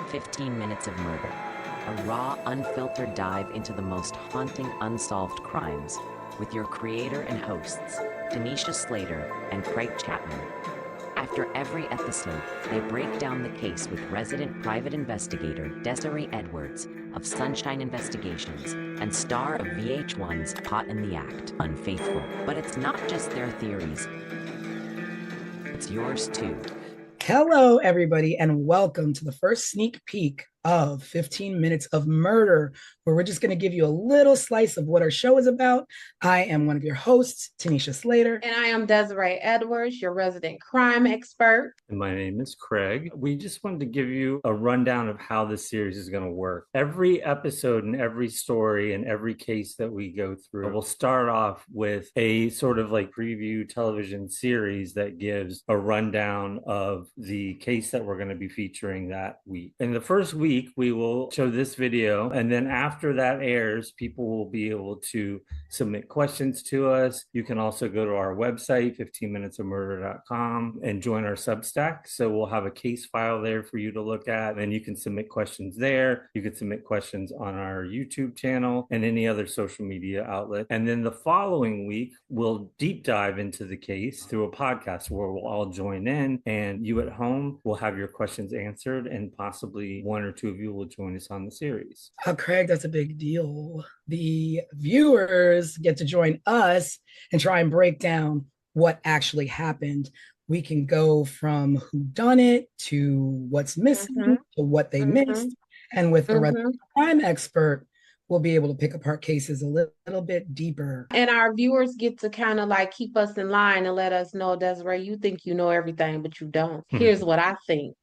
15 Minutes of Murder, a raw, unfiltered dive into the most haunting unsolved crimes with your creator and hosts, Tanisha Slater and Craig Chapman. After every episode, they break down the case with resident private investigator Desiree Edwards of Sunshine Investigations and star of VH1's Caught in the Act, Unfaithful. But it's not just their theories, it's yours too. Hello, everybody, and welcome to the first sneak peek of 15 Minutes of Murder, where we're just going to give you a little slice of what our show is about. I am one of your hosts, Tanisha Slater. And I am Desiree Edwards, your resident crime expert. And my name is Craig. We just wanted to give you a rundown of how this series is going to work. Every episode and every story and every case that we go through will start off with a sort of like preview television series that gives a rundown of the case that we're going to be featuring that week. In the first week, we will show this video, and then after that airs, people will be able to submit questions to us. You can also go to our website, 15minutesofmurder.com, and join our Substack. So we'll have a case file there for you to look at, and you can submit questions there. You can submit questions on our YouTube channel and any other social media outlet. And then the following week, we'll deep dive into the case through a podcast where we'll all join in, and you at home will have your questions answered, and possibly one or two of you will join us on the series. Craig, that's a big deal. The viewers get to join us and try and break down what actually happened. We can go from who done it to what's missing to what they missed. And with the resident crime expert, we'll be able to pick apart cases a little bit deeper. And our viewers get to kind of like keep us in line and let us know, Desiree, you think you know everything, but you don't. Here's what I think.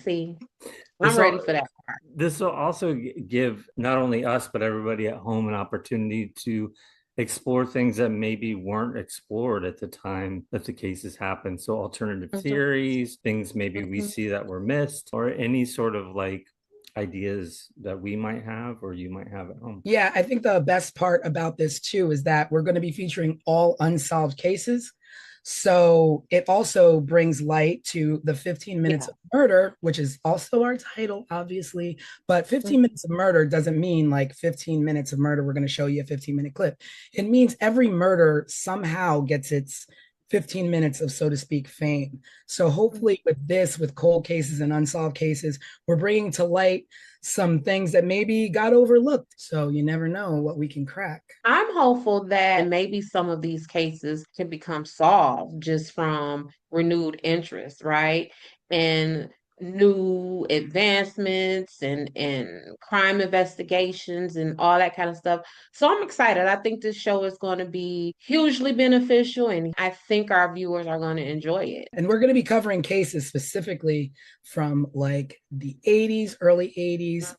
See, I'm ready for that part. This will also give not only us, but everybody at home an opportunity to explore things that maybe weren't explored at the time that the cases happened. So alternative theories, things maybe we see that were missed, or any sort of like ideas that we might have or you might have at home. Yeah, I think the best part about this too is that we're going to be featuring all unsolved cases. So it also brings light to the 15 Minutes of Murder, which is also our title, obviously. But 15 Minutes of Murder doesn't mean like 15 minutes of murder, we're going to show you a 15-minute clip. It means every murder somehow gets its 15 minutes of, so to speak, fame. So hopefully with this, with cold cases and unsolved cases, we're bringing to light some things that maybe got overlooked. So you never know what we can crack. I'm hopeful that maybe some of these cases can become solved just from renewed interest, right? And new advancements and crime investigations and all that kind of stuff. So I'm excited. I think this show is going to be hugely beneficial, and I think our viewers are going to enjoy it. And we're going to be covering cases specifically from like the 80s, early 80s,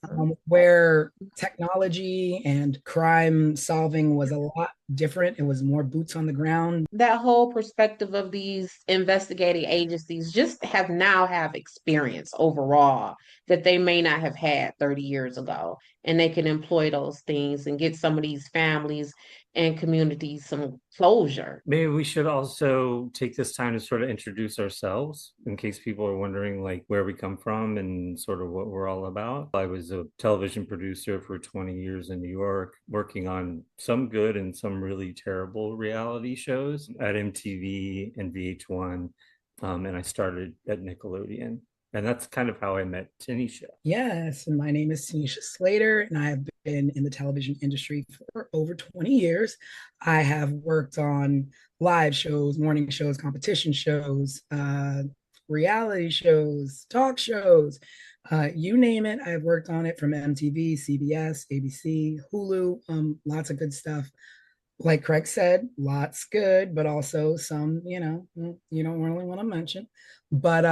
where technology and crime solving was a lot different. It was more boots on the ground. That whole perspective of these investigating agencies just have experience overall that they may not have had 30 years ago. And they can employ those things and get some of these families and communities some closure. Maybe we should also take this time to sort of introduce ourselves in case people are wondering like where we come from and sort of what we're all about. I was a television producer for 20 years in New York, working on some good and some really terrible reality shows at MTV and VH1. And I started at Nickelodeon. And that's kind of how I met Tanisha. Yes, and my name is Tanisha Slater, and I have been in the television industry for over 20 years. I have worked on live shows, morning shows, competition shows, reality shows, talk shows, you name it. I've worked on it from MTV, CBS, ABC, Hulu, lots of good stuff. Like Craig said, lots good, but also some, you don't really want to mention. But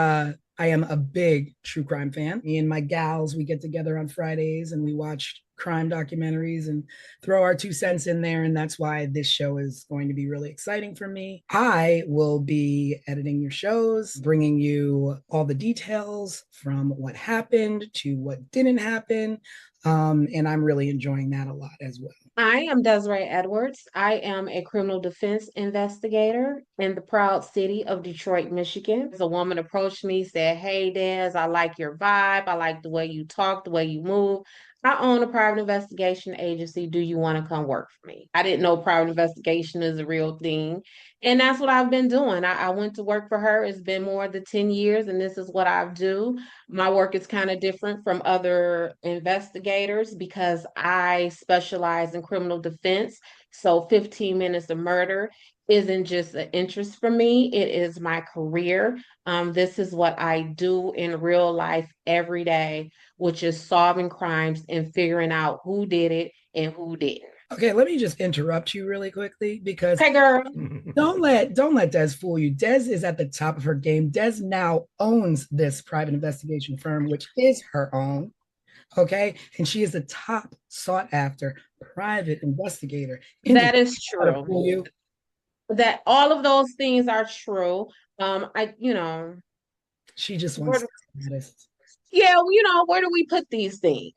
I am a big true crime fan. Me and my gals, we get together on Fridays and we watch crime documentaries and throw our 2 cents in there. And that's why this show is going to be really exciting for me. I will be editing your shows, bringing you all the details from what happened to what didn't happen. And I'm really enjoying that a lot as well. I am Desiree Edwards. I am a criminal defense investigator in the proud city of Detroit, Michigan. A woman approached me, said, "Hey, Des, I like your vibe. I like the way you talk, the way you move. I own a private investigation agency. Do you want to come work for me?" I didn't know private investigation is a real thing. And that's what I've been doing. I went to work for her. It's been more than 10 years, and this is what I do. My work is kind of different from other investigators because I specialize in criminal defense. So 15 minutes of murder isn't just an interest for me, it is my career. This is what I do in real life every day, which is solving crimes and figuring out who did it and who didn't. Okay, let me just interrupt you really quickly because Hey, girl. don't let Des fool you. Des is at the top of her game. Des now owns this private investigation firm, which is her own. Okay, and she is the top sought after private investigator in That the is to true. fool you. That all of those things are true. I, She just where wants do, to be honest. yeah, where do we put these things?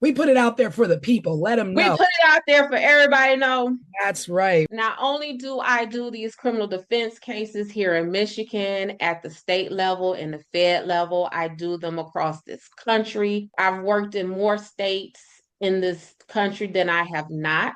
We put it out there for the people. Let them We know. put it out there for everybody to know. That's right. Not only do I do these criminal defense cases here in Michigan at the state level and the Fed level, I do them across this country. I've worked in more states in this country than I have not.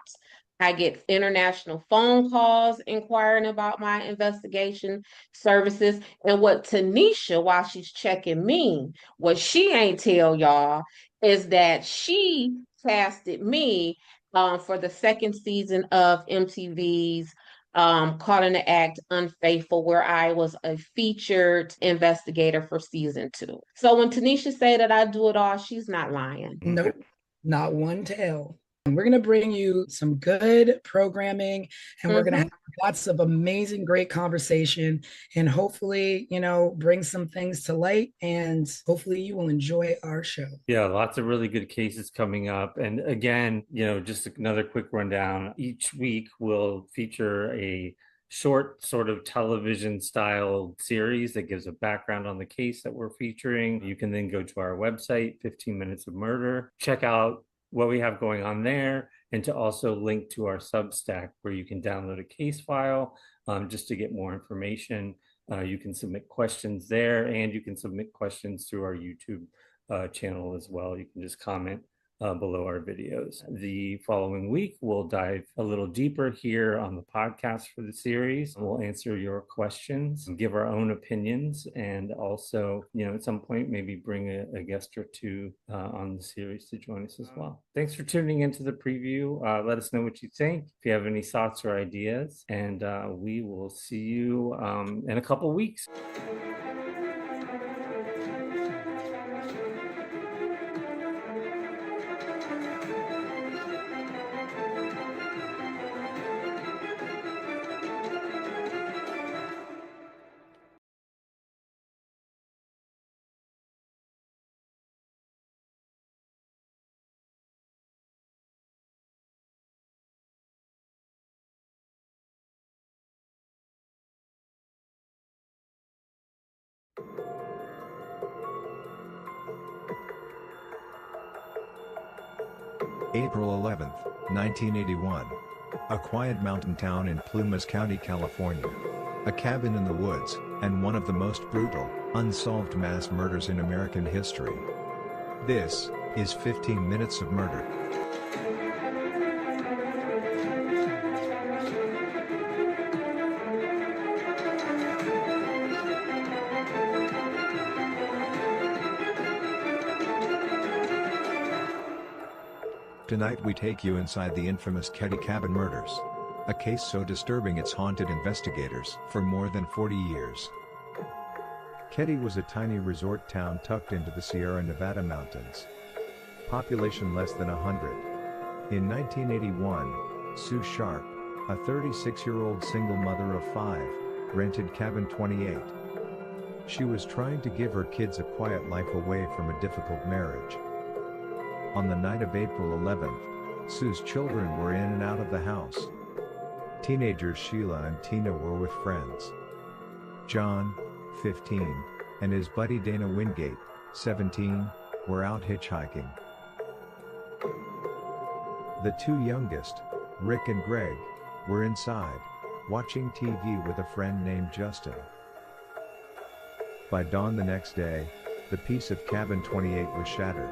I get international phone calls inquiring about my investigation services. And what Tanisha, while she's checking me, what she ain't tell y'all is that she casted me for the second season of MTV's Caught in the Act Unfaithful, where I was a featured investigator for season 2. So when Tanisha say that I do it all, she's not lying. Nope, not one tell. And we're going to bring you some good programming and we're going to have lots of amazing, great conversation and hopefully, bring some things to light and hopefully you will enjoy our show. Yeah, lots of really good cases coming up. And again, just another quick rundown. Each week we'll feature a short sort of television style series that gives a background on the case that we're featuring. You can then go to our website, 15 Minutes of Murder, check out what we have going on there, and to also link to our Substack where you can download a case file just to get more information. You can submit questions there, and you can submit questions through our YouTube channel as well. You can just comment below our videos. The following week, we'll dive a little deeper here on the podcast for the series. We'll answer your questions and give our own opinions, and also, at some point, maybe bring a guest or two on the series to join us as well. Thanks for tuning into the preview. Let us know what you think, if you have any thoughts or ideas, and we will see you in a couple weeks. April 11, 1981. A quiet mountain town in Plumas County, California. A cabin in the woods, and one of the most brutal, unsolved mass murders in American history. This is 15 Minutes of Murder. Tonight we take you inside the infamous Ketty Cabin murders. A case so disturbing it's haunted investigators for more than 40 years. Ketty was a tiny resort town tucked into the Sierra Nevada mountains. Population less than 100. In 1981, Sue Sharp, a 36-year-old single mother of 5, rented Cabin 28. She was trying to give her kids a quiet life away from a difficult marriage. On the night of April 11th, Sue's children were in and out of the house. Teenagers Sheila and Tina were with friends. John, 15, and his buddy Dana Wingate, 17, were out hitchhiking. The two youngest, Rick and Greg, were inside, watching TV with a friend named Justin. By dawn the next day, the peace of cabin 28 was shattered.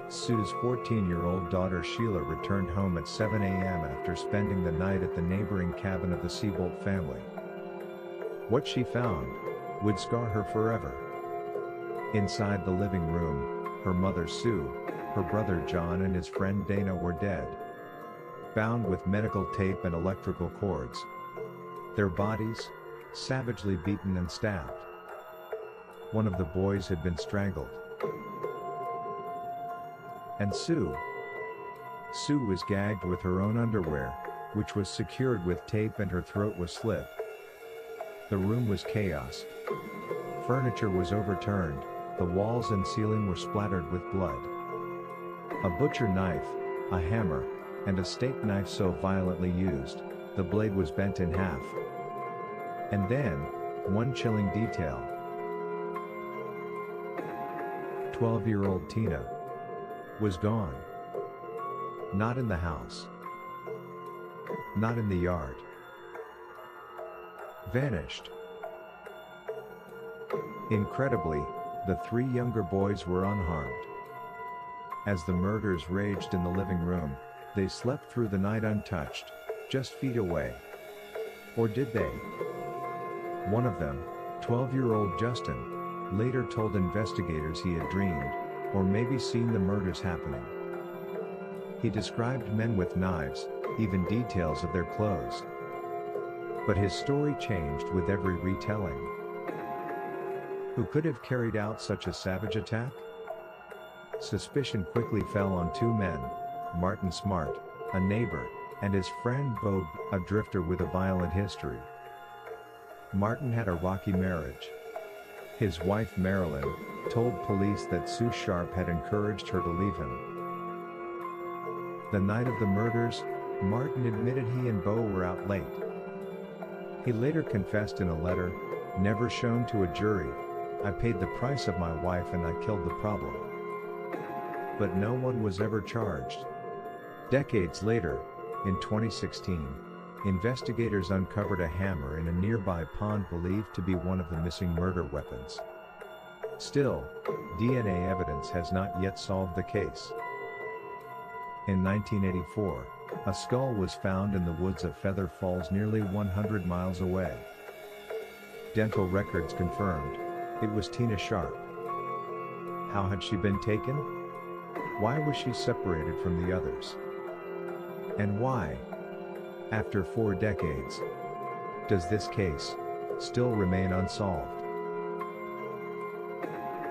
Sue's 14-year-old daughter Sheila returned home at 7 a.m. after spending the night at the neighboring cabin of the Seabolt family. What she found would scar her forever. Inside the living room, her mother Sue, her brother John and his friend Dana were dead, bound with medical tape and electrical cords. Their bodies, savagely beaten and stabbed. One of the boys had been strangled. And Sue was gagged with her own underwear, which was secured with tape, and her throat was slit. The room was chaos. Furniture was overturned, the walls and ceiling were splattered with blood. A butcher knife, a hammer, and a steak knife so violently used, the blade was bent in half. And then, one chilling detail. 12-year-old Tina was gone. Not in the house. Not in the yard. Vanished. Incredibly, the three younger boys were unharmed. As the murders raged in the living room, they slept through the night untouched, just feet away. Or did they? One of them, 12-year-old Justin, later told investigators he had dreamed, or maybe seen the murders happening. He described men with knives, even details of their clothes. But his story changed with every retelling. Who could have carried out such a savage attack? Suspicion quickly fell on two men, Martin Smart, a neighbor, and his friend Bob, a drifter with a violent history. Martin had a rocky marriage. His wife Marilyn told police that Sue Sharp had encouraged her to leave him. The night of the murders, Martin admitted he and Bo were out late. He later confessed in a letter, never shown to a jury, "I paid the price of my wife and I killed the problem." But no one was ever charged. Decades later, in 2016, investigators uncovered a hammer in a nearby pond believed to be one of the missing murder weapons. Still, DNA evidence has not yet solved the case. In 1984, a skull was found in the woods of Feather Falls nearly 100 miles away. Dental records confirmed it was Tina Sharp. How had she been taken? Why was she separated from the others? And why, after 4 decades, does this case still remain unsolved?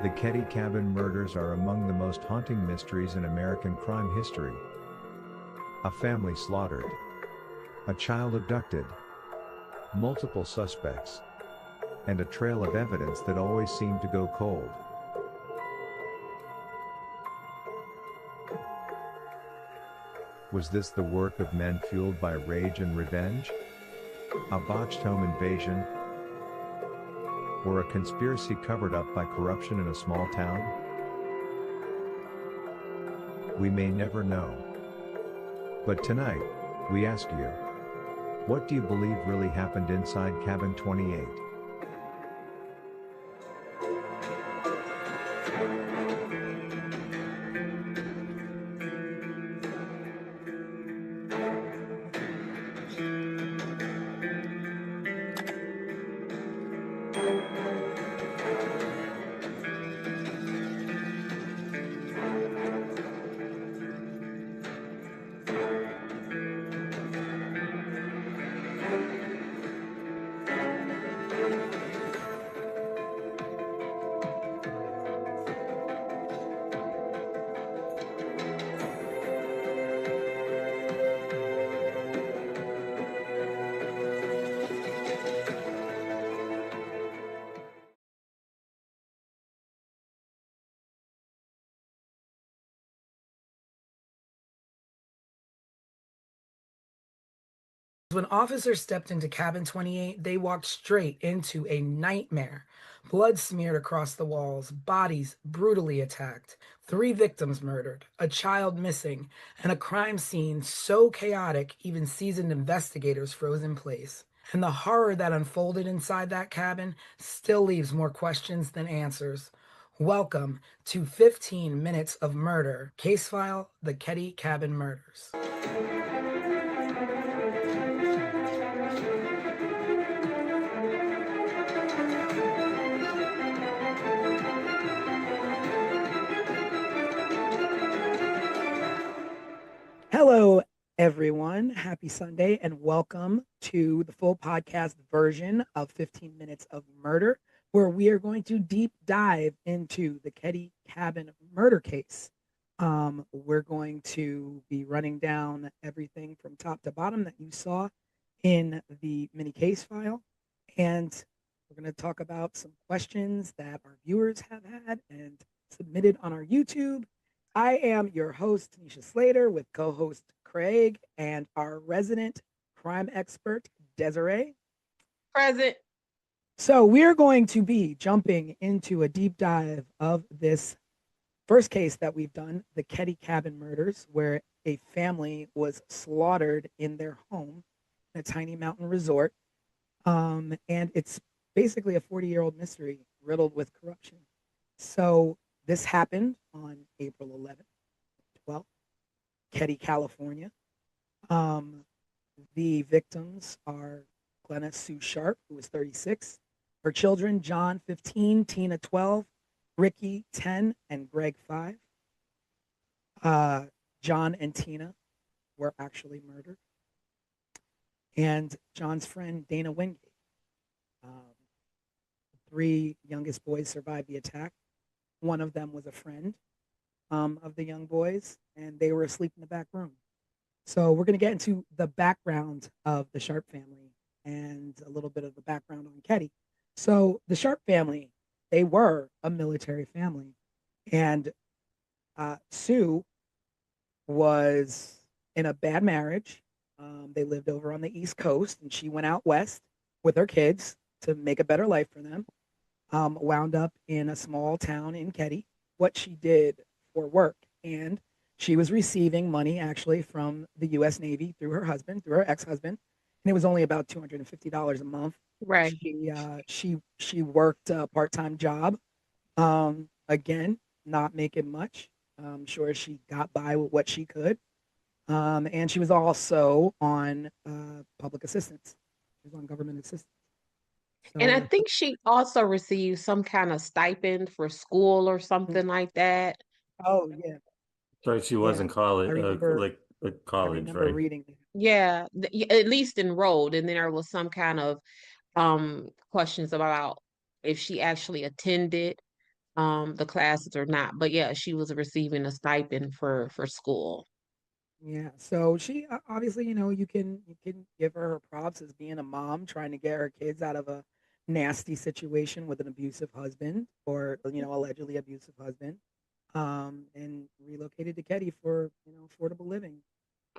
The Ketty Cabin murders are among the most haunting mysteries in American crime history. A family slaughtered. A child abducted. Multiple suspects. And a trail of evidence that always seemed to go cold. Was this the work of men fueled by rage and revenge? A botched home invasion? Or a conspiracy covered up by corruption in a small town? We may never know. But tonight, we ask you, what do you believe really happened inside Cabin 28? When officers stepped into Cabin 28, they walked straight into a nightmare. Blood smeared across the walls, bodies brutally attacked, 3 victims murdered, a child missing, and a crime scene so chaotic even seasoned investigators froze in place. And the horror that unfolded inside that cabin still leaves more questions than answers. Welcome to 15 Minutes of Murder, case file, the Ketty Cabin Murders. Hello, everyone. Happy Sunday, and welcome to the full podcast version of 15 Minutes of Murder, where we are going to deep dive into the Ketty Cabin murder case. We're going to be running down everything from top to bottom that you saw in the mini case file, and we're going to talk about some questions that our viewers have had and submitted on our YouTube. I am your host, Tanisha Slater, with co-host Craig and our resident crime expert, Desiree. Present. So we're going to be jumping into a deep dive of this first case that we've done, the Ketty Cabin Murders, where a family was slaughtered in their home in a tiny mountain resort. And it's basically a 40-year-old mystery riddled with corruption. So this happened on April 11th, 12th, Ketty, California. The victims are Glenna Sue Sharp, who was 36. Her children, John, 15, Tina, 12, Ricky, 10, and Greg, 5. John and Tina were actually murdered. And John's friend, Dana Wingate. 3 youngest boys survived the attack. One of them was a friend of the young boys, and they were asleep in the back room. So we're going to get into the background of the Sharp family and a little bit of the background on Ketty. So the Sharp family, they were a military family, and Sue was in a bad marriage. They lived over on the East Coast, and she went out west with her kids to make a better life for them. Wound up in a small town in Ketty, what she did for work. And she was receiving money actually from the U.S. Navy through her husband, through her ex-husband. And it was only about $250 a month. Right. She worked a part-time job. Again, not making much. I'm sure she got by with what she could. And she was also on public assistance. She was on government assistance. And I So, think she also received some kind of stipend for school or something like that. oh yeah, So she was in yeah. college, I remember. like I college, remember right? reading that. Yeah, at least enrolled. And then there was some kind of questions about if she actually attended the classes or not. But yeah, she was receiving a stipend for school. Yeah. So she obviously, you can give her her props as being a mom trying to get her kids out of a nasty situation with an abusive husband or allegedly abusive husband, and relocated to Ketty for affordable living.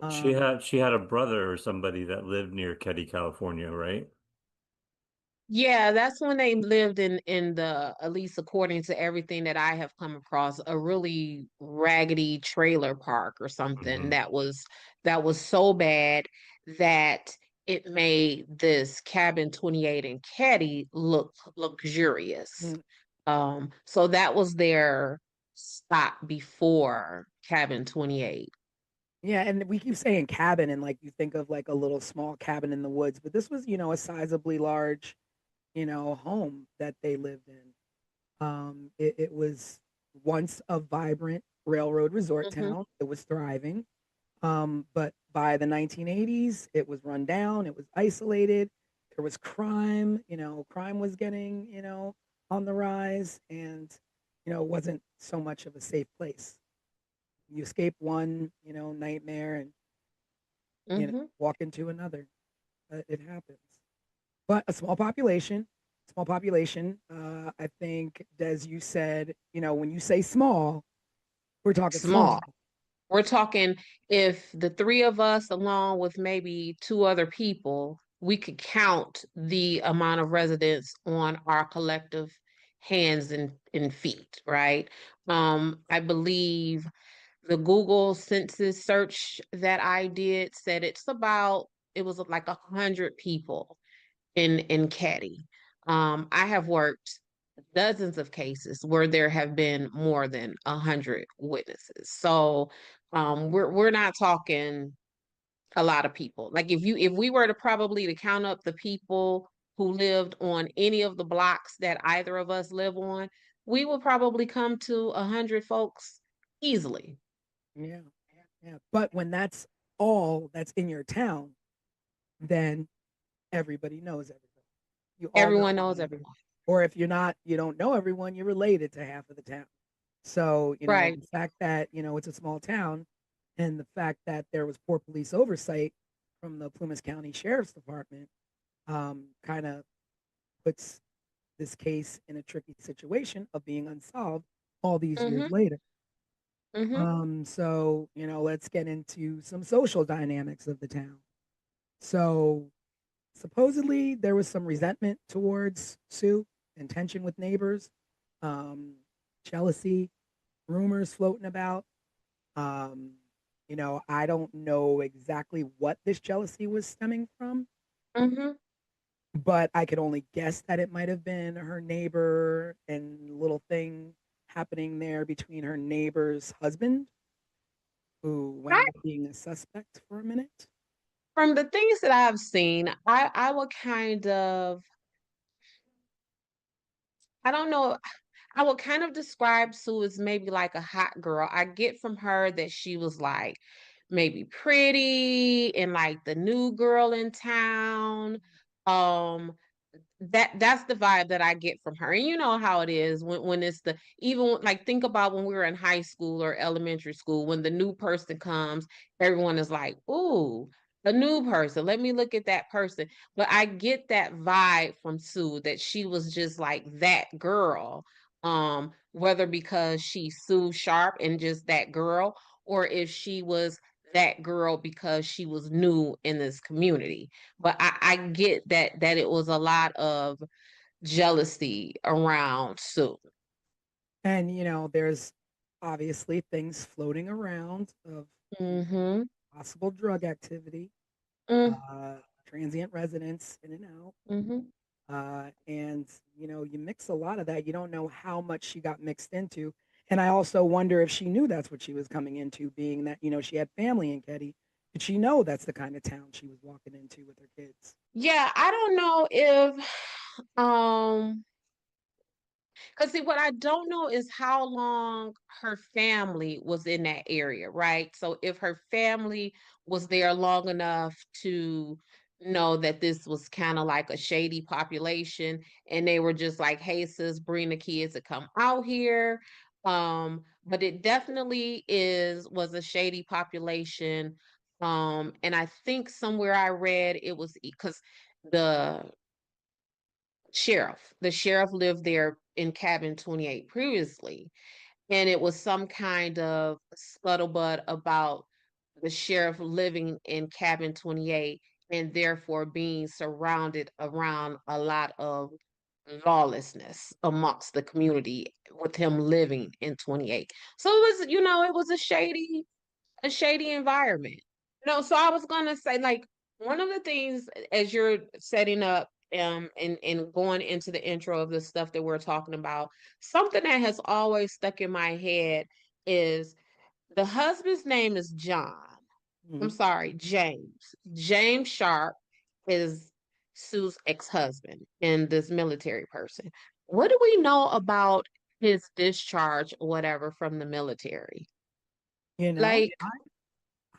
She Um, had she had a brother or somebody that lived near Ketty, California, right? Yeah, that's when they lived in the, at least according to everything that I have come across, a really raggedy trailer park or something Hmm. that was so bad that it made this cabin 28 in Ketty look luxurious. mm, So that was their stop before cabin 28. yeah, and we keep saying cabin, and like you think of like a little small cabin in the woods, but this was a sizably large home that they lived in. It was once a vibrant railroad resort Hmm. town. It was thriving. But by the 1980s, it was run down. It was isolated. There was crime. Crime was getting, on the rise, and, it wasn't so much of a safe place. You escape one, nightmare and, Hmm. walk into another. It happens. But a small population. I think, Des, you said, when you say small, we're talking Small. small. We're talking if the 3 of us, along with maybe 2 other people, we could count the amount of residents on our collective hands and feet, right? I believe the Google census search that I did said it was like 100 people in Caddy. I have worked dozens of cases where there have been more than 100 witnesses. So we're not talking a lot of people. Like if we were to probably to count up the people who lived on any of the blocks that either of us live on, we would probably come to 100 folks easily. Yeah, yeah. But when that's all that's in your town, then everybody knows everybody. You all know Everyone knows everybody. everyone. Or if you're not, you don't know everyone, you're related to half of the town. So, Right. the fact that, it's a small town and the fact that there was poor police oversight from the Plumas County Sheriff's Department kind of puts this case in a tricky situation of being unsolved all these years Mm-hmm. later. Mm-hmm. So, let's get into some social dynamics of the town. So, supposedly there was some resentment towards Sue and tension with neighbors, um, jealousy, rumors floating about. Um, I don't know exactly what this jealousy was stemming from, Mm-hmm. but I could only guess that it might have been her neighbor and little thing happening there between her neighbor's husband, who wound up being a suspect for a minute. From the things that I've seen, I would kind of, I don't know, I would kind of describe Sue as maybe like a hot girl. I get from her that she was like maybe pretty and like the new girl in town. Um, that's the vibe that I get from her. And you know how it is when it's the even like think about when we were in high school or elementary school, when the new person comes, everyone is like, ooh, a new person. Let me look at that person. But I get that vibe from Sue that she was just like that girl. Whether because she's Sue Sharp and just that girl, or if she was that girl because she was new in this community. But I get that it was a lot of jealousy around Sue. And, there's obviously things floating around of Mm-hmm. possible drug activity, Mm, uh, transient residents in and out. mm-hmm. And, you mix a lot of that. You don't know how much she got mixed into. And I also wonder if she knew that's what she was coming into, being that, she had family in Ketty. Did she know that's the kind of town she was walking into with her kids? Yeah, I don't know if because see, what I don't know is how long her family was in that area, right? So if her family was there long enough to know that this was kind of like a shady population, and they were just like, "Hey, sis, bring the kids to come out here." But it definitely was a shady population. And I think somewhere I read it was because the the sheriff lived there in cabin 28 previously, and it was some kind of scuttlebutt about the sheriff living in cabin 28 and therefore being surrounded around a lot of lawlessness amongst the community with him living in 28. So it was, it was a shady environment. So I was gonna say, like, one of the things as you're setting up and going into the intro of the stuff that we're talking about, something that has always stuck in my head is the husband's name is John. I'm Mhm. sorry, James. James Sharp is Sue's ex-husband and this military person. What do we know about his discharge or whatever from the military? You know, Like,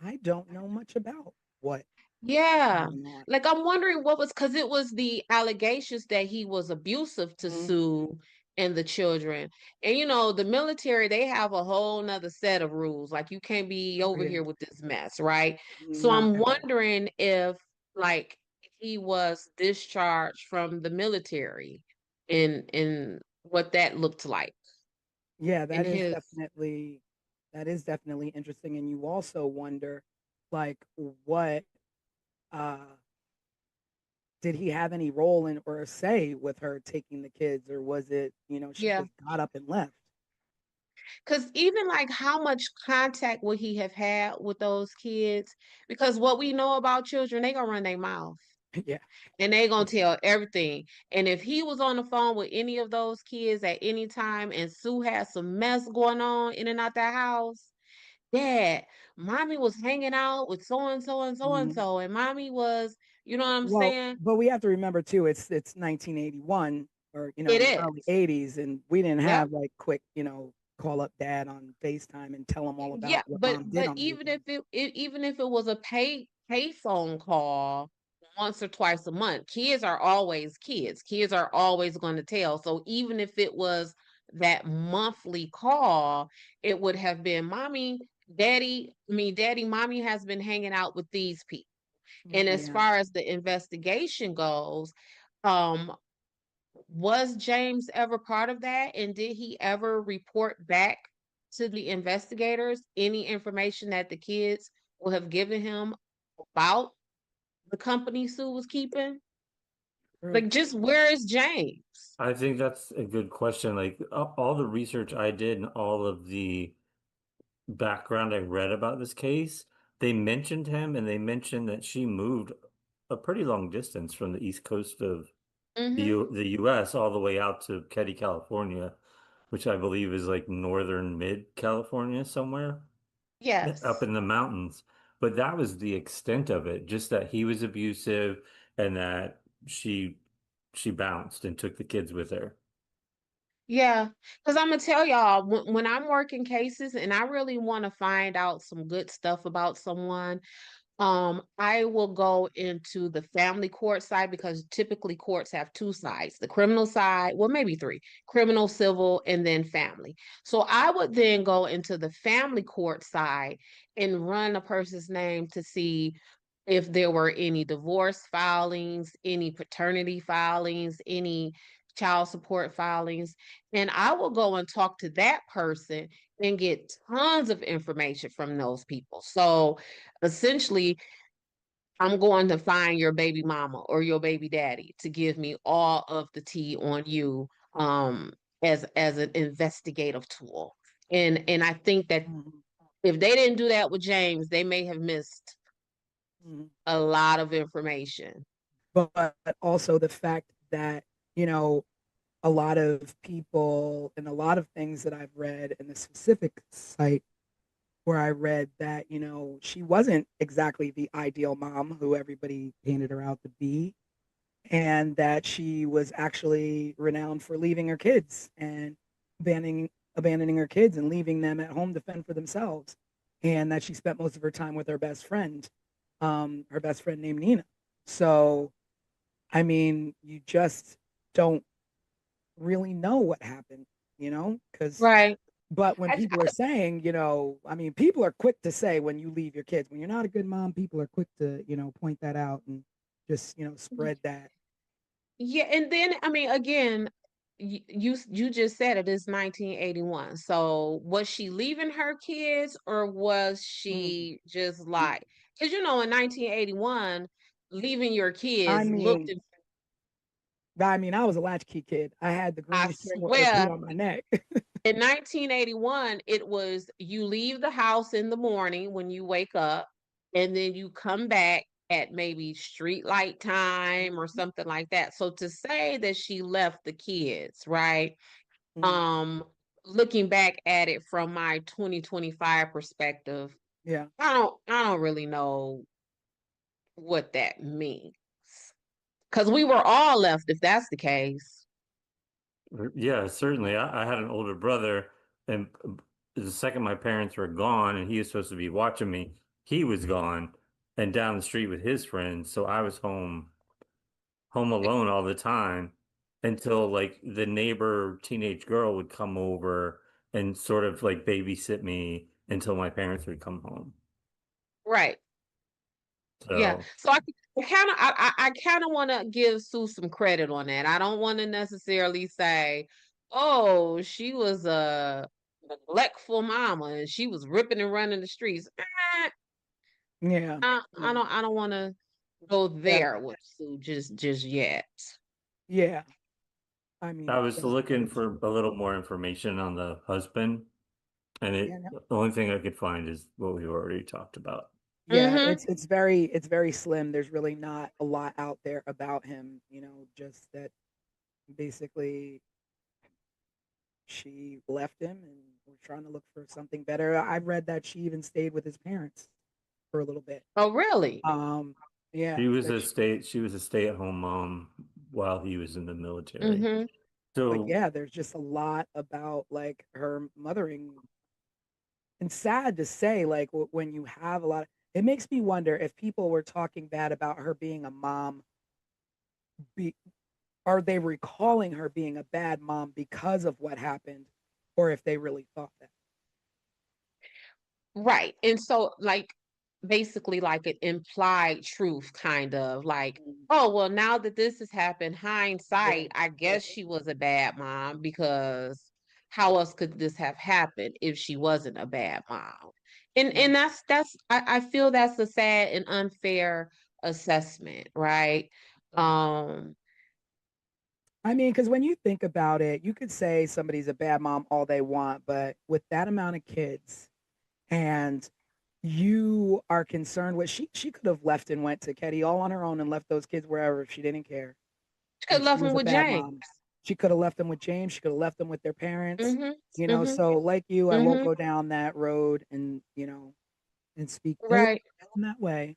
I don't know much about what yeah. went on. Like I'm wondering what was because it was the allegations that he was abusive to Mhm. Sue and the children. And the military, they have a whole nother set of rules. Like you can't be Oh, over yeah. here with this mess, right? So Not I'm at all. wondering if like he was discharged from the military and what that looked like Yeah, in his that is definitely interesting. And you also wonder like what uh did he have any role in or a say with her taking the kids, or was it, she Yeah. just got up and left? Because even like how much contact would he have had with those kids? Because what we know about children, they gonna run their mouth Yeah. and they gonna tell everything. And if he was on the phone with any of those kids at any time and Sue had some mess going on in and out that house, Dad, mommy was hanging out with so and so and so and Mhm. so, and mommy was, you know what I'm Well, saying? but we have to remember too, it's 1981 or It the is. early 80s, and we didn't Yep. have like quick, call up dad on FaceTime and tell him all Yeah, about what but mom did but on the even weekend. if even if it was a pay phone call once or twice a month, kids are always kids. Kids are always going to tell. So even if it was that monthly call, it would have been mommy, daddy, mommy has been hanging out with these people. And as Yeah. far as the investigation goes, um, was James ever part of that? And did he ever report back to the investigators any information that the kids will have given him about the company Sue was keeping? True. Like, just where is James? I think that's a good question. Like all the research I did and all of the background I read about this case, they mentioned him and they mentioned that she moved a pretty long distance from the east coast of Mm-hmm. the US all the way out to Keddie, California, which I believe is like northern mid California somewhere up Yes. in the mountains. But that was the extent of it, just that he was abusive and that she bounced and took the kids with her. Yeah. Because I'm gonna tell y'all, when I'm working cases and I really want to find out some good stuff about someone, I will go into the family court side because typically courts have two sides, the criminal side, well, maybe three, criminal, civil, and then family. So I would then go into the family court side and run a person's name to see if there were any divorce filings, any paternity filings, any child support filings. And I will go and talk to that person and get tons of information from those people. So essentially, I'm going to find your baby mama or your baby daddy to give me all of the tea on you as an investigative tool. And I think that Mhm. if they didn't do that with James, they may have missed Mhm. a lot of information. But also the fact that, you know, a lot of people and a lot of things that I've read in the specific site where I read that, she wasn't exactly the ideal mom who everybody painted her out to be, and that she was actually renowned for leaving her kids and abandoning her kids and leaving them at home to fend for themselves, and that she spent most of her time with her best friend named Nina. So, I mean, you just don't really know what happened, because Right. but when I, people are saying, I mean, people are quick to say when you leave your kids, when you're not a good mom, people are quick to, point that out and just, spread that. yeah, and then I mean, again, you just said it is 1981. So was she leaving her kids or was Mm. she just like, because in 1981, leaving your I kids looked, mean, I was a latchkey kid. I had the I green string with her put swear, on my neck. in 1981, it was you leave the house in the morning when you wake up, and then you come back at maybe street light time or something like that. So to say that she left the kids, right? Mm. Um, Looking back at it from my 2025 perspective, Yeah. I don't really know what that means. Because we were all left if that's the case. Yeah, certainly. I had an older brother, and the second my parents were gone, and he was supposed to be watching me, he was gone and down the street with his friends. So I was home alone all the time until like the neighbor teenage girl would come over and sort of like babysit me until my parents would come home. Right. Yeah. So So I kind of want to give Sue some credit on that. I don't want to necessarily say, oh, she was a neglectful mama and she was ripping and running the streets. Yeah. I Yeah. don't want to. go Yeah. there with Sue just yet. Yeah. I I mean, was looking for a little more information on the husband, and yeah, no, the only thing I could find is what we already talked about. yeah, Mm-hmm. it's very slim. There's really not a lot out there about him, just that basically she left him and was trying to look for something better. I've read that she even stayed with his parents for a little bit. Oh, really? Um, yeah, She was a stay-at-home mom while he was in the military. Mm-hmm. but So yeah, there's just a lot about like her mothering, and sad to say, like when you have a lot of, it makes me wonder if people were talking bad about her being a mom, be are they recalling her being a bad mom because of what happened, or if they really thought that. Right. And so, like, basically, like an implied truth, kind of like, Mm, oh, well, now that this has happened, yeah, hindsight, I guess she was a bad mom because how else could this have happened if she wasn't a bad mom? And mm, I feel that's a sad and unfair assessment, right? right. Um, I mean, because when you think about it, you could say somebody's a bad mom all they want, but with that amount of kids, and you are concerned with, she could have left and went to Ketty all on her own and left those kids wherever if she didn't care. she could And have she left was him a with bad James. mom. She could have left them with James. She could have left them with their parents. Mm-hmm. Mm-hmm. So like you, I won't Mm-hmm. go down that road and and speak ill Right. in that way.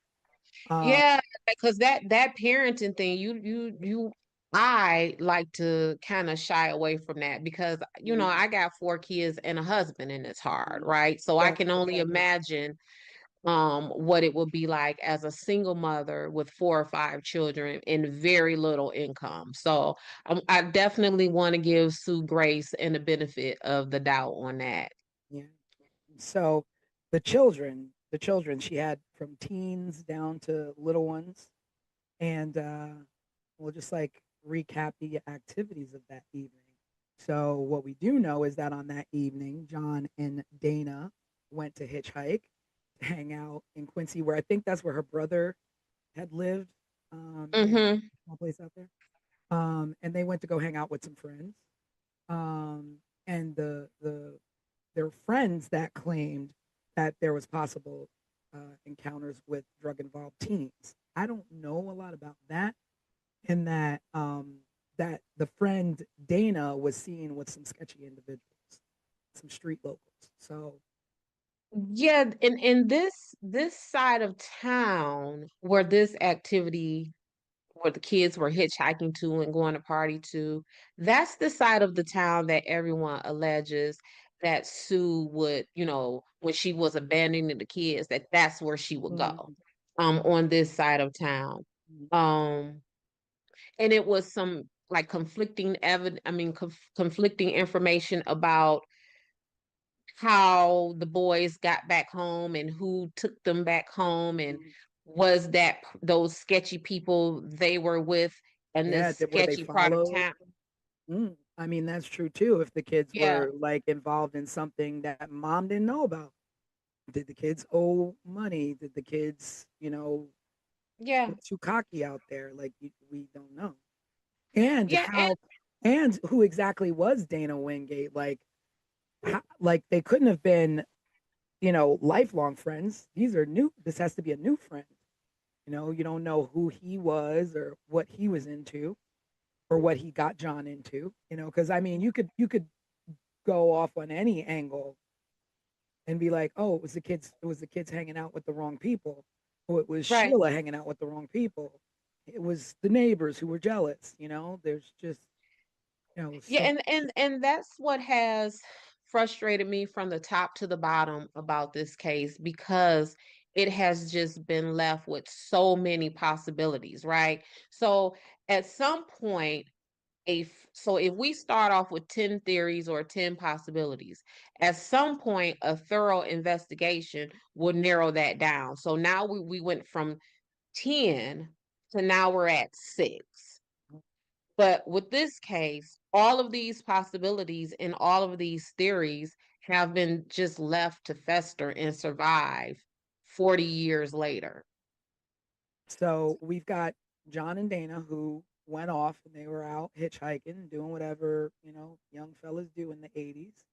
Um, Yeah, because that parenting thing, I like to kind of shy away from that because mm, I got 4 kids and a husband and it's hard, mm, right? So I yeah, can only imagine what it would be like as a single mother with 4 or 5 children and very little income. So I definitely want to give Sue grace and the benefit of the doubt on that. yeah. So the children she had from teens down to little ones, and we'll just like recap the activities of that evening. So what we do know is that on that evening, John and Dana went to hitchhike, to hang out in Quincy, where I think that's where her brother had lived. In a Mm-hmm. small place out there. And they went to go hang out with some friends. And there were friends that claimed that there was possible encounters with drug involved teens. I don't know a lot about that, and that the friend Dana was seen with some sketchy individuals, some street locals. So Yeah, in this side of town where this activity where the kids were hitchhiking to and going to party to, that's the side of the town that everyone alleges that Sue would, when she was abandoning the kids, that's where she would go. mm, On this side of town. mm, Um, and it was some like conflicting evidence, I mean, conflicting information about how the boys got back home and who took them back home and mm. was that those sketchy people they were with and Yeah, this were they sketchy part of followed? town. I mean, that's true too. If the kids Yeah, were like involved in something that mom didn't know about, did the kids owe money? Did the kids, yeah, get too cocky out there? Like we don't know. And yeah, how, and who exactly was Dana Wingate? Like, like they couldn't have been, lifelong friends. These are new. This has to be a new friend. You don't know who he was or what he was into or what he got John into. Because I mean, you could go off on any angle and be like, oh, it was the kids hanging out with the wrong people. Oh, it was right. Sheila hanging out with the wrong people. It was the neighbors who were jealous. There's just Yeah, so and that's what has frustrated me from the top to the bottom about this case because it has just been left with so many possibilities, right? So at some point, if we start off with 10 theories or 10 possibilities, at some point a thorough investigation will narrow that down. So now we went from 10 to now we're at 6. But with this case, all of these possibilities and all of these theories have been just left to fester and survive 40 years later. So we've got John and Dana who went off and they were out hitchhiking, doing whatever, young fellas do in the 80s.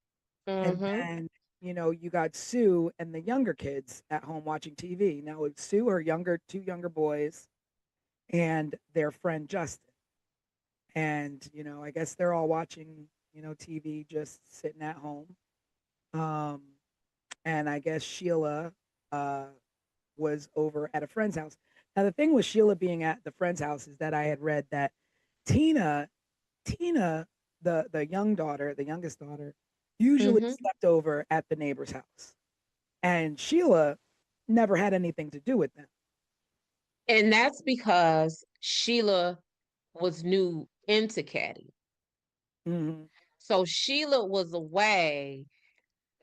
And Mm-hmm. then, you got Sue and the younger kids at home watching TV. Now, with Sue, her two younger boys, and their friend Justin. And, I guess they're all watching, TV, just sitting at home. Um, and I guess Sheila uh, was over at a friend's house. Now, the thing with Sheila being at the friend's house is that I had read that Tina, Tina, the young daughter, the youngest daughter, usually Mm-hmm. slept over at the neighbor's house, and Sheila never had anything to do with them. And that's because Sheila was new into Caddy. Mm-hmm. So Sheila was away,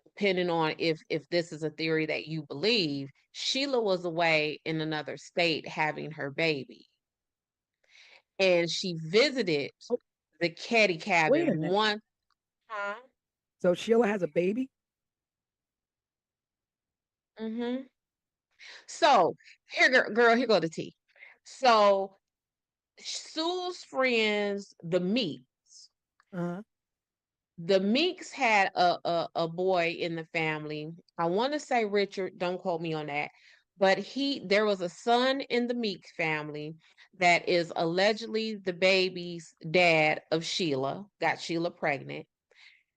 depending on if this is a theory that you believe, Sheila was away in another state having her baby. And she visited Oh, the Caddy wait a cabin minute. one time. So Sheila has a baby? Mm-hmm. So here, girl, here go the tea. So Sue's friends, Uh-huh. the Meeks had a boy in the family. I want to say Richard, don't quote me on that. But there was a son in the Meeks family that is allegedly the baby's dad of Sheila, got Sheila pregnant.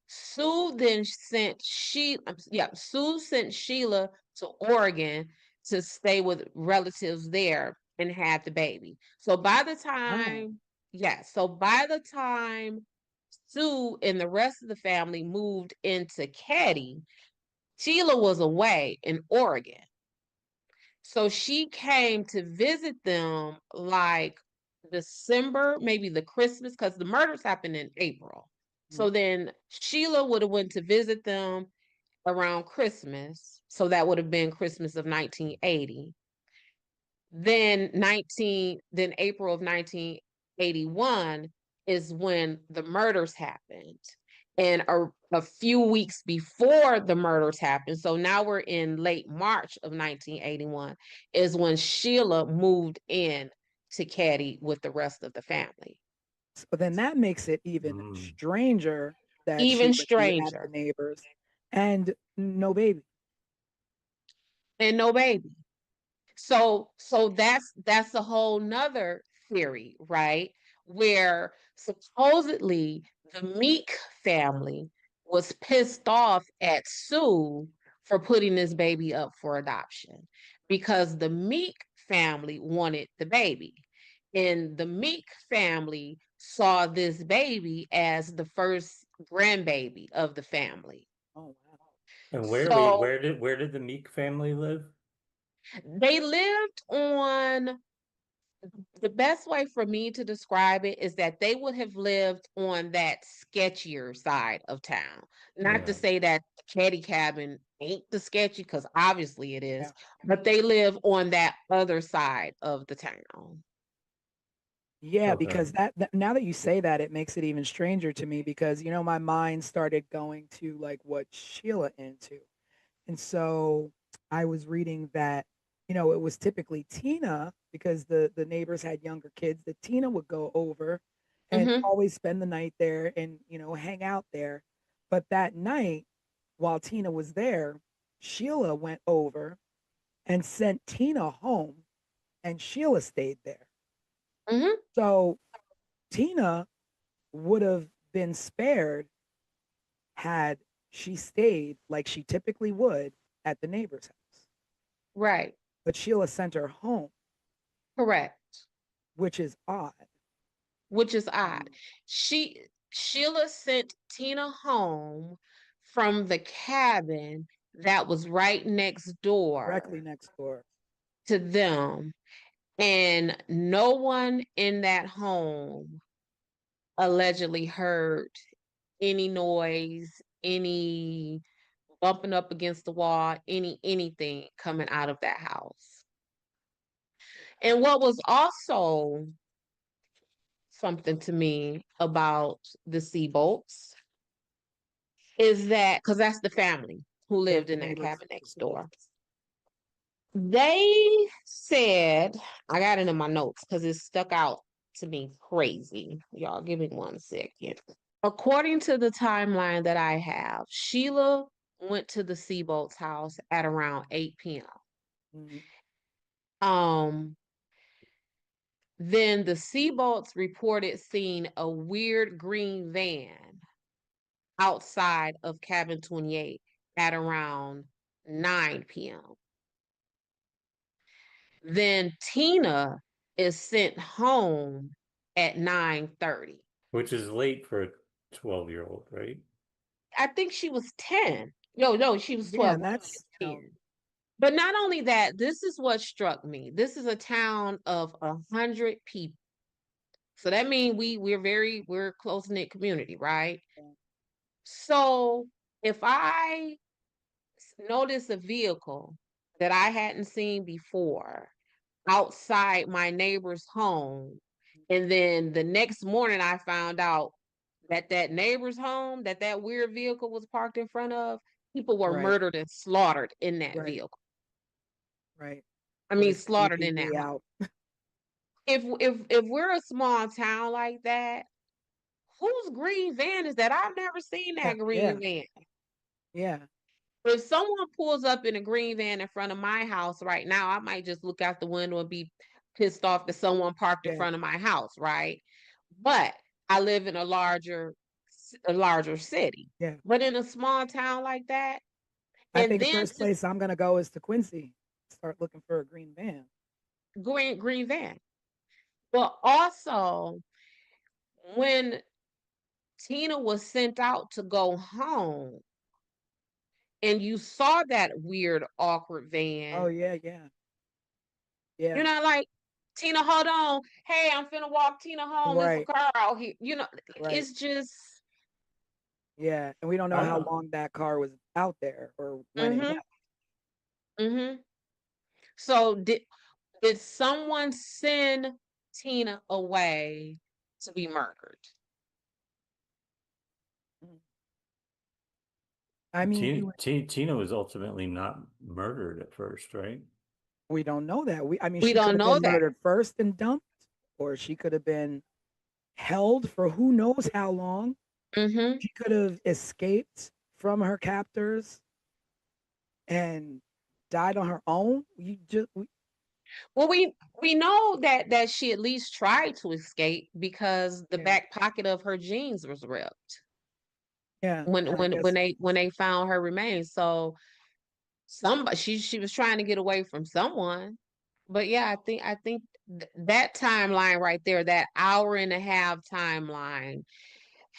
Sue then sent Sue sent Sheila to Oregon to stay with relatives there and had the baby. So by the Oh. time, so by the time Sue and the rest of the family moved into Caddy, Sheila was away in Oregon. So she came to visit them like December, maybe the Christmas, because the murders happened in April. So then Sheila would have went to visit them around Christmas. So that would have been Christmas of 1980. Then April of 1981 is when the murders happened. And a few weeks before the murders happened, so now we're in late March of 1981, is when Sheila moved in to Caddy with the rest of the family. So then that makes it even stranger that she Even would be at the stranger. neighbors and no baby. And no baby. So that's a whole nother theory, right? Where supposedly the Meek family was pissed off at Sue for putting this baby up for adoption because the Meek family wanted the baby. And the Meek family saw this baby as the first grandbaby of the family. Oh wow. And So where did the Meek family live? they lived on the best way for me to describe it is that they would have lived on that sketchier side of town. Not to Yeah. say that the Caddy cabin ain't the sketchy, because obviously it is, Yeah. but they live on that other side of the town. Yeah, Okay. because that now that you say that, it makes it even stranger to me because my mind started going to like what Sheila into. And so I was reading that, it was typically Tina because the neighbors had younger kids that Tina would go over and Mm-hmm. always spend the night there and, hang out there. But that night, while Tina was there, Sheila went over and sent Tina home and Sheila stayed there. Mm-hmm. So Tina would have been spared had she stayed like she typically would at the neighbor's house. Right. But Sheila sent her home, Correct. which is odd. Which is odd. Um, Sheila sent Tina home from the cabin that was right next Directly door next door. to them. And no one in that home allegedly heard any noise, any bumping up against the wall, anything coming out of that house. And what was also something to me about the Seabolts is that because that's the family who Yeah, lived the in that neighbors. cabin next door. They said, I got it in my notes because it stuck out to me crazy. Y'all give me 1 second. According to the timeline that I have, Sheila went to the Seabolt's house at around 8 p.m. Mhm. Um, then the Seabolts reported seeing a weird green van outside of cabin 28 at around 9 p.m. Then Tina is sent home at 9:30. Which is late for a 12-year-old, right? I think she was 10. No, she was Yeah, 12. and that's 10. But not only that, this is what struck me. This is a town of 100 people. So that means we're a close-knit community, right? So if I notice a vehicle that I hadn't seen before outside my neighbor's home, and then the next morning I found out that that neighbor's home that weird vehicle was parked in front of, people were right, murdered and slaughtered in that right, vehicle. right. I Put mean, a slaughtered in that CCTV home. out. If we're a small town like that, whose green van is that? I've never seen Yeah, that green yeah, van. yeah, If someone pulls up in a green van in front of my house right now, I might just look out the window and be pissed off that someone parked in yeah, front of my house, right? But I live in a larger city. yeah. But in a small town like that, I and think the then first place I'm gonna go is to Quincy. Start looking for a green van. green van. But also when Tina was sent out to go home and you saw that weird, awkward Oh van, yeah, yeah, yeah. you're not like, Tina, hold on. Hey, I'm finna walk Tina home. There's a Right, car out here. right. It's just, Yeah, and we don't know I how don't. long that car was out there or when it mm-hmm, left. mm-hmm. So did someone send Tina away to be murdered? Mm. I mean, Tina was ultimately not murdered at first, right? we don't know that. I mean, We she could don't have know been that. murdered first and dumped, or she could have been held for who knows how long. Mm-hmm. She could have escaped from her captors and died on her own. Well, we know that she at least tried to escape because the Yeah, back pocket of her jeans was ripped yeah. when And I when when guess they when they found her remains. So somebody she was trying to get away from someone. But yeah, I think that timeline right there, that hour and a half timeline,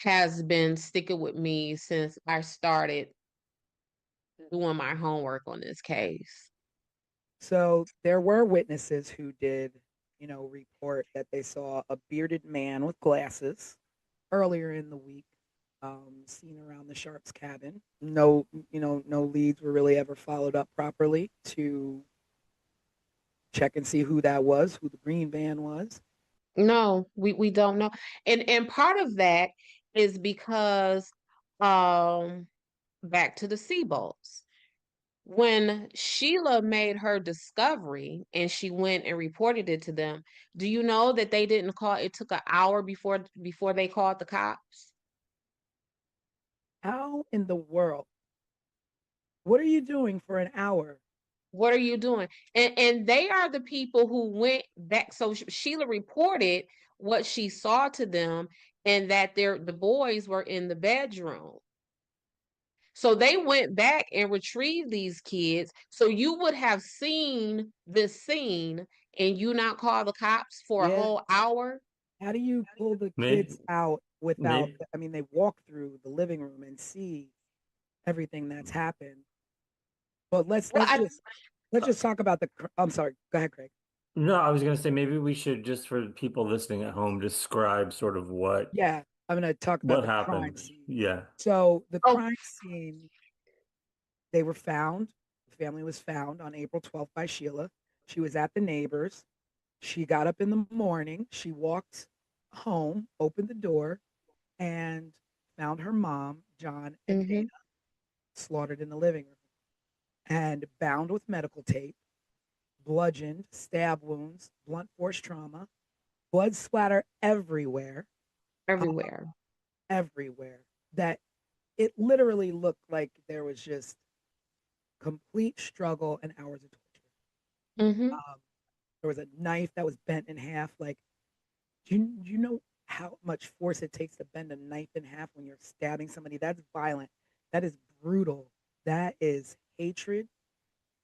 has been sticking with me since I started doing my homework on this case. so. There were witnesses who did, report that they saw a bearded man with glasses earlier in the week, seen around the Sharps cabin. No, no leads were really ever followed up properly to check and see who that was, who the green van was. No, we don't know. And part of that is because um back to the Seabolts. When Sheila made her discovery and she went and reported it to them, do you know that they didn't call, it took an hour before they called the cops? How in the world? What are you doing for an hour? What are you doing? And they are the people who went back. So Sheila reported what she saw to them and that the boys were in the bedroom. So they went back and retrieved these kids. So you would have seen this scene and you not call the cops for a Yeah. whole hour. How do you pull the Maybe, kids out without? maybe I mean, they walk through the living room and see everything that's happened. But let's Well, let's just let's just talk about the. I'm sorry. Go ahead, Craig. no, I was gonna say maybe we should just for the people listening at home describe sort of Yeah, I'm going to talk about what the crime happened. scene. Yeah. So the oh, crime scene, they were found. The family was found on April 12th by Sheila. She was at the neighbors. She got up in the morning. She walked home, opened the door, and found her mom, John, and Dana mhm. slaughtered in the living room and bound with medical tape. bludgeoned, stab wounds, blunt force trauma, blood splatter everywhere, Everywhere. everywhere. That it literally looked like there was just complete struggle and hours of torture. Mm-hmm. There was a knife that was bent in half. Like, do you know how much force it takes to bend a knife in half when you're stabbing somebody? That's violent. That is brutal. That is hatred.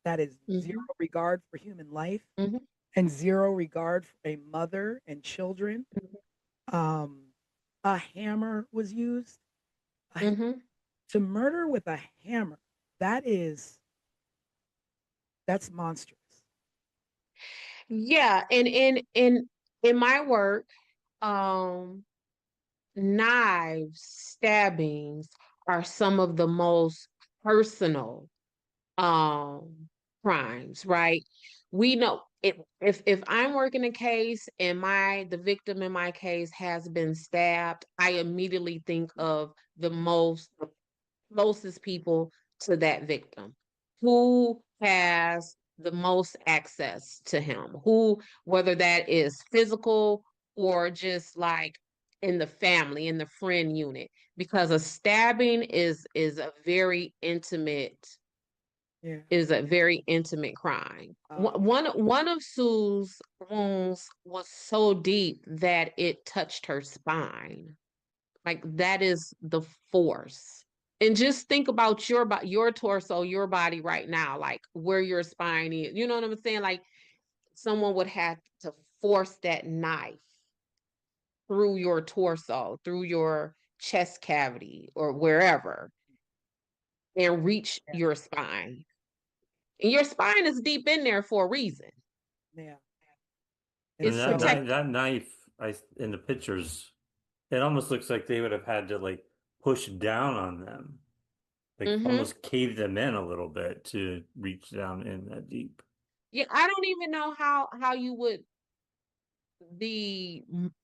That is zero Mm-hmm. regard for human life Mm-hmm. and zero regard for a mother and children. Um, a hammer was used. Mm-hmm. To murder with a hammer, that's monstrous. Yeah, and in my work, um, knives, stabbings are some of the most personal um crimes, right? We know if I'm working a case and the victim in my case has been stabbed, I immediately think of the closest people to that victim. Who has the most access to him? Who, whether that is physical or just like in the family, in the friend unit, because a stabbing is a very intimate Yeah. is a very intimate crime. Um, One of Sue's wounds was so deep that it touched her spine. Like that is the force. And just think about your torso, your body right now, like where your spine is. You know what I'm saying? Like someone would have to force that knife through your torso, through your chest cavity or wherever and reach yeah, your spine. And your spine is deep in there for a reason. yeah. And And It's so, protected. that knife, in the pictures, it almost looks like they would have had to like push down on them, like Mm-hmm. almost cave them in a little bit to reach down in that deep. Yeah, I don't even know how you would the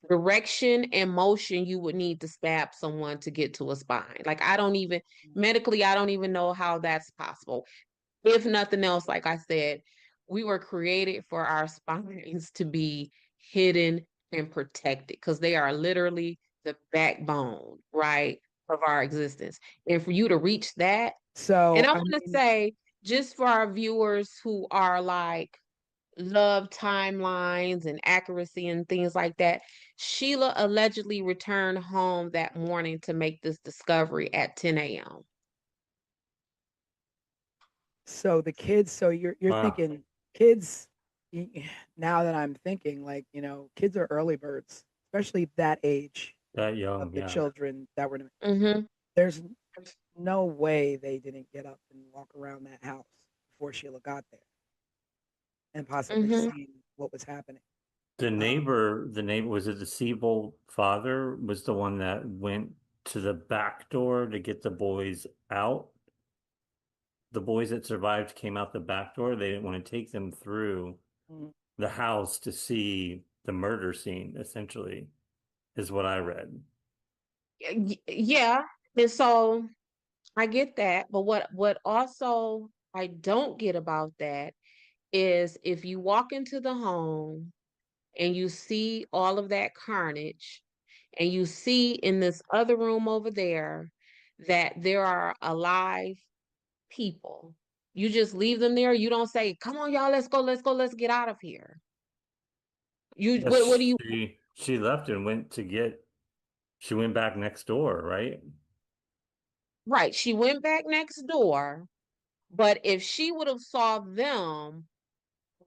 direction and motion you would need to stab someone to get to a spine. Like I don't even medically, I don't even know how that's possible. If nothing else, like I said, we were created for our spines to be hidden and protected because they are literally the backbone, right, of our existence. And for you to reach that, and so I I want to mean, say, just for our viewers who are like love timelines and accuracy and things like that, Sheila allegedly returned home that morning to make this discovery at 10 a.m. so the kids. So you're Wow, thinking kids. Now that I'm thinking, like kids are early birds, especially that age that of young, the yeah. children that were. Mm-hmm. There's no way they didn't get up and walk around that house before Sheila got there and possibly Mm-hmm. see what was happening. Um, The neighbor, was it the Siebel father was the one that went to the back door to get the boys out? The boys that survived came out the back door. They didn't want to take them through mm, the house to see the murder scene, essentially, is what I read. Yeah. And so I get that, but what also I don't get about that is if you walk into the home and you see all of that carnage and you see in this other room over there that there are alive people, you just leave them there. You don't say, "Come on, y'all, let's go, let's get out of here." You But what do you she left and she went back next door, right? right? She went back next door, but if she would have saw them,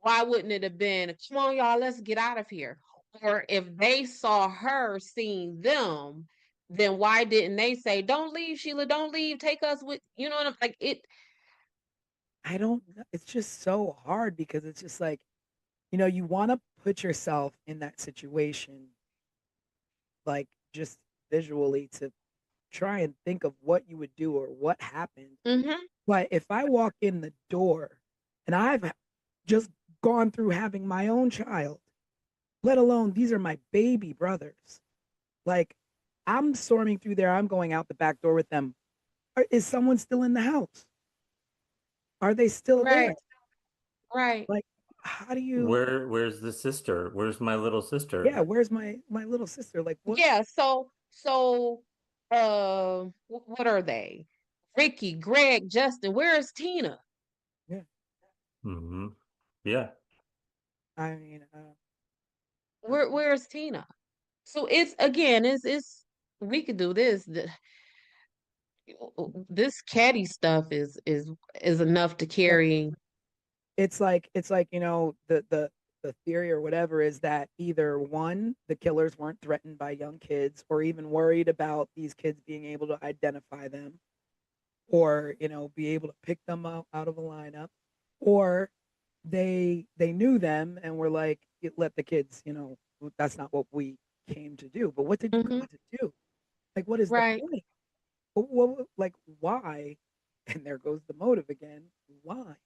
why wouldn't it have been, "Come on, y'all, let's get out of here"? Or if they saw her seeing them, then why didn't they say, "Don't leave, Sheila, don't leave, take us with," you know what I'm like it I don't know. It's just so hard because it's just like, you want to put yourself in that situation, like just visually to try and think of what you would do or what happened. mm-hmm, But if I walk in the door and I've just gone through having my own child, let alone these are my baby brothers, like I'm storming through there, I'm going out the back door with them. Is someone still in the house? Are they still there? right, right. Like how do you? Where's the sister? Where's my little sister? Yeah, where's my little sister? Like what? Yeah, so what are they? Ricky, Greg, Justin, where is Tina? Yeah, Hmm. Yeah. I mean, Where's Tina? So it's again, it's we could do this. This caddy stuff is enough to well, carry. it's like the theory or whatever is that either one, the killers weren't threatened by young kids or even worried about these kids being able to identify them, or be able to pick them out of a lineup, or they knew them and were like, let the kids, that's not what we came to do. But what did you Hmm. come to do? Like, what is the Right. point? Like, why? And there goes the motive again. Why?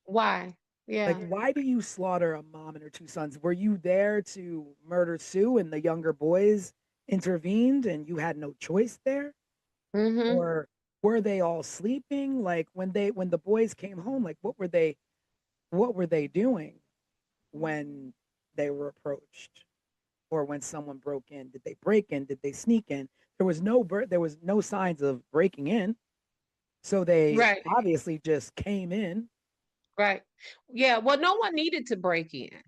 Why? Like, Yeah. why do you slaughter a mom and her two sons? Were you there to murder Sue and the younger boys intervened and you had no choice there? Hmm. Or were they all sleeping? Like when the boys came home, like what were they doing when they were approached? Or when someone broke in? Did they break in? Did they sneak in? There was no signs of breaking in. So they Right. obviously just came in. Right. Yeah. Well, no one needed to break in,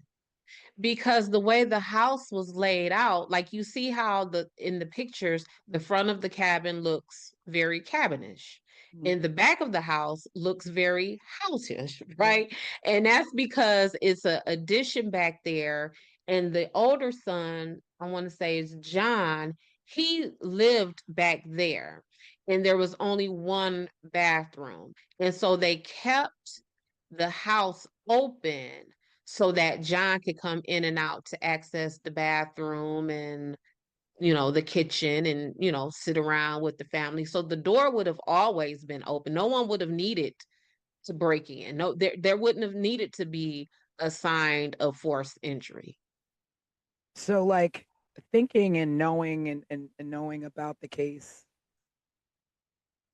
because the way the house was laid out, like you see how the in the pictures, the front of the cabin looks very cabinish. Mm, And the back of the house looks very houseish, yeah. right? And that's because it's a addition back there. And the older son, I want to say is John, he lived back there. And there was only one bathroom. And so they kept the house open so that John could come in and out to access the bathroom and, the kitchen and, sit around with the family. So the door would have always been open. No one would have needed to break in. No, there wouldn't have needed to be a sign of forced entry. So like thinking and knowing and knowing about the case,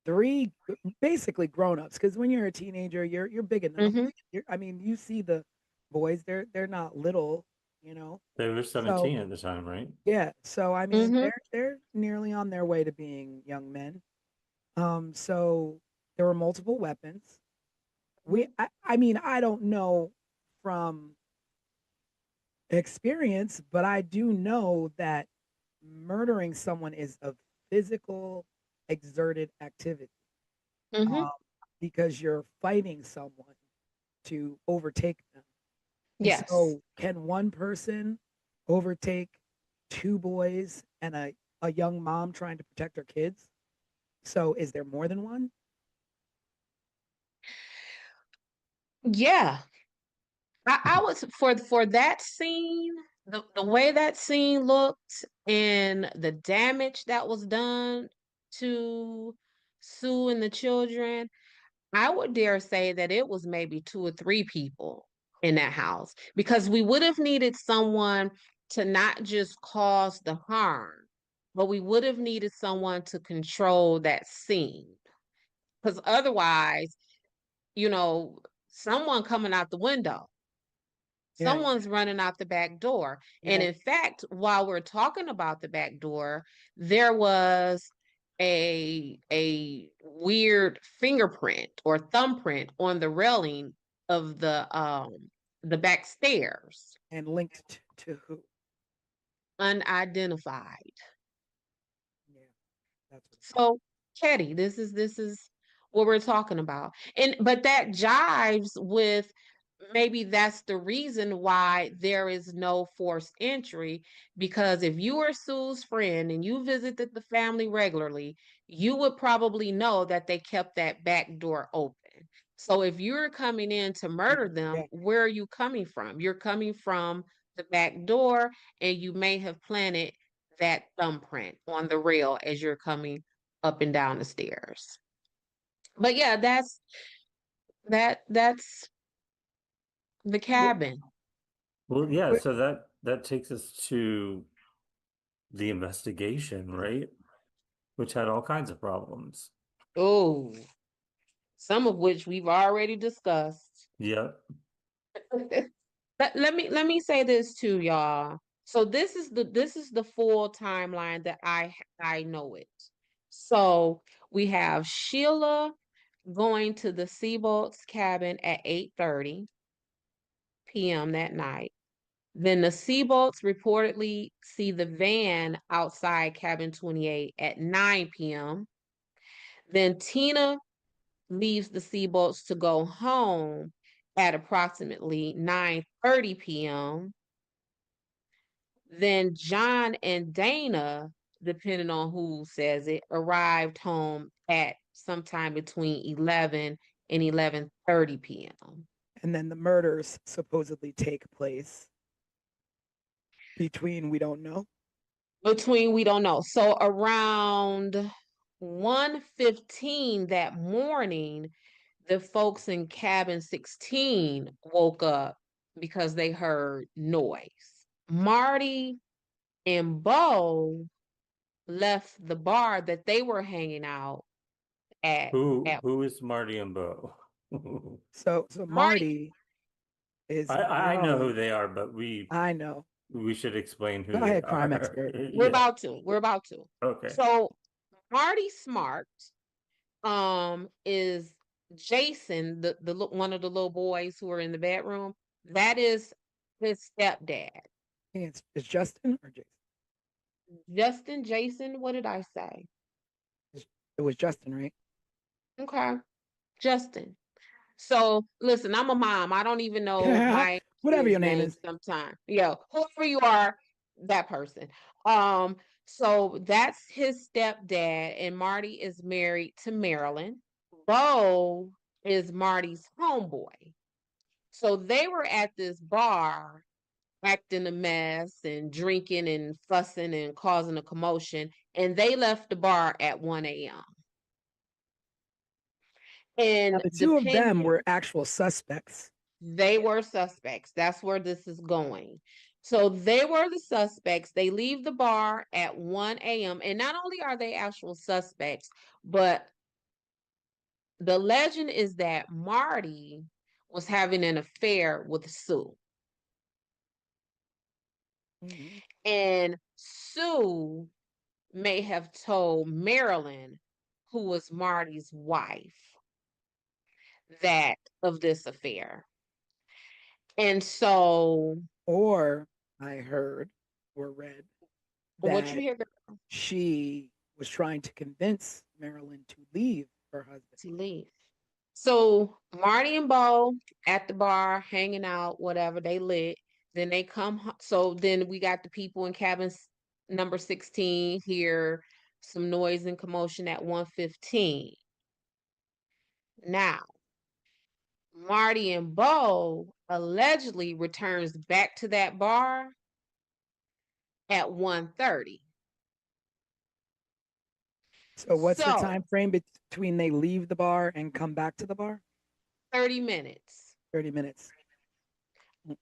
three basically grown-ups, because when you're a teenager, you're big enough. Hmm. I mean, you see the boys, they're not little, you know. They were So 17 at the time, right? yeah, so I mean, Hmm. they're nearly on their way to being young men. So there were multiple weapons. I mean, I don't know from experience, but I do know that murdering someone is a physical, exerted activity, Hmm. um, because you're fighting someone to overtake them. And Yes. so, can one person overtake two boys and a young mom trying to protect her kids? So, is there more than one? Yeah. I was for that scene, the way that scene looked and the damage that was done to Sue and the children, I would dare say that it was maybe two or three people in that house, because we would have needed someone to not just cause the harm, but we would have needed someone to control that scene. Because otherwise, you know, someone coming out the window, Yeah, someone's running out the back door. And yeah. in fact, while we're talking about the back door, there was a weird fingerprint or thumbprint on the railing of the back stairs, And linked to who? unidentified. Yeah, that's what. So, Ketty, this is what we're talking about. And but that jives with, maybe that's the reason why there is no forced entry, because if you are Sue's friend and you visited the family regularly, you would probably know that they kept that back door open. So if you're coming in to murder them, Yeah. where are you coming from? You're coming from the back door, and you may have planted that thumbprint on the rail as you're coming up and down the stairs. But yeah, that's the Well, cabin. Well, yeah, but so that takes us to the investigation, right? Which had all kinds of problems. Oh, some of which we've already discussed. Yep. Let me say this too, y'all. So this is the full timeline that I know it. So we have Sheila going to the Seabolt's cabin at 8:30 p.m. that night. Then the Seabolts reportedly see the van outside cabin 28 at 9 p.m. Then Tina leaves the Seabolts to go home at approximately 9:30 p.m. Then John and Dana, depending on who says it, arrived home at sometime between 11 and 11:30 p.m. And then the murders supposedly take place between we don't know. Between we don't know. So around 1:15 that morning, the folks in cabin 16 woke up because they heard noise. Marty and Bo left the bar that they were hanging out at. Who is Marty and Bo? So Marty is I know who known. they are, but I know. we should explain who Go they ahead, crime are. expert. We're Yeah. about to. We're about to. Okay. So Marty Smart is Jason, the one of the little boys who are in the bedroom. That is his stepdad. It's Justin or Jason? Justin, Jason, what did I say? It was Justin, right? Okay. Justin. So listen, I'm a mom. I don't even know my Whatever your kids' name names is. sometimes. Yeah, whoever you are, that person. So that's his stepdad, and Marty is married to Marilyn. Bo is Marty's homeboy. So they were at this bar acting a mess and drinking and fussing and causing a commotion, and they left the bar at 1 a.m. Now, And the two of them were actual suspects. they were suspects. That's where this is going. So they were the suspects. They leave the bar at 1 a.m. And not only are they actual suspects, but the legend is that Marty was having an affair with Sue. Mhm. And Sue may have told Marilyn, who was Marty's wife, that of this affair. And so, Or I heard or read what you that hear she was trying to convince Marilyn to leave her husband. to leave? So Marty and Bo at the bar, hanging out, whatever, they lit. Then they come. So then we got the people in cabin number 16 hear some noise and commotion at 1:15. Now, Marty and Bo allegedly returns back to that bar at 1:30. So what's the So time frame between they leave the bar and come back to the bar? 30 minutes. 30 minutes.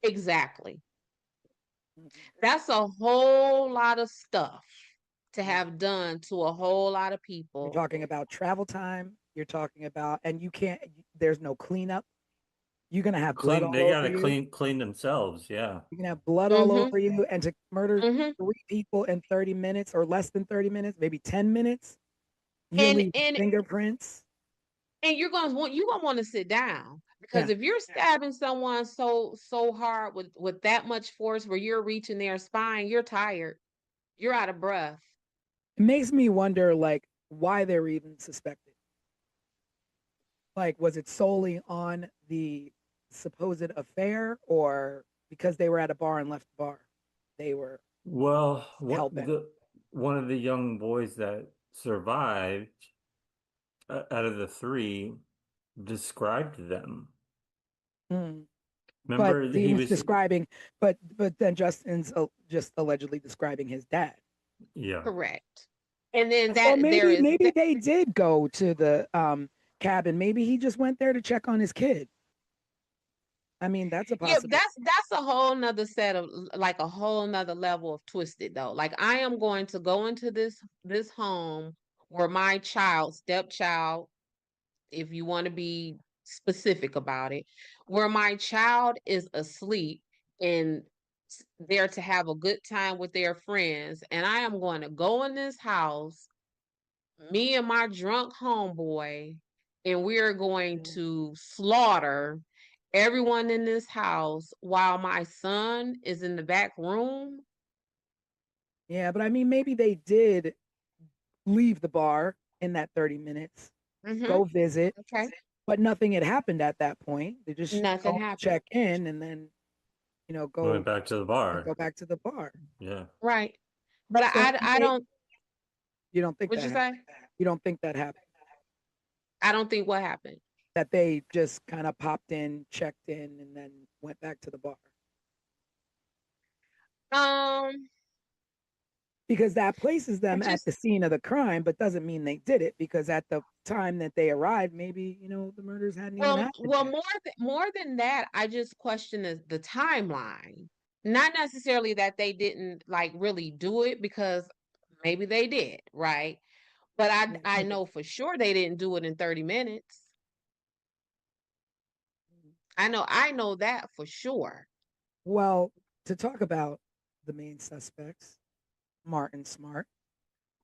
Exactly. Mhm. That's a whole lot of stuff to have done to a whole lot of You're people. talking about travel time. You're talking about, and you can't, there's no cleanup. You're going to have blood all They over gotta you. clean themselves, yeah. You can have blood all Mhm. over you, and to murder Mhm. 3 people in 30 minutes or less than 30 minutes, maybe 10 minutes, you're And leaving fingerprints. you're gonna want to sit down because Yeah. if you're stabbing someone so hard with that much force where you're reaching their spine, you're tired, you're out of breath. It makes me wonder, like, why they were even suspected. Like, was it solely on the supposed affair, or because they were at a bar and left the bar, they were Well, hell-bent? one of the young boys that survived out of the three described them. Mm. But Remember he he was was describing, but then Justin's just allegedly describing his dad. yeah. Correct. And then Or that there maybe is maybe they did go to the cabin. Maybe he just went there to check on his kid. I mean, that's a yeah, possibility. that's a whole nother set of like a whole nother level of twisted though. Like I am going to go into this home where my stepchild, if you want to be specific about it, where my child is asleep and there to have a good time with their friends. And I am going to go in this house, me and my drunk homeboy, and we are going to slaughter everyone in this house while my son is in the back room. Yeah, but I mean, maybe they did leave the bar in that 30 minutes, go visit, Okay. but nothing had happened at that point. They just Nothing go happened. check in and then, go Went back to the bar. go back to the bar. Yeah. Right. But So I don't, you don't think what'd that you happened? say? You don't think that happened? I don't think what happened. That they just kind of popped in, checked in, and then went back to the bar? Um, Because that places I them at just, the scene of the crime, but doesn't mean they did it, because at the time that they arrived, maybe, the murders hadn't even happened well, yet. more than that, I just question the timeline. Not necessarily that they didn't like really do it, because maybe they did, right? But I know for sure they didn't do it in 30 minutes. I know that for sure. Well, to talk about the main suspects, Martin Smart,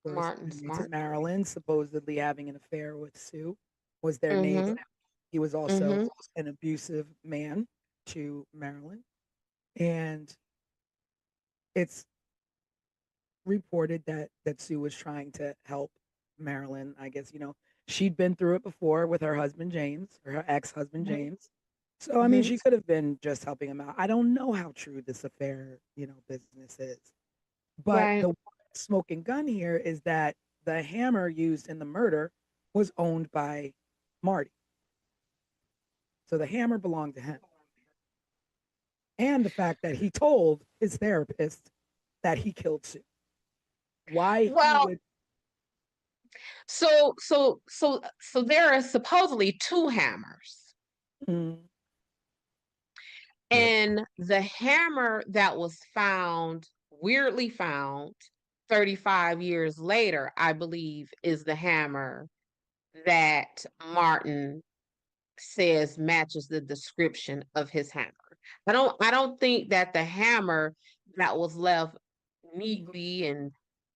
of course, Martin married to Smart. Marilyn, supposedly having an affair with Sue, was their neighbor. Mm-hmm. He was also Mm-hmm. an abusive man to Marilyn. And it's reported that Sue was trying to help Marilyn. I guess, she'd been through it before with her husband James, or her ex-husband Mm-hmm. James. So I mean, Mm-hmm. she could have been just helping him out. I don't know how true this affair, business is. But Right. the smoking gun here is that the hammer used in the murder was owned by Marty. So the hammer belonged to him. And the fact that he told his therapist that he killed Sue. Why he Well, would. so there are supposedly two hammers. Mm, Yep. And the hammer that was found, weirdly found 35 years later, I believe, is the hammer that Martin says matches the description of his hammer. I don't think that the hammer that was left neatly and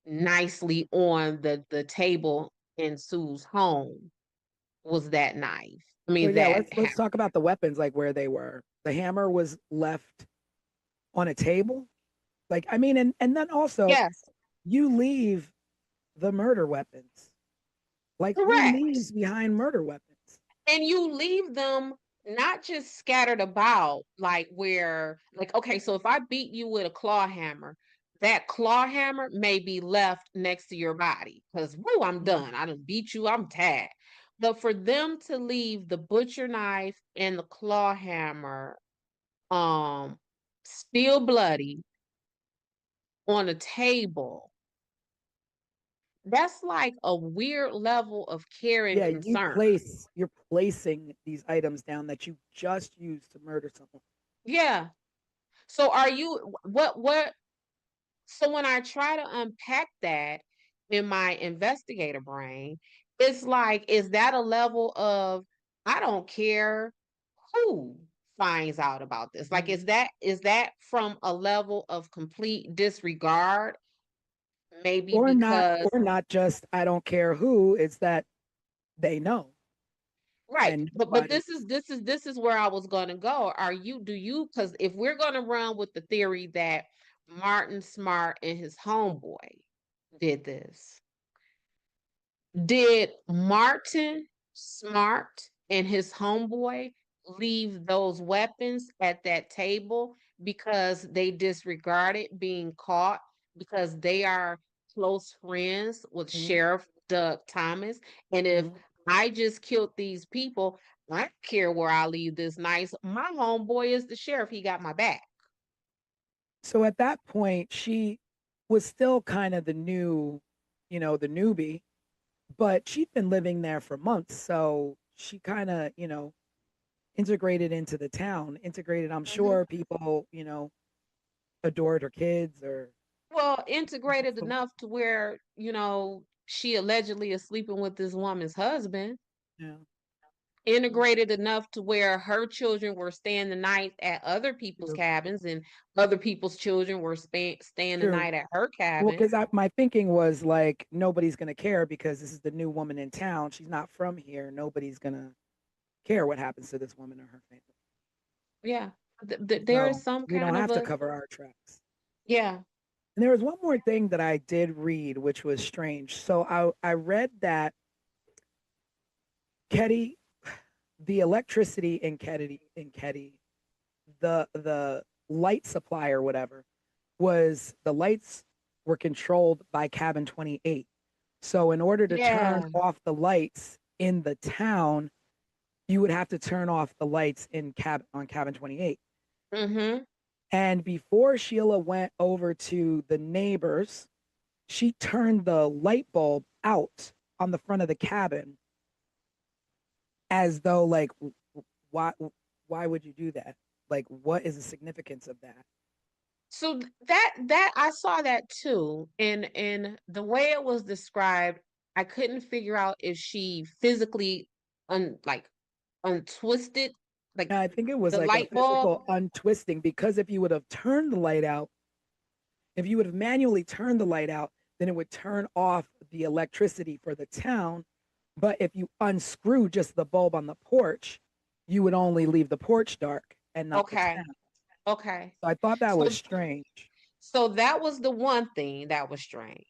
nicely on the table in Sue's home was that knife. I so mean yeah, that let's talk about the weapons, like where they were. The hammer was left on a table. Like, I mean, and then also yes, you leave the murder weapons. Like, who correct. leaves behind murder weapons? And you leave them not just scattered about, like where, like, okay, so if I beat you with a claw hammer, that claw hammer may be left next to your body because, whoo, I'm done. I done beat you, I'm tagged. But for them to leave the butcher knife and the claw hammer, um, still bloody on a table, that's like a weird level of care and Yeah, concern. you're placing these items down that you just used to murder someone. Yeah. So are you what so when I try to unpack that in my investigator brain, it's like, is that a level of I don't care who finds out about this? Like, is that from a level of complete disregard? Maybe because Or not just I don't care who, it's that they know right, and but nobody. this is where I was gonna go. Do you, because if we're gonna run with the theory that Martin Smart and his homeboy did this, did Martin Smart and his homeboy leave those weapons at that table because they disregarded being caught because they are close friends with Mhm, Sheriff Doug Thomas? And if mhm. I just killed these people, I don't care where I leave this nice. My homeboy is the sheriff. He got my back. So at that point, she was still kind of the newbie, but she'd been living there for months. So she kind of, integrated into the town, integrated. I'm Mhm. sure people, adored her kids or. Well, integrated enough to where, she allegedly is sleeping with this woman's husband. Yeah. integrated enough to where her children were staying the night at other people's True. cabins and other people's children were staying the True. night at her Well, cabin. because my thinking was like nobody's gonna care because this is the new woman in town. She's not from here. Nobody's gonna care what happens to this woman or her family. Yeah. There is So some we don't kind of have to a, cover our tracks. yeah. And there was one more thing that I did read, which was strange. So I read that Ketty, the electricity in Ketty, the light supply or whatever, was the lights were controlled by cabin 28. So in order to turn Yeah. off the lights in the town, you would have to turn off the lights in cabin 28. Mm-hmm. And before Sheila went over to the neighbors, she turned the light bulb out on the front of the cabin as though like why why would you do that? Like what is the significance of that? So that I saw that too. And the way it was described, I couldn't figure out if she physically like untwisted like I think it was the like a light bulb. physical untwisting because if you would have turned the light out, if you would have manually turned the light out, then it would turn off the electricity for the town. But if you unscrew just the bulb on the porch, you would only leave the porch dark and not the Okay. town. Okay. So I thought that So was strange. so that was the one thing that was strange.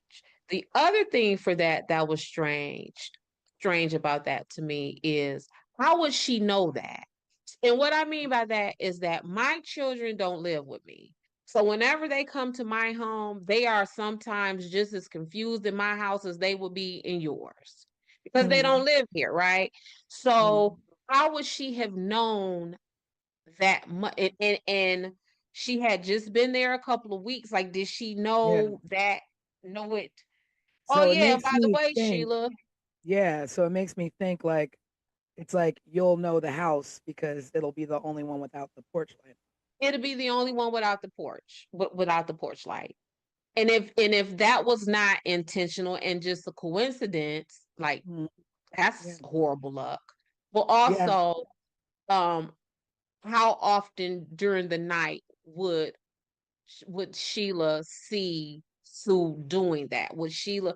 The other thing for that was strange about that to me is how would she know that? And what I mean by that is that my children don't live with me. So whenever they come to my home, they are sometimes just as confused in my house as they would be in yours because they Mm, don't live here, right? mm, So how would she have known that much? And she had just been there a couple of weeks. Like, did she yeah. know that? Know it? Oh So it yeah, makes by the me way, think, Sheila, yeah. So it makes me think like it's like you'll know the house because it'll be the only one without the porch light. it'll be the only one without the porch, without the porch light. And if that was not intentional and just a coincidence, like Mm, yeah. that's horrible luck. But Yeah. also, um, how often during the night would Sheila see Sue doing that? Would Sue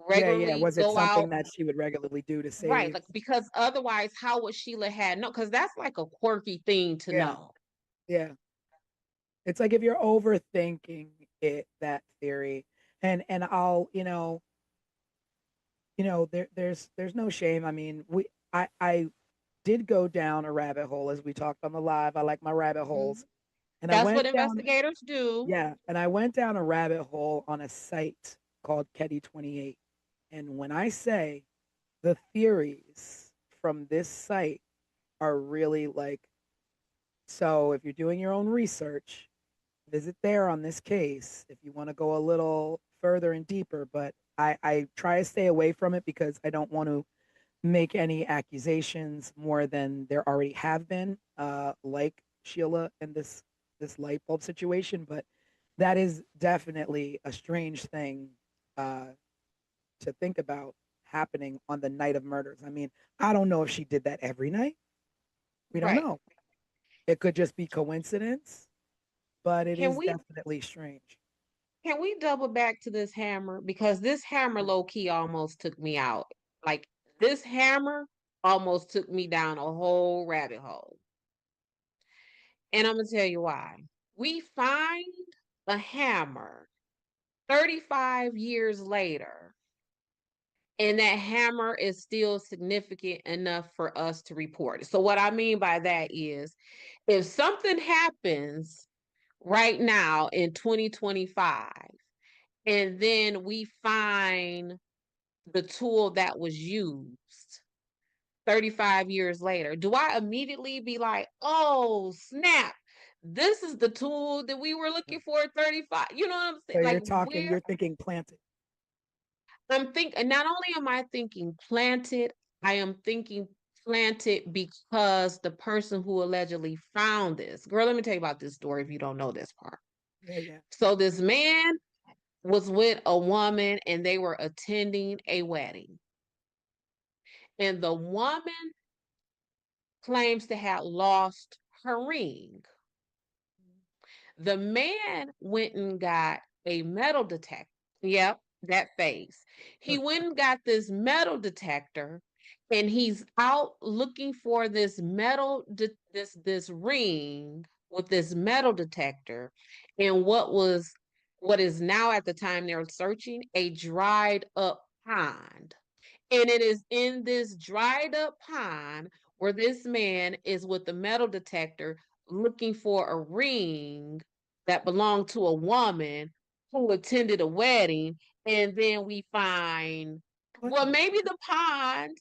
Yeah. Yeah. regularly Was it go out? something that she would regularly do to Right, save? like because otherwise, how would Sheila had no? Because that's like a quirky thing to Yeah. know. Yeah. It's like if you're overthinking it, that theory, and I'll, there's no shame. I mean, I did go down a rabbit hole as we talked on the live. I like my rabbit Mhm. holes. And I That's what went down, investigators do. yeah, and I went down a rabbit hole on a site called Ketty 28. And when I say the theories from this site are really like, so if you're doing your own research, visit there on this case if you want to go a little further and deeper. But I try to stay away from it because I don't want to make any accusations more than there already have been, like Sheila and this light bulb situation. But that is definitely a strange thing uh, to think about happening on the night of murders. I mean, I don't know if she did that every night. We don't Right. know. It could just be coincidence, but it Can is we definitely strange. can we double back to this hammer? Because this hammer Sure. low key almost took me out. Like this hammer almost took me down a whole rabbit hole. And I'm gonna tell you why. We find a hammer 35 years later, and that hammer is still significant enough for us to report it. So what I mean by that is if something happens right now in 2025 and then we find the tool that was used 35 years later, do I immediately be like, oh, snap, this is the tool that we were looking for at 35? You know what I'm So saying? Like, where you're thinking planted. I'm thinking, not only am I thinking planted, I am thinking planted because the person who allegedly found this, girl, let me tell you about this story if you don't know this part. Yeah, yeah. So, this man was with a woman and they were attending a wedding. and the woman claims to have lost her ring. The man went and got a metal detector. Yep, that face. He went and got this metal detector, and he's out looking for this this ring with this metal detector, and what is now at the time they're searching a dried up pond. And it is in this dried up pond where this man is with the metal detector looking for a ring that belonged to a woman who attended a wedding. And then we find, well, maybe the pond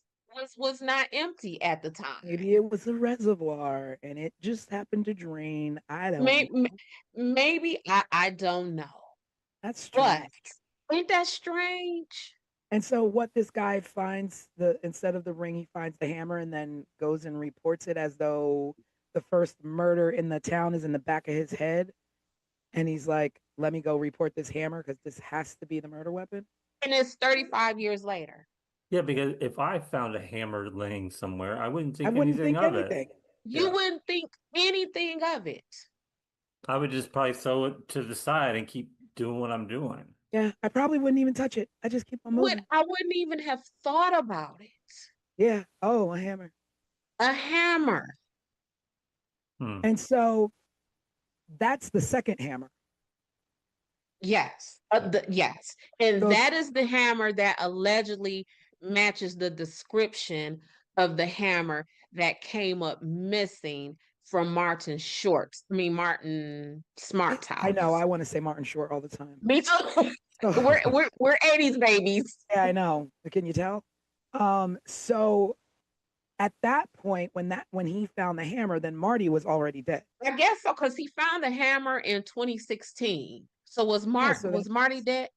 was not empty at the time. Maybe it was a reservoir and it just happened to drain. I don't Maybe, know. maybe I don't know. That's But strange. ain't that strange? And so what this guy finds, the instead of the ring, he finds the hammer and then goes and reports it as though the first murder in the town is in the back of his head. And he's like, let me go report this hammer because this has to be the murder weapon. And it's 35 years later. Yeah, because if I found a hammer laying somewhere, I wouldn't I think wouldn't anything think of anything. it. You Yeah. wouldn't think anything of it. I would just probably throw it to the side and keep doing what I'm doing. Yeah, I probably wouldn't even touch it. I just keep on moving. I wouldn't even have thought about it. Yeah. Oh, a hammer. A hammer. Hmm. And so that's the second hammer. Yes. Yes. And So that is the hammer that allegedly matches the description of the hammer that came up missing from Martin Smart's I know house. I want to say Martin Short all the time. Me too. So, We're 80s babies. yeah, I know. Can you tell? So at that point, when he found the hammer, then Marty was already dead. I guess so, because he found the hammer in 2016. So Yeah, so Was Marty dead?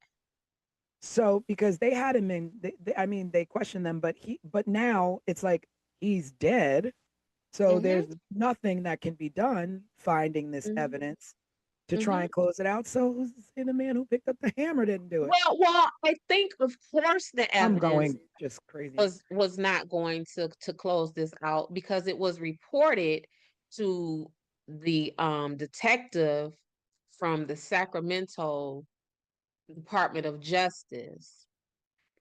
so because they had him in, I mean, they questioned them, but now it's like he's dead. So Mm-hmm. there's nothing that can be done finding this Mm-hmm. evidence to try Mm-hmm. and close it out. So who's to say the man who picked up the hammer didn't do it? Well, I think of course the I'm evidence going just crazy. was not going to close this out because it was reported to the detective from the Sacramento Department of Justice,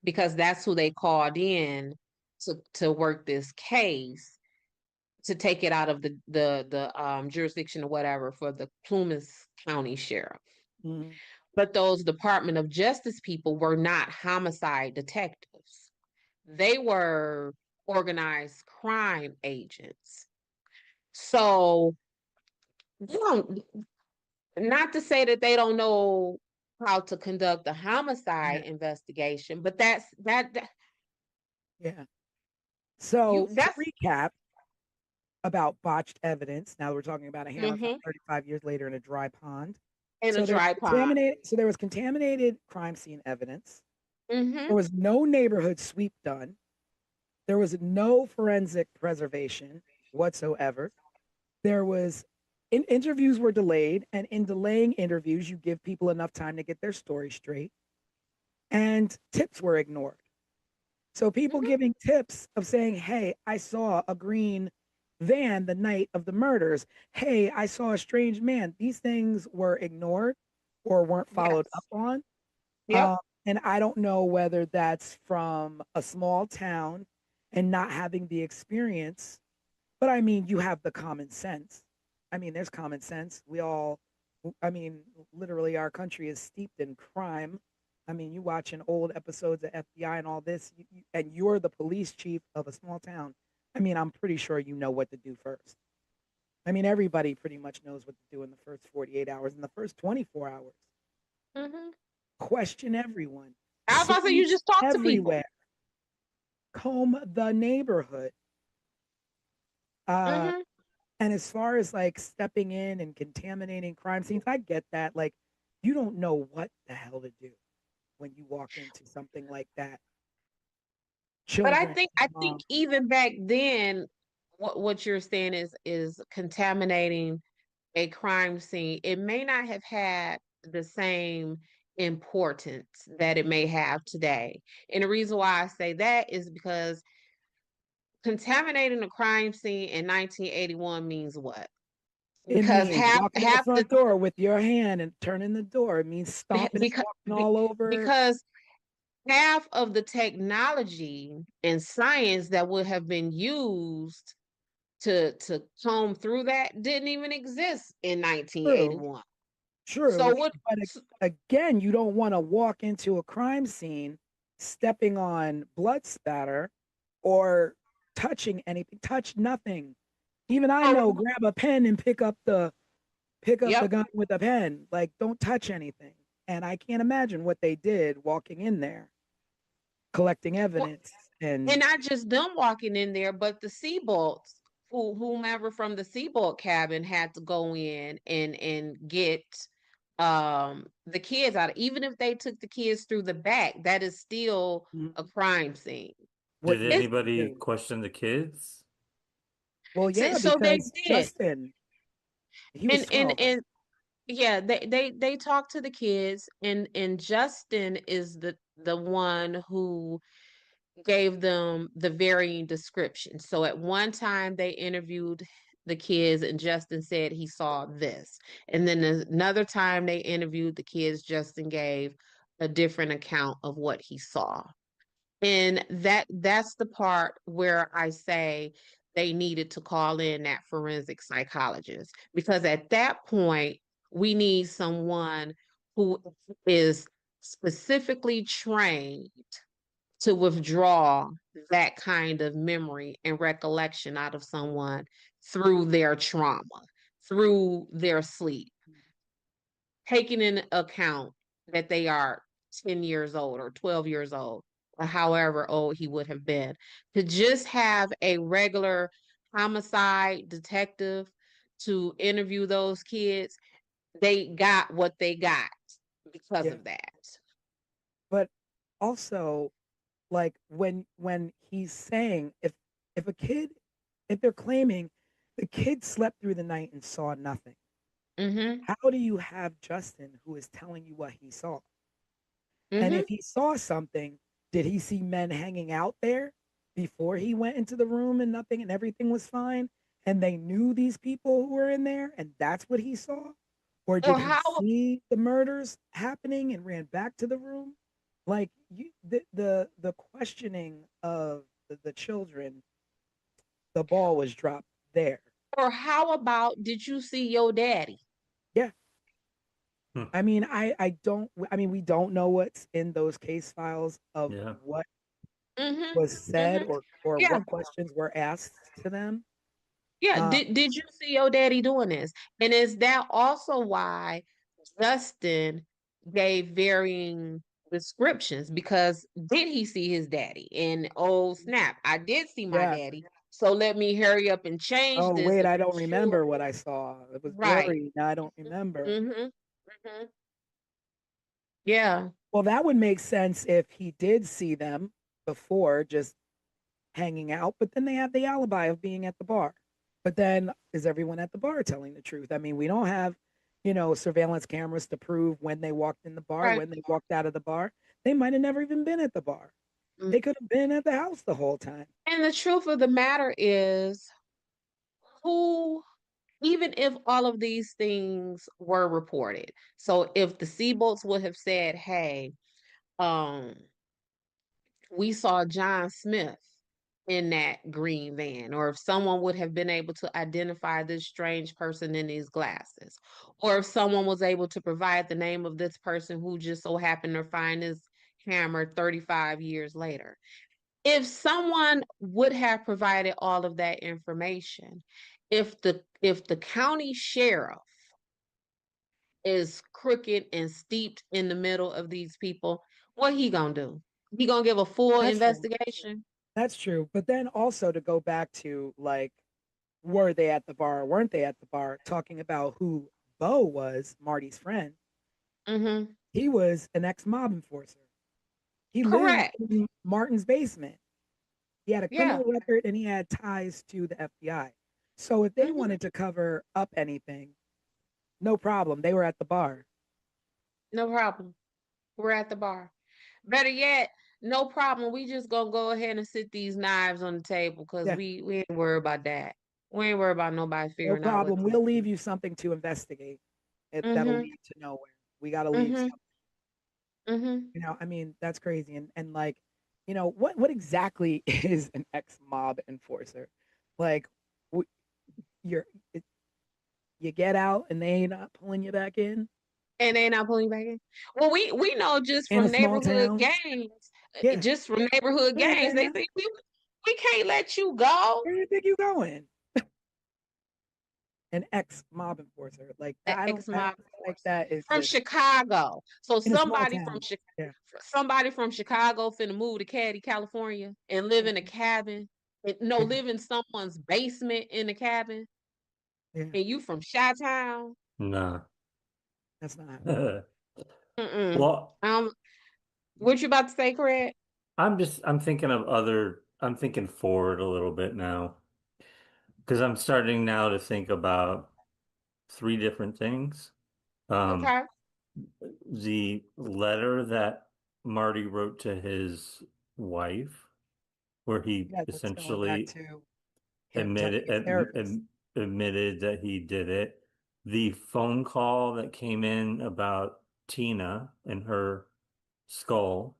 because that's who they called in to work this case, to take it out of the jurisdiction or whatever for the Plumas County Sheriff. Mhm. But those Department of Justice people were not homicide detectives. They were organized crime agents. So, you don't, not to say that they don't know how to conduct a homicide Yeah. investigation, but Yeah. So to that's recap about botched evidence, now we're talking about a hammer found Mhm. 35 years later in a dry pond. in a So there was dry pond. contaminated. So there was contaminated crime scene evidence. Mm-hmm. There was no neighborhood sweep done. There was no forensic preservation whatsoever. There was interviews were delayed, and in delaying interviews, you give people enough time to get their story straight. And tips were ignored. So people Mhm. giving tips of saying, "Hey, I saw a green van the night of the murders. Hey, I saw a strange man." These things were ignored or weren't followed up Yes. on. Yep. And I don't know whether that's from a small town and not having the experience, but I mean, you have the common sense. I mean, there's common sense. I mean, literally, our country is steeped in crime. I mean, you watching old episodes of FBI and all this, and you're the police chief of a small town. I mean, I'm pretty sure you know what to do first. I mean, everybody pretty much knows what to do in the first 48 hours. In the first 24 hours, Mm-hmm. question everyone, I was about to say, sweep you just talk to people. everywhere, comb the neighborhood. Uh, Mm-hmm. and as far as like stepping in and contaminating crime scenes, I get that. Like, you don't know what the hell to do when you walk into something like that. But Children, I think mom, even back then, what you're saying is contaminating a crime scene. It may not have had the same importance that it may have today. And the reason why I say that is because contaminating a crime scene in 1981 means what? It Because means walking in the half the front door with your hand and turning the door. It means stomping and because walking all over. because half of the technology and science that would have been used to comb through that didn't even exist in True, 1981. true. So what? But again, you don't want to walk into a crime scene stepping on blood spatter or touching anything. Touch nothing. Even I know, grab a pen and pick up the Yep. gun with a pen. Like, don't touch anything. And I can't imagine what they did walking in there, collecting evidence. And not just them walking in there, but the Seabolts, whomever from the Seabolt cabin had to go in and get the kids out. Even if they took the kids through the back, that is still a crime scene. What Did anybody question the kids? Well, yeah, So they because did. Justin, he was 12. And yeah, they talked to the kids, and Justin is the one who gave them the varying descriptions. So at one time they interviewed the kids and Justin said he saw this. And then another time they interviewed the kids, Justin gave a different account of what he saw. And that's the part where I say they needed to call in that forensic psychologist, because at that point we need someone who is specifically trained to withdraw that kind of memory and recollection out of someone through their trauma, through their sleep, taking into account that they are 10 years old or 12 years old, or however old he would have been. To just have a regular homicide detective to interview those kids, they got what they got because of that. But also, like when he's saying if a kid, if they're claiming the kid slept through the night and saw nothing, how do you have Justin who is telling you what he saw? And if he saw something, did he see men hanging out there before he went into the room and nothing and everything was fine? And they knew these people who were in there and that's what he saw? Or did he see the murders happening and ran back to the room? Like the questioning of the children, the ball was dropped there. Or how about, did you see your daddy? Yeah. I mean, we don't know what's in those case files of what was said or what questions were asked to them. Yeah, did you see your daddy doing this? And is that also why Justin gave varying descriptions? Because did he see his daddy? And oh snap, I did see my daddy. So let me hurry up and change oh, this. wait, I don't remember what I saw. It was blurry. Now I don't remember. Yeah. Well, that would make sense if he did see them before just hanging out, but then they have the alibi of being at the bar. But then is everyone at the bar telling the truth? I mean, we don't have, surveillance cameras to prove when they walked in the bar, when they walked out of the bar. They might have never even been at the bar. They could have been at the house the whole time. And the truth of the matter is, even if all of these things were reported, so if the Seabolts would have said, hey, we saw John Smith in that green van, or if someone would have been able to identify this strange person in these glasses, or if someone was able to provide the name of this person who just so happened to find his hammer 35 years later. If someone would have provided all of that information, if the county sheriff is crooked and steeped in the middle of these people, what he gonna do? He gonna give a full investigation? That's true. But then also to go back to like, were they at the bar? Weren't they at the bar? Talking about who Bo was, Marty's friend. He was an ex-mob enforcer. He lived in Martin's basement. He had a criminal record and he had ties to the FBI. So if they wanted to cover up anything, no problem. They were at the bar. No problem. We're at the bar. Better yet, no problem. We just gonna go ahead and sit these knives on the table because Yeah, we ain't worried about that. We ain't worried about nobody no figuring out what. problem. We'll leave you something to investigate. That'll Mm-hmm. lead to nowhere. We got to leave Mm-hmm. something. Mm-hmm. I mean, that's crazy. And like, what exactly is an ex-mob enforcer? Like, you're it, you get out and they ain't not pulling you back in And they not pulling you back in. Well, we know just in a from small neighborhood town. gangs, Yeah, just from neighborhood where you gangs, been they now? think we can't let you go. Where do you think you going? An ex-mob enforcer like that. I Ex-mob don't feel like that from exists Chicago. So in a small town. Yeah. Somebody from Chicago finna move to Caddy, California, and live in a cabin. No, Yeah. live in someone's basement in a cabin. Yeah. And you from Chi-Town? Nah. That's not happening. Mm-mm. Well, What you about to say, Craig? I'm thinking forward a little bit now because I'm starting now to think about three different things. Um, Okay. the letter that Marty wrote to his wife, where he Yeah, that's going back essentially to him telling admitted his therapist. admitted that he did it. The phone call that came in about Tina and her skull,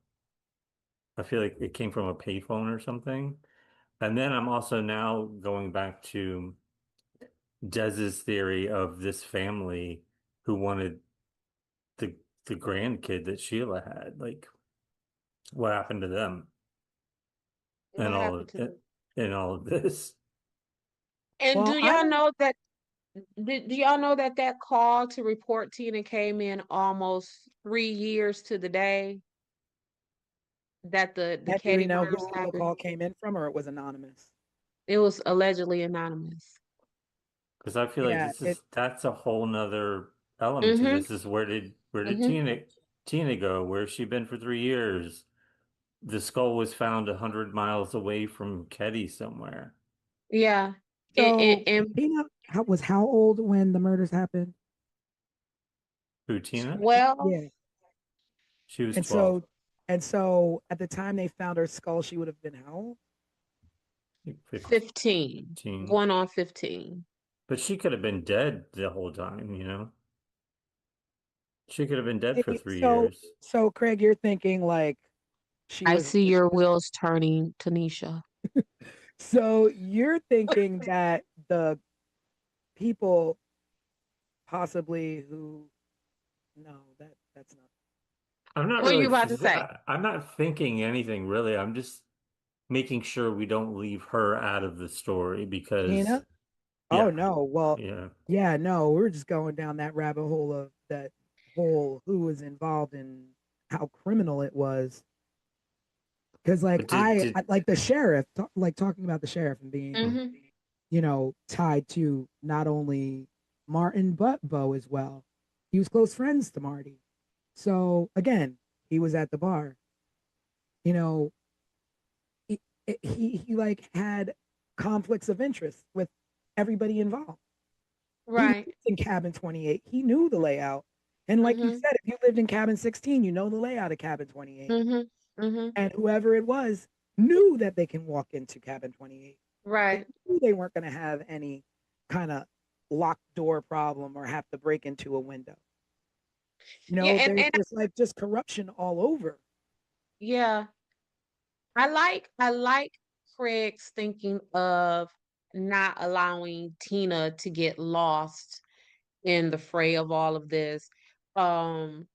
I feel like it came from a payphone or something. And then I'm also now going back to Dez's theory of this family who wanted the the grandkid that Sheila had. Like, what happened to them What and happened to them? all of this? And Well, I don't. do y'all know that that call to report Tina came in almost 3 years to the day that the And do we Katie know murders who the happened? call came in from, or it was anonymous? It was allegedly anonymous. Because I feel like Yeah. that's a whole nother element to Mm-hmm. this. Is where did Mm-hmm. Tina go? Where's she been for 3 years? The skull was found 100 miles away from Ketty somewhere. Yeah. So And Tina was how old when the murders happened? Who, Tina? 12, Yeah. She was And 12. so at the time they found her skull, she would have been how old? 15, 15. going on 15. But she could have been dead the whole time, you know? She could have been dead for Maybe- three So years. so Craig, you're thinking like she I was see your wheels turning, Tanisha. so you're thinking that the people possibly who no, that's not I'm not What are you really, about to say? I'm not thinking anything really. I'm just making sure we don't leave her out of the story because, Tina. Oh yeah, no. Well, yeah. yeah, no, we're just going down that rabbit hole of that whole who was involved and how criminal it was. Because like But I like the sheriff, like talking about the sheriff and being, hmm. Mm-hmm. tied to not only Martin but Bo as well. He was close friends to Marty. So again, he was at the bar. You know, he he like had conflicts of interest with everybody involved. He lived Right. in cabin 28. He knew the layout. And like you Mm-hmm. said, if you lived in cabin 16, you know the layout of cabin 28. Mm-hmm. Mm-hmm. And whoever it was knew that they can walk into cabin 28. They Right. knew they weren't going to have any kind of locked door problem or have to break into a window. Yeah, There's like just corruption all over. yeah. I like Craig's thinking of not allowing Tina to get lost in the fray of all of this. Um,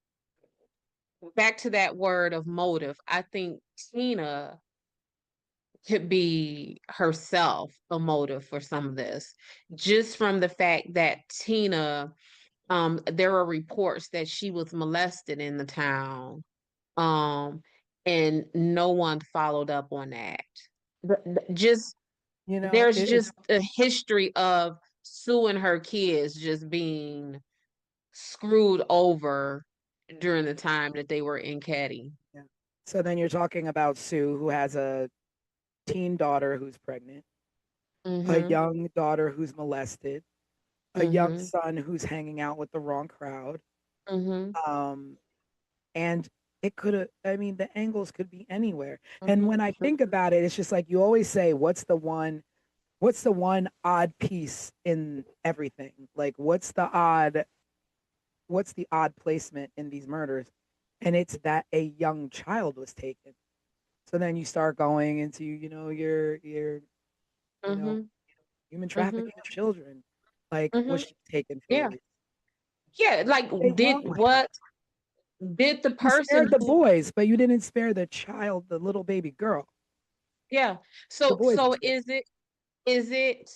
Back to that word of motive. I think Tina could be herself a motive for some of this, just from the fact that Tina, there are reports that she was molested in the town, um, and no one followed up on that. Just You know, there's it, just a history of Sue and her kids just being screwed over during the time that they were in Caddy. yeah. So then you're talking about Sue, who has a teen daughter who's pregnant, a Mm-hmm. young daughter who's molested, a young Mm-hmm. son who's hanging out with the wrong crowd, Mm-hmm. um, and it could have, I mean, the angles could be anywhere. And when I think about it, it's just like you always say, what's the one odd piece in everything? Like what's the odd placement in these murders? And it's that a young child was taken. So then you start going into, you know, Mm-hmm. human Mm-hmm. trafficking of children. Like, Mm-hmm. was she taken for a Yeah. reason? Yeah. Like, What's wrong with her? did the You person spared the who, boys, but you didn't spare the child, the little baby girl. yeah. The So, boys were spared. is it,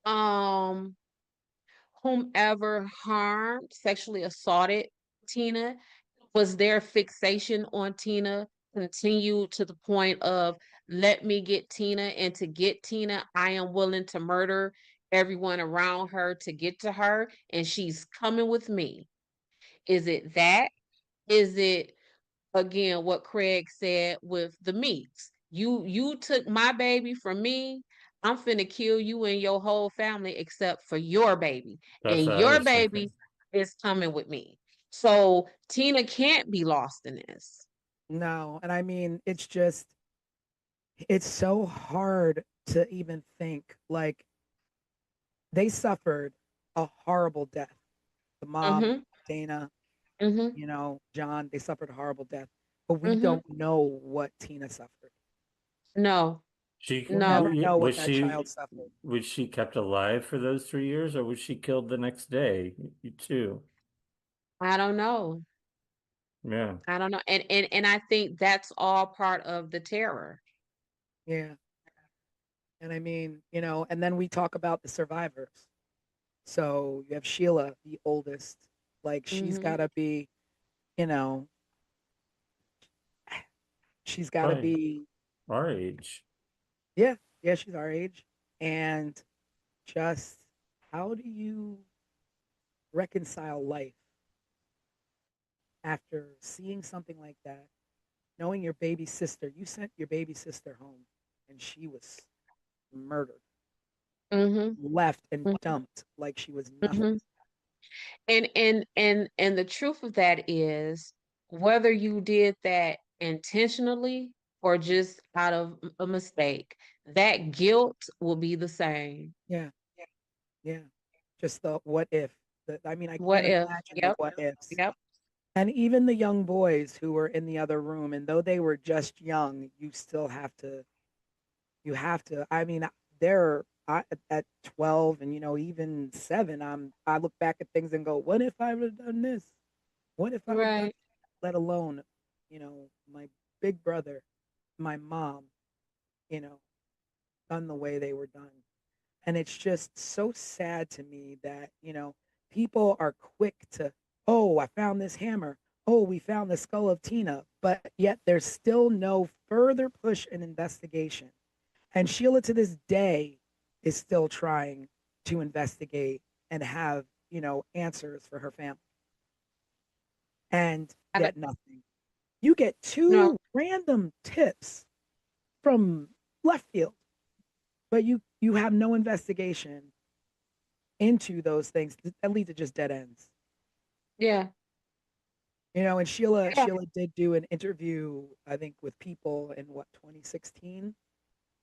um, whomever harmed, sexually assaulted Tina? Was their fixation on Tina continued to the point of, let me get Tina, and to get Tina, I am willing to murder everyone around her to get to her, and she's coming with me? Is it that? Is it, again, what Craig said with the meats? You took my baby from me. I'm finna kill you and your whole family except for your baby. That's And what I your was baby thinking. is coming with me. So Tina can't be lost in this. No, and I mean, it's so hard to even think. Like, they suffered a horrible death. The mom, Mm-hmm. Dana, Mm-hmm. John, they suffered a horrible death. But we Mm-hmm. don't know what Tina suffered. No, We'll never no. know what that child suffered. Was she kept alive for those 3 years, or was she killed the next day? You too. I don't know. Yeah. I don't know. And I think that's all part of the terror. Yeah. And I mean, and then we talk about the survivors. So you have Sheila, the oldest. Like, she's Mm-hmm. got to be, you know, she's got to Probably be, our age. yeah, yeah, she's our age. And just how do you reconcile life after seeing something like that? Knowing your baby sister, you sent your baby sister home and she was murdered, Mm-hmm. left and dumped like she was nothing. Mm-hmm. And the truth of that is, whether you did that intentionally or just out of a mistake, that guilt will be the same. Yeah, yeah. Just the what if. I mean, I What can't if? imagine the Yep. what ifs. Yep. And even the young boys who were in the other room, and though they were just young, you have to, I mean, at 12 and, even 7, I look back at things and go, what if I would have done this? What if I would have done, Right. let alone, my big brother, my mom, you know, done the way they were done. And it's just so sad to me that, people are quick to, oh, I found this hammer. Oh, we found the skull of Tina. But yet there's still no further push in investigation. And Sheila to this day is still trying to investigate and have, answers for her family. And I don't yet nothing. You get know. two random tips from left field, but you have no investigation into those things that lead to just dead ends. Yeah. And Sheila Yeah. Sheila did do an interview, I think, with People in 2016,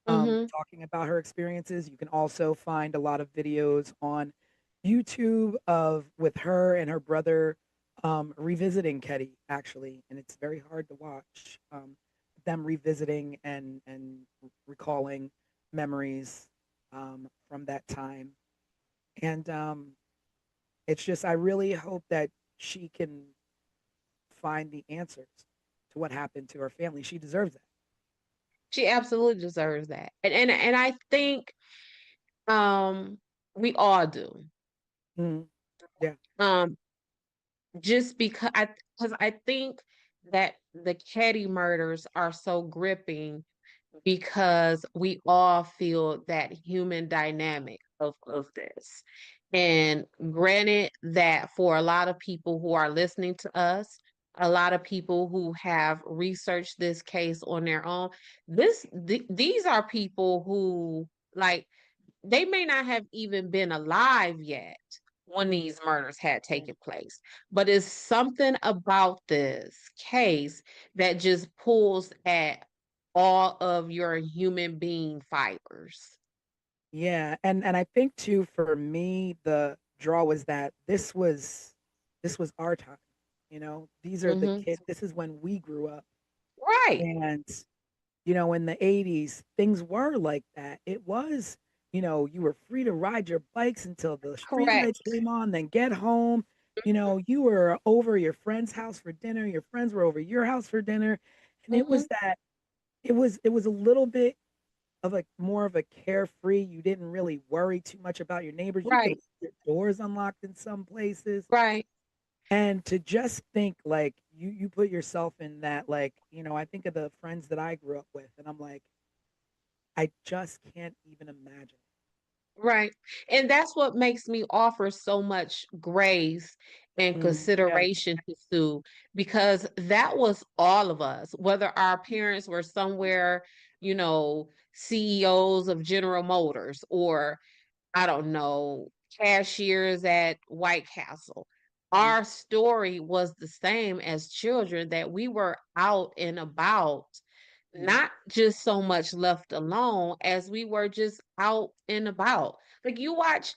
Mm-hmm. talking about her experiences. You can also find a lot of videos on YouTube of with her and her brother revisiting Ketty, actually, and it's very hard to watch, them revisiting and recalling memories from that time. And it's just, I really hope that she can find the answers to what happened to her family. She deserves that. She absolutely deserves that. And I think, um we all do. Mhm. Yeah. Um just because I think that the Ketty murders are so gripping because we all feel that human dynamic of this. And granted that for a lot of people who are listening to us, a lot of people who have researched this case on their own, these are people who, like, they may not have even been alive yet, when these murders had taken place. But it's something about this case that just pulls at all of your human being fibers. Yeah, and I think too for me the draw was that this was our time. These are the Hmm. kids. This is when we grew up. Right. And in the 80s, things were like that. It was, you were free to ride your bikes until the street Correct. lights came on, then get home. You were over your friend's house for dinner, your friends were over your house for dinner. And it Hmm. was that it was a little bit of a more of a carefree. You didn't really worry too much about your neighbors. You could Right. leave your doors unlocked in some places. Right. And to just think like you put yourself in that, like, I think of the friends that I grew up with and I'm like, I just can't even imagine. Right. And that's what makes me offer so much grace and Yeah. consideration to Sue, because that was all of us, whether our parents were somewhere, CEOs of General Motors, or I don't know, cashiers at White Castle. Mhm. Our story was the same as children, that we were out and about, Mhm. not just so much left alone as we were just out and about. Like you watch,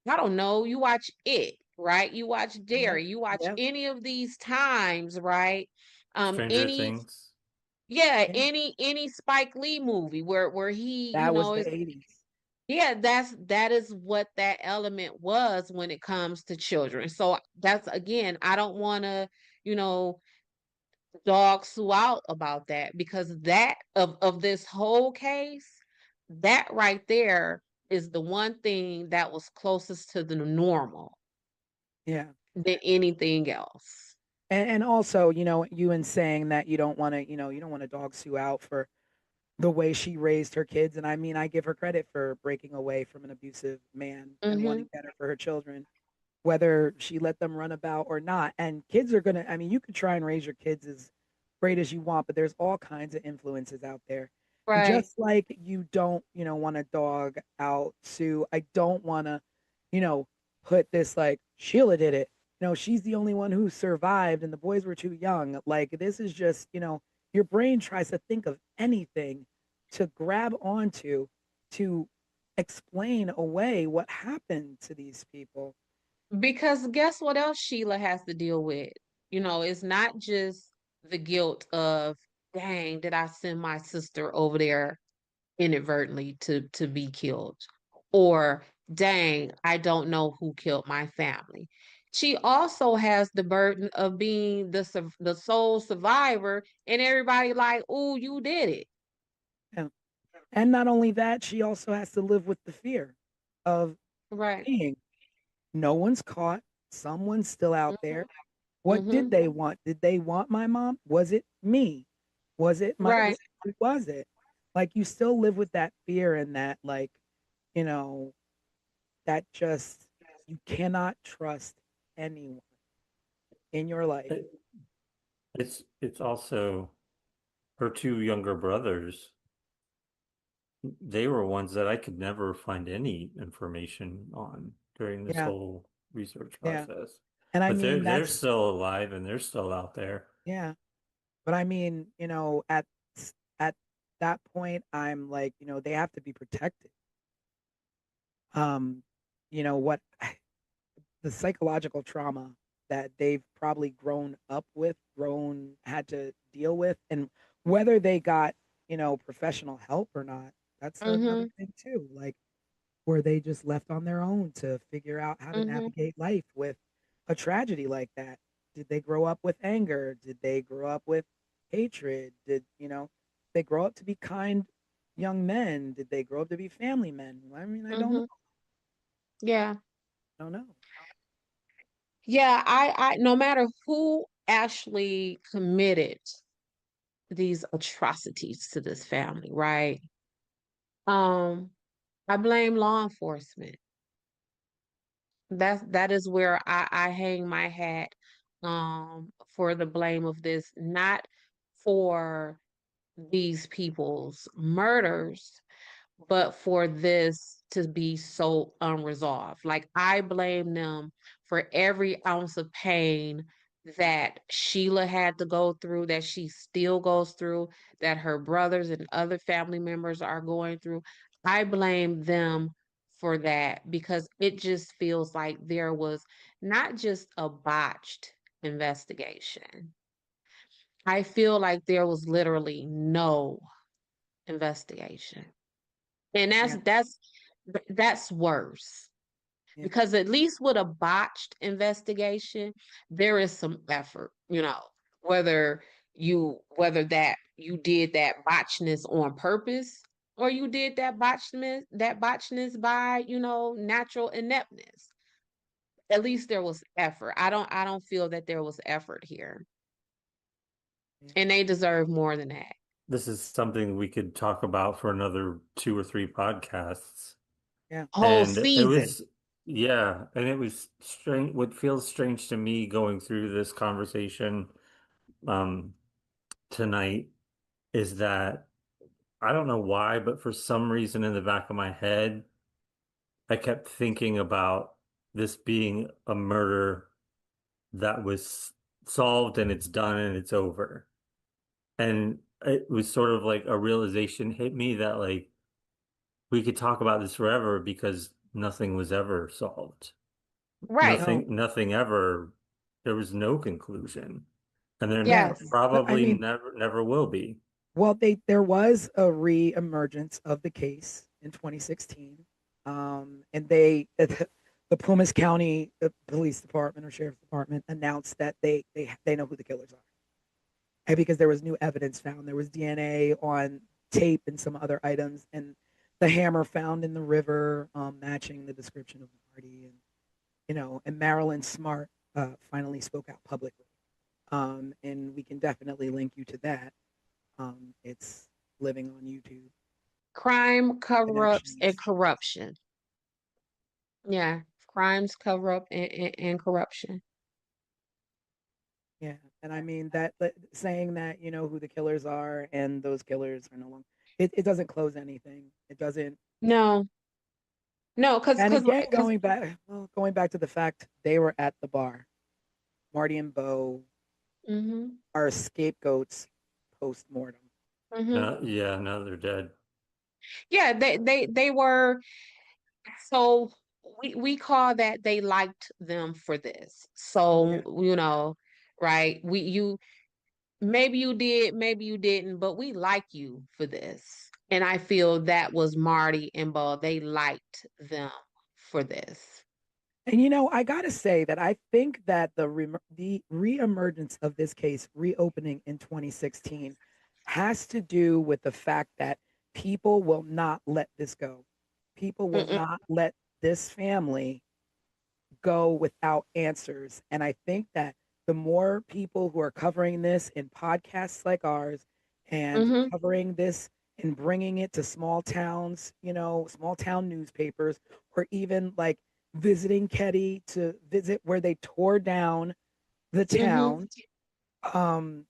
I don't know, you watch it, right? You watch Yep. Dairy, you watch Yep. any of these times, right? Stranger Any Things. yeah, Yeah. any Spike Lee movie where he, That was the is 80s. yeah, that is what that element was when it comes to children. So that's again, I don't want to, you know, dog Sue out about that, because that of this whole case, that right there is the one thing that was closest to the normal Yeah. than anything else. And also, you in saying that you don't want to dog Sue out for the way she raised her kids. And I mean, I give her credit for breaking away from an abusive man and Mm-hmm. wanting better for her children, whether she let them run about or not. And kids are going to, I mean, you could try and raise your kids as great as you want, but there's all kinds of influences out there. And Right. just like you don't, want to dog out Sue, I don't want to, you know, put this like Sheila did it. She's the only one who survived and the boys were too young. Like, this is just, your brain tries to think of anything to grab onto to explain away what happened to these people. Because guess what else Sheila has to deal with? It's not just the guilt of, dang, did I send my sister over there inadvertently to be killed? Or, dang, I don't know who killed my family. She also has the burden of being the sole survivor, and everybody like, "Oh, you did it." Yeah. And not only that, she also has to live with the fear of Right. being no one's caught, someone's still out there. What did Mm-hmm. they want? Did they want my mom? Was it me? Was it my Right. who was it? Like, you still live with that fear and that, like, you know, that just you cannot trust anyone in your life. It, it's also her two younger brothers. They were ones that I could never find any information on during this Yeah, whole research yeah. process. And I But they're mean they're that's still alive and they're still out there. yeah. But I mean, at that point, I'm like, they have to be protected. Um, what the psychological trauma that they've probably grown up with, had to deal with, and whether they got, professional help or not, that's Mm-hmm. another thing too. Like, were they just left on their own to figure out how to Mm-hmm. navigate life with a tragedy like that? Did they grow up with anger? Did they grow up with hatred? Did, they grow up to be kind young men? Did they grow up to be family men? I mean, I don't know. Mm-hmm. Yeah. I don't know. Yeah, I no matter who actually committed these atrocities to this family, right? Um, I blame law enforcement. That is where I hang my hat for the blame of this, not for these people's murders, but for this to be so unresolved. Like, I blame them for every ounce of pain that Sheila had to go through, that she still goes through, that her brothers and other family members are going through. I blame them for that because it just feels like there was not just a botched investigation. I feel like there was literally no investigation. And Yeah. that's worse. Yeah. Because at least with a botched investigation, there is some effort, whether that you did that botchness on purpose or you did that botchness by, natural ineptness. At least there was effort. I don't feel that there was effort here. Yeah. And they deserve more than that. This is something we could talk about for another 2 or 3 podcasts. Yeah. Whole And it season. was, yeah, and it was strange. What feels strange to me going through this conversation um, tonight is that I don't know why, but for some reason in the back of my head, I kept thinking about this being a murder that was solved and it's done and it's over. And it was sort of like a realization hit me that like we could talk about this forever because nothing was ever solved. Right. No. Nothing ever, there was no conclusion. And there Yeah. Yes. But I probably mean, never will be. well, there was a re-emergence of the case in 2016, and the Plumas County Police Department or Sheriff's Department announced that they know who the killers are, and because there was new evidence found, there was DNA on tape and some other items, and the hammer found in the river matching the description of Marty, and and Marilyn Smart finally spoke out publicly, and we can definitely link you to that. It's living on YouTube. Crime, cover-ups, and Connections. corruption. Yeah. Crimes, cover up, and corruption. Yeah, and I mean saying that you know who the killers are and those killers are no longer. It doesn't close anything. It doesn't. No, no, And again, because going back to the fact they were at the bar. Marty and Bo mm-hmm, are scapegoats post mortem. mm-hmm. No, yeah, no, they're dead. Yeah, they were. So we call that they liked them for this. Yeah, So, right? Maybe you did, maybe you didn't, but we like you for this. And I feel that was Marty and Bo. They liked them for this. and I gotta say that I think that the reemergence of this case reopening in 2016 has to do with the fact that people will not let this go. People will Mm-mm, not let this family go without answers. And I think that the more people who are covering this in podcasts like ours and mm-hmm, covering this and bringing it to small towns, small town newspapers, or even like visiting Ketty to visit where they tore down the mm-hmm, town,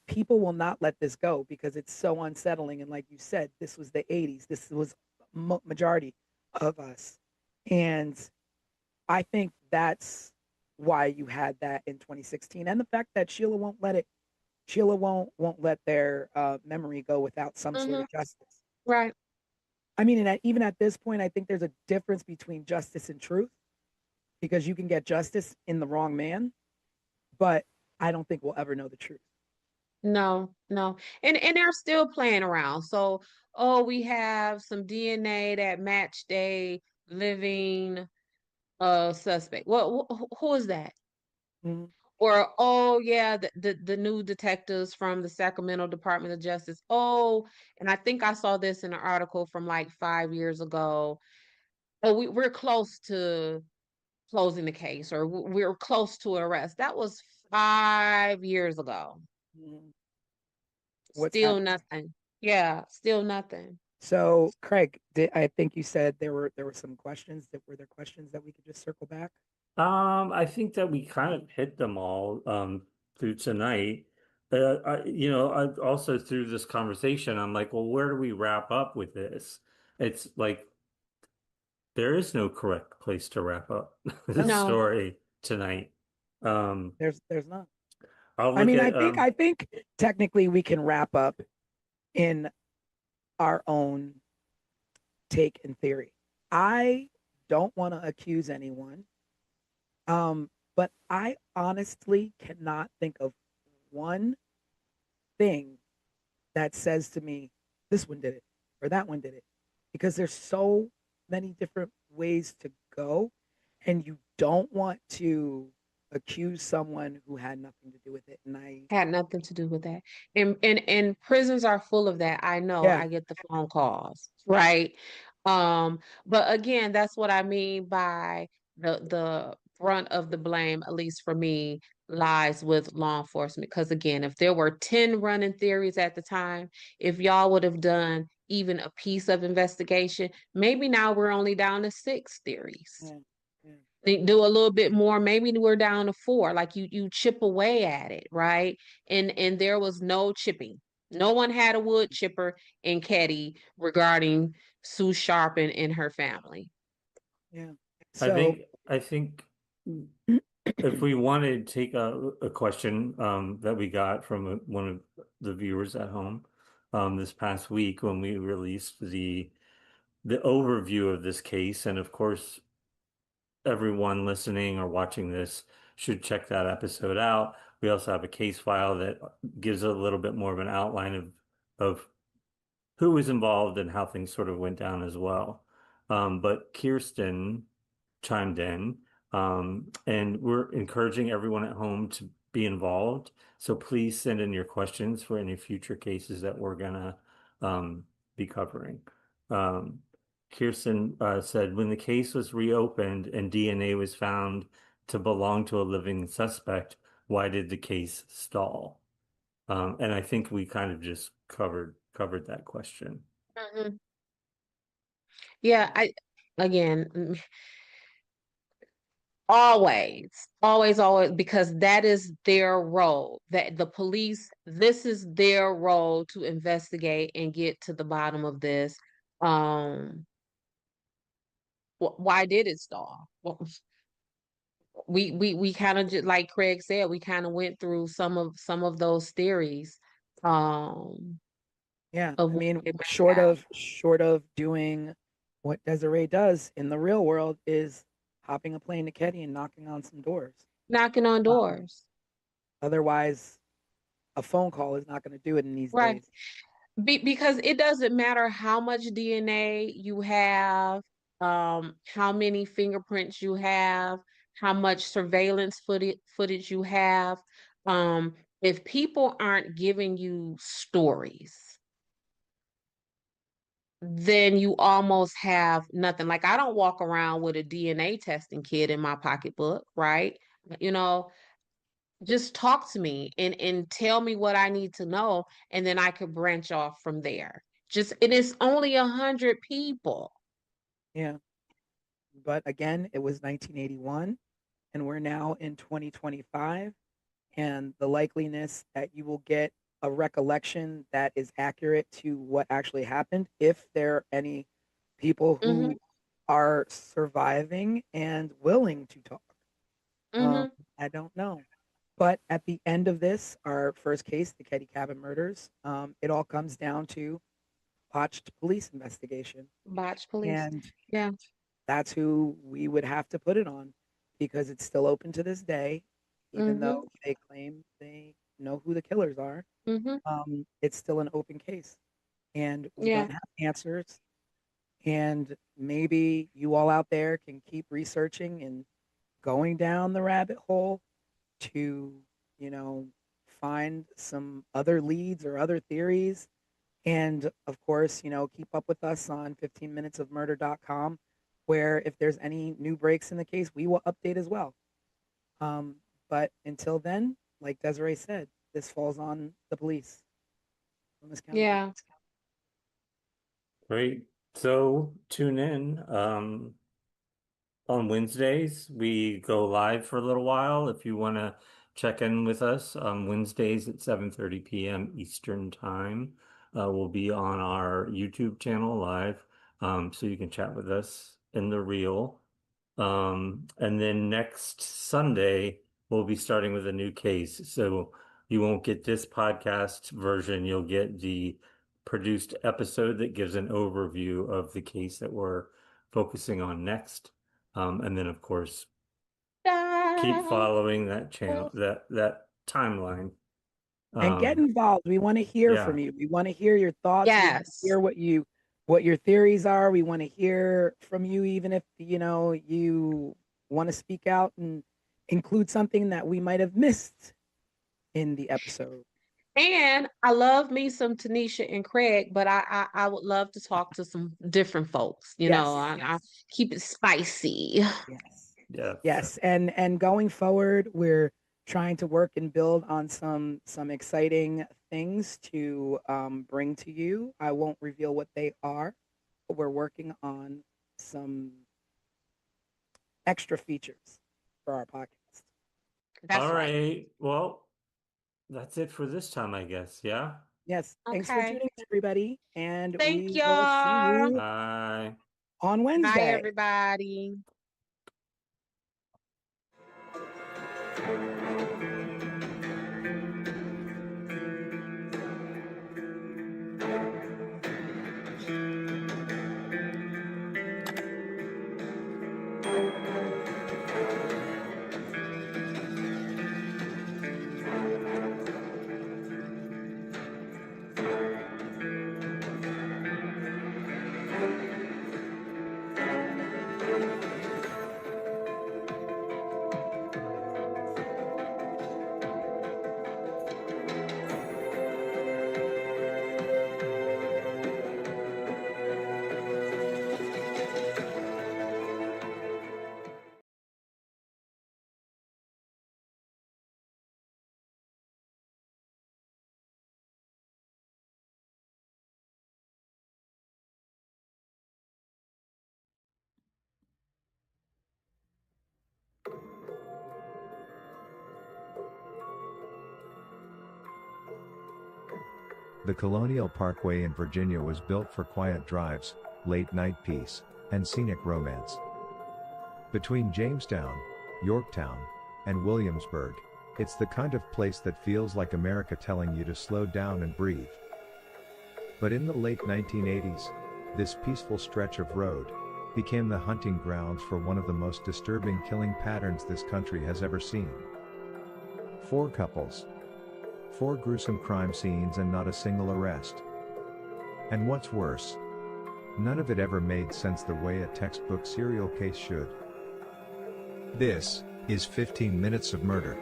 people will not let this go because it's so unsettling. And like you said, this was the 80s. This was majority of us. And I think that's why you had that in 2016, and the fact that Sheila won't let their memory go without some sort mm-hmm. of justice. Right. I mean, and even at this point, I think there's a difference between justice and truth because you can get justice in the wrong man, but I don't think we'll ever know the truth. No, no. And they're still playing around. So, oh, we have some DNA that matched a living suspect. Well, who is that? Mhm. Or, oh yeah, the new detectives from the Sacramento Department of Justice. Oh, and I think I saw this in an article from like 5 years ago. Oh, we're close to closing the case, or we're close to arrest. That was 5 years ago. Mhm. What's Still happening? nothing. Yeah, still nothing. So, Craig, I think you said there were some questions that were there questions that we could just circle back. I think that we kind of hit them all through tonight. I also through this conversation, I'm like, well, where do we wrap up with this? It's like there is no correct place to wrap up this No. story tonight. There's not. I'll I look mean, at I think technically we can wrap up in our own take and theory. I don't want to accuse anyone, but I honestly cannot think of one thing that says to me, this one did it or that one did it, because there's so many different ways to go, and you don't want to accuse someone who had nothing to do with it. And I, Had nothing to do with that. And prisons are full of that. I know. yeah, I get the phone calls, right? But again, that's what I mean by the brunt of the blame, at least for me, lies with law enforcement. Because again, if there were 10 running theories at the time, if y'all would have done even a piece of investigation, maybe now we're only down to 6 theories. yeah, yeah. They do a little bit more, maybe we're down to 4. Like you chip away at it, right? And there was no chipping. No one had a wood chipper in Ketty regarding Sue Sharp and her family. Yeah. I So, think I think if we wanted to take a question that we got from one of the viewers at home this past week when we released the overview of this case, and of course everyone listening or watching this should check that episode out. We also have a case file that gives a little bit more of an outline of who was involved and how things sort of went down as well. But Kirsten chimed in, and we're encouraging everyone at home to be involved. So please send in your questions for any future cases that we're gonna be covering. Um, Kirsten said, when the case was reopened and DNA was found to belong to a living suspect, why did the case stall? And I think we kind of just covered that question. Mhm. Yeah, I again, always, because that is their role. That the police, this is their role to investigate and get to the bottom of this. Um, why did it stall? Well, we kind of just like Craig said, we kind of went through some of those theories yeah, of I what mean, it might short of doing what Desiree does in the real world is hopping a plane to Ketty and knocking on some doors. knocking on Um, doors. Otherwise, a phone call is not going to do it in these Right. days. Because it doesn't matter how much DNA you have, how many fingerprints you have, how much surveillance footage you have. If people aren't giving you stories, then you almost have nothing. Like I don't walk around with a DNA testing kit in my pocketbook, right? You know, just talk to me and tell me what I need to know, and then I could branch off from there. Just it is only 100 people. Yeah. But again, it was 1981 and we're now in 2025. And the likeliness that you will get a recollection that is accurate to what actually happened, if there are any people Mm-hmm. who are surviving and willing to talk. Um, Mm-hmm. I don't know. But at the end of this, our first case, the Ketty Cabin murders, it all comes down to botched police investigation. Botch police. And Yeah. that's who we would have to put it on because it's still open to this day, even Mm-hmm. though they claim they know who the killers are. Mm-hmm. It's still an open case, and we Yeah. don't have answers. And maybe you all out there can keep researching and going down the rabbit hole to, you know, find some other leads or other theories. And of course, keep up with us on 15minutesofmurder.com, where if there's any new breaks in the case, we will update as well. Um, but until then, like Desiree said, this falls on the police, Plymouth County Police. Yeah. Great. So tune in. On Wednesdays, we go live for a little while. If you want to check in with us on Wednesdays at 7:30 p.m. Eastern Time, we'll be on our YouTube channel live, so you can chat with us. in the reel. And then next Sunday, we'll be starting with a new case. So you won't get this podcast version. You'll get the produced episode that gives an overview of the case that we're focusing on next. And then, of course, keep following that channel, that timeline. And get involved. We want to hear yeah. from you. We want to hear your thoughts. Yes. We want to hear what your theories are. We want to hear from you, even if you want to speak out and include something that we might have missed in the episode. And I love me some Tanisha and Craig, but I would love to talk to some different folks. I keep it spicy. Yes. And going forward, we're trying to work and build on some exciting things to bring to you. I won't reveal what they are, but we're working on some extra features for our podcast. All right. Well, that's it for this time, I guess. Yeah. Yes. Thanks for tuning in, everybody. And Thank we will see you Bye. on Wednesday. Bye, everybody. The Colonial Parkway in Virginia was built for quiet drives, late-night peace, and scenic romance. Between Jamestown, Yorktown, and Williamsburg, it's the kind of place that feels like America telling you to slow down and breathe. But in the late 1980s, this peaceful stretch of road became the hunting grounds for one of the most disturbing killing patterns this country has ever seen. 4 couples, 4 gruesome crime scenes, and not a single arrest. And what's worse, none of it ever made sense the way a textbook serial case should. This is 15 Minutes of Murder.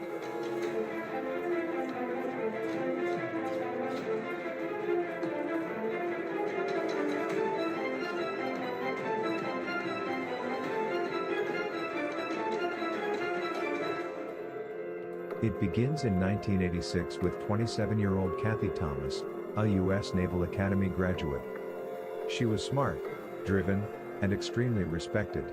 It begins in 1986 with 27-year-old Kathy Thomas, a U.S. Naval Academy graduate. She was smart, driven, and extremely respected.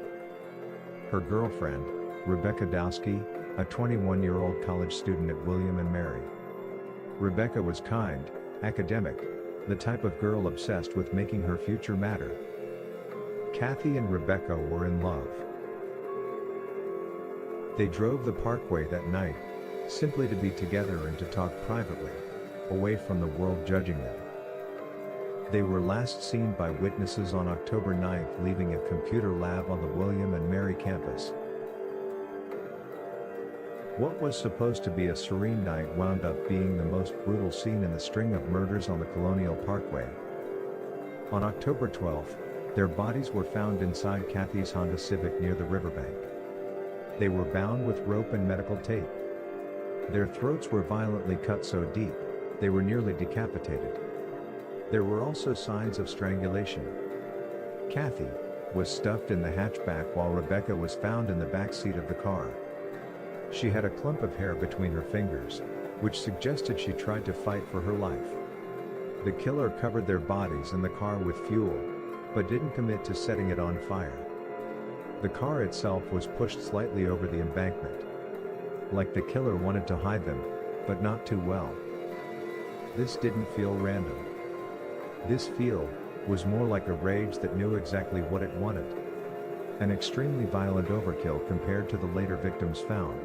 Her girlfriend, Rebecca Dowski, a 21-year-old college student at William and Mary. Rebecca was kind, academic, the type of girl obsessed with making her future matter. Kathy and Rebecca were in love. They drove the parkway that night, simply to be together and to talk privately, away from the world judging them. They were last seen by witnesses on October 9th leaving a computer lab on the William and Mary campus. What was supposed to be a serene night wound up being the most brutal scene in the string of murders on the Colonial Parkway. On October 12th, their bodies were found inside Kathy's Honda Civic near the riverbank. They were bound with rope and medical tape. Their throats were violently cut so deep, they were nearly decapitated. There were also signs of strangulation. Kathy was stuffed in the hatchback while Rebecca was found in the back seat of the car. She had a clump of hair between her fingers, which suggested she tried to fight for her life. The killer covered their bodies and the car with fuel, but didn't commit to setting it on fire. The car itself was pushed slightly over the embankment. Like the killer wanted to hide them, but not too well. This didn't feel random. This feel was more like a rage that knew exactly what it wanted. an extremely violent overkill compared to the later victims found.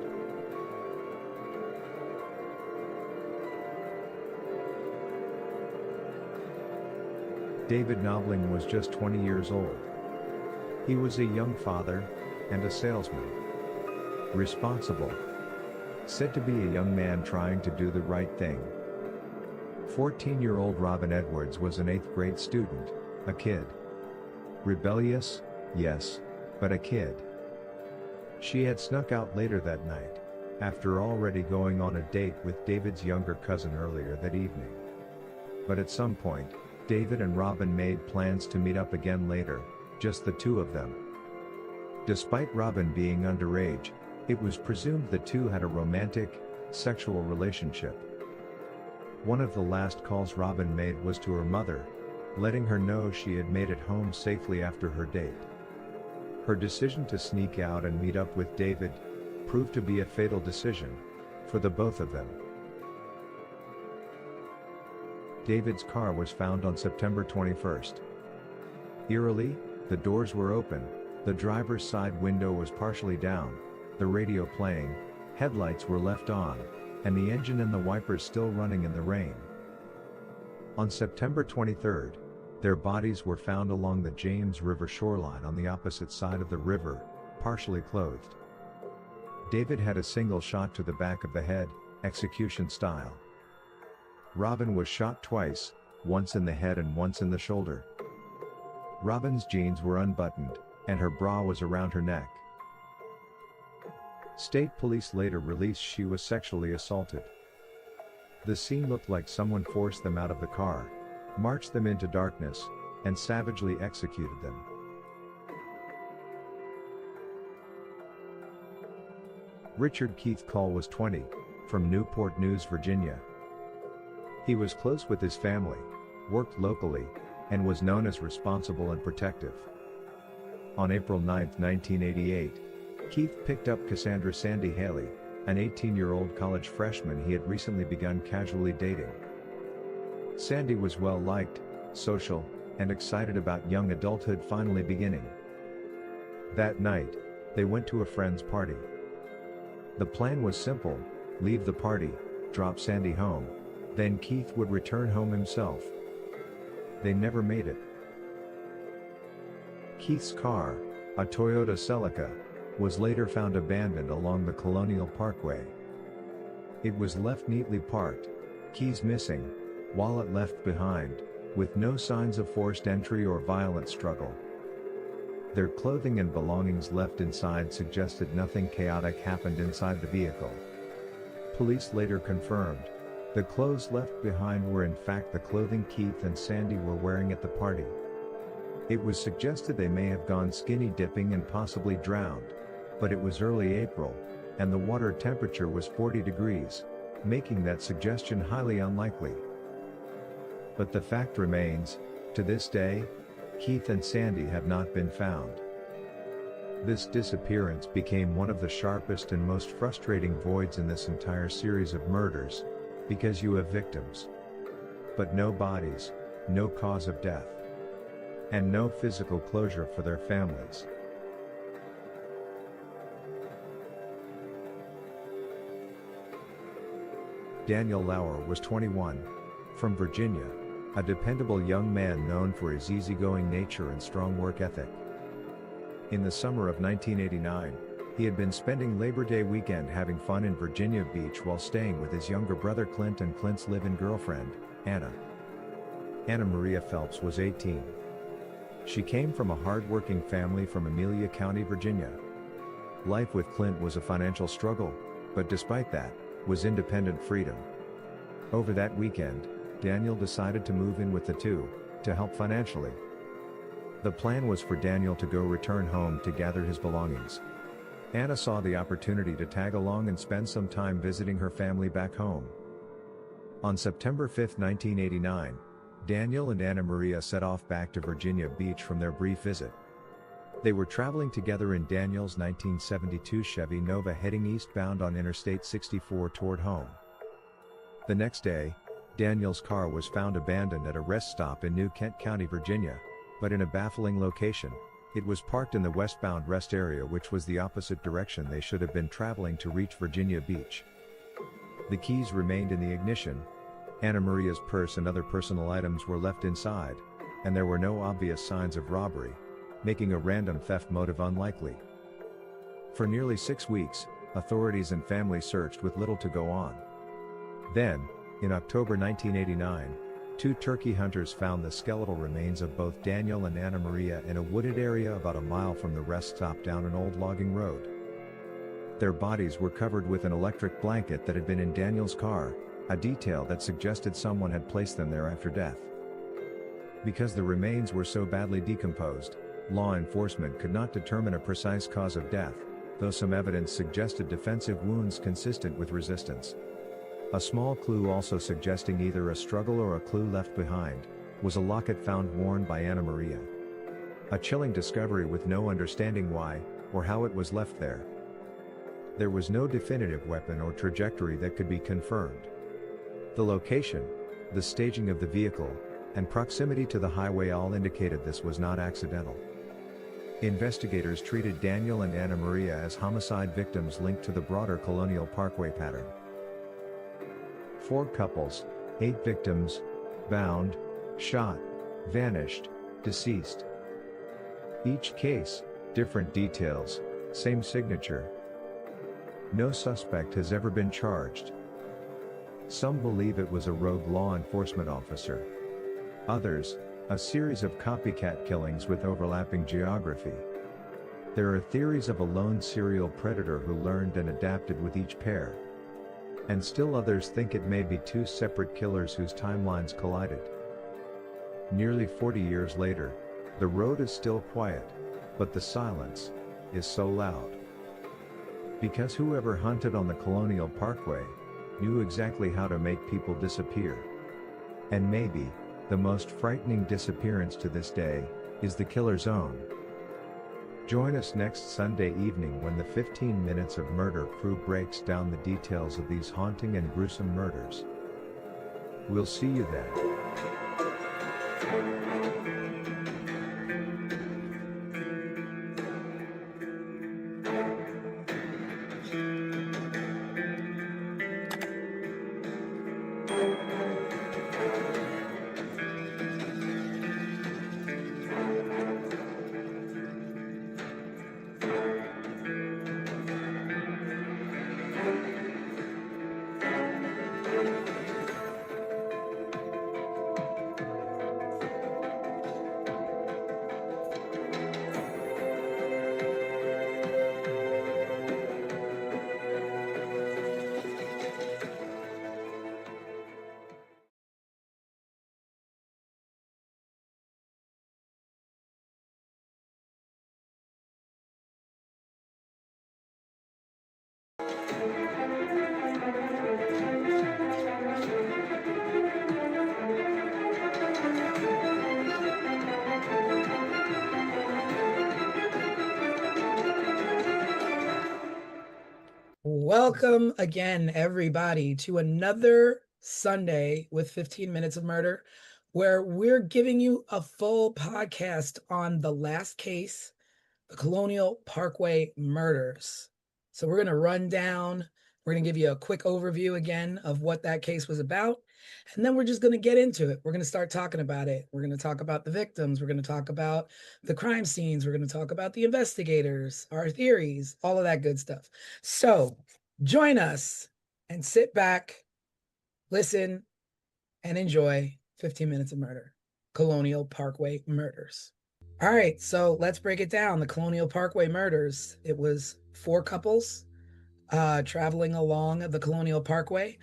David Knobling was just 20 years old. He was a young father and a salesman. Responsible. Said to be a young man trying to do the right thing. 14-year-old Robin Edwards was an 8th grade student, a kid. Rebellious, yes, but a kid. She had snuck out later that night, after already going on a date with David's younger cousin earlier that evening. But at some point, David and Robin made plans to meet up again later, just the two of them. Despite Robin being underage, it was presumed the two had a romantic, sexual relationship. One of the last calls Robin made was to her mother, letting her know she had made it home safely after her date. Her decision to sneak out and meet up with David proved to be a fatal decision for the both of them. David's car was found on September 21st. Eerily, the doors were open, the driver's side window was partially down, the radio playing, headlights were left on, and the engine and the wipers still running in the rain. On September 23rd, their bodies were found along the James River shoreline on the opposite side of the river, partially clothed. David had a single shot to the back of the head, execution style. Robin was shot twice, once in the head and once in the shoulder. Robin's jeans were unbuttoned, and her bra was around her neck. State police later released she was sexually assaulted. The scene looked like someone forced them out of the car, marched them into darkness, and savagely executed them. Richard Keith Call was 20, from Newport News, Virginia. He was close with his family, worked locally, and was known as responsible and protective. On April 9, 1988, Keith picked up Cassandra Sandy Haley, an 18-year-old college freshman he had recently begun casually dating. Sandy was well-liked, social, and excited about young adulthood finally beginning. That night, they went to a friend's party. The plan was simple: leave the party, drop Sandy home, then Keith would return home himself. They never made it. Keith's car, a Toyota Celica, was later found abandoned along the Colonial Parkway. It was left neatly parked, keys missing, wallet left behind, with no signs of forced entry or violent struggle. Their clothing and belongings left inside suggested nothing chaotic happened inside the vehicle. Police later confirmed the clothes left behind were in fact the clothing Keith and Sandy were wearing at the party. It was suggested they may have gone skinny dipping and possibly drowned, but it was early April, and the water temperature was 40 degrees, making that suggestion highly unlikely. But the fact remains, to this day, Keith and Sandy have not been found. This disappearance became one of the sharpest and most frustrating voids in this entire series of murders, because you have victims, but no bodies, no cause of death, and no physical closure for their families. Daniel Lauer was 21, from Virginia, a dependable young man known for his easygoing nature and strong work ethic. In the summer of 1989, he had been spending Labor Day weekend having fun in Virginia Beach while staying with his younger brother Clint and Clint's live-in girlfriend, Anna. Anna Maria Phelps was 18. She came from a hard-working family from Amelia County, Virginia. Life with Clint was a financial struggle, but despite that, was independent freedom. Over that weekend, Daniel decided to move in with the two, to help financially. The plan was for Daniel to go return home to gather his belongings. Anna saw the opportunity to tag along and spend some time visiting her family back home. On September 5, 1989, Daniel and Anna Maria set off back to Virginia Beach from their brief visit. They were traveling together in Daniel's 1972 Chevy Nova heading eastbound on Interstate 64 toward home. The next day, Daniel's car was found abandoned at a rest stop in New Kent County, Virginia, but in a baffling location, It was parked in the westbound rest area, which was the opposite direction they should have been traveling to reach Virginia Beach. The keys remained in the ignition. Anna Maria's purse and other personal items were left inside, and there were no obvious signs of robbery, making a random theft motive unlikely. For nearly 6 weeks, authorities and family searched with little to go on. Then, in October 1989, 2 turkey hunters found the skeletal remains of both Daniel and Anna Maria in a wooded area about a mile from the rest stop down an old logging road. Their bodies were covered with an electric blanket that had been in Daniel's car, a detail that suggested someone had placed them there after death. Because the remains were so badly decomposed, law enforcement could not determine a precise cause of death, though some evidence suggested defensive wounds consistent with resistance. A small clue also suggesting either a struggle or a clue left behind, was a locket found worn by Anna Maria. A chilling discovery with no understanding why, or how it was left there. There was no definitive weapon or trajectory that could be confirmed. The location, the staging of the vehicle, and proximity to the highway all indicated this was not accidental. Investigators treated Daniel and Anna Maria as homicide victims linked to the broader Colonial Parkway pattern. 4 couples, 8 victims, bound, shot, vanished, deceased. Each case, different details, same signature. No suspect has ever been charged. Some believe it was a rogue law enforcement officer. Others, a series of copycat killings with overlapping geography. There are theories of a lone serial predator who learned and adapted with each pair. And still others think it may be 2 separate killers whose timelines collided. Nearly 40 years later, the road is still quiet, but the silence is so loud. Because whoever hunted on the Colonial Parkway knew exactly how to make people disappear. And maybe, the most frightening disappearance to this day, is the killer's own. Join us next Sunday evening when the 15 Minutes of Murder crew breaks down the details of these haunting and gruesome murders. We'll see you then. Welcome again, everybody, to another Sunday with 15 Minutes of Murder, where we're giving you a full podcast on the last case, the Colonial Parkway murders. So we're going to run down, we're going to give you a quick overview again of what that case was about, and then we're just going to get into it. We're going to start talking about it. We're going to talk about the victims. We're going to talk about the crime scenes. We're going to talk about the investigators, our theories, all of that good stuff. So join us and sit back, listen, and enjoy 15 Minutes of Murder, Colonial Parkway murders. All right, so let's break it down. The Colonial Parkway murders. It was 4 couples traveling along the Colonial Parkway.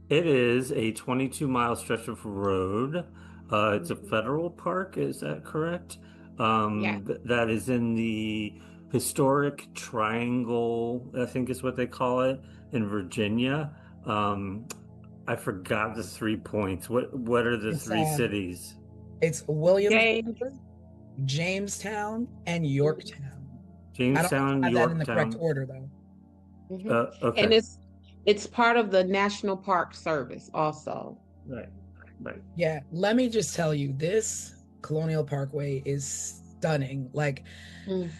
It is a 22-mile stretch of road. It's a federal park, is that correct? Yeah. That is in the historic triangle, I think is what they call it, in Virginia. I forgot the 3 points. What are the 3 cities? It's Williamsburg, Jamestown, and Yorktown. Jamestown, I don't have that in the correct Yorktown. order, though. Okay. And it's part of the National Park Service also. Right. Yeah, let me just tell you, this Colonial Parkway is stunning. Like Mm,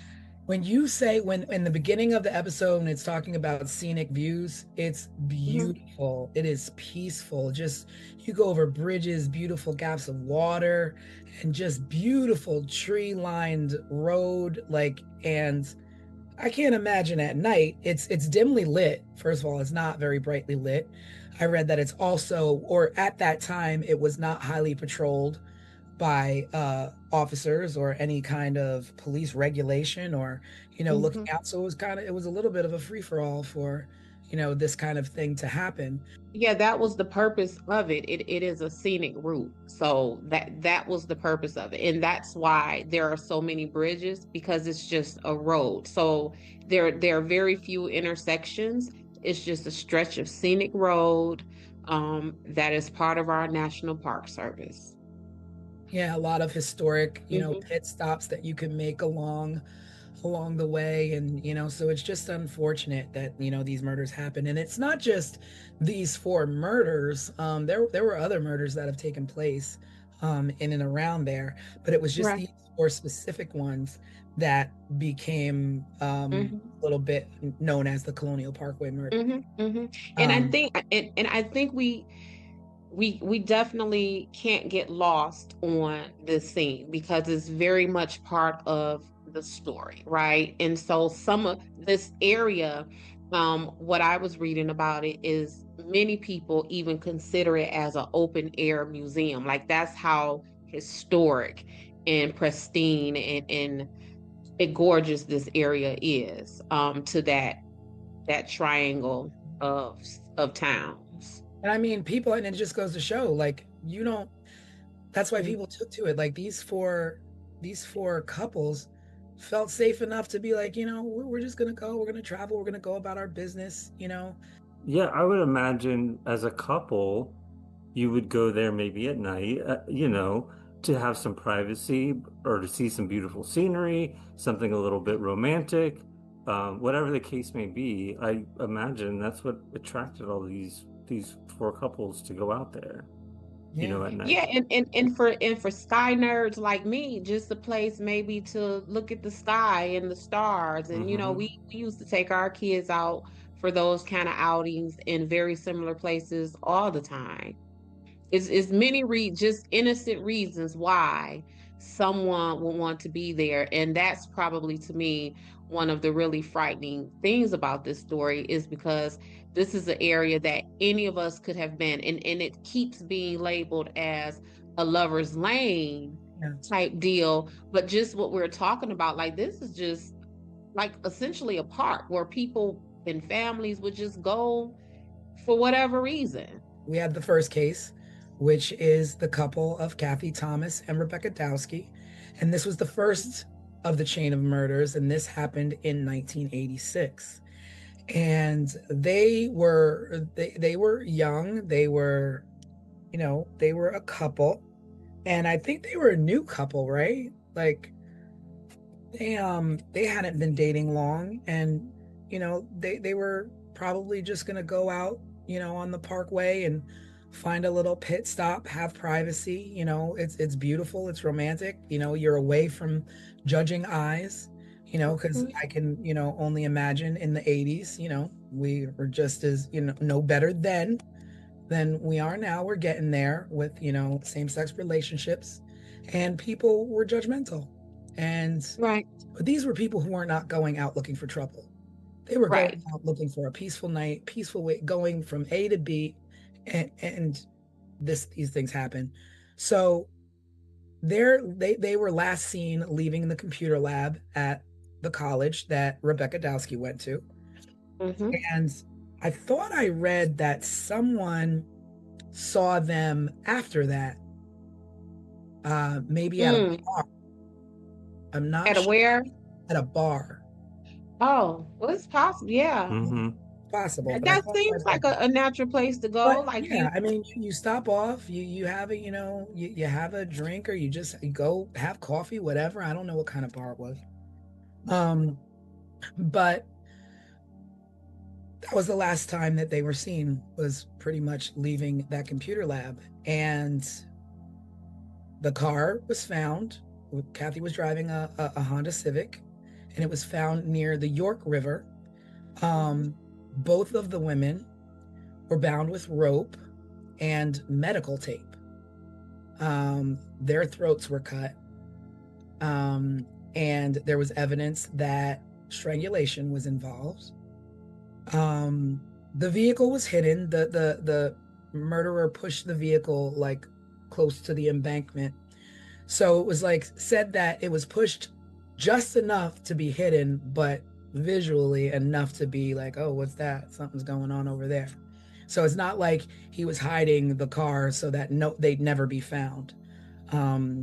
when you say, when in the beginning of the episode, when it's talking about scenic views, it's mhm, beautiful. It is peaceful. Just you go over bridges, beautiful gaps of water, and just beautiful tree-lined road. Like, and I can't imagine at night. It's dimly lit. First of all, it's not very brightly lit. I read that it's also, or at that time, it was not highly patrolled by officers or any kind of police regulation or, looking mhm. out. So it was a little bit of a free for all for, this kind of thing to happen. Yeah, that was the purpose of it. It is a scenic route. So that was the purpose of it. And that's why there are so many bridges, because it's just a road. So there are very few intersections. It's just a stretch of scenic road that is part of our National Park Service. Yeah, a lot of historic, Hmm. pit stops that you can make along the way. And so it's just unfortunate that these murders happen. And it's not just these four murders. There were other murders that have taken place in and around there, but it was just Right. these four specific ones that became Hmm. a little bit known as the Colonial Parkway murder. Hmm. Hmm. And I um think and I think we definitely can't get lost on this scene because it's very much part of the story, right? And so some of this area, what I was reading about it is many people even consider it as an open air museum. Like that's how historic and pristine and gorgeous this area is, to that triangle of of towns. and I mean, people, and it just goes to show, like, you don't that's why people took to it. Like these four couples felt safe enough to be like, we're just gonna go, we're gonna travel, we're gonna go about our business. Yeah, I would imagine as a couple, you would go there maybe at night, to have some privacy or to see some beautiful scenery, something a little bit romantic, whatever the case may be. I imagine that's what attracted all these four couples to go out there, Yeah. at Yeah, night. and for sky nerds like me, just a place maybe to look at the sky and the stars. And Hmm. we used to take our kids out for those kind of outings in very similar places all the time. It's many just innocent reasons why someone would want to be there. And that's probably to me one of the really frightening things about this story is because this is an area that any of us could have been. And it keeps being labeled as a lover's lane Yeah. type deal. But just what we're talking about, like this is just like essentially a park where people and families would just go for whatever reason. We had the first case, which is the couple of Kathy Thomas and Rebecca Dowski. And this was the first of the chain of murders, and this happened in 1986. And they were young. They were a couple. And I think they were a new couple, right? Like they hadn't been dating long, and they were probably just gonna go out, on the parkway and find a little pit stop, have privacy. It's beautiful, it's romantic. You're away from judging eyes. Because I can, only imagine in the 80s, we were just as, no better then than we are now. We're getting there with, same-sex relationships, and people were judgmental. And Right. but these were people who were not going out looking for trouble. They were going Right. out looking for a peaceful night, peaceful way, going from A to B, and these things happen. So they were last seen leaving the computer lab at the college that Rebecca Dowski went to. Hmm. And I thought I read that someone saw them after that, maybe at a Mm. bar. I'm not At a sure. where? At a bar. Oh, well, it's possible. Yeah. Hmm. Possible, That, but I that thought I seems read like that. a natural place to go. But Like yeah, you, I mean, you stop off, you have a, you have a drink, or you go have coffee, whatever. I don't know what kind of bar it was. Um, but that was the last time that they were seen, was pretty much leaving that computer lab. And the car was found Kathy was driving a Honda Civic, and it was found near the York River. Both of the women were bound with rope and medical tape. Their throats were cut, and there was evidence that strangulation was involved. The vehicle was hidden. The murderer pushed the vehicle like close to the embankment. So it was like said that it was pushed just enough to be hidden, but visually enough to be like, oh, what's that? Something's going on over there. So it's not like he was hiding the car so that they'd never be found.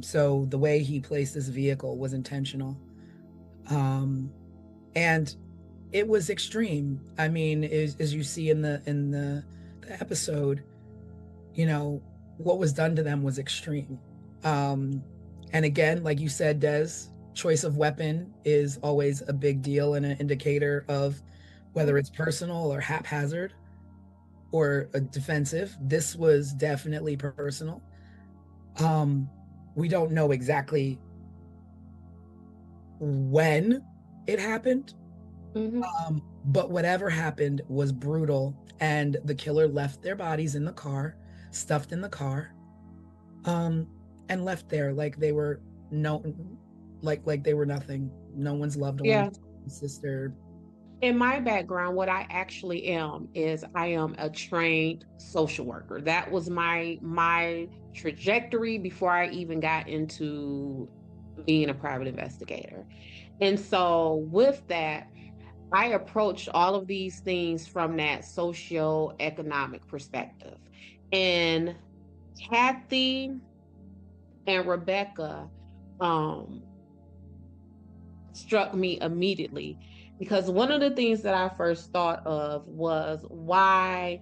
So the way he placed this vehicle was intentional. And it was extreme. I mean, as you see in the episode, you know, what was done to them was extreme. And again, like you said, Des, choice of weapon is always a big deal and an indicator of whether it's personal or haphazard or a defensive. This was definitely personal. We don't know exactly when it happened, but whatever happened was brutal, and the killer left their bodies in the car, stuffed in the car, and left there like they were like they were nothing. No one's loved one, sister. In my background, what I actually am is I am a trained social worker. That was my trajectory before I even got into being a private investigator. And so with that, I approached all of these things from that socio-economic perspective. And Kathy and Rebecca struck me immediately, because one of the things that I first thought of was why,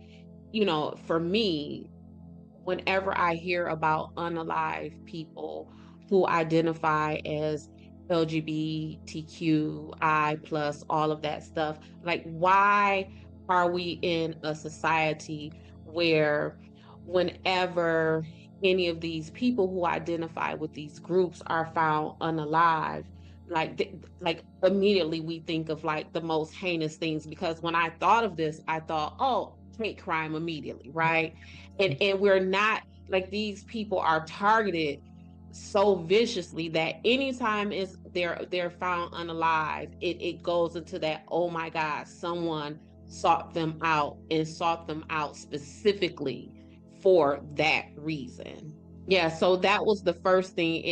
for me, whenever I hear about unalive people who identify as LGBTQI plus, all of that stuff, like, why are we in a society where whenever any of these people who identify with these groups are found unalive, like immediately we think of like the most heinous things? Because when I thought of this, I thought, oh, hate crime immediately, right? And we're not, like, these people are targeted so viciously that anytime they're found unalive, it goes into that, oh my God, someone sought them out and sought them out specifically for that reason. Yeah, so that was the first thing.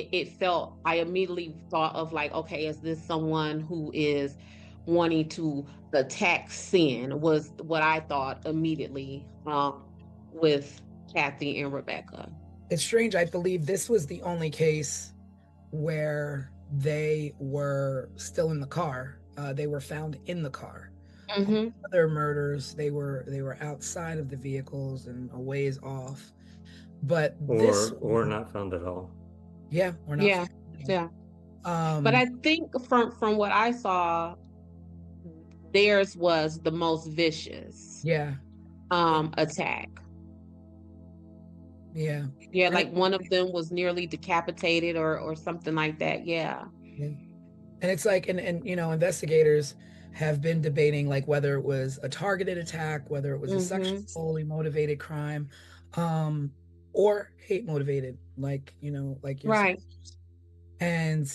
I immediately thought of like, okay, is this someone who is wanting to attack sin, was what I thought immediately with Kathy and Rebecca. It's strange. I believe this was the only case where they were still in the car. They were found in the car. Other murders, they were outside of the vehicles and a ways off. But or not found at all. Yeah, or not. Yeah. But I think from what I saw, theirs was the most vicious. Attack. Yeah, like one of them was nearly decapitated or something like that. Yeah. And it's like, and investigators have been debating like whether it was a targeted attack, whether it was a sexually motivated crime, or hate motivated, like you're right. And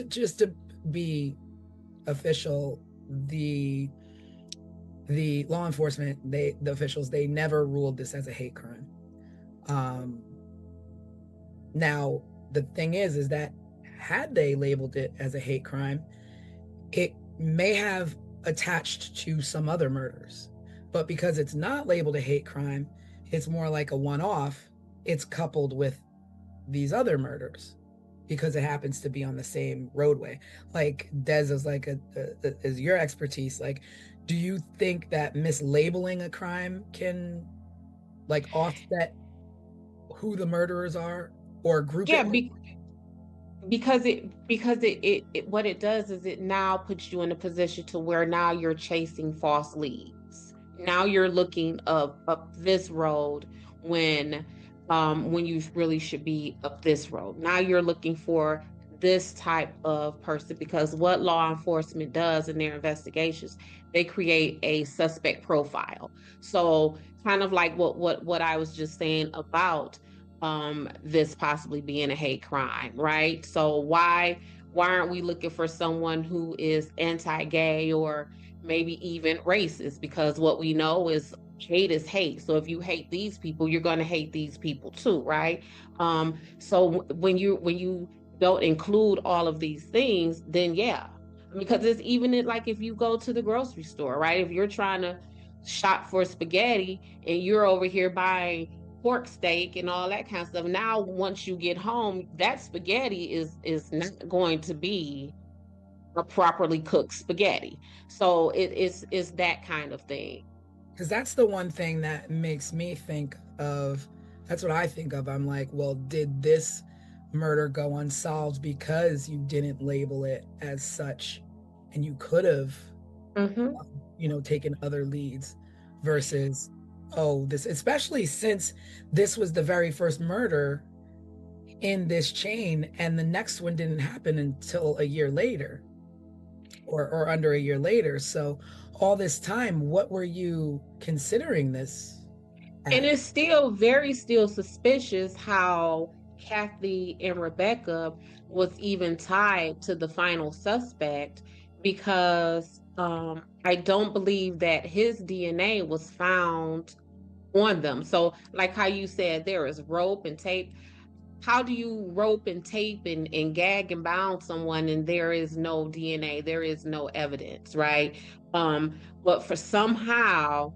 just to be official, the law enforcement, the officials, they never ruled this as a hate crime. Now the thing is that had they labeled it as a hate crime, it may have attached to some other murders, but because it's not labeled a hate crime, it's more like a one-off. It's coupled with these other murders because it happens to be on the same roadway. Like Des is like is your expertise. Like, do you think that mislabeling a crime can like offset who the murderers are or group it? Because it what it does is it now puts you in a position to where now you're chasing false leads. Now you're looking up this road when when you really should be up this road. Now you're looking for this type of person, because what law enforcement does in their investigations, they create a suspect profile. So kind of like what I was just saying about this possibly being a hate crime, right? So why aren't we looking for someone who is anti-gay or maybe even racist? Because what we know is hate is hate. So if you hate these people, you're going to hate these people too, right? So when you don't include all of these things, then yeah, because it's even like if you go to the grocery store, right? If you're trying to shop for spaghetti and you're over here buying pork steak and all that kind of stuff, now once you get home, that spaghetti is not going to be a properly cooked spaghetti. So it's that kind of thing. Because that's the one thing that makes me think of, that's what I think of. I'm like, well, did this murder go unsolved because you didn't label it as such, and you could have, Mm-hmm. taken other leads versus, oh, this, especially since this was the very first murder in this chain, and the next one didn't happen until a year later, or under a year later. So all this time, what were you considering this And as? it's still suspicious how Kathy and Rebecca was even tied to the final suspect, because I don't believe that his DNA was found on them. So, like how you said, there is rope and tape. How do you rope and tape and gag and bound someone and there is no DNA, there is no evidence, right? But for somehow,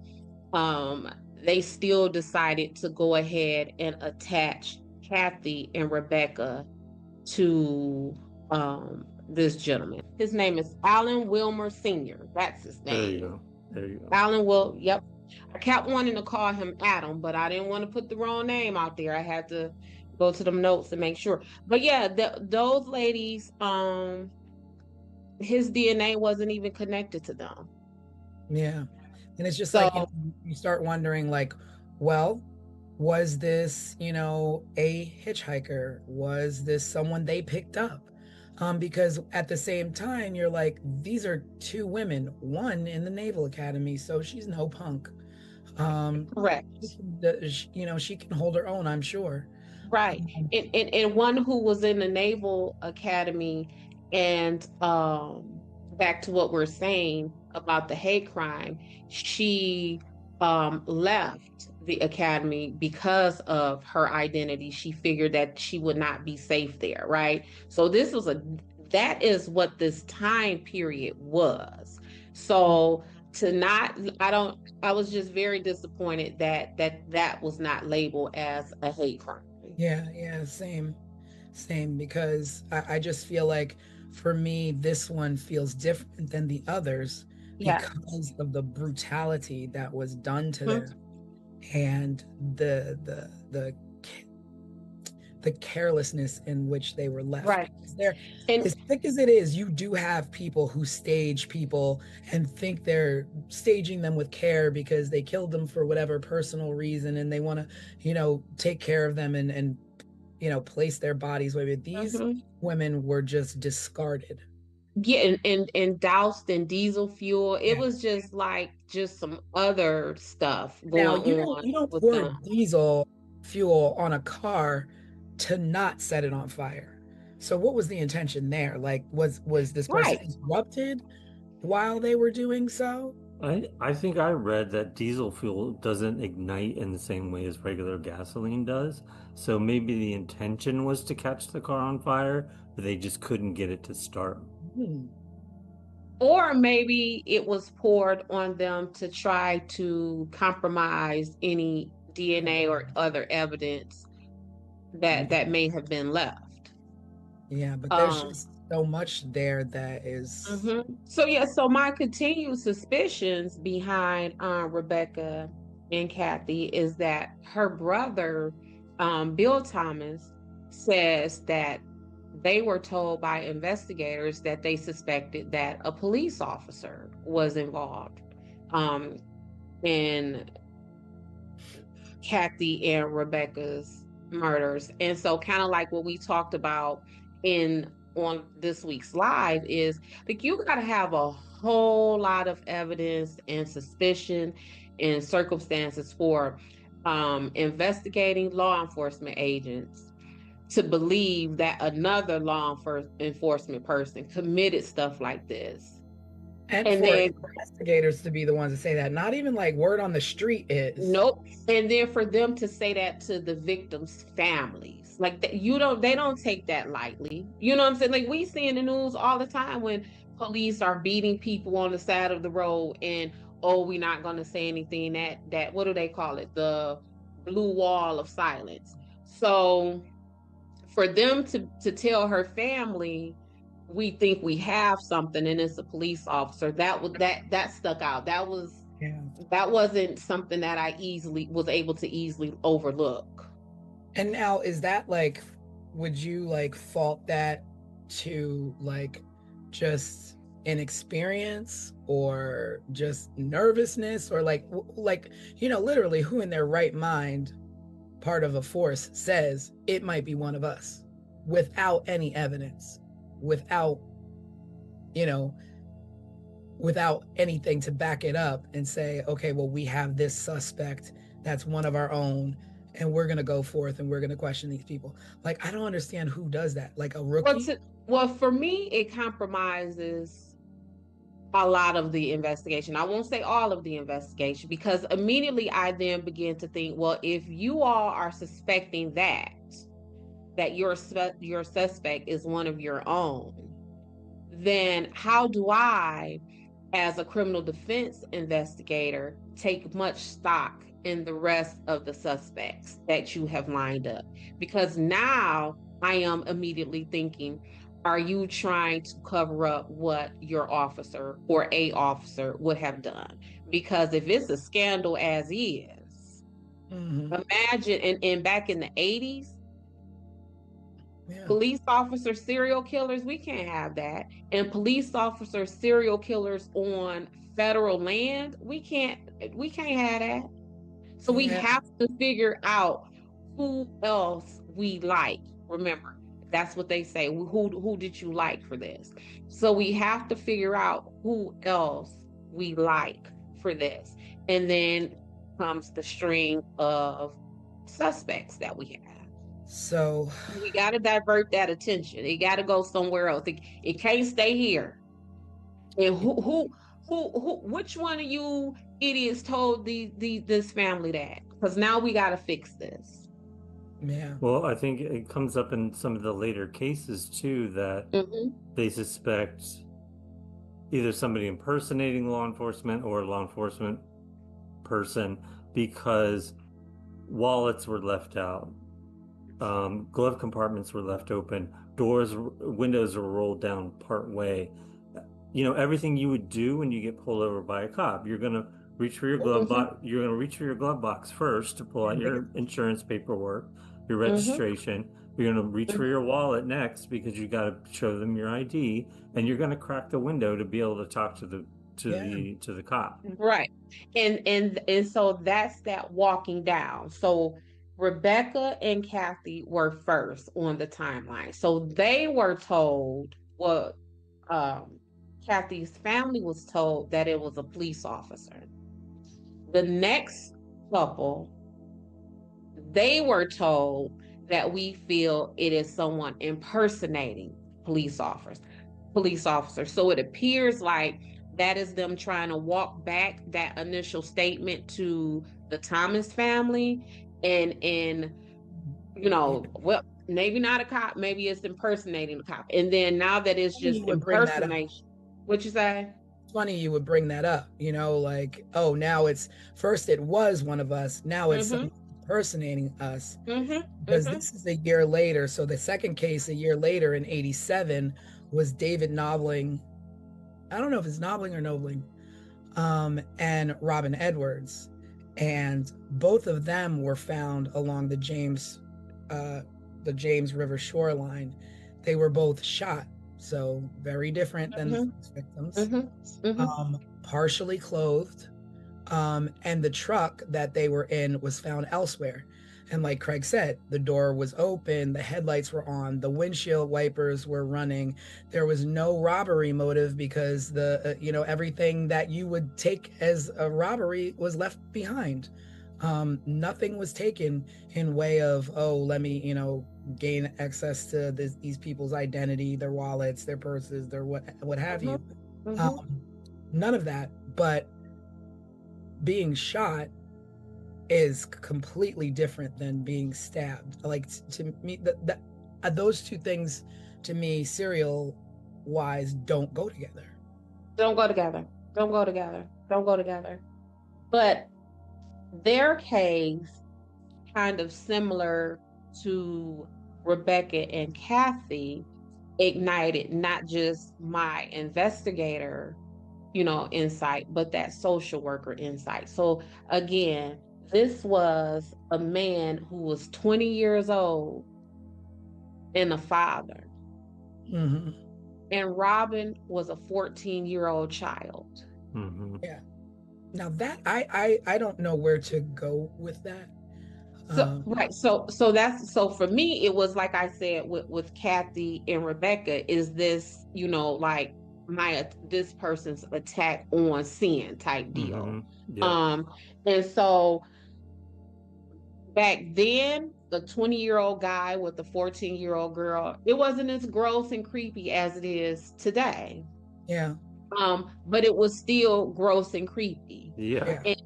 um, they still decided to go ahead and attach Kathy and Rebecca to this gentleman. His name is Alan Wilmer Sr. That's his There you name. go. There you go. Alan Will, yep. I kept wanting to call him Adam, but I didn't want to put the wrong name out there. I had to go to them notes and make sure. But yeah, those ladies, his DNA wasn't even connected to them. Yeah. And it's just like, So you start wondering, like, well, was this, a hitchhiker? Was this someone they picked up? Because at the same time, you're like, these are two women, one in the Naval Academy, so she's no punk. correct. She can hold her own, I'm sure. Right. And one who was in the Naval Academy, and back to what we're saying about the hate crime, she left the academy because of her identity. She figured that she would not be safe there, right? So that is what this time period was. So to not, I was just very disappointed that was not labeled as a hate crime. Yeah, same, because I just feel like, for me, this one feels different than the others Yeah. because of the brutality that was done to Mhm. them, and the carelessness in which they were left. Right. Because they're, And as thick as it is, you do have people who stage people and think they're staging them with care because they killed them for whatever personal reason, and they want to, take care of them and place their bodies where these Mhm. women were just discarded. Yeah, and doused in diesel fuel. It Yeah. was just some other stuff Now, going on you don't with pour them. diesel fuel on a car to not set it on fire. So what was the intention there? Like, was this person Right. interrupted while they were doing so? I think I read that diesel fuel doesn't ignite in the same way as regular gasoline does. So maybe the intention was to catch the car on fire, but they just couldn't get it to start. Hmm. Or maybe it was poured on them to try to compromise any DNA or other evidence that may have been left. Yeah, but there's Um, just so much there that is. So yeah, so my continued suspicions behind Rebecca and Kathy is that her brother, Bill Thomas, says that they were told by investigators that they suspected that a police officer was involved in Kathy and Rebecca's murders. And so kind of like what we talked about in on this week's live is like you got to have a whole lot of evidence and suspicion and circumstances for investigating law enforcement agents to believe that another enforcement person committed stuff like this. And And for then investigators to be the ones to say that, not even like word on the street is. nope. And then for them to say that to the victims' families, like they don't take that lightly. You know what I'm saying? Like we see in the news all the time when police are beating people on the side of the road, and oh, we're not going to say anything. That what do they call it? The blue wall of silence. So for them to tell her family, we think we have something, and it's a police officer. That stuck out. Yeah. That wasn't something that I was able to easily overlook. And now, is that like, would you like fault that to like just inexperience or just nervousness or like literally who in their right mind, part of a force, says it might be one of us without any evidence, without without anything to back it up and say, okay, well, we have this suspect that's one of our own, and we're going to go forth and we're going to question these people. Like, I don't understand who does that. Like a rookie? Well, for me, it compromises a lot of the investigation. I won't say all of the investigation, because immediately I then begin to think, well, if you all are suspecting that your suspect is one of your own, then how do I, as a criminal defense investigator, take much stock in the rest of the suspects that you have lined up? Because now I am immediately thinking, are you trying to cover up what your officer or a officer would have done? Because if it's a scandal as is, imagine, and back in the 80s, police officer serial killers, we can't have that. And police officer serial killers on federal land, we can't have that. So we have to figure out who else we like. Remember, that's what they say. Who did you like for this? So we have to figure out who else we like for this. And then comes the string of suspects that we have. So we got to divert that attention. It got to go somewhere else. It can't stay here. And which one of you idiots told this family that? Because now we got to fix this. Yeah. Well, I think it comes up in some of the later cases too that they suspect either somebody impersonating law enforcement or a law enforcement person because wallets were left out. Glove compartments were left open, windows were rolled down part way. You know, everything you would do when you get pulled over by a cop. You're going to reach for your glove box. You're going to reach for your glove box first to pull out your insurance paperwork, your registration. You're going to reach for your wallet next because you got to show them your ID, and you're going to crack the window to be able to talk to the cop. Right. And so that's that walking down. So Rebecca and Kathy were first on the timeline. So they were told what Kathy's family was told, that it was a police officer. The next couple, they were told that we feel it is someone impersonating police officer. So it appears like that is them trying to walk back that initial statement to the Thomas family and well, maybe not a cop, maybe it's impersonating a cop. And then now that it's just impersonation. What you say? It's funny you would bring that up, like, oh, now it was one of us. Now it's impersonating us. Because this is a year later. So the second case a year later in 87 was David Knobling. I don't know if it's Knobling or Nobling, and Robin Edwards. And both of them were found along the James River shoreline. They were both shot. So very different than the first victims. Partially clothed. And the truck that they were in was found elsewhere. And like Craig said, the door was open, the headlights were on, the windshield wipers were running. There was no robbery motive because everything that you would take as a robbery was left behind. Nothing was taken in way of, oh, let me, gain access to these people's identity, their wallets, their purses, their what have you. None of that. But being shot is completely different than being stabbed. Like, to me, those two things, to me, serial wise, don't go together. Don't go together. Don't go together. Don't go together. But their case, kind of similar to Rebecca and Kathy, ignited not just my investigator, insight, but that social worker insight. So again, this was a man who was 20 years old and a father. Mm-hmm. And Robin was a 14-year-old child. Mm-hmm. Yeah. Now that I don't know where to go with that. So right. So for me, it was like I said with Kathy and Rebecca, is this, like this person's attack on sin type deal. Mm-hmm. Yeah. And so back then, the 20-year-old guy with the 14-year-old girl, it wasn't as gross and creepy as it is today. Yeah. But it was still gross and creepy. Yeah. And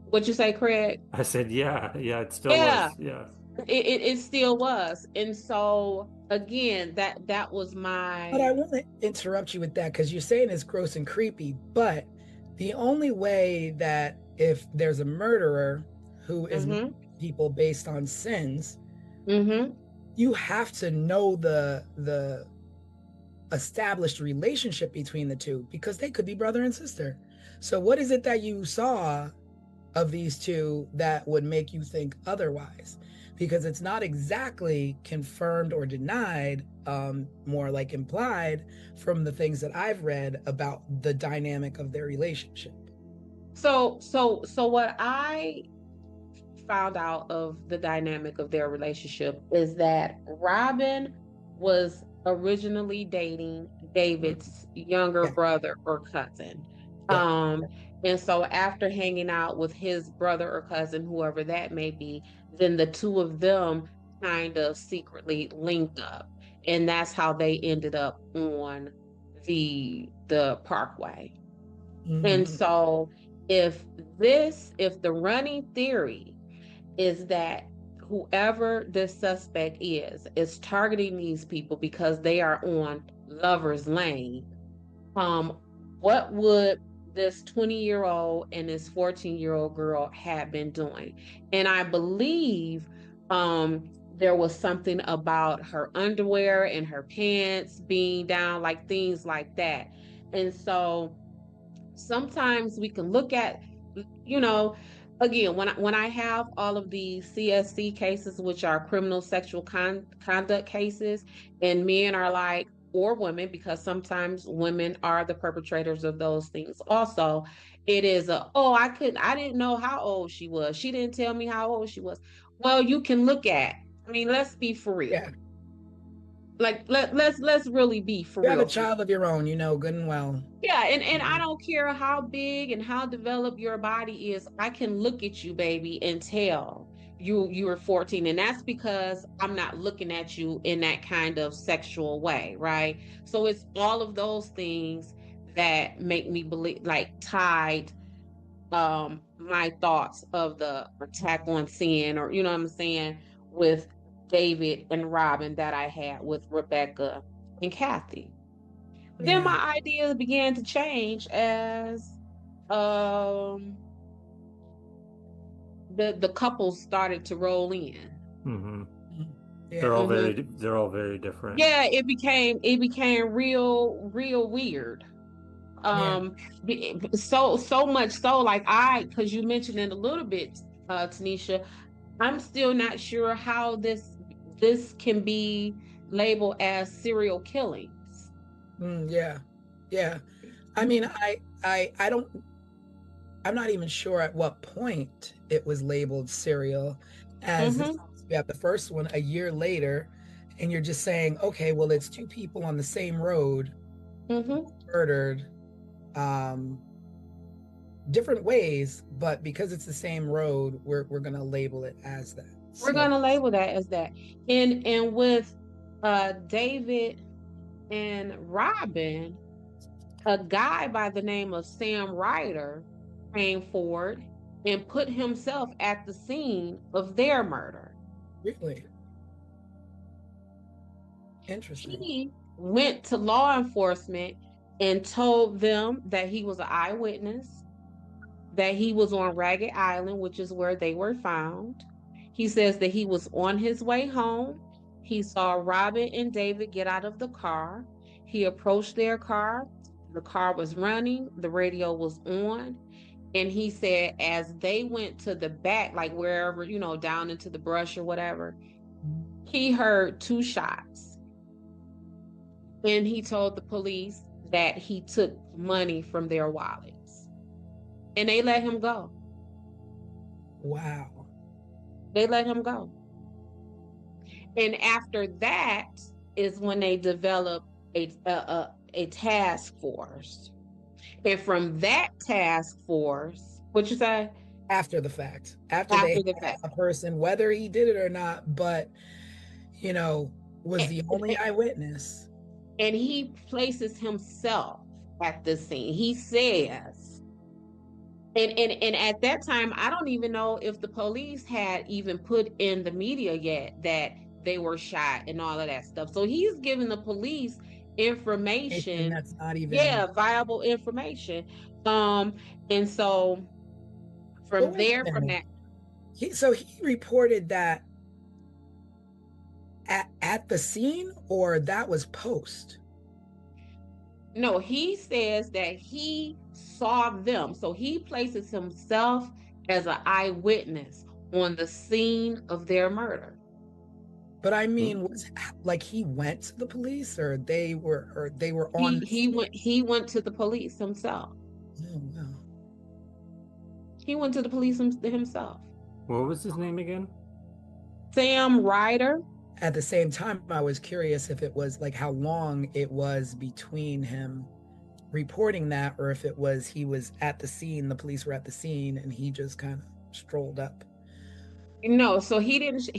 what'd you say, Craig? I said, yeah, it still was. Yeah. It still was. And so again, that was my. But I want to interrupt you with that, because you're saying it's gross and creepy, but the only way that if there's a murderer who is people based on sins, you have to know the established relationship between the two, because they could be brother and sister. So what is it that you saw of these two that would make you think otherwise? Because it's not exactly confirmed or denied, more like implied from the things that I've read about the dynamic of their relationship. So what I found out of the dynamic of their relationship is that Robin was originally dating David's younger brother or cousin. And so after hanging out with his brother or cousin, whoever that may be, then the two of them kind of secretly linked up. And that's how they ended up on the Parkway. And so if the running theory is that whoever this suspect is targeting these people because they are on Lover's Lane, what would this 20-year-old and this 14-year-old girl have been doing? And I believe there was something about her underwear and her pants being down, like things like that. And so sometimes we can look at, again, when I have all of these CSC cases, which are criminal sexual conduct cases, and men are like, or women, because sometimes women are the perpetrators of those things also, it is I didn't know how old she was. She didn't tell me how old she was. Well, you can look at, let's be for real. Yeah. Like let's really be for real. You have a child of your own, good and well. Yeah, and I don't care how big and how developed your body is. I can look at you, baby, and tell you were 14, and that's because I'm not looking at you in that kind of sexual way, right? So it's all of those things that make me believe, like, tied my thoughts of the attack on sin, or you know what I'm saying, with David and Robin that I had with Rebecca and Kathy. Then my ideas began to change as the couples started to roll in. Mm-hmm. Yeah. They're all very different. Yeah, it became real weird. So much so, like, because you mentioned it a little bit, Tanisha, I'm still not sure how this can be labeled as serial killings. Yeah. I mean, I'm not even sure at what point it was labeled serial. as Mhm. you have the first one a year later, and you're just saying, okay, well, it's two people on the same road Mhm. murdered, um, different ways, but because it's the same road, we're gonna label it as that. We're So gonna label that as that. And with David and Robin, a guy by the name of Sam Ryder came forward and put himself at the scene of their murder. really interesting. He went to law enforcement and told them that he was an eyewitness, that he was on Ragged Island, which is where they were found. He says that he was on his way home. He saw Robin and David get out of the car. He approached their car. The car was running, the radio was on. And he said, as they went to the back, like wherever, down into the brush or whatever, he heard two shots. And he told the police that he took money from their wallets. And they let him go. Wow. They let him go. And after that is when they developed a task force. And from that task force, what you say? After the fact, after they After the had fact. a person, whether he did it or not, but was the only eyewitness. And he places himself at the scene. He says, and at that time, I don't even know if the police had even put in the media yet that they were shot and all of that stuff. So he's giving the police information, That's not even. yeah, viable information. And so from there, from that, So he reported that at the scene, or that was post? no, he says that he saw them. So he places himself as an eyewitness on the scene of their murder. But I mean, was like he went to the police, or they were on. He went to the police himself. Oh, wow. He went to the police himself. What was his name again? Sam Ryder. At the same time, I was curious if it was like how long it was between him reporting that, or if it was he was at the scene, the police were at the scene, and he just kind of strolled up. No, so he didn't.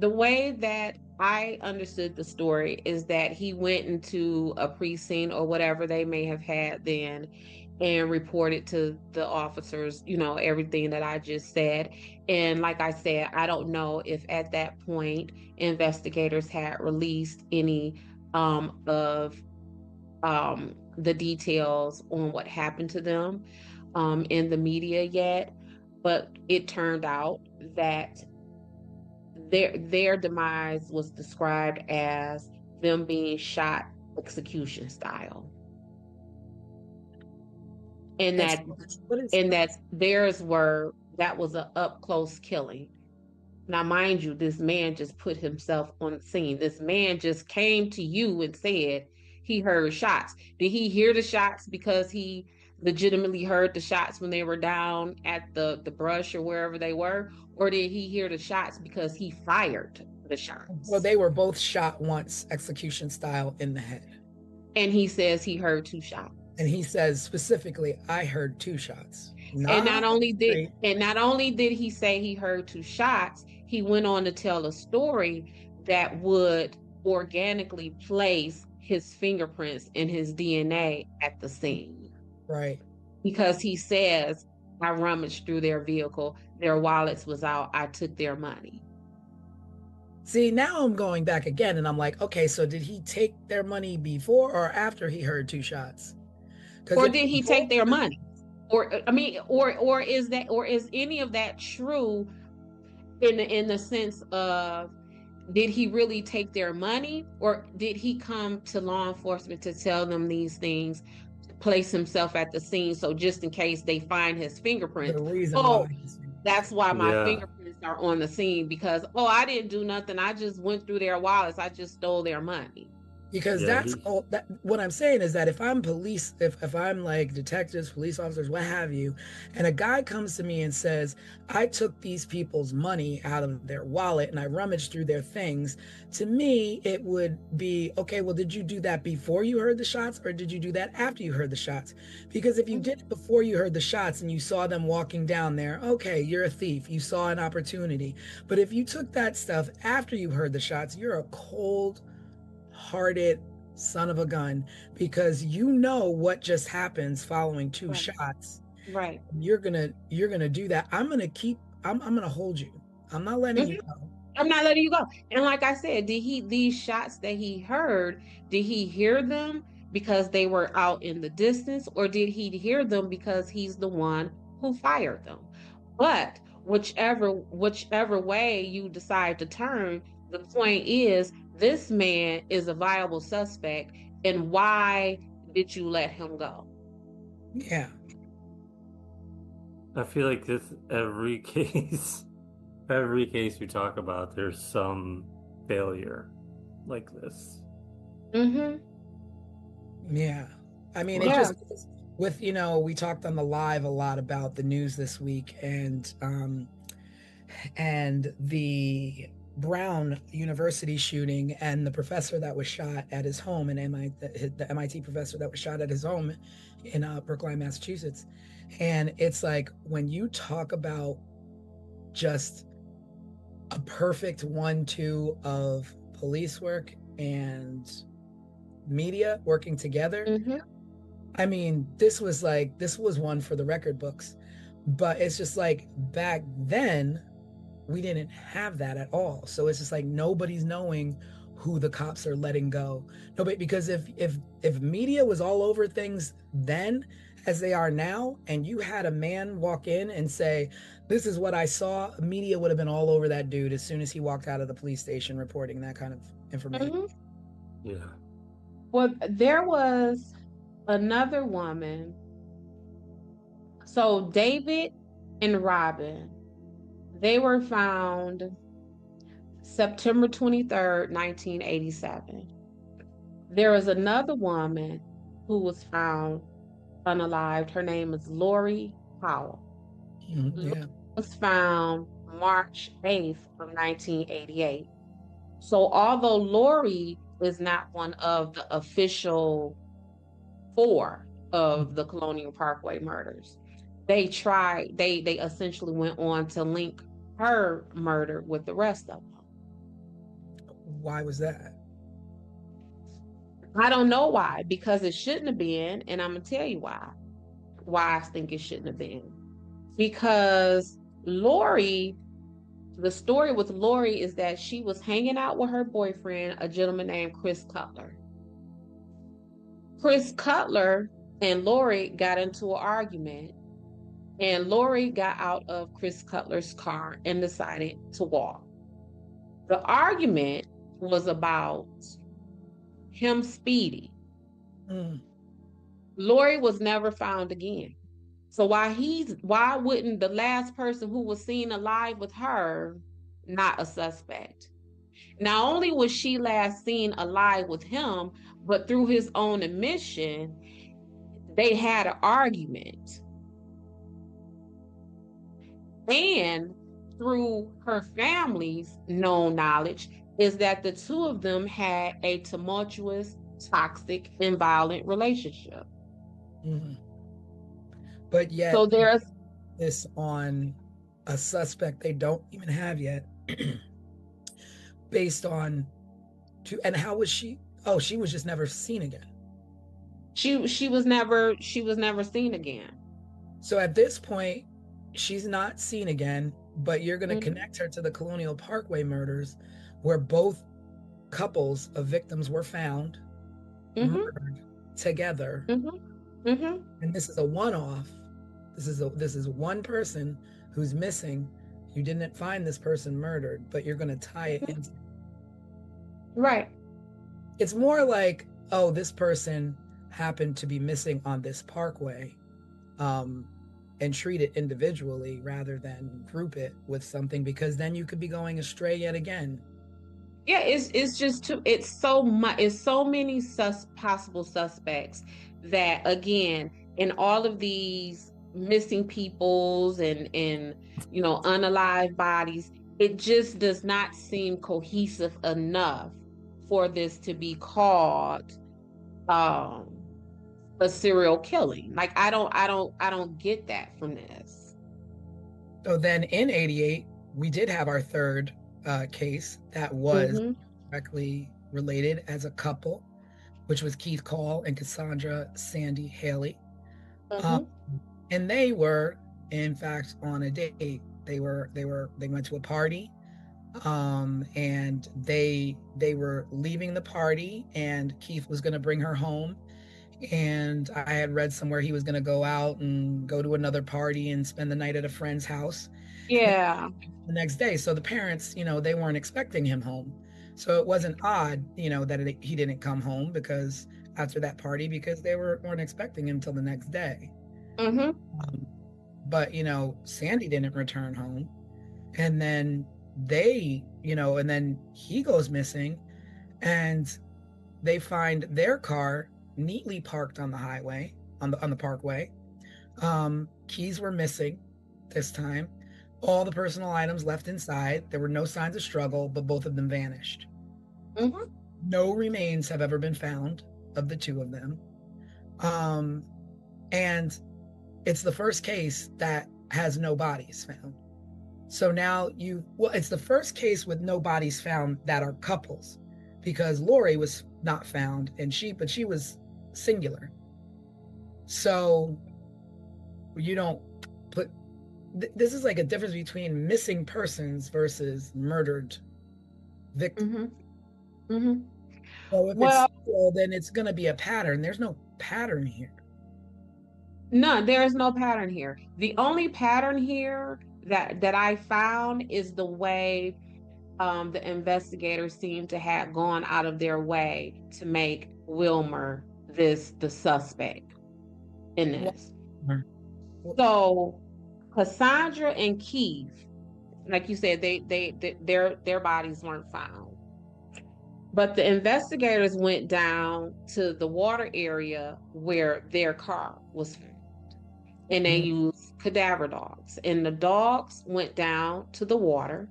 The way that I understood the story is that he went into a precinct or whatever they may have had then and reported to the officers, everything that I just said. And like I said, I don't know if at that point investigators had released any of the details on what happened to them in the media yet. But it turned out that their demise was described as them being shot execution style. And that theirs that was an up close killing. Now, mind you, this man just put himself on the scene. This man just came to you and said he heard shots. Did he hear the shots because he legitimately heard the shots when they were down at the brush or wherever they were? Or did he hear the shots because he fired the shots? Well, they were both shot once, execution style, in the head. And he says he heard two shots. And he says specifically, I heard two shots. And not only did he say he heard two shots, he went on to tell a story that would organically place his fingerprints and his DNA at the scene. Right. Because he says, I rummaged through their vehicle, their wallets was out, I took their money. See, now I'm going back again and I'm like, okay, so did he take their money before or after he heard two shots? Or did he take their money? Or is any of that true in the sense of, did he really take their money, or did he come to law enforcement to tell them these things, place himself at the scene so just in case they find his fingerprints? That's why my fingerprints are on the scene, because I didn't do nothing, I just went through their wallets, I just stole their money. Because Yeah, that's all that what I'm saying is that if I'm police, if I'm like detectives, police officers, what have you, and a guy comes to me and says, I took these people's money out of their wallet and I rummaged through their things, to me it would be, okay, well, did you do that before you heard the shots or did you do that after you heard the shots? Because if you did it before you heard the shots and you saw them walking down there, okay, you're a thief, you saw an opportunity. But if you took that stuff after you heard the shots, you're a cold-hearted son of a gun, because you know what just happens following two Right. shots. Right. You're gonna do that. I'm gonna hold you. I'm not letting you go. I'm not letting you go. And like I said, these shots that he heard, did he hear them because they were out in the distance, or did he hear them because he's the one who fired them? But whichever way you decide to turn, the point is this man is a viable suspect. And why did you let him go? Yeah. I feel like this every case, every case we talk about, there's some failure like this. Mm-hmm. Yeah. I mean, it Yeah. just with, we talked on the live a lot about the news this week and the Brown University shooting and the professor that was shot at his home in the MIT professor that was shot at his home in Brookline, Massachusetts. And it's like when you talk about just a perfect 1-2 of police work and media working together. Mm-hmm. I mean, this was one for the record books, but it's just like back then we didn't have that at all. So it's just like nobody's knowing who the cops are letting go. Nobody, because if media was all over things then as they are now, and you had a man walk in and say, this is what I saw, media would have been all over that dude as soon as he walked out of the police station reporting that kind of information. Mm-hmm. Yeah. Well, there was another woman. So David and Robin, they were found September 23rd, 1987. There is another woman who was found unalived. Her name is Lori Powell. Yeah. Was found March 8th of 1988. So although Lori is not one of the official 4 of the Colonial Parkway murders, they essentially went on to link her murder with the rest of them. Why was that? I don't know why, because it shouldn't have been, and I'm gonna tell you why I think it shouldn't have been. Because Lori, the story with Lori is that she was hanging out with her boyfriend, a gentleman named Chris Cutler. Chris Cutler and Lori got into an argument, and Lori got out of Chris Cutler's car and decided to walk. The argument was about him speeding. Lori was never found again. So why wouldn't the last person who was seen alive with her not a suspect? Not only was she last seen alive with him, but through his own admission, they had an argument. And through her family's known knowledge is that the two of them had a tumultuous, toxic, and violent relationship. But yet, so there's this on a suspect they don't even have yet, based on and how was she? Oh, she was just never seen again. She was never seen again. So at this point, she's not seen again, but you're going to connect her to the Colonial Parkway murders, where both couples of victims were found murdered together. And this is a one-off. This is one person who's missing. You didn't find this person murdered, but you're going to tie it into. Right. It's more like, oh, this person happened to be missing on this parkway, and treat it individually rather than group it with something, because then you could be going astray yet again. Yeah, it's just too, it's so much, it's so many possible suspects that, again, in all of these missing peoples and unalive bodies, it just does not seem cohesive enough for this to be called um a serial killing. Like I don't get that from this. So then in 88, we did have our third case that was Mm-hmm. directly related as a couple, which was Keith Call and Cassandra Sandy Haley. Mm-hmm. And they were, in fact, on a date. They went to a party, and they were leaving the party, and Keith was going to bring her home. And I had read somewhere he was going to go out and go to another party and spend the night at a friend's house Yeah. the next day. So the parents, they weren't expecting him home. So it wasn't odd, that he didn't come home because after that party, because they weren't expecting him till the next day. Mm-hmm. But Sandy didn't return home, and then and then he goes missing, and they find their car neatly parked on the highway, on the parkway. Keys were missing this time. All the personal items left inside. There were no signs of struggle, but both of them vanished. Mm-hmm. No remains have ever been found of the two of them. And it's the first case that has no bodies found. So now it's the first case with no bodies found that are couples, because Lori was not found, but she was singular. So you don't put, this is like a difference between missing persons versus murdered victims. Mm-hmm. Mm-hmm. So if Well, it's single, then it's going to be a pattern. There's no pattern here. no, there is no pattern here. The only pattern here that I found is the way the investigators seem to have gone out of their way to make Wilmer the suspect in this. So Cassandra and Keith, like you said, their bodies weren't found. But the investigators went down to the water area where their car was found. And they used cadaver dogs. And the dogs went down to the water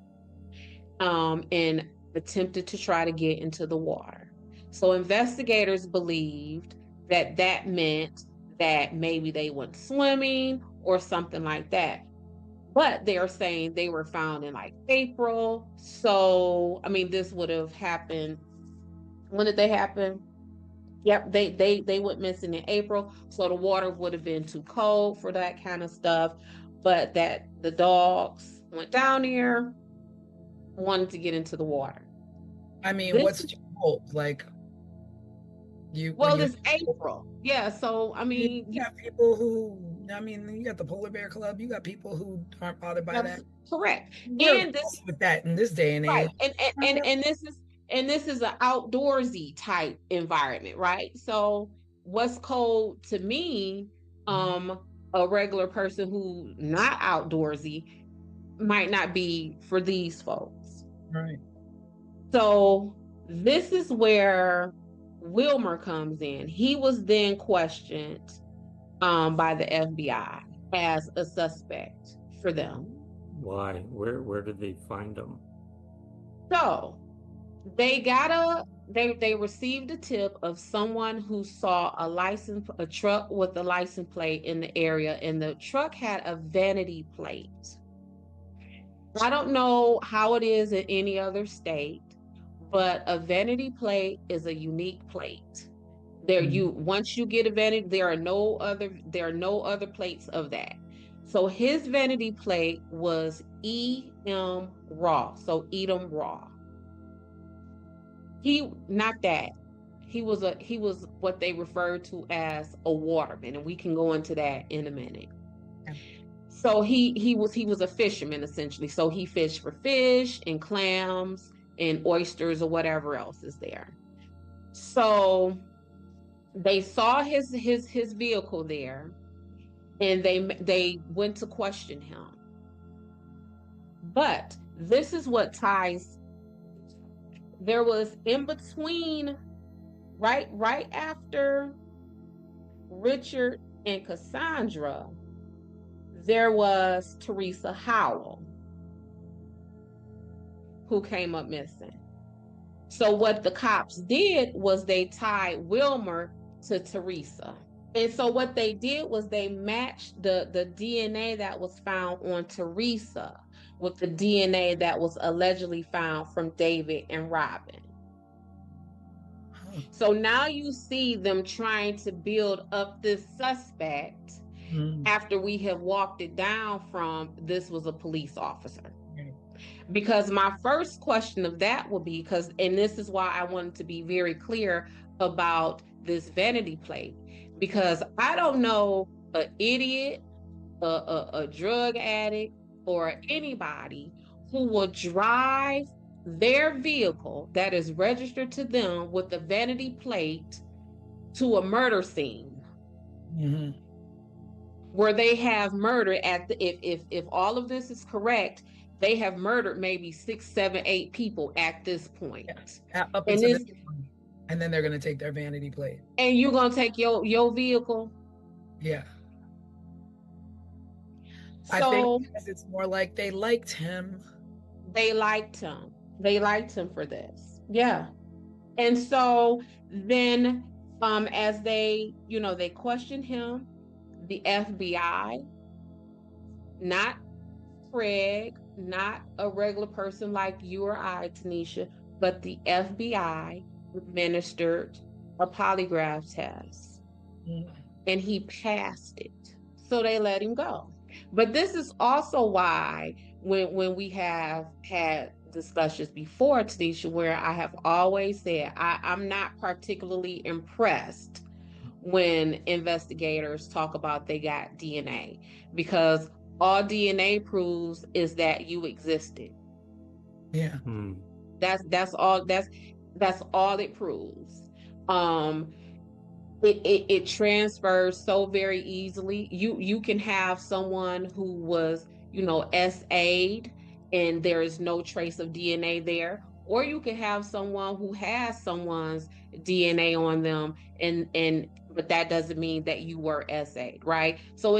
and attempted to try to get into the water. So investigators believed that meant that maybe they went swimming or something like that. But they're saying they were found in like April. So, I mean, this would have happened. When did they happen? Yep, they went missing in April. So the water would have been too cold for that kind of stuff. But that the dogs went down there, wanted to get into the water. I mean, what's too cold? Like it's April. Yeah, so I mean, you got people who, you got the Polar Bear Club. You got people who aren't bothered by that. Correct. We're And this with that in this day and age. right. And this is an outdoorsy type environment, right? So what's cold to me, a regular person who not outdoorsy might not be for these folks. Right. So this is where Wilmer comes in. He was then questioned by the FBI as a suspect for them. Why? Where did they find him? So they received a tip of someone who saw a truck with a license plate in the area, and the truck had a vanity plate. I don't know how it is in any other state, but a vanity plate is a unique plate. Once you get a vanity, there are no other plates of that. So his vanity plate was E.M. Raw. So Edom Raw. He was what they referred to as a waterman, and we can go into that in a minute. Yeah. So he was a fisherman essentially. So he fished for fish and clams and oysters or whatever else is there. So they saw his vehicle there, and they went to question him. But this is what ties there was in between, right after Richard and Cassandra, there was Teresa Howell, who came up missing. So what the cops did was they tied Wilmer to Teresa. And so what they did was they matched the DNA that was found on Teresa with the DNA that was allegedly found from David and Robin. So now you see them trying to build up this suspect after we have walked it down from this was a police officer. Because my first question of that will be, and this is why I wanted to be very clear about this vanity plate, because I don't know an idiot, a drug addict, or anybody who will drive their vehicle that is registered to them with a vanity plate to a murder scene. Where they have murdered if all of this is correct, they have murdered maybe 6, 7, 8 people at this point. Up until and then they're going to take their vanity plate. And you're going to take your vehicle? Yeah. So, I think it's more like they liked him. They liked him. They liked him for this. Yeah. And so then as they questioned him, the FBI, not Craig, not a regular person like you or I, Tanisha, but the FBI administered a polygraph test. And he passed it. So they let him go. But this is also why when we have had discussions before, Tanisha, where I have always said I'm not particularly impressed when investigators talk about they got DNA, because all DNA proves is that you existed. Yeah. That's all it proves. It transfers so very easily. You can have someone who was, SA'd and there is no trace of DNA there, or you can have someone who has someone's DNA on them but that doesn't mean that you were SA'd, right? So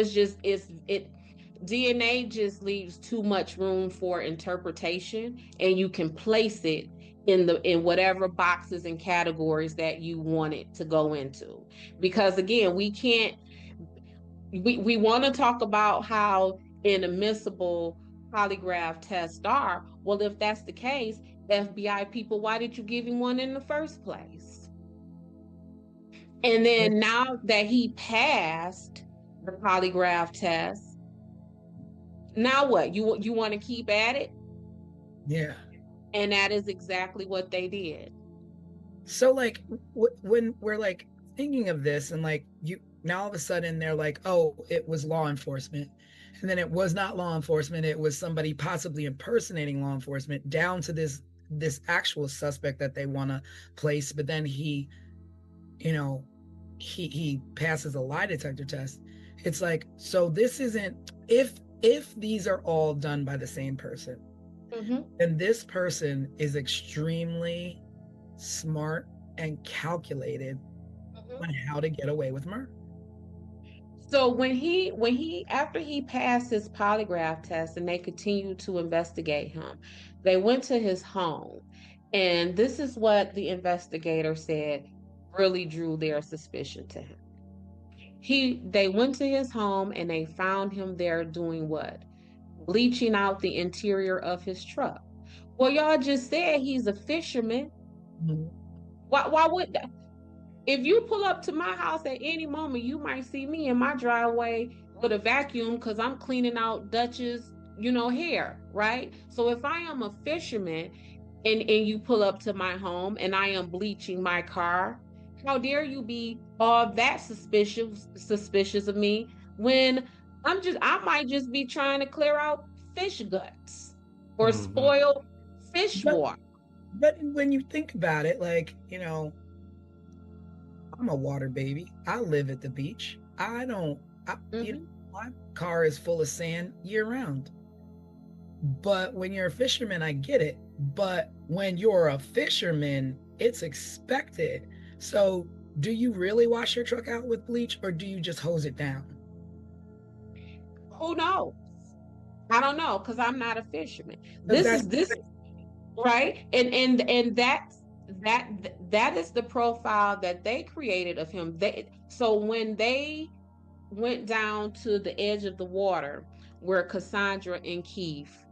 DNA just leaves too much room for interpretation, and you can place it in whatever boxes and categories that you want it to go into. Because again, we want to talk about how inadmissible polygraph tests are. Well, if that's the case, FBI people, why did you give him one in the first place? And then now that he passed the polygraph test, now what? You want to keep at it? Yeah. And that is exactly what they did. So like when we're like thinking of this, and like now all of a sudden they're like, oh, it was law enforcement, and then it was not law enforcement, it was somebody possibly impersonating law enforcement, down to this actual suspect that they want to place, but then he passes a lie detector test. It's like, so this isn't, if these are all done by the same person, then this person is extremely smart and calculated on how to get away with murder. So after he passed his polygraph test and they continued to investigate him, they went to his home, and this is what the investigator said really drew their suspicion to him. They went to his home and they found him there doing what? Bleaching out the interior of his truck. Well, y'all just said he's a fisherman. Why would that? If you pull up to my house at any moment, you might see me in my driveway with a vacuum because I'm cleaning out Dutch's, hair, right? So if I am a fisherman and you pull up to my home and I am bleaching my car, how dare you be all that suspicious of me when I might just be trying to clear out fish guts or spoiled fish water. But when you think about it, like, I'm a water baby. I live at the beach. My car is full of sand year round. But when you're a fisherman, I get it. But when you're a fisherman, it's expected. So do you really wash your truck out with bleach, or do you just hose it down? Who knows? I don't know, because I'm not a fisherman. 'Cause This is this right, and that is the profile that they created of him. So when they went down to the edge of the water where Cassandra and Keith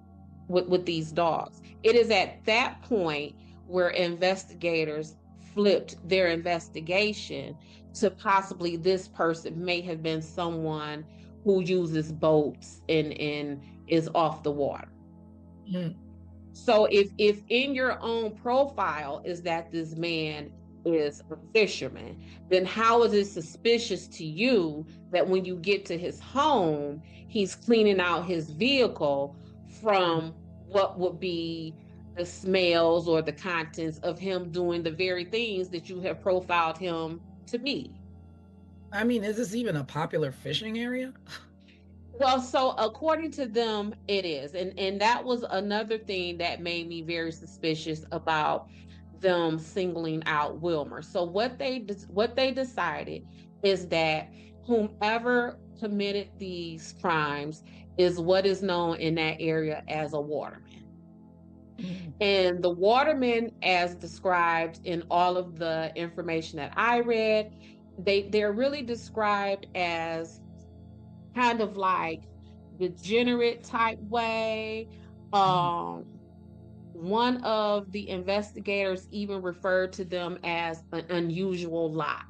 with these dogs, it is at that point where investigators flipped their investigation to possibly this person may have been someone who uses boats and is off the water. Mm. So if in your own profile is that this man is a fisherman, then how is it suspicious to you that when you get to his home, he's cleaning out his vehicle from what would be the smells or the contents of him doing the very things that you have profiled him to be? I mean, is this even a popular fishing area? Well, so according to them, it is, and that was another thing that made me very suspicious about them singling out Wilmer. So what they decided is that whomever committed these crimes is what is known in that area as a waterman. And the watermen, as described in all of the information that I read, they're really described as kind of like degenerate type way. One of the investigators even referred to them as an unusual lot.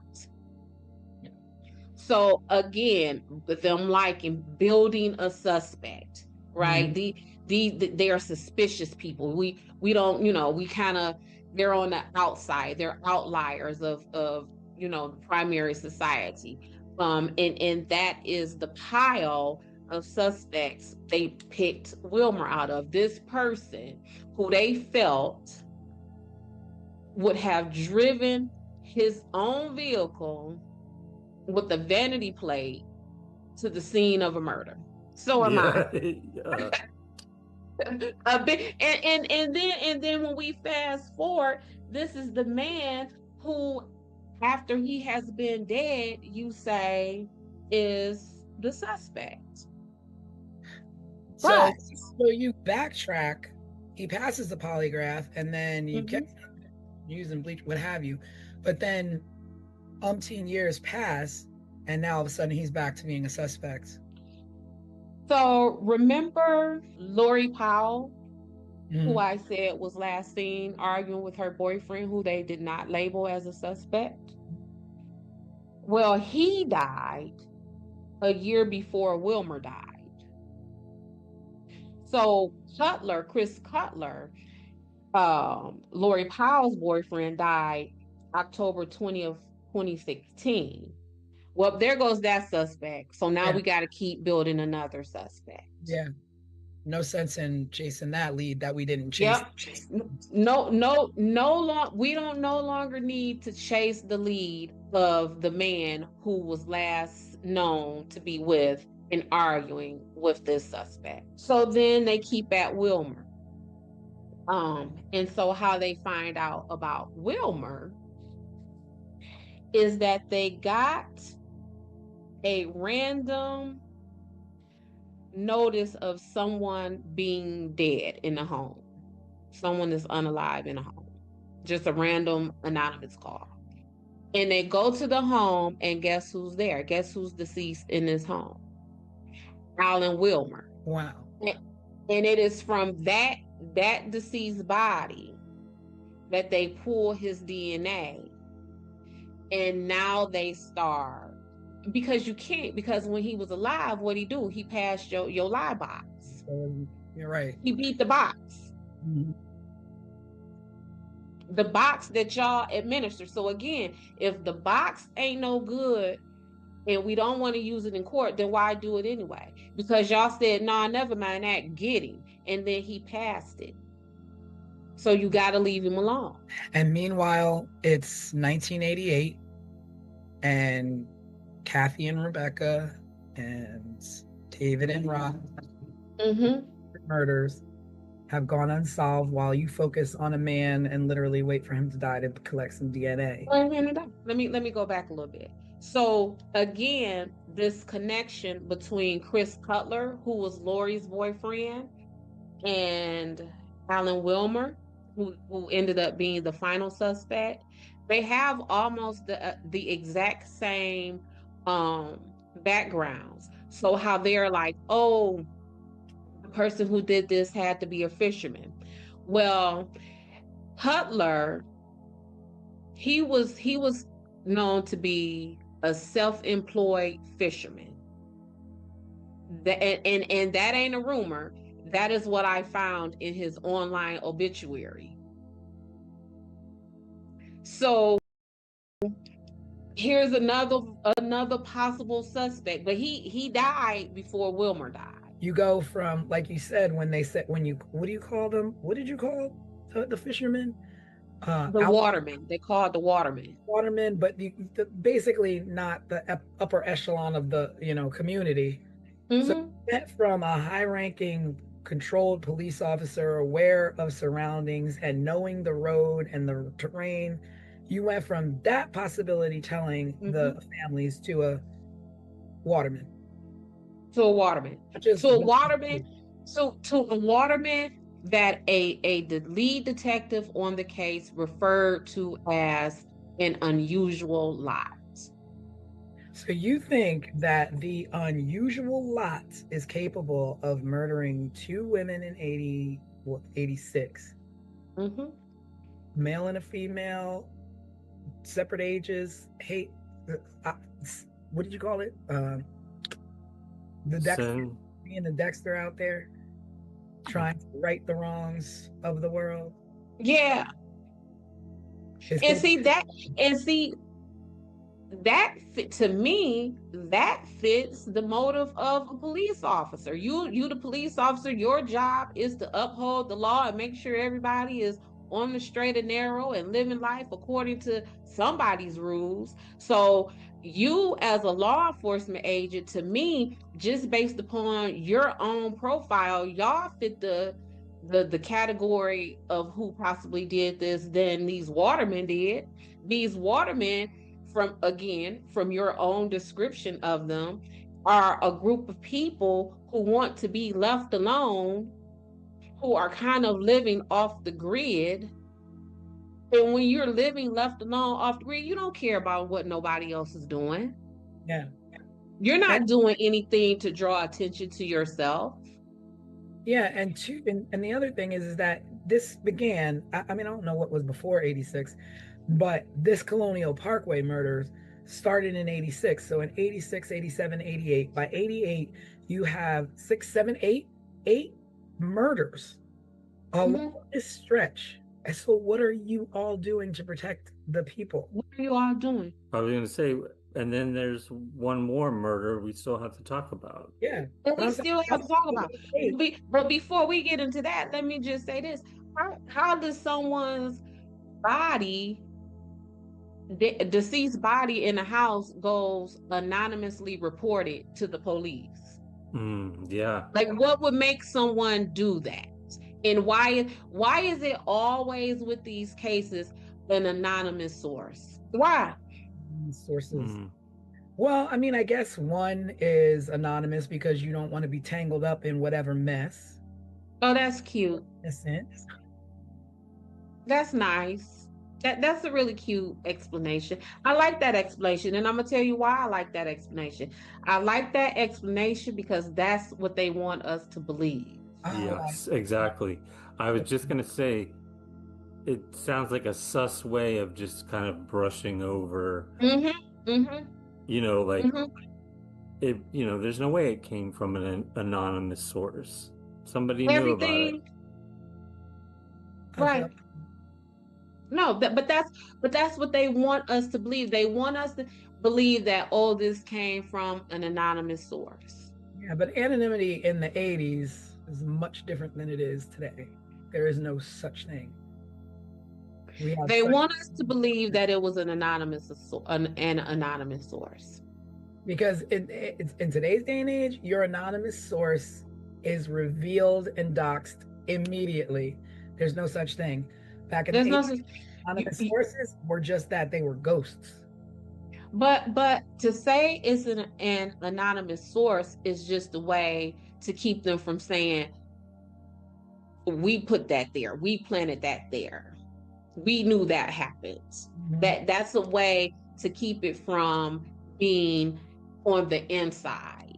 So again, with them liking building a suspect, right? They are suspicious people. We don't, we kind of, they're on the outside. They're outliers of the primary society. And that is the pile of suspects they picked Wilmer out of. This person who they felt would have driven his own vehicle with a vanity plate to the scene of a murder. So am I. Yeah. A bit, and then when we fast forward, this is the man who, after he has been dead, you say is the suspect. So, But so you backtrack, he passes the polygraph, and then you kept using bleach, what have you. But then umpteen years pass, and now all of a sudden he's back to being a suspect. so remember Lori Powell, who I said was last seen arguing with her boyfriend, who they did not label as a suspect? Well, he died a year before Wilmer died. So Chris Cutler, Lori Powell's boyfriend, died October 20th, 2016. Well, there goes that suspect. So now we got to keep building another suspect. Yeah. No sense in chasing that lead that we didn't chase. Yep. We don't no longer need to chase the lead of the man who was last known to be with and arguing with this suspect. So then they keep at Wilmer. And so how they find out about Wilmer is that they got a random notice of someone being dead in a home. Someone is unalive in a home. Just a random anonymous call. And they go to the home, and guess who's there? Guess who's deceased in this home? Alan Wilmer. Wow. And it is from that deceased body that they pull his DNA. And now they start, because you can't, because when he was alive, what'd he do? He passed your lie box. You're right. He beat the box. The box that y'all administer. So again, if the box ain't no good and we don't want to use it in court, then why do it anyway? Because y'all said, nah, never mind that, get him. And then he passed it. So you got to leave him alone. And meanwhile, it's 1988, and Kathy and Rebecca and David and Rob murders. have gone unsolved while you focus on a man and literally wait for him to die to collect some DNA. Let me go back a little bit. So again, this connection between Chris Cutler, who was Lori's boyfriend, and Alan Wilmer, who ended up being the final suspect, they have almost the exact same backgrounds. So how they're like, oh, the person who did this had to be a fisherman. Well, Cutler, he was known to be a self-employed fisherman. And that ain't a rumor. That is what I found in his online obituary. So here's another possible suspect, but he died before Wilmer died. You go from, like you said, what do you call them? What did you call the fishermen? The watermen. They call it the watermen. Watermen, but basically not the upper echelon of the community. Mm-hmm. So you went from a high-ranking, controlled police officer, aware of surroundings and knowing the road and the terrain. You went from that possibility telling the families to a waterman. To a waterman. To a waterman that the lead detective on the case referred to as an unusual lot. So you think that the unusual lot is capable of murdering two women in 86? Mm-hmm. Male and a female, separate ages. Hey, what did you call it? The Dexter, being the Dexter out there, trying to right the wrongs of the world. Yeah. To me, that fits the motive of a police officer. You the police officer, your job is to uphold the law and make sure everybody is on the straight and narrow and living life according to somebody's rules. So you as a law enforcement agent, to me, just based upon your own profile, y'all fit the category of who possibly did this than these watermen did. These watermen, from your own description of them, are a group of people who want to be left alone, who are kind of living off the grid. And when you're living left alone off the grid, you don't care about what nobody else is doing. Yeah. You're not doing anything to draw attention to yourself. Yeah, and the other thing is that this began, I mean, I don't know what was before 86, but this Colonial Parkway murders started in 86. So in 86, 87, 88. By 88, you have 6, 7, 8 murders along this stretch. And so what are you all doing to protect the people? What are you all doing? I was going to say, and then there's one more murder we still have to talk about. Yeah. But we still have to talk about it. But before we get into that, let me just say this. How does someone's body, deceased body in a house, goes anonymously reported to the police? Yeah. Like, what would make someone do that? And why is it always with these cases an anonymous source? Why? Sources. Well, I mean, I guess one is anonymous because you don't want to be tangled up in whatever mess. Oh, that's cute. In a sense. That's nice. That's a really cute explanation. I like that explanation, and I'm gonna tell you why I like that explanation. I like that explanation because that's what they want us to believe. Yes, exactly. I was just gonna say, it sounds like a sus way of just kind of brushing over. It. There's no way it came from an anonymous source. Somebody knew about it. Right. No, but that's what they want us to believe. They want us to believe that, oh, this came from an anonymous source. Yeah, but anonymity in the 80s is much different than it is today. There is no such thing. They want us to believe that it was an anonymous source. Because in today's day and age, your anonymous source is revealed and doxed immediately. There's no such thing. Back in There's the no 80s, anonymous sources were just that. They were ghosts. but to say it's an anonymous source is just a way to keep them from saying we put that there, we planted that there, we knew that happens. That's a way to keep it from being on the inside.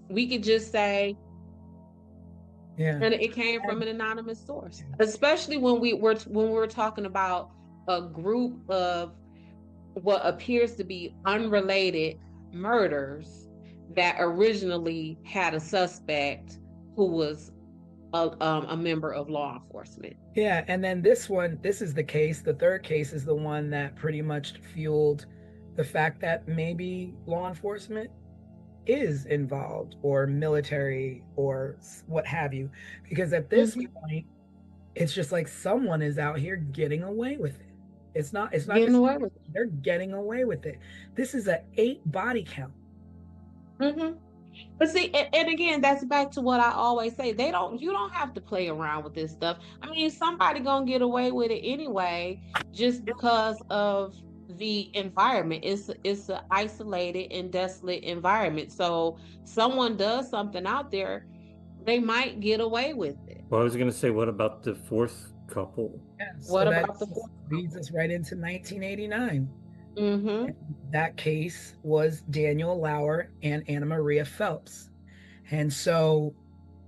We could just say, Yeah. and it came from an anonymous source, especially when we're talking about a group of what appears to be unrelated murders that originally had a suspect who was a member of law enforcement. Yeah, and then this is the case. The third case is the one that pretty much fueled the fact that maybe law enforcement is involved, or military, or what have you. Because at this point, it's just like someone is out here getting away with it. It's not Getting just away with it. they're getting away with it. This is an 8 body count. But see, and again, that's back to what I always say. You don't have to play around with this stuff. I mean, somebody gonna get away with it anyway, just because of the environment. It's an isolated and desolate environment. So someone does something out there, they might get away with it. Well, I was going to say, what about the fourth couple? Yeah, What so about that the fourth leads us right into 1989. Mm-hmm. That case was Daniel Lauer and Anna Maria Phelps. And so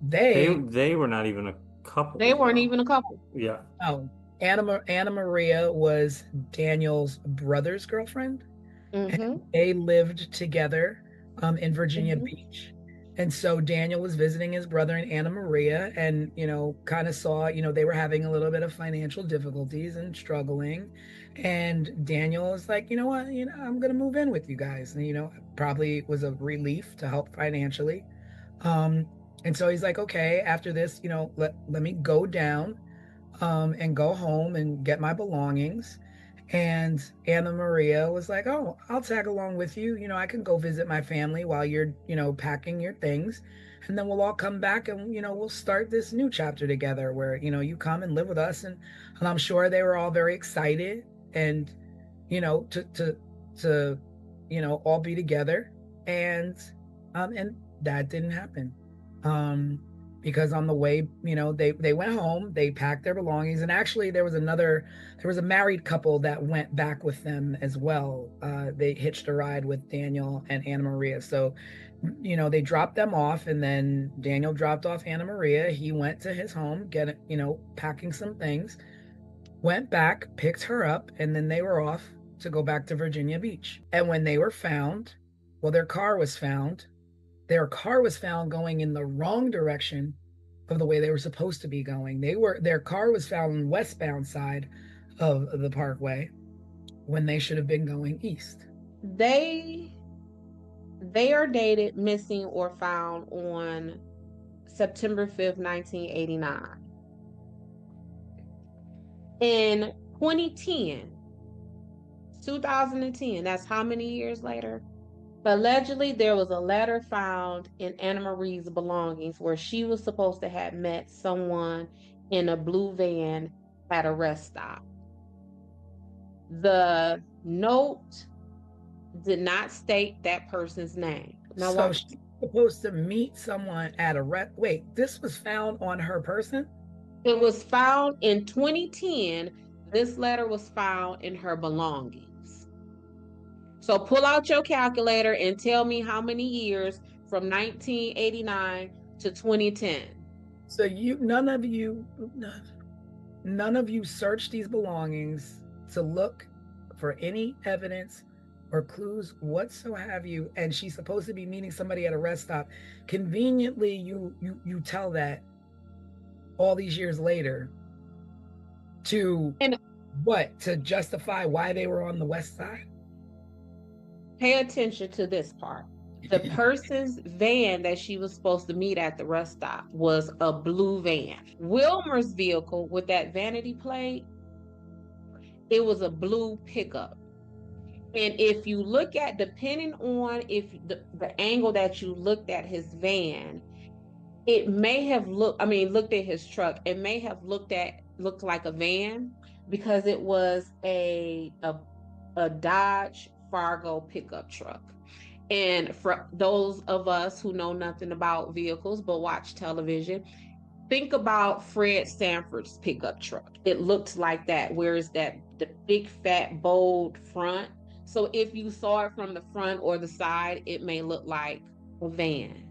they were not even a couple. They weren't even a couple. Yeah. Oh, Anna Maria was Daniel's brother's girlfriend. And they lived together in Virginia Beach. And so Daniel was visiting his brother and Anna Maria, and, kind of saw, they were having a little bit of financial difficulties and struggling. And Daniel was like, you know what, I'm going to move in with you guys. And, probably was a relief to help financially. And so he's like, okay, after this, let me go down and go home and get my belongings. And Anna Maria was like, oh, I'll tag along with you. I can go visit my family while you're, packing your things. And then we'll all come back and, we'll start this new chapter together where, you come and live with us. And I'm sure they were all very excited and, to all be together. And that didn't happen. Because on the way, they went home, they packed their belongings, and actually there was a married couple that went back with them as well. They hitched a ride with Daniel and Anna Maria. So, they dropped them off, and then Daniel dropped off Anna Maria. He went to his home, packing some things, went back, picked her up, and then they were off to go back to Virginia Beach. And when they were found, their car was found. Their car was found going in the wrong direction of the way they were supposed to be going. Their car was found on the westbound side of the parkway when they should have been going east. They are dated, missing, or found on September 5th, 1989. In 2010, that's how many years later? Allegedly, there was a letter found in Anna Marie's belongings where she was supposed to have met someone in a blue van at a rest stop. The note did not state that person's name. Now, so she's supposed to meet someone at a wait, this was found on her person? It was found in 2010. This letter was found in her belongings. So pull out your calculator and tell me how many years from 1989 to 2010. So none of you searched these belongings to look for any evidence or clues whatsoever. And she's supposed to be meeting somebody at a rest stop. Conveniently, you tell that all these years later to justify why they were on the west side? Pay attention to this part. The person's van that she was supposed to meet at the rest stop was a blue van. Wilmer's vehicle with that vanity plate, it was a blue pickup. And if you look at, depending on if the angle that you looked at his van, it may have looked at his truck. It may have looked like a van because it was a Dodge Fargo pickup truck. And for those of us who know nothing about vehicles but watch television, think about Fred Sanford's pickup truck. It looked like that. Where's that the big fat bold front? So if you saw it from the front or the side, it may look like a van.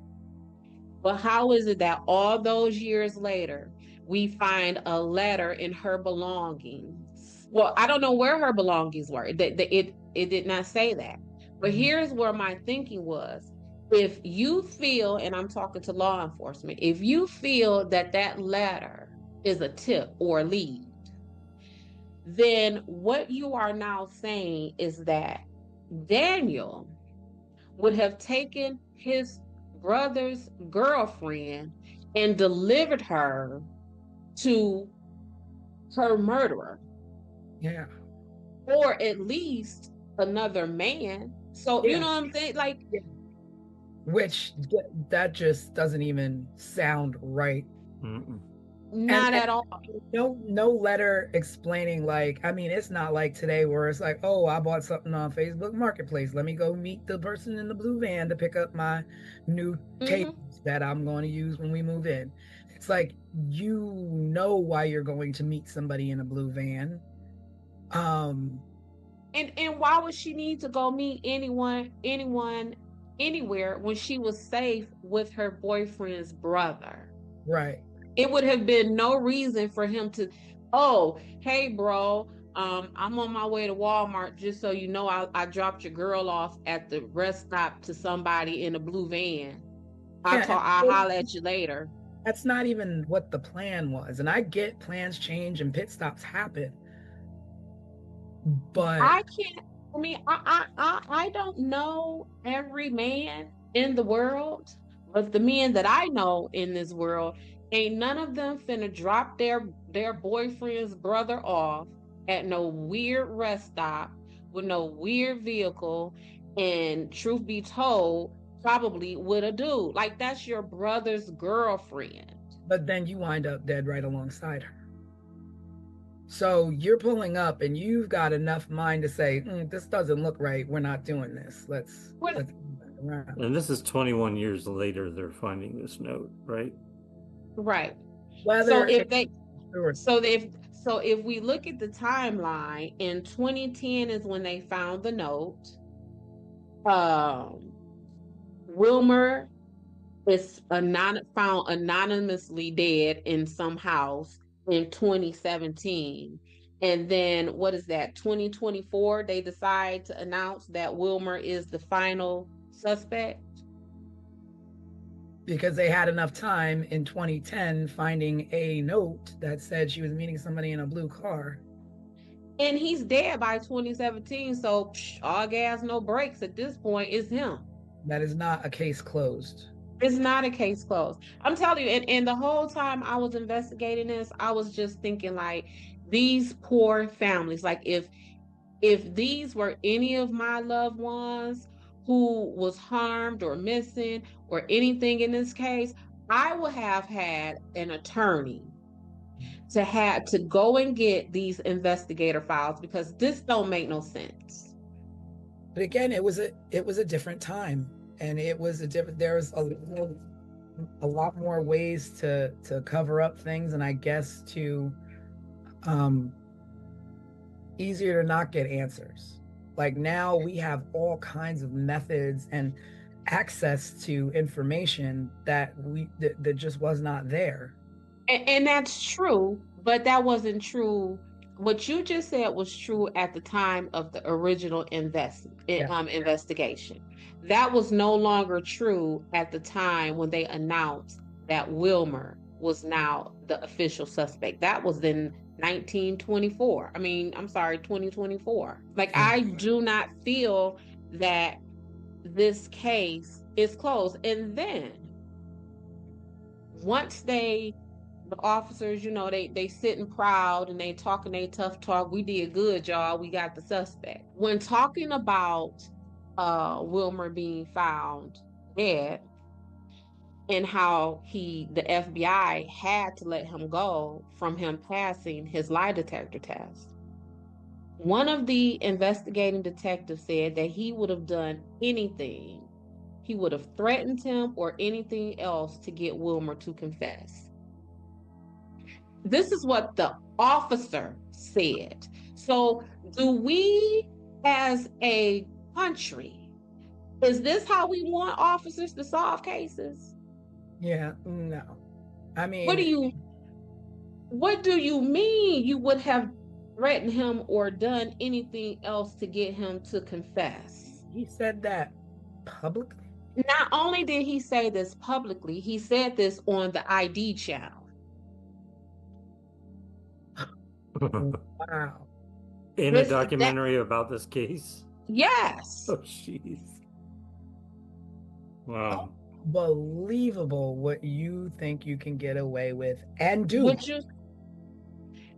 But how is it that all those years later, we find a letter in her belongings? Well, I don't know where her belongings were. It did not say that. But here's where my thinking was. If you feel, and I'm talking to law enforcement, if you feel that that letter is a tip or a lead, then what you are now saying is that Daniel would have taken his brother's girlfriend and delivered her to her murderer. Yeah. Or at least another man. So, Yeah. you know what I'm saying? Like, which that just doesn't even sound right. Mm-mm. Not at all. No letter explaining, like, I mean, it's not like today where it's like, oh, I bought something on Facebook Marketplace. Let me go meet the person in the blue van to pick up my new tables that I'm going to use when we move in. It's like, you know why you're going to meet somebody in a blue van. And why would she need to go meet anyone, anywhere when she was safe with her boyfriend's brother? Right. It would have been no reason for him to, oh, hey, bro, I'm on my way to Walmart. Just so you know, I dropped your girl off at the rest stop to somebody in a blue van. I'll holler at you later. That's not even what the plan was. And I get plans change and pit stops happen. But I don't know every man in the world, but the men that I know in this world, ain't none of them finna drop their boyfriend's brother off at no weird rest stop with no weird vehicle, and truth be told, probably with a dude. Like, that's your brother's girlfriend. But then you wind up dead right alongside her. So you're pulling up and you've got enough mind to say, this doesn't look right. We're not doing this. Let's And this is 21 years later they're finding this note, right? Right. So if we look at the timeline, in 2010 is when they found the note. Wilmer is found anonymously dead in some house in 2017. And then what is that, 2024, they decide to announce that Wilmer is the final suspect? Because they had enough time in 2010 finding a note that said she was meeting somebody in a blue car. And he's dead by 2017, so all gas, no brakes at this point. Is him. That is not a case closed. It's not a case closed. I'm telling you, and the whole time I was investigating this, I was just thinking, like, these poor families, like, if these were any of my loved ones who was harmed or missing or anything in this case, I would have had an attorney to go and get these investigator files, because this don't make no sense. But again, it was a different time, and it was there's a lot more ways to cover up things, and I guess to easier to not get answers. Like, now we have all kinds of methods and access to information that just was not there. And that's true, but that wasn't true. What you just said was true at the time of the original investigation. That was no longer true at the time when they announced that Wilmer was now the official suspect. That was in 2024. Like, I do not feel that this case is closed. And then once the officers, they sitting proud and they talking they tough talk. We did good, y'all. We got the suspect. When talking about Wilmer being found dead, and how the FBI had to let him go from him passing his lie detector test. One of the investigating detectives said that he would have done anything. He would have threatened him or anything else to get Wilmer to confess. This is what the officer said. So, do we as a country, is this how we want officers to solve cases? Yeah, no. I mean, What do you mean you would have threatened him or done anything else to get him to confess? he said that publicly. Not only did he say this publicly, he said this on the ID channel. Wow. In a documentary about this case? Yes. Oh, jeez. Wow. Unbelievable what you think you can get away with and do.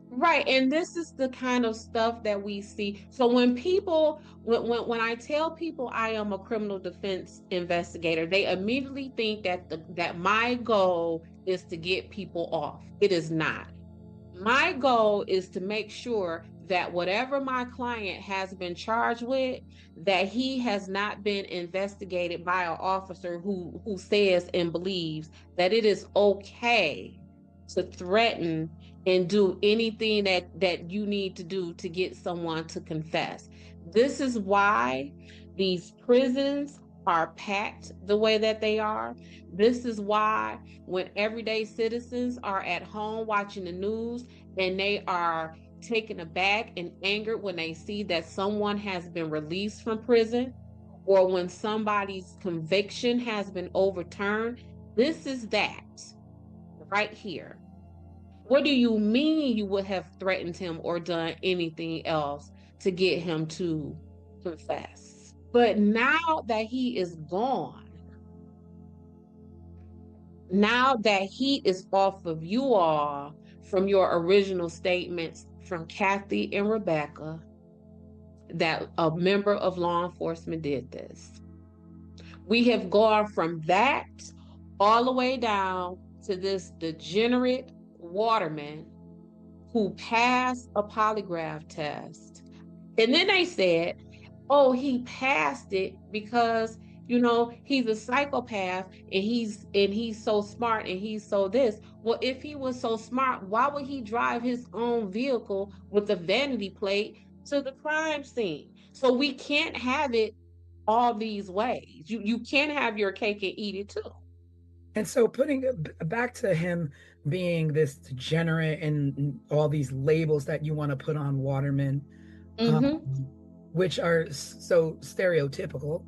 Right, and this is the kind of stuff that we see. So when I tell people I am a criminal defense investigator, they immediately think that my goal is to get people off. It is not. My goal is to make sure that whatever my client has been charged with, that he has not been investigated by an officer who says and believes that it is okay to threaten and do anything that you need to do to get someone to confess. This is why these prisons are packed the way that they are. This is why when everyday citizens are at home watching the news and they are taken aback and angered when they see that someone has been released from prison or when somebody's conviction has been overturned, this is that right here. What do you mean you would have threatened him or done anything else to get him to confess? But now that he is gone, now that he is off of you all from your original statements from Kathy and Rebecca, that a member of law enforcement did this. We have gone from that all the way down to this degenerate waterman who passed a polygraph test. And then they said, oh, he passed it because, he's a psychopath and he's so smart and he's so this. Well, if he was so smart, why would he drive his own vehicle with a vanity plate to the crime scene? So we can't have it all these ways. You can't have your cake and eat it too. And so putting it back to him being this degenerate and all these labels that you want to put on Waterman, which are so stereotypical.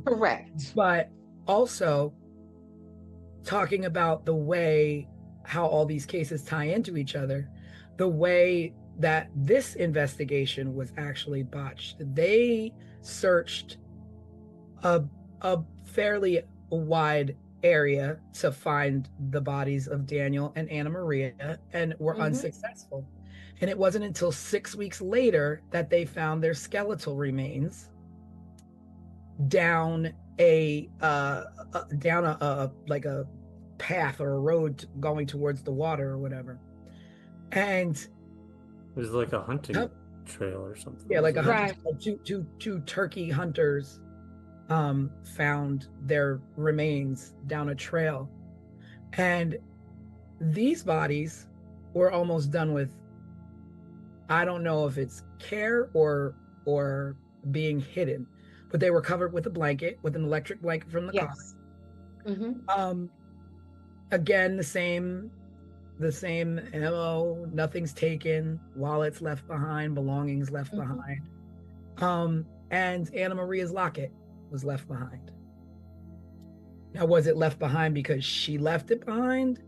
Correct. But also talking about the way how all these cases tie into each other, the way that this investigation was actually botched. They searched a fairly wide area to find the bodies of Daniel and Anna Maria and were unsuccessful. And it wasn't until 6 weeks later that they found their skeletal remains down a like a path or a road going towards the water or whatever. And it was like a hunting trail or something. Yeah, like a hunting, two turkey hunters found their remains down a trail, and these bodies were almost done with, I don't know if it's care or being hidden, but they were covered with a blanket, with an electric blanket from the car. Again, the same MO, nothing's taken, wallets left behind, belongings left behind, and Anna Maria's locket was left behind. Now, was it left behind because she left it behind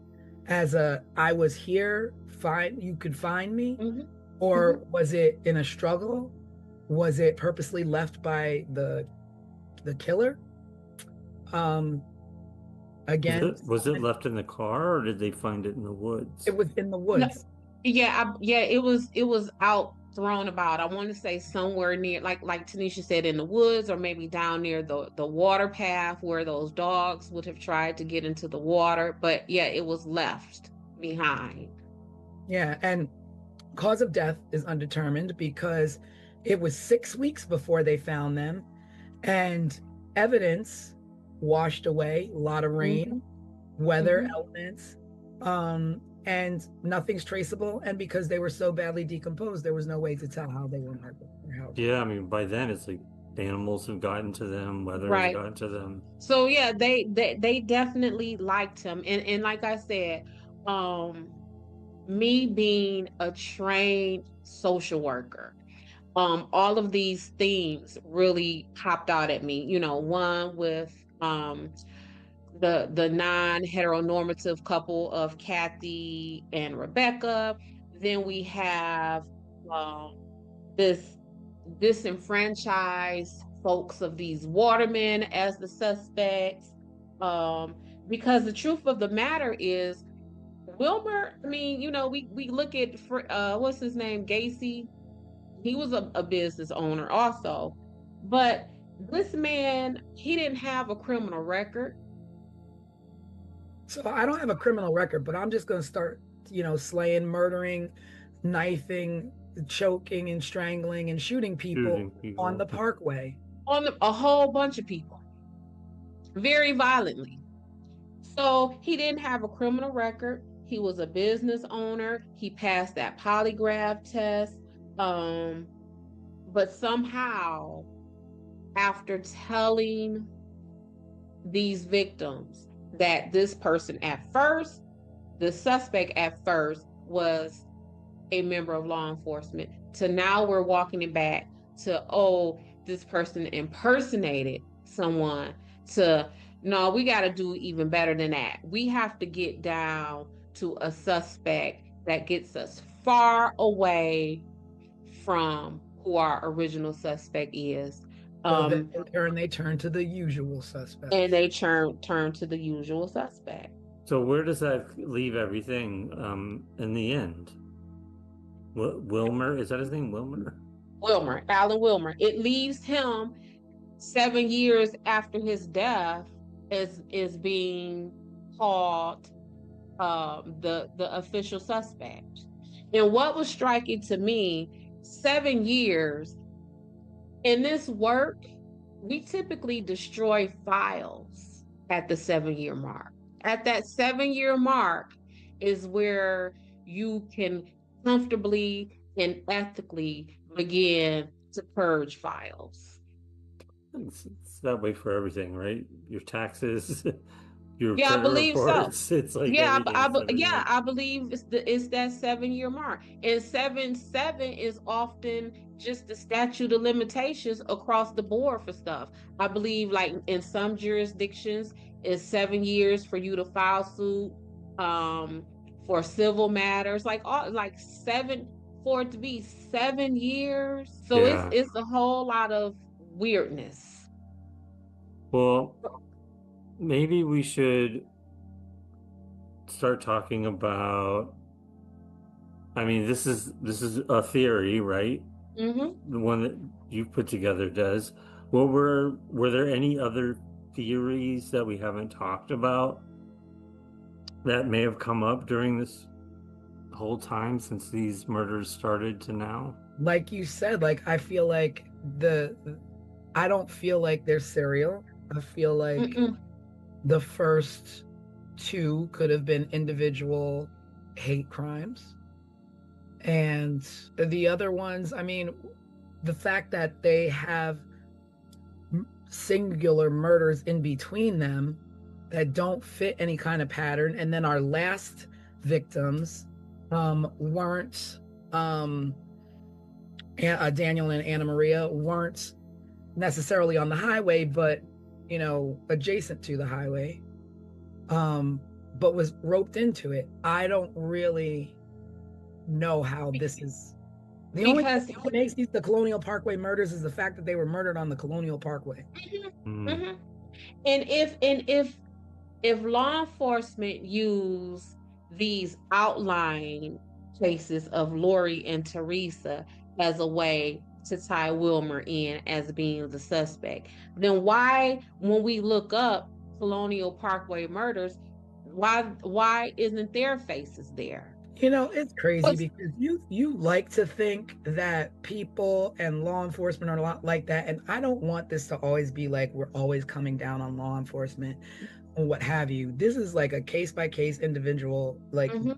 as I was here, you could find me? Or was it in a struggle? Was it purposely left by the killer? Again, was it left in the car or did they find it in the woods? It was in the woods. It was out thrown about, I want to say somewhere near, like Tanisha said, in the woods, or maybe down near the water path where those dogs would have tried to get into the water. But yeah, it was left behind. Yeah, and cause of death is undetermined because it was 6 weeks before they found them, and evidence washed away, a lot of rain, weather elements, and nothing's traceable. And because they were so badly decomposed, there was no way to tell how they were murdered or how. Yeah, I mean, by then it's like animals have gotten to them, weather has Right. gotten to them. So yeah, they definitely liked him. And like I said, me being a trained social worker, all of these themes really popped out at me. You know, one with the non-heteronormative couple of Kathy and Rebecca. Then we have this disenfranchised folks of these watermen as the suspects. Because the truth of the matter is, Wilmer, I mean, you know, we look at what's his name, Gacy. He was a business owner also, but this man, he didn't have a criminal record. So I don't have a criminal record, but I'm just going to start, slaying, murdering, knifing, choking and strangling and shooting people on the parkway. A whole bunch of people. Very violently. So he didn't have a criminal record. He was a business owner. He passed that polygraph test. But somehow, after telling these victims that this person the suspect at first was a member of law enforcement, to now we're walking it back to, oh, this person impersonated someone, to, no, we got to do even better than that. We have to get down to a suspect that gets us far away from who our original suspect is. So they turn to the usual suspect. And they turn to the usual suspect. So where does that leave everything in the end? Wilmer, is that his name, Wilmer? Wilmer, Alan Wilmer. It leaves him 7 years after his death is being called the official suspect. And what was striking to me, 7 years in this work, we typically destroy files at the 7-year mark. At that 7-year mark is where you can comfortably and ethically begin to purge files. It's that way for everything, right? Your taxes, your I believe reports. So. It's like I believe it's that 7-year mark, and 7 is often just the statute of limitations across the board for stuff. I believe, like in some jurisdictions, it's 7 years for you to file suit for civil matters, like 7 for it to be 7 years. So it's a whole lot of weirdness. Well, maybe we should start talking about, I mean, this is a theory, right? Mm-hmm. The one that you've put together does. Well, were there any other theories that we haven't talked about that may have come up during this whole time since these murders started to now? Like you said, I feel like I don't feel like they're serial. I feel like the first 2 could have been individual hate crimes. And the other ones, I mean, the fact that they have singular murders in between them that don't fit any kind of pattern. And then our last victims weren't, Daniel and Anna Maria weren't necessarily on the highway, but adjacent to the highway, but was roped into it. I don't really know how this is. The only thing that makes the Colonial Parkway murders is the fact that they were murdered on the Colonial Parkway. And if law enforcement use these outline cases of Lori and Teresa as a way to tie Wilmer in as being the suspect. Then why, when we look up Colonial Parkway murders, why isn't their faces there? You know, it's crazy What's- because you like to think that people and law enforcement are a lot like that, and I don't want this to always be like we're always coming down on law enforcement or what have you. This is like a case by case individual, like, Mhm.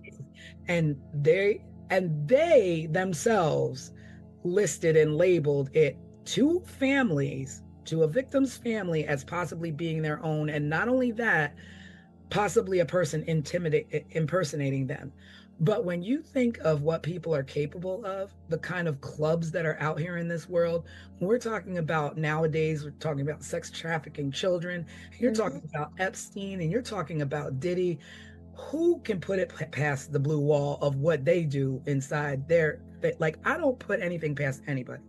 and they themselves listed and labeled it to families, to a victim's family, as possibly being their own, and not only that, possibly a person impersonating them. But when you think of what people are capable of, the kind of clubs that are out here in this world, we're talking about nowadays, we're talking about sex trafficking children, you're talking about Epstein, and you're talking about Diddy. Who can put it past the blue wall of what they do inside their, like, I don't put anything past anybody.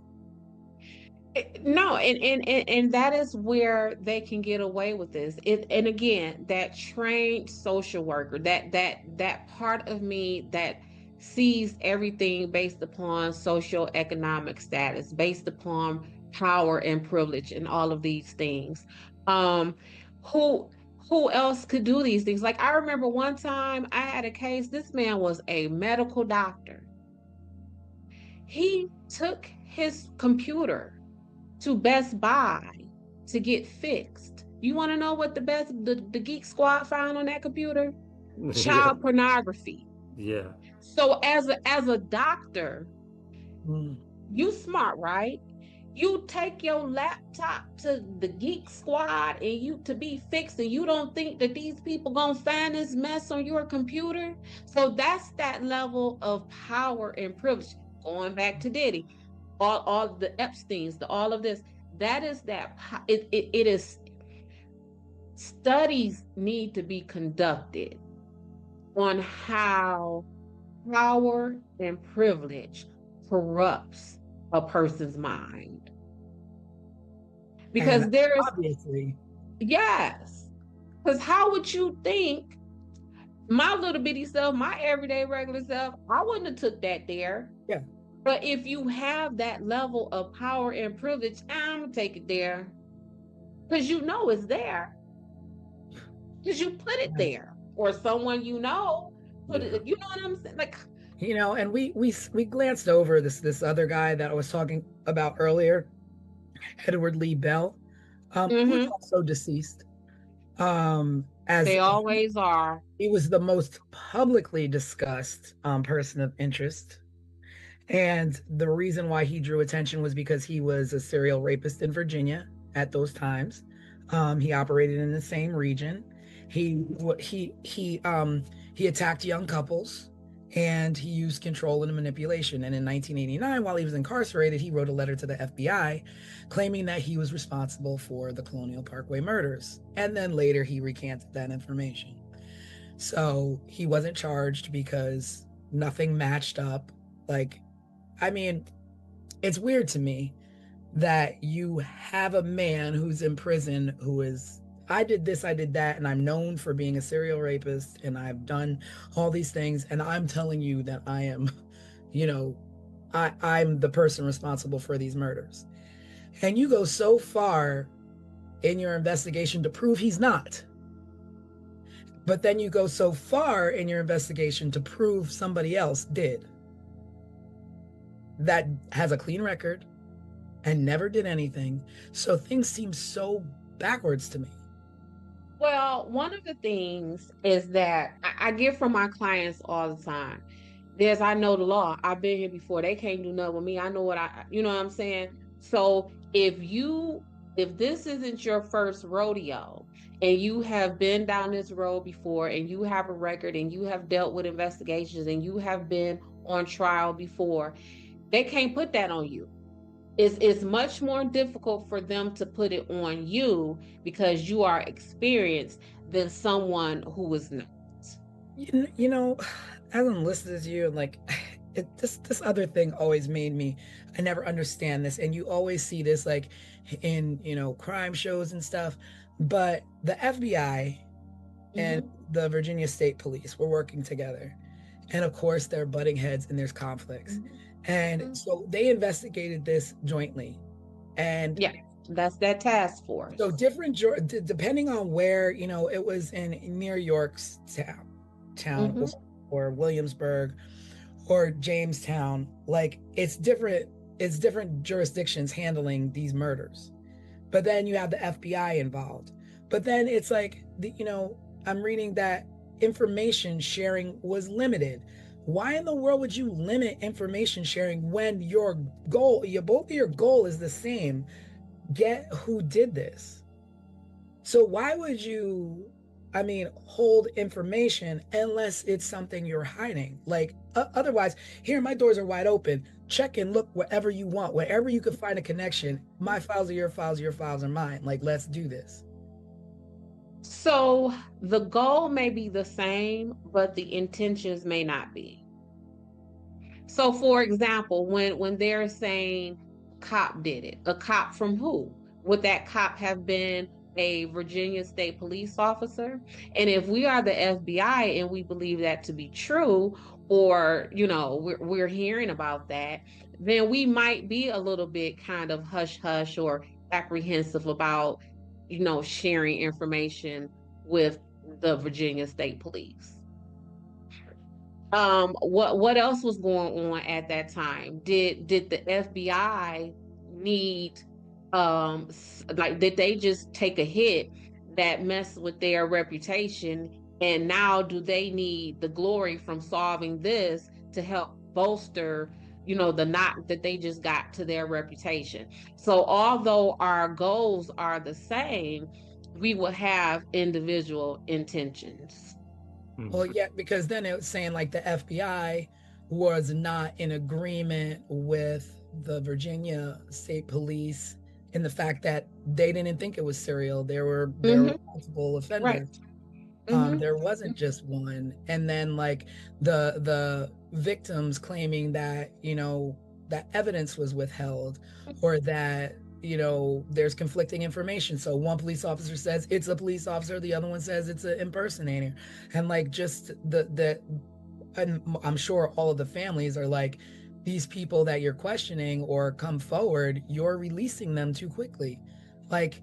No, and that is where they can get away with this. And again, that trained social worker, that part of me that sees everything based upon social economic status, based upon power and privilege and all of these things. Um, who who else could do these things? Like I remember one time I had a case, this man was a medical doctor. He took his computer to Best Buy to get fixed. You want to know what the Geek Squad found on that computer? Yeah. Child pornography. Yeah. So as a doctor, Mm. you smart, right? You take your laptop to the Geek Squad and you to be fixed, and you don't think that these people gonna find this mess on your computer? So that's that level of power and privilege. Going back to Diddy, all the Epsteins, all of this. That is that. It is. Studies need to be conducted on how power and privilege corrupts a person's mind, because And there's, obviously, yes, because how would you think my little bitty self, my everyday regular self, I wouldn't have took that there. yeah. But if you have that level of power and privilege, I'm gonna take it there because you know it's there, because you put it there, or someone put it. You know what I'm saying? Like, You know, and we glanced over this other guy that I was talking about earlier, Edward Lee Bell, who's also deceased. As they always are. he was the most publicly discussed person of interest. And the reason why he drew attention was because he was a serial rapist in Virginia at those times. He operated in the same region. He attacked young couples, and he used control and manipulation. And in 1989, while he was incarcerated, he wrote a letter to the FBI claiming that he was responsible for the Colonial Parkway murders. And then later he recanted that information. So he wasn't charged because nothing matched up. Like, I mean, it's weird to me that you have a man who's in prison who is, I did this, I did that, and I'm known for being a serial rapist, and I've done all these things, and I'm telling you that I am, you know, I'm the person responsible for these murders. And you go so far in your investigation to prove he's not. But then you go so far in your investigation to prove somebody else did, that has a clean record and never did anything. So things seem so backwards to me. Well, one of the things is that I get from my clients all the time. I know the law. I've been here before. They can't do nothing with me. I know you know what I'm saying? So if this isn't your first rodeo and you have been down this road before and you have a record and you have dealt with investigations and you have been on trial before, they can't put that on you. It's much more difficult for them to put it on you because you are experienced than someone who is not. You know, as I'm listening to you, like, this other thing always made me, I never understand this, and you always see this like in, you know, crime shows and stuff, but the FBI and the Virginia State Police were working together, And of course, there are butting heads and there's conflicts. And so they investigated this jointly. And yeah, that's that task force. so different, depending on where, it was in near York's town or Williamsburg or Jamestown, like it's different jurisdictions handling these murders. But then you have the FBI involved. But then it's like, I'm reading that information sharing was limited. Why in the world would you limit information sharing when both of your goal is the same? Get who did this. So why would you, hold information unless it's something you're hiding? Like, otherwise, here, my doors are wide open. Check and look wherever you want, wherever you can find a connection. My files are your files are mine. Like, let's do this. So the goal may be the same, but the intentions may not be. So for example, when they're saying cop did it, a cop from who? Would that cop have been a Virginia State police officer? And if we are the FBI and we believe that to be true, or we're hearing about that, then we might be a little bit kind of hush hush or apprehensive about sharing information with the Virginia State Police. What else was going on at that time? Did the FBI need did they just take a hit that messed with their reputation, and now do they need the glory from solving this to help bolster the knock that they just got to their reputation? So although our goals are the same, we will have individual intentions. Well, yeah, because then it was saying like the FBI was not in agreement with the Virginia State Police in the fact that they didn't think it was serial. There were multiple offenders. Right. There wasn't just one. And then like the victims claiming that, that evidence was withheld, or that, there's conflicting information. So one police officer says it's a police officer, the other one says it's an impersonator. And like just and I'm sure all of the families are like, these people that you're questioning or come forward, you're releasing them too quickly. Like,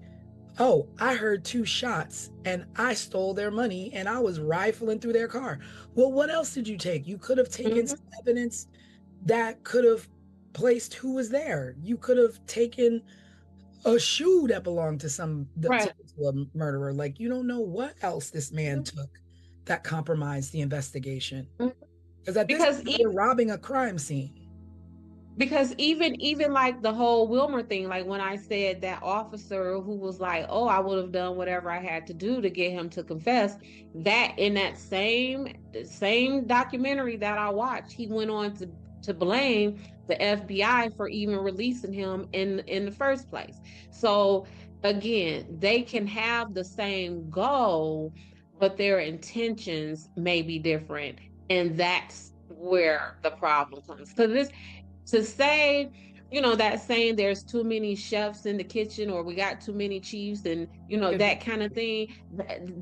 oh, I heard 2 shots and I stole their money and I was rifling through their car. Well, what else did you take? You could have taken some evidence that could have placed who was there. You could have taken a shoe that belonged to to a murderer. Like, you don't know what else this man took that compromised the investigation. Because at this point, they're robbing a crime scene. Because even like the whole Wilmer thing, like when I said that officer who was like, oh, I would have done whatever I had to do to get him to confess, that in that same documentary that I watched, he went on to blame the FBI for even releasing him in the first place. So again, they can have the same goal, but their intentions may be different. And that's where the problem comes. Because to say, that saying there's too many chefs in the kitchen, or we got too many chiefs, and that kind of thing,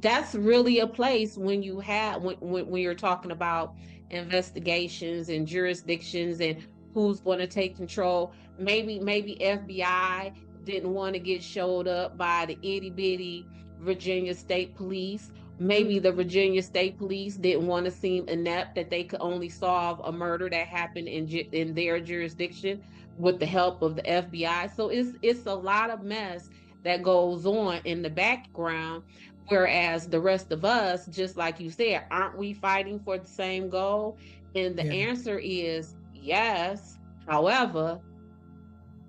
that's really a place when you have when you're talking about investigations and jurisdictions and who's going to take control. Maybe FBI didn't want to get showed up by the itty bitty Virginia State Police. Maybe the Virginia State Police didn't want to seem inept, that they could only solve a murder that happened in their jurisdiction with the help of the FBI. So it's a lot of mess that goes on in the background, whereas the rest of us, just like you said, aren't we fighting for the same goal? And the answer is yes. However,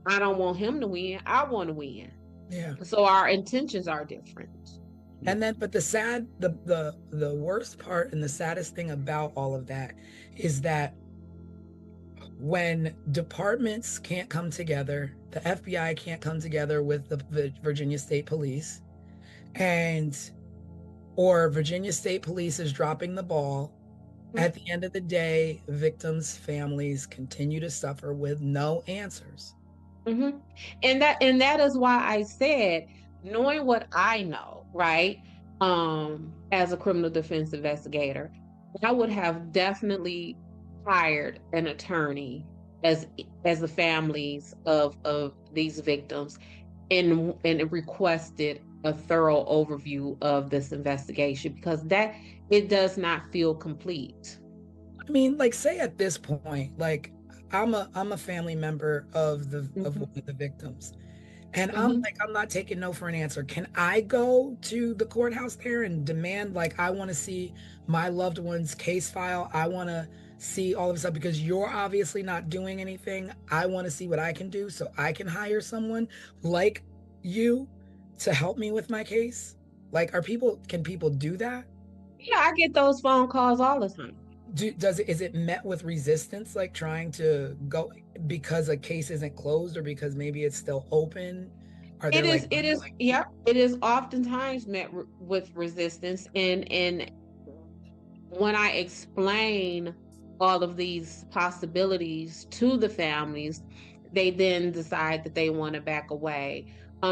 I don't want him to win. I want to win. Yeah. So our intentions are different. And then, but the worst part and the saddest thing about all of that is that when departments can't come together, the FBI can't come together with the Virginia State Police, or Virginia State Police is dropping the ball, at the end of the day, victims' families continue to suffer with no answers. And that is why I said, knowing what I know, right, as a criminal defense investigator, I would have definitely hired an attorney as the families of these victims, and requested a thorough overview of this investigation, because that it does not feel complete. I mean, like, say at this point, like, I'm a family member of one of the victims. And I'm Mhm. like, I'm not taking no for an answer. Can I go to the courthouse there and demand, like, I want to see my loved one's case file? I want to see all of this stuff because you're obviously not doing anything. I want to see what I can do so I can hire someone like you to help me with my case. Like, can people do that? Yeah, I get those phone calls all the time. Is it met with resistance, like trying to go because a case isn't closed or because maybe it's still open? Are there like, Yeah, it is oftentimes met with resistance, and when I explain all of these possibilities to the families, they then decide that they want to back away,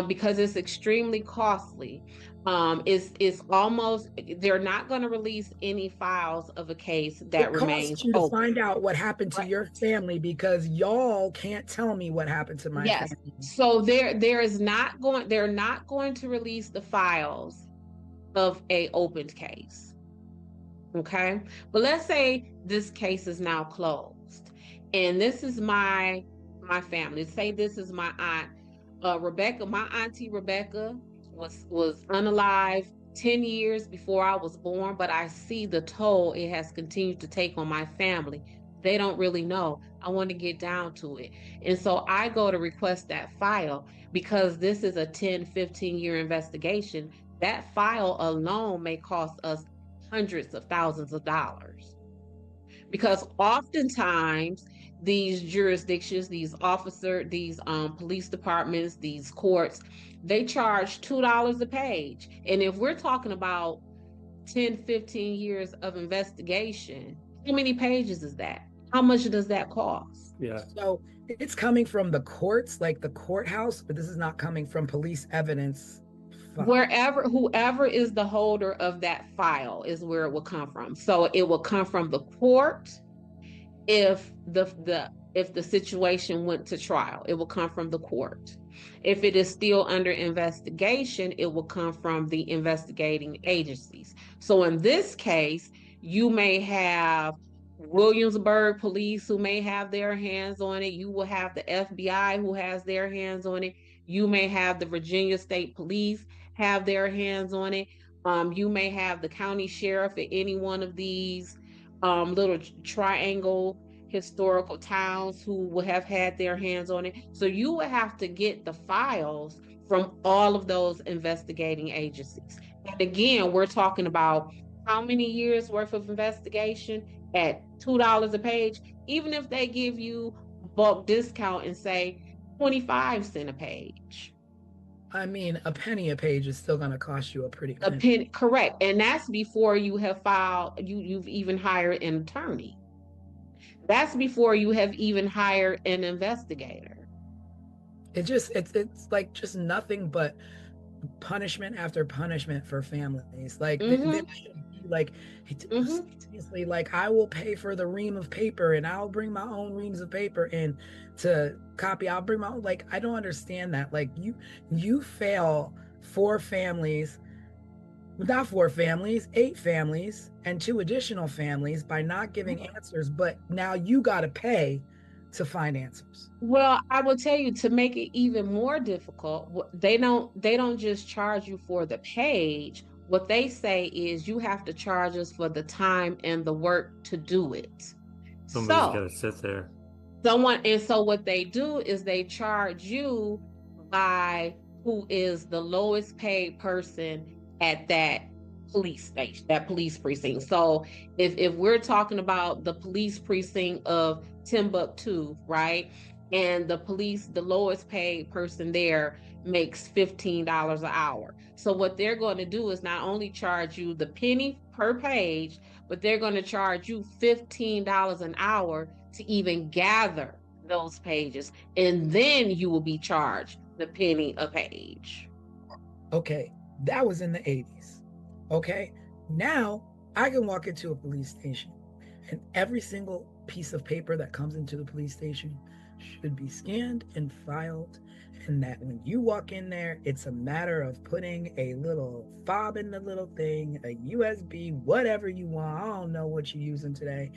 because it's extremely costly. It's almost, they're not going to release any files of a case that it remains costs you to open. find out what happened to Right. your family because y'all can't tell me what happened to my Yes. family? So they're not going to release the files of a opened case. Okay. But let's say this case is now closed. And this is my family. Say this is my aunt Rebecca. My auntie Rebecca was unalive 10 years before I was born, but I see the toll it has continued to take on my family. They don't really know. I want to get down to it. And so I go to request that file, because this is a 10, 15-year investigation. That file alone may cost us hundreds of thousands of dollars, because oftentimes these jurisdictions, these police departments, these courts, they charge $2 a page. And if we're talking about 10, 15 years of investigation, how many pages is that? How much does that cost? Yeah. So it's coming from the courts, like the courthouse, but this is not coming from police evidence. Whoever is the holder of that file is where it will come from. So it will come from the court. If the situation went to trial, it will come from the court. If it is still under investigation, it will come from the investigating agencies. So in this case, you may have Williamsburg police who may have their hands on it. You will have the FBI who has their hands on it. You may have the Virginia State Police have their hands on it. You may have the county sheriff at any one of these little triangle historical towns who will have had their hands on it. So you will have to get the files from all of those investigating agencies. And again, we're talking about how many years worth of investigation at $2 a page. Even if they give you bulk discount and say 25 cents a page. I mean, a penny a page is still going to cost you a pretty A penny. pen, correct. And that's before you have you've even hired an attorney. That's before you have even hired an investigator. It's like just nothing but punishment after punishment for families. Like Mm-hmm. like Mm-hmm. seriously, like, I will pay for the ream of paper and I'll bring my own reams of paper in to copy. I'll bring my own, like, I don't understand that. Like, you fail four families, not four families, eight families, and two additional families by not giving answers, but now you got to pay to find answers. Well, I will tell you, to make it even more difficult, they don't just charge you for the page. What they say is you have to charge us for the time and the work to do it. Somebody's got So to sit there. so what they do is they charge you by who is the lowest paid person at that police station, that police precinct. So if we're talking about the police precinct of Timbuktu, right? And the lowest paid person there makes $15 an hour. So what they're going to do is not only charge you the penny per page, but they're going to charge you $15 an hour to even gather those pages. And then you will be charged the penny a page. Okay, that was in the 80s. Okay, now I can walk into a police station and every single piece of paper that comes into the police station should be scanned and filed. And that when you walk in there, it's a matter of putting a little fob in the little thing, a USB, whatever you want. I don't know what you're using today.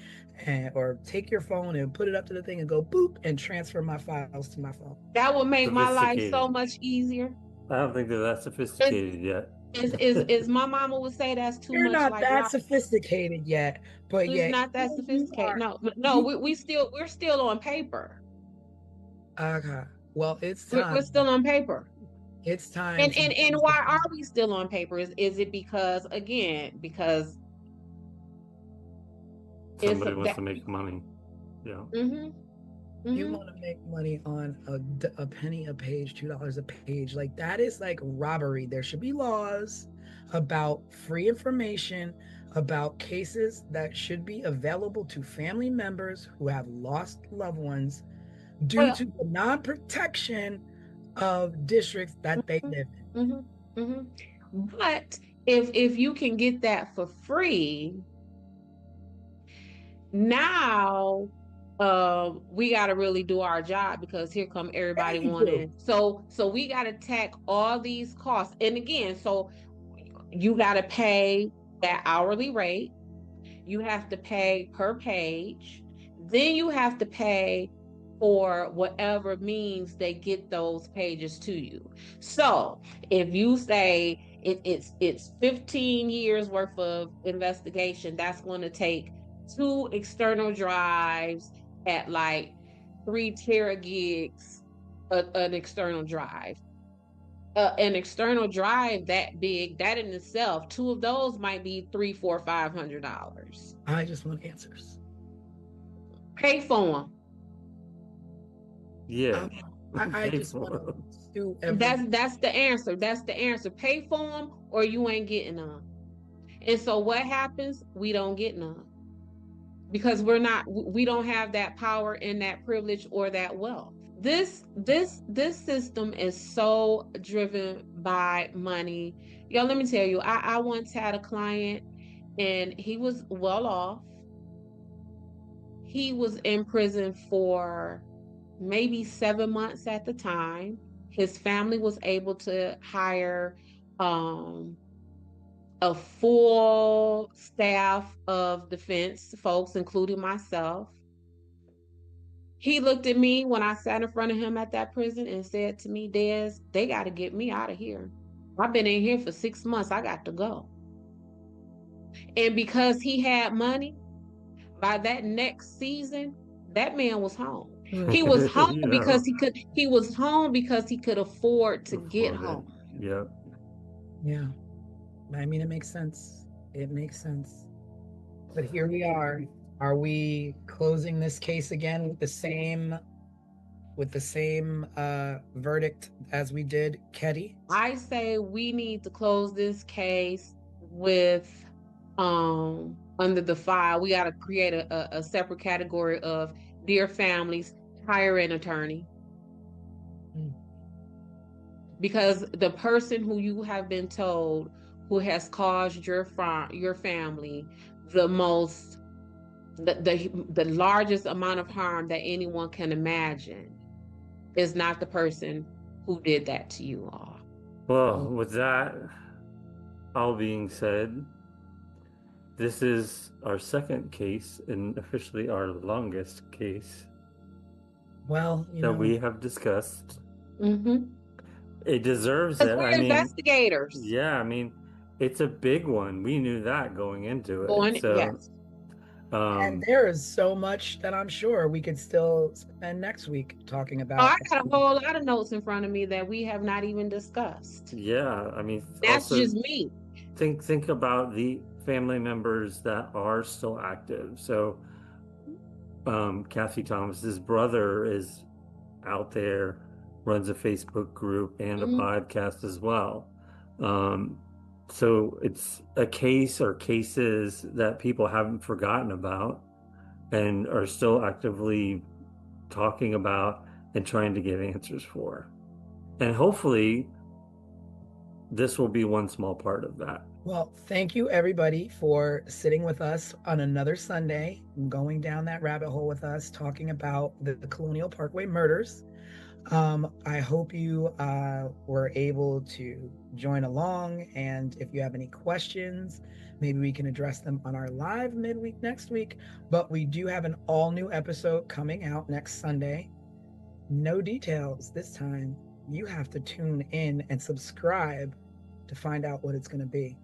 Or take your phone and put it up to the thing and go boop and transfer my files to my phone. That would make my life so Sophisticated. much easier. I don't think they're that sophisticated yet. Is my mama would say that's too You're much not like that rock. sophisticated yet, but It's yeah, not that you sophisticated. are. No, we're still on paper. Okay. Well, it's We're time. still on paper. It's time. And why are we still on paper? Is it because because Somebody wants to make money. Yeah. You want to make money on a penny a page, $2 a page. Like that is like robbery. There should be laws about free information, about cases that should be available to family members who have lost loved ones due to the non-protection of districts that they live in. But if you can get that for free, now we got to really do our job, because here come everybody wanting. So we got to tack all these costs. And again, so you got to pay that hourly rate. You have to pay per page. Then you have to pay for whatever means they get those pages to you. So if you say it's 15 years worth of investigation, that's going to take 2 external drives at like 3 teragigs, an external drive. An external drive that big, that in itself, 2 of those might be $300, $400, $500. I just want answers. Pay for them. Yeah. I just want to do everything. That's the answer. That's the answer. Pay for them or you ain't getting none. And so what happens? We don't get none. Because we don't have that power and that privilege or that wealth. This system is so driven by money. Yo, let me tell you, I once had a client and he was well off. He was in prison for maybe 7 months at the time. His family was able to hire a full staff of defense folks, including myself. He looked at me when I sat in front of him at that prison and said to me, Des, they got to get me out of here. I've been in here for 6 months. I got to go. And because he had money, by that next season, that man was home. He was home because he could afford to get home. Yeah. Yeah. I mean, it makes sense. It makes sense. But here we are. Are we closing this case again with the same verdict as we did Ketty? I say we need to close this case with under the file. We got to create a separate category of dear families, hire an attorney. Because the person who you have been told who has caused your family the largest amount of harm that anyone can imagine is not the person who did that to you all. Well, with that all being said, this is our second case and officially our longest case. Well, that we have discussed. It deserves it. We're investigators. Yeah, I mean, it's a big one. We knew that going into it. Yes. And there is so much that I'm sure we could still spend next week talking about. I got a whole lot of notes in front of me that we have not even discussed. Yeah, I mean, that's just me. Think about the family members that are still active. So, Kathy Thomas's brother is out there, runs a Facebook group and a podcast as well. So it's a case or cases that people haven't forgotten about and are still actively talking about and trying to get answers for. And hopefully this will be one small part of that. Well, thank you everybody for sitting with us on another Sunday, going down that rabbit hole with us, talking about the Colonial Parkway murders. I hope you were able to join along. And if you have any questions, maybe we can address them on our live midweek next week. But we do have an all new episode coming out next Sunday. No details this time. You have to tune in and subscribe to find out what it's going to be.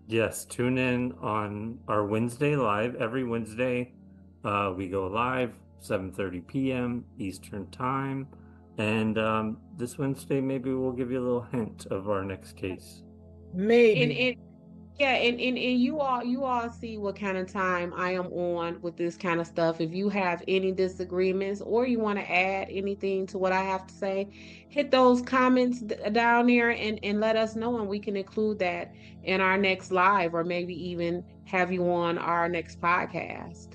Yes, tune in on our Wednesday live. Every Wednesday, we go live 7:30 p.m. Eastern Time. And this Wednesday, maybe we'll give you a little hint of our next case. Maybe. And you all see what kind of time I am on with this kind of stuff. If you have any disagreements or you want to add anything to what I have to say, hit those comments down there and let us know, and we can include that in our next live, or maybe even have you on our next podcast.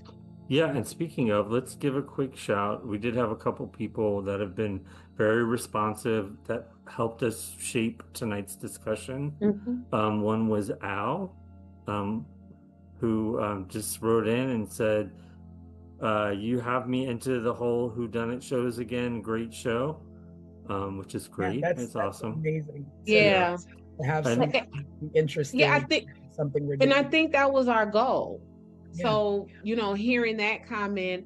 Yeah, and speaking of, let's give a quick shout. We did have a couple people that have been very responsive that helped us shape tonight's discussion. One was Al, who just wrote in and said, you have me into the whole whodunit shows again. Great show, which is great. Yeah, that's that's awesome. amazing. Yeah. To have And- something interesting. Yeah, I think something we're And doing. I think that was our goal. Yeah. So, hearing that comment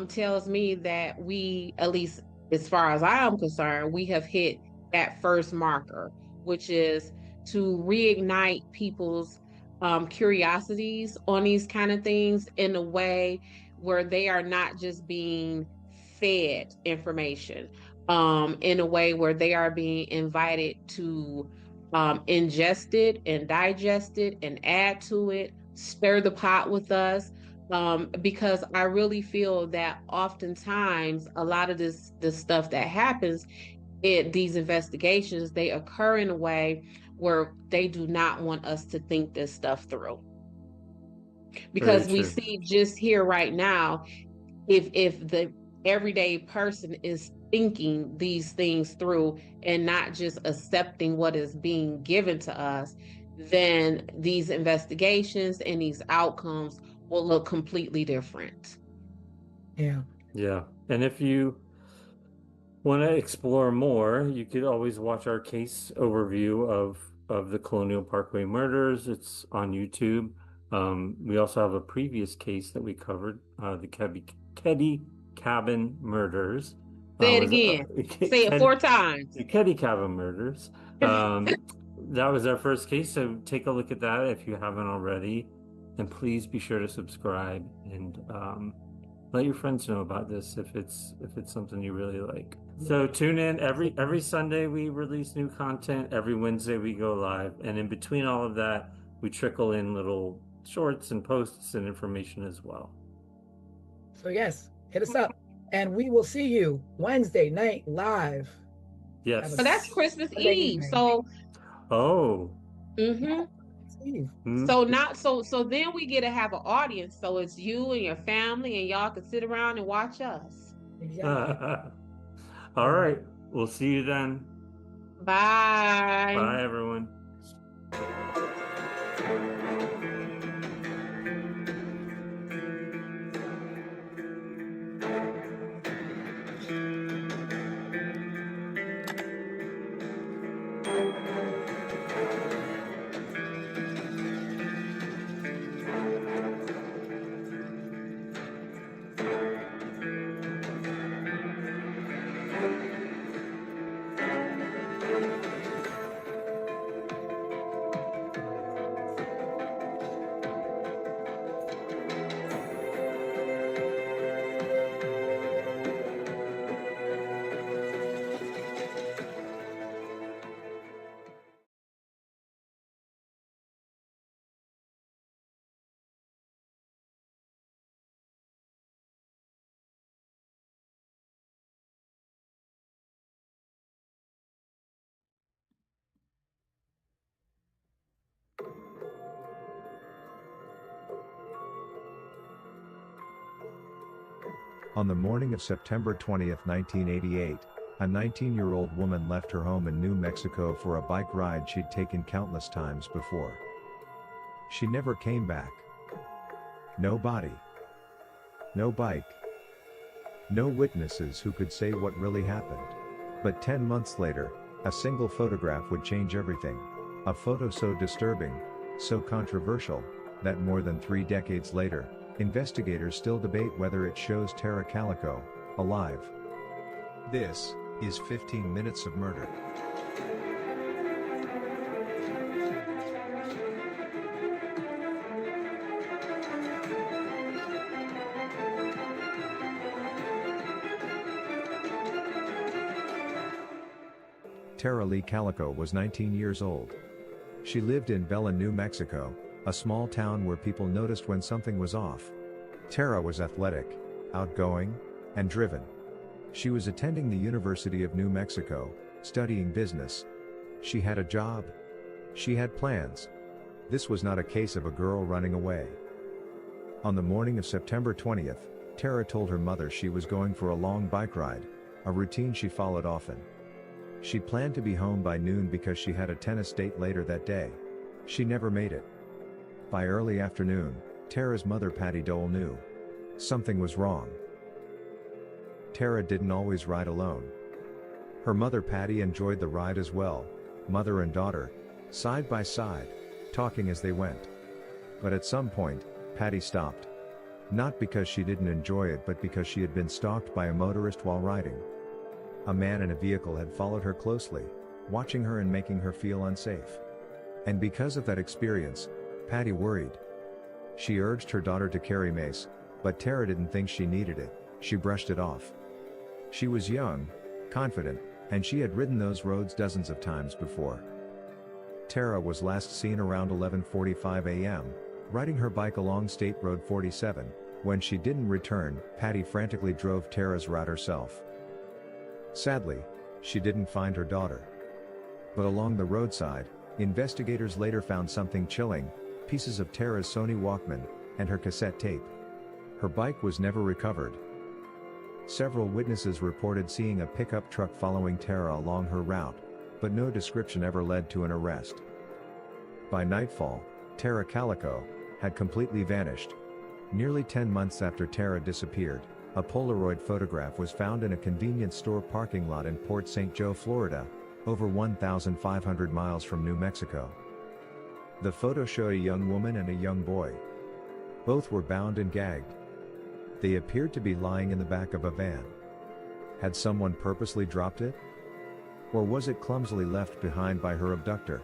tells me that we, at least as far as I am concerned, we have hit that first marker, which is to reignite people's curiosities on these kind of things in a way where they are not just being fed information, in a way where they are being invited to ingest it and digest it and add to it, stir the pot with us. Because I really feel that oftentimes a lot of this stuff that happens in these investigations, they occur in a way where they do not want us to think this stuff through. Because we see just here right now, if the everyday person is thinking these things through and not just accepting what is being given to us, then these investigations and these outcomes will look completely different. Yeah. Yeah. And if you want to explore more, you could always watch our case overview of the Colonial Parkway murders. It's on YouTube. We also have a previous case that we covered, the Keddy Cabin murders. Say it again. Say it 4 times. The Keddy Cabin murders. That was our first case, so take a look at that if you haven't already. And please be sure to subscribe and let your friends know about this if it's something you really like. So tune in every Sunday. We release new content. Every Wednesday we go live, and in between all of that, we trickle in little shorts and posts and information as well. So yes, hit us up, and we will see you Wednesday night live. Yes. So that's Christmas Eve. So. Oh. So now, so then we get to have an audience. So it's you and your family, and y'all can sit around and watch us. Exactly. All right. We'll see you then. Bye. Bye, everyone. On the morning of September 20, 1988, A 19-year-old woman left her home in New Mexico for a bike ride she'd taken countless times before. She never came back. No body. No bike. No witnesses who could say what really happened. But 10 months later, a single photograph would change everything. A photo so disturbing, so controversial, that more than 3 decades later, investigators still debate whether it shows Tara Calico alive. This is 15 Minutes of Murder. Tara Lee Calico was 19 years old. She lived in Bella, New Mexico, a small town where people noticed when something was off. Tara was athletic, outgoing, and driven. She was attending the University of New Mexico, studying business. She had a job. She had plans. This was not a case of a girl running away. On the morning of September 20th, Tara told her mother she was going for a long bike ride, a routine she followed often. She planned to be home by noon because she had a tennis date later that day. She never made it. By early afternoon, Tara's mother Patty Dole knew something was wrong. Tara didn't always ride alone. Her mother Patty enjoyed the ride as well, mother and daughter, side by side, talking as they went. But at some point, Patty stopped. Not because she didn't enjoy it but because she had been stalked by a motorist while riding. A man in a vehicle had followed her closely, watching her and making her feel unsafe. And because of that experience, Patty worried. She urged her daughter to carry mace, but Tara didn't think she needed it. She brushed it off. She was young, confident, and she had ridden those roads dozens of times before. Tara was last seen around 11:45 a.m., riding her bike along State Road 47. When she didn't return, Patty frantically drove Tara's route herself. Sadly, she didn't find her daughter. But along the roadside, investigators later found something chilling: pieces of Tara's Sony Walkman, and her cassette tape. Her bike was never recovered. Several witnesses reported seeing a pickup truck following Tara along her route, but no description ever led to an arrest. By nightfall, Tara Calico had completely vanished. Nearly 10 months after Tara disappeared, a Polaroid photograph was found in a convenience store parking lot in Port St. Joe, Florida, over 1,500 miles from New Mexico. The photo showed a young woman and a young boy. Both were bound and gagged. They appeared to be lying in the back of a van. Had someone purposely dropped it? Or was it clumsily left behind by her abductor?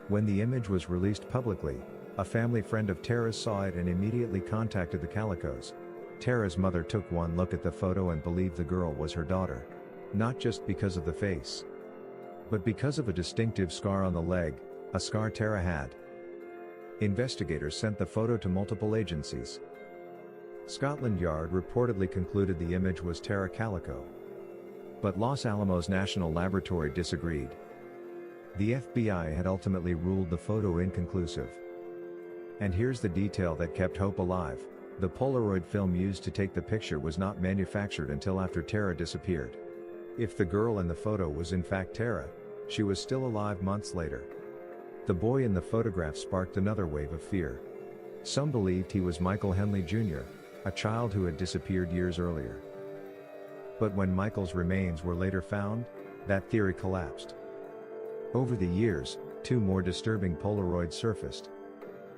When the image was released publicly, a family friend of Tara's saw it and immediately contacted the Calicos. Tara's mother took one look at the photo and believed the girl was her daughter. Not just because of the face, but because of a distinctive scar on the leg, a scar Tara had. Investigators sent the photo to multiple agencies. Scotland Yard reportedly concluded the image was Tara Calico. But Los Alamos National Laboratory disagreed. The FBI had ultimately ruled the photo inconclusive. And here's the detail that kept hope alive: the Polaroid film used to take the picture was not manufactured until after Tara disappeared. If the girl in the photo was in fact Tara, she was still alive months later. The boy in the photograph sparked another wave of fear. Some believed he was Michael Henley Jr., a child who had disappeared years earlier. But when Michael's remains were later found, that theory collapsed. Over the years, 2 more disturbing Polaroids surfaced.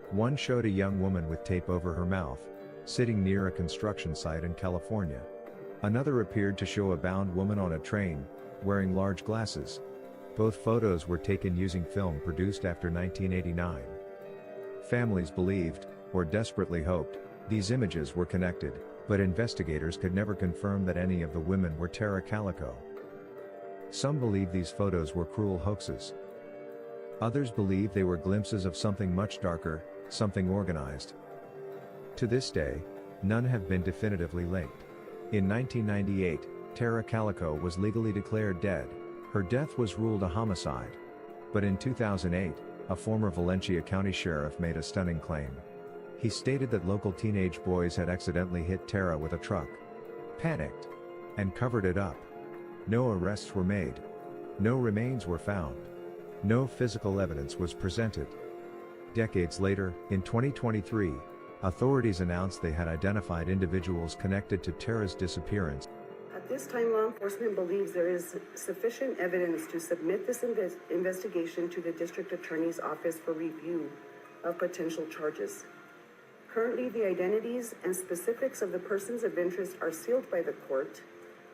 One showed a young woman with tape over her mouth, sitting near a construction site in California. Another appeared to show a bound woman on a train, wearing large glasses. Both photos were taken using film produced after 1989. Families believed, or desperately hoped, these images were connected, but investigators could never confirm that any of the women were Tara Calico. Some believe these photos were cruel hoaxes. Others believe they were glimpses of something much darker, something organized. To this day, none have been definitively linked. In 1998, Tara Calico was legally declared dead. Her death was ruled a homicide. But in 2008, a former Valencia County sheriff made a stunning claim. He stated that local teenage boys had accidentally hit Tara with a truck, panicked, and covered it up. No arrests were made. No remains were found. No physical evidence was presented. Decades later, in 2023, authorities announced they had identified individuals connected to Tara's disappearance. At this time, law enforcement believes there is sufficient evidence to submit this investigation to the District Attorney's Office for review of potential charges. Currently, the identities and specifics of the persons of interest are sealed by the court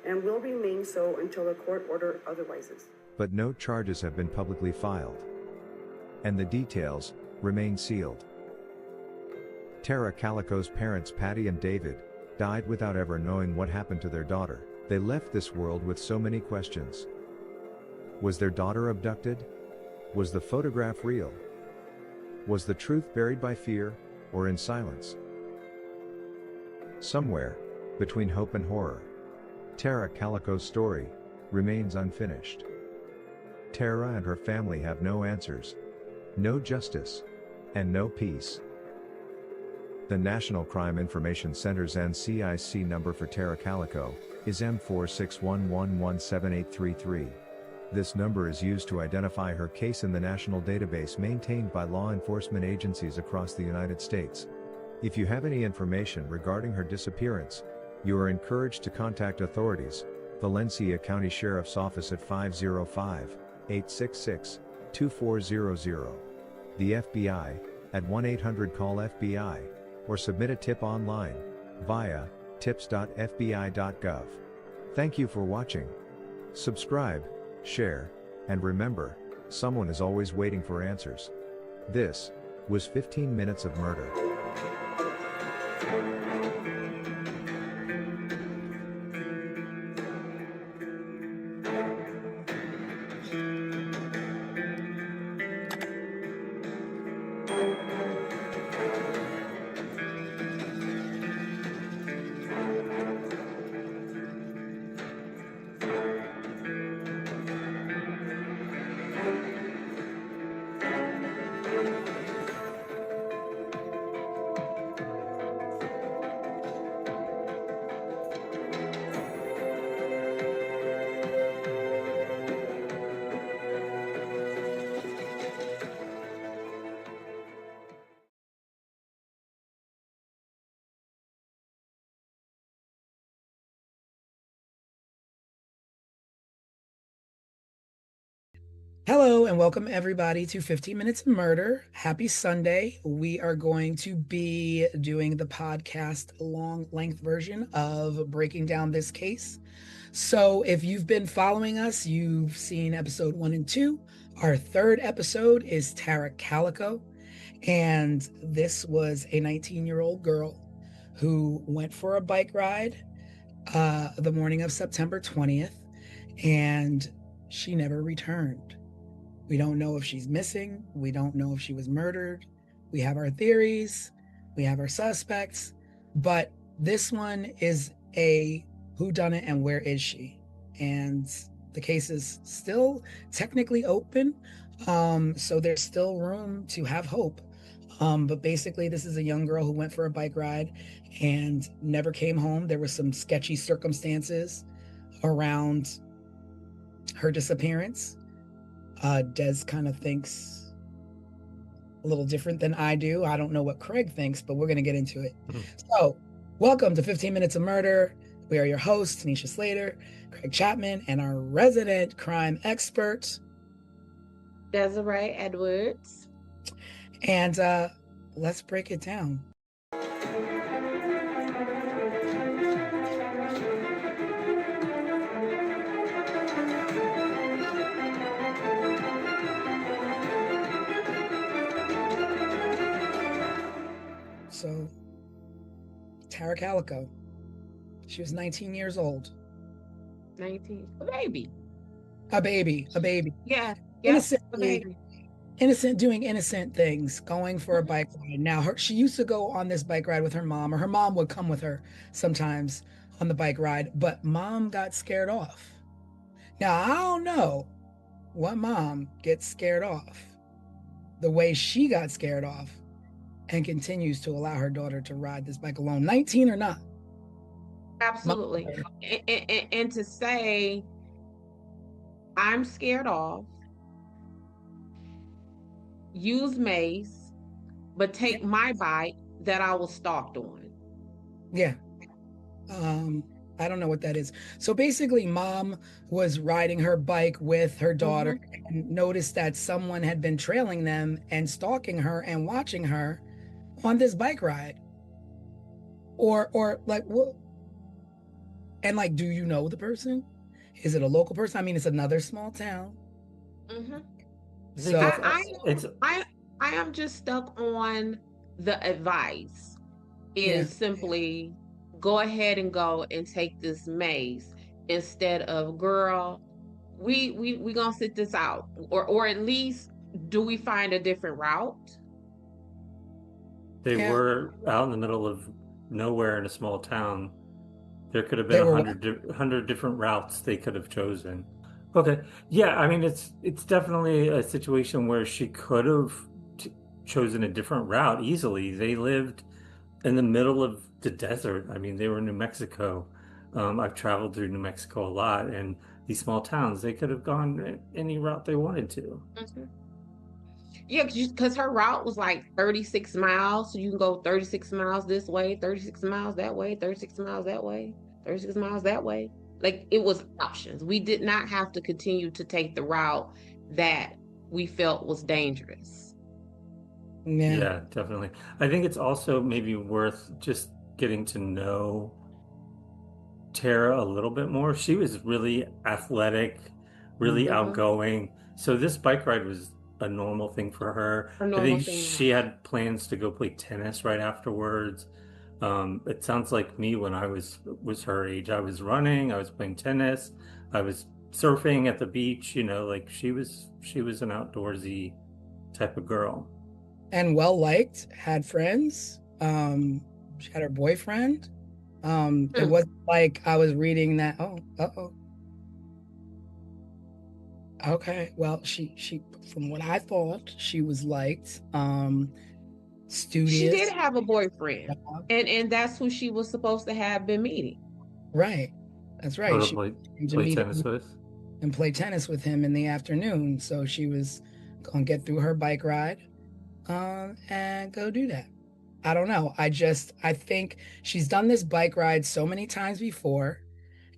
and will remain so until a court order otherwises. But no charges have been publicly filed. And the details remain sealed. Tara Calico's parents, Patty and David, died without ever knowing what happened to their daughter. They left this world with so many questions. Was their daughter abducted? Was the photograph real? Was the truth buried by fear, or in silence? Somewhere between hope and horror, Tara Calico's story remains unfinished. Tara and her family have no answers, no justice, and no peace. The National Crime Information Center's NCIC number for Tara Calico is M4611178833. This number is used to identify her case in the national database maintained by law enforcement agencies across the United States. If you have any information regarding her disappearance, you are encouraged to contact authorities, Valencia County Sheriff's Office at 505-866-2400, the FBI at 1-800-CALL-FBI, or submit a tip online via tips.fbi.gov. Thank you for watching. Subscribe, share, and remember, someone is always waiting for answers. This was 15 Minutes of Murder. Hello and welcome everybody to 15 Minutes of Murder. Happy Sunday. We are going to be doing the podcast long length version of breaking down this case. So if you've been following us, you've seen episode 1 and 2. Our third episode is Tara Calico. And this was a 19-year-old girl who went for a bike ride the morning of September 20th, and she never returned. We don't know if she's missing. We don't know if she was murdered. We have our theories. We have our suspects. But this one is a whodunit and where is she? And the case is still technically open. So there's still room to have hope. But basically, this is a young girl who went for a bike ride and never came home. There were some sketchy circumstances around her disappearance. Des kind of thinks a little different than I do. I don't know what Craig thinks, but we're going to get into it. So, welcome to 15 Minutes of Murder. We are your hosts, Tanisha Slater, Craig Chapman, and our resident crime expert, Desiree Edwards. And let's break it down. So, Tara Calico, she was 19 years old. 19, a baby. A baby. Yeah, Innocently, innocent, doing innocent things, going for a bike ride. Now, she used to go on this bike ride with her mom, or her mom would come with her sometimes on the bike ride, but mom got scared off. Now, I don't know what mom gets scared off the way she got scared off and continues to allow her daughter to ride this bike alone, 19 or not. Absolutely. And to say I'm scared off, use mace, but take my bike that I was stalked on. Yeah. I don't know what that is. So basically, mom was riding her bike with her daughter and noticed that someone had been trailing them and stalking her and watching her on this bike ride. Or like what? And like, do you know the person? Is it a local person? I mean, it's another small town. Mm-hmm. So I am just stuck on the advice is simply go ahead and go and take this mace instead of girl, we gonna sit this out, or at least do we find a different route? They Yeah. were out in the middle of nowhere in a small town. There could have been They were 100 different routes they could have chosen. Okay. Yeah, I mean it's definitely a situation where she could have chosen a different route easily. They lived in the middle of the desert. I mean, they were in New Mexico. I've traveled through New Mexico a lot, and these small towns, they could have gone any route they wanted to. Yeah, because her route was like 36 miles. So you can go 36 miles this way, 36 miles that way, 36 miles that way, 36 miles that way. Like it was options. We did not have to continue to take the route that we felt was dangerous. Yeah, definitely. I think it's also maybe worth just getting to know Tara a little bit more. She was really athletic, really outgoing. So this bike ride was a normal thing for her. A I normal think thing. she had plans to go play tennis right afterwards. It sounds like me when I was her age. I was running, I was playing tennis, I was surfing at the beach, like she was an outdoorsy type of girl. And well liked, had friends. She had her boyfriend. It wasn't like I was reading that. Oh, uh-oh. Okay. Well, she from what I thought, she was liked. Studious. She did have a boyfriend, and that's who she was supposed to have been meeting. Right. That's right. She play tennis with and play tennis with him in the afternoon. So she was gonna get through her bike ride, and go do that. I don't know. I think she's done this bike ride so many times before.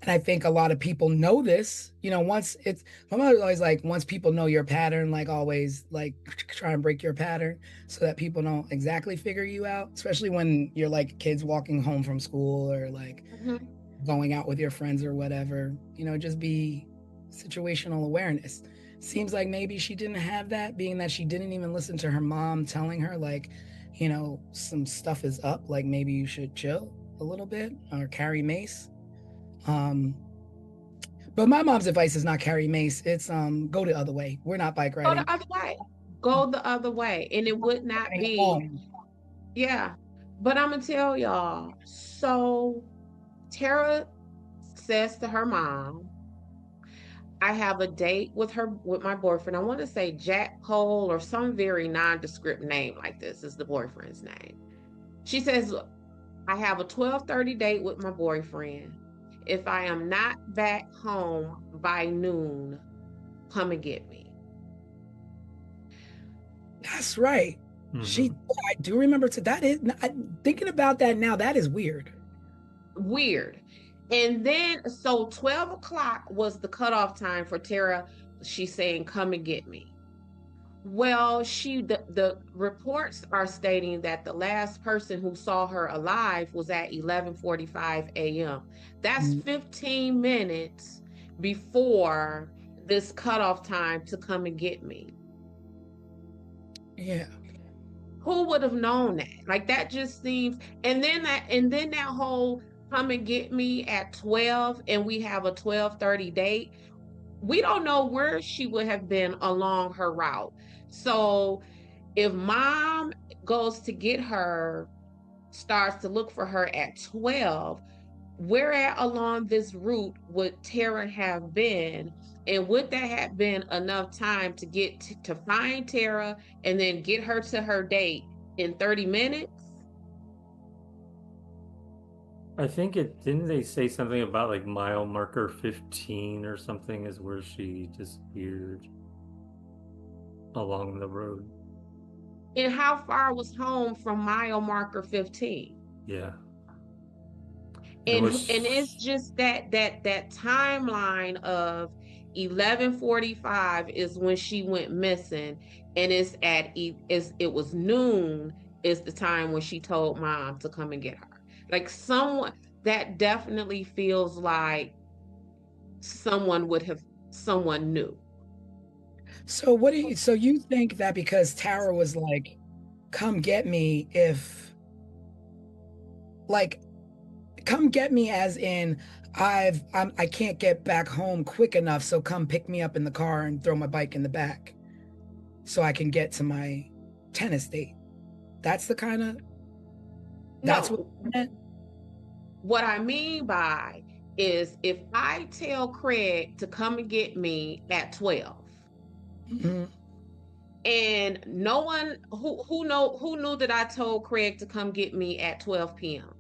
And I think a lot of people know this, my mother's always like, once people know your pattern, like always like try and break your pattern so that people don't exactly figure you out, especially when you're like kids walking home from school or like going out with your friends or whatever, just be situational awareness. Seems like maybe she didn't have that, being that she didn't even listen to her mom telling her like, some stuff is up, like maybe you should chill a little bit or carry mace. But my mom's advice is not carry mace. It's go the other way. We're not bike riding. Go the other way. Go the other way. And it would not be. Yeah. But I'm gonna tell y'all. So Tara says to her mom, I have a date with my boyfriend. I want to say Jack Cole or some very nondescript name like this is the boyfriend's name. She says, I have a 12:30 date with my boyfriend. If I am not back home by noon, come and get me. That's right. I do remember thinking about that now, that is weird. Weird. And then, so 12 o'clock was the cutoff time for Tara. She's saying, come and get me. Well, the reports are stating that the last person who saw her alive was at 11:45 a.m. That's 15 minutes before this cutoff time to come and get me. Yeah. Who would have known that? Like that just seems, and then that whole come and get me at 12 and we have a 12:30 date. We don't know where she would have been along her route. So if mom goes to get her, starts to look for her at 12, where at along this route would Tara have been? And would that have been enough time to get to find Tara and then get her to her date in 30 minutes? I think didn't they say something about like mile marker 15 or something is where she disappeared along the road. And how far was home from mile marker 15? Yeah. And it's just that timeline of 11:45 is when she went missing, and it was noon is the time when she told mom to come and get her. Like someone that definitely feels like someone knew. So so you think that because Tara was like, come get me if like come get me as in I can't get back home quick enough, so come pick me up in the car and throw my bike in the back so I can get to my tennis date. That's the kind of that's No, what I mean by is if I tell Craig to come and get me at 12, Mhm. and no one who knew that I told Craig to come get me at 12 p.m.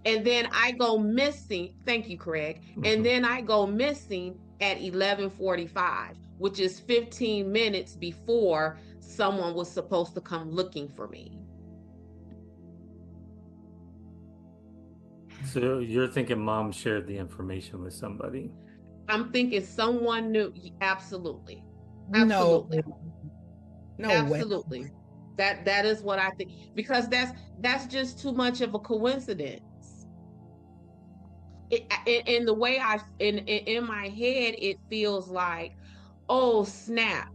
And then I go missing. Thank you, Craig. And then I go missing at 11:45, which is 15 minutes before someone was supposed to come looking for me. So you're thinking mom shared the information with somebody? I'm thinking someone knew. Absolutely. No, Absolutely. no way. Absolutely. That is what I think, because that's just too much of a coincidence. In the way in my head, it feels like, oh snap.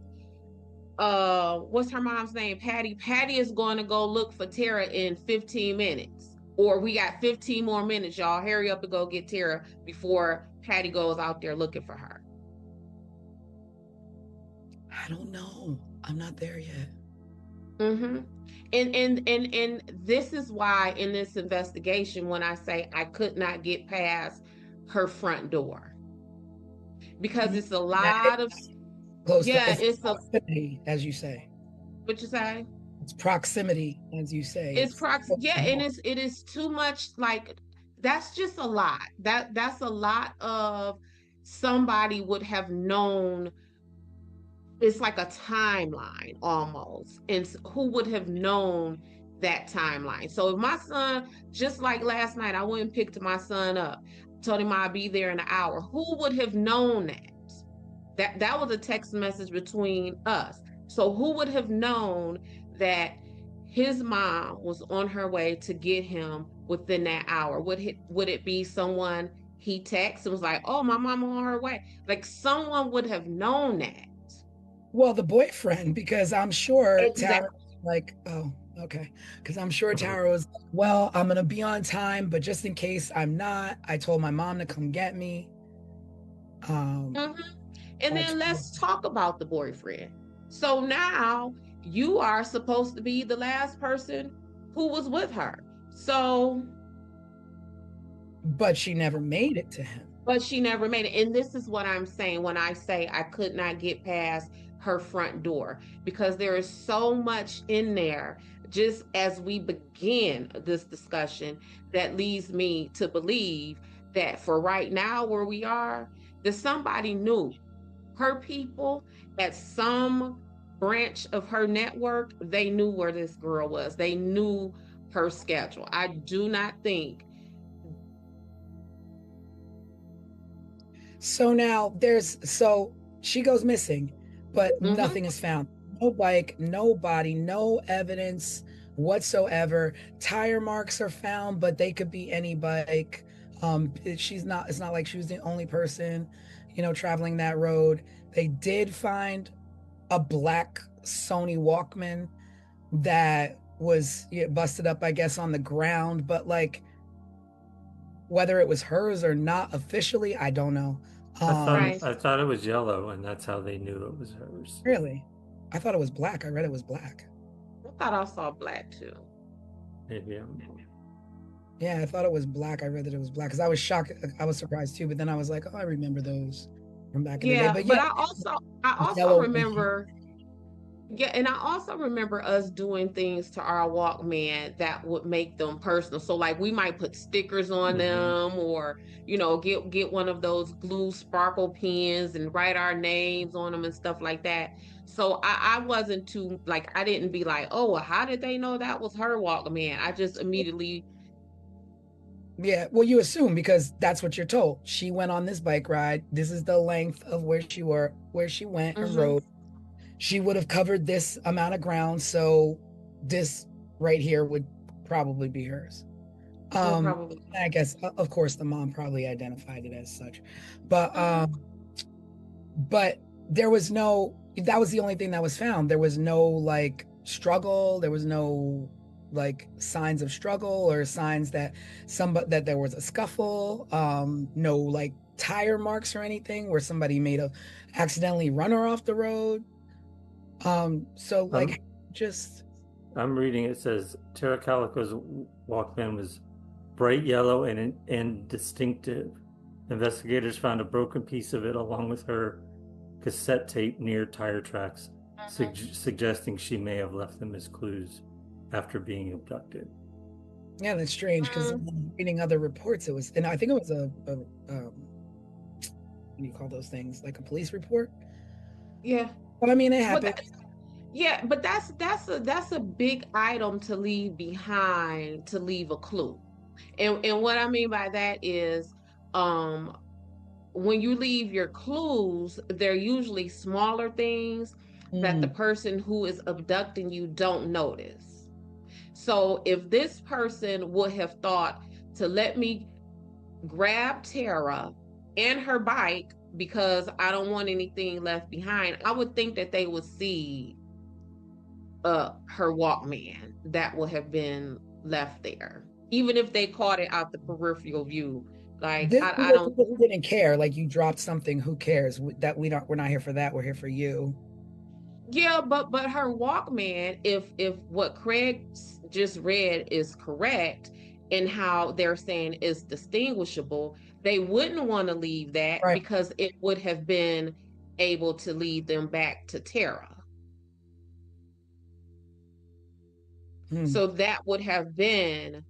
What's her mom's name? Patty. Patty is going to go look for Tara in 15 minutes. Or we got 15 more minutes, y'all. Hurry up and go get Tara before Patty goes out there looking for her. I don't know. I'm not there yet. Mm-hmm. And this is why in this investigation, when I say I could not get past her front door, because it's a lot of Close to it's a proximity, as you say. what you say? It's proximity, as you say. It's and it is too much. Like that's just a lot. That's a lot of somebody would have known. It's like a timeline almost, and who would have known that timeline? So if my son, just like last night, I went and picked my son up, told him I'd be there in an hour. Who would have known that? That was a text message between us. So who would have known that his mom was on her way to get him within that hour? Would it be someone he texted and was like, "Oh, my mom on her way"? Like someone would have known that. Well, the boyfriend, because I'm sure Tara Exactly. was like, oh, okay. Because I'm sure Tara was like, well, I'm gonna be on time, but just in case I'm not, I told my mom to come get me. And then let's talk about the boyfriend. So now you are supposed to be the last person who was with her. So, but she never made it to him. but she never made it. And this is what I'm saying when I say I could not get past her front door, because there is so much in there just as we begin this discussion that leads me to believe that for right now where we are, that somebody knew her people at some branch of her network. They knew where this girl was. They knew her schedule. I do not think. So now so she goes missing, but nothing is found. No bike, no body, no evidence whatsoever. Tire marks are found, but they could be any bike. It's not like she was the only person, traveling that road. They did find a black Sony Walkman that was busted up, I guess, on the ground, but like whether it was hers or not officially, I don't know. I thought it was yellow, and that's how they knew it was hers. Really? I thought it was black. I read it was black. I thought I saw black too. Maybe Yeah, I thought it was black. I read that it was black because I was shocked. I was surprised too. But then I was like, oh, I remember those from back in the day. But I also remember Yeah, and I also remember us doing things to our Walkman that would make them personal. So like we might put stickers on Mhm. them or, get one of those glue sparkle pens and write our names on them and stuff like that. So I wasn't too like I didn't be like, oh, well, how did they know that was her Walkman? I just immediately Yeah, well, you assume because that's what you're told. She went on this bike ride. This is the length of where she went and Mhm. rode. She would have covered this amount of ground, so this right here would probably be hers. Would probably. I guess of course the mom probably identified it as such, but Mhm. but there was no. That was the only thing that was found. There was no like struggle. There was no like signs of struggle or signs that that there was a scuffle. No like tire marks or anything where somebody made a accidentally run her off the road. So like I'm just I'm reading. It says Tara Calico's Walkman was bright yellow and distinctive. Investigators found a broken piece of it along with her cassette tape near tire tracks, suggesting she may have left them as clues after being abducted. yeah, that's strange because reading other reports, it was, and I think it was what do you call those things? Like a police report. Yeah. Well, I mean, it Well, happened. yeah, but that's a big item to leave behind to leave a clue. And what I mean by that is um when you leave your clues, they're usually smaller things that the Mm, person who is abducting you don't notice. So if this person would have thought to let me grab Tara and her bike because I don't want anything left behind, I would think that they would see her Walkman that would have been left there, even if they caught it out the peripheral view. Like this I was don't. people who didn't care. Like you dropped something, who cares? That we don't. We're not here for that. We're here for you. Yeah, but her Walkman, if what Craig just read is correct and how they're saying is distinguishable, they wouldn't want to leave that Right. because it would have been able to lead them back to Tara. Hmm. So that would have been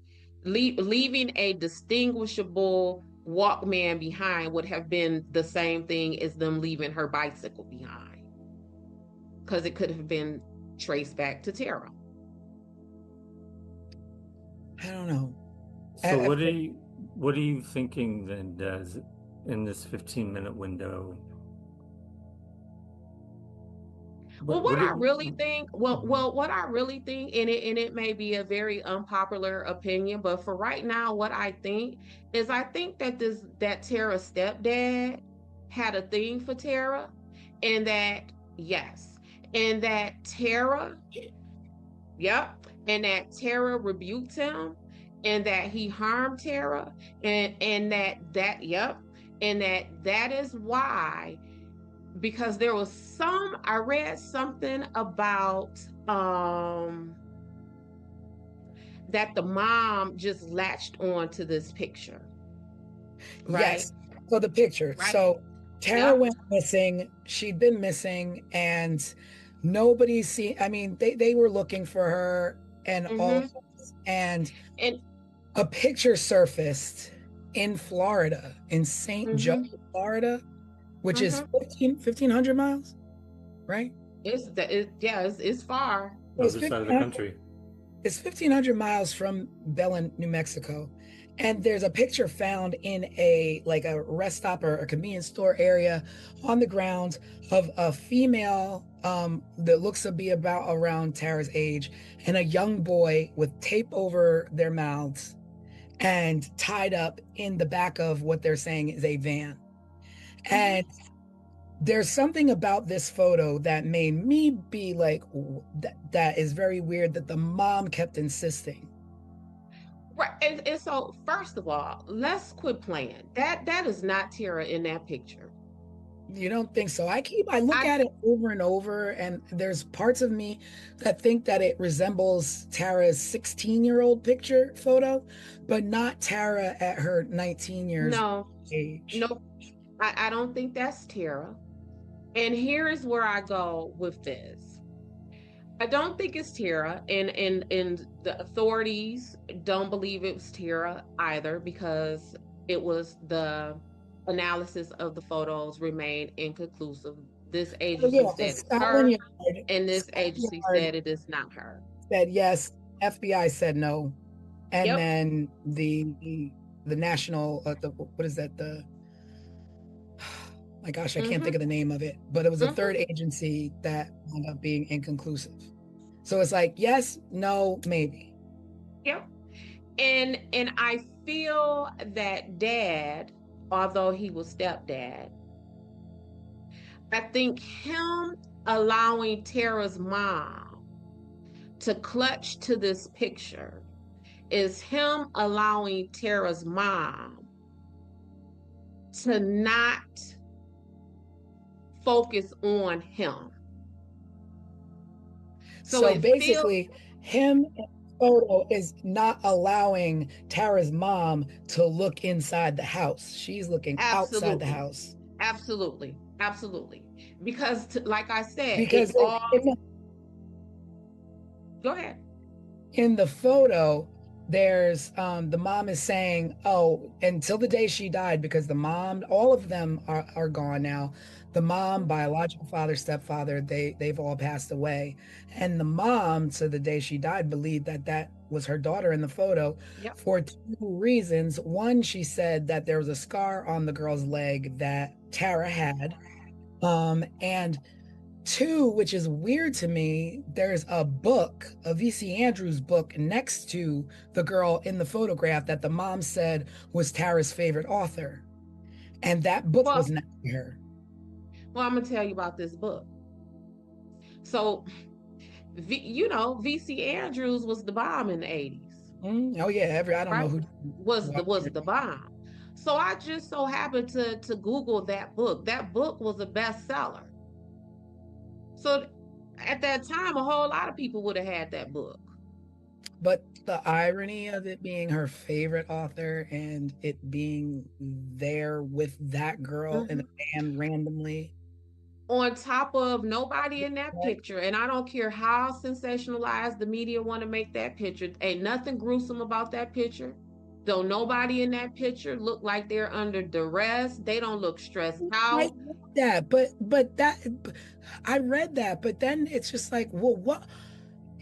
leaving a distinguishable Walkman behind would have been the same thing as them leaving her bicycle behind because it could have been traced back to Tara. I don't know. So what are you thinking then, Des, in this 15-minute window? Well, What do what I really think, and it may be a very unpopular opinion, but for right now, what I think is I think that Tara's stepdad had a thing for Tara, and that yes, and that Tara, yep, and that Tara rebuked him, and that he harmed Tara, and yep, and that is why because there was I read something about that the mom just latched on to this picture, right? Yes. So the picture. Right? So Tara Yep. went missing. She'd been missing, and nobody seen. I mean, they were looking for her and all, Mm-hmm. and And a picture surfaced in Florida, in St. Joe, mm-hmm. Florida, which is Mm-hmm. 1,500 miles, right? It's far. It's other side of the 1,500 country? It's 1,500 miles from Belen, New Mexico. And there's a picture found in a rest stop or a convenience store area on the ground of a female that looks to be about around Tara's age and a young boy with tape over their mouths and tied up in the back of what they're saying is a van. And there's something about this photo that made me be like, that is very weird that the mom kept insisting. Right. And so first of all, let's quit playing. That is not Tara in that picture. You don't think so? I look I at it over and over, and there's parts of me that think that it resembles Tara's 16-year-old picture photo, but not Tara at her 19 years no, age. no, I don't think that's Tara. And here is where I go with this. I don't think it's Tara, and the authorities don't believe it was Tara either, because it was the analysis of the photos remained inconclusive. This Oh, agency yeah, said because it's her, Scotland Yard, and this Scotland agency Yard said it is not her. said yes, FBI said no, and Yep. then the national, what is that? My gosh, I can't think of the name of it, but it was a third agency that wound up being inconclusive. So it's like yes, no, maybe. Yep. And I feel that dad, although he was stepdad, I think him allowing Tara's mom to clutch to this picture is him allowing Tara's mom to not focus on him. So basically, him in the photo is not allowing Tara's mom to look inside the house. She's looking outside the house. Absolutely. Because like I said, Because go ahead. in the photo, there's the mom is saying, oh, until the day she died, because the mom, all of them are gone now. The mom, biological father, stepfather, they've all passed away. And the mom, to the day she died, believed that that was her daughter in the photo for two reasons. One, she said that there was a scar on the girl's leg that Tara had. And two, which is weird to me, there's a book, a VC Andrews book next to the girl in the photograph that the mom said was Tara's favorite author. And that book was next to her. Well, I'm going to tell you about this book. So, VC Andrews was the bomb in the 80s. Oh yeah, I don't know who was the bomb. So I just so happened to Google that book. That book was a bestseller. So at that time, a whole lot of people would have had that book. But the irony of it being her favorite author and it being there with that girl in the band randomly. On top of nobody in that picture, and I don't care how sensationalized the media want to make that picture, ain't nothing gruesome about that picture. Though nobody in that picture look like they're under duress, they don't look stressed out. I read that, but then it's just like, well, what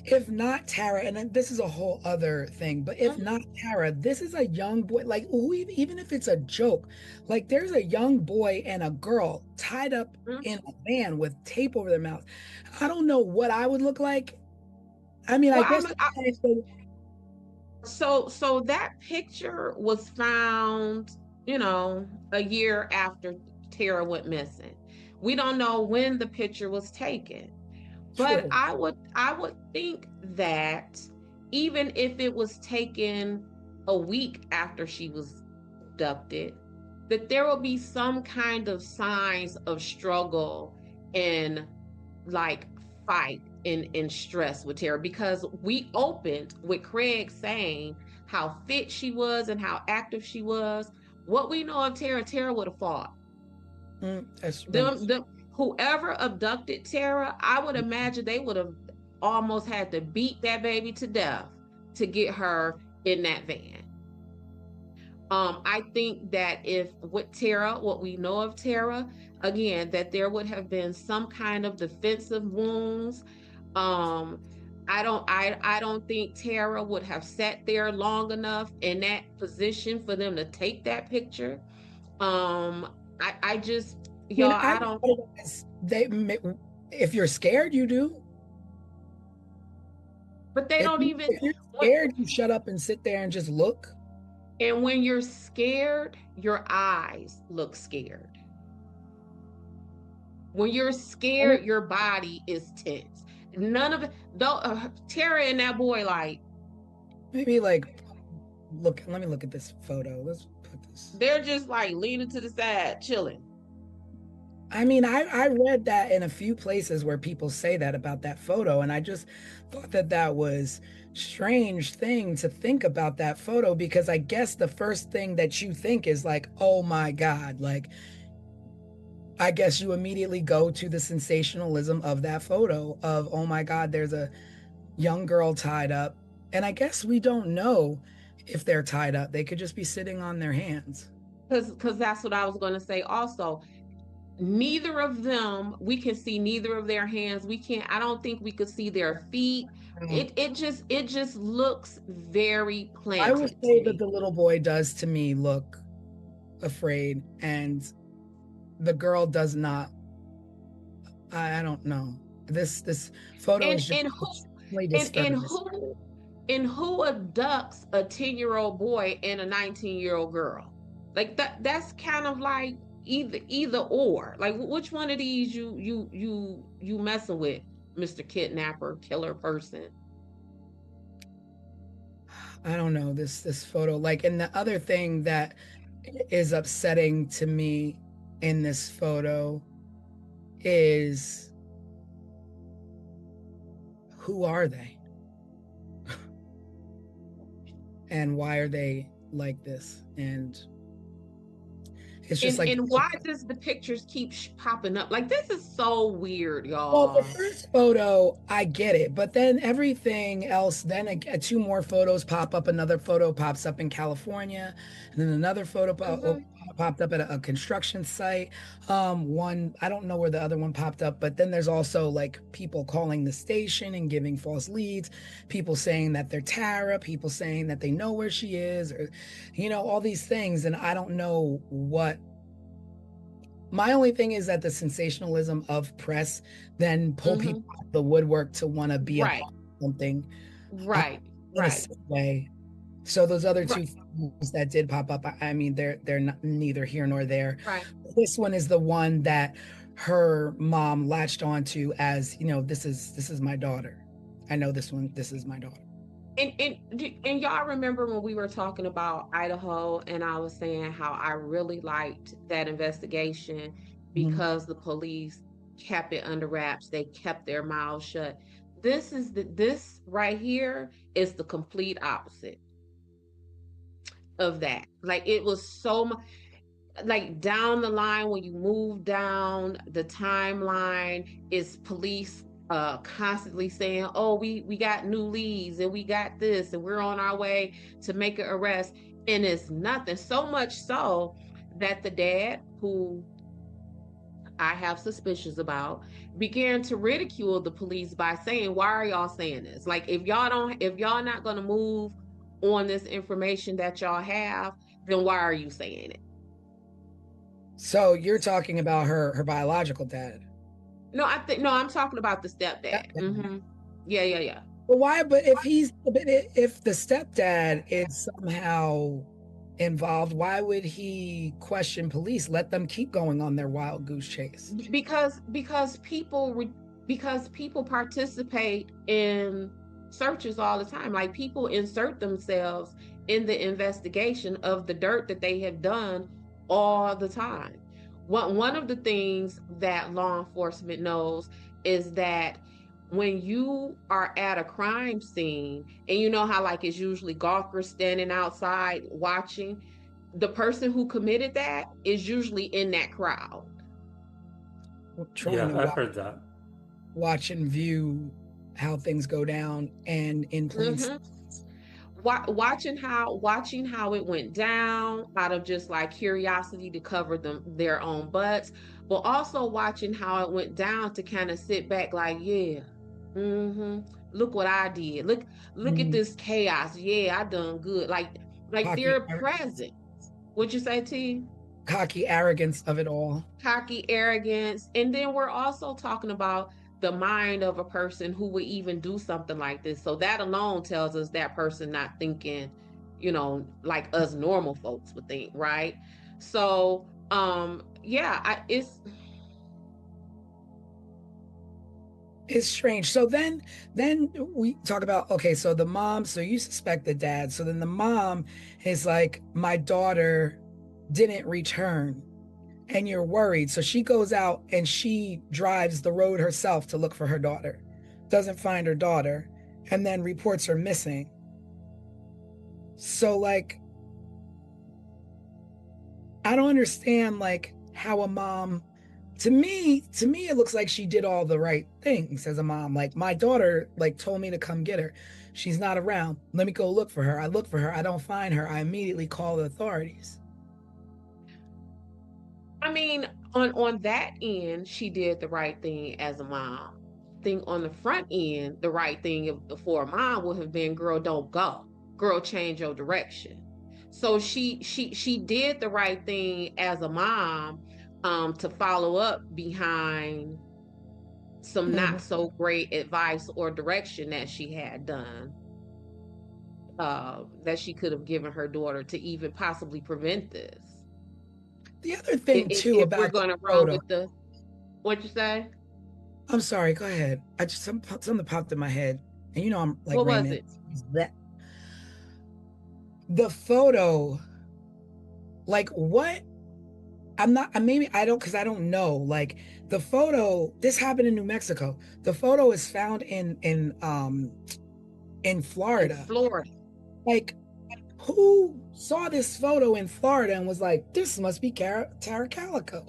if not Tara? And then this is a whole other thing, but if not Tara, this is a young boy, like even if it's a joke, like there's a young boy and a girl tied up in a van with tape over their mouth. I don't know what I would look like. I mean, I guess so that picture was found, a year after Tara went missing. We don't know when the picture was taken. But I would think that even if it was taken a week after she was abducted, that there will be some kind of signs of struggle and like fight and stress with Tara, because we opened with Craig saying how fit she was and how active she was. What we know of Tara would have fought. Whoever abducted Tara, I would imagine they would have almost had to beat that baby to death to get her in that van. I think that if with Tara, what we know of Tara, again, that there would have been some kind of defensive wounds. I don't think Tara would have sat there long enough in that position for them to take that picture. I just, y'all, I don't. If you're scared, you do. But they don't even. If you're scared, you shut up and sit there and just look. And when you're scared, your eyes look scared. When you're scared, your body is tense. None of it. Tara and that boy, like. Maybe like, look. Let me look at this photo. Let's put this. They're just like leaning to the side, chilling. I mean, I read that in a few places where people say that about that photo, and I just thought that was strange thing to think about that photo, because I guess the first thing that you think is like, oh my God, like I guess you immediately go to the sensationalism of that photo of, oh my God, there's a young girl tied up. And I guess we don't know if they're tied up. They could just be sitting on their hands. Because that's what I was going to say also. Neither of them, we can see neither of their hands. We can't, I don't think we could see their feet. It just looks very I would planted to say that me. the little boy does to me look afraid, and the girl does not. I don't know. This photo And is just and who extremely and disturbing. who abducts a 10-year-old boy and a 19-year-old girl? Like that's kind of like either or. Like which one of these you messing with, Mr. Kidnapper, killer person? I don't know this photo. Like, and the other thing that is upsetting to me in this photo is, who are they? And why are they like this? And it's just like, And why does the pictures keep popping up? Like this is so weird, well, the y'all. first photo, I get it, but then everything else, then two more photos pop up. Another photo pops up in California, and then another photo popped up at a construction site. One, I don't know where the other one popped up, but then there's also like people calling the station and giving false leads, people saying that they're Tara, people saying that they know where she is, or, all these things. And I don't know what. My only thing is that the sensationalism of press then pull people out of the woodwork to want to be a part of something, Right. in a sick way. So those other two photos that did pop up, I mean, they're not, neither here nor there. Right. This one is the one that her mom latched onto as, this is my daughter. I know this one. This is my daughter. And y'all remember when we were talking about Idaho and I was saying how I really liked that investigation because the police kept it under wraps. They kept their mouths shut. This right here is the complete opposite of that. Like it was so much like down the line when you move down the timeline is police constantly saying, oh, we got new leads and we got this and we're on our way to make an arrest, and it's nothing. So much so that the dad, who I have suspicions about, began to ridicule the police by saying, why are y'all saying this? Like if y'all not going to move on this information that y'all have, then why are you saying it? So you're talking about her biological dad. No, I'm talking about the stepdad. Yeah. But why? But if the stepdad is somehow involved, why would he question police? Let them keep going on their wild goose chase. Because people participate in searches all the time. Like people insert themselves in the investigation of the dirt that they have done all the time. One of the things that law enforcement knows is that when you are at a crime scene and you know how like it's usually gawkers standing outside watching, the person who committed that is usually in that crowd. Yeah, I've heard that. Watch and view how things go down, and in plain sight. Watching how it went down out of just like curiosity to cover their own butts, but also watching how it went down to kind of sit back like, yeah, look what I did. Look at this chaos. Yeah, I done good. Like they're present. What'd you say, T? Cocky arrogance of it all. Cocky arrogance. And then we're also talking about the mind of a person who would even do something like this. So that alone tells us that person not thinking, like us normal folks would think, right? So, it's strange. So then we talk about, okay, so the mom, so you suspect the dad. So then the mom is like, my daughter didn't return. And you're worried. So she goes out and she drives the road herself to look for her daughter, doesn't find her daughter, and then reports her missing. So like, I don't understand like how a mom to me, it looks like she did all the right things as a mom. Like, my daughter, like, told me to come get her. She's not around. Let me go look for her. I look for her. I don't find her. I immediately call the authorities. I mean, on that end, she did the right thing as a mom. I think on the front end, the right thing for a mom would have been, girl, don't go. Girl, change your direction. So she did the right thing as a mom, to follow up behind some not so great advice or direction that she had done, that she could have given her daughter to even possibly prevent this. The other thing too If we're about going the to run photo, with the, what you say? I'm sorry, go ahead. I just something popped in my head, and you know I'm like What was Raymond. it? That the photo, like what? I'm not. Maybe I don't, because I don't know. Like the photo, this happened in New Mexico. The photo is found in Florida. In Florida. Like, who saw this photo in Florida and was like, this must be Tara Calico?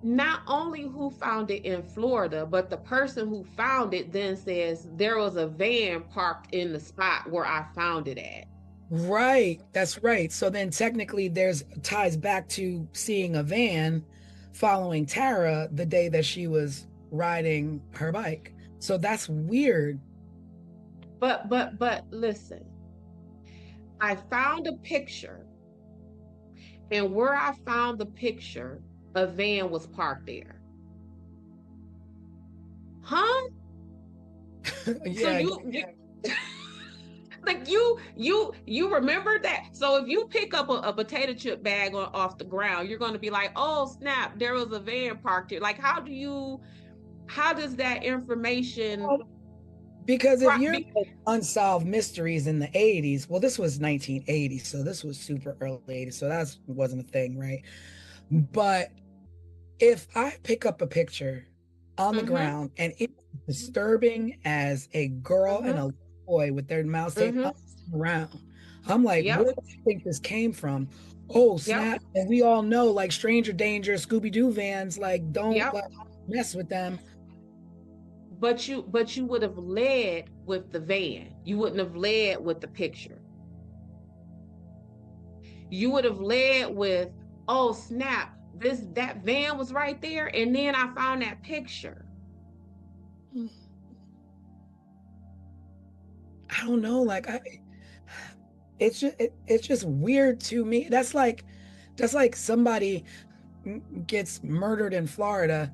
Not only who found it in Florida, but the person who found it then says there was a van parked in the spot where I found it at. Right, that's right. So then technically there's ties back to seeing a van following Tara the day that she was riding her bike. So that's weird. But listen, I found a picture, and where I found the picture, a van was parked there. Huh? Yeah. So you like you remember that? So if you pick up a potato chip bag off the ground, you're going to be like, oh snap, there was a van parked here. Like, how does that information? Because if you're like unsolved mysteries in the 80s, well, this was 1980, so this was super early 80s, so that wasn't a thing, right? But if I pick up a picture on the ground and it's disturbing as a girl and a boy with their mouths taped around, I'm like, where do you think this came from? Oh, snap. And we all know, like, stranger danger, Scooby-Doo vans, like, don't like, mess with them. But you would have led with the van. You wouldn't have led with the picture. You would have led with, oh snap, that van was right there, and then I found that picture. I don't know, like it's just weird to me. That's like somebody gets murdered in Florida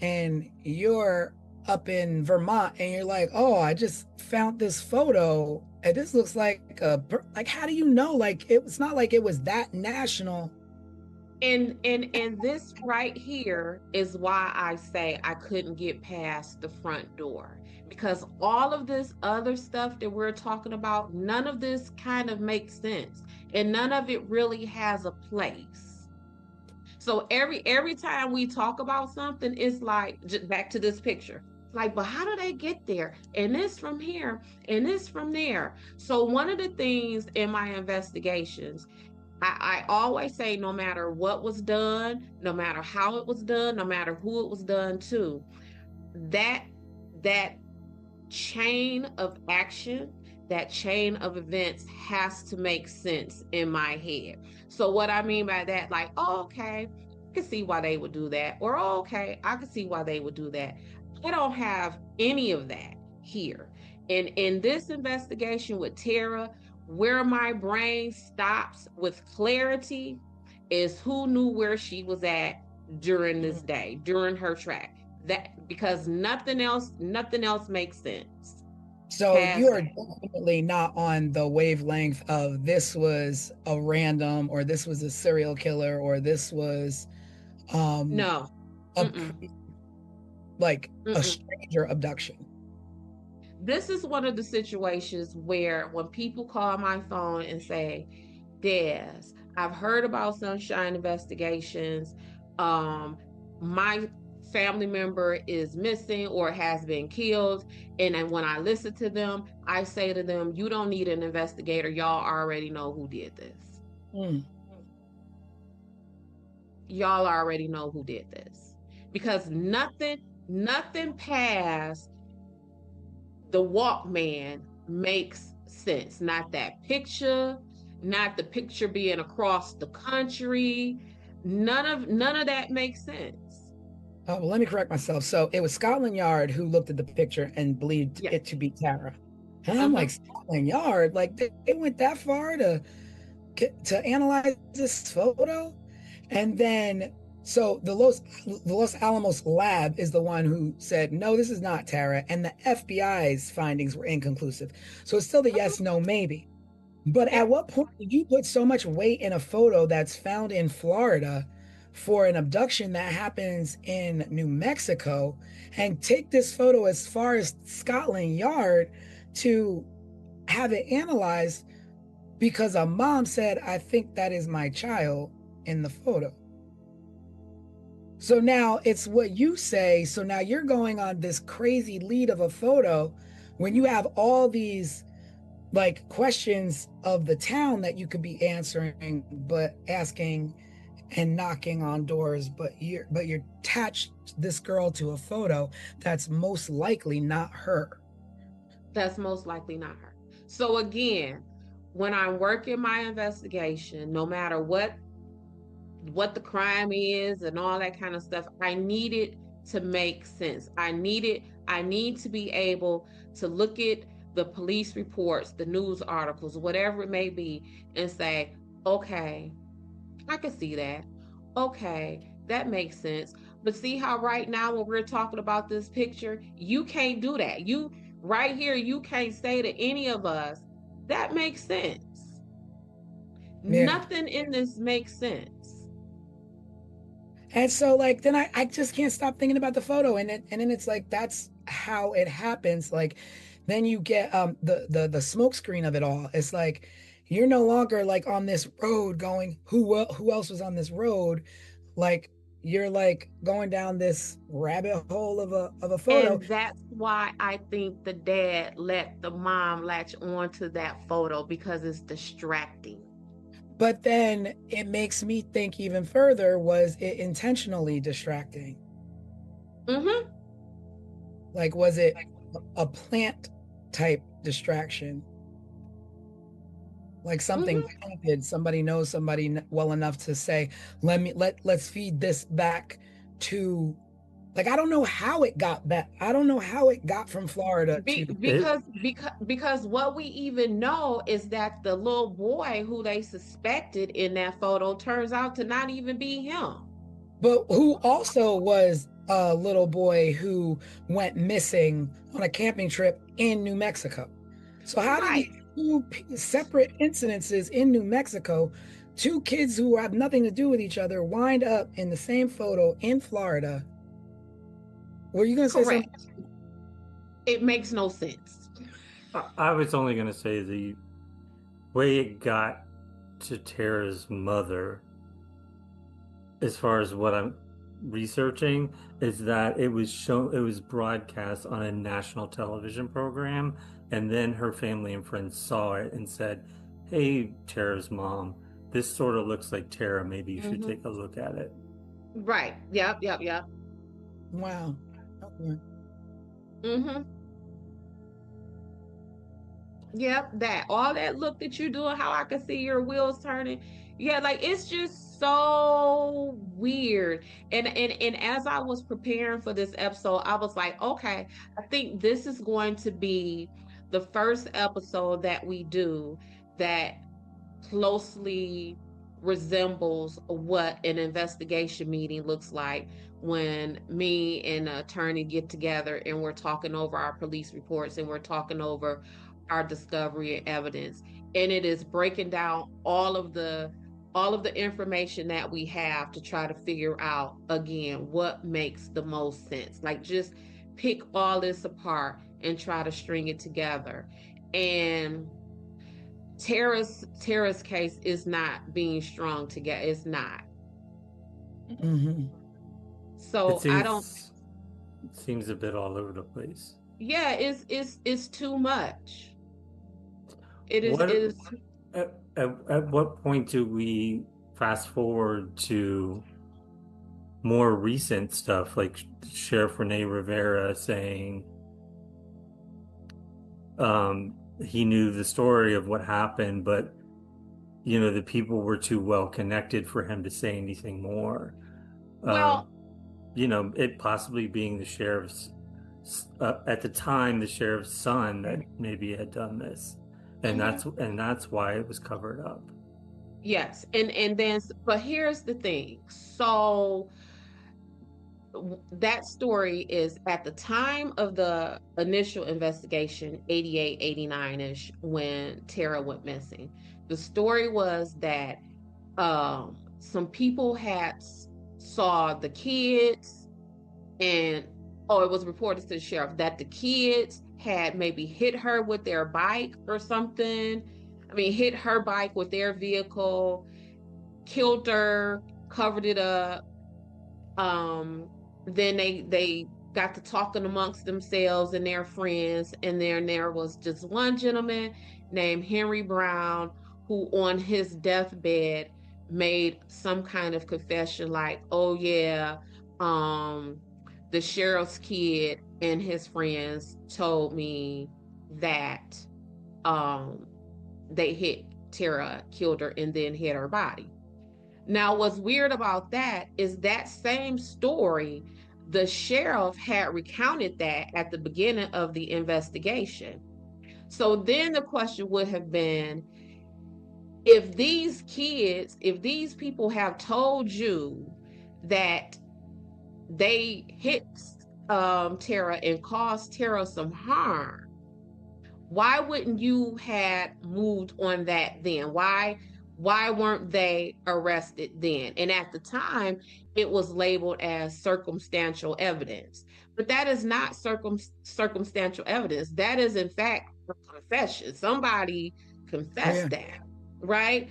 and you're up in Vermont and you're like, oh, I just found this photo and this looks like like, how do you know? Like, it's not like it was that national. And this right here is why I say I couldn't get past the front door, because all of this other stuff that we're talking about, none of this kind of makes sense, and none of it really has a place. So every time we talk about something, it's like, just back to this picture. Like, but how do they get there? And this from here, and this from there. So one of the things in my investigations, I always say, no matter what was done, no matter how it was done, no matter who it was done to, that chain of action, that chain of events has to make sense in my head. So what I mean by that, like, oh, okay, I can see why they would do that, or oh, okay, I can see why they would do that. I don't have any of that here. And in this investigation with Tara, where my brain stops with clarity is who knew where she was at during this day, during her track. That, because nothing else makes sense. So you are definitely not on the wavelength of this was a random, or this was a serial killer, or this was no, like a stranger abduction. This is one of the situations where when people call my phone and say, Des, I've heard about Sunshine Investigations. My family member is missing or has been killed. And then when I listen to them, I say to them, you don't need an investigator. Y'all already know who did this. Y'all already know who did this. because nothing past the Walkman makes sense. Not that picture, not the picture being across the country. None of that makes sense. Oh, well, let me correct myself. So it was Scotland Yard who looked at the picture and believed Yeah. it to be Tara. And I'm like, Scotland Yard? Like they went that far to analyze this photo? And then, so the Los Alamos lab is the one who said, no, this is not Tara. And the FBI's findings were inconclusive. So it's still the yes, no, maybe. But at what point did you put so much weight in a photo that's found in Florida for an abduction that happens in New Mexico and take this photo as far as Scotland Yard to have it analyzed because a mom said, I think that is my child in the photo? So now it's what you say. So now you're going on this crazy lead of a photo when you have all these like questions of the town that you could be answering, but asking and knocking on doors, but you're attached this girl to a photo that's most likely not her. That's most likely not her. So again, when I'm working my investigation, no matter what the crime is and all that kind of stuff, I need it to make sense. I need to be able to look at the police reports, the news articles, whatever it may be, and say, okay, I can see that. Okay, that makes sense. But see how right now when we're talking about this picture, you can't do that. You right here, you can't say to any of us, that makes sense. Yeah. Nothing in this makes sense. And so like then I just can't stop thinking about the photo, and then it's like that's how it happens. Like then you get the smoke screen of it all. It's like you're no longer like on this road going who else was on this road, like you're like going down this rabbit hole of a photo. And that's why I think the dad let the mom latch on to that photo, because it's distracting. But then it makes me think even further, was it intentionally distracting? Mm-hmm. Like, was it a plant type distraction? Like something planted, somebody knows somebody well enough to say, let's feed this back to, like, I don't know how it got back. I don't know how it got from Florida to. Because what we even know is that the little boy who they suspected in that photo turns out to not even be him. But who also was a little boy who went missing on a camping trip in New Mexico. So how did these two separate incidences in New Mexico, two kids who have nothing to do with each other, wind up in the same photo in Florida? Were you going to say something? It makes no sense. I was only going to say the way it got to Tara's mother, as far as what I'm researching, is that it was broadcast on a national television program, and then her family and friends saw it and said, hey, Tara's mom, this sort of looks like Tara, maybe you should take a look at it. Right. Yep. Wow. Okay. Yep, that all that look that you're doing, how I can see your wheels turning. Yeah, like it's just so weird. And as I was preparing for this episode, I was like, okay, I think this is going to be the first episode that we do that closely resembles what an investigation meeting looks like, when me and an attorney get together and we're talking over our police reports and we're talking over our discovery and evidence, and it is breaking down all of the information that we have to try to figure out again what makes the most sense. Like just pick all this apart and try to string it together. And Tara's case is not being strung together. It's not. So It seems a bit all over the place. Yeah, it's too much. It is. At what point do we fast forward to more recent stuff, like Sheriff Renee Rivera saying he knew the story of what happened, but the people were too well connected for him to say anything more. Well, It possibly being the sheriff's at the time the sheriff's son that maybe had done this, and that's why it was covered up. yes, and then, but here's the thing. So that story is at the time of the initial investigation, 88, 89-ish, when Tara went missing. The story was that some people had saw the kids, and it was reported to the sheriff that the kids had maybe hit her with their bike or something. I mean, hit her bike with their vehicle, killed her, covered it up. Then they got to talking amongst themselves and their friends, and then there was just one gentleman named Henry Brown who on his deathbed made some kind of confession like, oh yeah, the sheriff's kid and his friends told me that they hit Tara, killed her, and then hid her body. Now, what's weird about that is that same story, the sheriff had recounted that at the beginning of the investigation. So then the question would have been, if these people have told you that they hit Tara and caused Tara some harm, why wouldn't you had moved on that then? Why weren't they arrested then? And at the time, it was labeled as circumstantial evidence. But that is not circumstantial evidence. That is, in fact, a confession. Somebody confessed that, right?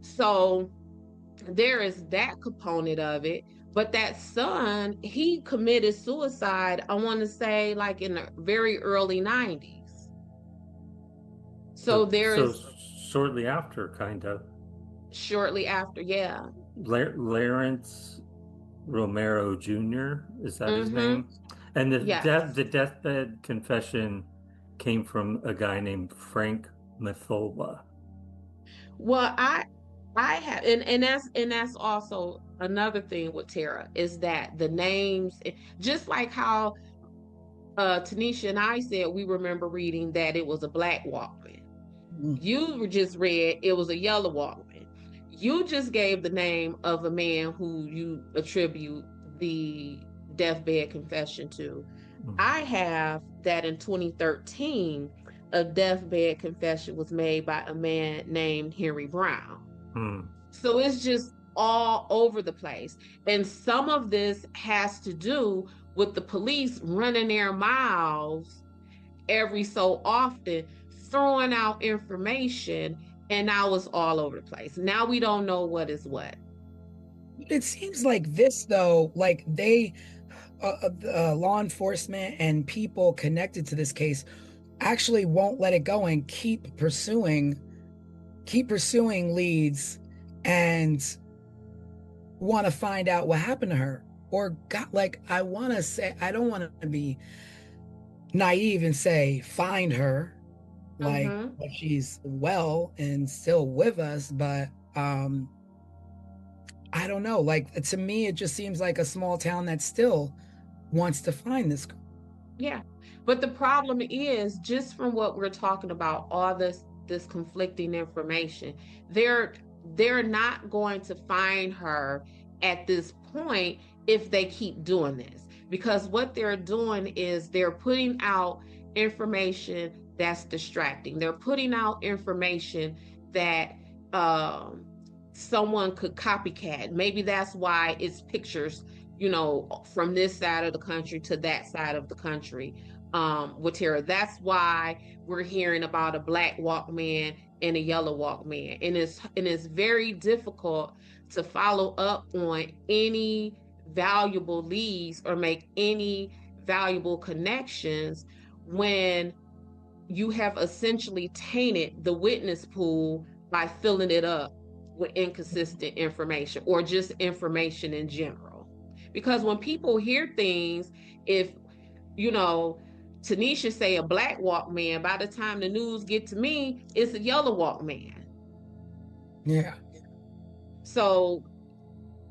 So there is that component of it. But that son, he committed suicide, I want to say, like in the very early 90s. So Shortly after, kind of. Shortly after, yeah. Lawrence Romero Jr., is that his name? And the deathbed confession came from a guy named Frank Mathola. Well, I have, and that's also another thing with Tara, is that the names, just like how Tanisha and I said we remember reading that it was a black Walkman. You just read it was a yellow Walkman. You just gave the name of a man who you attribute the deathbed confession to. I have that in 2013, a deathbed confession was made by a man named Henry Brown. So it's just all over the place. And some of this has to do with the police running their mouths every so often, throwing out information, and now it's all over the place. Now we don't know what is what. It seems like this, though, like they, law enforcement and people connected to this case actually won't let it go and keep pursuing leads and want to find out what happened to her. Or I want to say, I don't want to be naive and say find her, like if she's well and still with us, but I don't know, like to me it just seems like a small town that still wants to find this girl. Yeah, but the problem is, just from what we're talking about, all this conflicting information, they're not going to find her at this point if they keep doing this, because what they're doing is they're putting out information that's distracting. They're putting out information that someone could copycat. Maybe that's why it's pictures, from this side of the country to that side of the country with Tara. That's why we're hearing about a black Walkman and a yellow Walkman. And it's very difficult to follow up on any valuable leads or make any valuable connections when you have essentially tainted the witness pool by filling it up with inconsistent information or just information in general. Because when people hear things, if, you know, Tanisha say a black Walkman, by the time the news get to me, it's a yellow Walkman. Yeah. So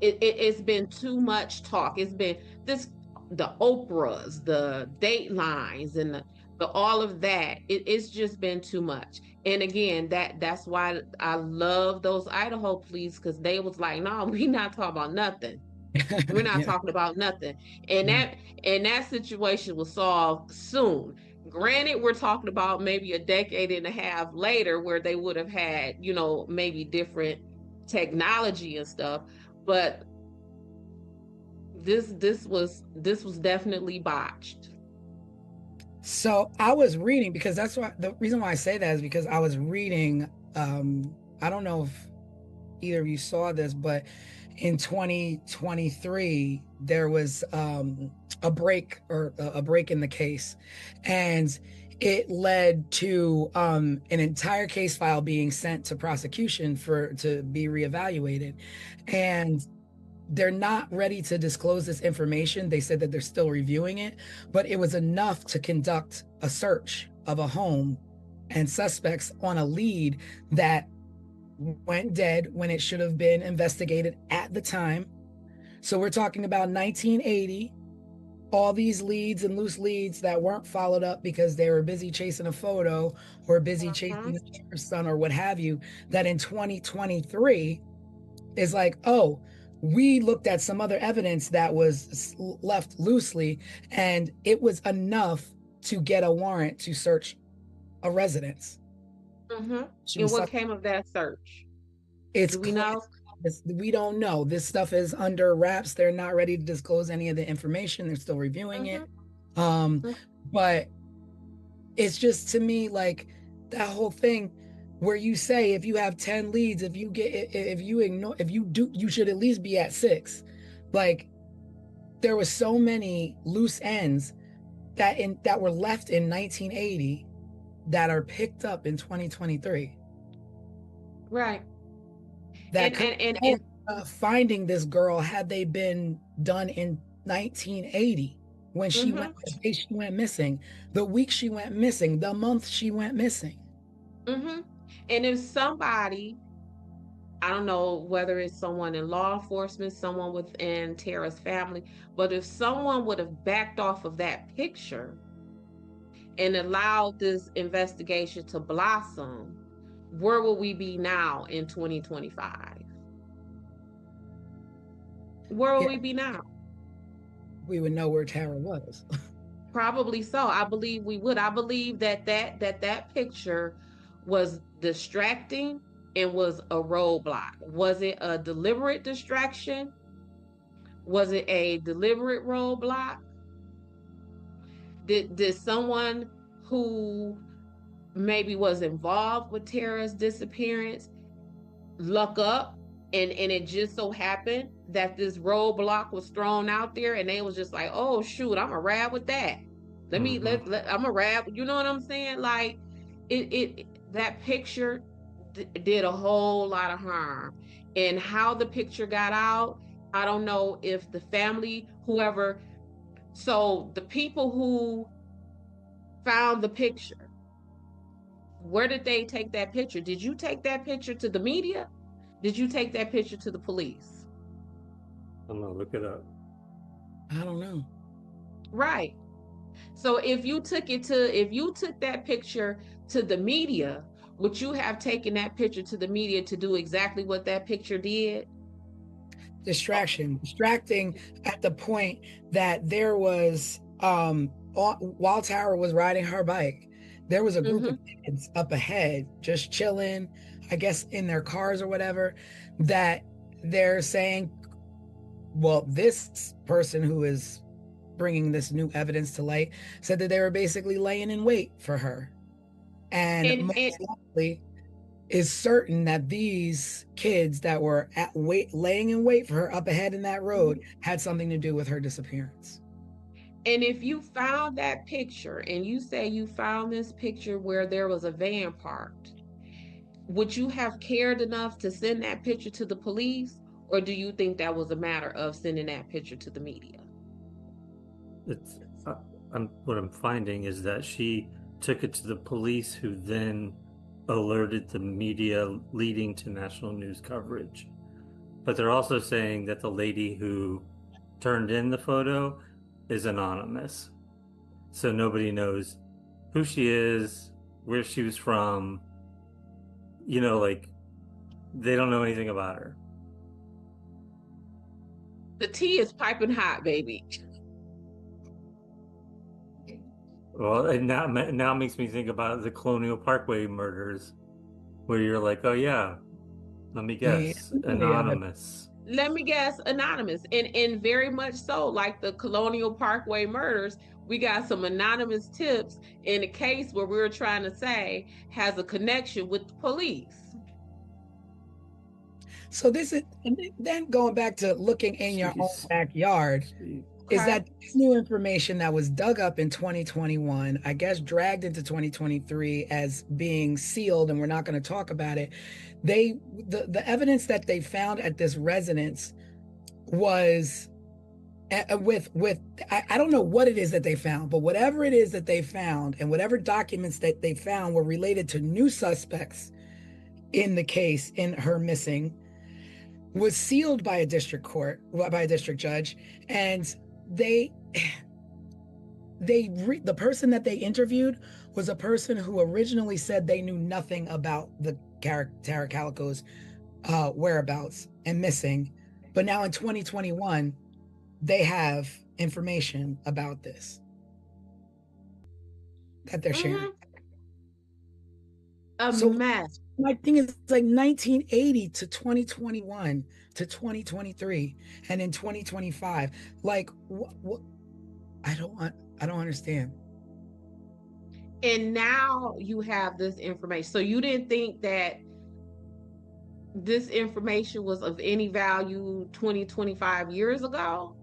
it's been too much talk. It's been this, the Oprahs, the Datelines, and the all of that. It's just been too much. And again, that's why I love those Idaho police, because they was like, no, we not talking about nothing. We're not Yeah. talking about nothing. And Yeah. that situation was solved soon. Granted, we're talking about maybe a decade and a half later where they would have had, maybe different technology and stuff, but this was definitely botched. So I was reading, because that's why, the reason why I say that is because I was reading, I don't know if either of you saw this, but in 2023 there was a break in the case, and it led to an entire case file being sent to prosecution to be reevaluated, and they're not ready to disclose this information. They said that they're still reviewing it, but it was enough to conduct a search of a home and suspects on a lead that went dead when it should have been investigated at the time. So we're talking about 1980, all these leads and loose leads that weren't followed up because they were busy chasing a photo or busy chasing the sheriff's son or what have you, that in 2023 is like, oh, we looked at some other evidence that was left loosely, and it was enough to get a warrant to search a residence. And what came of that search? Do we know? We don't know. This stuff is under wraps. They're not ready to disclose any of the information. They're still reviewing it. But it's just, to me, like that whole thing where you say, if you have 10 leads, if you should at least be at 6. Like, there was so many loose ends that were left in 1980 that are picked up in 2023. Right. That and finding this girl, had they been done in 1980 when she went missing, the week she went missing, the month she went missing. And if somebody, I don't know whether it's someone in law enforcement, someone within Tara's family, but if someone would have backed off of that picture and allowed this investigation to blossom, where will we be now in 2025? Where will we be now? We would know where Tara was. Probably so. I believe we would. I believe that picture was distracting and was a roadblock. Was it a deliberate distraction? Was it a deliberate roadblock? Did someone who maybe was involved with Tara's disappearance luck up, and it just so happened that this roadblock was thrown out there, and they was just like, oh shoot, I'm a ride with that. I'm a ride. You know what I'm saying? Like, that picture did a whole lot of harm. And how the picture got out, I don't know if the family, whoever, so the people who found the picture, where did they take that picture? Did you take that picture to the media? Did you take that picture to the police? I'm gonna look it up. I don't know. Right. So if you took that picture to the media, would you have taken that picture to the media to do exactly what that picture did? Distracting at the point that there was, while Tara was riding her bike, there was a group of kids up ahead just chilling, I guess in their cars or whatever, that they're saying, well, this person who is bringing this new evidence to light said that they were basically laying in wait for her, and most likely is certain that these kids that were laying in wait for her up ahead in that road had something to do with her disappearance. And if you found that picture, and you say you found this picture where there was a van parked, would you have cared enough to send that picture to the police? Or do you think that was a matter of sending that picture to the media? It's what I'm finding is that she took it to the police, who then alerted the media, leading to national news coverage. But they're also saying that the lady who turned in the photo is anonymous. So nobody knows who she is, where she was from. You know, like, they don't know anything about her. The tea is piping hot, baby. Well, and now makes me think about the Colonial Parkway murders, where you're like, oh yeah, let me guess, anonymous. Let me guess, anonymous. And very much so, like the Colonial Parkway murders, we got some anonymous tips in a case where we were trying to say has a connection with the police. So this is, and then going back to looking in your own backyard, is that this new information that was dug up in 2021, I guess dragged into 2023 as being sealed, and we're not going to talk about it. The evidence that they found at this residence was with I don't know what it is that they found, but whatever it is that they found and whatever documents that they found were related to new suspects in the case, in her missing, was sealed by a district court, by a district judge, and the person that they interviewed was a person who originally said they knew nothing about the Tara Calico's whereabouts and missing, but now in 2021 they have information about this that they're sharing. Mess. My thing is like 1980 to 2021 to 2023 and in 2025, like what I don't understand. And now you have this information. So you didn't think that this information was of any value 25 years ago?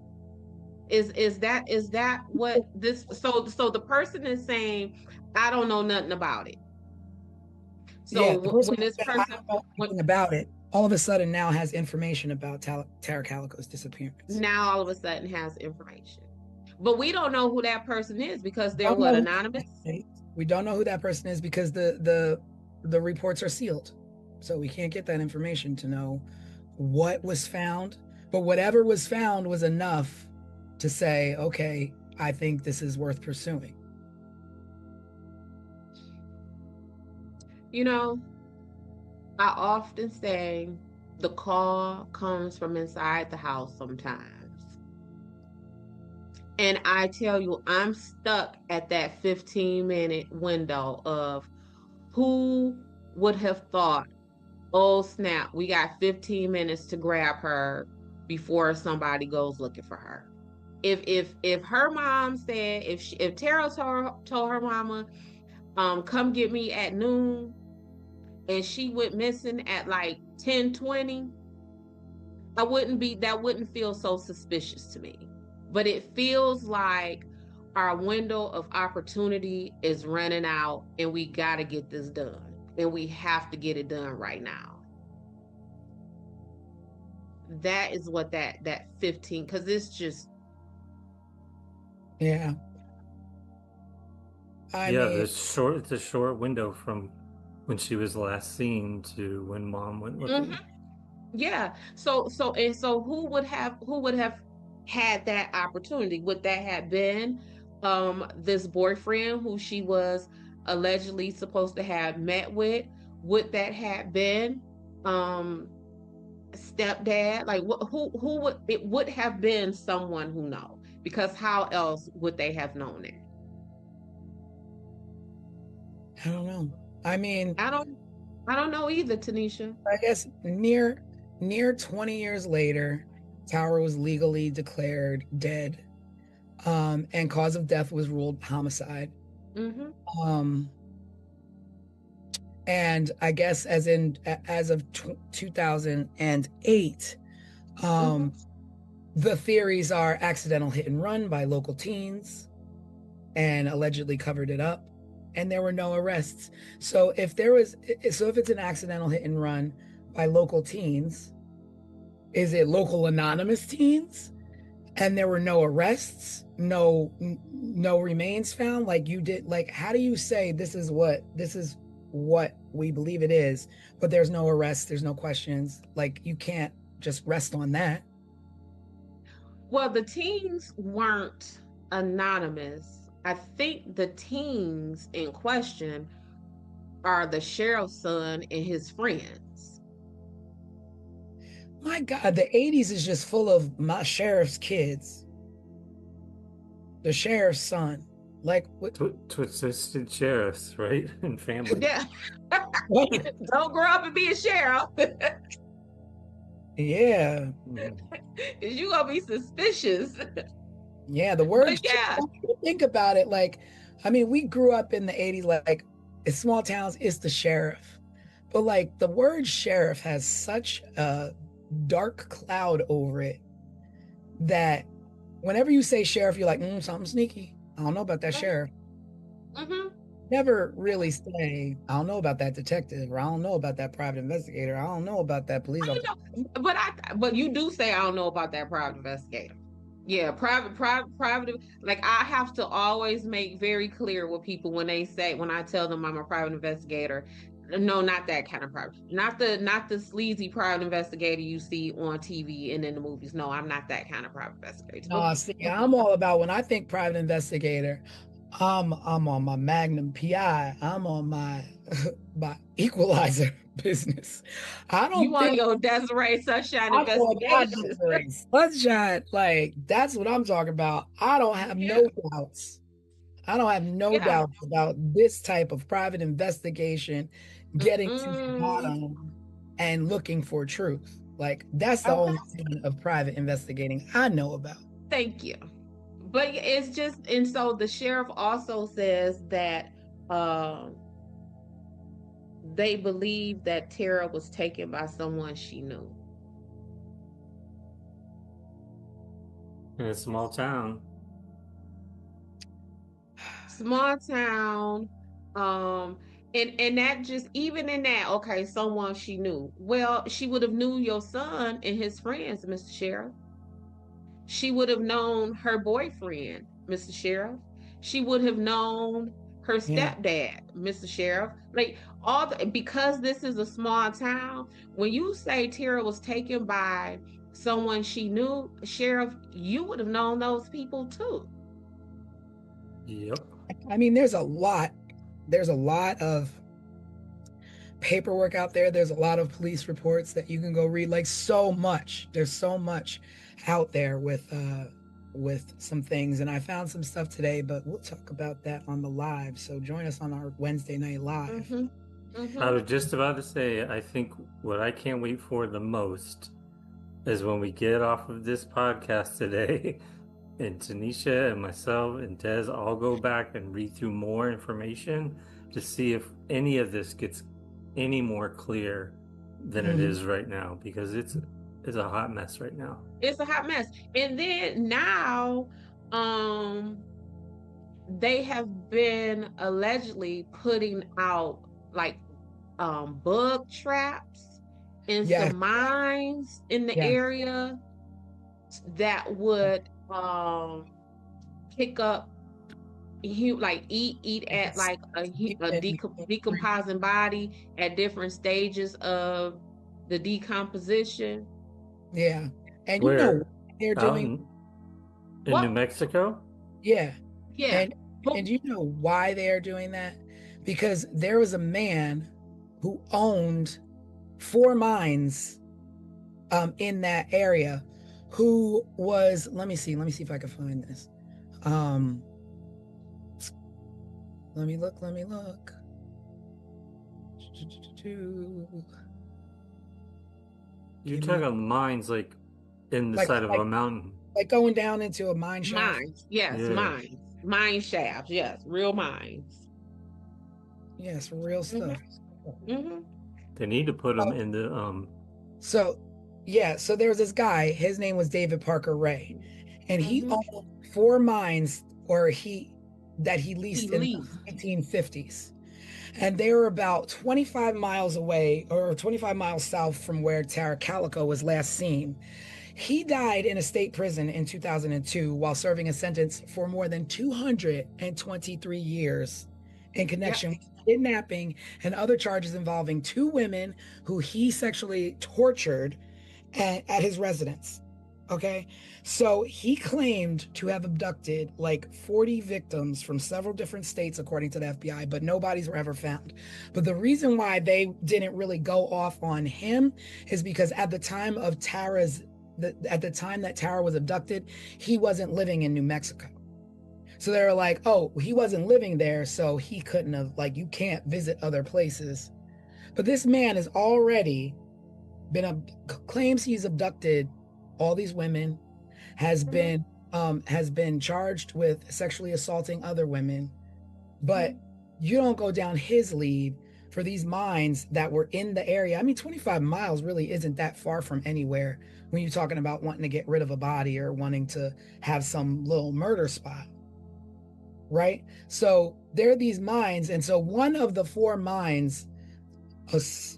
Is that what this, so the person is saying, I don't know nothing about it. So yeah, when this person about it, all of a sudden now has information about Tara Calico's disappearance. Now all of a sudden has information. But we don't know who that person is because they're what, anonymous? We don't know who that person is because the reports are sealed. So we can't get that information to know what was found. But whatever was found was enough to say, okay, I think this is worth pursuing. You know, I often say the call comes from inside the house sometimes. And I tell you, I'm stuck at that 15-minute window of who would have thought, oh snap, we got 15 minutes to grab her before somebody goes looking for her. If her mom said, if Tara told her mama, come get me at noon, and she went missing at like 10:20, that wouldn't feel so suspicious to me. But it feels like our window of opportunity is running out and we got to get this done. And we have to get it done right now. That is what that 15, because it's just. Yeah. It's a short window from when she was last seen to when mom went looking. Mm-hmm. Yeah. So who would have had that opportunity? Would that have been this boyfriend who she was allegedly supposed to have met with? Would that have been stepdad? Like who would it would have been someone who knows? Because how else would they have known it? I don't know. I mean, I don't know either, Tanisha. I guess near 20 years later, Tara was legally declared dead, and cause of death was ruled homicide. Mm-hmm. And I guess as of 2008, the theories are accidental hit and run by local teens, and allegedly covered it up, and there were no arrests. So if it's an accidental hit and run by local teens, Is it local anonymous teens? And there were no arrests, no remains found? Like you did, like, how do you say this is what we believe it is, but there's no arrests, there's no questions? Like, you can't just rest on that. Well, the teens weren't anonymous. I think the teens in question are the sheriff's son and his friends. My God, the 80s is just full of my sheriff's kids. The sheriff's son. Like, what? Twisted sheriffs, right? And family. Yeah. What? Don't grow up and be a sheriff. Yeah. You're going to be suspicious. Yeah, the word. Yeah. Think about it. Like, I mean, we grew up in the 80s, like, in small towns, it's the sheriff. But, like, the word sheriff has such a dark cloud over it that whenever you say sheriff, you're like, something sneaky. I don't know about that sheriff. Mm-hmm. Never really say, I don't know about that detective, or I don't know about that private investigator. I don't know about that police officer. But you do say, I don't know about that private investigator. Yeah, private. Like, I have to always make very clear with people when I tell them I'm a private investigator. No, not that kind of private. Not the sleazy private investigator you see on TV and in the movies. No, I'm not that kind of private investigator. No, see, I'm all about, when I think private investigator, I'm on my Magnum PI. I'm on my equalizer business. I don't You want think your Desiree Sunshine I'm on my investigation. Desiree Sunshine. Like, that's what I'm talking about. I don't have no doubts. I don't have no doubts about this type of private investigation, getting to the bottom and looking for truth. Like, that's the only thing of private investigating I know about. Thank you. But it's just, and so the sheriff also says that they believe that Tara was taken by someone she knew. In a small town. Small town. And that just, even in that, okay, someone she knew. Well, she would have knew your son and his friends, Mr. Sheriff. She would have known her boyfriend, Mr. Sheriff. She would have known her stepdad, Mr. Sheriff. Like, because this is a small town, when you say Tara was taken by someone she knew, Sheriff, you would have known those people too. Yep. I mean, there's a lot of paperwork out there. There's a lot of police reports that you can go read. Like, there's so much out there with some things, and I found some stuff today, but we'll talk about that on the live. So join us on our Wednesday night live. I was just about to say, I think what I can't wait for the most is when we get off of this podcast today and Tanisha and myself and Des all go back and read through more information to see if any of this gets any more clear than it is right now, because it's a hot mess right now. It's a hot mess. And then now they have been allegedly putting out like bug traps in some mines in the area that would pick up eat at like a decomposing body at different stages of the decomposition. Yeah. And where? You know what they're doing in New Mexico? Yeah. Yeah. And you know why they are doing that? Because there was a man who owned 4 mines in that area, who was, let me see if I can find this. Let me look. You're talking about mines like in the side of a mountain. Like going down into a mine shaft? Mines, yes, mines. Mine shafts, yes, real mines. Yes, real stuff. They need to put them in the So there was this guy, his name was David Parker Ray, and he owned 4 mines that he leased in the 1950s. And they were about 25 miles away, or 25 miles south from where Tara Calico was last seen. He died in a state prison in 2002 while serving a sentence for more than 223 years in connection with kidnapping and other charges involving two women who he sexually tortured at his residence. Okay. So he claimed to have abducted like 40 victims from several different states, according to the FBI, but nobody's were ever found. But the reason why they didn't really go off on him is because at the time of at the time that Tara was abducted, he wasn't living in New Mexico. So they were like, oh, he wasn't living there, so he couldn't have, like, you can't visit other places. But this man has already claims he's abducted all these women, has been charged with sexually assaulting other women, but you don't go down his lead for these mines that were in the area. I mean, 25 miles really isn't that far from anywhere when you're talking about wanting to get rid of a body or wanting to have some little murder spot, right? So there are these mines, and so one of the four mines,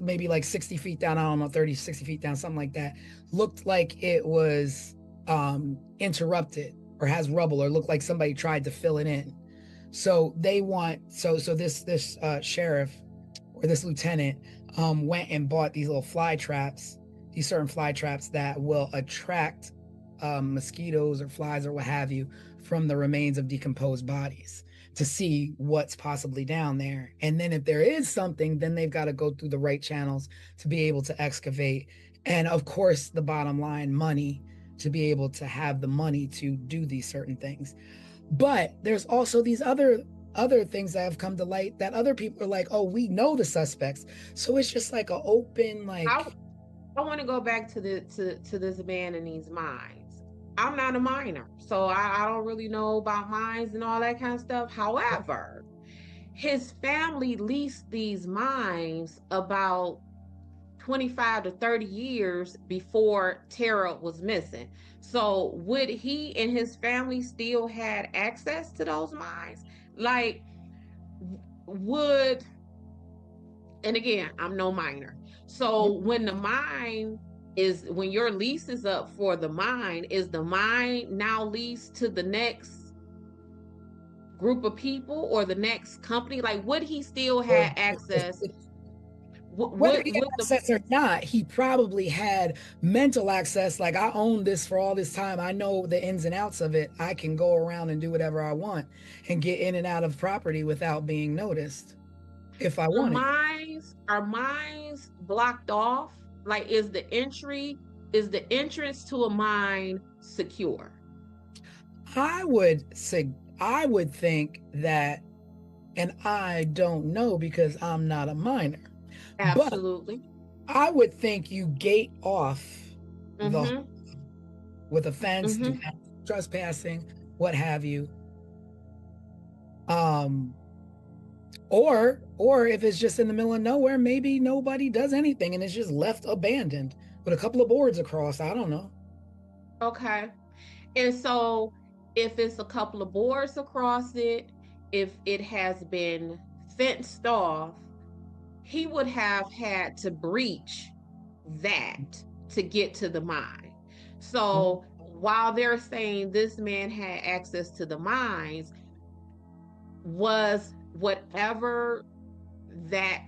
maybe like 60 feet down, I don't know, 30, 60 feet down, something like that, looked like it was interrupted or has rubble, or looked like somebody tried to fill it in. So they want, so this sheriff or this lieutenant went and bought these little fly traps, these certain fly traps that will attract mosquitoes or flies or what have you from the remains of decomposed bodies to see what's possibly down there. And then if there is something, then they've got to go through the right channels to be able to excavate. And of course, the bottom line, money, to be able to have the money to do these certain things. But there's also these other things that have come to light that other people are like, oh, we know the suspects. So it's just like an open, like, I want to go back to this man in these mines. I'm not a miner, so I don't really know about mines and all that kind of stuff. However, his family leased these mines about 25 to 30 years before Tara was missing. So would he and his family still had access to those mines? Like, and again, I'm no miner. So when when your lease is up for the mine, is the mine now leased to the next group of people or the next company? Like, would he still have access? Whether he had access or not, he probably had mental access. Like, I own this for all this time. I know the ins and outs of it. I can go around and do whatever I want and get in and out of property without being noticed if I want it. Are mines blocked off? Like, is the entrance to a mine secure? I would think that, and I don't know because I'm not a miner. Absolutely. But I would think you gate off with a fence, trespassing, what have you. Or if it's just in the middle of nowhere, maybe nobody does anything and it's just left abandoned with a couple of boards across. I don't know. Okay. And so if it's a couple of boards across it, if it has been fenced off, he would have had to breach that to get to the mine. So while they're saying this man had access to the mines, was whatever that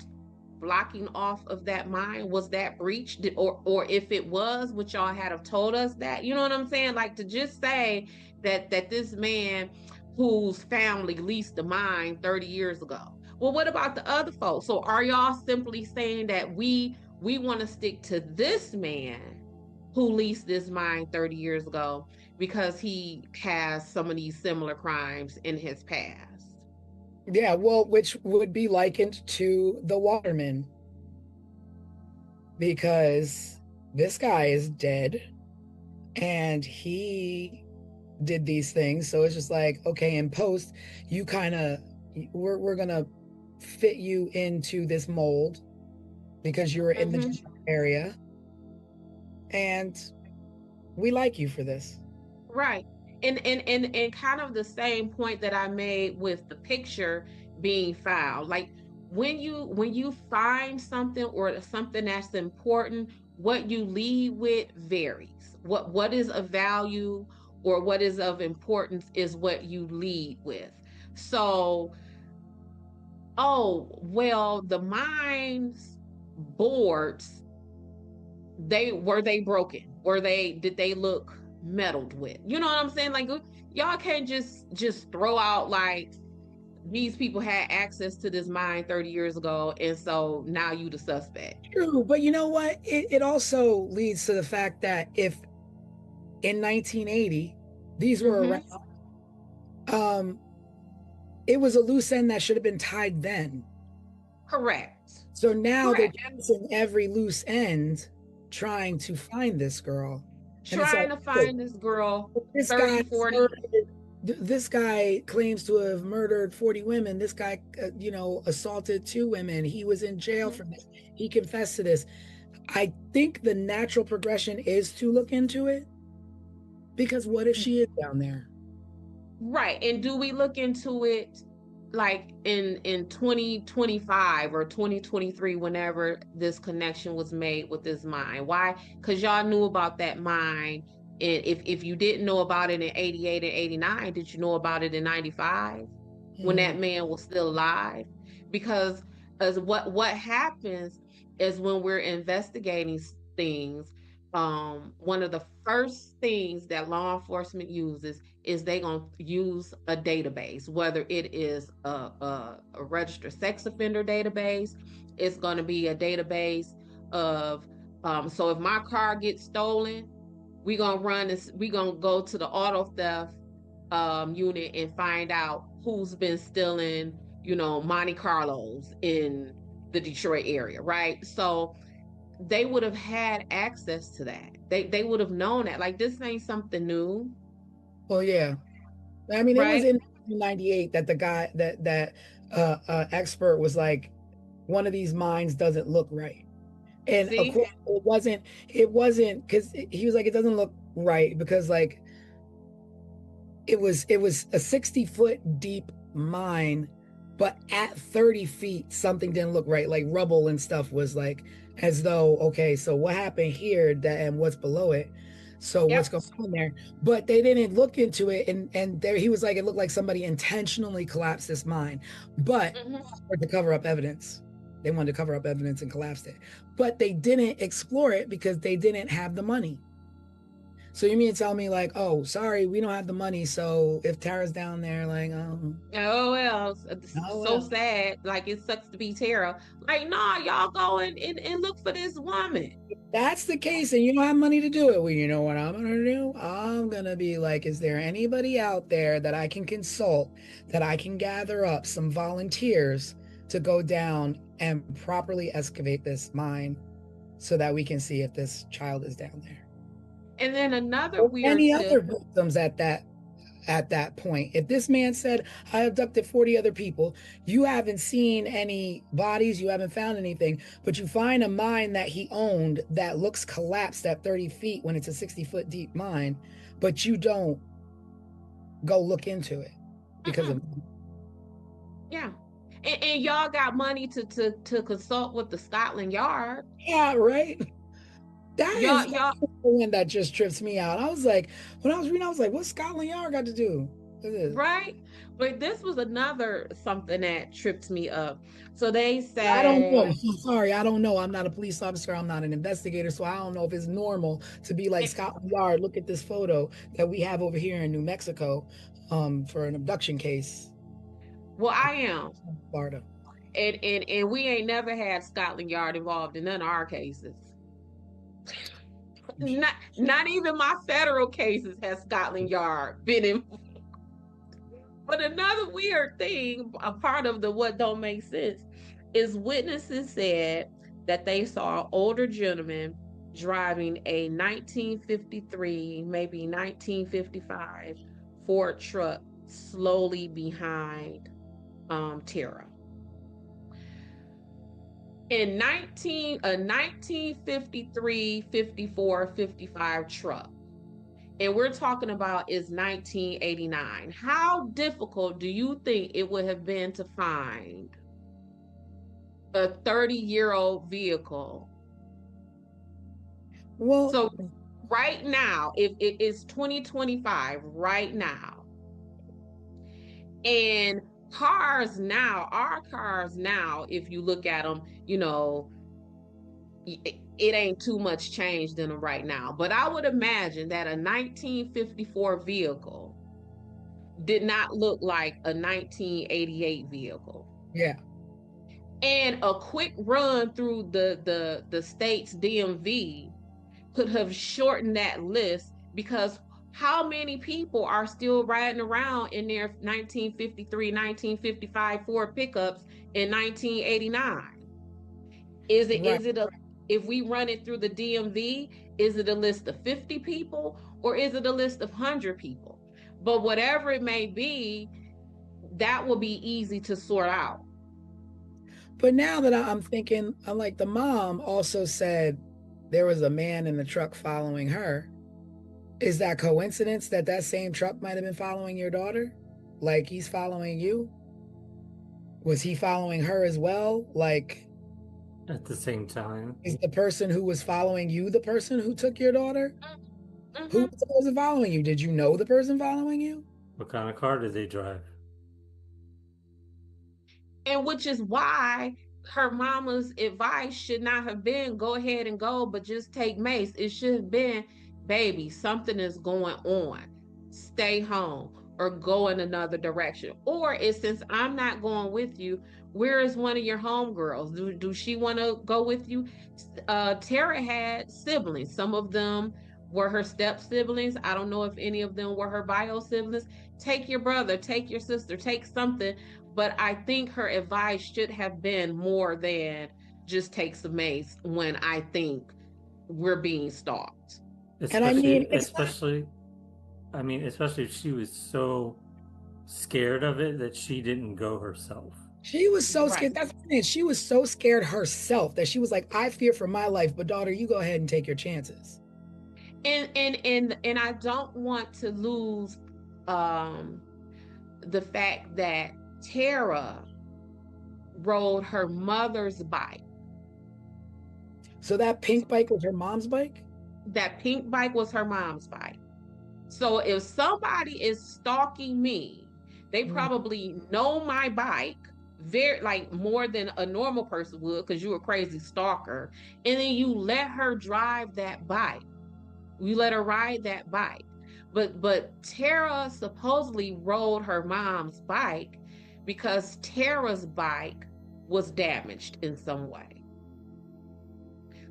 blocking off of that mine, was that breached? Or if it was, would y'all have told us that? You know what I'm saying? Like, to just say that this man whose family leased the mine 30 years ago. Well, what about the other folks? So are y'all simply saying that we want to stick to this man who leased this mine 30 years ago because he has some of these similar crimes in his past? Yeah, well, which would be likened to the Waterman, because this guy is dead and he did these things. So it's just like, okay, in post, you kind of, we're going to fit you into this mold because you're in the area and we like you for this. Right. And kind of the same point that I made with the picture being filed. Like, when you find something or something that's important, what you lead with varies. What is of value or what is of importance is what you lead with. So, oh, well, the mines boards, they broken? Did they look meddled with? You know what I'm saying? Like, y'all can't just throw out like these people had access to this mine 30 years ago, and so now you the suspect. True, but you know what? It also leads to the fact that if in 1980 these were around, it was a loose end that should have been tied then. Correct. So now Correct. they're chasing every loose end, trying to find this girl. Trying to find this girl, 30, 40. This guy claims to have murdered 40 women. This guy, assaulted 2 women. He was in jail for this. He confessed to this. I think the natural progression is to look into it, because what if she is down there? Right. And do we look into it like in 2025 or 2023, whenever this connection was made with this mine? Why? Because y'all knew about that mine. And if you didn't know about it in 88 and 89, did you know about it in 95 when that man was still alive? Because as what happens is when we're investigating things, one of the first things that law enforcement uses is they gonna use a database, whether it is a registered sex offender database. It's gonna be a database of so if my car gets stolen, we gonna go to the auto theft unit and find out who's been stealing, Monte Carlos in the Detroit area, right? So they would have had access to that. They would have known that. Like, this ain't something new. Well, yeah. I mean, right? It was in 1998 that the guy that expert was like, one of these mines doesn't look right. And of course, it wasn't because he was like, it doesn't look right because like it was a 60-foot deep mine, but at 30 feet, something didn't look right. Like rubble and stuff was like, as though, okay, so what happened here and what's below it? So what's going on there? But they didn't look into it. And there he was like, it looked like somebody intentionally collapsed this mine, but to cover up evidence. They wanted to cover up evidence and collapsed it. But they didn't explore it because they didn't have the money. So you mean to tell me like, oh, sorry, we don't have the money. So if Tara's down there, like, oh well, so sad. Like, it sucks to be Tara. Like, nah, y'all go and look for this woman. If that's the case, and you don't have money to do it, well, you know what I'm gonna do? I'm gonna be like, is there anybody out there that I can consult, that I can gather up some volunteers to go down and properly excavate this mine so that we can see if this child is down there? And then another weird any other victims at that point. If this man said, I abducted 40 other people, you haven't seen any bodies, you haven't found anything, but you find a mine that he owned that looks collapsed at 30 feet when it's a 60-foot deep mine, but you don't go look into it because of yeah. And y'all got money to consult with the Scotland Yard. Yeah, right. That is the one that just trips me out. I was like, when I was reading, I was like, what's Scotland Yard got to do with this? Right. But this was another something that tripped me up. So they said, I don't know. I'm sorry, I don't know. I'm not a police officer. I'm not an investigator. So I don't know if it's normal to be like, Scotland Yard, look at this photo that we have over here in New Mexico for an abduction case. Well, I am. Florida. And we ain't never had Scotland Yard involved in none of our cases. Not even my federal cases has Scotland Yard been in. But another weird thing, a part of the what don't make sense, is witnesses said that they saw an older gentleman driving a 1953, maybe 1955 Ford truck slowly behind Tara. In a 1953, 54, 55 truck. And we're talking about is 1989. How difficult do you think it would have been to find a 30-year-old vehicle. Well, So right now, if it is 2025 right now, and our cars now, if you look at them, it ain't too much changed in them right now. But I would imagine that a 1954 vehicle did not look like a 1988 vehicle. yeah. And a quick run through the state's DMV could have shortened that list, because how many people are still riding around in their 1953, 1955 Ford pickups in 1989? Is it Right. is it a If we run it through the DMV, is it a list of 50 people or is it a list of 100 people? But whatever it may be, that will be easy to sort out. But now that I'm thinking, I'm like, the mom also said there was a man in the truck following her. Is that coincidence that that same truck might have been following your daughter? Like, he's following you? Was he following her as well? Like, At the same time. is the person who was following you the person who took your daughter? Mhm. Who was the person following you? Did you know the person following you? What kind of car did they drive? And which is why her mama's advice should not have been go ahead and go, but just take Mace. It should have been, baby, something is going on. Stay home or go in another direction. Or it's, since I'm not going with you, where is one of your homegirls? Do she want to go with you? Tara had siblings. Some of them were her step siblings. I don't know if any of them were her bio siblings. Take your brother, take your sister, take something. But I think her advice should have been more than just take some Mace when I think we're being stalked. And I mean, Especially if she was so scared of it that she didn't go herself. she was so Right. scared. That's the thing. She was so scared herself that she was like, I fear for my life, but daughter, you go ahead and take your chances. And I don't want to lose the fact that Tara rode her mother's bike. So that pink bike was her mom's bike? That pink bike was her mom's bike. So if somebody is stalking me, they probably know my bike very, like, more than a normal person would, because you're a crazy stalker. And then you let her drive that bike. You let her ride that bike. But Tara supposedly rode her mom's bike because Tara's bike was damaged in some way.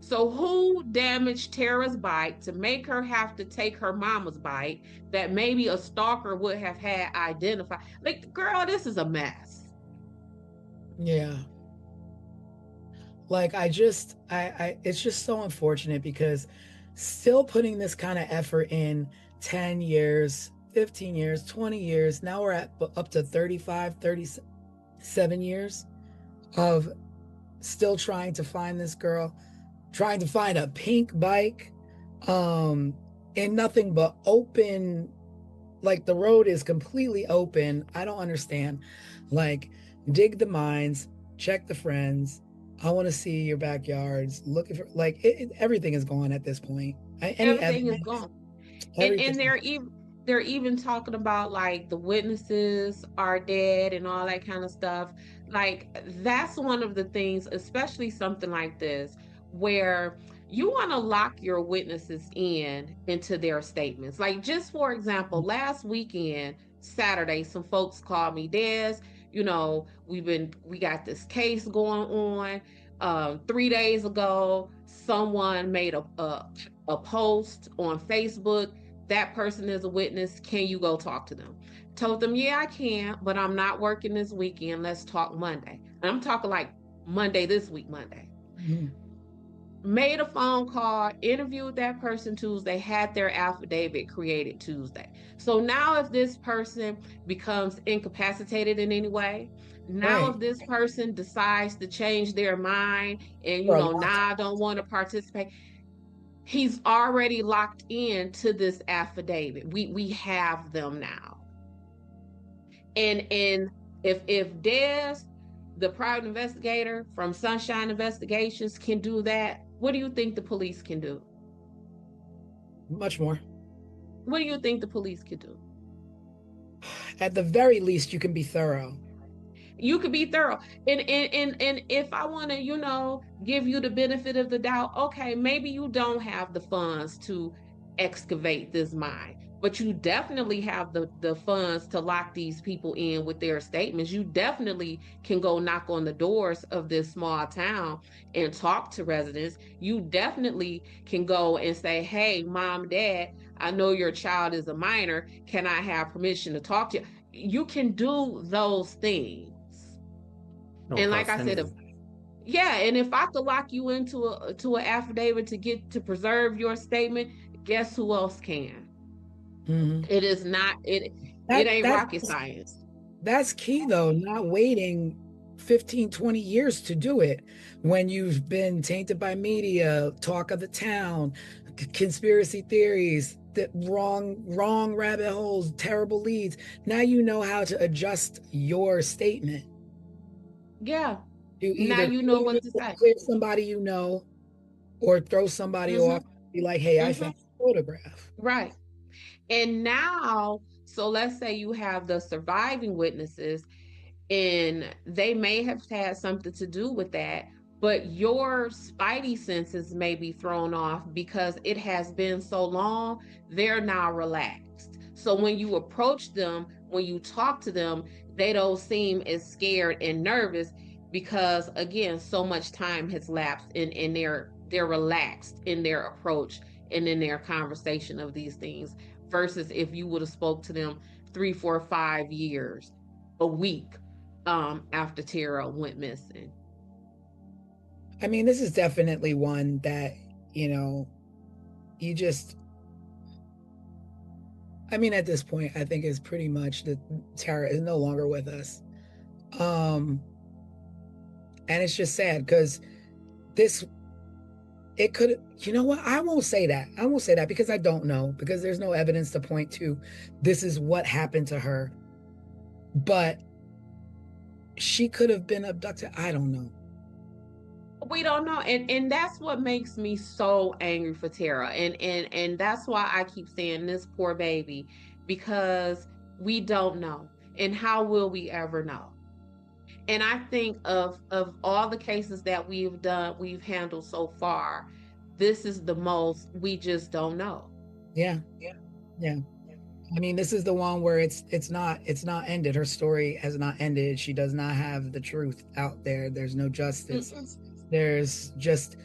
So who damaged Tara's bike to make her have to take her mama's bike that maybe a stalker would have had identified? Like, girl, this is a mess. Yeah. Like, it's just so unfortunate, because still putting this kind of effort in 10 years, 15 years, 20 years, now we're at up to 35, 37 years of still trying to find this girl, trying to find a pink bike, in nothing but open, like the road is completely open. I don't understand. Like, dig the mines, check the friends. I want to see your backyards. Looking for, like, everything is gone at this point. Everything is gone. And everything. they're even talking about, like, the witnesses are dead and all that kind of stuff. Like, that's one of the things, especially something like this, where you want to lock your witnesses into their statements. Like, just for example, last weekend, Saturday, some folks called me, Des, we got this case going on. 3 days ago, someone made a post on Facebook. That person is a witness. Can you go talk to them? Told them, yeah, I can, but I'm not working this weekend. Let's talk Monday. And I'm talking like Monday, this week, Monday. Mhm. Made a phone call, interviewed that person Tuesday, had their affidavit created Tuesday. So now if this person becomes incapacitated in any way, now Right. if this person decides to change their mind and, I don't want to participate, he's already locked into this affidavit. We have them now. And if Des the private investigator from Sunshine Investigations can do that, what do you think the police can do? Much more. What do you think the police could do? At the very least, you can be thorough. You could be thorough. And if I want to, give you the benefit of the doubt, okay, maybe you don't have the funds to excavate this mine, but you definitely have the funds to lock these people in with their statements. You definitely can go knock on the doors of this small town and talk to residents. You definitely can go and say, hey, mom, dad, I know your child is a minor. Can I have permission to talk to you? You can do those things. No And like cost I said, anything. and if I could lock you into an affidavit to preserve your statement, guess who else can? Mhm. It is not it That ain't that's rocket science. that's key though, not waiting 15, 20 years to do it when you've been tainted by media, talk of the town, conspiracy theories, the wrong rabbit holes, terrible leads. Now you know how to adjust your statement. Yeah. You Now either you know what to say. clear somebody you know or throw somebody off, be like, hey, I found a photograph. Right. And now, so let's say you have the surviving witnesses and they may have had something to do with that, but your spidey senses may be thrown off because it has been so long, they're now relaxed. So when you approach them, when you talk to them, they don't seem as scared and nervous because again, so much time has lapsed and they're relaxed in their approach and in their conversation of these things versus if you would have spoke to them 3, 4, 5 years, a week after Tara went missing. I mean, this is definitely one that, you just, I mean, at this point, I think it's pretty much that Tara is no longer with us. And it's just sad because it could, you know what? I won't say that. I won't say that because I don't know, because there's no evidence to point to this is what happened to her. But she could have been abducted. I don't know. We don't know. And that's what makes me so angry for Tara. And that's why I keep saying this poor baby, because we don't know. And how will we ever know? And I think of all the cases that we've handled so far, this is the most we just don't know. Yeah. I mean, this is the one where it's not ended. Her story has not ended. She does not have the truth out there. There's no justice. There's just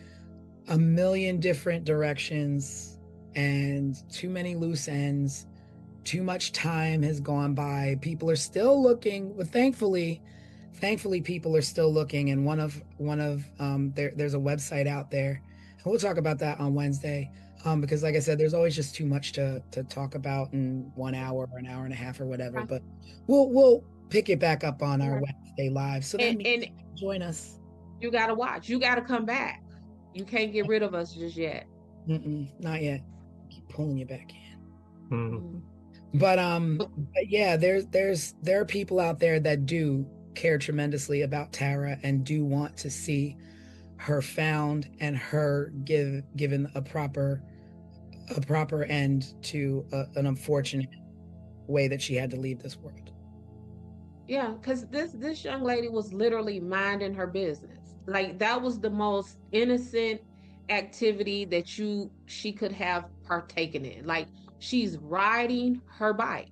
a million different directions and too many loose ends. Too much time has gone by. People are still looking. But thankfully people are still looking. And there's a website out there. And we'll talk about that on Wednesday. Because like I said, there's always just too much to talk about in 1 hour or an hour and a half or whatever. But we'll pick it back up on our Wednesday live. So that means join us. You gotta watch. You gotta come back. You can't get rid of us just yet. Not yet. Keep pulling you back in. Mm-hmm. But yeah, there are people out there that do care tremendously about Tara and do want to see her found and her given a proper end to an unfortunate way that she had to leave this world. Yeah, because this young lady was literally minding her business. Like that was the most innocent activity that she could have partaken in. Like she's riding her bike.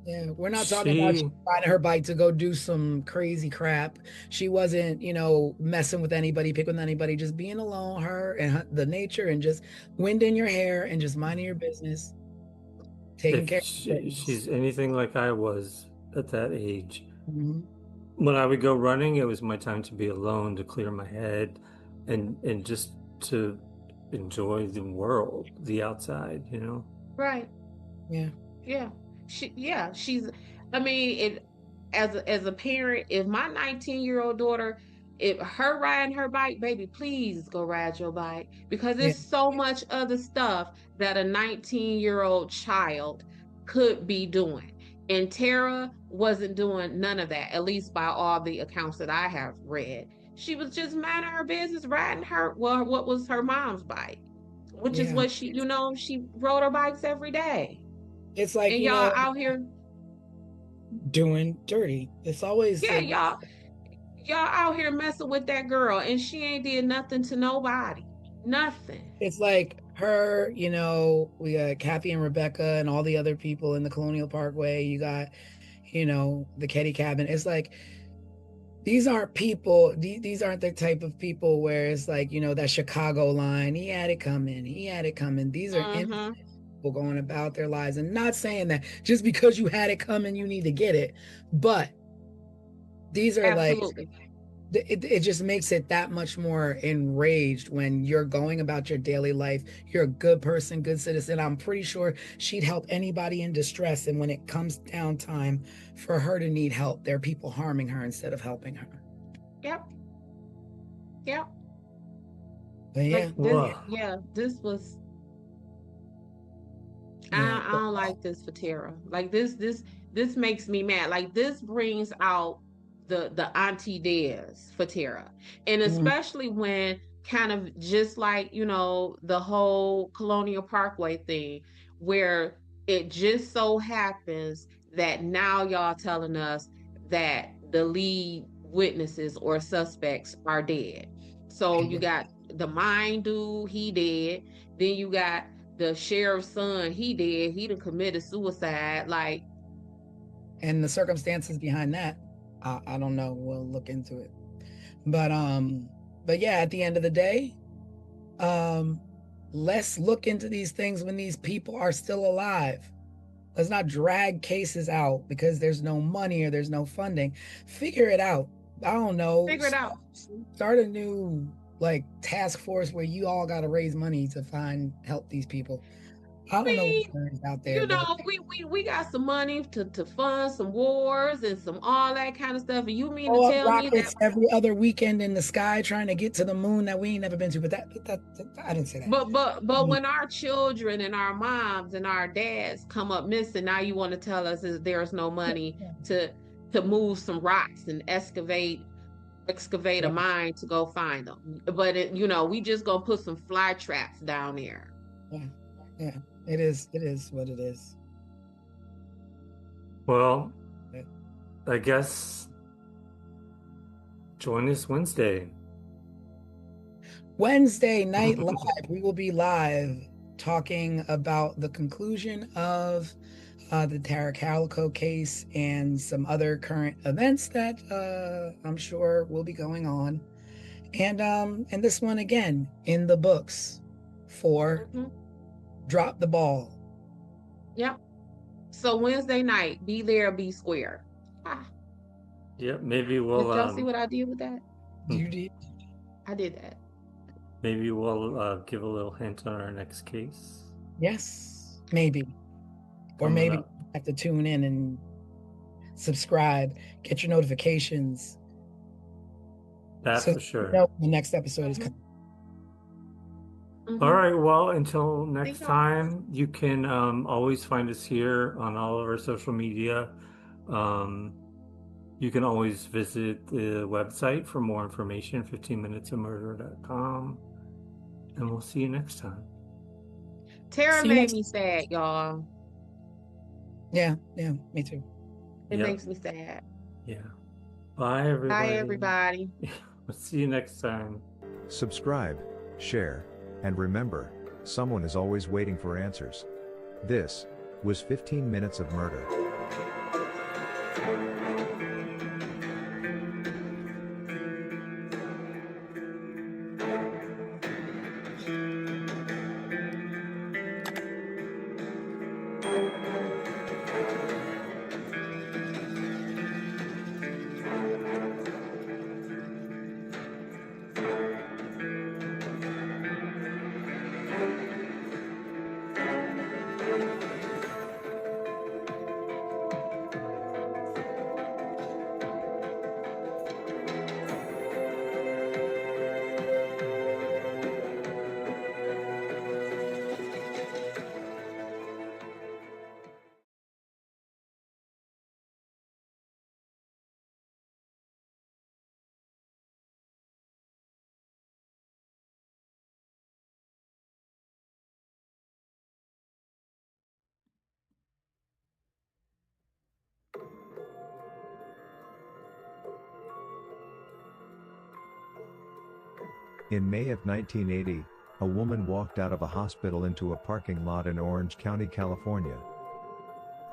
Yeah, we're not talking about riding her bike to go do some crazy crap. She wasn't, messing with anybody, picking with anybody, just being alone, her and the nature, and just wind in your hair and just minding your business, taking care of she's anything like I was at that age. Mm-hmm. When I would go running, it was my time to be alone, to clear my head, and just to enjoy the world, the outside, Right. Yeah. She's, I mean, as a parent, if my 19-year-old daughter, if her riding her bike, baby, please go ride your bike, because there's so much other stuff that a 19-year-old child could be doing. And Tara wasn't doing none of that, at least by all the accounts that I have read. She was just minding her business, riding what was her mom's bike, which is Yeah. what she rode her bikes every day. It's like, And you y'all know, out here, doing dirty. It's always yeah, like, y'all out here messing with that girl, and she ain't did nothing to nobody. Nothing. it's like her, you know, we got Kathy and Rebecca and all the other people in the Colonial Parkway. You got, you know, the Ketty Cabin. It's like, these aren't people, these aren't the type of people where it's like, you know, that Chicago line, he had it coming, he had it coming. These are innocent people going about their lives, and not saying that just because you had it coming, you need to get it. But these are Absolutely. like, it just makes it that much more enraged when you're going about your daily life. You're a good person, good citizen. I'm pretty sure she'd help anybody in distress. And when it comes down time for her to need help, there are people harming her instead of helping her. Yep. Yep. But yeah, This was yeah. I don't like this for Tara. Like this makes me mad. Like this brings out the auntie dares for Tara. And especially when kind of just like, you know, the whole Colonial Parkway thing, where it just so happens that now y'all telling us that the lead witnesses or suspects are dead. So you got the mine dude, he dead. Then you got the sheriff's son, he done committed suicide. Like, And the circumstances behind that, I don't know. We'll look into it. But yeah, at the end of the day, let's look into these things when these people are still alive. Let's not drag cases out because there's no money or there's no funding. Figure it out. I don't know. figure it out. Start a new like task force where you all got to raise money to help these people. I don't know what's out there, You but know, we got some money to fund some wars and some all that kind of stuff. And you mean to blow up tell me that? rockets every other weekend in the sky trying to get to the moon that we ain't never been to. But that I didn't say that. But when our children and our moms and our dads come up missing, now you want to tell us is there's no money to move some rocks and excavate a mine to go find them. But you know, we just gonna put some fly traps down there. Yeah. It is what it is. Well, I guess join us Wednesday Night Live. We will be live talking about the conclusion of the Tara Calico case and some other current events that I'm sure will be going on. And this one again in the books for Drop the Ball. Yep. So Wednesday night, be there, be square. Yep, maybe we'll Did y'all see what I did with that? You did. I did that. Maybe we'll give a little hint on our next case. Yes, maybe. Or maybe you have to tune in and subscribe, get your notifications. That's for sure. You know the next episode is coming. All right. Well, until next time, you can always find us here on all of our social media. You can always visit the website for more information, 15minutesofmurder.com. And we'll see you next time. Tara made me sad, y'all. Yeah, me too. It makes me sad. Yeah. Bye, everybody. Bye, everybody. We'll see you next time. Subscribe, share, and remember, someone is always waiting for answers. This was 15 Minutes of Murder. In May of 1980, a woman walked out of a hospital into a parking lot in Orange County, California.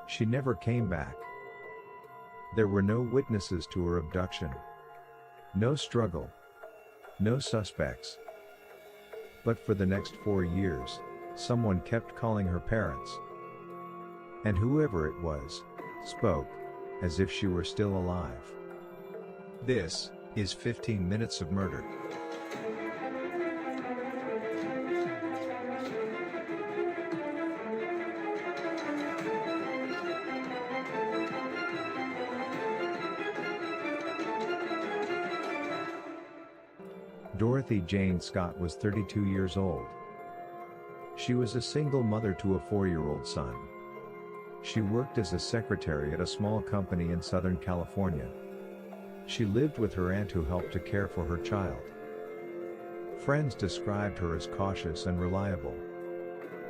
She never came back. There were no witnesses to her abduction. No struggle. No suspects. But for the next 4 years, someone kept calling her parents. And whoever it was, spoke, as if she were still alive. This is 15 Minutes of Murder. Dorothy Jane Scott was 32 years old. She was a single mother to a 4-year-old son. She worked as a secretary at a small company in Southern California. She lived with her aunt who helped to care for her child. Friends described her as cautious and reliable.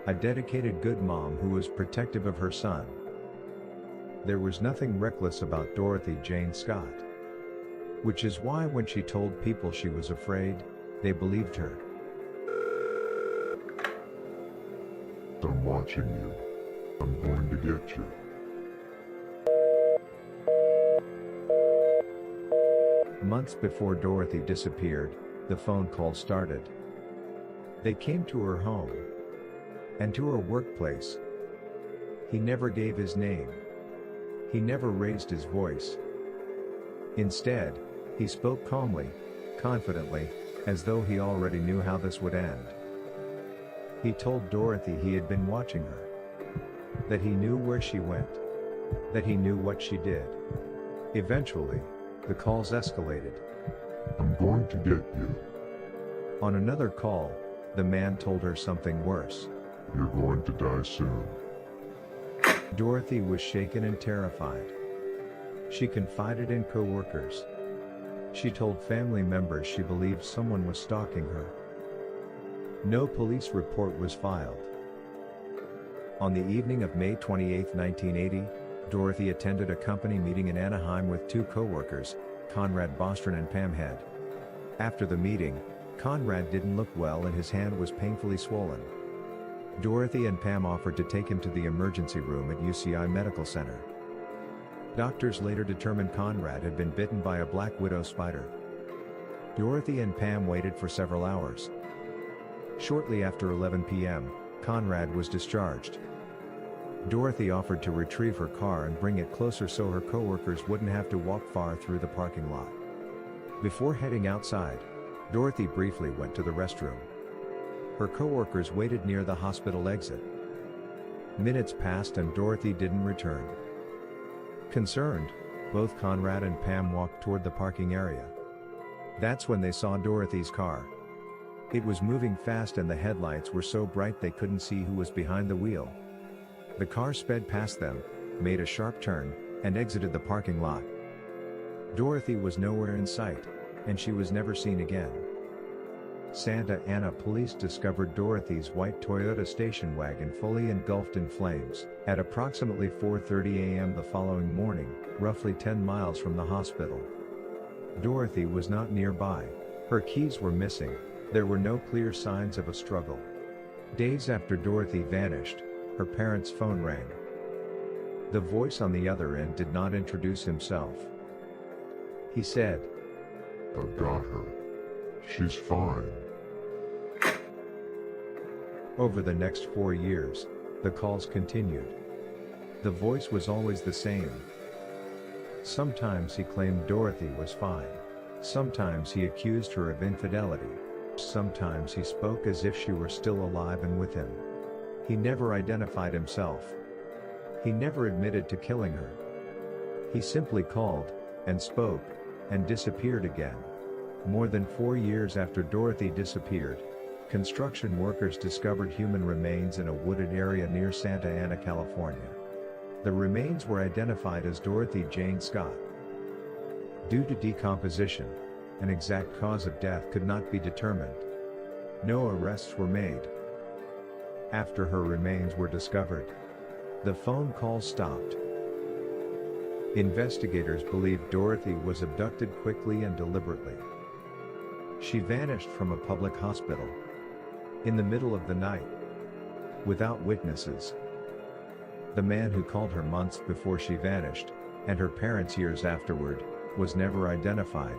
A dedicated good mom who was protective of her son. There was nothing reckless about Dorothy Jane Scott. Which is why when she told people she was afraid, they believed her. I'm watching you. I'm going to get you. Months before Dorothy disappeared, the phone call started. They came to her home. And to her workplace. He never gave his name. He never raised his voice. Instead, he spoke calmly, confidently, as though he already knew how this would end. He told Dorothy he had been watching her. That he knew where she went. That he knew what she did. Eventually, the calls escalated. I'm going to get you. On another call, the man told her something worse. You're going to die soon. Dorothy was shaken and terrified. She confided in co-workers. She told family members she believed someone was stalking her. No police report was filed. On the evening of May 28, 1980, Dorothy attended a company meeting in Anaheim with 2 co-workers, Conrad Bostron and Pam Head. After the meeting, Conrad didn't look well and his hand was painfully swollen. Dorothy and Pam offered to take him to the emergency room at UCI Medical Center. Doctors later determined Conrad had been bitten by a black widow spider. Dorothy and Pam waited for several hours. Shortly after 11 p.m., Conrad was discharged. Dorothy offered to retrieve her car and bring it closer so her co-workers wouldn't have to walk far through the parking lot. Before heading outside, Dorothy briefly went to the restroom. Her co-workers waited near the hospital exit. Minutes passed and Dorothy didn't return. Concerned, both Conrad and Pam walked toward the parking area. That's when they saw Dorothy's car. It was moving fast and the headlights were so bright they couldn't see who was behind the wheel. The car sped past them, made a sharp turn, and exited the parking lot. Dorothy was nowhere in sight, and she was never seen again. Santa Ana police discovered Dorothy's white Toyota station wagon fully engulfed in flames at approximately 4:30 a.m. the following morning, roughly 10 miles from the hospital. Dorothy was not nearby. Her keys were missing. There were no clear signs of a struggle. Days after Dorothy vanished, her parents' phone rang. The voice on the other end did not introduce himself. He said, I've got her. She's fine. Over the next 4 years, the calls continued. The voice was always the same. Sometimes he claimed Dorothy was fine. Sometimes he accused her of infidelity. Sometimes he spoke as if she were still alive and with him. He never identified himself. He never admitted to killing her. He simply called, and spoke, and disappeared again. More than 4 years after Dorothy disappeared, construction workers discovered human remains in a wooded area near Santa Ana, California. The remains were identified as Dorothy Jane Scott. Due to decomposition, an exact cause of death could not be determined. No arrests were made. After her remains were discovered, the phone calls stopped. Investigators believe Dorothy was abducted quickly and deliberately. She vanished from a public hospital in the middle of the night without witnesses. The man who called her months before she vanished, and her parents years afterward, was never identified.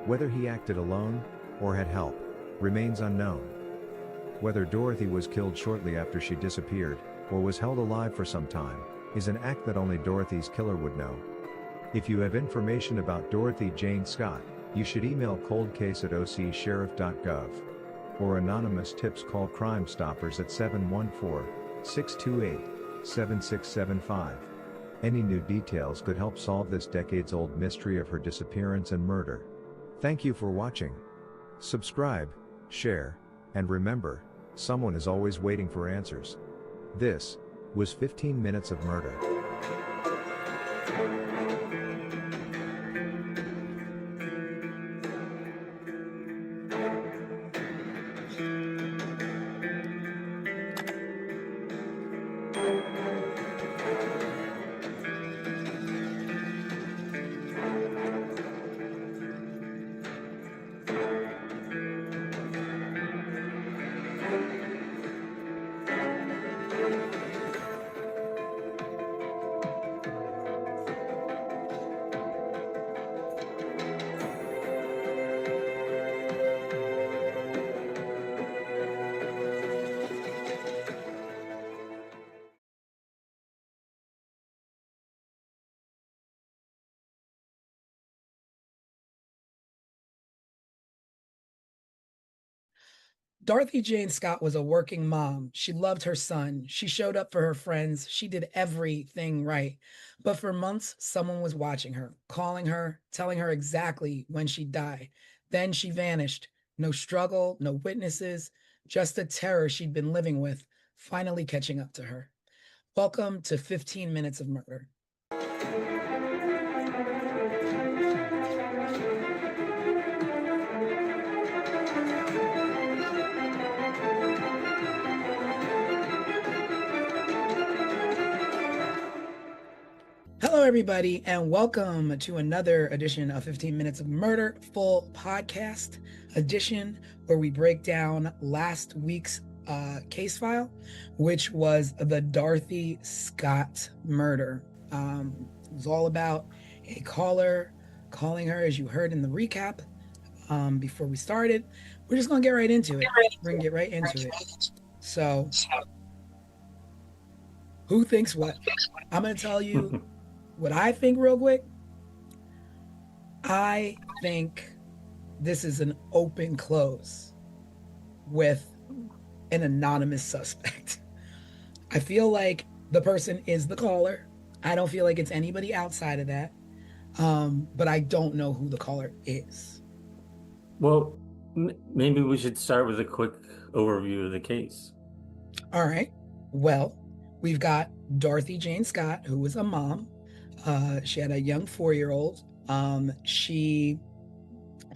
Whether he acted alone or had help remains unknown. Whether Dorothy was killed shortly after she disappeared, or was held alive for some time, is an act that only Dorothy's killer would know. If you have information about Dorothy Jane Scott, you should email coldcase@ocsheriff.gov. Or anonymous tips, call Crime Stoppers at 714-628-7675. Any new details could help solve this decades-old mystery of her disappearance and murder. Thank you for watching. Subscribe, share, and remember, someone is always waiting for answers. This was 15 Minutes of Murder. Dorothy Jane Scott was a working mom. She loved her son. She showed up for her friends. She did everything right. But for months, someone was watching her, calling her, telling her exactly when she'd die. Then she vanished. No struggle, no witnesses, just a terror she'd been living with, finally catching up to her. Welcome to 15 Minutes of Murder. Hello, everybody, and welcome to another edition of 15 Minutes of Murder, full podcast edition, where we break down last week's case file, which was the Dorothy Scott murder. It was all about a caller calling her, as you heard in the recap before we started. We're just going to get right into it. We're going to get right into it. So, who thinks what? I'm going to tell you what I think real quick. I think this is an open close with an anonymous suspect. I feel like the person is the caller. I don't feel like it's anybody outside of that. But I don't know who the caller is. Well, maybe we should start with a quick overview of the case. All right. Well, we've got Dorothy Jane Scott, who was a mom. She had a young 4-year-old. She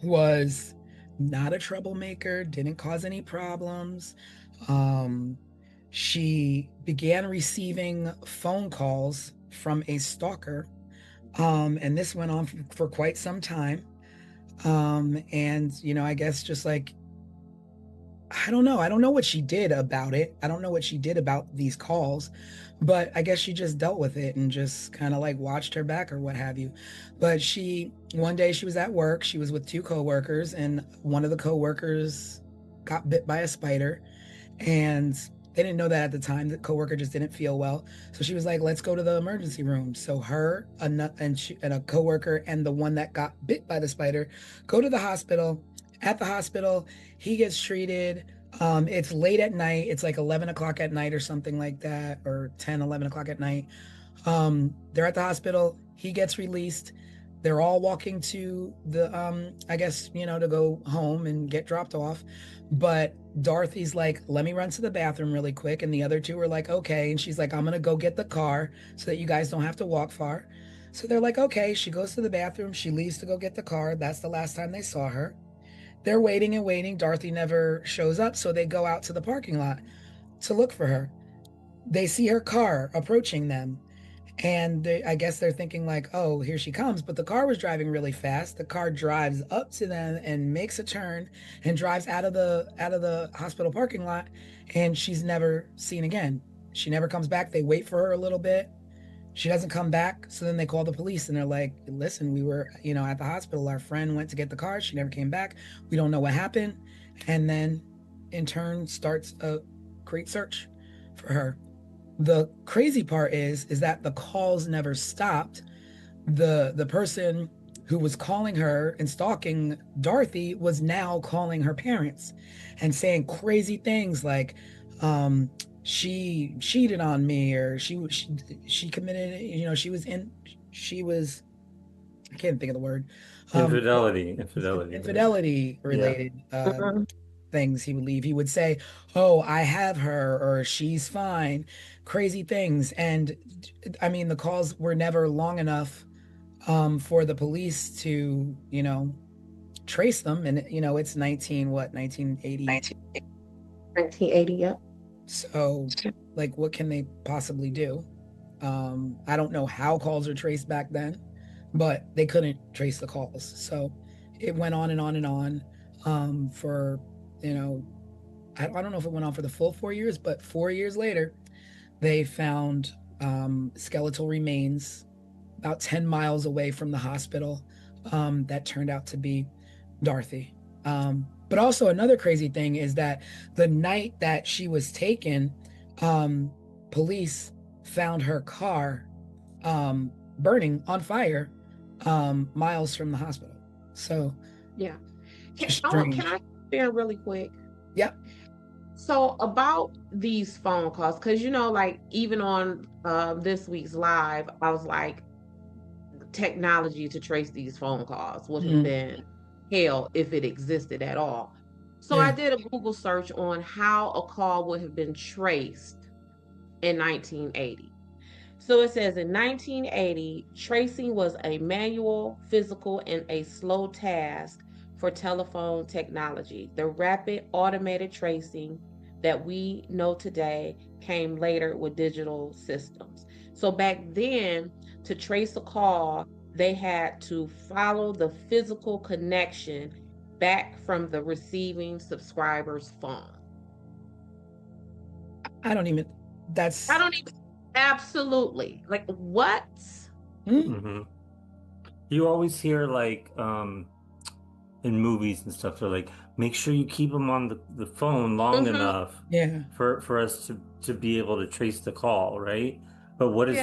was not a troublemaker, didn't cause any problems. She began receiving phone calls from a stalker, and this went on for quite some time. And, I guess just like, I don't know what she did about it. I don't know what she did about these calls, but I guess she just dealt with it and just kind of like watched her back or what have you. But one day she was at work, she was with 2 coworkers, and one of the coworkers got bit by a spider, and they didn't know that at the time. The coworker just didn't feel well. So she was like, let's go to the emergency room. So her and a coworker and the one that got bit by the spider go to the hospital. At the hospital, he gets treated. It's late at night. It's like 11 o'clock at night or something like that, or 10, 11 o'clock at night. They're at the hospital. He gets released. They're all walking to the, I guess, to go home and get dropped off. But Dorothy's like, let me run to the bathroom really quick. And the other 2 are like, okay. And she's like, I'm going to go get the car so that you guys don't have to walk far. So they're like, okay. She goes to the bathroom. She leaves to go get the car. That's the last time they saw her. They're waiting and waiting. Dorothy never shows up, so they go out to the parking lot to look for her. They see her car approaching them, And I guess they're thinking like, oh, here she comes. But the car was driving really fast. The car drives up to them and makes a turn and drives out of the hospital parking lot. And she's never seen again. She never comes back. They wait for her a little bit. She doesn't come back. So then they call the police and they're like, listen, we were, at the hospital. Our friend went to get the car. She never came back. We don't know what happened. And then in turn starts a great search for her. The crazy part is that the calls never stopped. The person who was calling her and stalking Dorothy was now calling her parents and saying crazy things like, she cheated on me, or she committed, she was, I can't think of the word, Infidelity. infidelity related things he would leave. He would say, oh, I have her, or she's fine, crazy things. And I mean, the calls were never long enough for the police to, trace them. And, it's 1980. 1980, yep. So, like, what can they possibly do? I don't know how calls are traced back then, but they couldn't trace the calls. So it went on and on and on for, I don't know if it went on for the full 4 years, but 4 years later, they found skeletal remains about 10 miles away from the hospital that turned out to be Dorothy. But also another crazy thing is that the night that she was taken, police found her car burning on fire miles from the hospital. So yeah. Can I share really quick? Yep. So about these phone calls, because like even on this week's live, I was like, technology to trace these phone calls would have been hell if it existed at all. So I did a Google search on how a call would have been traced in 1980. So it says in 1980, tracing was a manual, physical, and a slow task for telephone technology. The rapid automated tracing that we know today came later with digital systems. So back then, to trace a call, they had to follow the physical connection back from the receiving subscriber's phone. Absolutely. Like, what? Mm-hmm. You always hear like in movies and stuff, they're like, make sure you keep them on the phone long enough for us to be able to trace the call, right? But what does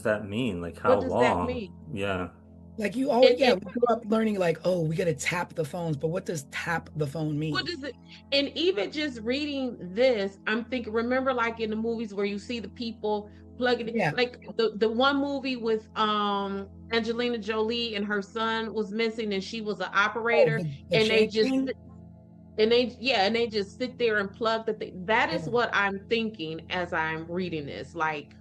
that mean? Like, how long? That mean? Yeah. Like you always, we grew up learning like, oh, we got to tap the phones, but what does tap the phone mean? What does it? And even just reading this, I'm thinking, remember like in the movies where you see the people plugging it, like the one movie with Angelina Jolie and her son was missing and she was an operator, and they just sit there and plug the thing. That is what I'm thinking as I'm reading this. Like,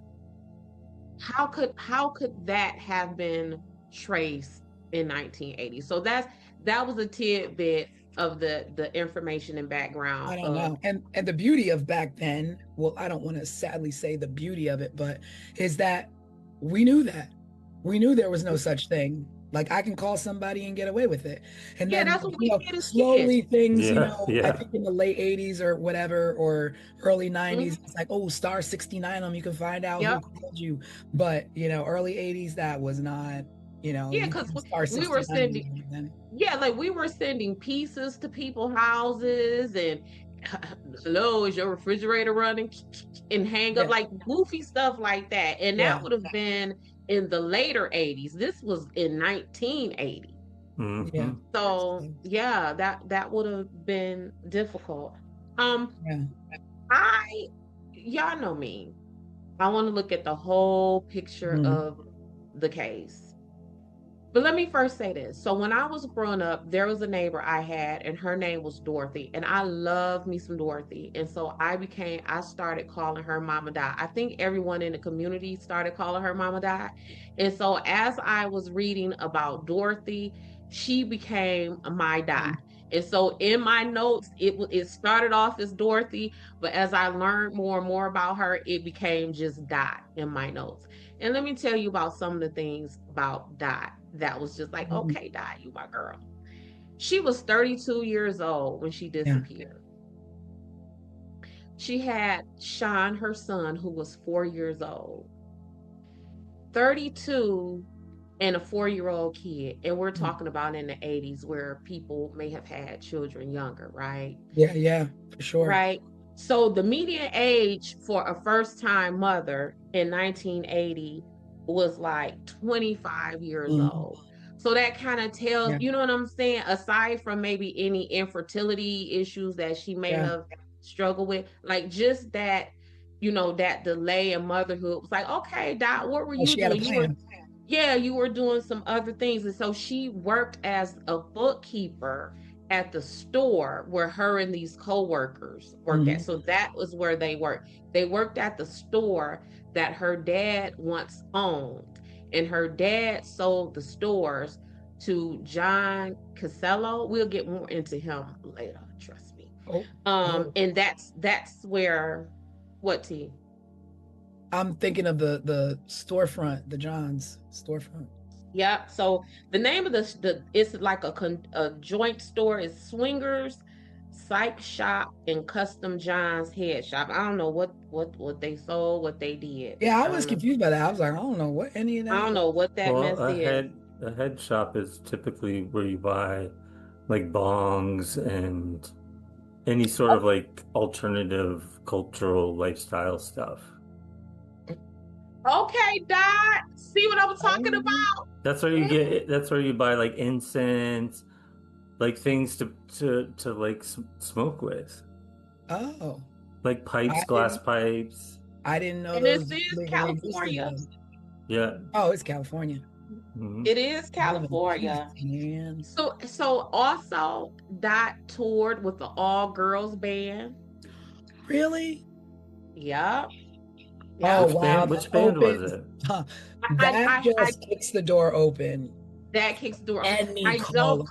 how could that have been traced in 1980? So that was a tidbit of the information and background. I don't know. And the beauty of back then, well, I don't want to sadly say the beauty of it, but is that we knew there was no such thing. Like, I can call somebody and get away with it. And then that's what we did as slowly kids. things, I think in the late 80s or whatever, or early 90s, it's like, oh, star 69 them, you can find out who called you. But early 80s, that was not, because we were sending we were sending pieces to people's houses and hello, is your refrigerator running, and hang up, like goofy stuff like that. And that would have been in the later 80s. This was in 1980. So that would have been difficult. Y'all know me, I want to look at the whole picture of the case. But let me first say this. So when I was growing up, there was a neighbor I had, and her name was Dorothy. And I love me some Dorothy. And so I started calling her Mama Di. I think everyone in the community started calling her Mama Di. And so as I was reading about Dorothy, she became my Di. And so in my notes, it started off as Dorothy, but as I learned more and more about her, it became just Dot in my notes. And let me tell you about some of the things about Dot that was just like, Mhm. okay, Dot, you my girl. She was 32 years old when she Yeah. disappeared. She had Sean, her son, who was 4 years old. 32 and a 4-year-old kid. And we're Mm. talking about in the 80s where people may have had children younger, right? Yeah, for sure. Right. So the median age for a first time mother in 1980 was like 25 years Mhm. old. So that kind of tells, Yeah, you know what I'm saying? Aside from maybe any infertility issues that she may yeah. have struggled with, like just that, that delay in motherhood was like, okay, Dot, what were Oh, you she had a doing? plan. Yeah, you were doing some other things. And so she worked as a bookkeeper at the store where her and these co-workers worked at. Mhm. So that was where they worked. They worked at the store that her dad once owned. And her dad sold the stores to John Casello. We'll get more into him later, trust me. Oh, oh. And that's where what T? I'm thinking of the storefront, the John's storefront. Yep. So the name of the it's like a joint store is Swingers Psych Shop and Custom John's Head Shop. I don't know what they sold, what they did. Yeah, I I was don't know. confused by that. I was like, I don't know what any of I don't that. know what that Well, mess is. a head shop is typically where you buy like bongs and any sort of like alternative cultural lifestyle stuff. Okay, Dot. See what I'm talking Oh, about? That's where you get, that's where you buy like incense, like things to like smoke with, oh. like pipes, I glass didn't pipes. I didn't know And this those is legally existed California. though. Yeah. Oh, it's California. Mhm. It is Living peace, California. man. So also Dot toured with the all girls band. Really? Yep. Oh Yep. wow, Which that band was opens. it? Huh, I, that I, I just kicks the door open. that kicks the door. Any I don't. caller.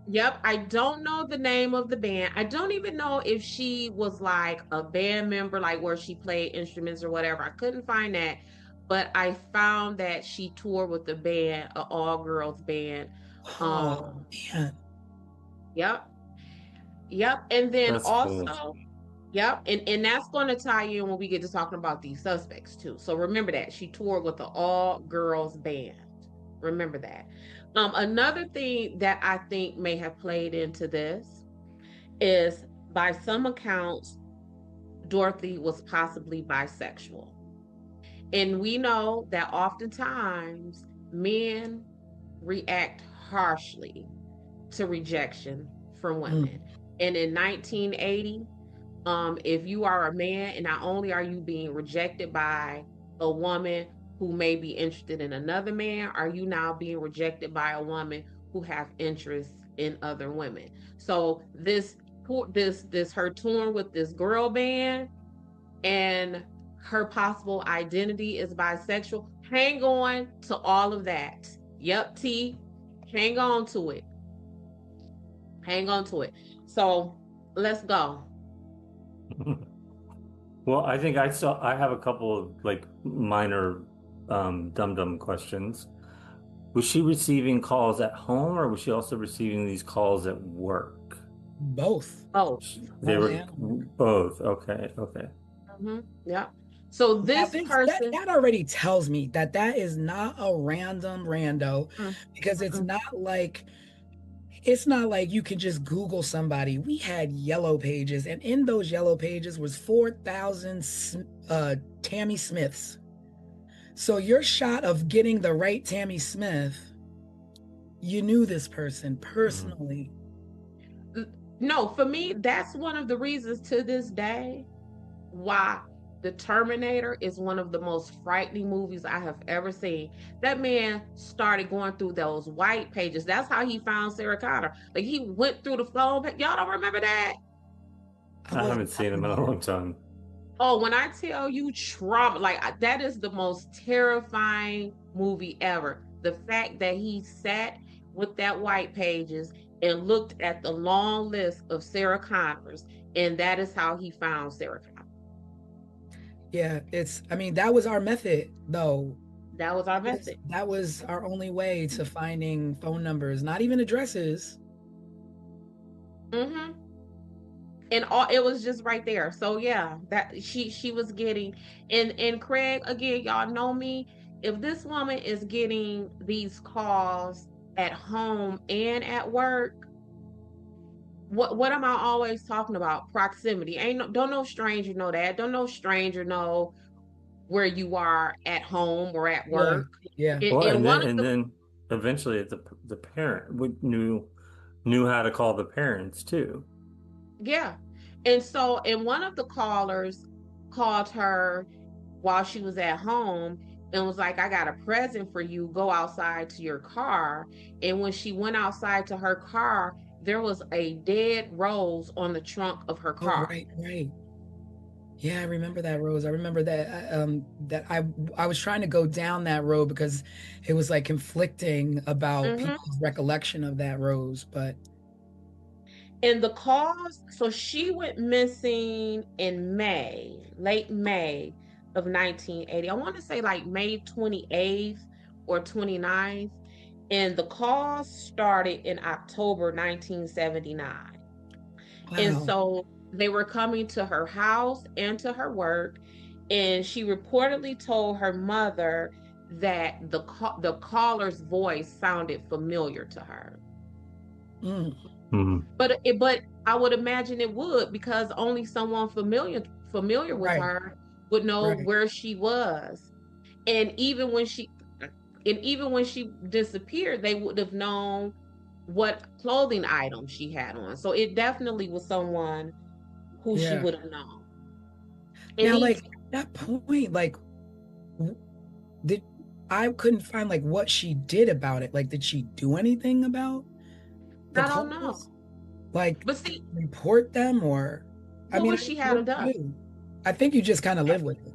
Yep, I don't know the name of the band. I don't even know if she was like a band member, like where she played instruments or whatever. I couldn't find that, but I found that she toured with the band, an all girls band. Oh Um, man. yep, yep, and then That's cool. also. Yep, and that's going to tie in when we get to talking about these suspects too. So remember that she toured with the all girls band. Remember that. Another thing that I think may have played into this is by some accounts, Dorothy was possibly bisexual. And we know that oftentimes men react harshly to rejection from Mm. women. And in 1980, if you are a man and not only are you being rejected by a woman who may be interested in another man, are you now being rejected by a woman who have interests in other women? So this her touring with this girl band and her possible identity is bisexual. Hang on to all of that. Yep, T. Hang on to it. Hang on to it. So let's go. Well, I think I have a couple of like minor dum-dum questions. Was she receiving calls at home or was she also receiving these calls at work? Both. Oh, They Home were and home. both. Okay, okay. yeah. So Now, this person, that already tells me that that is not a random rando, mm, because mm, it's not like you can just Google somebody. We had yellow pages, and in those yellow pages was 4,000 Tammy Smiths. So your shot of getting the right Tammy Smith, you knew this person personally. no, for me, that's one of the reasons to this day why The Terminator is one of the most frightening movies I have ever seen. That man started going through those white pages. That's how he found Sarah Connor. Like he went through the phone. Y'all don't remember that? I I wasn't haven't seen him in a long time. Oh, when I tell you trauma, that is the most terrifying movie ever. The fact that he sat with that white pages and looked at the long list of Sarah Connors, and that is how he found Sarah Connor. Yeah, I mean, that was our method, though. That was our method. That was our only way to finding phone numbers, not even addresses. Mm-hmm. And it was just right there. So yeah, that she was getting, and Craig, again, y'all know me. If this woman is getting these calls at home and at work, what am I always talking about? Proximity. Don't no stranger know that. Don't no stranger know where you are at home or at Yeah, work. yeah. Well, And one of and the then eventually the parent knew how to call the parents too. Yeah. And one of the callers called her while she was at home and was like, I got a present for you. Go outside to your car. And when she went outside to her car, there was a dead rose on the trunk of her Oh, car. right. Yeah, I remember that, Rose. I remember that that I was trying to go down that road because it was like conflicting about Mhm. people's recollection of that rose, but And the cause, so she went missing in late May of 1980. I want to say like May 28th or 29th. And the cause started in October 1979. And wow. so they were coming to her house and to her work. And she reportedly told her mother that the caller's voice sounded familiar to her. Mm, But I would imagine it would, because only someone familiar with right, her would know right. where she was. And even when she disappeared, they would have known what clothing item she had on. So it definitely was someone who she Yeah. would have known. And Now, he like at that point, like w- did I couldn't find like what she did about it. Like, did she do anything about the I don't know. calls? Like, But see, report them or I what mean, would she what have do you done? do? I think you just kind of live with it.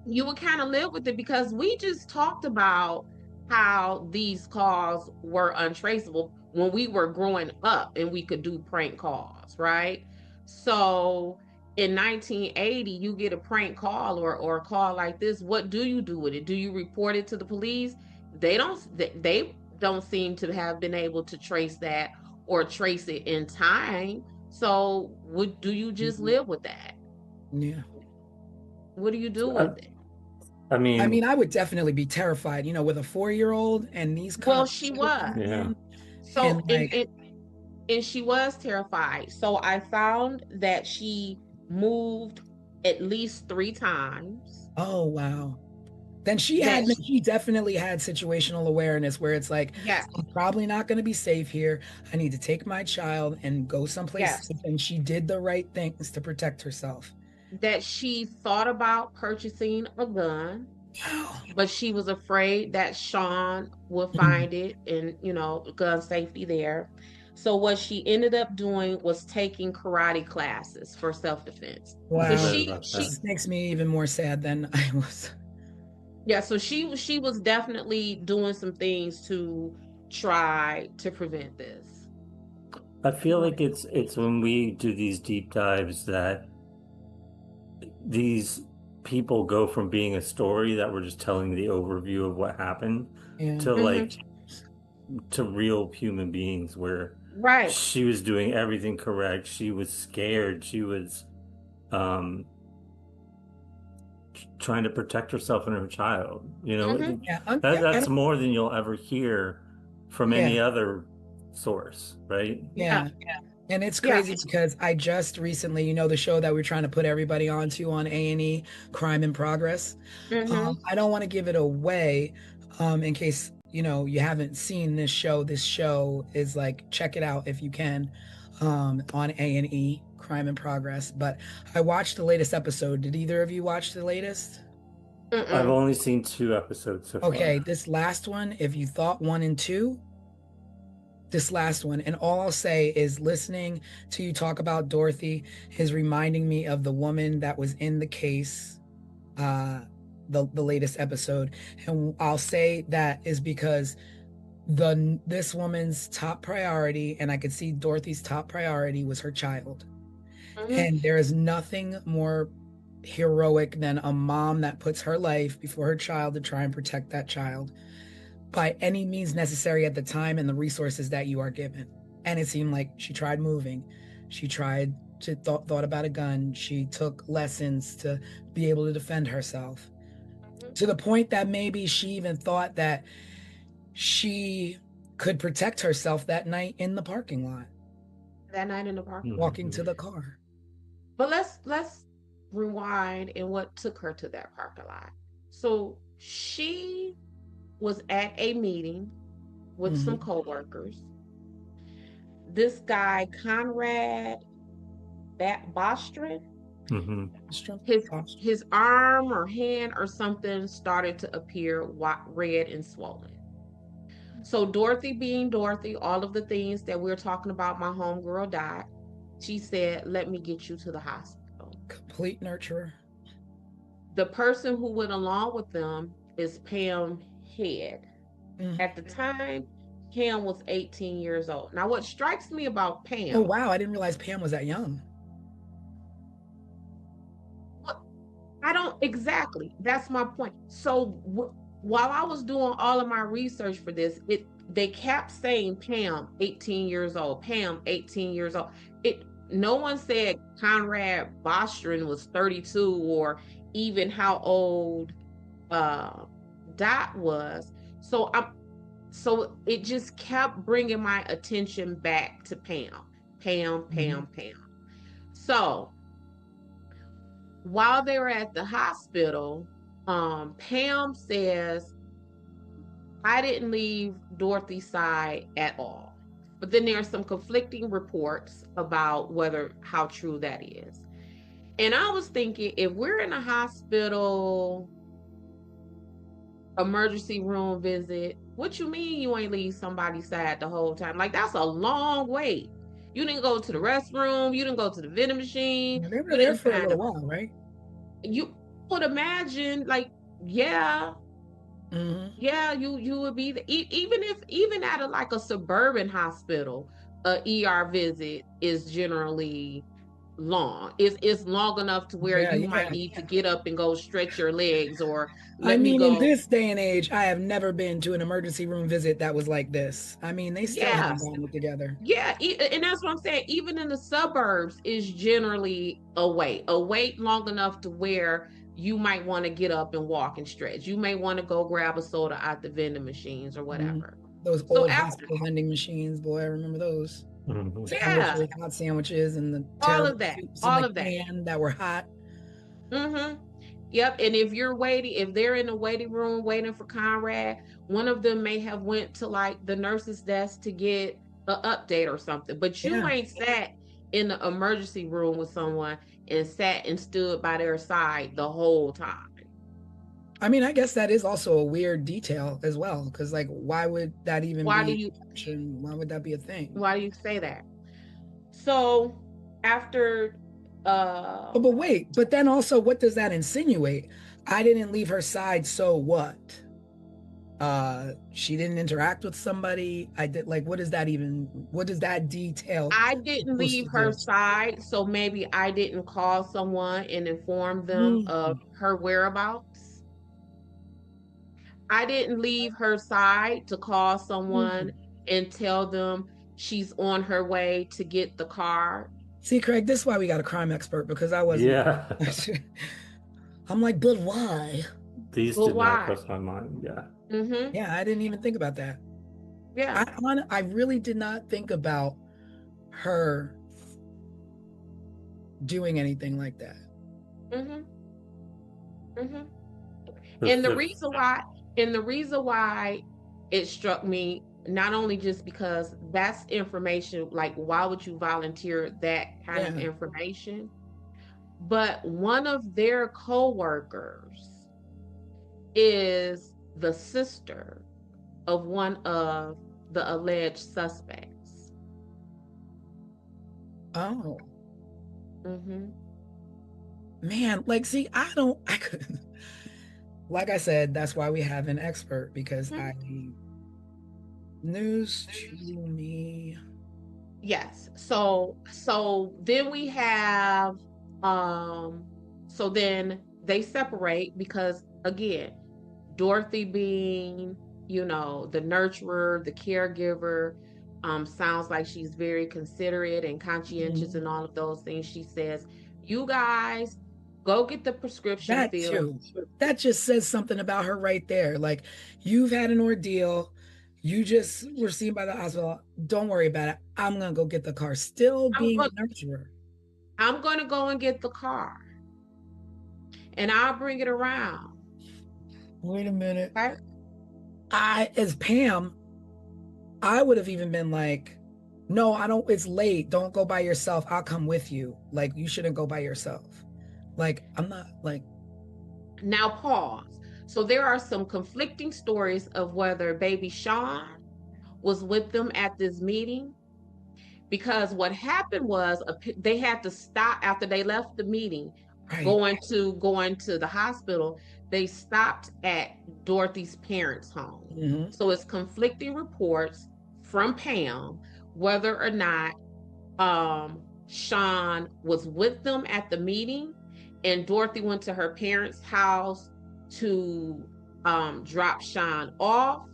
You would kind of live with it, because we just talked about how these calls were untraceable when we were growing up and we could do prank calls, right? So in 1980, you get a prank call or a call like this. What do you do with it? Do you report it to the police? They don't seem to have been able to trace that or trace it in time. So do you just Mhm. live with that? Yeah. What do you do I, with it? I I mean, mean, I would definitely be terrified, with a 4-year-old and these kind Well, of she calls was. coming yeah. in. So, And like, and she was terrified. So I found that she moved at least 3 times. oh wow. That she, She definitely had situational awareness where it's like, yes, I'm probably not going to be safe here. I need to take my child and go someplace yes, safe. And she did the right things to protect herself. that she thought about purchasing a gun, Wow. but she was afraid that Sean would Mhm. find it and, gun safety there. So what she ended up doing was taking karate classes for self-defense. So I Wow. read about that. This makes me even more sad than I was. yeah, so she was definitely doing some things to try to prevent this. I feel like it's when we do these deep dives that these people go from being a story that we're just telling the overview of what happened Yeah. to Hmm. like to real human beings where Right. she was doing everything correct. She was scared. She was um trying to protect herself and her child. Hmm. Yeah. That's more than you'll ever hear from Yeah. any other source, right? Yeah. Yeah. And it's Yeah. crazy because I just recently, the show that we're trying to put everybody onto on A&E, Crime in Progress. Hmm. I don't want to give it away, in case, you haven't seen this show. This show is like, check it out if you can, on A&E, Crime in Progress. But I watched the latest episode. Did either of you watch the latest? I've Mm-mm. only seen 2 episodes so Okay, far. this last one, if you thought 1 and 2, this last one, and all I'll say is listening to you talk about Dorothy is reminding me of the woman that was in the case, the latest episode. And I'll say that is because this woman's top priority, and I could see Dorothy's top priority was her child. And there is nothing more heroic than a mom that puts her life before her child to try and protect that child by any means necessary at the time and the resources that you are given. And it seemed like she tried moving. She tried to thought about a gun. She took lessons to be able to defend herself, to the point that maybe she even thought that she could protect herself that night in the parking lot, walking to the car. But let's rewind and what took her to that parking lot. So she was at a meeting with some coworkers. This guy, Conrad Bostrom, his arm or hand or something started to appear red and swollen. So Dorothy being Dorothy, all of the things that we're talking about, my homegirl died. She said, let me get you to the hospital. Complete nurturer. The person who went along with them is Pam Head. At the time, Pam was 18 years old. Now, what strikes me about Pam... Oh, wow. I didn't realize Pam was that young. Exactly. That's my point. So while I was doing all of my research for this, they kept saying Pam, 18 years old, Pam, 18 years old. No one said Conrad Bostrom was 32 or even how old Dot was. So it just kept bringing my attention back to Pam. So while they were at the hospital, Pam says, I didn't leave Dorothy's side at all. But then there are some conflicting reports about how true that is. And I was thinking, if we're in a hospital emergency room visit, what you mean you ain't leave somebody's side the whole time? Like, that's a long wait. You didn't go to the restroom. You didn't go to the vending machine. They were there for a little while, right? You would imagine, like, yeah, you would be even at a suburban hospital, a ER visit is generally long. It's long enough to where you might need to get up and go stretch your legs or in this day and age, I have never been to an emergency room visit that was like this. I mean, they still haven't gotten it together. Yeah, and that's what I'm saying. Even in the suburbs is generally a wait long enough to where you might want to get up and walk and stretch. You may want to go grab a soda out the vending machines or whatever. Those old hospital vending machines, boy, I remember those. Sandwiches, hot sandwiches, and the all of that that were hot. Yep. And if they're in the waiting room waiting for Conrad, one of them may have went to like the nurse's desk to get an update or something. But you ain't sat in the emergency room with someone and sat and stood by their side the whole time. I mean, I guess that is also a weird detail as well, because like, why would that even why would that be a thing? Why do you say that? So after but wait, but then also, what does that insinuate? I didn't leave her side, so what? She didn't interact with somebody. I did. Like, what does that detail? I didn't leave her side, so maybe I didn't call someone and inform them of her whereabouts. I didn't leave her side to call someone and tell them she's on her way to get the car. See, Craig, this is why we got a crime expert, because I wasn't. Yeah. I'm like, but why? These did not cross my mind. Yeah. Yeah, I didn't even think about that. Yeah. I really did not think about her doing anything like that. And the reason why it struck me, not only just because that's information, like, why would you volunteer that kind of information? But one of their co-workers is the sister of one of the alleged suspects. Oh. Man, like, see, I couldn't. Like I said, that's why we have an expert, because News to me. Yes. So then we have so then they separate because again, Dorothy being, the nurturer, the caregiver, sounds like she's very considerate and conscientious and all of those things. She says, "You guys go get the prescription That filled." too. That just says something about her right there. Like, you've had an ordeal. You just were seen by the hospital. Don't worry about it. I'm gonna go get the car. Still I'm being go- a nurturer. I'm going to go and get the car and I'll bring it around. Wait a minute. Okay? As Pam, I would have even been like, no, I don't, it's late. Don't go by yourself. I'll come with you. Like, you shouldn't go by yourself. Like, I'm not like. Now pause. So there are some conflicting stories of whether baby Sean was with them at this meeting, because what happened was they had to stop after they left the meeting, Right. going to the hospital. They stopped at Dorothy's parents' home. So it's conflicting reports from Pam whether or not Sean was with them at the meeting and Dorothy went to her parents' house to drop Sean off.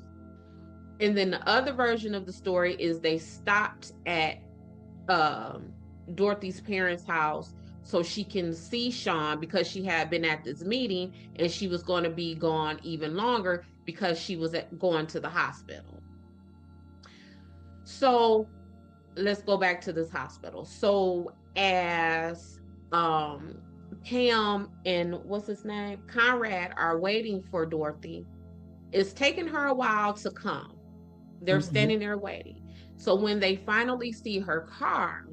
And then the other version of the story is they stopped at Dorothy's parents' house so she can see Sean because she had been at this meeting and she was going to be gone even longer because she was going to the hospital. So let's go back to this hospital. So as Pam and what's his name, Conrad, are waiting for Dorothy, it's taken her a while to come. They're standing there waiting. So when they finally see her car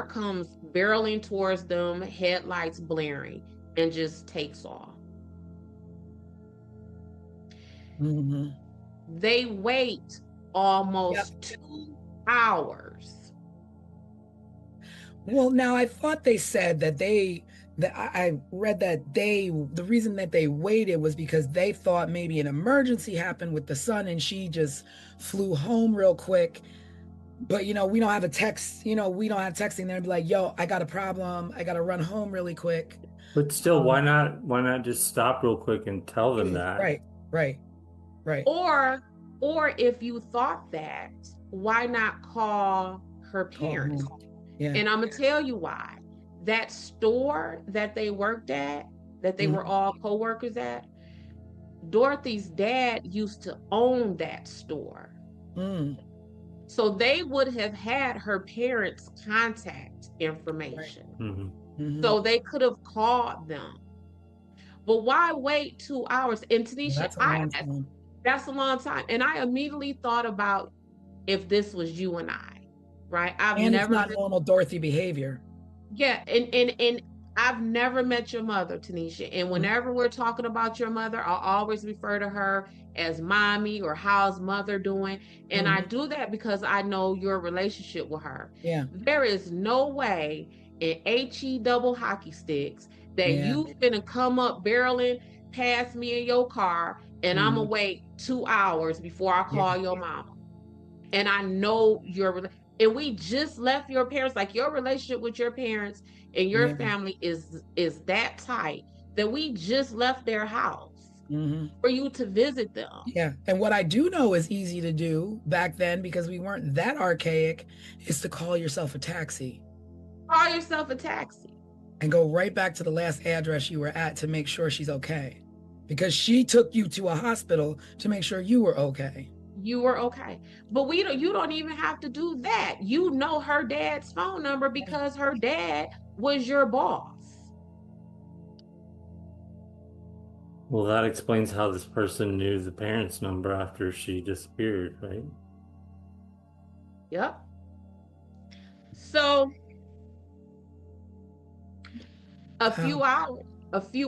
comes barreling towards them, headlights blaring, and just takes off. They wait almost 2 hours. Well, now I thought they said that I read that the reason that they waited was because they thought maybe an emergency happened with the son and she just flew home real quick. But we don't have a text, we don't have texting there and be like, yo, I got a problem. I got to run home really quick. But still, why not just stop real quick and tell them that? Right. Or if you thought that, why not call her parents? Yeah. And I'm gonna tell you why. That store that they worked at, that they were all co-workers at, Dorothy's dad used to own that store. So they would have had her parents' contact information. So they could have called them. But why wait 2 hours? And Tanisha, that's a long time. And I immediately thought about if this was you and I, right? It's not normal Dorothy behavior. Yeah, and I've never met your mother, Tanisha. And whenever we're talking about your mother, I'll always refer to her as mommy or how's mother doing. And I do that because I know your relationship with her. Yeah. There is no way in HE double hockey sticks that you finna come up barreling past me in your car and I'm gonna wait 2 hours before I call your mama. And I know and we just left your parents, like your relationship with your parents and your family is that tight that we just left their house for you to visit them. Yeah. And what I do know is easy to do back then, because we weren't that archaic, is to call yourself a taxi. Call yourself a taxi. And go right back to the last address you were at to make sure she's okay. Because she took you to a hospital to make sure you were okay. You were okay. But you don't even have to do that. You know her dad's phone number because her dad was your boss. Well, that explains how this person knew the parents' number after she disappeared, right? Yep. So a few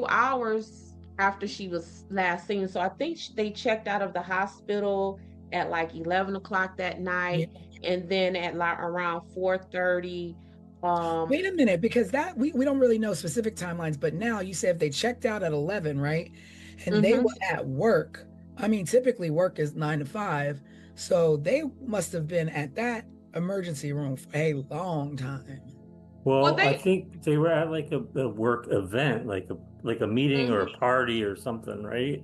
hours after she was last seen. So I think they checked out of the hospital at like 11 o'clock that night. And then at like around 4:30. Wait a minute, because that we don't really know specific timelines, but now you said if they checked out at 11, right? And they were at work. I mean, typically work is 9 to 5. So they must have been at that emergency room for a long time. Well, Well, I they, think they were at like a work event, like a meeting or Mhm. a party or something, right?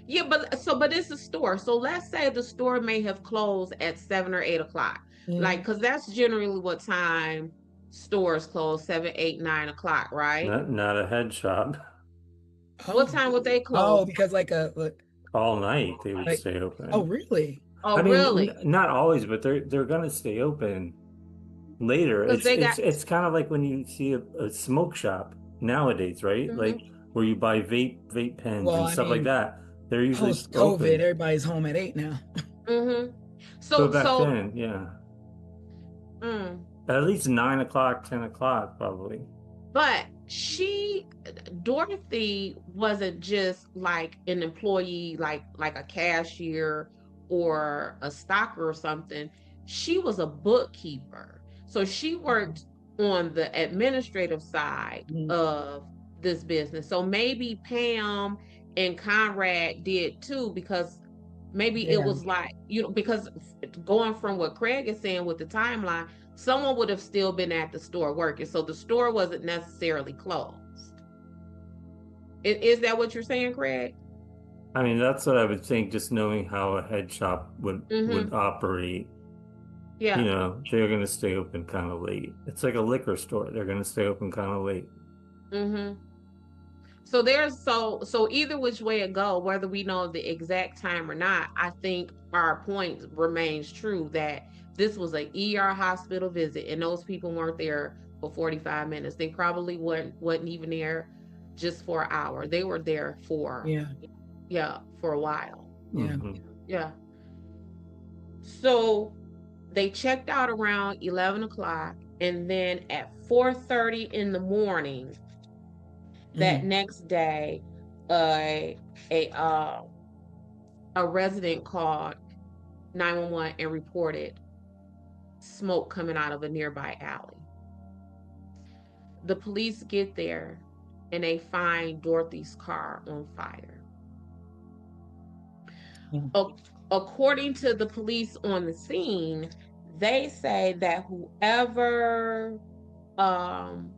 Yeah, but it's a store. So let's say the store may have closed at 7 or 8 o'clock. Like, Mhm. because that's generally what time stores close, 7, 8, 9 o'clock, right? Not a head shop. What Oh, time would they oh, close? because All night they would like, stay oh, open. really? Oh, I mean, really? not always, but they're gonna stay open later. Because It's they got. it's it's kind of like when you see a smoke shop nowadays, right? Like Mhm. where you buy vape pens Well, and I stuff like mean, that. They're usually post-COVID, open. everybody's home at 8 now. Mhm. But So back so. then, yeah, Mm. at least 9 o'clock, 10 o'clock, probably. But Dorothy wasn't just like an employee, like a cashier or a stocker or something. She was a bookkeeper. So she worked on the administrative side Mhm. of this business. So maybe Pam and Conrad did too, because maybe it Yeah, was like, because going from what Craig is saying with the timeline, someone would have still been at the store working. So the store wasn't necessarily closed. Is that what you're saying, Craig? I mean, that's what I would think, just knowing how a head shop would Mm-hmm. operate. Yeah. They're gonna stay open kind of late. It's like a liquor store. They're gonna stay open kind of late. Mm-hmm. So either which way it go, whether we know the exact time or not, I think our point remains true that this was an ER hospital visit, and those people weren't there for 45 minutes. They probably wasn't even there just for an hour. They were there for, yeah, yeah, for a while. yeah. Mhm. Yeah. So they checked out around 11 o'clock, and then at 4:30 in the morning that Mhm. next day, a a uh, a resident called 911 and reported smoke coming out of a nearby alley. The police get there and they find Dorothy's car on fire. Yeah. According to the police on the scene, they say that whoever um,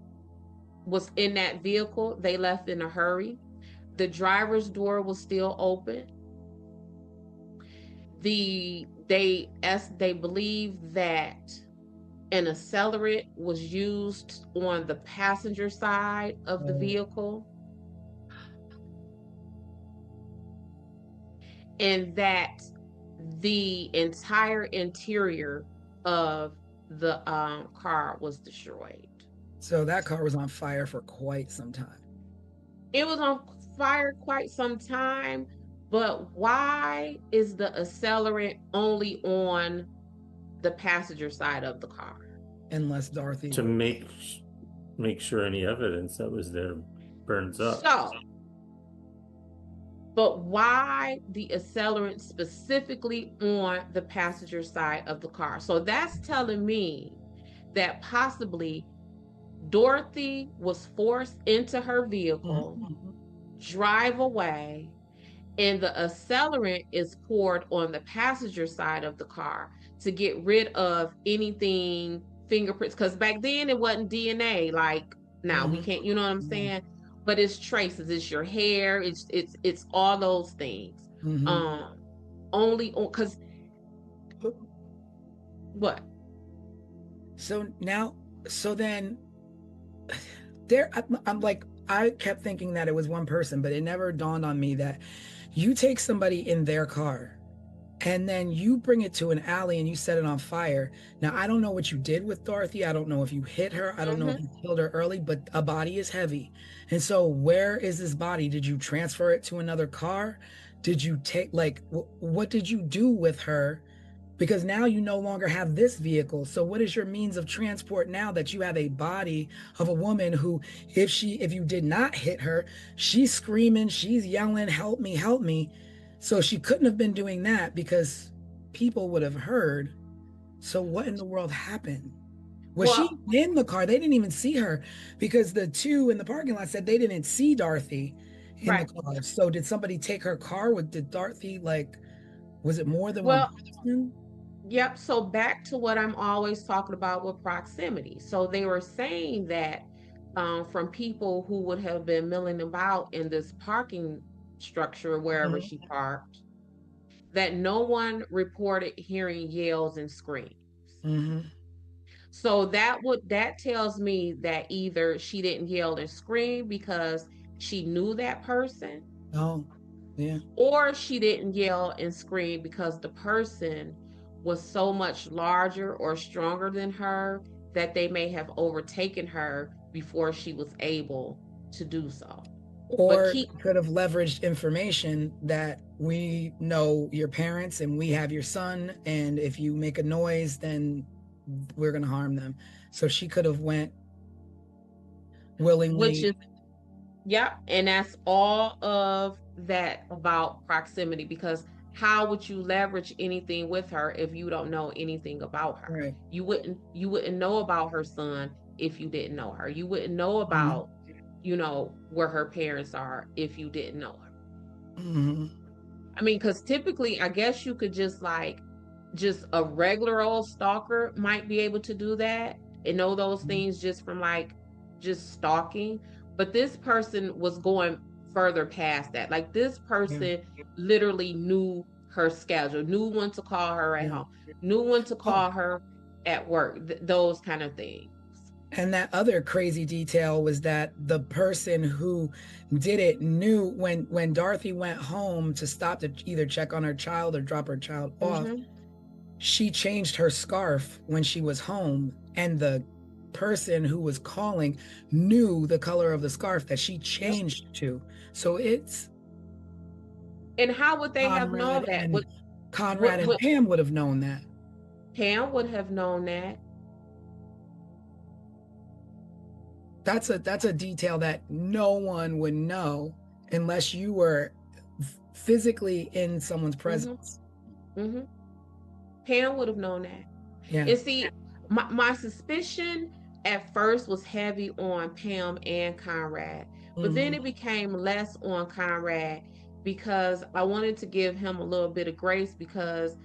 was in that vehicle, they left in a hurry. The driver's door was still open. They believe that an accelerant was used on the passenger side of the Oh, vehicle, and that the entire interior of the car was destroyed. so that car was on fire for quite some time. It was on fire quite some time, but why is the accelerant only on the passenger side of the car? Unless Dorothy To would. make sure any evidence that was there burns up. So, but why the accelerant specifically on the passenger side of the car? So that's telling me that possibly Dorothy was forced into her vehicle, Mhm. drive away, and the accelerant is poured on the passenger side of the car to get rid of anything, fingerprints, because back then it wasn't DNA like now. We Mhm. can't, you know what I'm Yeah. saying? But it's traces, it's your hair, it's all those things. Mhm. Only on, because what? So now, so then there, I'm like, I kept thinking that it was one person, but it never dawned on me that you take somebody in their car and then you bring it to an alley and you set it on fire. Now, I don't know what you did with Dorothy. I don't know if you hit her. I don't know if Mm-hmm. you killed her early, but a body is heavy. And so, where is this body? Did you transfer it to another car? Did you take, like, what did you do with her? Because now you no longer have this vehicle. So what is your means of transport now that you have a body of a woman who, if you did not hit her, she's screaming, she's yelling, help me, help me. So she couldn't have been doing that because people would have heard. So what in the world happened? Was she Well, in the car? They didn't even see her because the two in the parking lot said they didn't see Dorothy in the right. car. So did somebody take her car? Did Dorothy like Was it more than Well, one person? yep. So back to what I'm always talking about with proximity. So they were saying that from people who would have been milling about in this parking structure wherever Mhm. she parked, that no one reported hearing yells and screams. Mm-hmm. So that tells me that either she didn't yell and scream because she knew that person, Oh, yeah. or she didn't yell and scream because the person was so much larger or stronger than her that they may have overtaken her before she was able to do so. But Or keep could have leveraged information that we know your parents and we have your son, and if you make a noise, then we're gonna harm them. So she could have went which willingly. is Yep, and that's all of that about proximity, because how would you leverage anything with her if you don't know anything about her? Right. You wouldn't know about her son if you didn't know her. You wouldn't know about, where her parents are if you didn't know her. Mm-hmm. I mean, because typically, I guess you could just a regular old stalker might be able to do that and know those things just from just stalking. But this person was going further past that. Like this person literally knew her schedule, knew when to call her at home, knew when to call her at work, those kind of things. And that other crazy detail was that the person who did it knew when Dorothy went home to stop to either check on her child or drop her child off, she changed her scarf when she was home, and the person who was calling knew the color of the scarf that she changed to. So it's And how would they have known Conrad that? and Conrad and Pam would have known that. Pam would have known that. That's a detail that no one would know unless you were physically in someone's presence. Mm-hmm. Pam would have known that. Yeah. And see, my suspicion at first was heavy on Pam and Conrad, but then it became less on Conrad because I wanted to give him a little bit of grace, because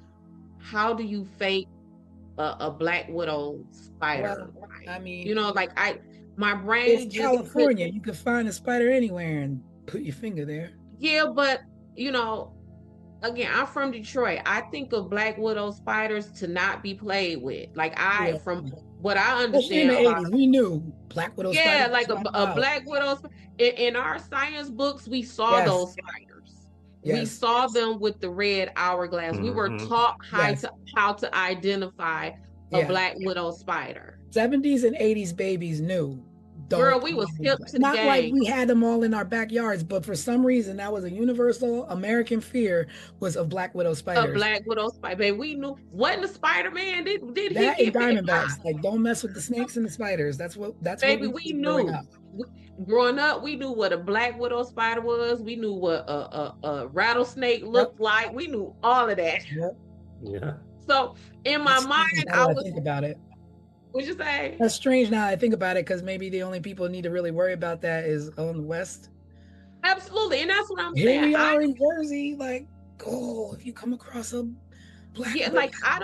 how do you fake a black widow spider? Well, I mean, my brain it's just California. You could find a spider anywhere and put your finger there. Yeah, but again, I'm from Detroit. I think of black widow spiders to not be played with. From what I understand in the 80s, we knew black widow spiders. Yeah, like a black widow. In our science books, we saw those spiders. Yes. We saw them with the red hourglass. We were taught how to identify a black widow spider. 70s and 80s babies knew. Girl, we was hip to the Not game. like we had them all in our backyards, but for some reason that was a universal American fear, was of black widow spiders. A black widow spider, baby. We knew. Wasn't the Spider-Man? Did that he get Diamondbacks? Like, don't mess with the snakes and the spiders. That's baby, what we knew. Growing up, we knew what a black widow spider was. We knew what a rattlesnake looked like. We knew all of that. Yep. Yeah. So in my mind, I was think about it. What'd you say? That's strange now I think about it, because maybe the only people who need to really worry about that is on the West. Absolutely, and that's what I'm saying. Here we are in Jersey, like, if you come across a black I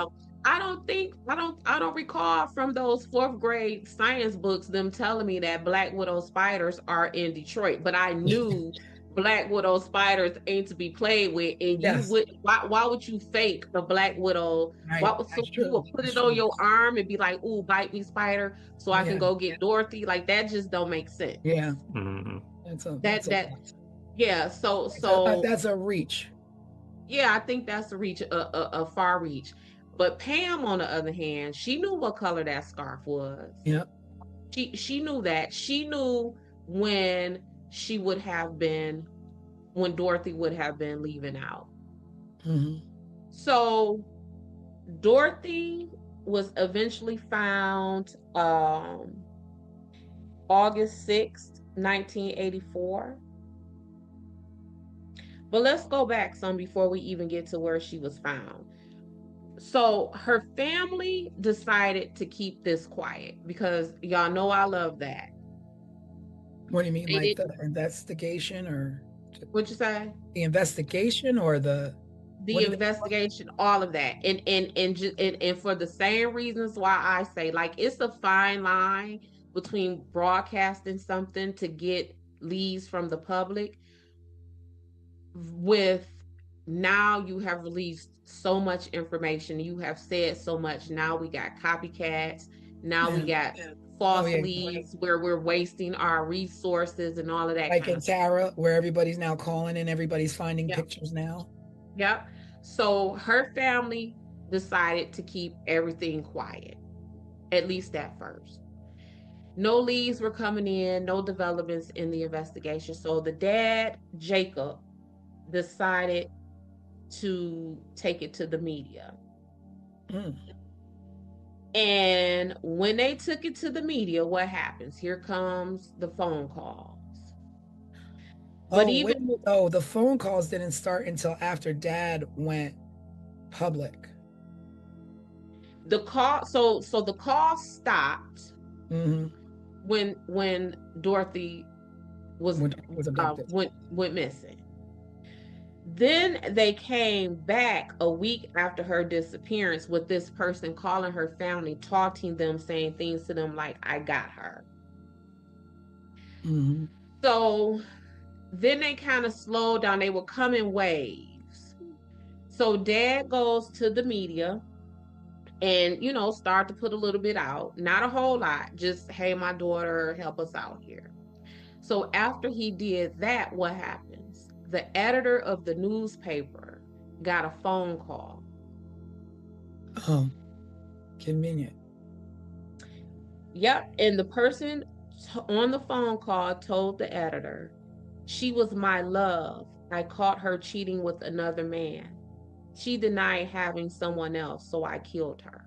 don't recall from those 4th grade science books them telling me that black widow spiders are in Detroit, but I knew black widow spiders ain't to be played with, and you would why would you fake a black widow? You would put it on your arm and be like, "Ooh, bite me, spider," so I can go get Dorothy. Like, that just don't make sense. Yeah. That's a reach. Yeah, I think that's a reach, a far reach. But Pam, on the other hand, she knew what color that scarf was. Yep. She knew that. She knew when Dorothy would have been leaving out. So Dorothy was eventually found August 6th, 1984. But let's go back some before we even get to where she was found. So her family decided to keep this quiet, because y'all know I love that. What do you mean, like the investigation, or what'd you say? The investigation or the the investigation, all of that, and for the same reasons why I say, like, it's a fine line between broadcasting something to get leads from the public, with now you have released so much information, you have said so much, now we got copycats, now we got false leads where we're wasting our resources and all of that, like kind in of Tara, where everybody's now calling and everybody's finding pictures now. Yep. So her family decided to keep everything quiet, at least at first. No leads were coming in, no developments in the investigation. So the dad, Jacob, decided to take it to the media. And when they took it to the media, what happens? Here comes the phone calls. But the phone calls didn't start until after Dad went public. The call, so the call stopped when Dorothy was abducted, went missing. Then they came back a week after her disappearance with this person calling her family, taunting them, saying things to them like, "I got her." So then they kind of slowed down. They would come in waves. So Dad goes to the media and, you know, start to put a little bit out, not a whole lot, just, "Hey, my daughter, help us out here." So after he did that, what happens? The editor of the newspaper got a phone call. Oh, convenient. Yep. And the person on the phone call told the editor, "She was my love. I caught her cheating with another man. She denied having someone else, so I killed her."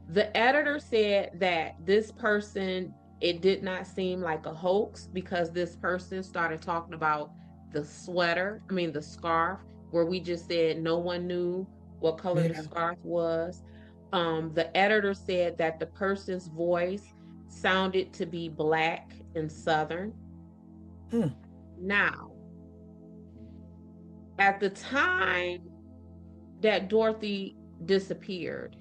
The editor said that this person, it did not seem like a hoax, because this person started talking about the scarf, where we just said no one knew what color the scarf was. The editor said that the person's voice sounded to be Black and Southern. Now, at the time that Dorothy disappeared,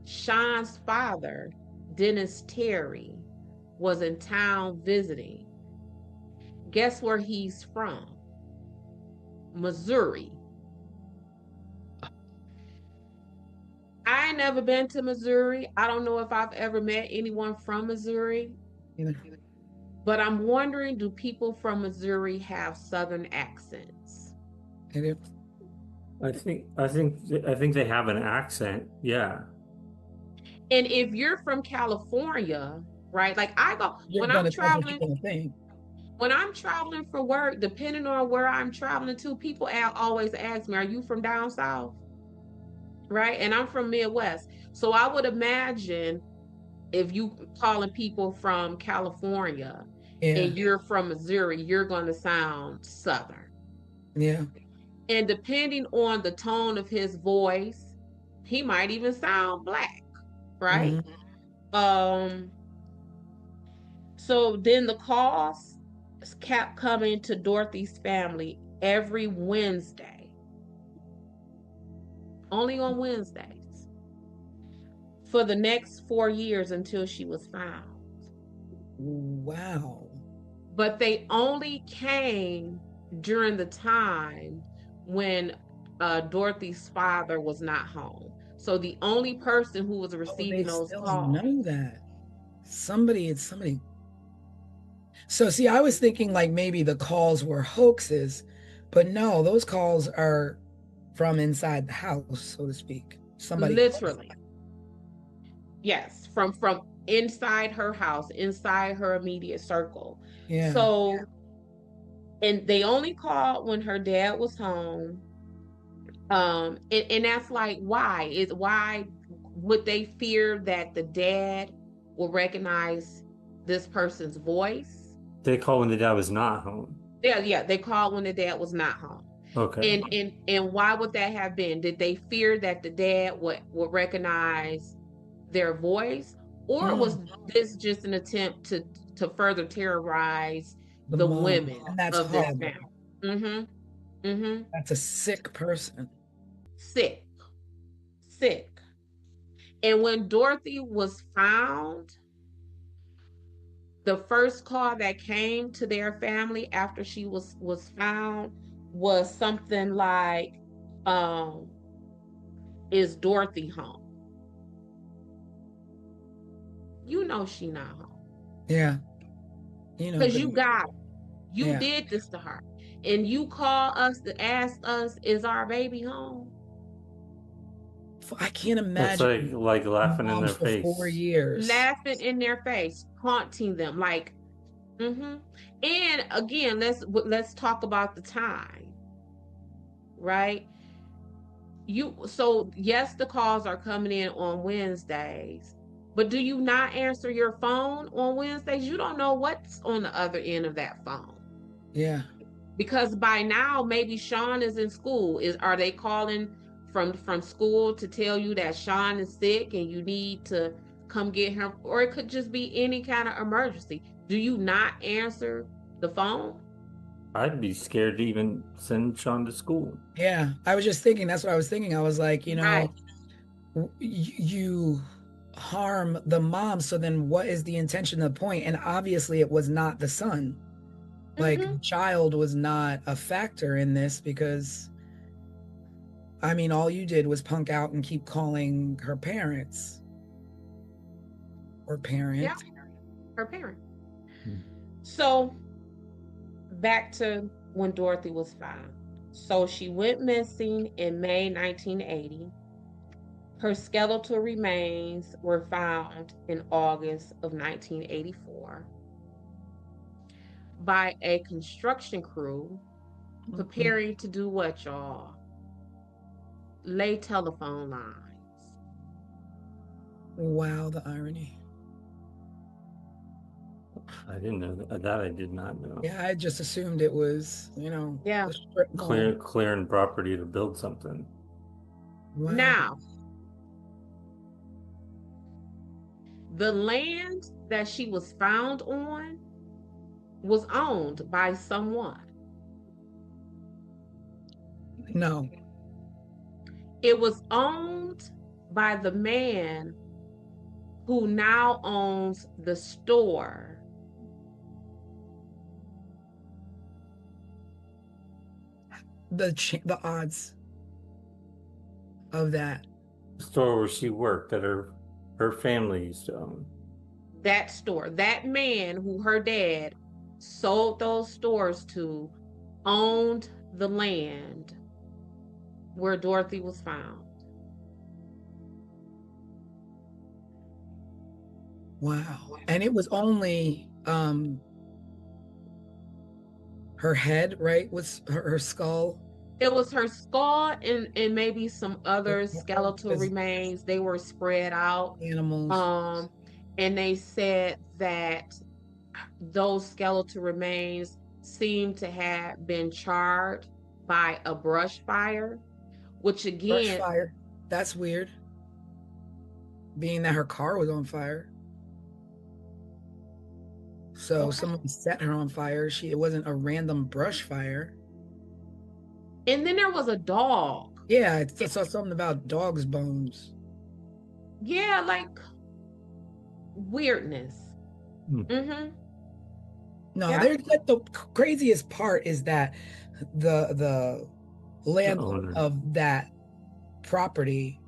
Sean's father, Dennis Terry, was in town visiting. Guess where he's from? Missouri. I ain't never been to Missouri. I don't know if I've ever met anyone from Missouri. But I'm wondering, do people from Missouri have Southern accents? I think they have an accent. Yeah. And if you're from California, right? Like when I'm traveling for work, depending on where I'm traveling to, people always ask me, "Are you from down south?" Right? And I'm from Midwest. So I would imagine if you calling people from California and you're from Missouri, you're going to sound Southern. Yeah. And depending on the tone of his voice, he might even sound Black, right? So then the calls kept coming to Dorothy's family every Wednesday. Only on Wednesdays. For the next 4 years until she was found. Wow. But they only came during the time when Dorothy's father was not home. So the only person who was receiving those calls. Know that. Somebody. So see, I was thinking like maybe the calls were hoaxes, but no, those calls are from inside the house, so to speak. Somebody literally. Yes, from inside her house, inside her immediate circle. Yeah. So, and they only called when her dad was home. And that's like, why would they fear that the dad will recognize this person's voice? They call when the dad was not home. Yeah, they called when the dad was not home. Okay. And why would that have been? Did they fear that the dad would recognize their voice, or was this just an attempt to further terrorize the women of this family? Mm-hmm. That's a sick person. Sick. Sick. And when Dorothy was found, the first call that came to their family after she was found was something like, um, is Dorothy home? You know she not home. Yeah. You know, Because because you got her. You yeah. did this to her. And you call us to ask us, is our baby home? I can't That's imagine like laughing in mom their for 4 face. years. Laughing in their face, taunting them, like, and again, let's talk about the time, right? So yes, the calls are coming in on Wednesdays, but do you not answer your phone on Wednesdays? You don't know what's on the other end of that phone. Yeah. Because by now maybe Sean is in school. Are they calling from school to tell you that Sean is sick and you need to come get him? Or it could just be any kind of emergency. Do you not answer the phone? I'd be scared to even send Sean to school. Yeah. I was just thinking, that's what I was thinking. I was like, Right. you harm the mom, so then what is the intention of the point? And obviously it was not the son. Like the child was not a factor in this, because I mean, all you did was punk out and keep calling her parents or parent. Yeah, her parent. So back to when Dorothy was found. So she went missing in May 1980. Her skeletal remains were found in August of 1984 by a construction crew preparing to do what, y'all? Lay telephone lines. Wow, the irony. I didn't know that. I did not know. Yeah, I just assumed it was, Yeah. the strip mall. Clearing property to build something. Wow. Now, the land that she was found on was owned by someone. No. It was owned by the man who now owns the store. The odds of that. The store where she worked that her family used to own. That store, that man who her dad sold those stores to, owned the land where Dorothy was found. Wow. And it was only her head, right? Was her skull. It was her skull and maybe some other skeletal remains. They were spread out. Animals. And they said that those skeletal remains seem to have been charred by a brush fire, which again, Brush fire. That's weird. Being that her car was on fire. So someone set her on fire. It wasn't a random brush fire. And then there was a dog. Yeah, I saw something about dog's bones. Yeah, like weirdness. No, the craziest part is that the landlord of that property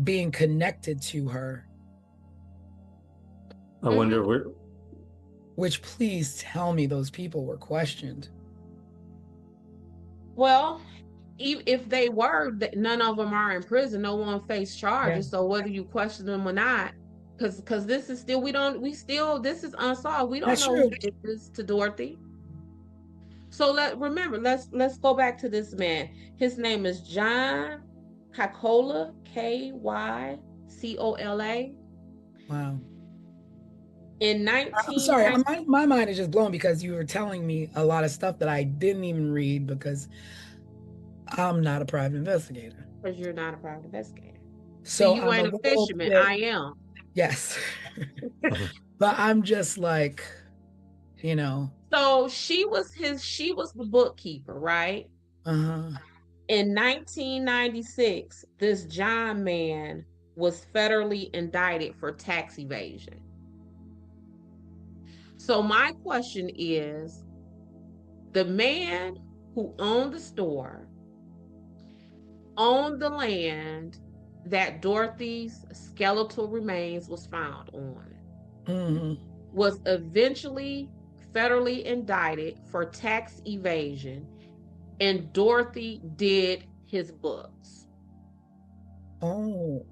being connected to her. I wonder where. Which, please tell me those people were questioned. Well, if they were, none of them are in prison. No one faced charges. So whether you question them or not, because this is still, this is unsolved. We don't know who did this to Dorothy. So let's go back to this man. His name is John Kycola, Kycola. Wow. I'm sorry, my mind is just blown because you were telling me a lot of stuff that I didn't even read because I'm not a private investigator. Because you're not a private investigator. So you ain't a fisherman. I am. Yes. But I'm just like, So she was the bookkeeper, right? Uh-huh. In 1996, this John man was federally indicted for tax evasion. So my question is, the man who owned the store, owned the land that Dorothy's skeletal remains was found on, was eventually federally indicted for tax evasion, and Dorothy did his books. Oh.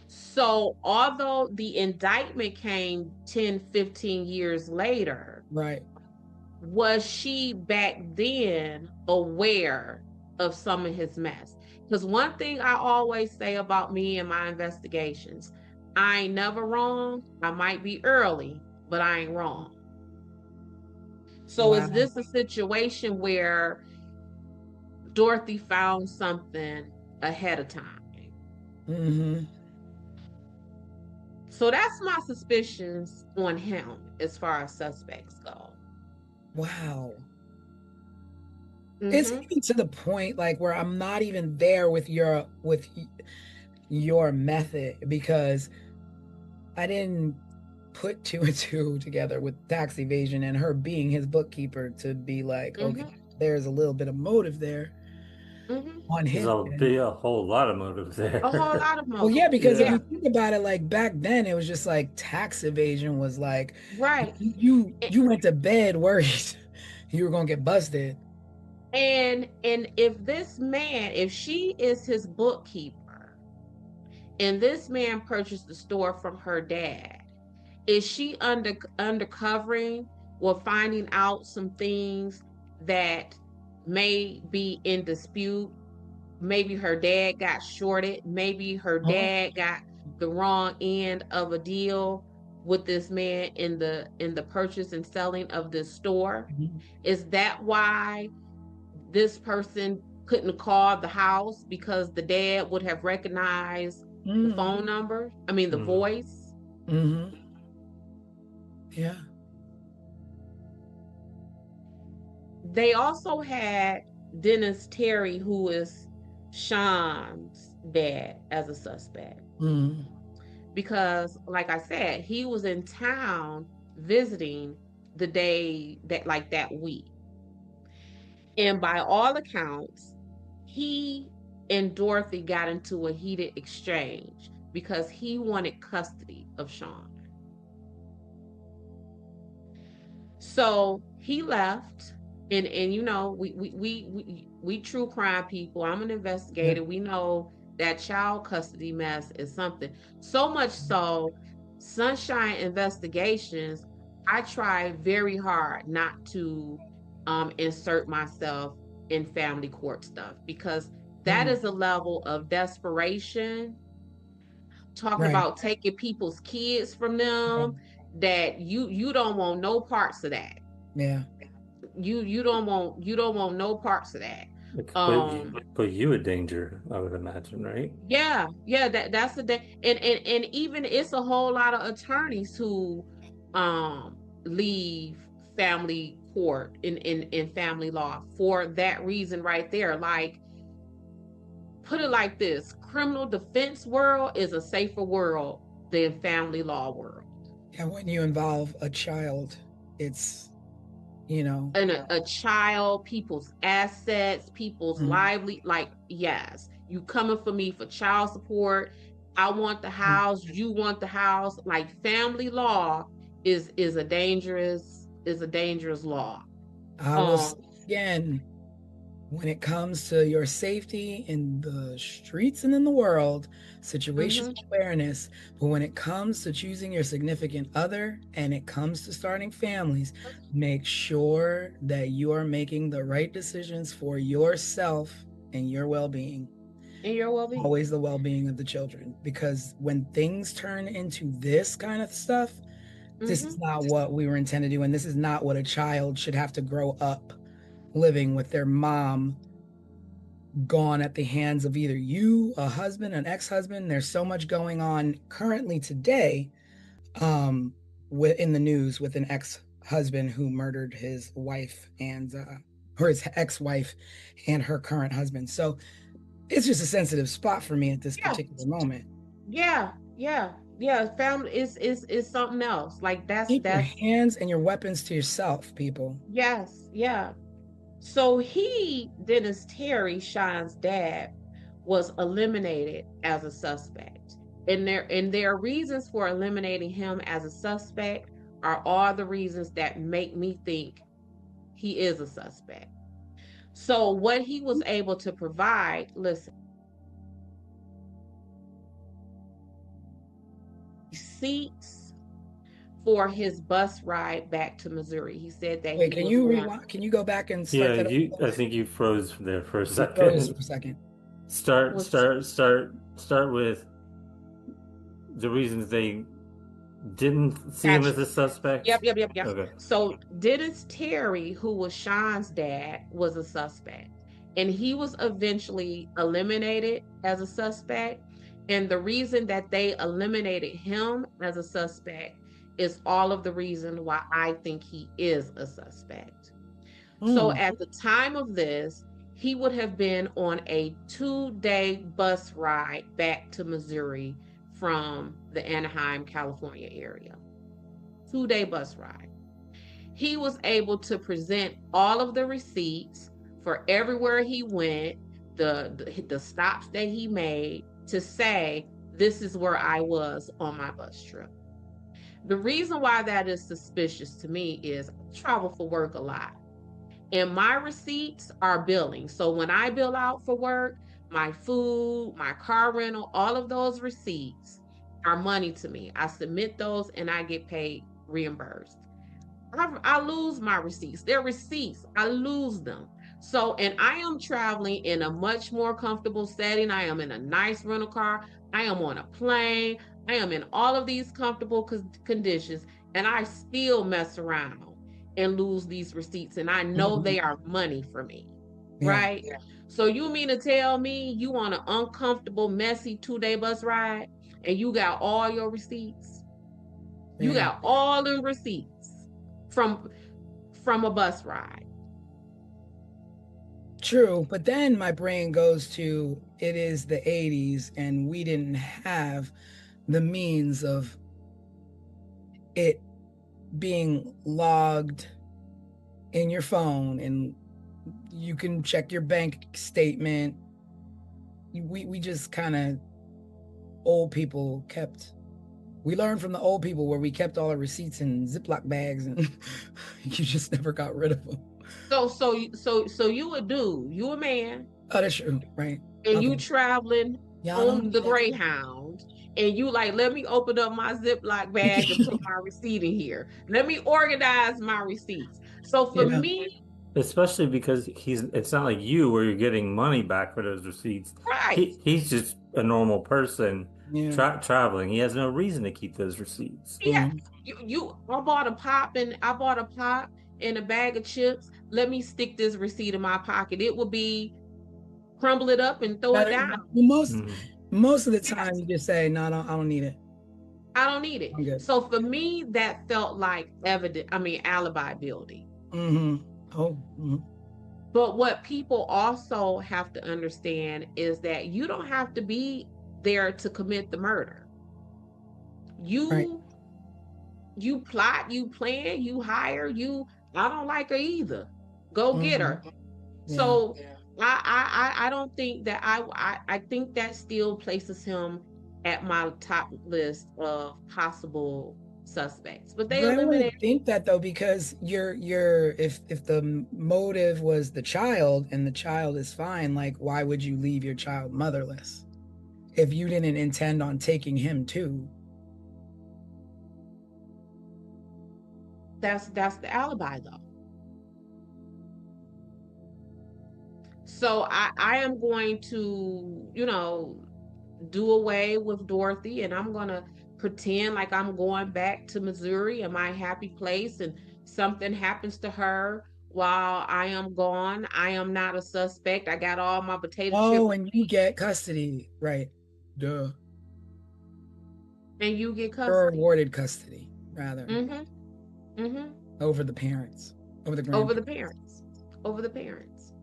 So although the indictment came 10, 15 years later, Right. was she back then aware of some of his mess? Because one thing I always say about me and my investigations, I ain't never wrong. I might be early, but I ain't wrong. So is this a situation where Dorothy found something ahead of time? So that's my suspicions on him as far as suspects go. Wow. It's even to the point like where I'm not even there with your method, because I didn't put two and two together with tax evasion and her being his bookkeeper to be like, okay, there's a little bit of motive there on his There'll be a whole lot of motive there. A whole lot of motive. Well, yeah, because if you think about it, like back then, it was just like tax evasion was like, right. You went to bed worried you were gonna get busted. And if this man, if she is his bookkeeper, and this man purchased the store from her dad, is she undercovering or finding out some things that may be in dispute? Maybe her dad got shorted. Maybe her dad got the wrong end of a deal with this man in the purchase and selling of this store. Is that why this person couldn't call the house, because the dad would have recognized the phone number? I mean, the voice. Yeah. They also had Dennis Terry, who is Sean's dad, as a suspect. Because, like I said, he was in town visiting the day that week. And by all accounts, he and Dorothy got into a heated exchange because he wanted custody of Sean. So he left, and you know, we true crime people. I'm an investigator. We know that child custody mess is something. So much so, Sunshine Investigations, I try very hard not to insert myself in family court stuff, because that is a level of desperation. Talking about taking people's kids from them, that you don't want no parts of that. Yeah. You don't want no parts of that. Put you in danger, I would imagine, right? Yeah, that's the and even it's a whole lot of attorneys who leave family court in family law for that reason right there. Like, put it like this: criminal defense world is a safer world than family law world. Yeah, when you involve a child, it's, you know, and a child, people's assets, people's lively, like, yes, you coming for me for child support. I want the house, you want the house. Like, family law is a dangerous law. I will again, when it comes to your safety in the streets and in the world, situational awareness. But when it comes to choosing your significant other and it comes to starting families, make sure that you are making the right decisions for yourself and your well-being. And your well-being. Always the well-being of the children. Because when things turn into this kind of stuff, this is not what we were intended to do. And this is not what a child should have to grow up living with, their mom gone at the hands of either you, a husband, an ex-husband. There's so much going on currently today in the news with an ex-husband who murdered his wife and or his ex-wife and her current husband. So it's just a sensitive spot for me at this particular moment. Yeah. Family is something else. Like Keep your that's hands and your weapons to yourself, people. yes, yeah. So Dennis Terry, Sean's dad, was eliminated as a suspect. And their reasons for eliminating him as a suspect are all the reasons that make me think he is a suspect. So what he was able to provide, listen, receipts for his bus ride back to Missouri. He said that Wait, he was going. can you go back and start that over? I think you froze there for a You second. froze for a second. Start with the reasons they didn't see him as a suspect. Yep. Okay. So Dennis Terry, who was Sean's dad, was a suspect. And he was eventually eliminated as a suspect. And the reason that they eliminated him as a suspect is all of the reason why I think he is a suspect. So at the time of this, he would have been on a 2-day bus ride back to Missouri from the Anaheim, California area. 2-day bus ride. He was able to present all of the receipts for everywhere he went, the stops that he made, to say, this is where I was on my bus trip. The reason why that is suspicious to me is I travel for work a lot. And my receipts are billing. So when I bill out for work, my food, my car rental, all of those receipts are money to me. I submit those and I get paid, reimbursed. I lose my receipts. They're receipts. I lose them. So, and I am traveling in a much more comfortable setting. I am in a nice rental car. I am on a plane. I am in all of these comfortable conditions, and I still mess around and lose these receipts. And I know they are money for me, right? Yeah. So you mean to tell me you on an uncomfortable, messy 2-day bus ride and you got all your receipts? You got all the receipts from a bus ride. True, but then my brain goes to, it is the 80s and we didn't have the means of it being logged in your phone and you can check your bank statement. We just kind of, old people we learned from the old people where we kept all our receipts in Ziploc bags and you just never got rid of them. So you a man. Oh, that's true, right? And you traveling on the Greyhound, and you like, let me open up my Ziploc bag and put my receipt in here. Let me organize my receipts. So for me, especially because it's not like you where you're getting money back for those receipts. Right. He's just a normal person traveling. He has no reason to keep those receipts. Yeah. I bought a pop and a bag of chips. Let me stick this receipt in my pocket. It will be, crumble it up and throw it down. Most of the time you just say, no, I don't need it. I don't need it. So for me, that felt like alibi building. But what people also have to understand is that you don't have to be there to commit the murder. You plot, you plan, you hire, I don't like her either. Go get her. So I don't think that I think that still places him at my top list of possible suspects. But they eliminated. I don't think that though, because if the motive was the child and the child is fine, like why would you leave your child motherless if you didn't intend on taking him too? That's the alibi though. So I am going to, do away with Dorothy, and I'm going to pretend like I'm going back to Missouri and my happy place, and something happens to her while I am gone. I am not a suspect. I got all my potato chips. Oh, and you get custody, right? Duh. And you get custody. Or awarded custody, rather. Over the parents, over the grandparents. Over the parents. over the parents,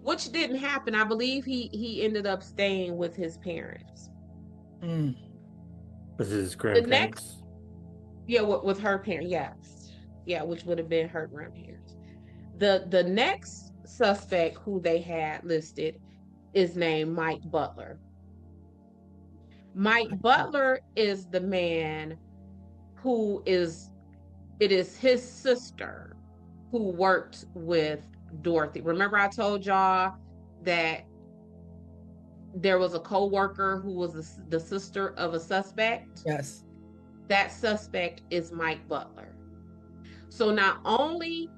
which didn't happen. I believe he ended up staying with his parents. Mm. Was it his The grandparents? next, yeah, with her parents, yes, yeah, which would have been her grandparents. The next suspect who they had listed is named Mike Butler. Mike Butler is the man who is, it is his sister who worked with Dorothy. Remember I told y'all that there was a co-worker who was the sister of a suspect? Yes. That suspect is Mike Butler. So not only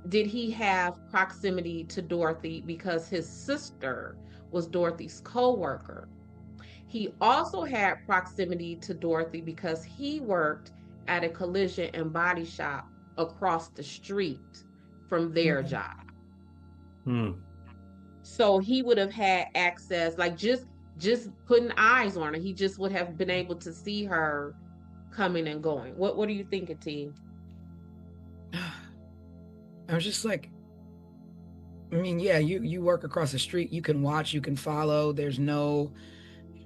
did he have proximity to Dorothy because his sister was Dorothy's co-worker, he also had proximity to Dorothy because he worked at a collision and body shop across the street from their job. So he would have had access, like just putting eyes on her. He just would have been able to see her coming and going. What are you thinking, T? I was just like, I mean, yeah, you work across the street, you can watch, you can follow. There's no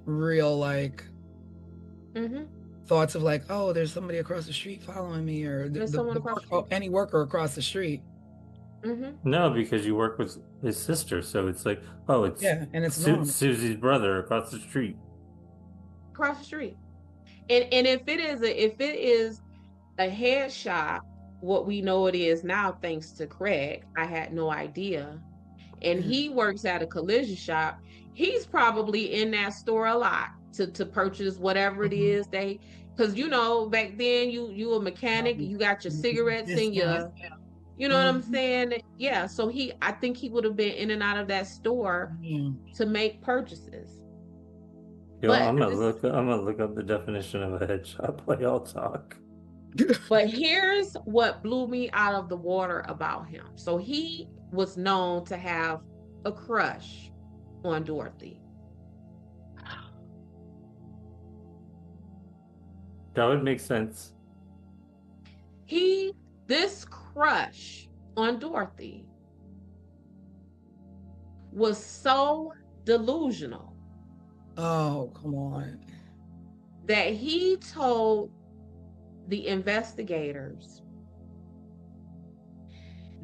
real like thoughts of like, oh, there's somebody across the street following me, or There's someone across the street. any worker across the street. No, because you work with his sister, so it's like, oh, it's Yeah, and it's normal. Susie's brother across the street. Across the street. And if it is a head shop, what we know it is now, thanks to Craig, I had no idea. And he works at a collision shop. He's probably in that store a lot to purchase whatever it is they, because you know back then you a mechanic, you got your cigarettes in your, you know what I'm saying? Yeah. So I think he would have been in and out of that store to make purchases. Yo, But I'm gonna look up the definition of a head shop while y'all talk. But here's what blew me out of the water about him. So he was known to have a crush on Dorothy. That would make sense. This crush on Dorothy was so delusional. Oh, come on. That he told the investigators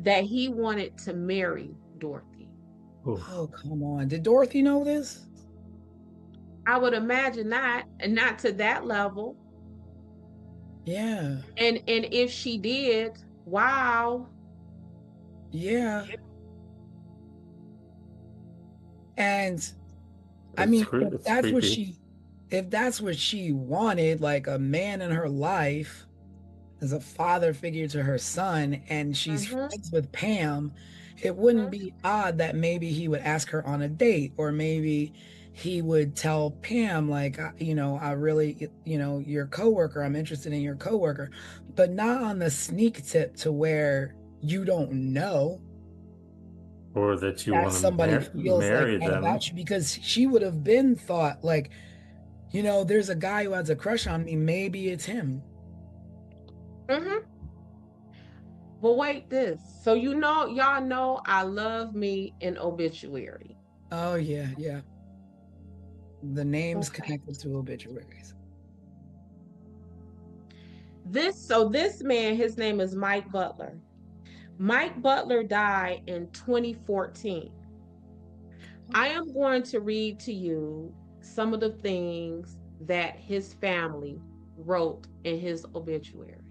that he wanted to marry Dorothy. Oh, come on. Did Dorothy know this? I would imagine not, and not to that level. Yeah. And if she did, wow. Yeah. And I mean, if that's what she wanted, like a man in her life as a father figure to her son, and she's friends with Pam, it wouldn't be odd that maybe he would ask her on a date, or maybe he would tell Pam, like, you know, I really, you know, your coworker, I'm interested in your coworker, but not on the sneak tip to where you don't know. Or that you want to somebody feels marry like them. about you, because she would have been thought like, you know, there's a guy who has a crush on me, maybe it's him. But wait, this. So you know, y'all know I love me an obituary. Oh yeah, yeah. The names connected to obituaries. This man, his name is Mike Butler. Mike Butler died in 2014. I am going to read to you some of the things that his family wrote in his obituary.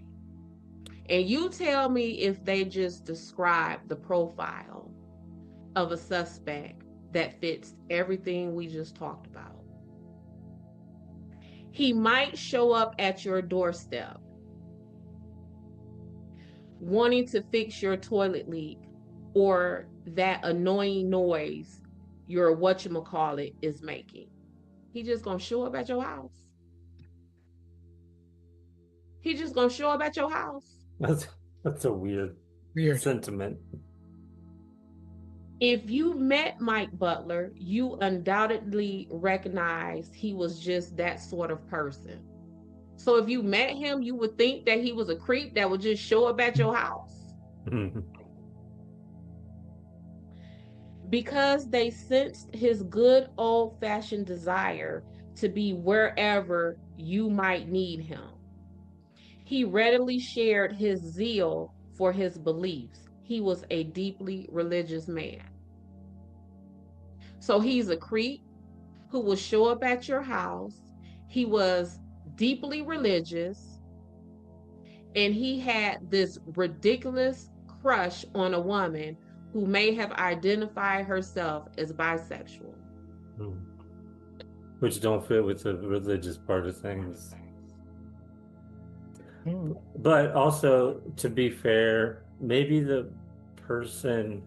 And you tell me if they just describe the profile of a suspect that fits everything we just talked about. He might show up at your doorstep wanting to fix your toilet leak or that annoying noise your whatchamacallit is making. He just gonna show up at your house. He just gonna show up at your house. That's a weird sentiment. If you met Mike Butler, you undoubtedly recognize he was just that sort of person. So if you met him, you would think that he was a creep that would just show up at your house. because they sensed his good old-fashioned desire to be wherever you might need him. He readily shared his zeal for his beliefs. He was a deeply religious man. So he's a creep who will show up at your house. He was deeply religious, and he had this ridiculous crush on a woman who may have identified herself as bisexual. Which don't fit with the religious part of things. But also, to be fair, maybe the person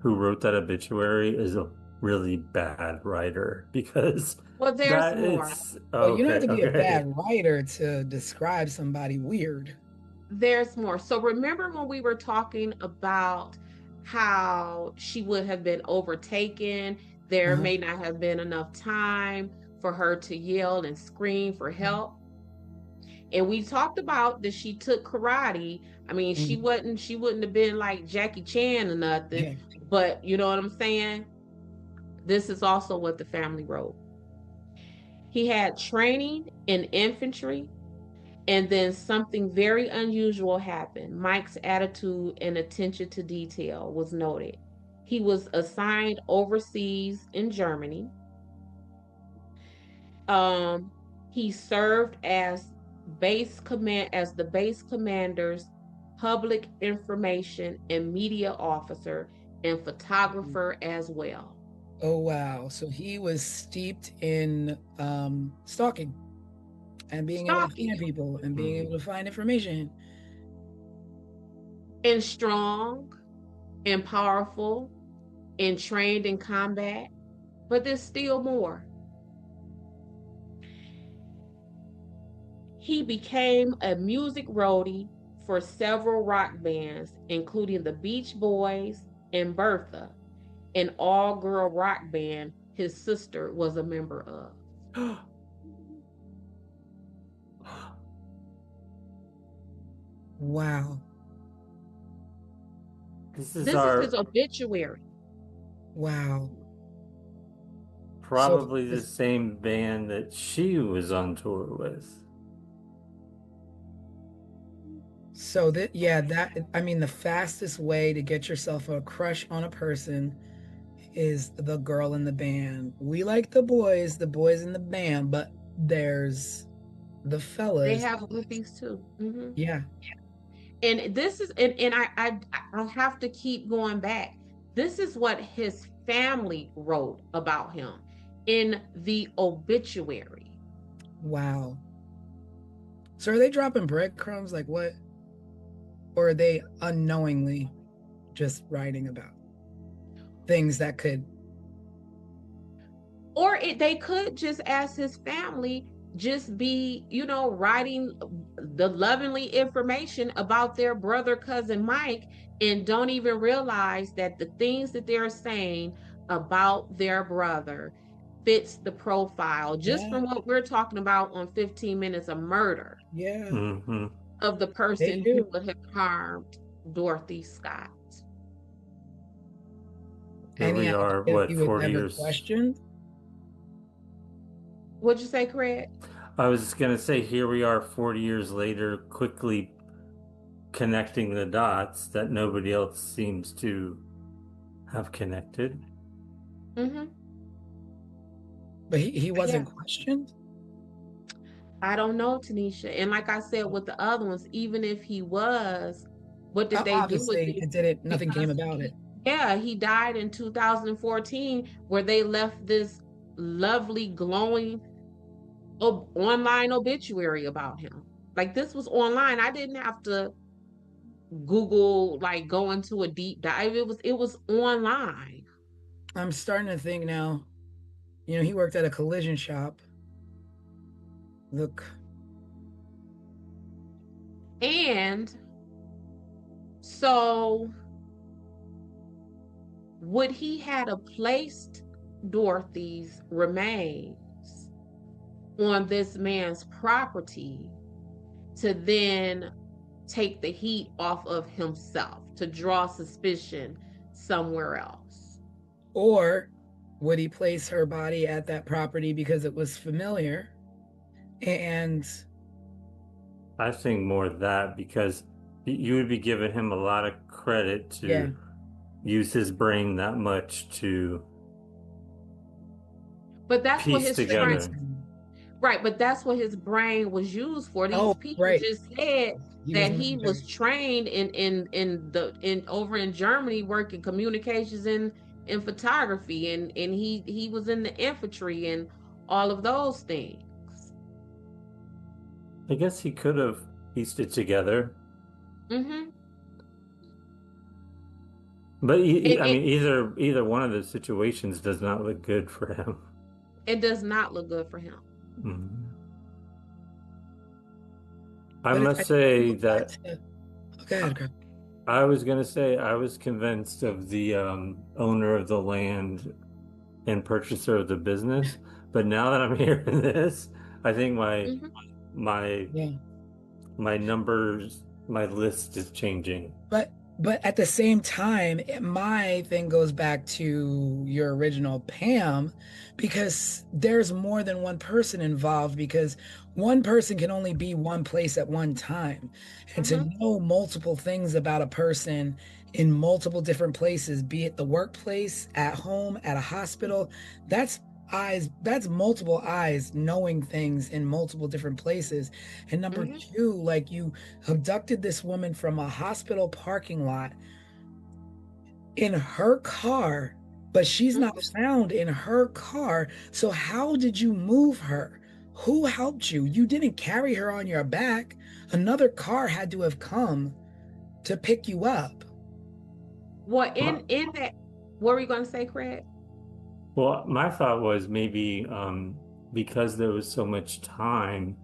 who wrote that obituary is a really bad writer, because well, there's more. Well, you don't have to be a bad writer to describe somebody weird. There's more. So remember when we were talking about how she would have been overtaken, there may not have been enough time for her to yell and scream for help. And we talked about that she took karate. I mean, she wouldn't have been like Jackie Chan or nothing, but you know what I'm saying? This is also what the family wrote. He had training in infantry, and then something very unusual happened. Mike's attitude and attention to detail was noted. He was assigned overseas in Germany. He served as the base commander's public information and media officer and photographer as well. Oh wow! So he was steeped in stalking and being able to find people and being able to find information. And strong and powerful and trained in combat, but there's still more. He became a music roadie for several rock bands, including the Beach Boys and Bertha, an all-girl rock band his sister was a member of. Wow. This is his obituary. Wow. Probably the same band that she was on tour with. So the fastest way to get yourself a crush on a person is the girl in the band. We like the boys in the band, but there's the fellas. They have groupies too. Mm-hmm. Yeah. And this is, and I have to keep going back. This is what his family wrote about him in the obituary. Wow. So are they dropping breadcrumbs? Like what? Or are they unknowingly just writing about things that could? Or they could just, as his family, just be, writing the lovingly information about their brother, cousin Mike, and don't even realize that the things that they're saying about their brother fits the profile just from what we're talking about on 15 Minutes of Murder. Yeah. Mm-hmm. Of the person who would have harmed Dorothy Scott. Here we are, what, 40 years? Questioned? What'd you say, Craig? I was just going to say, here we are 40 years later, quickly connecting the dots that nobody else seems to have connected. Mm-hmm. But he wasn't questioned? I don't know, Tanisha. And like I said with the other ones, even if he was, what did they do with it? It didn't, nothing came about it. Yeah, he died in 2014, where they left this lovely, glowing online obituary about him. Like, this was online. I didn't have to Google, like, go into a deep dive. It was online. I'm starting to think now, he worked at a collision shop. Look. And so would he had placed Dorothy's remains on this man's property to then take the heat off of himself, to draw suspicion somewhere else? Or would he place her body at that property because it was familiar? And I think more that because you would be giving him a lot of credit to yeah, use his brain that much to But that's what piece his brain, together. right? But that's what his brain was used for. These oh, people right. just said He was that he was military. trained in over in Germany working communications in photography, and he was in the infantry and all of those things. I guess he could have pieced it together. Mm-hmm. But It, I it mean, either one of the situations does not look good for him. it does not look good for him. Mhm. I But must I say think back that to, okay, okay. I was going to say I was convinced of the owner of the land and purchaser of the business, but now that I'm hearing this, I think Mm-hmm. my Yeah. my numbers, my list is changing. But at the same time, my thing goes back to your original Pam, because there's more than one person involved, because one person can only be one place at one time. And to Mm-hmm. know multiple things about a person in multiple different places, be it the workplace, at home, at a hospital, that's that's multiple eyes knowing things in multiple different places. And number Mm-hmm. two, like, you abducted this woman from a hospital parking lot in her car, but she's not found in her car. So how did you move her? Who helped you? You didn't carry her on your back. Another car had to have come to pick you up. Well, My, in that, what were you going to say, Craig? well, my thought was maybe because there was so much time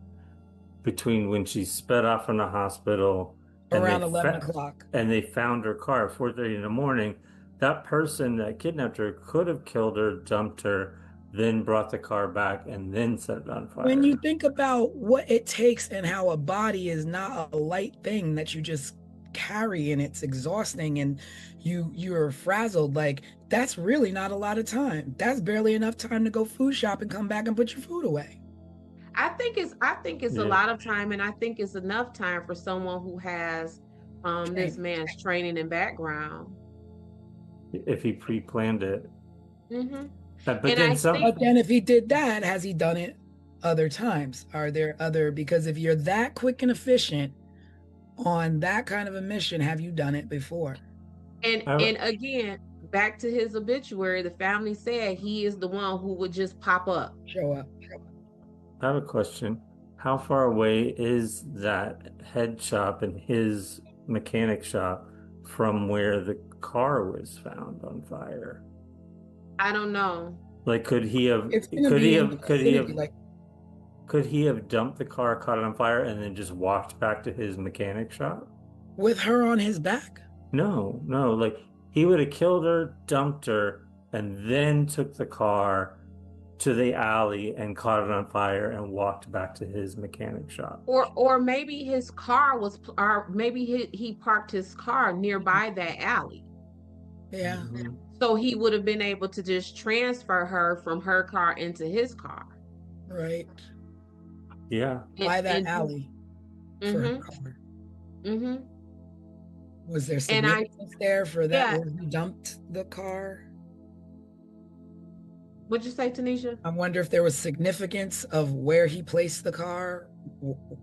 between when she sped off from the hospital and Around 11 o'clock. they found her car at 4:30 in the morning, that person that kidnapped her could have killed her, dumped her, then brought the car back and then set it on When you fire. think about what it takes and how a body is not a light thing that you just carry, and it's exhausting, and you're frazzled, like, that's really not a lot of time. That's barely enough time to go food shop and come back and put your food away. I think it's a Yeah. lot of time, and I think it's enough time for someone who has this Training. man's training and background. If he pre-planned it. Mm-hmm. But And then I some, think But then if he did that, has he done it other times? Are there other, because if you're that quick and efficient on that kind of a mission, have you done it before? and I, and again, back to his obituary, the family said he is the one who would just pop up. Show up. I have a question. How far away is that head shop and his mechanic shop from where the car was found on fire? I don't know. Like, It's gonna be in the vicinity, like, could he have dumped the car, caught it on fire, and then just walked back to his mechanic shop? with her on his back. No, no, like he would have killed her, dumped her, and then took the car to the alley and caught it on fire and walked back to his mechanic shop. Or maybe his car was, or maybe he parked his car nearby that alley. Yeah, Mhm. So he would have been able to just transfer her from her car into his car. right. Yeah. By that And alley for her car. mm-hmm. Was there And significance there for that yeah, where he dumped the car? what'd you say, Tanisha? I wonder if there was significance of where he placed the car.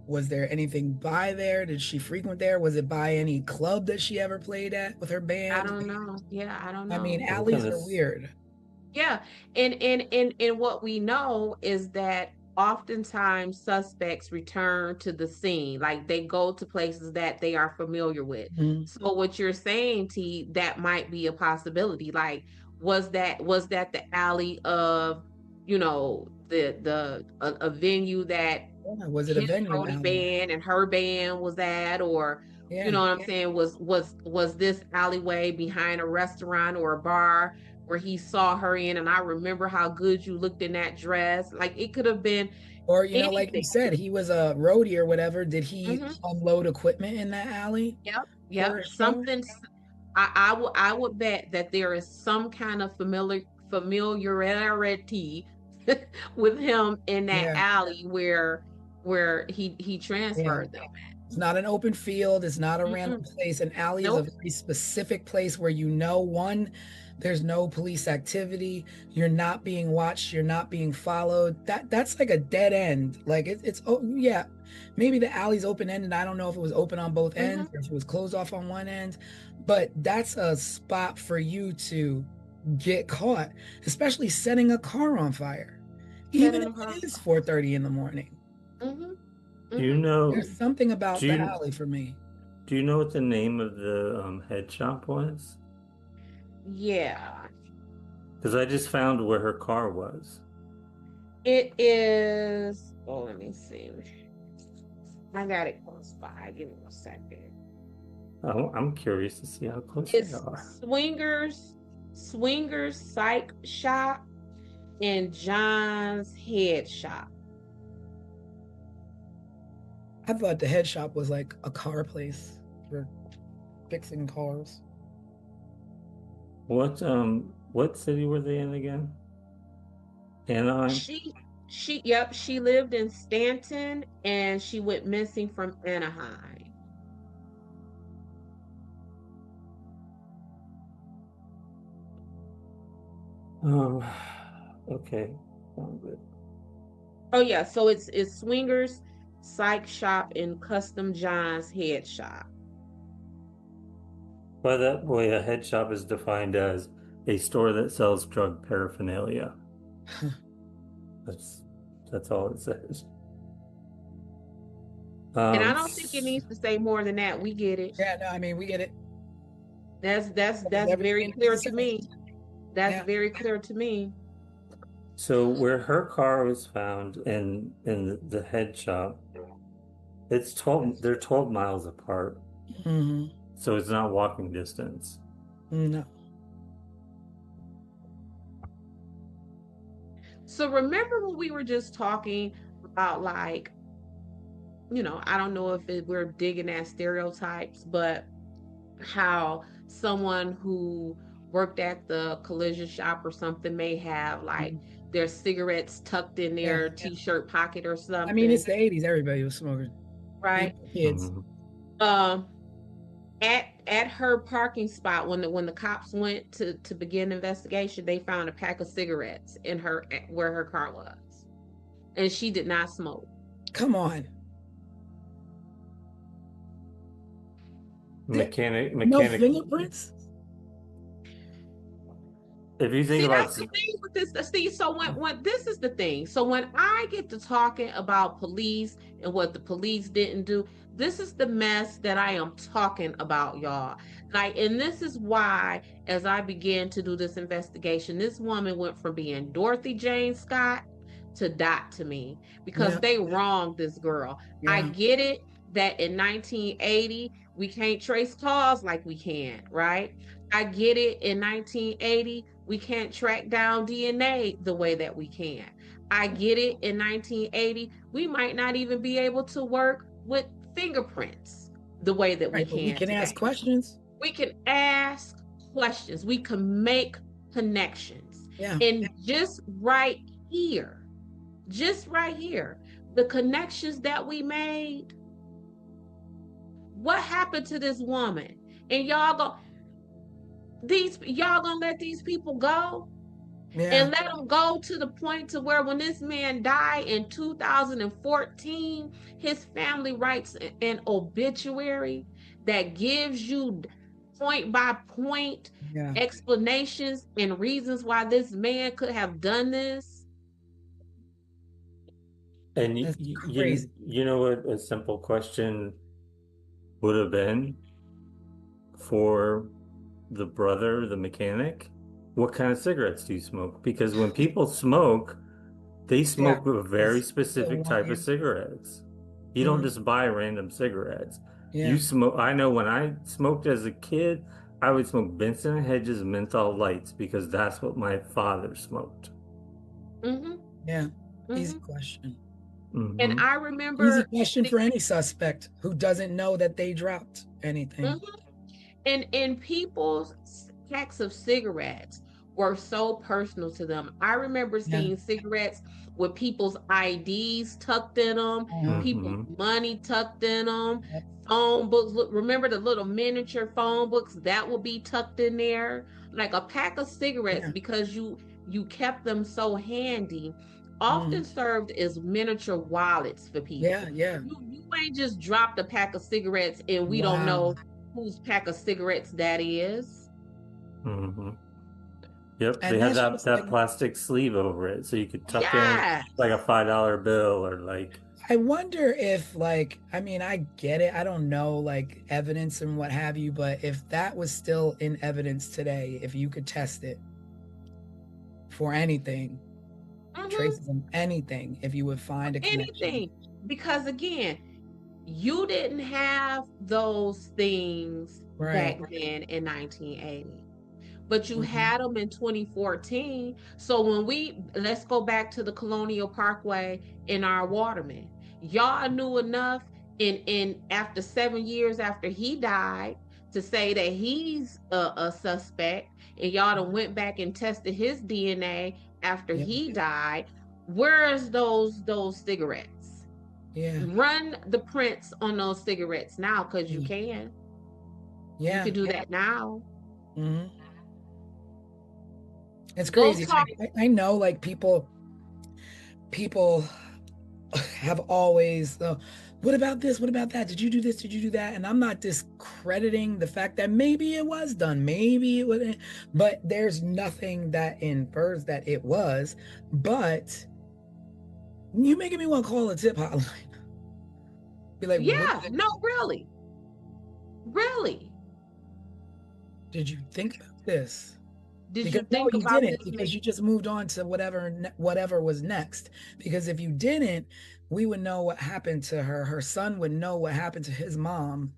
Was there anything by there? Did she frequent there? Was it by any club that she ever played at with her I band? don't know. Yeah, I don't know. I mean, I'm alleys gonna are weird. Yeah, and what we know is that oftentimes suspects return to the scene, like they go to places that they are familiar with. Mhm. So what you're saying, T, that might be a possibility. Like, was that the alley of, the a venue that Yeah, was it a his venue Brody alley? band and her band was at, or you Yeah. know what I'm saying, was this alleyway behind a restaurant or a bar where he saw her in, and I remember how good you looked in that dress. Like, it could have been Or, like you anything. said, he was a roadie or whatever. Did he Hmm. unload equipment in that alley Yep, for yep. a show? I would bet that there is some kind of familiarity with him in that Yeah. alley where he transferred them. It's not an open field. It's not a random Mm-mm. place. An alley is a Nope. very specific place where one, there's no police activity. You're not being watched. You're not being followed. That's like a dead end. Like it's oh yeah, maybe the alley's open ended. I don't know if it was open on both ends or if it was closed off on one end, but that's a spot for you to get caught, especially setting a car on fire, even if it is 4:30 in the morning. Mm-hmm. Do you know? There's something about do the you, alley for me. do you know what the name of the head shop was? Yeah. Because I just found where her car was. It is, oh, let me see. I got it close by. Give me a second. Oh, I'm curious to see how close It's they are. Swingers Psych Shop and John's Head Shop. I thought the head shop was like a car place for fixing cars. What city were they in again? Anaheim? She lived in Stanton and she went missing from Anaheim. Okay. Found it. Oh yeah, so it's Swingers Psych Shop and Custom John's Head Shop. By that way, a head shop is defined as a store that sells drug paraphernalia. That's all it says. And I don't think it needs to say more than that. We get it. Yeah, no, I mean we get it. That's very clear to me. That's very clear to me. So where her car was found in the head shop, it's 12, they're 12 miles apart. Mm-hmm. So it's not walking distance. No. So remember when we were just talking about, like, you know, I don't know if we're digging at stereotypes, but how someone who worked at the collision shop or something may have like their cigarettes tucked in their t-shirt pocket or something. I mean, it's the 80s. Everybody was smoking. Right. Kids. At her parking spot, when the cops went to begin the investigation, they found a pack of cigarettes in where her car was, and she did not smoke. Come on. Mechanic. No fingerprints. If you think that's the thing with this. See, so when this is the thing. So when I get to talking about police and what the police didn't do, this is the mess that I am talking about, y'all. Like, and this is why, as I began to do this investigation, this woman went from being Dorothy Jane Scott to Dot to me, because they wronged this girl. I get it that in 1980 we can't trace cars like we can, right? I get it in 1980 we can't track down DNA the way that we can. I get it in 1980 we might not even be able to work with fingerprints the way that we can. We can ask questions. We can ask questions. We can make connections. Yeah. And just right here, the connections that we made, what happened to this woman? And y'all gonna let these people go? And let them go to the point to where when this man died in 2014, his family writes an obituary that gives you point by point explanations and reasons why this man could have done this. And you know what a simple question would have been for the brother, the mechanic? What kind of cigarettes do you smoke? Because when people smoke, they smoke a very specific type of cigarettes. You don't just buy random cigarettes. You smoke. I know when I smoked as a kid, I would smoke Benson and Hedges menthol lights because that's what my father smoked. Easy question. And I remember easy question for any suspect who doesn't know that they dropped anything. And people's packs of cigarettes were so personal to them. I remember seeing cigarettes with people's IDs tucked in them, people's money tucked in them, phone books. Look, remember the little miniature phone books that would be tucked in there? Like a pack of cigarettes, because you kept them so handy, often served as miniature wallets for people. You ain't just dropped a pack of cigarettes and we don't know whose pack of cigarettes that is. Yep, and they had that plastic sleeve over it, so you could tuck in like a $5 bill or like. I wonder if, like, I mean, I get it. I don't know, like, evidence and what have you, but if that was still in evidence today, if you could test it for anything, traces of anything, if you would find a connection. Anything, because again, you didn't have those things back then in 1980, but you had them in 2014. So when let's go back to the Colonial Parkway in our Waterman, y'all knew enough in after 7 years after he died to say that he's a suspect, and y'all done went back and tested his DNA after he died. Where's those cigarettes? Run the prints on those cigarettes now, because you can. You can do that now. It's crazy. I know, like, people have always, what about this? What about that? Did you do this? Did you do that? And I'm not discrediting the fact that maybe it was done, maybe it wasn't, but there's nothing that infers that it was. But you making me want to call a tip hotline. Be like, no, really. Did you think about this? Did you think about this? Because you just moved on to whatever was next. Because if you didn't, we would know what happened to her. Her son would know what happened to his mom,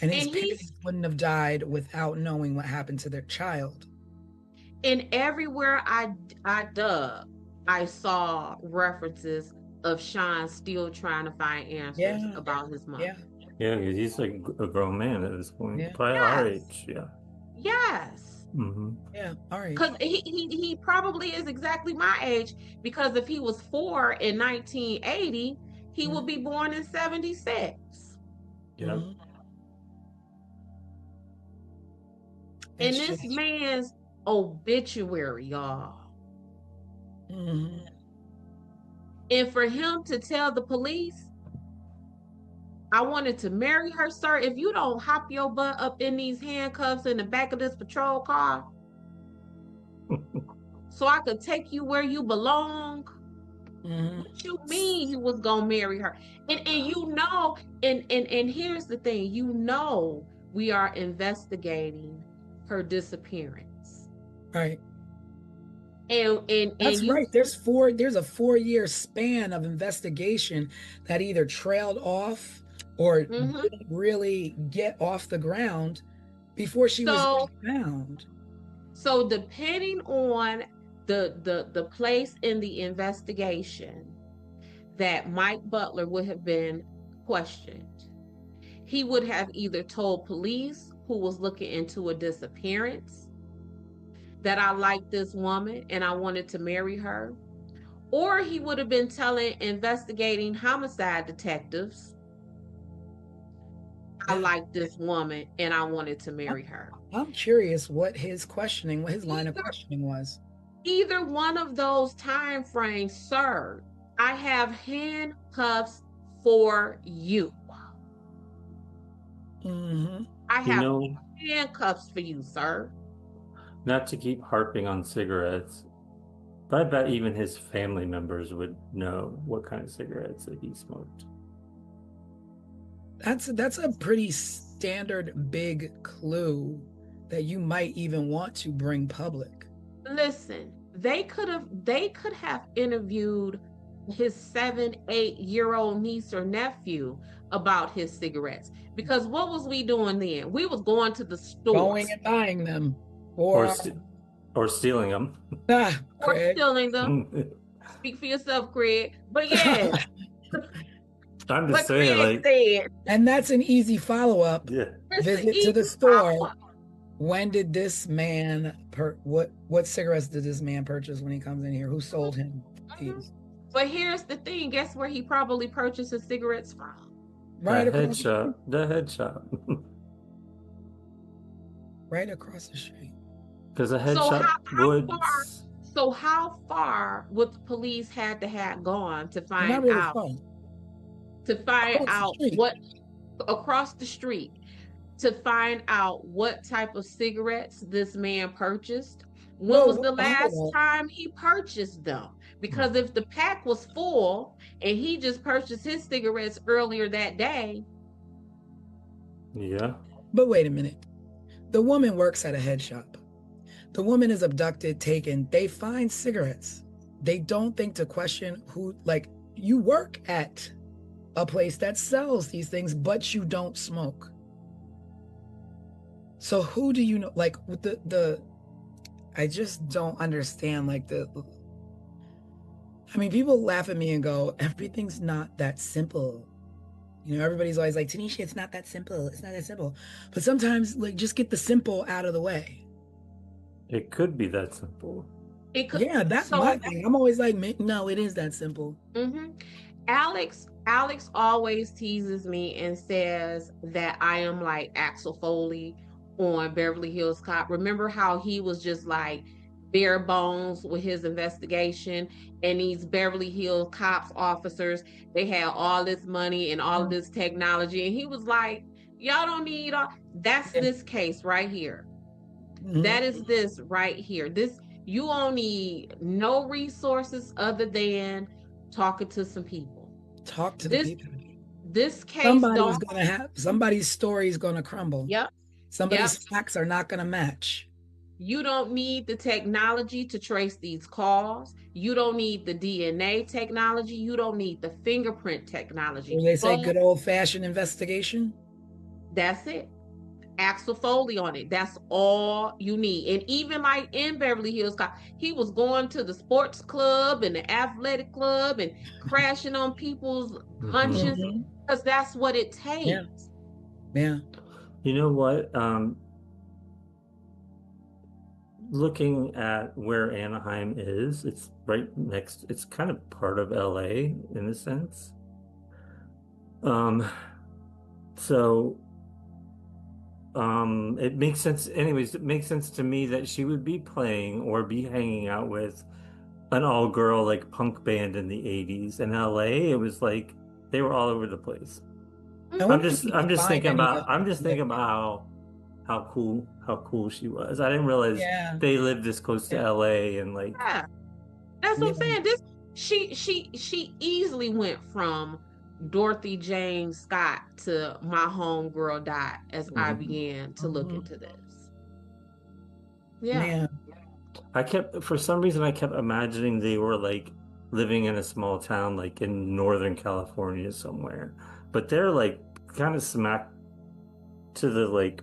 and his parents wouldn't have died without knowing what happened to their child. And everywhere I dug, I saw references of Sean still trying to find answers about his mom. Yeah, because he's like a grown man at this point, probably our age. Yes. Yeah, all right. Because he probably is exactly my age, because if he was 4 in 1980, he would be born in 76. And this man's obituary, y'all. And for him to tell the police, I wanted to marry her, sir, if you don't hop your butt up in these handcuffs in the back of this patrol car so I could take you where you belong. What you mean you was gonna marry her? And you know, and here's the thing, you know, we are investigating her disappearance. Right. And that's right. There's a 4-year span of investigation that either trailed off or didn't really get off the ground before she was found. So depending on the place in the investigation that Mike Butler would have been questioned, he would have either told police who was looking into a disappearance that I liked this woman and I wanted to marry her, or he would have been telling investigating homicide detectives, I like this woman and I wanted to marry her. I'm curious what his line of questioning was. Either one of those time frames, sir. I have handcuffs for you. I have handcuffs for you, sir. Not to keep harping on cigarettes, but I bet even his family members would know what kind of cigarettes that he smoked. That's a pretty standard big clue that you might even want to bring public. Listen, they could have interviewed his 7-8-year-old niece or nephew about his cigarettes, because what was we doing then? We was going to the store, going and buying them, or stealing them. Or stealing them. Speak for yourself, Craig. But yeah. I'm just saying, like, and that's an easy follow-up. Visit to the store When did this man what cigarettes did this man purchase when he comes in here? Who sold him these? But here's the thing, guess where he probably purchased his cigarettes from? Right The across headshot. The headshot. right across the street. Because a So headshot would. how far would the police had to have gone to Not find really out far. to find Across the out street. what across the street to find out what type of cigarettes this man purchased? When was the Well, hold last on. time he purchased them? Because if the pack was full and he just purchased his cigarettes earlier that day. Yeah. But wait a minute. The woman works at a head shop. The woman is abducted, taken. They find cigarettes. They don't think to question who, like, you work at a place that sells these things, but you don't smoke. So who do you know? Like, with I just don't understand, like, I mean, people laugh at me and go, everything's not that simple. You know, everybody's always like, Tanisha, it's not that simple. It's not that simple. But sometimes, like, just get the simple out of the way. It could be that simple. It could, Yeah, that's so my thing. I'm always like, no, it is that simple. Alex always teases me and says that I am like Axel Foley on Beverly Hills Cop. Remember how he was just like bare bones with his investigation, and these Beverly Hills Cops officers, they had all this money and all of this technology, and he was like, y'all don't need all. That's this case right here. That is this right here. This, you don't need no resources other than talking to some people. Talk to the people. This case, somebody's story is gonna crumble. Yep. Somebody's facts are not gonna match. You don't need the technology to trace these calls. You don't need the DNA technology. You don't need the fingerprint technology. When they say good old-fashioned investigation, that's it. Axel Foley on it. That's all you need. And even like in Beverly Hills Cop, he was going to the sports club and the athletic club and crashing on people's hunches because that's what it takes. Yeah. You know what? Looking at where Anaheim is, it's right next, it's kind of part of LA in a sense. It makes sense. Anyways, it makes sense to me that she would be playing or be hanging out with an all-girl like punk band in the 80s. In LA, it was like they were all over the place. I'm just thinking about how cool she was. I didn't realize they lived this close to LA and like that's what I'm saying. She easily went from Dorothy James Scott to My Homegirl Dot as I began to look into this. For some reason I kept imagining they were like living in a small town like in Northern California somewhere, but they're like kind of smack to the like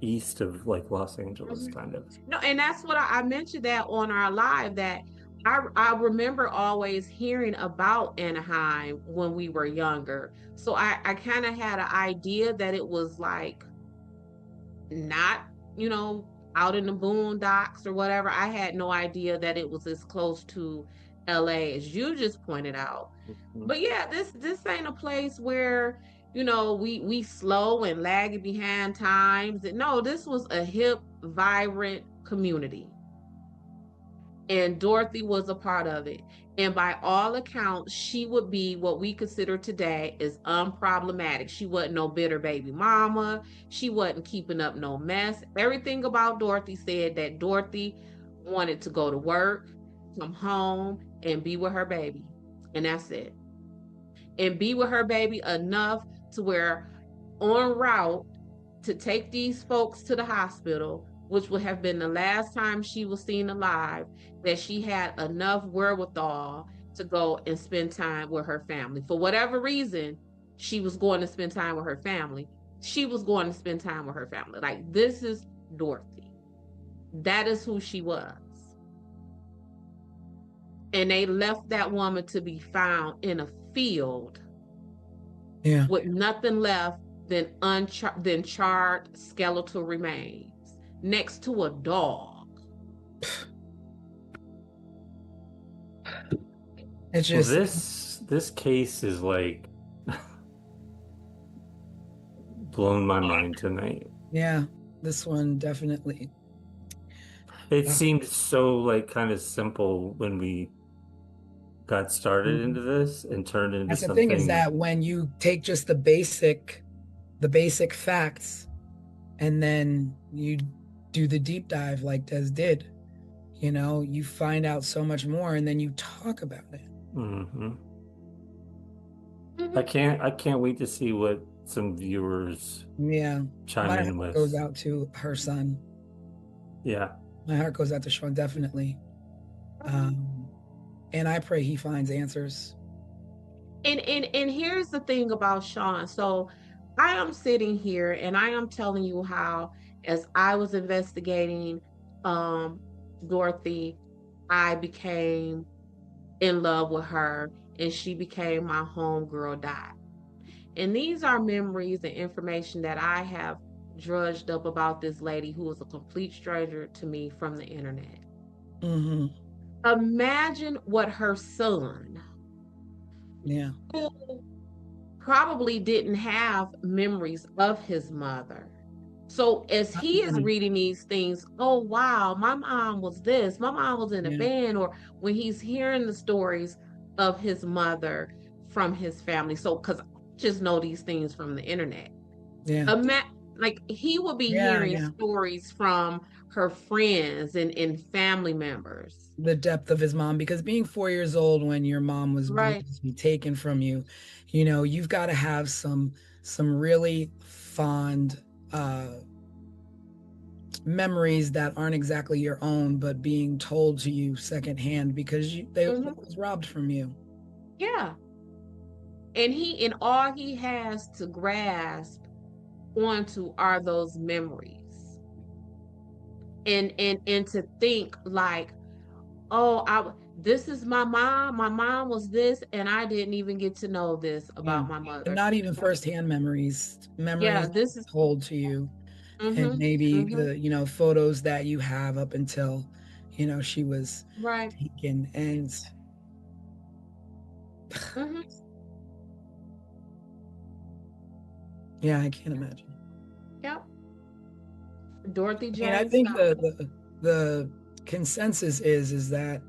east of like Los Angeles kind of. No, and that's what I mentioned that on our live, that I remember always hearing about Anaheim when we were younger. So I kind of had an idea that it was like not, out in the boondocks or whatever. I had no idea that it was as close to LA as you just pointed out. But yeah, this ain't a place where, we slow and lagging behind times. No, this was a hip, vibrant community. And Dorothy was a part of it. And by all accounts, she would be what we consider today as unproblematic. She wasn't no bitter baby mama. She wasn't keeping up no mess. Everything about Dorothy said that Dorothy wanted to go to work, come home, and be with her baby. And that's it. And be with her baby enough to where en route to take these folks to the hospital, which would have been the last time she was seen alive, that she had enough wherewithal to go and spend time with her family. For whatever reason, she was going to spend time with her family. She was going to spend time with her family. Like, this is Dorothy. That is who she was. And they left that woman to be found in a field with nothing left than charred skeletal remains. next to a dog. It's Well, just this case is like blown my mind tonight. yeah, this one definitely. It Uh, seemed so like kind of simple when we got started into this and turned into That's the thing is something. that when you take just the basic facts and then you do the deep dive like Des did, you find out so much more and then you talk about it. Mhm. Mhm. I can't wait to see what some viewers Yeah. chime My in heart goes with. out to her son. Yeah. My heart goes out to Sean, definitely. And I pray he finds answers. And here's the thing about Sean. So I am sitting here and I am telling you how, as I was investigating um Dorothy, I became in love with her and she became my homegirl Dot. And these are memories and information that I have drudged up about this lady who was a complete stranger to me from the internet. Mm-hmm. Imagine what her son, Yeah. who probably didn't have memories of his mother. So as Not he is many. reading these things, oh wow, my mom was this, my mom was in a Yeah. band, or when he's hearing the stories of his mother from his family. So because I just know these things from the internet. Yeah. Like he will be Yeah. hearing Yeah. stories from her friends and family members. The depth of his mom, because being 4 years old when your mom was Right. brutally taken from you, you've got to have some really fond memories that aren't exactly your own, but being told to you secondhand because they Mhm. was robbed from you. Yeah. And all he has to grasp onto are those memories. And to think like, oh, this is my mom. My mom was this, and I didn't even get to know this Yeah. about my And mother. not even firsthand Yeah, memories this is told to you, and mm-hmm, maybe mm-hmm, the photos that you have up until she was right. taken. And Mm-hmm. yeah, I can't imagine. Yep. Dorothy I mean, I James think Scott. the consensus is that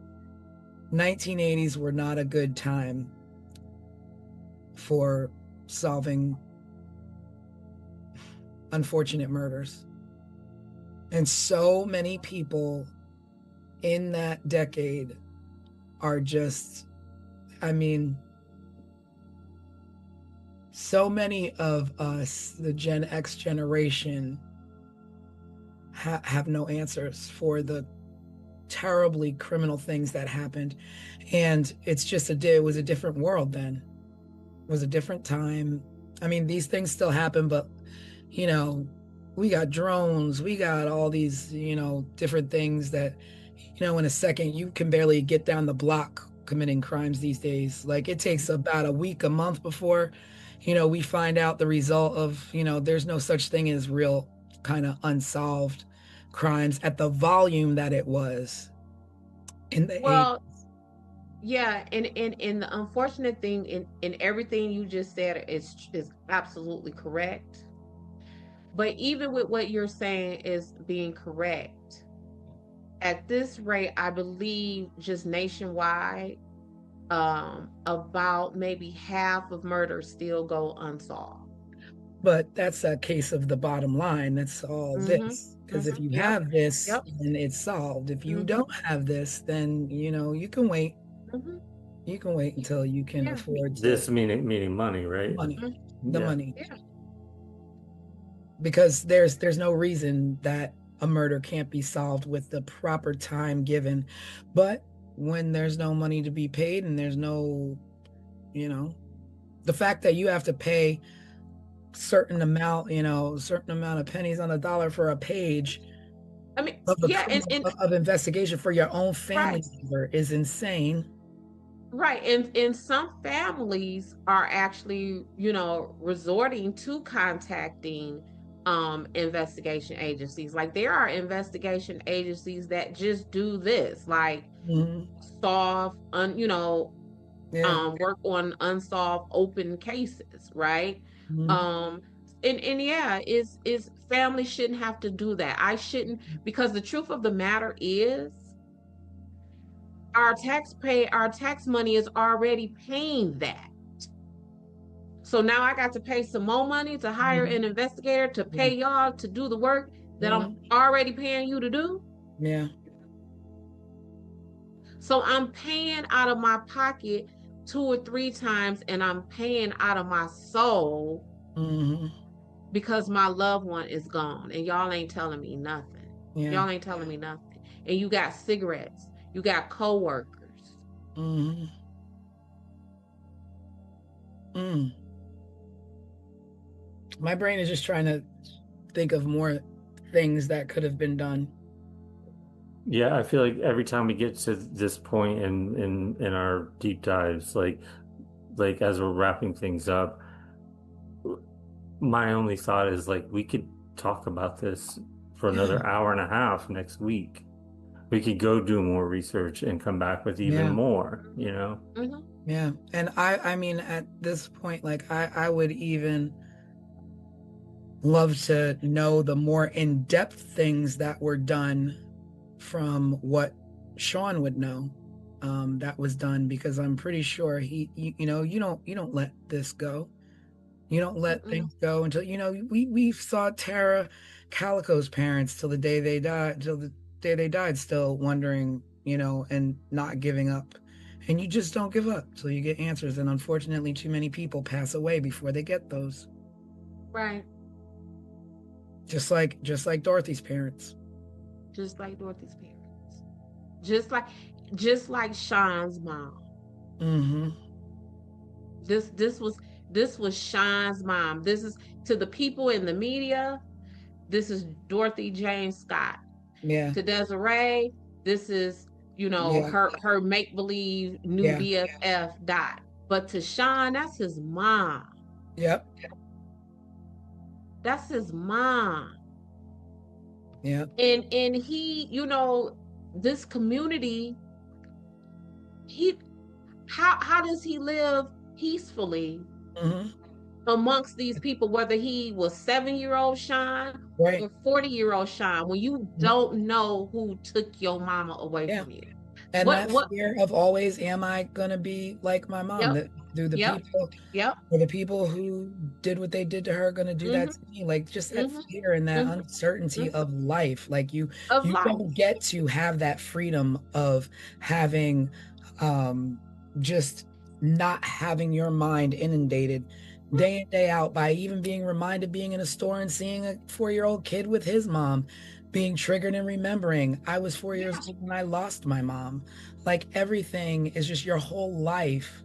1980s were not a good time for solving unfortunate murders. And so many people in that decade are just, I mean, so many of us, the Gen X generation, have no answers for the terribly criminal things that happened. And it was a different world then. It was a different time. I mean, these things still happen, but we got drones, we got all these, different things that, in a second you can barely get down the block committing crimes these days. Like it takes about a week, a month before, we find out the result of, there's no such thing as real kind of unsolved crimes at the volume that it was in the eight. Well, yeah, and the unfortunate thing in everything you just said is absolutely correct. But even with what you're saying is being correct, at this rate, I believe just nationwide, about maybe half of murders still go unsolved. But that's a case of the bottom line. That's all Mm-hmm. this. Because if you Yep. have this, Yep. then it's solved. If you Mm-hmm. don't have this, then you can wait. Mm-hmm. You can wait until you can Yeah. afford to This meaning money, right? money, the Yeah. money. Yeah. Because there's no reason that a murder can't be solved with the proper time given. But when there's no money to be paid and there's no, the fact that you have to pay certain amount of pennies on a dollar for a page I mean, of yeah, and of investigation for your own family right. member is insane. Right. And some families are actually, resorting to contacting investigation agencies. Like there are investigation agencies that just do this, like solve work on unsolved open cases, right? And yeah, is family shouldn't have to do that. I shouldn't, because the truth of the matter is our tax money is already paying that. So now I got to pay some more money to hire an investigator to pay y'all to do the work that I'm already paying you to do. Yeah. So I'm paying out of my pocket 2 or 3 times, and I'm paying out of my soul because my loved one is gone, and y'all ain't telling me nothing. Yeah. Y'all ain't telling me nothing. And you got cigarettes, you got coworkers. My brain is just trying to think of more things that could have been done. Yeah, I feel like every time we get to this point in our deep dives, like as we're wrapping things up, my only thought is like we could talk about this for another hour and a half next week. We could go do more research and come back with even more, you know? Yeah. And I mean, at this point, like I would even love to know the more in-depth things that were done from what Sean would know that was done, because I'm pretty sure you don't let this go. You don't let things go until, we saw Tara Calico's parents till the day they died, still wondering, and not giving up. And you just don't give up till you get answers. And unfortunately, too many people pass away before they get those. Right. Just like Dorothy's parents. Just like Dorothy's parents. Just like Sean's mom. This was Sean's mom. This is, to the people in the media, this is Dorothy Jane Scott. Yeah. To Desiree, this is, her make-believe new BFF Dot. But to Sean, that's his mom. Yep. That's his mom. Yeah. And he, this community, how does he live peacefully amongst these people, whether he was 7-year-old Sean or 40-year-old Sean, when you don't know who took your mama away from you? And that fear of always, am I gonna be like my mom? The people who did what they did to her gonna do that to me? Like, just that fear and that uncertainty of life. Like you don't get to have that freedom of having just not having your mind inundated day in, day out by even being reminded, being in a store and seeing a 4-year-old kid with his mom, being triggered and remembering I was 4 years old when I lost my mom. Like, everything is just, your whole life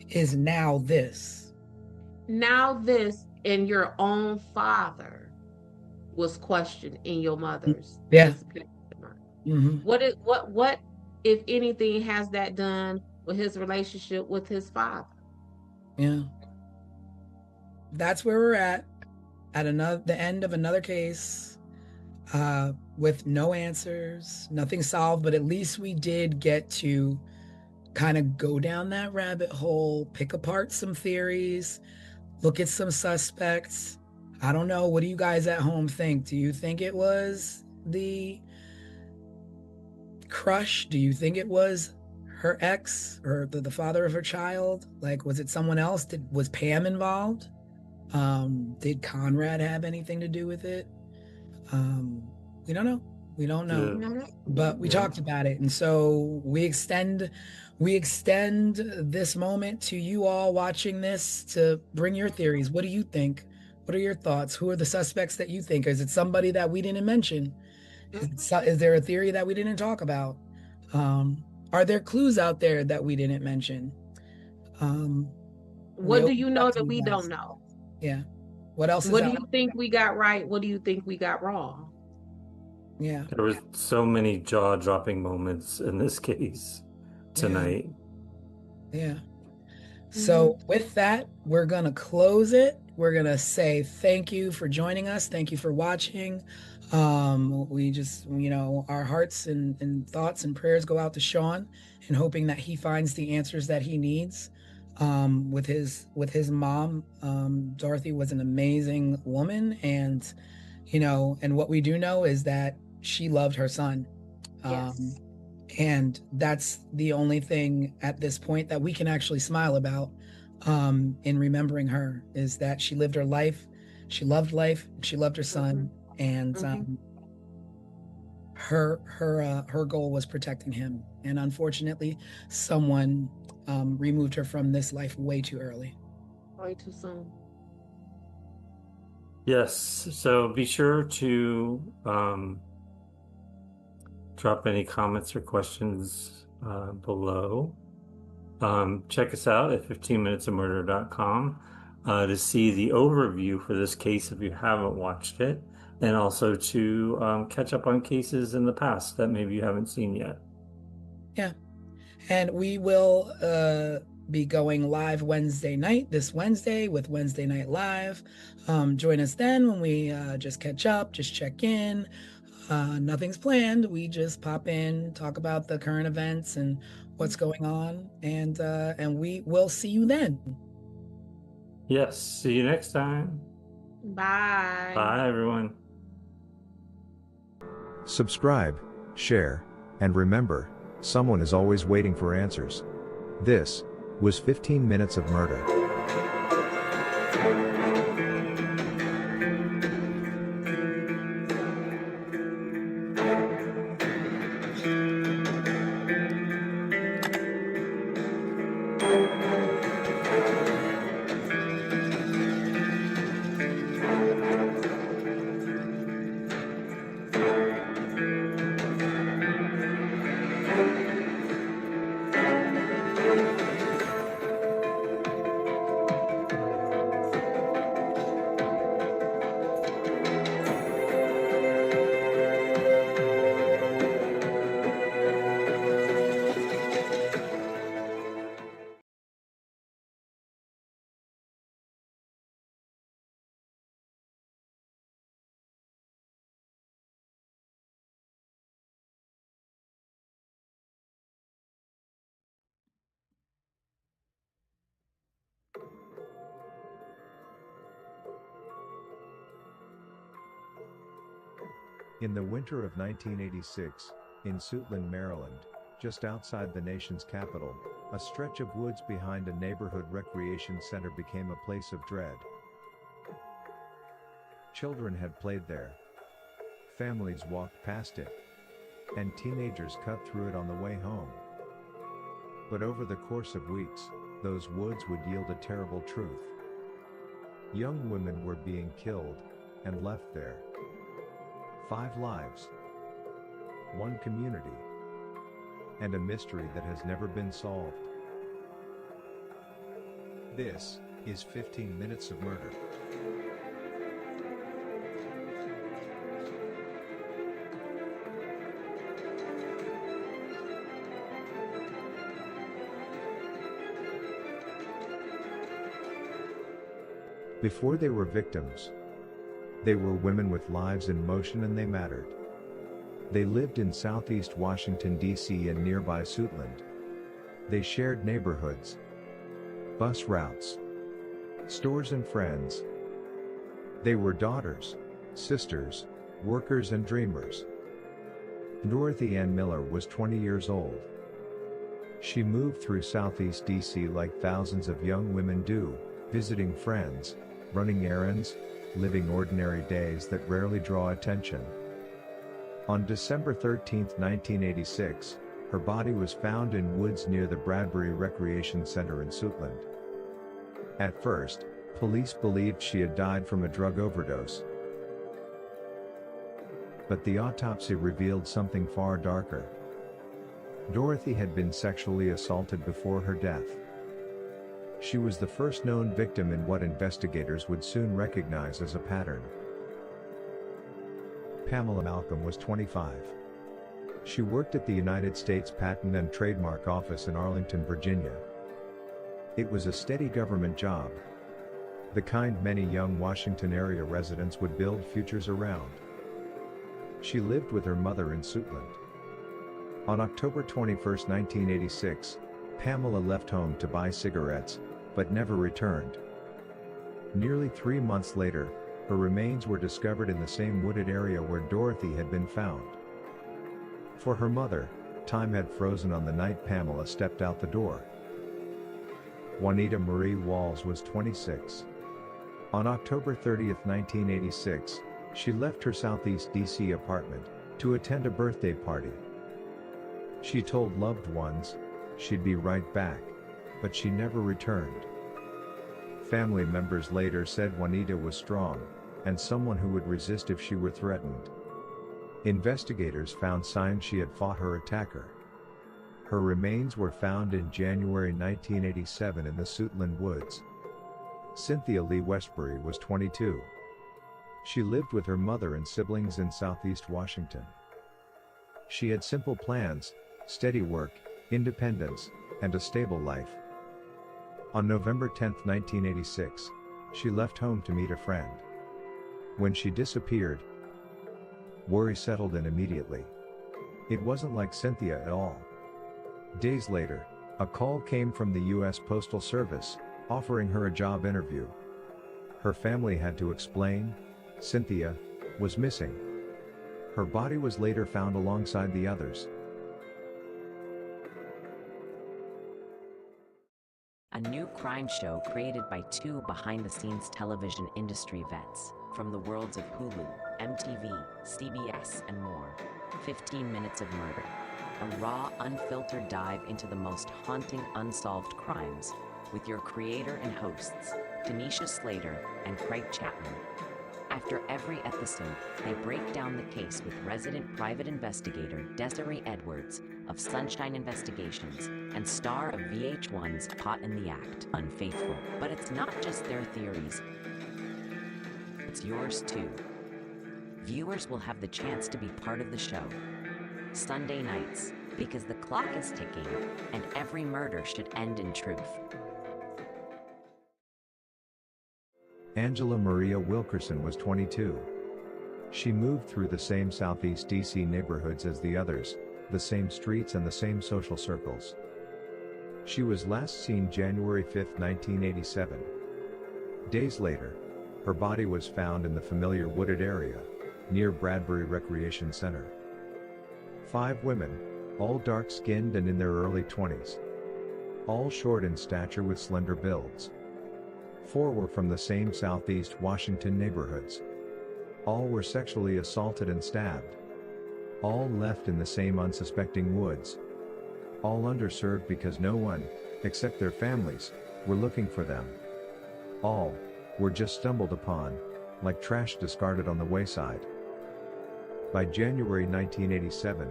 is now this. And your own father was questioned in your mother's disappearance. What if anything has that done with his relationship with his father? Yeah. That's where we're at the end of another case, with no answers, nothing solved, but at least we did get to kind of go down that rabbit hole, pick apart some theories, look at some suspects. I don't know. What do you guys at home think? Do you think it was the crush? Do you think it was her ex or the father of her child? Like, was it someone else? Was Pam involved? Did Conrad have anything to do with it? We don't know. But we talked about it. And so we extend this moment to you all watching this to bring your theories. What do you think? What are your thoughts? Who are the suspects that you think? Is it somebody that we didn't mention? Is there a theory that we didn't talk about? Are there clues out there that we didn't mention? What do you know that we don't know? Yeah. What else? What do you think we got right? What do you think we got wrong? Yeah. There was so many jaw-dropping moments in this case tonight. Yeah. So with that, we're going to close it. We're going to say thank you for joining us. Thank you for watching. We just, our hearts and thoughts and prayers go out to Sean, and hoping that he finds the answers that he needs. With his mom, Dorothy was an amazing woman, and and what we do know is that she loved her son. Yes. And that's the only thing at this point that we can actually smile about, in remembering her, is that she lived her life, she loved life, she loved her son, and her goal was protecting him. And unfortunately, someone removed her from this life way too early. Way too soon. Yes, so be sure to drop any comments or questions below. Check us out at 15minutesofmurder.com to see the overview for this case if you haven't watched it, and also to catch up on cases in the past that maybe you haven't seen yet. Yeah. And we will be going live Wednesday night, this Wednesday, with Wednesday Night Live. Join us then when we just catch up, just check in. Nothing's planned. We just pop in, talk about the current events and what's going on, and we will see you then. Yes, see you next time. Bye. Bye, everyone. Subscribe, share, and remember, someone is always waiting for answers. This was 15 Minutes of Murder. In the winter of 1986, in Suitland, Maryland, just outside the nation's capital, a stretch of woods behind a neighborhood recreation center became a place of dread. Children had played there. Families walked past it. And teenagers cut through it on the way home. But over the course of weeks, those woods would yield a terrible truth. Young women were being killed and left there. 5 lives, 1 community, and a mystery that has never been solved. This is 15 Minutes of Murder. Before they were victims, they were women with lives in motion, and they mattered. They lived in Southeast Washington, D.C. and nearby Suitland. They shared neighborhoods, bus routes, stores and friends. They were daughters, sisters, workers and dreamers. Dorothy Ann Miller was 20 years old. She moved through Southeast D.C. like thousands of young women do, visiting friends, running errands, living ordinary days that rarely draw attention. On December 13, 1986, her body was found in woods near the Bradbury Recreation Center in Suitland. At first, police believed she had died from a drug overdose. But the autopsy revealed something far darker. Dorothy had been sexually assaulted before her death. She was the first known victim in what investigators would soon recognize as a pattern. Pamela Malcolm was 25. She worked at the United States Patent and Trademark Office in Arlington, Virginia. It was a steady government job, the kind many young Washington area residents would build futures around. She lived with her mother in Suitland. On October 21, 1986, Pamela left home to buy cigarettes, but never returned. Nearly 3 months later, her remains were discovered in the same wooded area where Dorothy had been found. For her mother, time had frozen on the night Pamela stepped out the door. Juanita Marie Walls was 26. On October 30, 1986, she left her Southeast DC apartment to attend a birthday party. She told loved ones she'd be right back, but she never returned. Family members later said Juanita was strong and someone who would resist if she were threatened. Investigators found signs she had fought her attacker. Her remains were found in January 1987 in the Suitland Woods. Cynthia Lee Westbury was 22. She lived with her mother and siblings in Southeast Washington. She had simple plans, steady work, independence, and a stable life. On November 10, 1986, she left home to meet a friend. When she disappeared, worry settled in immediately. It wasn't like Cynthia at all. Days later, a call came from the U.S. Postal Service, offering her a job interview. Her family had to explain, Cynthia was missing. Her body was later found alongside the others. A new crime show created by two behind-the-scenes television industry vets from the worlds of Hulu, MTV, CBS, and more. 15 Minutes of Murder. A raw, unfiltered dive into the most haunting, unsolved crimes with your creator and hosts, Tanisha Slater and Craig Chapman. After every episode, they break down the case with resident private investigator Desiree Edwards of Sunshine Investigations and star of VH1's Caught in the Act, Unfaithful. But it's not just their theories, it's yours too. Viewers will have the chance to be part of the show. Sunday nights, because the clock is ticking and every murder should end in truth. Angela Maria Wilkerson was 22. She moved through the same Southeast DC neighborhoods as the others, the same streets and the same social circles. She was last seen January 5, 1987. Days later, her body was found in the familiar wooded area, near Bradbury Recreation Center. 5 women, all dark-skinned and in their early 20s. All short in stature with slender builds. 4 were from the same Southeast Washington neighborhoods. All were sexually assaulted and stabbed. All left in the same unsuspecting woods. All underserved because no one, except their families, were looking for them. All were just stumbled upon, like trash discarded on the wayside. By January 1987,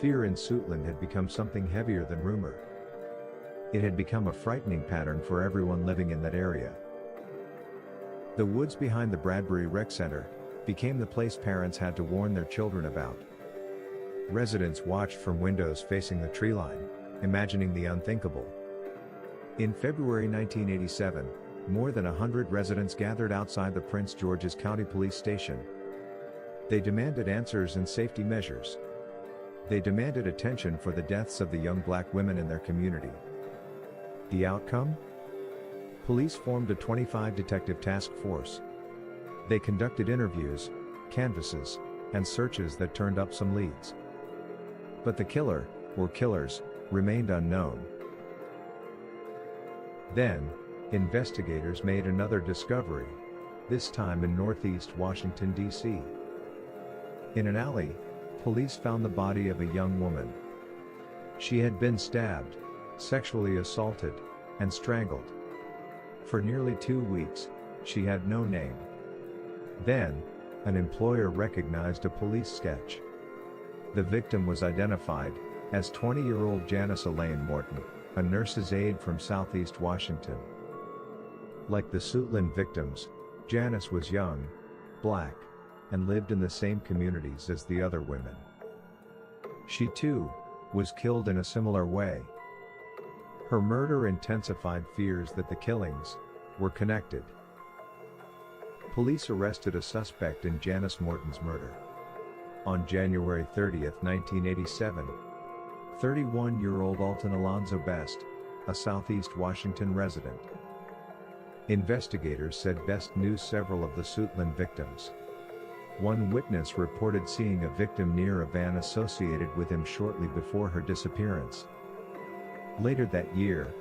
fear in Suitland had become something heavier than rumor. It had become a frightening pattern for everyone living in that area. The woods behind the Bradbury Rec Center became the place parents had to warn their children about. Residents watched from windows facing the tree line, imagining the unthinkable. In February 1987, more than 100 residents gathered outside the Prince George's County Police Station. They demanded answers and safety measures. They demanded attention for the deaths of the young black women in their community. The outcome? Police formed a 25-detective task force. They conducted interviews, canvasses, and searches that turned up some leads. But the killer, or killers, remained unknown. Then, investigators made another discovery, this time in Northeast Washington, D.C. In an alley, police found the body of a young woman. She had been stabbed, sexually assaulted, and strangled. For nearly 2 weeks, she had no name. Then, an employer recognized a police sketch. The victim was identified as 20-year-old Janice Elaine Morton, a nurse's aide from Southeast Washington. Like the Suitland victims, Janice was young, black, and lived in the same communities as the other women. She too was killed in a similar way. Her murder intensified fears that the killings were connected. Police arrested a suspect in Janice Morton's murder. On January 30, 1987, 31-year-old Alton Alonzo Best, a Southeast Washington resident. Investigators said Best knew several of the Suitland victims. One witness reported seeing a victim near a van associated with him shortly before her disappearance. Later that year,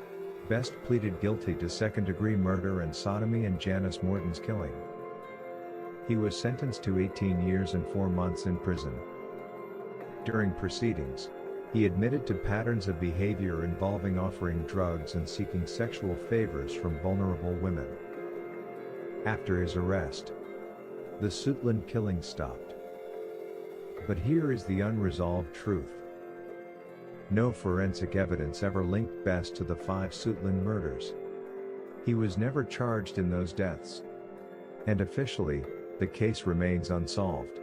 Best pleaded guilty to second-degree murder and sodomy in Janice Morton's killing. He was sentenced to 18 years and 4 months in prison. During proceedings, he admitted to patterns of behavior involving offering drugs and seeking sexual favors from vulnerable women. After his arrest, the Suitland killing stopped. But here is the unresolved truth. No forensic evidence ever linked Best to the 5 Suitland murders. He was never charged in those deaths. And officially, the case remains unsolved.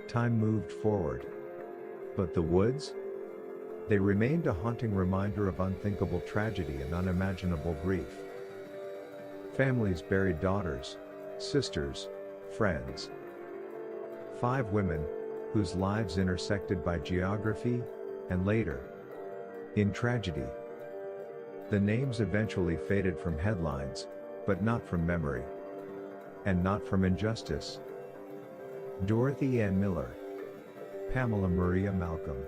Time moved forward. But the woods? They remained a haunting reminder of unthinkable tragedy and unimaginable grief. Families buried daughters, sisters, friends. 5 women, whose lives intersected by geography, and later, in tragedy. The names eventually faded from headlines, but not from memory. And not from injustice. Dorothy Ann Miller, Pamela Maria Malcolm,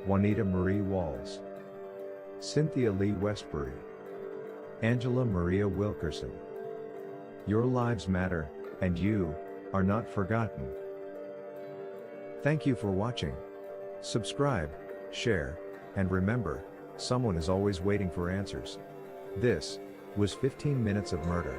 Juanita Marie Walls, Cynthia Lee Westbury, Angela Maria Wilkerson. Your lives matter, and you are not forgotten. Thank you for watching. Subscribe, share, and remember, someone is always waiting for answers. This was 15 Minutes of Murder.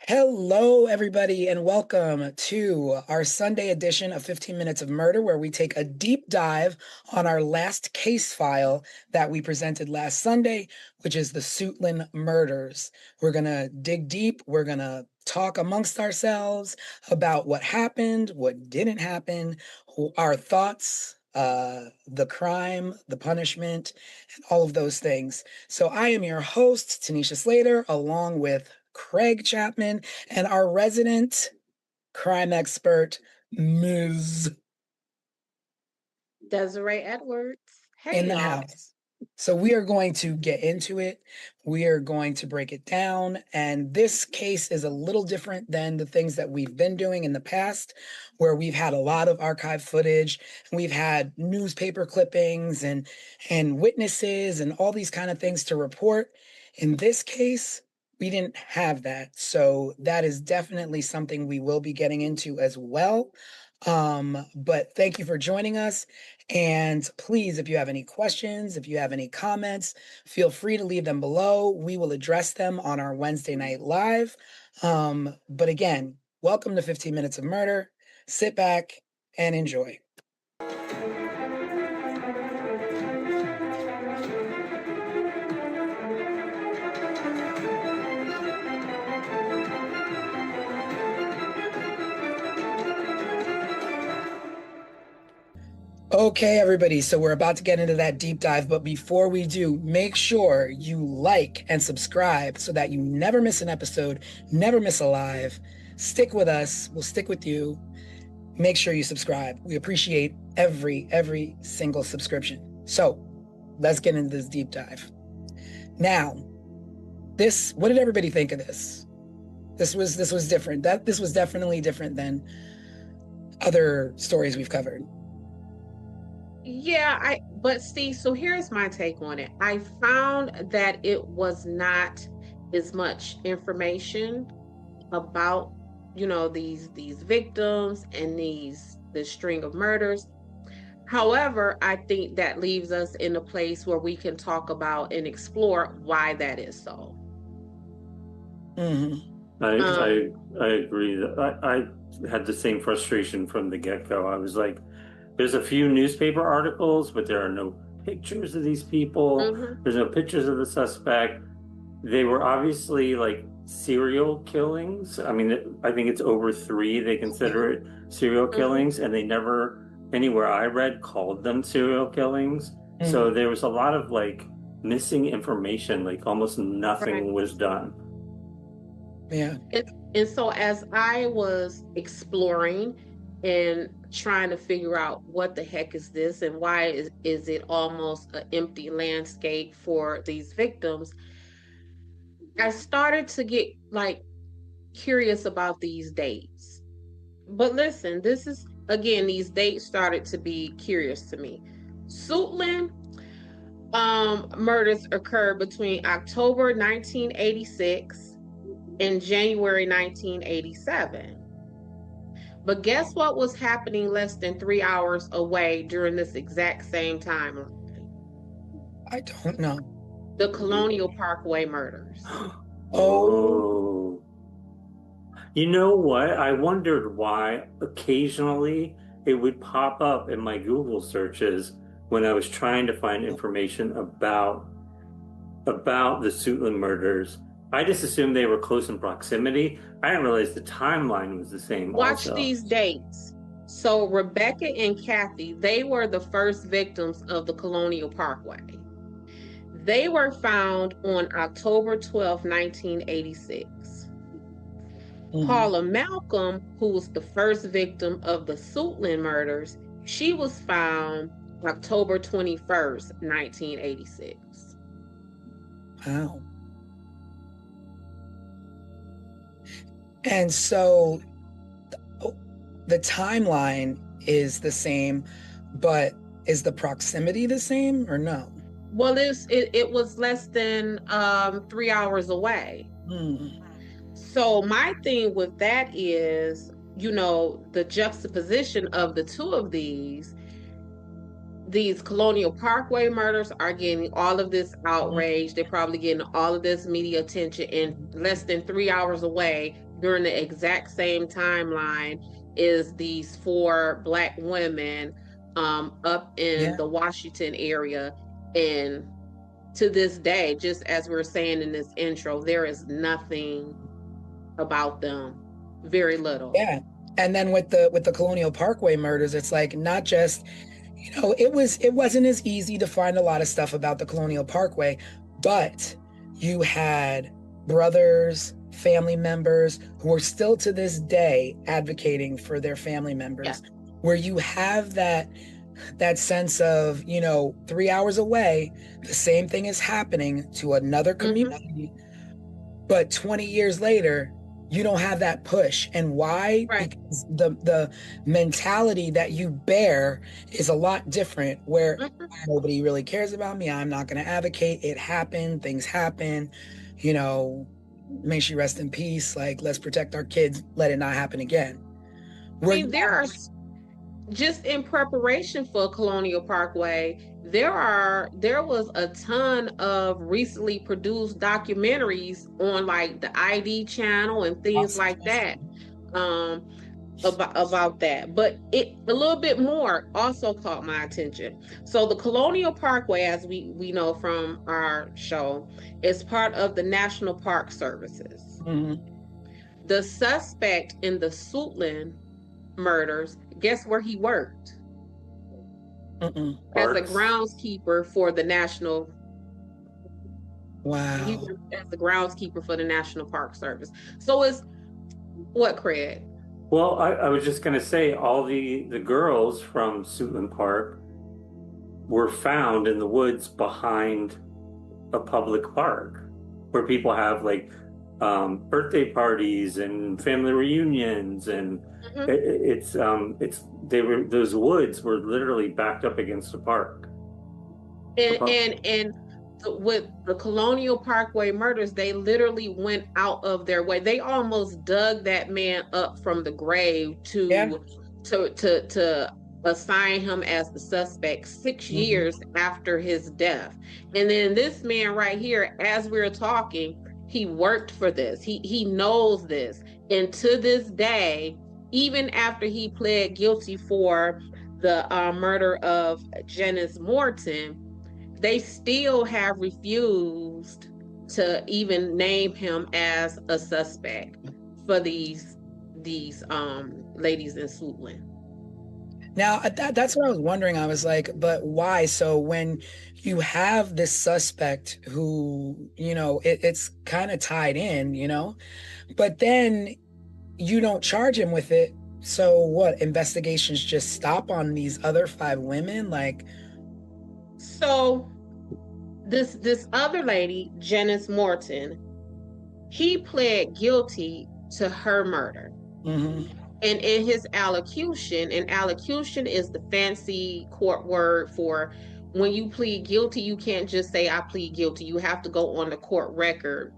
Hello, everybody, and welcome to our Sunday edition of 15 Minutes of Murder, where we take a deep dive on our last case file that we presented last Sunday, which is the Suitland murders. We're going to dig deep. We're going to talk amongst ourselves about what happened, what didn't happen, our thoughts, the crime, the punishment, and all of those things. So I am your host, Tanisha Slater, along with Craig Chapman and our resident crime expert, Ms. Desiree Edwards. Hey, in the y'all. house. So we are going to get into it. We are going to break it down. And this case is a little different than the things that we've been doing in the past, where we've had a lot of archive footage, and we've had newspaper clippings and witnesses and all these kind of things to report. In this case, we didn't have that. So that is definitely something we will be getting into as well. But thank you for joining us. And please, if you have any questions, if you have any comments, feel free to leave them below. We will address them on our Wednesday night live. But again, welcome to 15 Minutes of Murder. Sit back and enjoy. Okay, everybody, so we're about to get into that deep dive, but before we do, make sure you like and subscribe so that you never miss an episode, never miss a live. Stick with us, we'll stick with you. Make sure you subscribe. We appreciate every single subscription. So let's get into this deep dive. Now, this, what did everybody think of this? This was different. This was definitely different than other stories we've covered. Yeah, but see, so here's my take on it. I found that it was not as much information about, these victims and this string of murders. However, I think that leaves us in a place where we can talk about and explore why that is so. Mm-hmm. I agree. I had the same frustration from the get-go. I was like, there's a few newspaper articles, but there are no pictures of these people. Mm-hmm. There's no pictures of the suspect. They were obviously like serial killings. I mean, I think it's over 3. They consider it serial killings, and they never, anywhere I read, called them serial killings. So there was a lot of like missing information, like almost nothing was done. Yeah. And so as I was exploring and trying to figure out what the heck is this and why is it almost an empty landscape for these victims, I started to get like curious about these dates. But listen, this is, again, these dates started to be curious to me. Suitland murders occurred between October 1986 in January 1987. But guess what was happening less than 3 hours away during this exact same timeline? I don't know. The Colonial Parkway murders. Oh. You know what? I wondered why occasionally it would pop up in my Google searches when I was trying to find information about the Suitland murders. I just assumed they were close in proximity. I didn't realize the timeline was the same. Watch also. these dates. So Rebecca and Kathy, they were the first victims of the Colonial Parkway. They were found on October 12, 1986. Paula Malcolm, who was the first victim of the Suitland murders, she was found October 21st, 1986. Wow. And so the timeline is the same, but is the proximity the same or no? Well, it was less than 3 hours away. So my thing with that is, the juxtaposition of the two of these Colonial Parkway murders are getting all of this outrage. They're probably getting all of this media attention, and less than 3 hours away during the exact same timeline is these 4 Black women up in the Washington area. And to this day, just as we were saying in this intro, there is nothing about them, very little. Yeah. And then with the Colonial Parkway murders, it's like not just, it wasn't as easy to find a lot of stuff about the Colonial Parkway, but you had brothers, family members who are still to this day advocating for their family members, where you have that sense of, 3 hours away, the same thing is happening to another community, but 20 years later, you don't have that push. And why? Right. Because the mentality that you bear is a lot different, where nobody really cares about me. I'm not going to advocate. It happened. Things happen. May she rest in peace. Like, let's protect our kids. Let it not happen again. I mean, just in preparation for Colonial Parkway, there was a ton of recently produced documentaries on like the ID channel and things like that about that. But a little bit more also caught my attention. So the Colonial Parkway, as we know from our show, is part of the National Park Services. The suspect in the Suitland murders, guess where he worked? As a groundskeeper for the National. Wow. He worked as the groundskeeper for the National Park Service. So it's what, Craig? Well, I was just going to say, all the girls from Suitland Park were found in the woods behind a public park. where people have like birthday parties and family reunions, and Mhm. those woods were literally backed up against a park. And with the Colonial Parkway murders, they literally went out of their way. They almost dug that man up from the grave Yeah. to assign him as the suspect 6 years after his death. And then this man right here, as we're talking, he worked for this. He knows this. And to this day, even after he pled guilty for the murder of Janice Morton, they still have refused to even name him as a suspect for these ladies in Swoopland. Now, that's what I was wondering. I was like, but why? So when you have this suspect who, it's kind of tied in, but then you don't charge him with it. So what? Investigations just stop on these other 5 women? Like, so this other lady, Janice Morton, he pled guilty to her murder. And in his allocution, and allocution is the fancy court word for when you plead guilty, you can't just say, I plead guilty. You have to go on the court record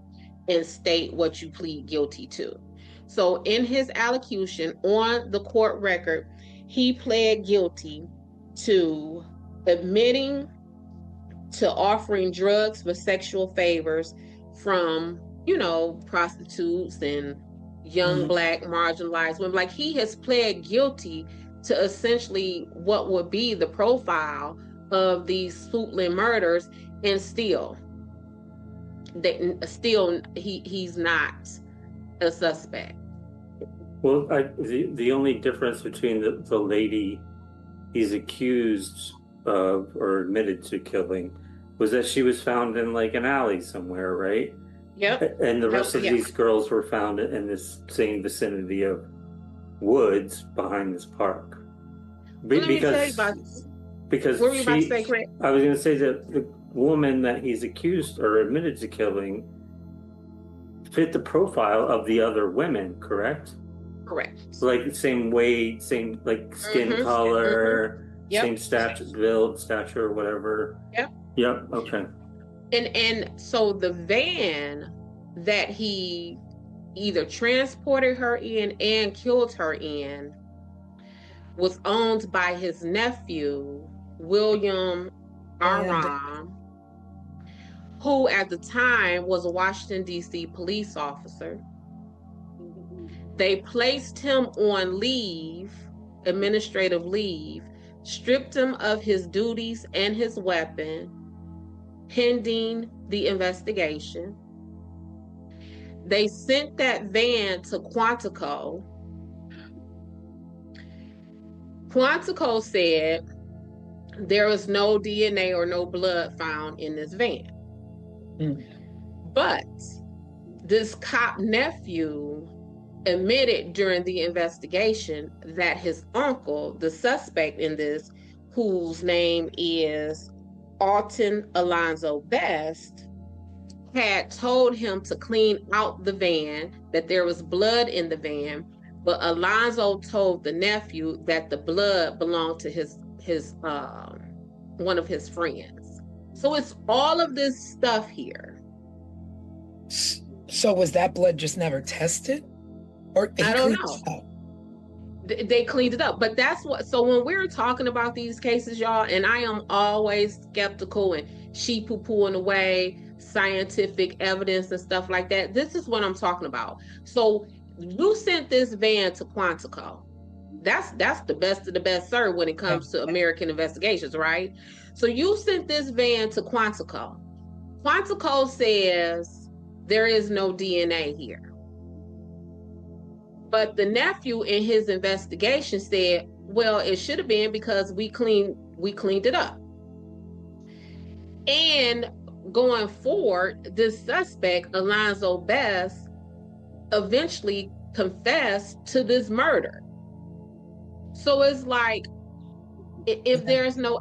and state what you plead guilty to. So in his allocution on the court record, he pled guilty to admitting to offering drugs for sexual favors from, prostitutes and young Black marginalized women. Like, he has pled guilty to essentially what would be the profile of these Swoopland murders, and he's not a suspect. Well, the only difference between the lady he's accused of or admitted to killing was that she was found in like an alley somewhere, right? Yep. And the rest of these girls were found in this same vicinity of woods behind this park. Because what were you about to say, Craig? I was going to say that the woman that he's accused or admitted to killing fit the profile of the other women, correct? Correct. So like the same weight, same like skin color, same stature, or whatever. Yep. Okay. And so the van that he either transported her in and killed her in was owned by his nephew, William Aram, who at the time was a Washington, D.C. police officer. They placed him on leave, administrative leave, stripped him of his duties and his weapon, pending the investigation. They sent that van to Quantico. Quantico said there was no DNA or no blood found in this van. But this cop nephew admitted during the investigation that his uncle, the suspect in this, whose name is Alton Alonzo Best, had told him to clean out the van, that there was blood in the van, but Alonzo told the nephew that the blood belonged to his one of his friends. So it's all of this stuff here. So was that blood just never tested? Or I don't know. They cleaned it up. But that's what, so when we're talking about these cases, y'all, and I am always skeptical and sheep poo-pooing away scientific evidence and stuff like that, this is what I'm talking about. So you sent this van to Quantico. That's the best of the best, sir, when it comes to American investigations, right? So you sent this van to Quantico. Quantico says there is no DNA here. But the nephew in his investigation said, well, it should have been because we cleaned it up. And going forward, this suspect, Alonzo Best, eventually confessed to this murder. So it's like, if there's no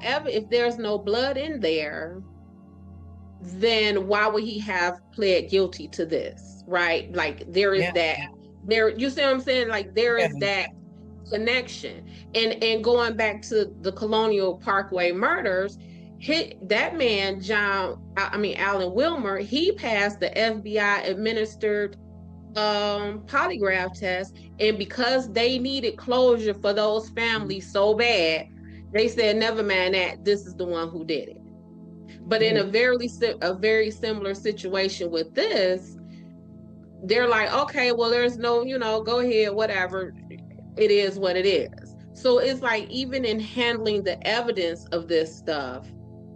blood in there, then why would he have pled guilty to this, right? Like there is that there, you see what I'm saying? Like there is that connection. And going back to the Colonial Parkway murders, that man, Alan Wilmer, he passed the FBI administered polygraph test, and because they needed closure for those families so bad, they said, never mind that, this is the one who did it. But in a very similar situation with this, they're like, okay, well, there's no, go ahead, whatever, it is what it is. So it's like, even in handling the evidence of this stuff,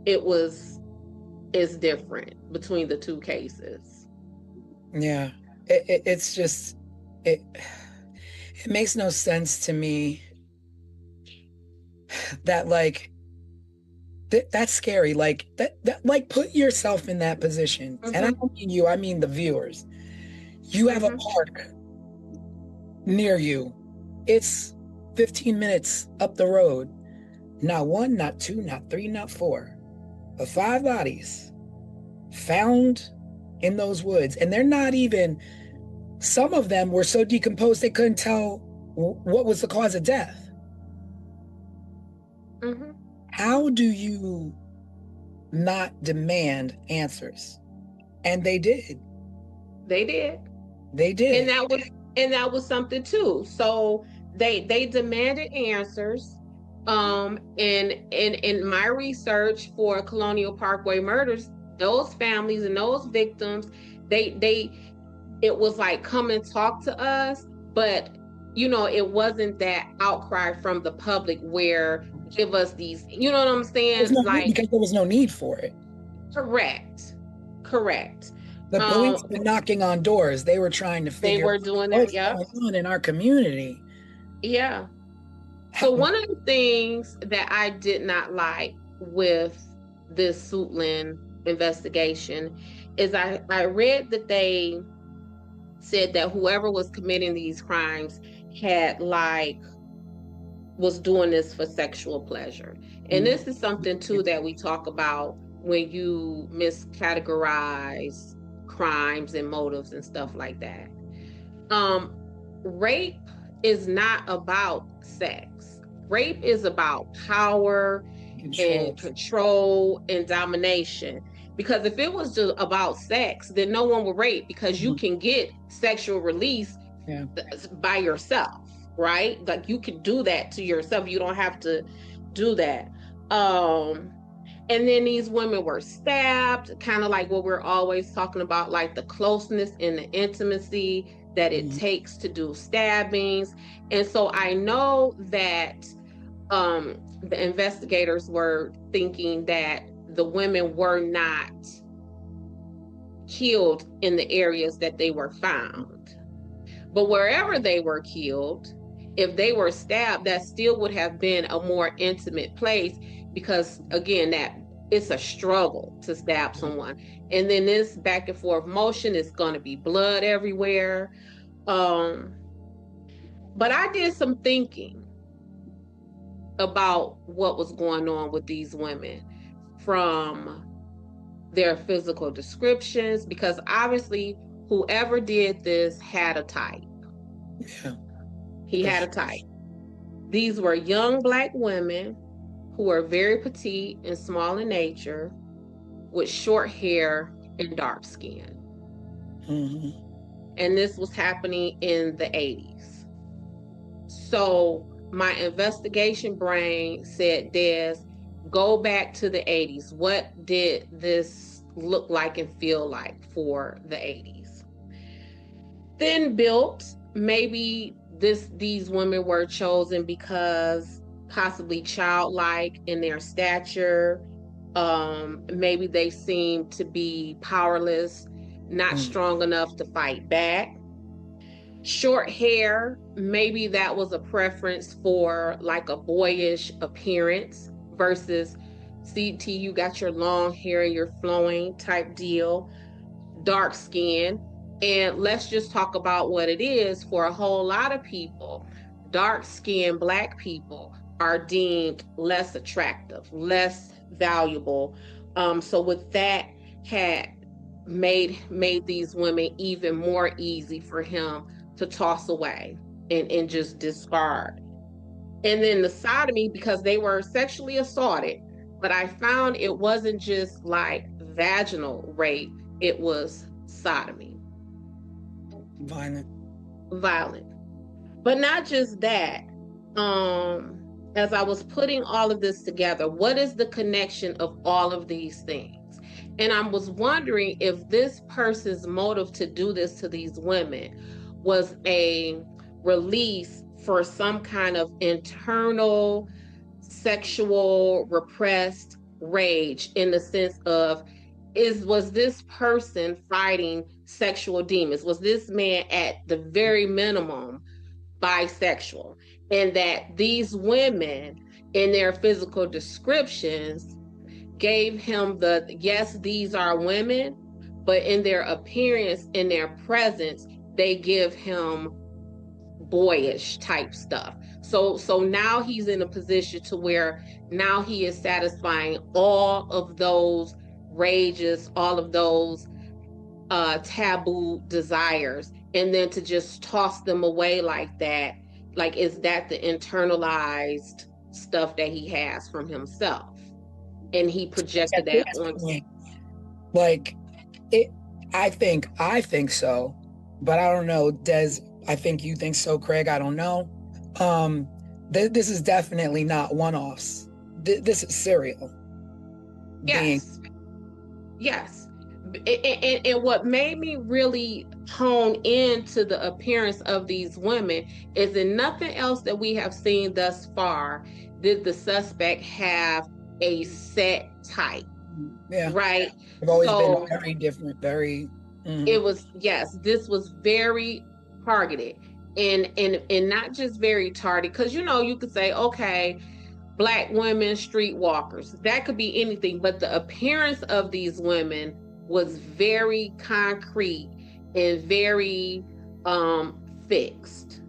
it's different between the two cases. Yeah, it's just, it makes no sense to me that, like, that's scary. Like that, like, put yourself in that position. And I don't mean you, I mean the viewers. You have a park near you. It's 15 minutes up the road. Not one, not two, not three, not four, but 5 bodies found in those woods. And they're not even, some of them were so decomposed they couldn't tell what was the cause of death. How do you not demand answers? And they did. They did. And that was something too. So they demanded answers. In my research for Colonial Parkway murders, those families and those victims, it was like, come and talk to us, but it wasn't that outcry from the public where give us these, you know what I'm saying? Because there was no need for it. Correct. The police were knocking on doors. They were trying to figure out what's going on in our community. Yeah. So one of the things that I did not like with this Suitland investigation is I read that they said that whoever was committing these crimes was doing this for sexual pleasure. And this is something too that we talk about when you miscategorize crimes and motives and stuff like that. Rape is not about sex. Rape is about power and control and domination. Because if it was just about sex, then no one would rape, because you can get sexual release by yourself, right? Like you can do that to yourself. You don't have to do that. And then these women were stabbed, kind of like what we're always talking about, like the closeness and the intimacy that it takes to do stabbings. And so I know that the investigators were thinking that the women were not killed in the areas that they were found. But wherever they were killed, if they were stabbed, that still would have been a more intimate place, because again, that it's a struggle to stab someone. And then this back and forth motion is going to be blood everywhere. But I did some thinking about what was going on with these women from their physical descriptions, because obviously whoever did this had a type. Yeah. He had a type. These were young Black women who were very petite and small in nature, with short hair and dark skin. And this was happening in the 80s. So my investigation brain said, Des, go back to the 80s. What did this look like and feel like for the 80s? Thin built, maybe these women were chosen because possibly childlike in their stature. Maybe they seemed to be powerless, not strong enough to fight back. Short hair, maybe that was a preference for like a boyish appearance versus CT, you got your long hair and you're flowing type deal. Dark skin. And let's just talk about what it is. For a whole lot of people, dark-skinned Black people are deemed less attractive, less valuable. So with that, had made these women even more easy for him to toss away and just discard. And then the sodomy, because they were sexually assaulted, but I found it wasn't just like vaginal rape, it was sodomy. Violent. But not just that. As I was putting all of this together, what is the connection of all of these things? And I was wondering if this person's motive to do this to these women was a release for some kind of internal sexual repressed rage, in the sense of, was this person fighting sexual demons? Was this man at the very minimum bisexual? And that these women in their physical descriptions gave him the, yes, these are women, but in their appearance, in their presence, they give him boyish type stuff. So now he's in a position to where now he is satisfying all of those rages, all of those taboo desires, and then to just toss them away like that, like, is that the internalized stuff that he has from himself, and he projected that on point, like it. I think so, but I don't know, Des. I think you think so, Craig. I don't know. This is definitely not one-offs. This is serial. Yes. And what made me really hone into the appearance of these women is in nothing else that we have seen thus far did the suspect have a set type. Yeah. Right. They've always been very different, very. It was, yes, this was very targeted, and not just very targeted, because you could say, okay, Black women, streetwalkers, that could be anything, but the appearance of these women was very concrete and very fixed.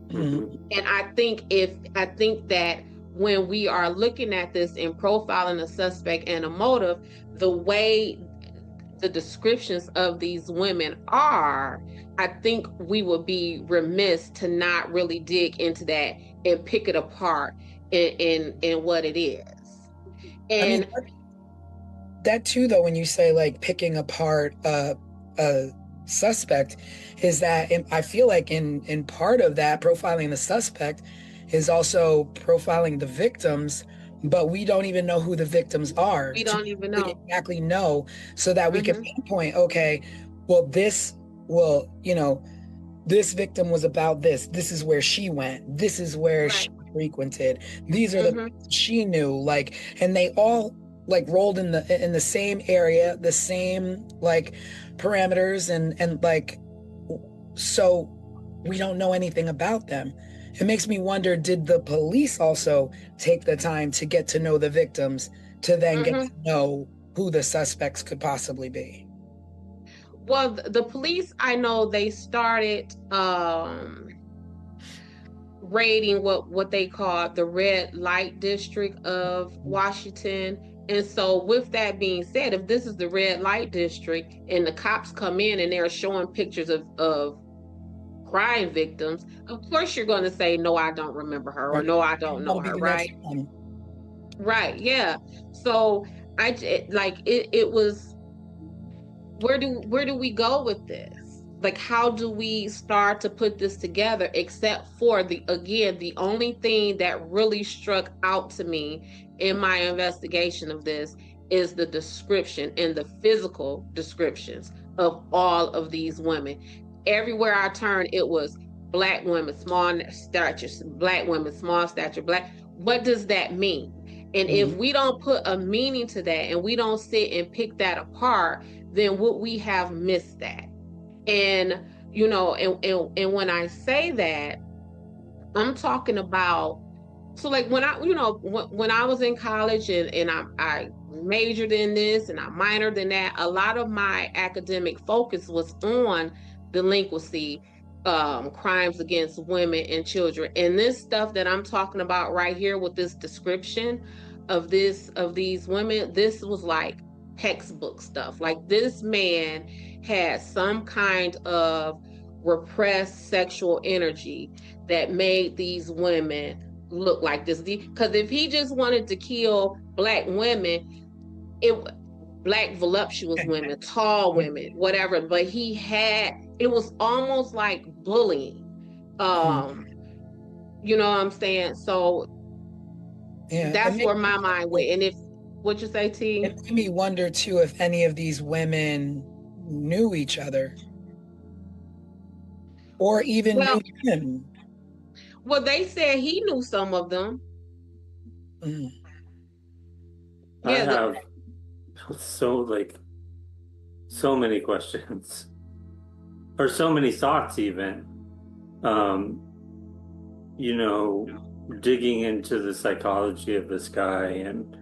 And I think that when we are looking at this and profiling a suspect and a motive, the way the descriptions of these women are, I think we would be remiss to not really dig into that and pick it apart in what it is. And I mean, that too, though, when you say like picking apart a suspect, is that I feel like in part of that profiling the suspect is also profiling the victims, but we don't even know who the victims are. We don't even know. Exactly know, so that we can pinpoint, okay, well, this victim was about this. This is where she went. This is where she frequented. These are the people she knew, like, and they all like rolled in the same area, the same like parameters, and like, so we don't know anything about them. It makes me wonder, did the police also take the time to get to know the victims to then get to know who the suspects could possibly be? Well, the police, I know they started raiding what they call the red light district of Washington. And so with that being said, if this is the red light district and the cops come in and they're showing pictures of crime victims, of course you're going to say, no, I don't remember her, or no, I don't know her, right? Right, yeah. So it was, where do we go with this? Like, how do we start to put this together, except for the only thing that really struck out to me in my investigation of this is the description and the physical descriptions of all of these women. Everywhere I turned, it was Black women, small stature, Black women, small stature, Black. What does that mean? And if we don't put a meaning to that and we don't sit and pick that apart, then would we have missed that? And, and when I say that, I'm talking about, so like when I was in college and I majored in this and I minored in that, a lot of my academic focus was on delinquency, crimes against women and children. And this stuff that I'm talking about right here with this description of these women, this was like textbook stuff. Like, this man had some kind of repressed sexual energy that made these women look like this. Because if he just wanted to kill Black women, Black voluptuous women, tall women, whatever, but it was almost like bullying. You know what I'm saying? So Yeah, that's where my mind went. And what you say, T? It made me wonder too if any of these women knew each other or even knew him. Well, they said he knew some of them. I have so many questions or so many thoughts even. You know, digging into the psychology of this guy and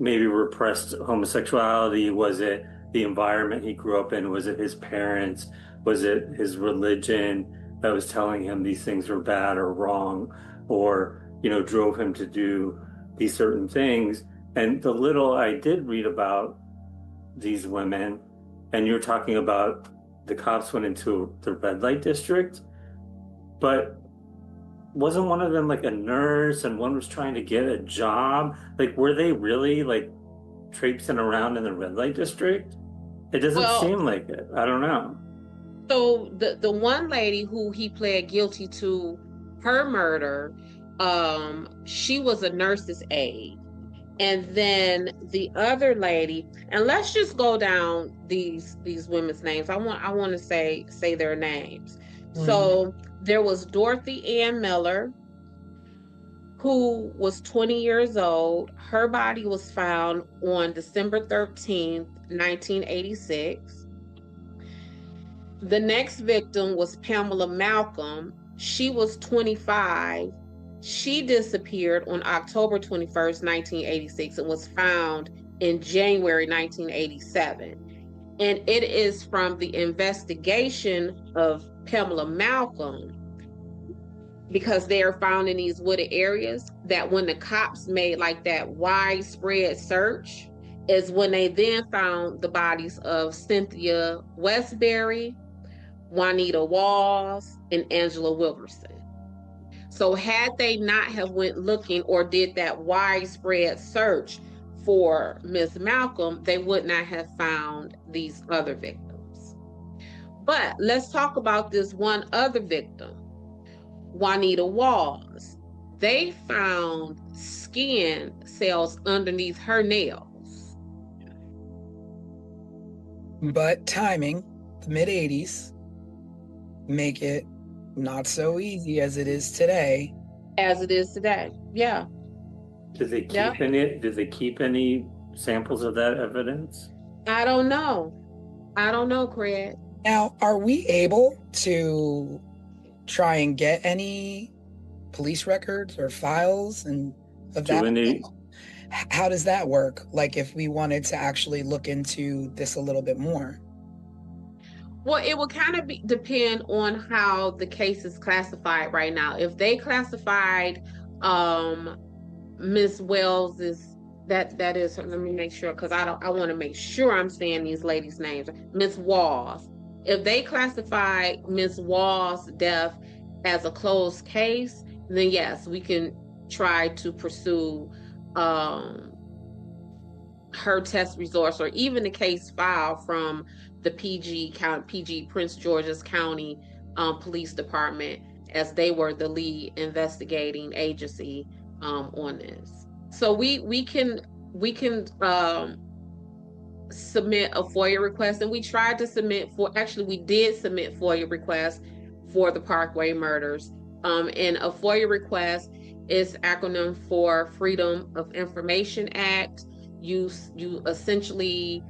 maybe repressed homosexuality. Was it the environment he grew up in? Was it his parents? Was it his religion that was telling him these things were bad or wrong, or, you know, drove him to do these certain things? And the little I did read about these women, and you're talking about the cops went into the red light district, but wasn't one of them like a nurse and one was trying to get a job? Like, were they really like traipsing around in the red light district? It doesn't seem like it. I don't know. So the one lady who he pled guilty to her murder, she was a nurse's aide. And then the other lady, and let's just go down these women's names. I want to say their names. So there was Dorothy Ann Miller, who was 20 years old. Her body was found on December 13th, 1986. The next victim was Pamela Malcolm. She was 25. She disappeared on October 21st, 1986, and was found in January 1987. And it is from the investigation of Pamela Malcolm, because they are found in these wooded areas, that when the cops made like that widespread search is when they then found the bodies of Cynthia Westbury, Juanita Walls, and Angela Wilkerson. So had they not have went looking or did that widespread search for Miss Malcolm, they would not have found these other victims. But let's talk about this one other victim, Juanita Walls. They found skin cells underneath her nails. But timing, the mid-'80s, make it not so easy as it is today. Yeah. Did they keep any? Did they keep any samples of that evidence? I don't know, Craig. Now, are we able to try and get any police records or files and of that? How does that work? Like, if we wanted to actually look into this a little bit more? Well, it will kind of depend on how the case is classified right now. If they classified Miss Wells that is her, let me make sure, because I want to make sure I'm saying these ladies' names. Miss Walls. If they classify Miss Walls' death as a closed case, then yes, we can try to pursue her test results, or even the case file from the PG Prince George's County Police Department, as they were the lead investigating agency on this. So we can submit a FOIA request, and we did submit FOIA requests for the Parkway murders. And a FOIA request is acronym for Freedom of Information Act. You essentially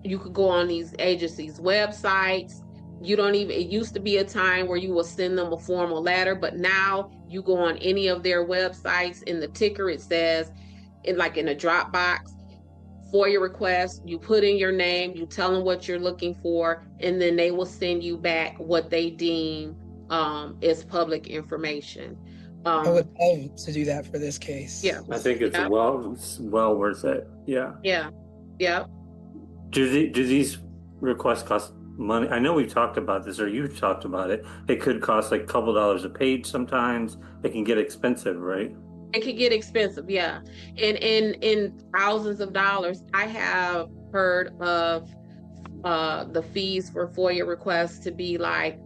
you could go on these agencies' websites. It used to be a time where you will send them a formal letter, but now you go on any of their websites. In the ticker, it says, in a Dropbox, FOIA request, you put in your name, you tell them what you're looking for, and then they will send you back what they deem is public information. I would love to do that for this case. Yeah. I think it's well worth it. Yeah. Yeah. Yeah. Do these requests cost money? I know we've talked about this, or you've talked about it. It could cost like a couple dollars a page sometimes. It can get expensive, right? It could get expensive, yeah. And in thousands of dollars. I have heard of the fees for FOIA requests to be like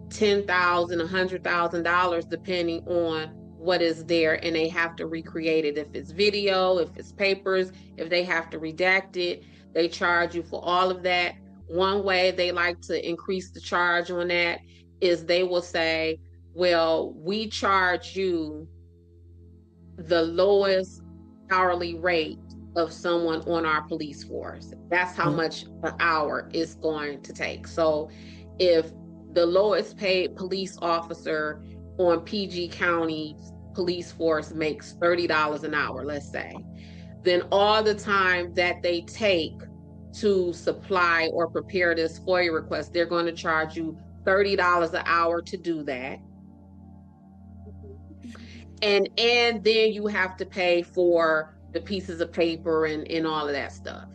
$10,000, $100,000, depending on what is there, and they have to recreate it. If it's video, if it's papers, if they have to redact it, they charge you for all of that. One way they like to increase the charge on that is they will say, well, we charge you the lowest hourly rate of someone on our police force. That's how much an hour is going to take. So if the lowest paid police officer on PG County police force makes $30 an hour, let's say, then all the time that they take to supply or prepare this FOIA request, they're going to charge you $30 an hour to do that. And then you have to pay for the pieces of paper and all of that stuff.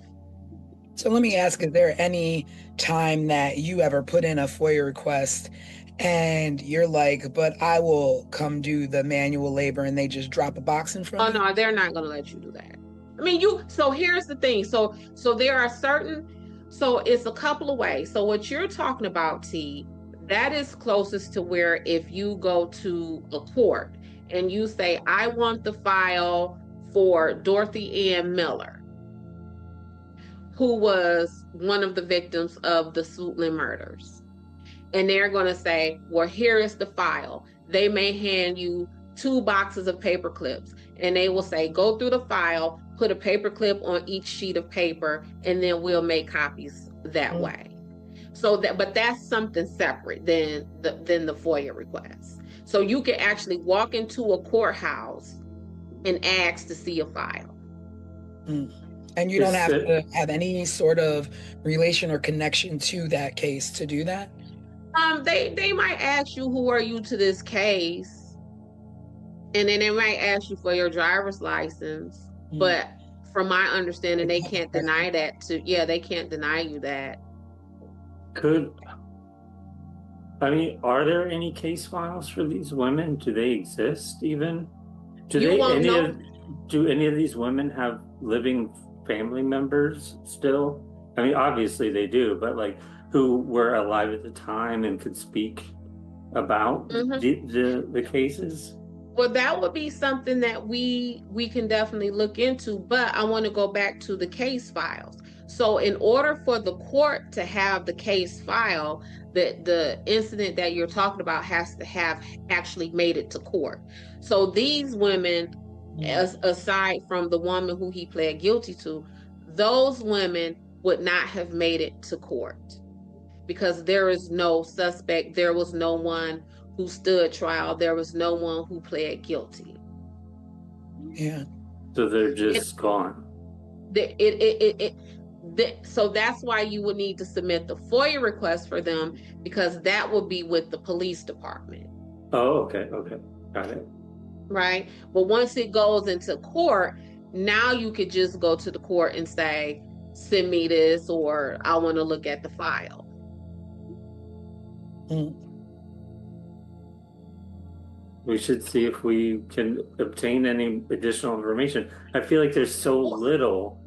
So let me ask, is there any time that you ever put in a FOIA request and you're like, but I will come do the manual labor, and they just drop a box in front of you? Oh, no, they're not going to let you do that. I mean, so here's the thing. So there are so it's a couple of ways. So what you're talking about, T, that is closest to where if you go to a court and you say, I want the file for Dorothy Ann Miller, who was one of the victims of the Suitland murders. And they're going to say, well, here is the file. They may hand you 2 boxes of paper clips, and they will say, go through the file, put a paper clip on each sheet of paper, and then we'll make copies that way. So but that's something separate than the FOIA request. So you can actually walk into a courthouse and ask to see a file. And you don't have to have any sort of relation or connection to that case to do that? They might ask you, who are you to this case? And then they might ask you for your driver's license. But from my understanding, they can't deny that they can't deny you that. Are there any case files for these women? Do they exist even? Do any of these women have living family members still? I mean, obviously they do, but like, who were alive at the time and could speak about the cases? Well, that would be something that we can definitely look into, but I want to go back to the case files. So in order for the court to have the case file, the incident that you're talking about has to have actually made it to court. So these women, aside from the woman who he pled guilty to, those women would not have made it to court because there is no suspect. There was no one who stood trial. There was no one who pled guilty. Yeah. So they're just gone. So that's why you would need to submit the FOIA request for them, because that will be with the police department. Oh, okay. Got it. Right. But once it goes into court, now you could just go to the court and say, send me this, or I want to look at the file. We should see if we can obtain any additional information. I feel like there's so little.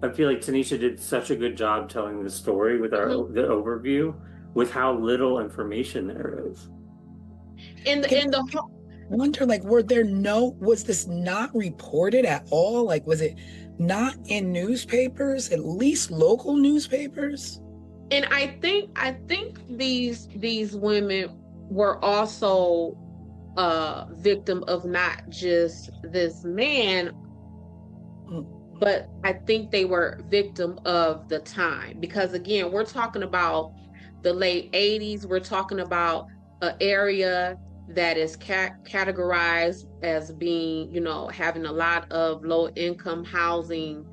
I feel like Tanisha did such a good job telling the story with the overview, with how little information there is. I wonder, like, was this not reported at all? Like, was it not in newspapers, at least local newspapers? And I think these women were also victim of not just this man, but I think they were victim of the time, because again, we're talking about the late 80s. We're talking about an area that is categorized as being, having a lot of low income housing,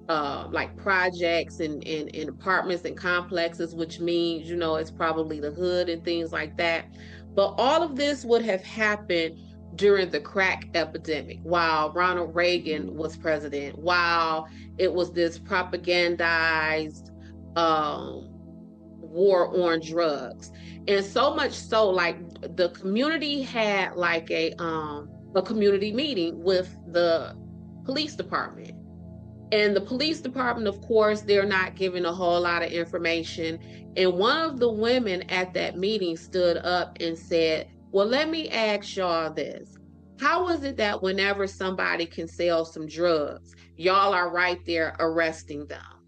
like projects and apartments and complexes, which means, it's probably the hood and things like that. But all of this would have happened during the crack epidemic, while Ronald Reagan was president, while it was this propagandized war on drugs. And so much so, like, the community had like a community meeting with the police department. And the police department, of course, they're not giving a whole lot of information. And one of the women at that meeting stood up and said, well, let me ask y'all this. How is it that whenever somebody can sell some drugs, y'all are right there arresting them?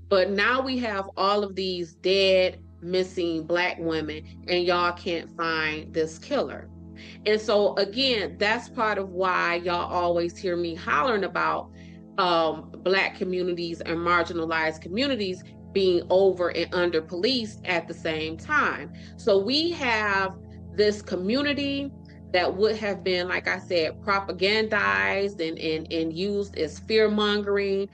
But now we have all of these dead, missing Black women, and y'all can't find this killer. And so, again, that's part of why y'all always hear me hollering about Black communities and marginalized communities being over and under policed at the same time. So we have this community that would have been, like I said, propagandized and used as fear mongering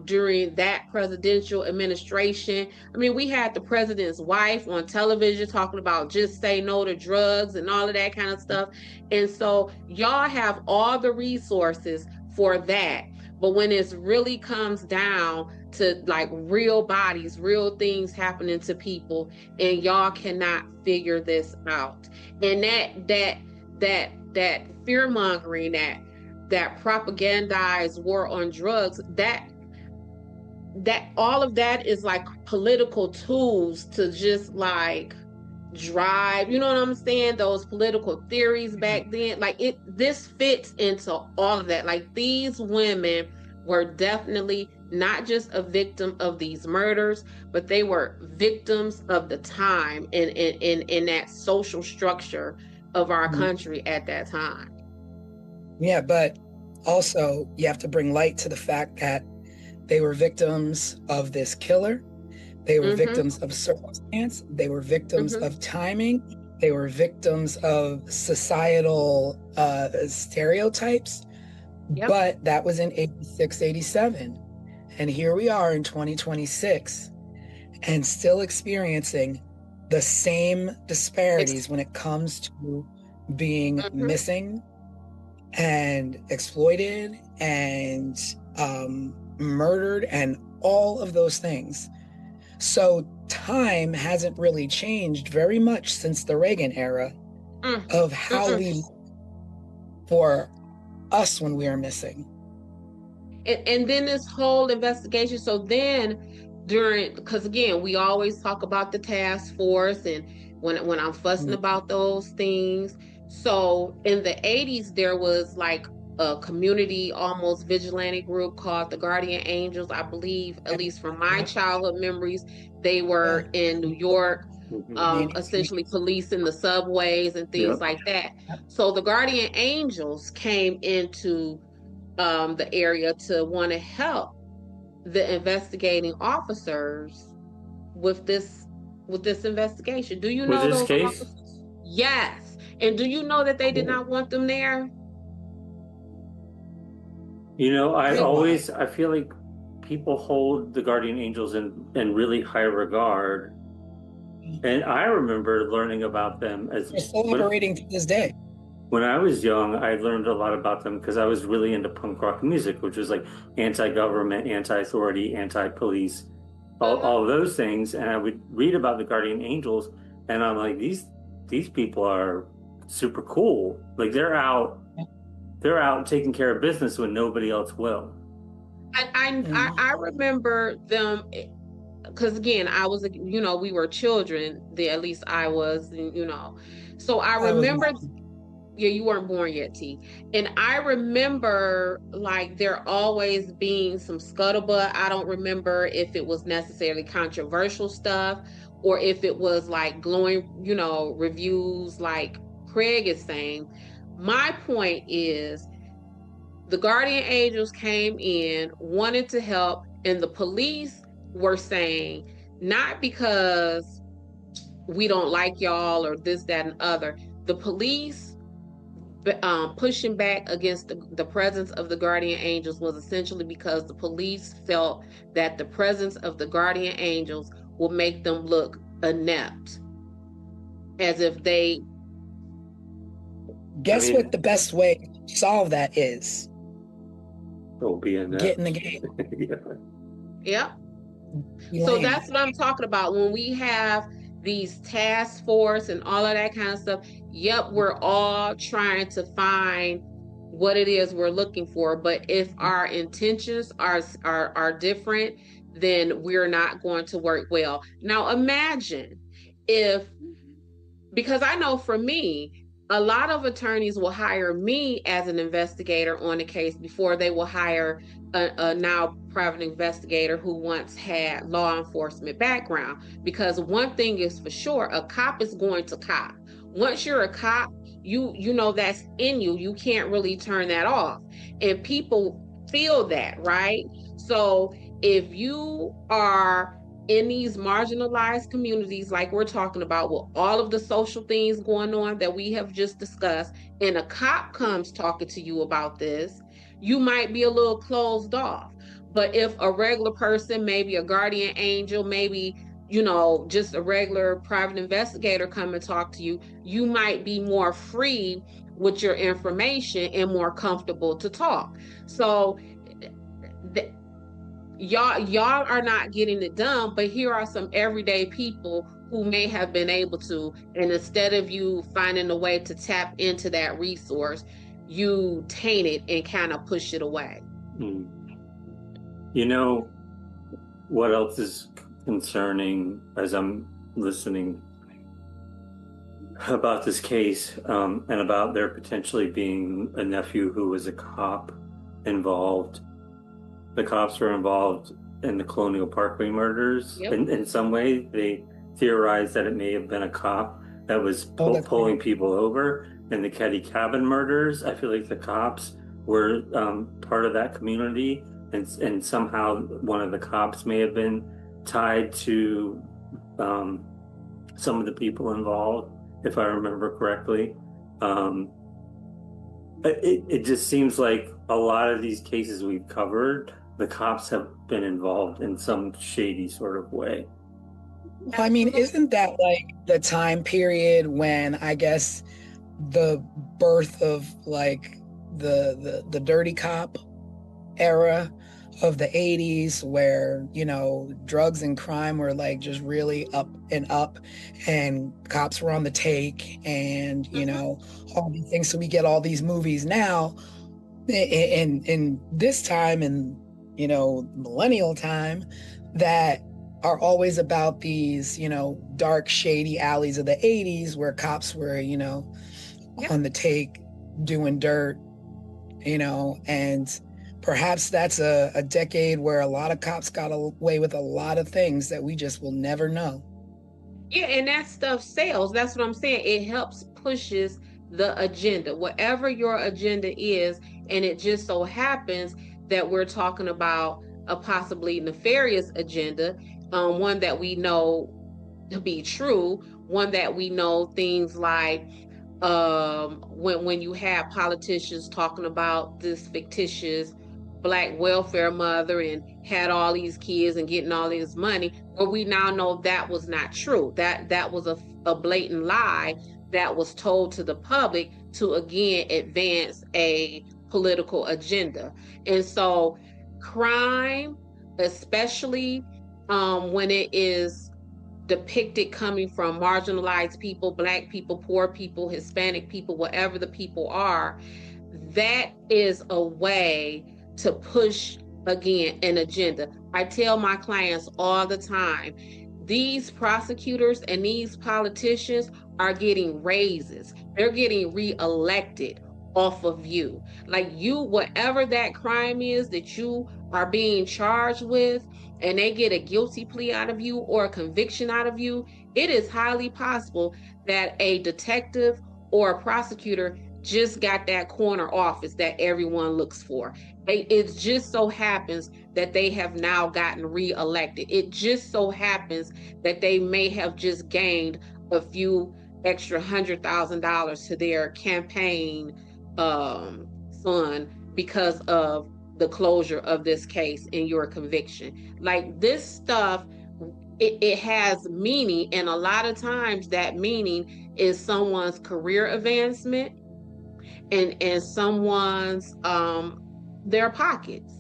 during that presidential administration. I mean, we had the president's wife on television talking about just say no to drugs and all of that kind of stuff. And so y'all have all the resources for that. But when it really comes down to like real bodies, real things happening to people, and y'all cannot figure this out. And that fear mongering, that propagandized war on drugs, that all of that is like political tools to just like drive, you know what I'm saying, those political theories back then. Like this fits into all of that. Like, these women were definitely not just a victim of these murders, but they were victims of the time in that social structure of our country at that time. Yeah, but also you have to bring light to the fact that they were victims of this killer. They were victims of circumstance. They were victims of timing. They were victims of societal stereotypes. Yep. But that was in 86, 87. And here we are in 2026 and still experiencing the same disparities when it comes to being missing and exploited and murdered and all of those things. So time hasn't really changed very much since the Reagan era of how we look for us when we are missing. And then this whole investigation. So then because again, we always talk about the task force, and when I'm fussing about those things. So in the 80s, there was like a community, almost vigilante group called the Guardian Angels. I believe, at least from my childhood memories, they were in New York, essentially policing the subways and things like that. So the Guardian Angels came into the area to want to help the investigating officers with this investigation. Do you know this those case? officers? Yes. And do you know that they did not want them there? You know, I feel like people hold the Guardian Angels in really high regard. And I remember learning about them as they're still operating to this day. When I was young, I learned a lot about them because I was really into punk rock music, which was like anti-government, anti-authority, anti-police, all of those things. And I would read about the Guardian Angels, and I'm like, these people are super cool. Like, they're out taking care of business when nobody else will. I remember them because, again, I was, we were children. At least I was, So I remember. Yeah, you weren't born yet, T. And I remember like there always being some scuttlebutt. I don't remember if it was necessarily controversial stuff or if it was like glowing, reviews like Craig is saying. My point is the Guardian Angels came in, wanted to help, and the police were saying, not because we don't like y'all or this, that, and other. The police pushing back against the presence of the Guardian Angels was essentially because the police felt that the presence of the Guardian Angels will make them look inept, as if they Guess what the best way to solve that is? Be in Get in the game. Yep. Be So lame. that's what I'm talking about. When we have these task force and all of that kind of stuff, yep, we're all trying to find what it is we're looking for. But if our intentions are different, then we're not going to work well. Now imagine if, because I know for me, a lot of attorneys will hire me as an investigator on a case before they will hire a now private investigator who once had law enforcement background. Because one thing is for sure, a cop is going to cop. Once you're a cop, you know that's in you. You can't really turn that off. And people feel that, right? So if you are in these marginalized communities, like we're talking about, with all of the social things going on that we have just discussed, and a cop comes talking to you about this, you might be a little closed off. But if a regular person, maybe a guardian angel, maybe, you know, just a regular private investigator come and talk to you, you might be more free with your information and more comfortable to talk. So y'all are not getting it done, but here are some everyday people who may have been able to, and instead of you finding a way to tap into that resource, you taint it and kind of push it away. You know what else is concerning as I'm listening about this case, and about there potentially being a nephew who was a cop involved. The cops were involved in the Colonial Parkway murders. Yep. In some way, they theorized that it may have been a cop that was pulling people over. In the Ketty Cabin murders, I feel like the cops were part of that community, and somehow one of the cops may have been tied to some of the people involved, if I remember correctly. It just seems like a lot of these cases we've covered, the cops have been involved in some shady sort of way. I mean, isn't that like the time period when I guess the birth of like the dirty cop era of the 80s, where, you know, drugs and crime were like just really up and cops were on the take, and, you know, all these things. So we get all these movies now in this time, and, you know, millennial time, that are always about these, you know, dark, shady alleys of the 80s where cops were, you know, on the take doing dirt, you know, and perhaps that's a decade where a lot of cops got away with a lot of things that we just will never know. Yeah, and that stuff sells. That's what I'm saying. It helps pushes the agenda, whatever your agenda is. And it just so happens that we're talking about a possibly nefarious agenda, one that we know to be true, one that we know things like when you have politicians talking about this fictitious Black welfare mother and had all these kids and getting all this money, but we now know that was not true. That was a blatant lie that was told to the public to again advance a political agenda. And so crime, especially when it is depicted coming from marginalized people, Black people, poor people, Hispanic people, whatever the people are, that is a way to push, again, an agenda. I tell my clients all the time, these prosecutors and these politicians are getting raises. They're getting reelected off of you. Like, you, whatever that crime is that you are being charged with, and they get a guilty plea out of you or a conviction out of you, it is highly possible that a detective or a prosecutor just got that corner office that everyone looks for. It just so happens that they have now gotten reelected. It just so happens that they may have just gained a few extra $100,000 to their campaign fund because of the closure of this case and your conviction. Like, this stuff, it has meaning, and a lot of times that meaning is someone's career advancement, in someone's their pockets.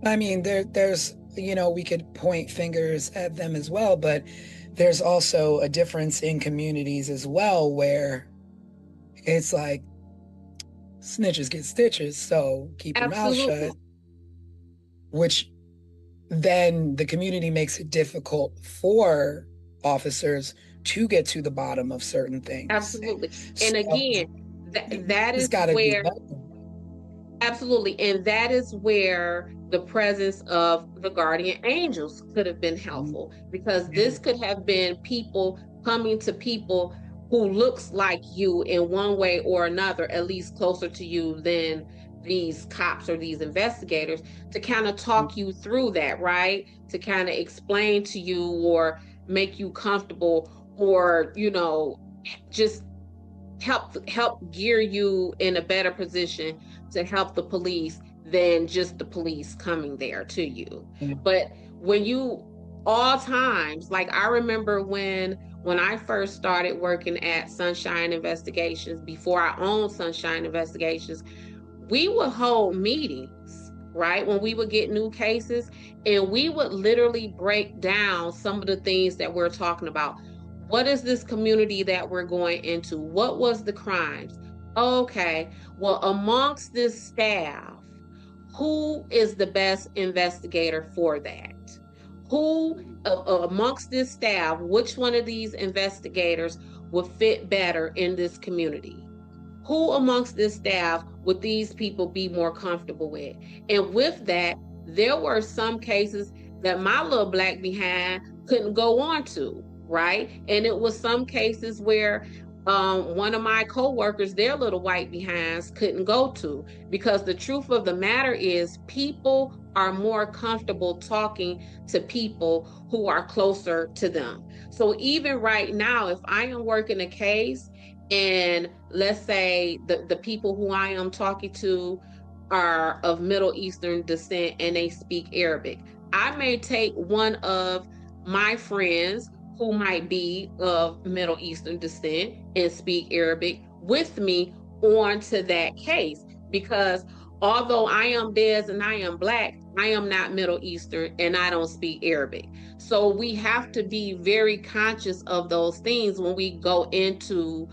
I mean, there's, we could point fingers at them as well, but there's also a difference in communities as well, where it's like snitches get stitches, so keep your mouth shut, which then the community makes it difficult for officers to get to the bottom of certain things. Absolutely. So, and again, that is where, absolutely, and that is where the presence of the guardian angels could have been helpful, because this could have been people coming to people who looks like you in one way or another, at least closer to you than these cops or these investigators, to kind of talk you through that, right? To kind of explain to you or make you comfortable, or just help gear you in a better position to help the police than just the police coming there to you. But when you, all times, like I remember when I first started working at Sunshine Investigations, before I owned Sunshine Investigations, we would hold meetings, right? When we would get new cases, and we would literally break down some of the things that we're talking about. What is this community that we're going into? What was the crimes? Okay, well, amongst this staff, who is the best investigator for that? Who amongst this staff, which one of these investigators would fit better in this community? Who amongst this staff would these people be more comfortable with? And with that, there were some cases that my little black behind couldn't go on to, right? And it was some cases where one of my coworkers, their little white behinds couldn't go to, because the truth of the matter is people are more comfortable talking to people who are closer to them. So even right now, if I am working a case, and let's say the people who I am talking to are of Middle Eastern descent and they speak Arabic, I may take one of my friends who might be of Middle Eastern descent and speak Arabic with me onto that case, because although I am Des and I am black, I am not Middle Eastern and I don't speak Arabic. So we have to be very conscious of those things when we go into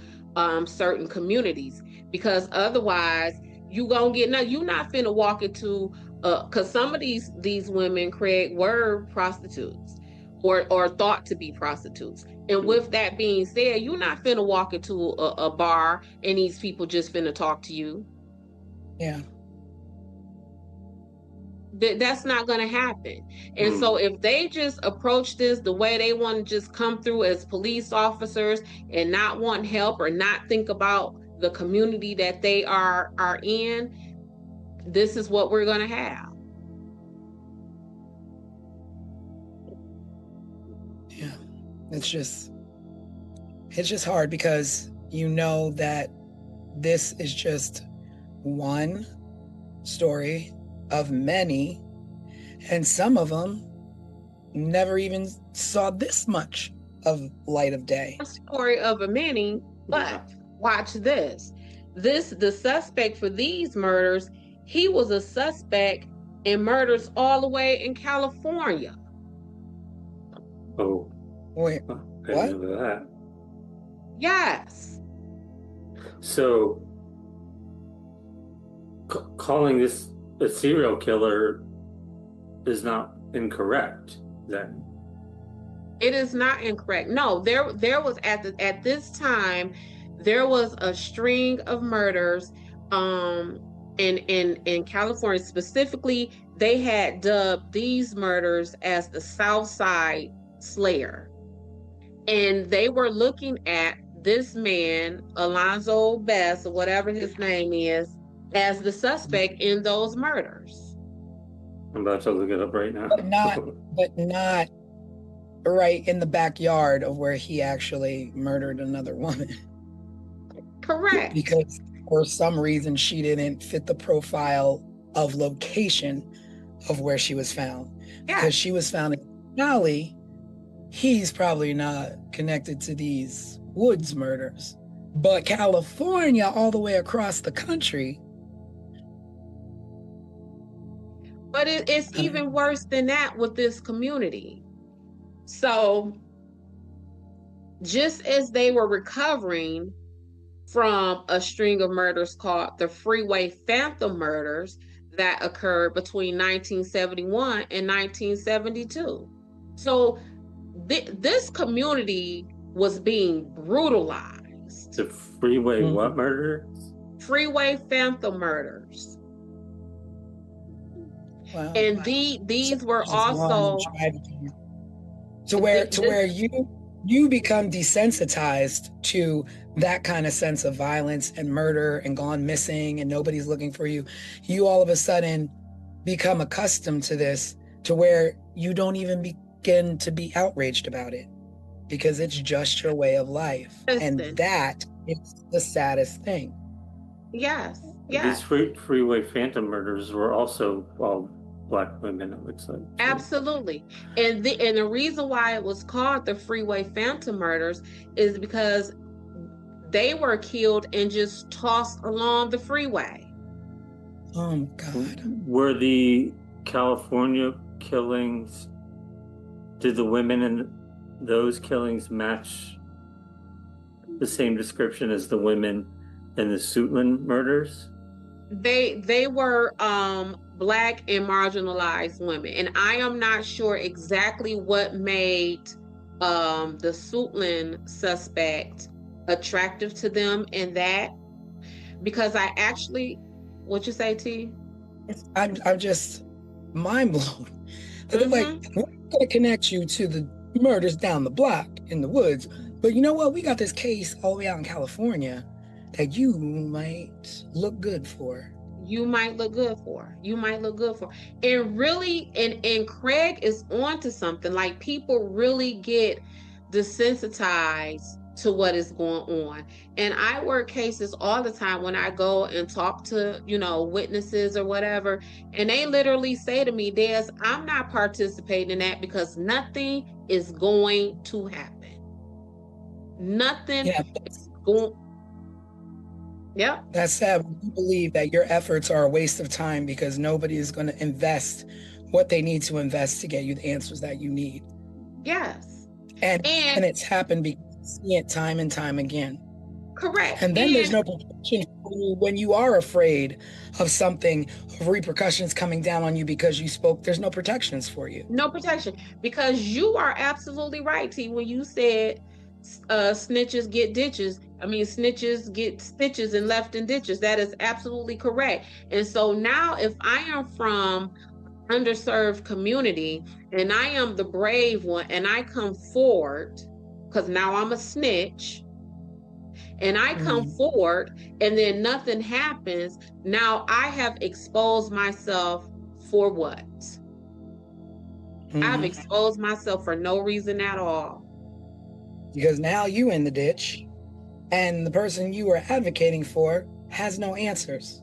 certain communities, because otherwise you gonna get, you're not finna walk into because some of these women, Craig, were prostitutes or thought to be prostitutes. And with that being said, you're not finna walk into a bar and these people just finna talk to you. Yeah. That's not going to happen. And so if they just approach this the way they want to just come through as police officers and not want help or not think about the community that they are in, this is what we're going to have. Yeah. It's just hard, because that this is just one story of many, and some of them never even saw this much of light of day. A story of a many, but watch this. The suspect for these murders, he was a suspect in murders all the way in California. Oh. Wait, I what? didn't know that. Yes. So, calling this a serial killer is not incorrect, then? It is not incorrect. No, there was at this time, there was a string of murders in California. Specifically, they had dubbed these murders as the South Side Slayer. And they were looking at this man, Alonzo Bess, or whatever his name is, as the suspect in those murders. I'm about to look it up right now. But not right in the backyard of where he actually murdered another woman. Correct. Because for some reason she didn't fit the profile of location of where she was found. Yeah. Because she was found in Cali, he's probably not connected to these Woods murders. But California, all the way across the country. But it's even worse than that with this community. So just as they were recovering from a string of murders called the Freeway Phantom murders that occurred between 1971 and 1972. So this community was being brutalized. The freeway what murder? Freeway Phantom murders. Wow. And these were also to where you become desensitized to that kind of sense of violence and murder and gone missing and nobody's looking for you. You all of a sudden become accustomed to this, to where you don't even begin to be outraged about it because it's just your way of life. And that is the saddest thing. Yes. These freeway phantom murders were also all Black women, it looks like. Absolutely. And the reason why it was called the Freeway Phantom murders is because they were killed and just tossed along the freeway. Oh my God. Were the California killings, did the women in those killings match the same description as the women in the Suitland murders? They were Black and marginalized women, and I am not sure exactly what made the Suitland suspect attractive to them in that, because I actually, what you say, T? I'm just mind blown. They're like, we're gonna connect you to the murders down the block in the woods, but you know what? We got this case all the way out in California that you might look good for. You might look good for. And really, and Craig is onto something. Like, people really get desensitized to what is going on. And I work cases all the time when I go and talk to, witnesses or whatever. And they literally say to me, Des, I'm not participating in that because nothing is going to happen. Nothing is going. Yeah. That's sad. You believe that your efforts are a waste of time because nobody is going to invest what they need to invest to get you the answers that you need. Yes. And it's happened because you see it time and time again. Correct. And then there's no protection for you when you are afraid of something, of repercussions coming down on you because you spoke. There's no protections for you. No protection, because you are absolutely right, T, when you said snitches get ditches. I mean, snitches get stitches and left in ditches. That is absolutely correct. And so now, if I am from underserved community and I am the brave one and I come forward, because now I'm a snitch, and I come forward and then nothing happens, now I have exposed myself for what? I've exposed myself for no reason at all. Because now you in the ditch and the person you were advocating for has no answers.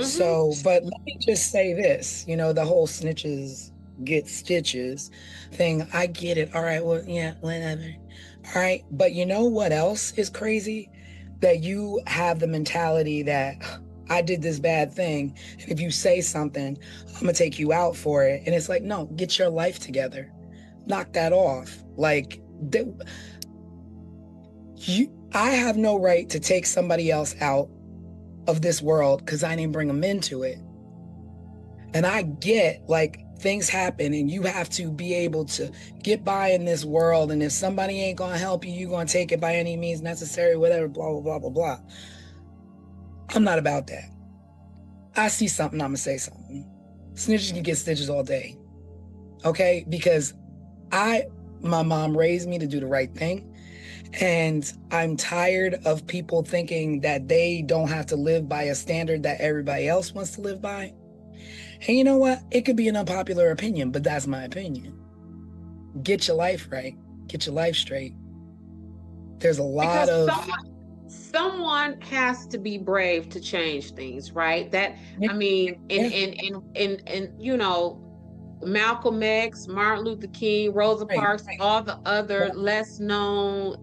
So, but let me just say this, the whole snitches get stitches thing. I get it. All right. Well, yeah, whatever. All right. But you know what else is crazy? That you have the mentality that I did this bad thing, and if you say something, I'm gonna take you out for it. And it's like, no, get your life together. Knock that off. Like, I have no right to take somebody else out of this world because I didn't bring them into it. And I get, like, things happen and you have to be able to get by in this world. And if somebody ain't gonna help you, you're gonna take it by any means necessary, whatever, blah, blah, blah, blah, blah. I'm not about that. I see something, I'm gonna say something. Snitches can get stitches all day. Okay? Because my mom raised me to do the right thing. And I'm tired of people thinking that they don't have to live by a standard that everybody else wants to live by. And you know what? It could be an unpopular opinion, but that's my opinion. Get your life right. Get your life straight. There's a lot of... Someone has to be brave to change things, right? That, I mean, and Malcolm X, Martin Luther King, Rosa Parks, all the other less known,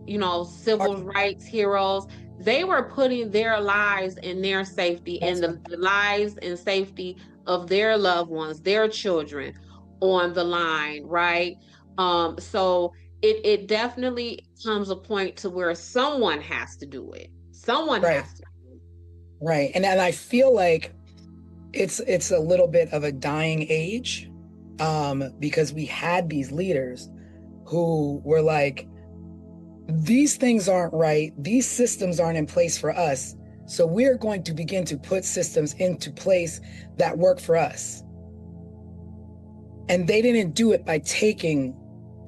civil rights heroes, They were putting their lives and their safety and the lives and safety of their loved ones, their children on the line, right? So it definitely comes a point to where someone has to do it. Someone Right. has to. Right. And I feel like it's a little bit of a dying age, because we had these leaders who were like, these things aren't right, these systems aren't in place for us, so we're going to begin to put systems into place that work for us. And they didn't do it by taking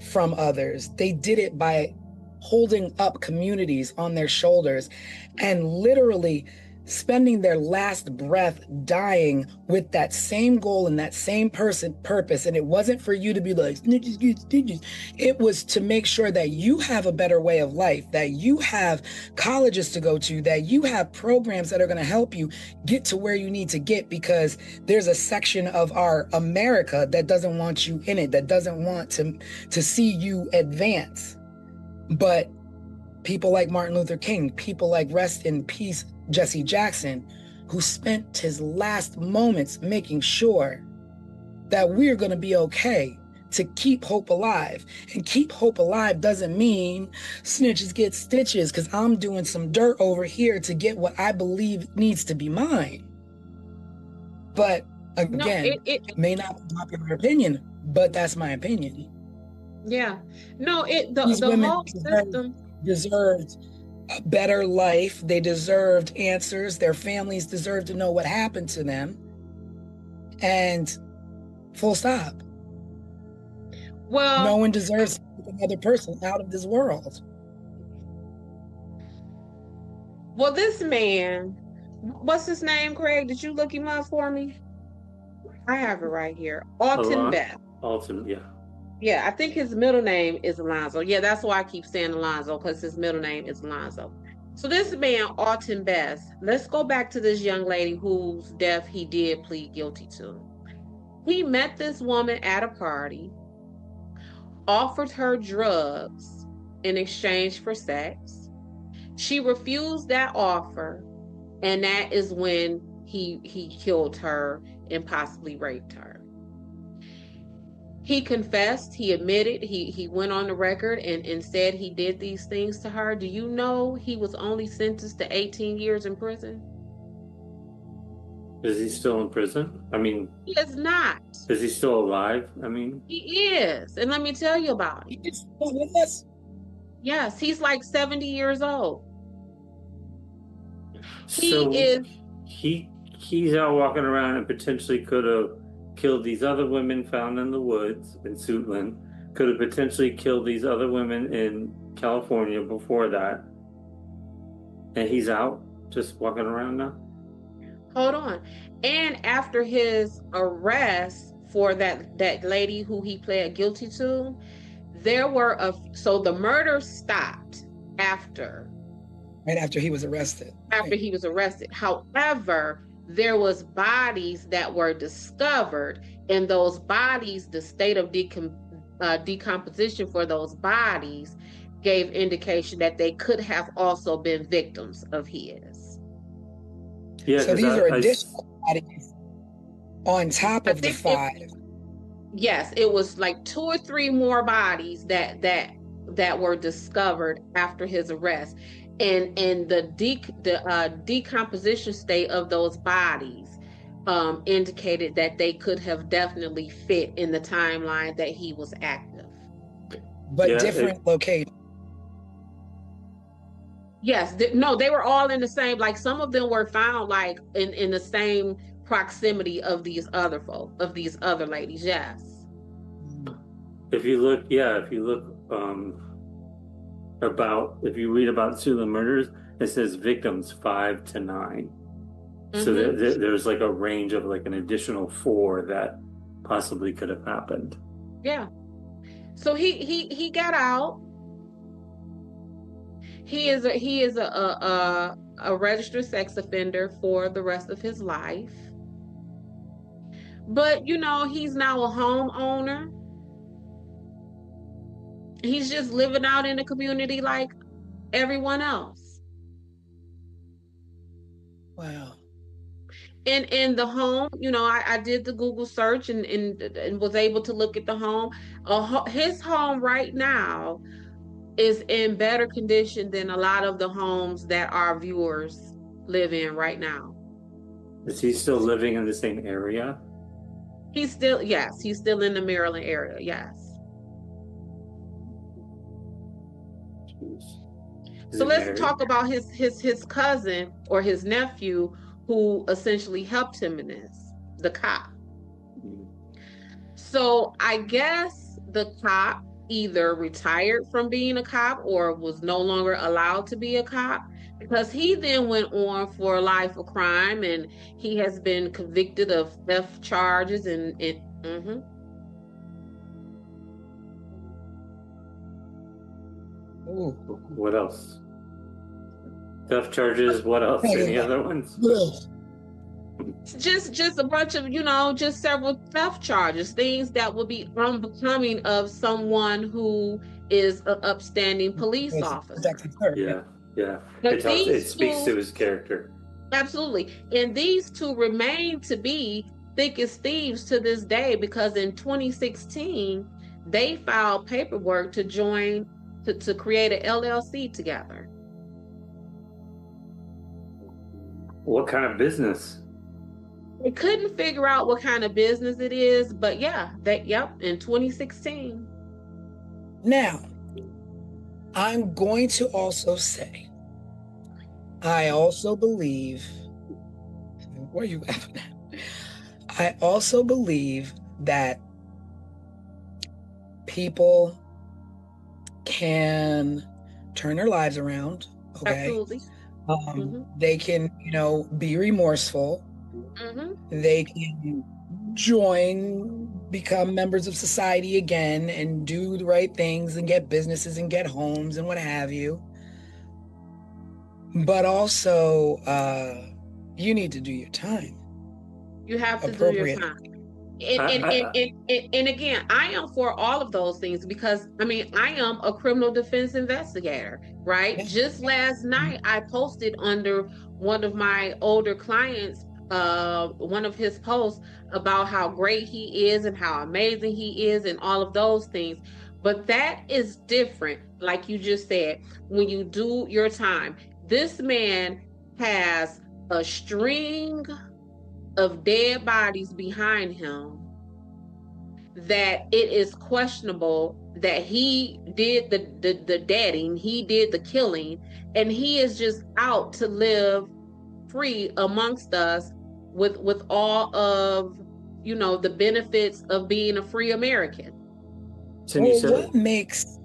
from others, they did it by holding up communities on their shoulders and literally spending their last breath dying with that same goal and that same purpose. And it wasn't for you to be like snitches get stitches. It was to make sure that you have a better way of life, that you have colleges to go to, that you have programs that are going to help you get to where you need to get, because there's a section of our America that doesn't want you in it, that doesn't want to see you advance. But people like Martin Luther King, people like, rest in peace, Jesse Jackson, who spent his last moments making sure that we're going to be okay, to keep hope alive. And keep hope alive doesn't mean snitches get stitches, because I'm doing some dirt over here to get what I believe needs to be mine. But again, it may not be popular opinion, but that's my opinion. Yeah. No, These the women whole system deserved a better life. They deserved answers. Their families deserved to know what happened to them. And full stop. Well, no one deserves another person out of this world. Well, this man, what's his name, Craig? Did you look him up for me? I have it right here. Alton Beth. Alton, yeah. Yeah, I think his middle name is Alonzo. Yeah, that's why I keep saying Alonzo, because his middle name is Alonzo. So this man, Alton Beth, let's go back to this young lady whose death he did plead guilty to. He met this woman at a party, offered her drugs in exchange for sex. She refused that offer, and that is when he killed her and possibly raped her. He confessed, he admitted, he went on the record and said he did these things to her. Do you know he was only sentenced to 18 years in prison? Is he still in prison? I mean, he is not. Is he still alive? I mean, he is. And let me tell you about him. He's still with us? Yes, he's like 70 years old. So he's out walking around and potentially could have killed these other women found in the woods in Suitland, could have potentially killed these other women in California before that. And he's out just walking around now? Hold on. And after his arrest for that lady who he pled guilty to, so the murder stopped after. Right after he was arrested. After he was arrested. However, there was bodies that were discovered, and those bodies, the state of decomposition for those bodies gave indication that they could have also been victims of his. Yeah, so these are additional bodies on top of the 5. Yes, it was like 2 or 3 more bodies that were discovered after his arrest. And the decomposition state of those bodies indicated that they could have definitely fit in the timeline that he was active. But different locations. Yes, no, they were all in the same, like some of them were found like in the same proximity of these other ladies, yes. If you read about Suitland murders, it says victims 5 to 9. Mm-hmm. So there's like a range of like an additional 4 that possibly could have happened. Yeah. So he got out. He is a registered sex offender for the rest of his life. But he's now a homeowner. He's just living out in the community like everyone else. Wow. And in the home, I did the Google search and was able to look at the home. His home right now is in better condition than a lot of the homes that our viewers live in right now. Is he still living in the same area? Yes, he's still in the Maryland area. Yes. So let's talk about his cousin or his nephew who essentially helped him in this, the cop. So I guess the cop either retired from being a cop or was no longer allowed to be a cop, because he then went on for a life of crime and he has been convicted of theft charges and Ooh. What else? Theft charges. What else? Any other ones? Just a bunch of, just several theft charges, things that would be unbecoming of someone who is an upstanding police officer. Yeah. But It speaks to his character. Absolutely. And these two remain to be thick as thieves to this day, because in 2016, they filed paperwork to join, to create an LLC together. What kind of business? They couldn't figure out what kind of business it is, but in 2016. Now, I'm going to also say, I also believe, where are you laughing at? I also believe that people can turn their lives around, okay? Absolutely. They can, be remorseful. They can become members of society again and do the right things and get businesses and get homes and what have you. But also, you need to do your time. You have to do your time. And again, I am for all of those things, because I am a criminal defense investigator, right? Yeah. Just last night, I posted under one of my older clients, one of his posts about how great he is and how amazing he is and all of those things. But that is different, like you just said, when you do your time. This man has a string of dead bodies behind him that it is questionable that he did the deading, he did the killing, and he is just out to live free amongst us with all of the benefits of being a free American. What makes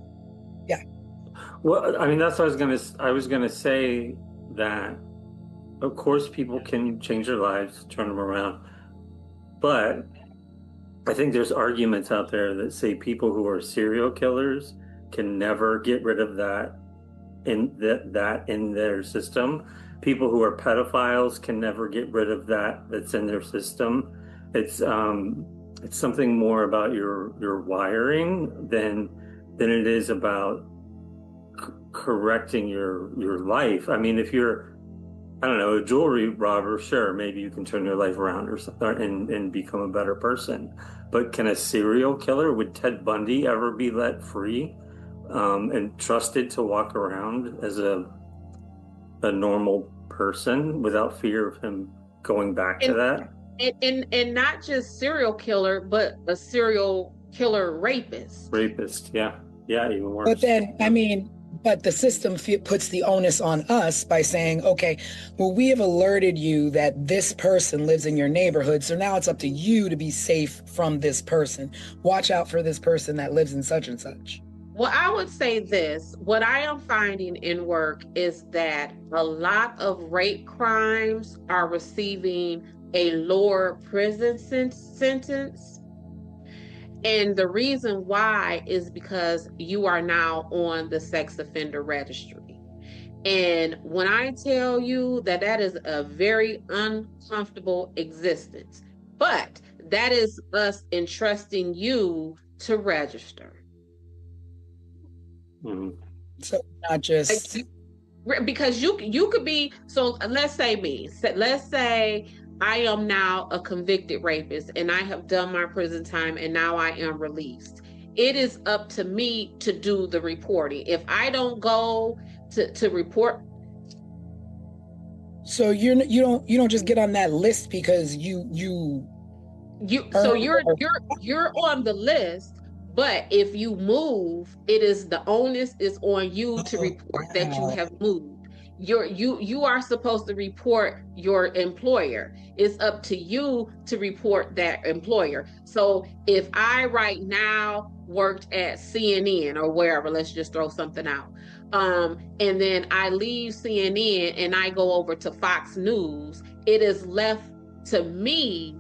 Well, that's what I was gonna say, that of course people can change their lives, turn them around, but I think there's arguments out there that say people who are serial killers can never get rid of that in their system. People who are pedophiles can never get rid of that's in their system. It's something more about your wiring than it is about correcting your life. If you're, I don't know, a jewelry robber, sure, maybe you can turn your life around or something and become a better person. But can a serial killer, would Ted Bundy ever be let free and trusted to walk around as a normal person without fear of him going back to that? And not just serial killer, but a serial killer rapist. Yeah, even worse. But then, but the system puts the onus on us by saying, okay, well, we have alerted you that this person lives in your neighborhood, so now it's up to you to be safe from this person. Watch out for this person that lives in such and such. Well, I would say this. What I am finding in work is that a lot of rape crimes are receiving a lower prison sentence. And the reason why is because you are now on the sex offender registry. And when I tell you that is a very uncomfortable existence, but that is us entrusting you to register. So not just Because you could be, so let's say me, let's say I am now a convicted rapist and I have done my prison time and now I am released. It is up to me to do the reporting. If I don't go to report. So you don't just get on that list because so you're on the list, but if you move, the onus is on you to report that you have moved. You are supposed to report your employer. It's up to you to report that employer. So if I right now worked at CNN or wherever, let's just throw something out. And then I leave CNN and I go over to Fox News, it is left to me,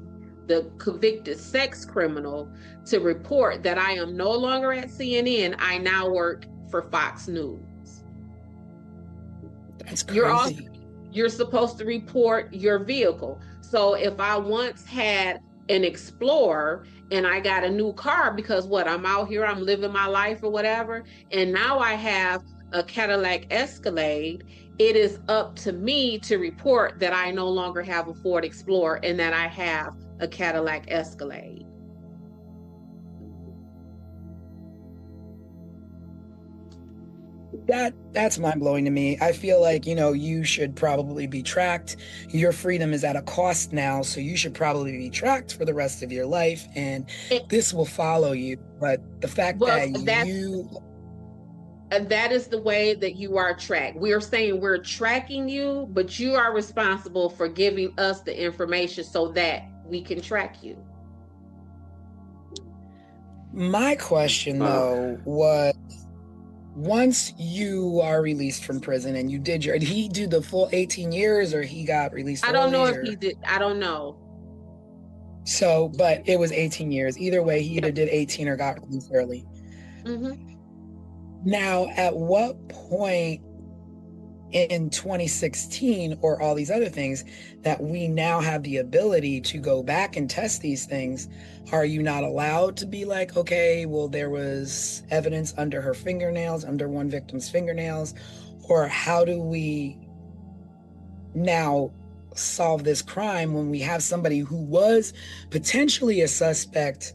the convicted sex criminal, to report that I am no longer at CNN. I now work for Fox News. That's crazy. You're supposed to report your vehicle. So if I once had an Explorer and I got a new car because I'm out here, I'm living my life or whatever, and now I have a Cadillac Escalade, it is up to me to report that I no longer have a Ford Explorer and that I have a Cadillac Escalade. That's mind-blowing to me. I feel like, you should probably be tracked. Your freedom is at a cost now, so you should probably be tracked for the rest of your life, and this will follow you. But the fact that is the way that you are tracked. We are saying we're tracking you, but you are responsible for giving us the information so that we can track you. My question, though, was, once you are released from prison and did he do the full 18 years or he got released early? I don't know if he did. I don't know. So, but it was 18 years. Either way, he either did 18 or got released early. Mm-hmm. Now, at what point in 2016 or all these other things that we now have the ability to go back and test these things, are you not allowed to be like, okay, well, there was evidence under her fingernails, under one victim's fingernails, or how do we now solve this crime when we have somebody who was potentially a suspect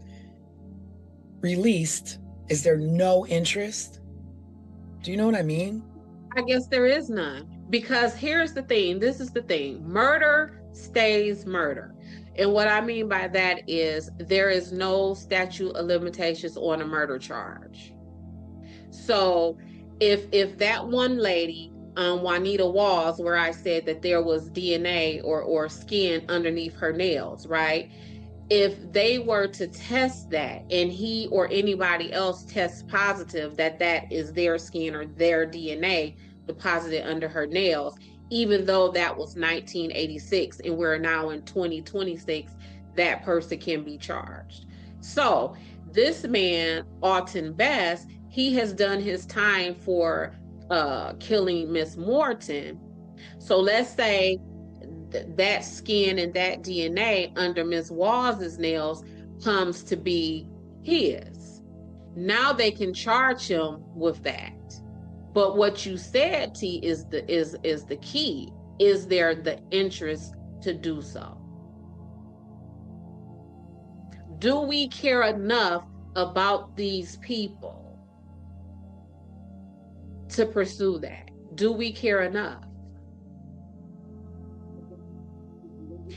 released? Is there no interest? Do you know what I mean? I guess there is none, because here's the thing. This is the thing. Murder stays murder. And what I mean by that is there is no statute of limitations on a murder charge. So if that one lady, Juanita Walls, where I said that there was DNA or skin underneath her nails, right? If they were to test that and he or anybody else tests positive that is their skin or their DNA deposited under her nails, even though that was 1986 and we're now in 2026, that person can be charged. So this man, Alton Bass, he has done his time for killing Miss Morton. So let's say that skin and that DNA under Ms. Walls's nails comes to be his. Now they can charge him with that. But what you said, T, is the key. Is there the interest to do so? Do we care enough about these people to pursue that? Do we care enough?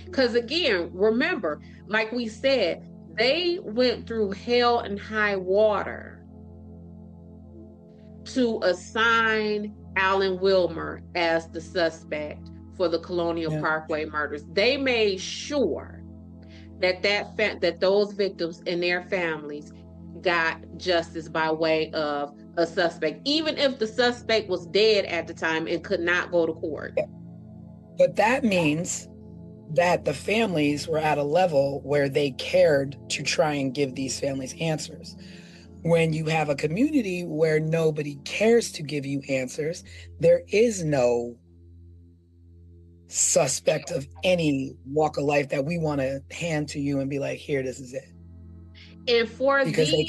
Because again, remember, like we said, they went through hell and high water to assign Alan Wilmer as the suspect for the Colonial Parkway murders. They made sure that those victims and their families got justice by way of a suspect, even if the suspect was dead at the time and could not go to court. But that means that the families were at a level where they cared to try and give these families answers. When you have a community where nobody cares to give you answers, there is no suspect of any walk of life that we want to hand to you and be like, here, this is it. And for because they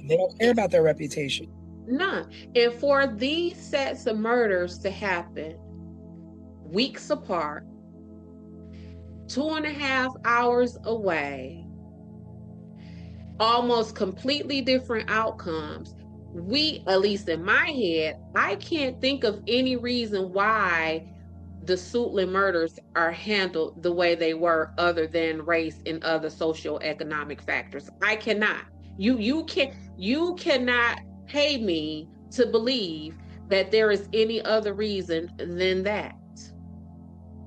don't care about their reputation. None. And for these sets of murders to happen weeks apart, 2.5 hours away, almost completely different outcomes, at least in my head, I can't think of any reason why the Suitland murders are handled the way they were, other than race and other socioeconomic factors. I cannot. You cannot pay me to believe that there is any other reason than that.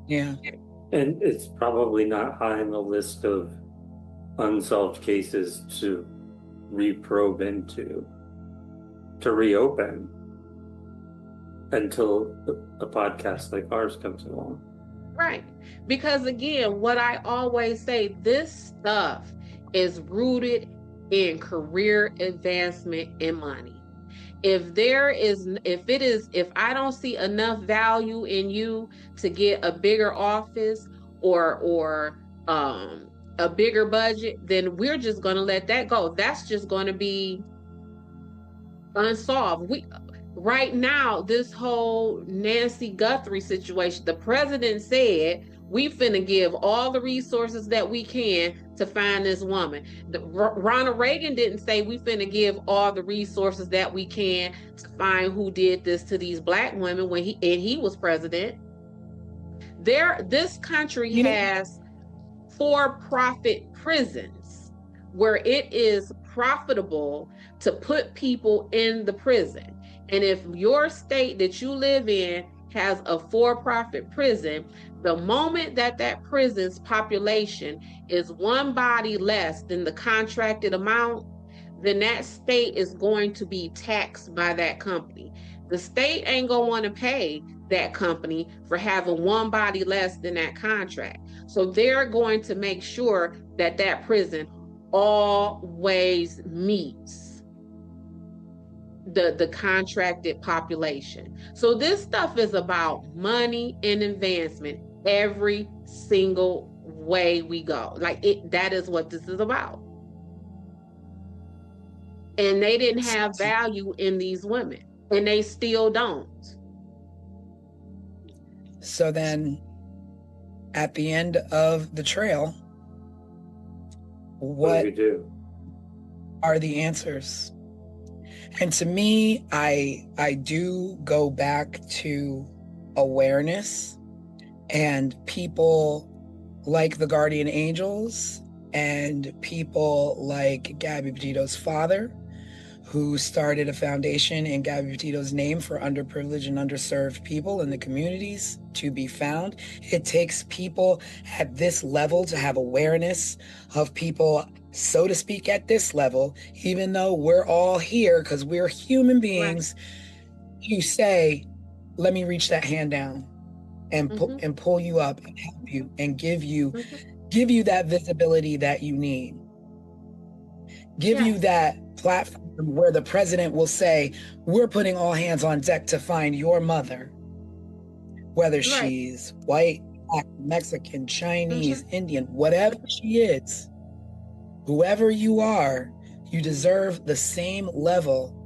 Yeah. And it's probably not high on the list of unsolved cases to reprobe into, to reopen, until a podcast like ours comes along. Right. Because again, what I always say, this stuff is rooted in career advancement and money. If I don't see enough value in you to get a bigger office or a bigger budget, then we're just going to let that go. That's just going to be unsolved. Right now, this whole Nancy Guthrie situation, the president said we finna give all the resources that we can to find this woman. Ronald Reagan didn't say we finna give all the resources that we can to find who did this to these Black women when he was president. This country has for-profit prisons where it is profitable to put people in the prison. And if your state that you live in has a for-profit prison, the moment that prison's population is one body less than the contracted amount, then that state is going to be taxed by that company. The state ain't gonna want to pay that company for having one body less than that contract. So they're going to make sure that prison always meets the contracted population. So this stuff is about money and advancement every single way we go. That is what this is about. And they didn't have value in these women, and they still don't. So then at the end of the trail, what do we do? Are the answers? And to me, I do go back to awareness and people like the Guardian Angels and people like Gabby Petito's father, who started a foundation in Gabby Petito's name for underprivileged and underserved people in the communities to be found. It takes people at this level to have awareness of people, so to speak, at this level, even though we're all here because we're human beings. Right. You say, let me reach that hand down and and pull you up and help you and give you that visibility that you need. Give you that platform where the president will say, we're putting all hands on deck to find your mother, whether she's white, Black, Mexican, Chinese, Indian, whatever she is, whoever you are, you deserve the same level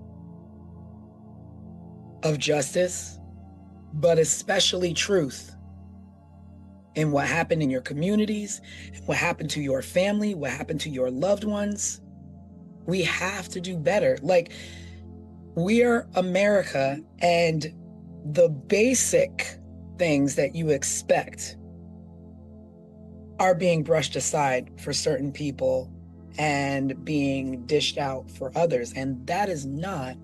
of justice, but especially truth in what happened in your communities, what happened to your family, what happened to your loved ones. We have to do better. Like, we're America, and the basic things that you expect are being brushed aside for certain people and being dished out for others. And that is not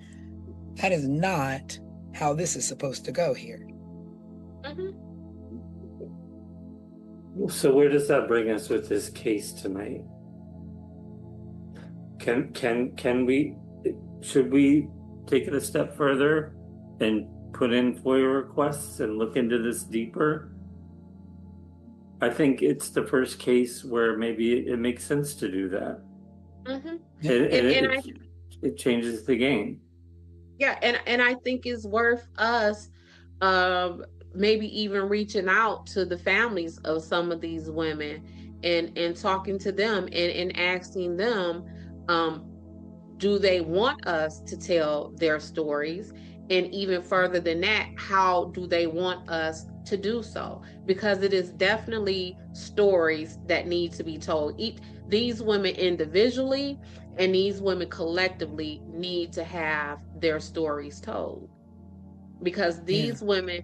how this is supposed to go here. So where does that bring us with this case tonight? Should we take it a step further and put in FOIA requests and look into this deeper? I think it's the first case where maybe it makes sense to do that. It changes the game. Yeah, and I think it's worth us maybe even reaching out to the families of some of these women and talking to them and asking them, do they want us to tell their stories? And even further than that, how do they want us to do so? Because it is definitely stories that need to be told. These women individually and these women collectively need to have their stories told. Because these women,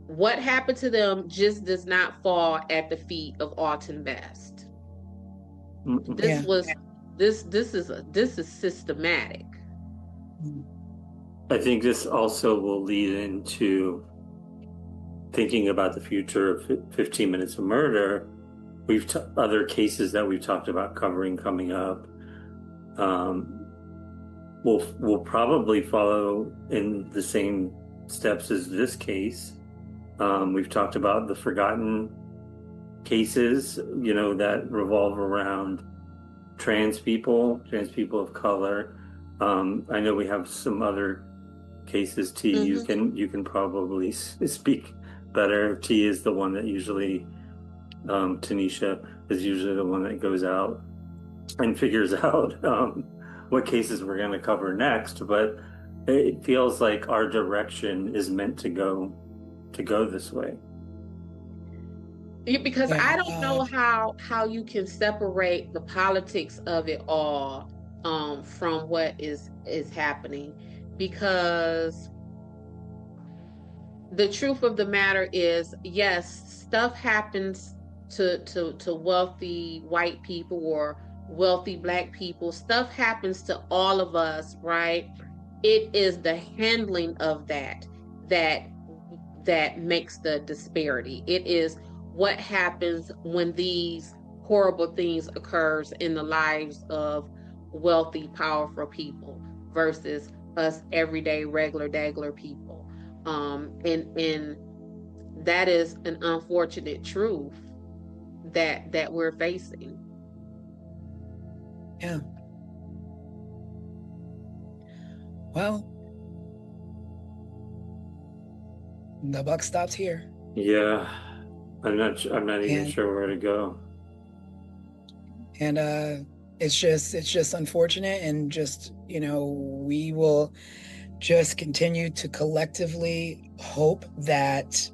what happened to them just does not fall at the feet of Alton Best. This is systematic. I think this also will lead into thinking about the future of 15 Minutes of Murder. Other cases that we've talked about covering coming up will probably follow in the same steps as this case. We've talked about the forgotten cases, that revolve around trans people of color. I know we have some other cases. T, you can probably speak better. T is the one that usually, Tanisha is usually the one that goes out and figures out what cases we're going to cover next. But it feels like our direction is meant to go this way. Because I don't know how you can separate the politics of it all from what is happening, because the truth of the matter is, yes, stuff happens to wealthy white people or wealthy Black people. Stuff happens to all of us, right? It is the handling of that makes the disparity. It is what happens when these horrible things occurs in the lives of wealthy, powerful people versus us everyday, regular people. And that is an unfortunate truth that we're facing. Yeah. Well, the buck stops here. Yeah. I'm not even sure where to go. And it's just unfortunate, and just, we will just continue to collectively hope that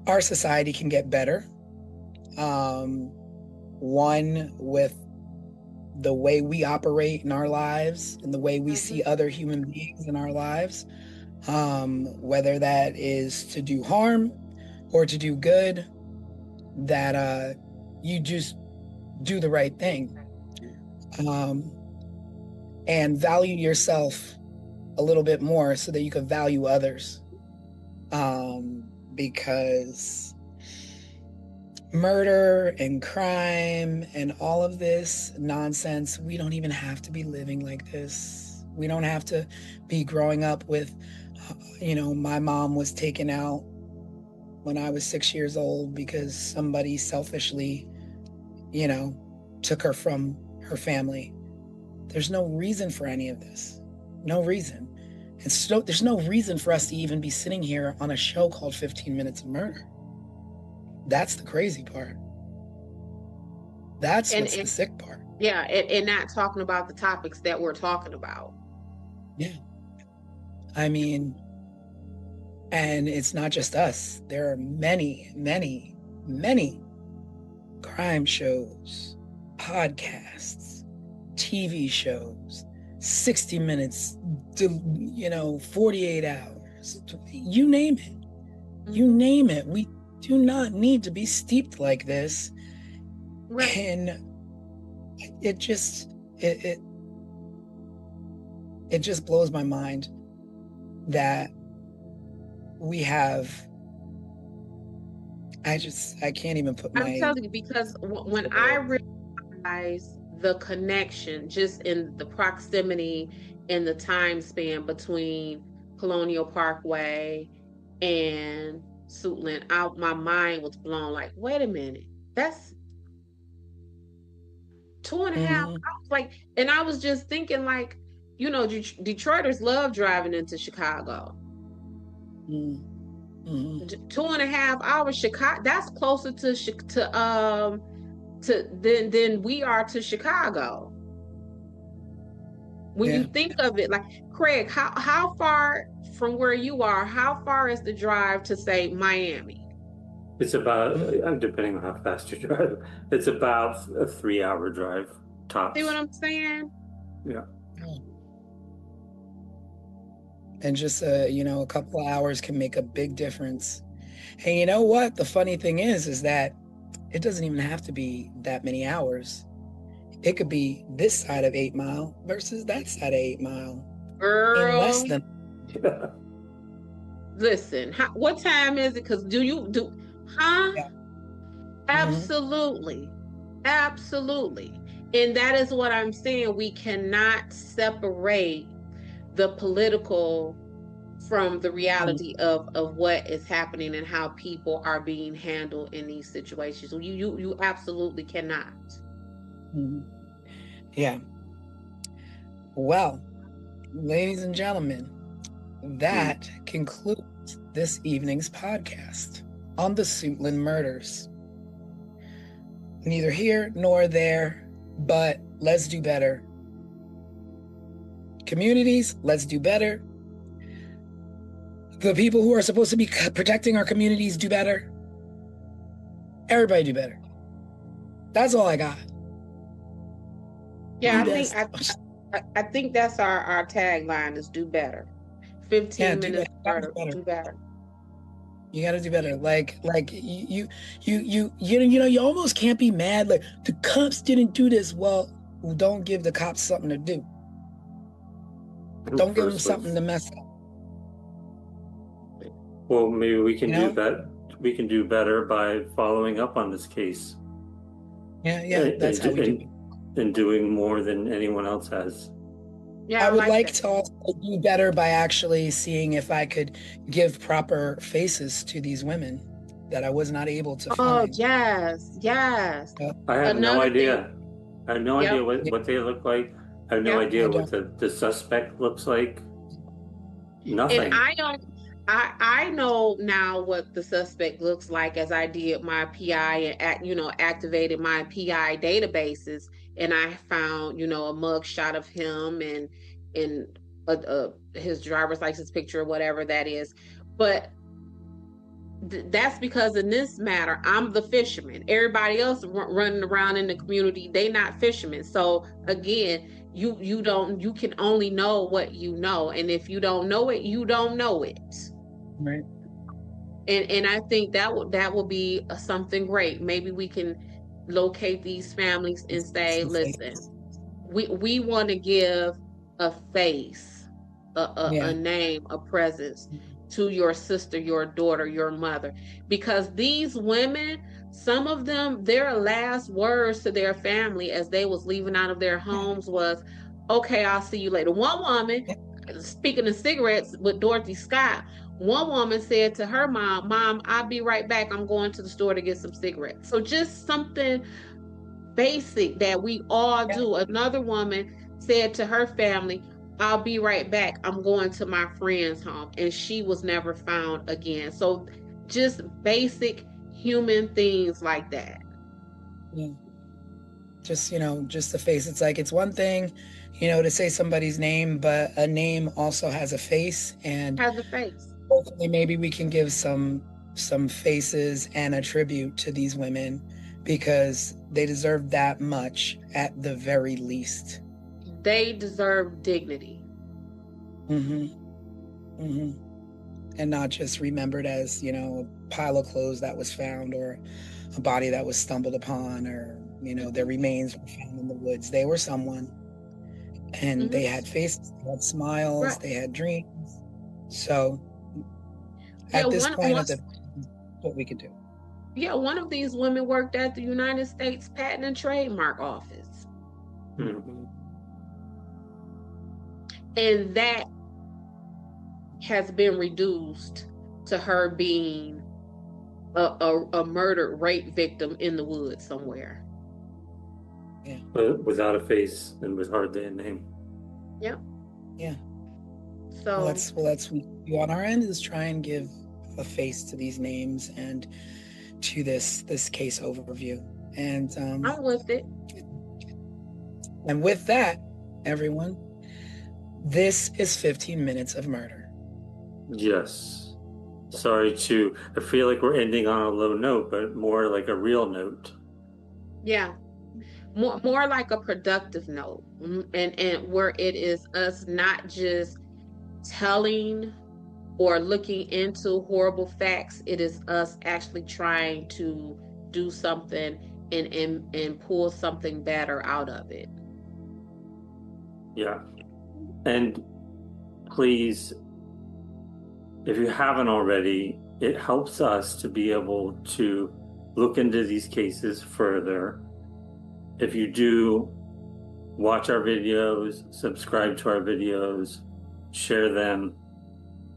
our society can get better. One, with the way we operate in our lives and the way we see other human beings in our lives, whether that is to do harm or to do good, that you just do the right thing, and value yourself a little bit more so that you can value others, because murder and crime and all of this nonsense, we don't even have to be living like this. We don't have to be growing up with, my mom was taken out when I was 6 years old because somebody selfishly, took her from her family. There's no reason for any of this. No reason. And so there's no reason for us to even be sitting here on a show called 15 Minutes of Murder. That's the crazy part. That's what's the sick part. Yeah, and not talking about the topics that we're talking about. Yeah. I mean, and it's not just us. There are many, many, many crime shows, podcasts, TV shows, 60 minutes, 48 hours, you name it. You name it. We do not need to be steeped like this. Right. And it just blows my mind that we have, I can't even put I'm telling you, because when I realize the connection just in the proximity and the time span between Colonial Parkway and Suitland, my mind was blown. Like, wait a minute, that's 2.5 hours. Like, and I was just thinking, like, Detroiters love driving into Chicago. 2.5 hours, Chicago. That's closer than we are to Chicago. When Yeah. you think of it, like Craig, how far from where you are, how far is the drive to say Miami? It's about, depending on how fast you drive, it's about a 3 hour drive tops. See what I'm saying? Yeah. And just a couple of hours can make a big difference. And you know what? The funny thing is that it doesn't even have to be that many hours. It could be this side of 8 Mile versus that side of 8 Mile in less Girl, than. listen, what time is it? Because huh? Yeah. Absolutely. Absolutely. And that is what I'm saying. We cannot separate the political from the reality of what is happening and how people are being handled in these situations. You absolutely cannot. Yeah. Well, ladies and gentlemen, that concludes this evening's podcast on the Suitland murders. Neither here nor there, but let's do better. Communities, let's do better. The people who are supposed to be protecting our communities, do better. Everybody do better. That's all I got. Yeah, I think that's our tagline is do better. 15 minutes better. Do better. You got to do better. Like you almost can't be mad. Like the cops didn't do this. Well, don't give the cops something to do. Don't give them something to mess up. Well, maybe we can do that. We can do better by following up on this case. Yeah, that's how we do it. And doing more than anyone else has. Yeah, I would like to also do better by actually seeing if I could give proper faces to these women that I was not able to find. Oh, yes. I have no idea. I have no idea what they look like. I have no idea what the suspect looks like. Nothing. And I know now what the suspect looks like, as I did my PI and activated my PI databases, and I found a mug shot of him and his driver's license picture or whatever that is. But that's because in this matter, I'm the fisherman. Everybody else running around in the community, they not fishermen. So again, you can only know what you know, and if you don't know it, you don't know it. Right. And I think that will be something great. Maybe we can locate these families and say, listen, we want to give a face, a name, a presence to your sister, your daughter, your mother, because these women, some of them, their last words to their family as they was leaving out of their homes was, okay, I'll see you later. One woman, speaking of cigarettes with Dorothy Scott, one woman said to her mom, I'll be right back. I'm going to the store to get some cigarettes. So just something basic that we all do. Another woman said to her family, I'll be right back. I'm going to my friend's home. And she was never found again. So just basic human things like that. Yeah. Just the face. It's like, it's one thing, to say somebody's name, but a name also has a face, and has a face. Hopefully maybe we can give some faces and a tribute to these women, because they deserve that much at the very least. They deserve dignity. And not just remembered as, a pile of clothes that was found, or a body that was stumbled upon, or, their remains were found in the woods. They were someone, and they had faces, they had smiles, they had dreams. So at this point, that's what we could do. Yeah, one of these women worked at the United States Patent and Trademark Office. And that has been reduced to her being a murdered rape victim in the woods somewhere. Yeah. But without a face and with hardly a name. Yep. Yeah. So let's we on our end is try and give a face to these names and to this case overview. And I'm with it. And with that, everyone, This is 15 Minutes of Murder. Yes. Sorry I feel like we're ending on a low note, but more like a real note. Yeah. More like a productive note. And where it is us not just telling or looking into horrible facts, it is us actually trying to do something and pull something better out of it. Yeah. And please, if you haven't already, it helps us to be able to look into these cases further. If you do, watch our videos, subscribe to our videos, share them.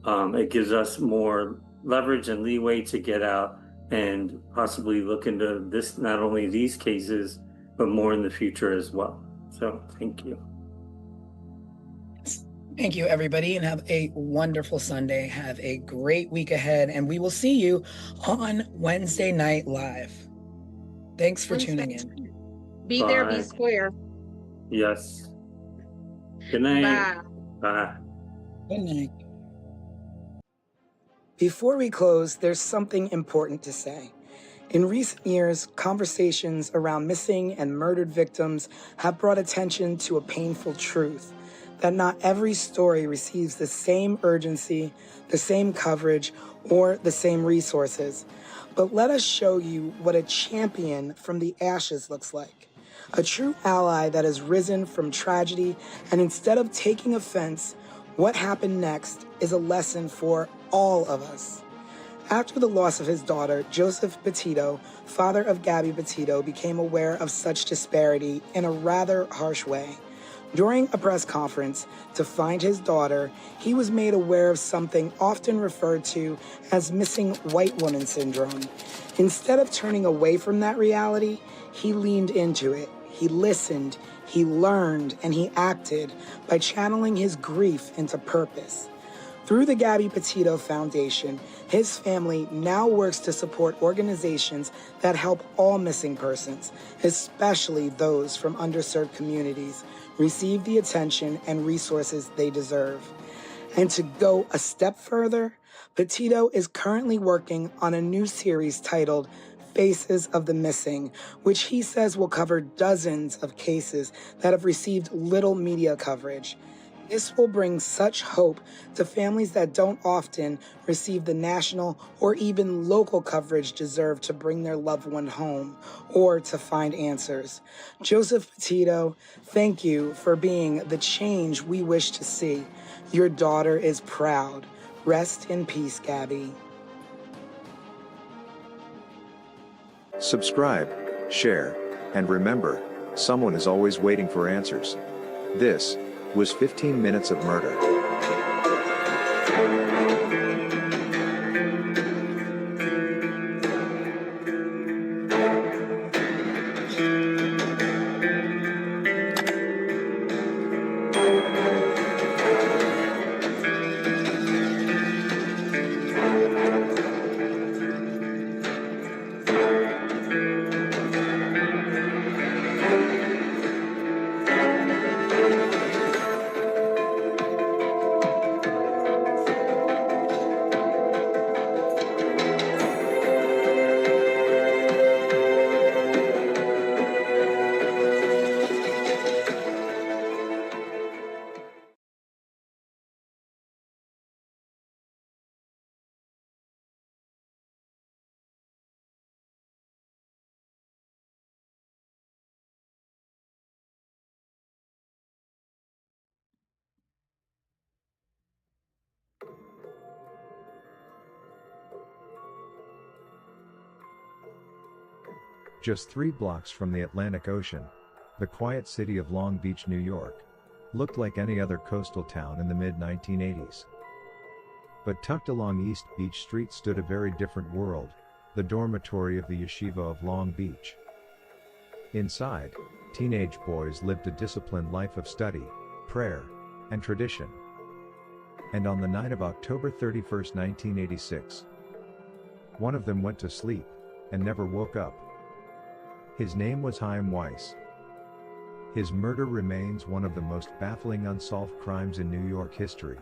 It gives us more leverage and leeway to get out and possibly look into this, not only these cases, but more in the future as well. So thank you. Thank you, everybody, and have a wonderful Sunday. Have a great week ahead, and we will see you on Wednesday Night Live. Thanks for tuning in. Be there, be Bye. square. Yes. Good night. Bye. Bye. Good night. Before we close, there's something important to say. In recent years, conversations around missing and murdered victims have brought attention to a painful truth: that not every story receives the same urgency, the same coverage, or the same resources. But let us show you what a champion from the ashes looks like. A true ally that has risen from tragedy, and instead of taking offense, what happened next is a lesson for all of us. After the loss of his daughter, Joseph Petito, father of Gabby Petito, became aware of such disparity in a rather harsh way. During a press conference to find his daughter, he was made aware of something often referred to as missing white woman syndrome. Instead of turning away from that reality, he leaned into it. He listened, he learned, and he acted by channeling his grief into purpose. Through the Gabby Petito Foundation, his family now works to support organizations that help all missing persons, especially those from underserved communities, receive the attention and resources they deserve. And to go a step further, Petito is currently working on a new series titled Faces of the Missing, which he says will cover dozens of cases that have received little media coverage. This will bring such hope to families that don't often receive the national or even local coverage deserved to bring their loved one home or to find answers. Joseph Petito, thank you for being the change we wish to see. Your daughter is proud. Rest in peace, Gabby. Subscribe, share, and remember, someone is always waiting for answers. This was 15 Minutes of Murder. Just 3 blocks from the Atlantic Ocean, the quiet city of Long Beach, New York, looked like any other coastal town in the mid-1980s. But tucked along East Beach Street stood a very different world, the dormitory of the Yeshiva of Long Beach. Inside, teenage boys lived a disciplined life of study, prayer, and tradition. And on the night of October 31, 1986, one of them went to sleep and never woke up. His name was Chaim Weiss. His murder remains one of the most baffling unsolved crimes in New York history.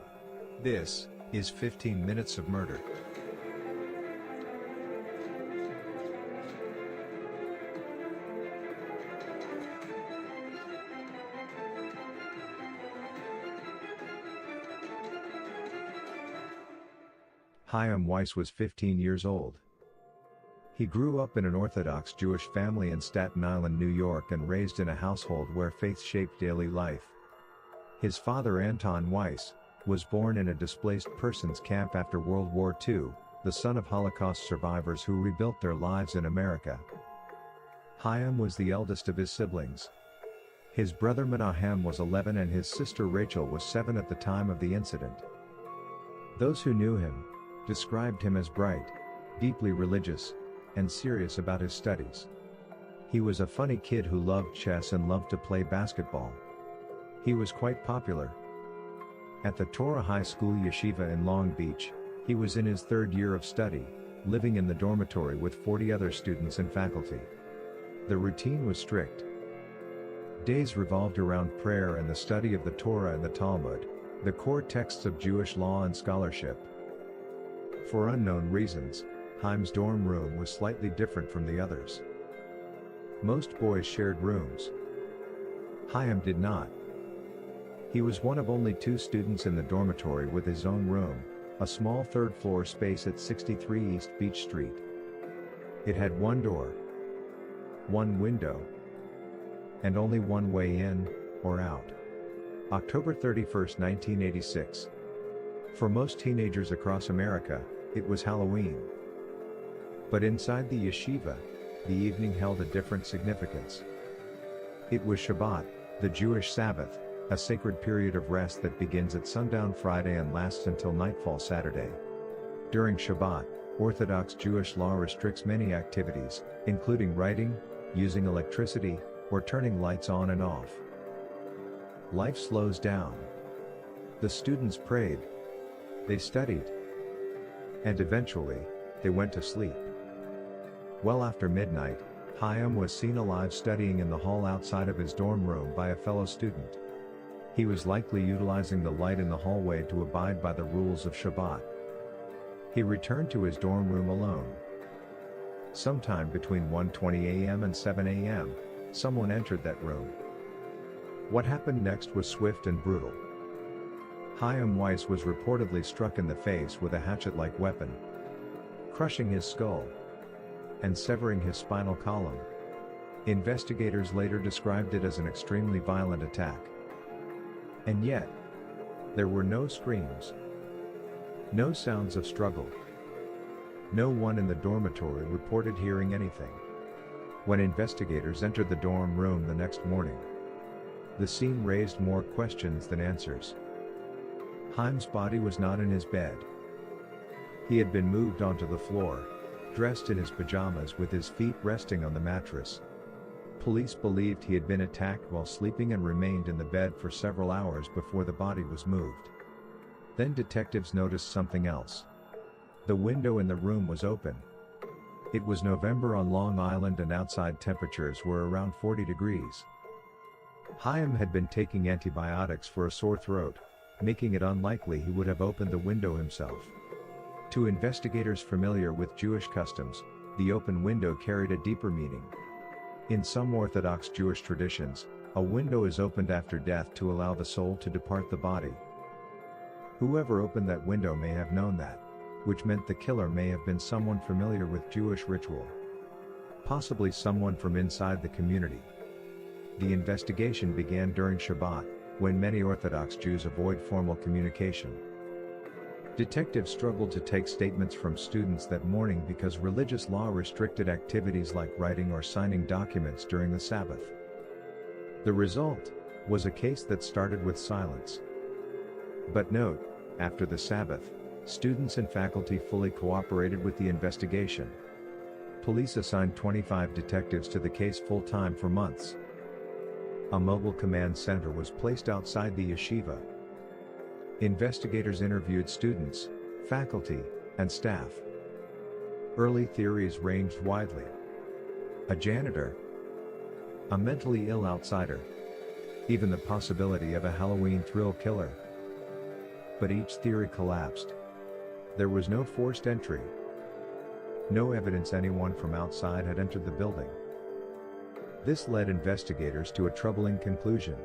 This is 15 Minutes of Murder. Chaim Weiss was 15 years old. He grew up in an Orthodox Jewish family in Staten Island, New York, and raised in a household where faith shaped daily life. His father, Anton Weiss, was born in a displaced persons camp after World War II, the son of Holocaust survivors who rebuilt their lives in America. Chaim was the eldest of his siblings. His brother Menahem was 11 and his sister Rachel was 7 at the time of the incident. Those who knew him described him as bright, deeply religious, and serious about his studies. He was a funny kid who loved chess and loved to play basketball. He was quite popular. At the Torah High School Yeshiva in Long Beach, he was in his third year of study, living in the dormitory with 40 other students and faculty. The routine was strict. Days revolved around prayer and the study of the Torah and the Talmud, the core texts of Jewish law and scholarship. For unknown reasons, Chaim's dorm room was slightly different from the others. Most boys shared rooms. Chaim did not. He was one of only 2 students in the dormitory with his own room, a small third-floor space at 63 East Beach Street. It had one door, one window, and only one way in or out. October 31, 1986. For most teenagers across America, it was Halloween. But inside the yeshiva, the evening held a different significance. It was Shabbat, the Jewish Sabbath, a sacred period of rest that begins at sundown Friday and lasts until nightfall Saturday. During Shabbat, Orthodox Jewish law restricts many activities, including writing, using electricity, or turning lights on and off. Life slows down. The students prayed. They studied. And eventually, they went to sleep. Well after midnight, Chaim was seen alive studying in the hall outside of his dorm room by a fellow student. He was likely utilizing the light in the hallway to abide by the rules of Shabbat. He returned to his dorm room alone. Sometime between 1:20 a.m. and 7 a.m., someone entered that room. What happened next was swift and brutal. Chaim Weiss was reportedly struck in the face with a hatchet-like weapon, crushing his skull and severing his spinal column. Investigators later described it as an extremely violent attack. And yet, there were no screams, no sounds of struggle. No one in the dormitory reported hearing anything. When investigators entered the dorm room the next morning, the scene raised more questions than answers. Chaim's body was not in his bed. He had been moved onto the floor, dressed in his pajamas with his feet resting on the mattress. Police believed he had been attacked while sleeping and remained in the bed for several hours before the body was moved. Then detectives noticed something else. The window in the room was open. It was November on Long Island and outside temperatures were around 40 degrees. Chaim had been taking antibiotics for a sore throat, making it unlikely he would have opened the window himself. To investigators familiar with Jewish customs, the open window carried a deeper meaning. In some Orthodox Jewish traditions, a window is opened after death to allow the soul to depart the body. Whoever opened that window may have known that, which meant the killer may have been someone familiar with Jewish ritual. Possibly someone from inside the community. The investigation began during Shabbat, when many Orthodox Jews avoid formal communication. Detectives struggled to take statements from students that morning because religious law restricted activities like writing or signing documents during the Sabbath. The result was a case that started with silence. But note, after the Sabbath, students and faculty fully cooperated with the investigation. Police assigned 25 detectives to the case full-time for months. A mobile command center was placed outside the yeshiva. Investigators interviewed students, faculty, and staff. Early theories ranged widely. A janitor, a mentally ill outsider, even the possibility of a Halloween thrill killer. But each theory collapsed. There was no forced entry. No evidence anyone from outside had entered the building. This led investigators to a troubling conclusion.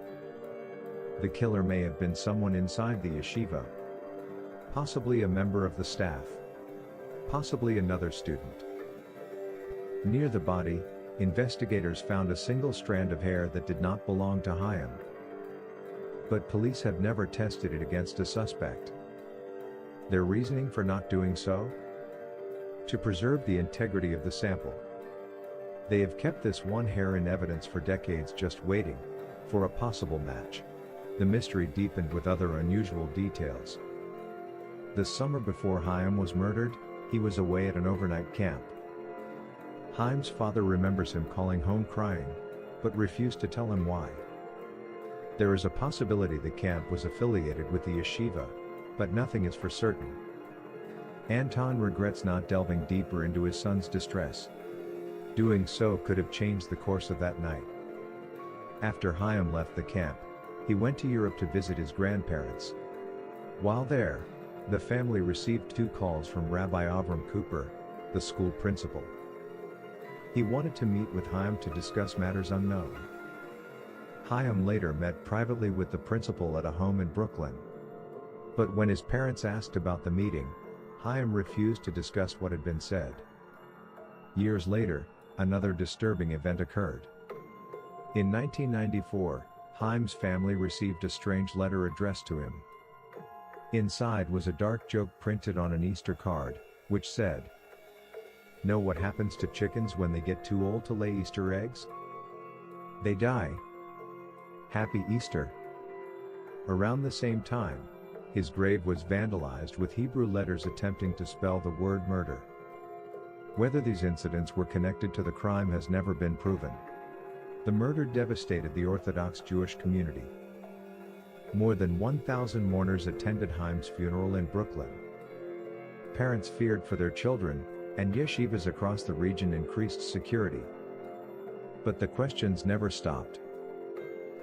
The killer may have been someone inside the yeshiva. Possibly a member of the staff. Possibly another student. Near the body, investigators found a single strand of hair that did not belong to Chaim. But police have never tested it against a suspect. Their reasoning for not doing so? To preserve the integrity of the sample. They have kept this one hair in evidence for decades, just waiting for a possible match. The mystery deepened with other unusual details. The summer before Chaim was murdered, he was away at an overnight camp. Chaim's father remembers him calling home crying, but refused to tell him why. There is a possibility the camp was affiliated with the yeshiva, but nothing is for certain. Anton regrets not delving deeper into his son's distress. Doing so could have changed the course of that night. After Chaim left the camp, he went to Europe to visit his grandparents. While there, the family received 2 calls from Rabbi Avram Cooper, the school principal. He wanted to meet with Chaim to discuss matters unknown. Chaim later met privately with the principal at a home in Brooklyn. But when his parents asked about the meeting, Chaim refused to discuss what had been said. Years later, another disturbing event occurred. In 1994, Chaim's family received a strange letter addressed to him. Inside was a dark joke printed on an Easter card, which said, "Know what happens to chickens when they get too old to lay Easter eggs? They die. Happy Easter." Around the same time, his grave was vandalized with Hebrew letters attempting to spell the word murder. Whether these incidents were connected to the crime has never been proven. The murder devastated the Orthodox Jewish community. More than 1,000 mourners attended Chaim's funeral in Brooklyn. Parents feared for their children, and yeshivas across the region increased security. But the questions never stopped.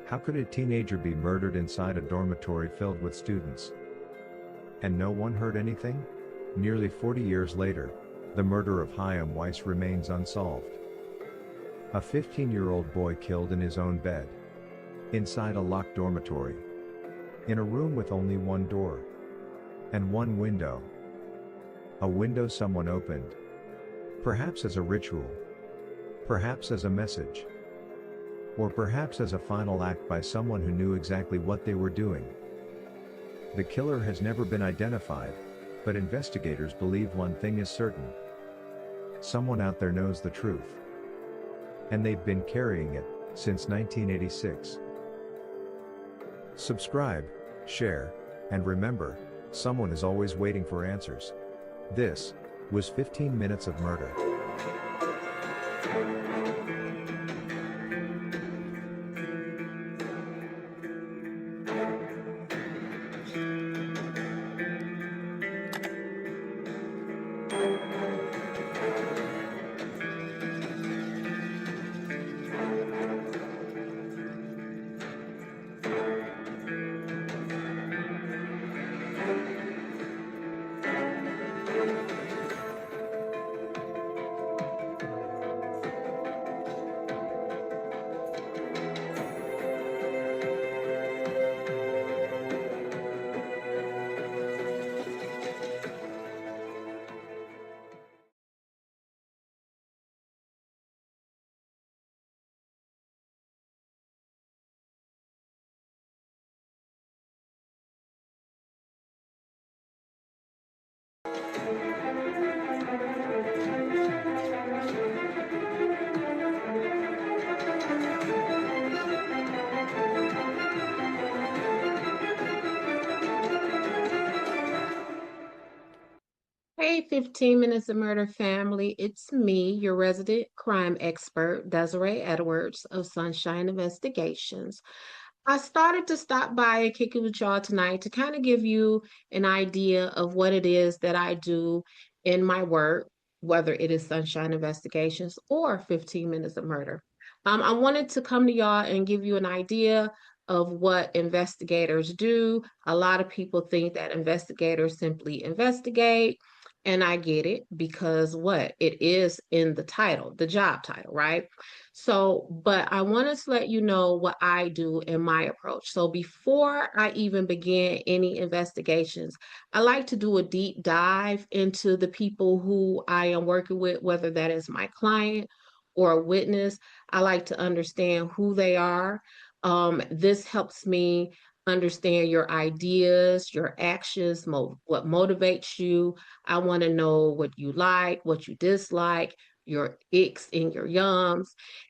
How could a teenager be murdered inside a dormitory filled with students? And no one heard anything? Nearly 40 years later, the murder of Chaim Weiss remains unsolved. A 15-year-old boy killed in his own bed. Inside a locked dormitory. In a room with only one door. And one window. A window someone opened. Perhaps as a ritual. Perhaps as a message. Or perhaps as a final act by someone who knew exactly what they were doing. The killer has never been identified, but investigators believe one thing is certain. Someone out there knows the truth. And they've been carrying it since 1986. Subscribe, share, and remember, someone is always waiting for answers. This was 15 Minutes of Murder. Hey, 15 Minutes of Murder family. It's me, your resident crime expert, Desiree Edwards of Sunshine Investigations. I started to stop by and kick it with y'all tonight to kind of give you an idea of what it is that I do in my work, whether it is Sunshine Investigations or 15 Minutes of Murder. I wanted to come to y'all and give you an idea of what investigators do. A lot of people think that investigators simply investigate. And I get it because what? It is in the title, the job title, right? So, but I wanted to let you know what I do in my approach. So before I even begin any investigations, I like to do a deep dive into the people who I am working with, whether that is my client or a witness. I like to understand who they are. This helps me understand your ideas, your actions, what motivates you. I want to know what you like, what you dislike, your icks and your yums.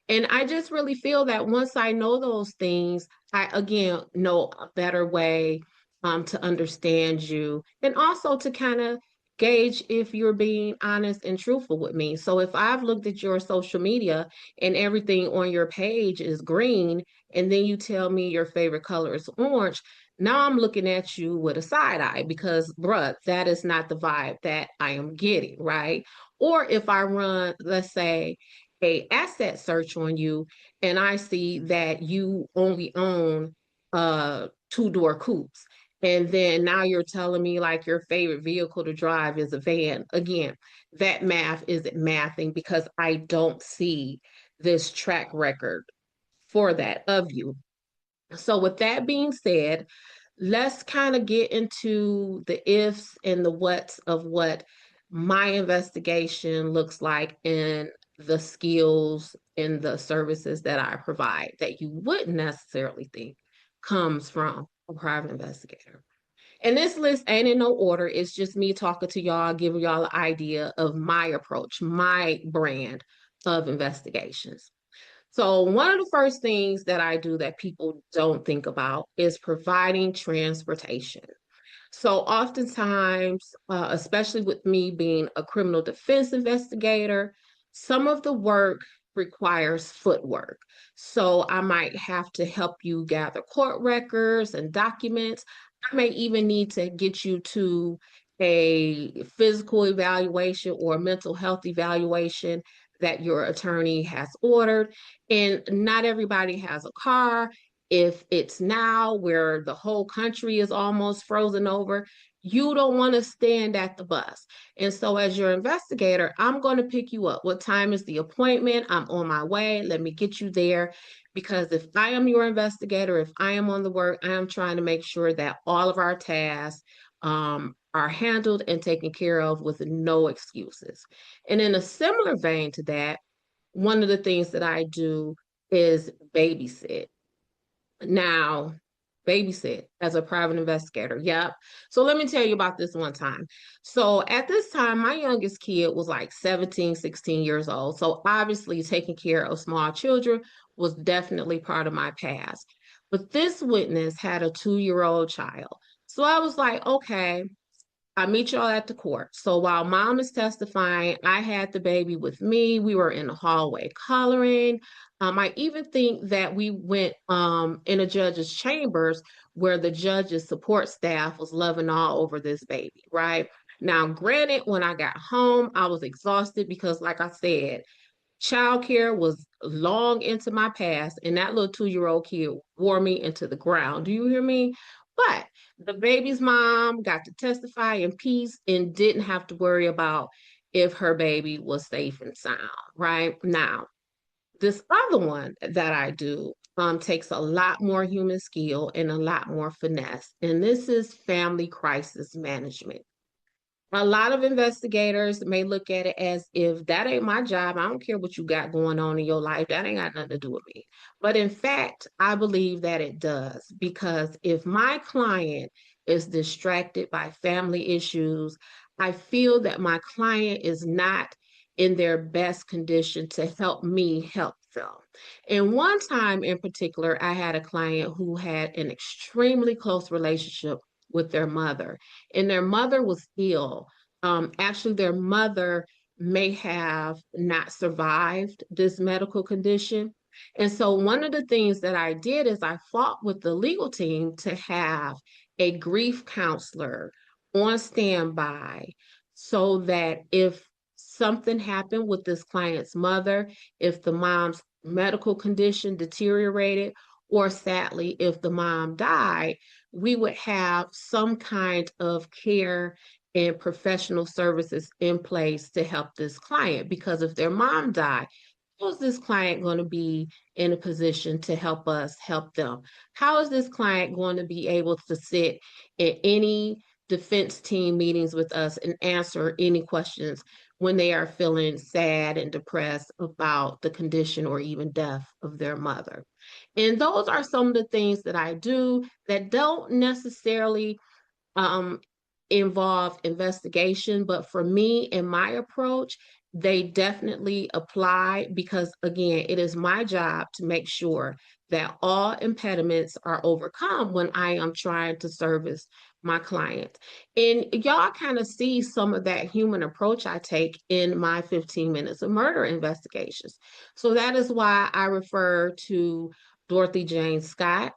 And I just really feel that once I know those things, I again know a better way to understand you and also to kind of gauge if you're being honest and truthful with me. So if I've looked at your social media and everything on your page is green, and then you tell me your favorite color is orange, now I'm looking at you with a side eye because, bruh, that is not the vibe that I am getting, right? Or if I run, let's say, a asset search on you and I see that you only own two-door coupes, and then now you're telling me like your favorite vehicle to drive is a van. Again, that math isn't mathing because I don't see this track record for that of you. So with that being said, let's kind of get into the ifs and the whats of what my investigation looks like and the skills and the services that I provide that you wouldn't necessarily think comes from a private investigator. And this list ain't in no order. It's just me talking to y'all, giving y'all an idea of my approach, my brand of investigations. So one of the first things that I do that people don't think about is providing transportation. So oftentimes, especially with me being a criminal defense investigator, some of the work requires footwork. So I might have to help you gather court records and documents. I may even need to get you to a physical evaluation or mental health evaluation that your attorney has ordered. And not everybody has a car. If it's now where the whole country is almost frozen over, you don't want to stand at the bus. And so, as your investigator, I'm going to pick you up. What time is the appointment? I'm on my way. Let me get you there. Because if I am your investigator, if I am on the work, I am trying to make sure that all of our tasks are handled and taken care of with no excuses. And in a similar vein to that, one of the things that I do is babysit. Now, babysit as a private investigator. Yep. So let me tell you about this one time. So at this time, my youngest kid was like 17, 16 years old. So obviously taking care of small children was definitely part of my past. But this witness had a 2-year-old child. So I was like, okay, I meet y'all at the court. So while mom is testifying, I had the baby with me. We were in the hallway coloring. I even think that we went in a judge's chambers where the judge's support staff was loving all over this baby, right? Now, granted, when I got home, I was exhausted because, like I said, childcare was long into my past, and that little 2-year-old kid wore me into the ground. Do you hear me? But the baby's mom got to testify in peace and didn't have to worry about if her baby was safe and sound, right? Now, this other one that I do takes a lot more human skill and a lot more finesse, and this is family crisis management. A lot of investigators may look at it as if that ain't my job. I don't care what you got going on in your life. That ain't got nothing to do with me. But in fact, I believe that it does because if my client is distracted by family issues, I feel that my client is not in their best condition to help me help them. And one time in particular, I had a client who had an extremely close relationship with their mother, and their mother was ill. Actually, their mother may have not survived this medical condition. And so, one of the things that I did is I fought with the legal team to have a grief counselor on standby so that if something happened with this client's mother, if the mom's medical condition deteriorated, or sadly, if the mom died, we would have some kind of care and professional services in place to help this client. Because if their mom died, how is this client going to be in a position to help us help them? How is this client going to be able to sit in any defense team meetings with us and answer any questions when they are feeling sad and depressed about the condition or even death of their mother? And those are some of the things that I do that don't necessarily um, involve investigation, but for me and my approach, they definitely apply because, again, it is my job to make sure that all impediments are overcome when I am trying to service my clients. And y'all kind of see some of that human approach I take in my 15 minutes of murder investigations. So that is why I refer to Dorothy Jane Scott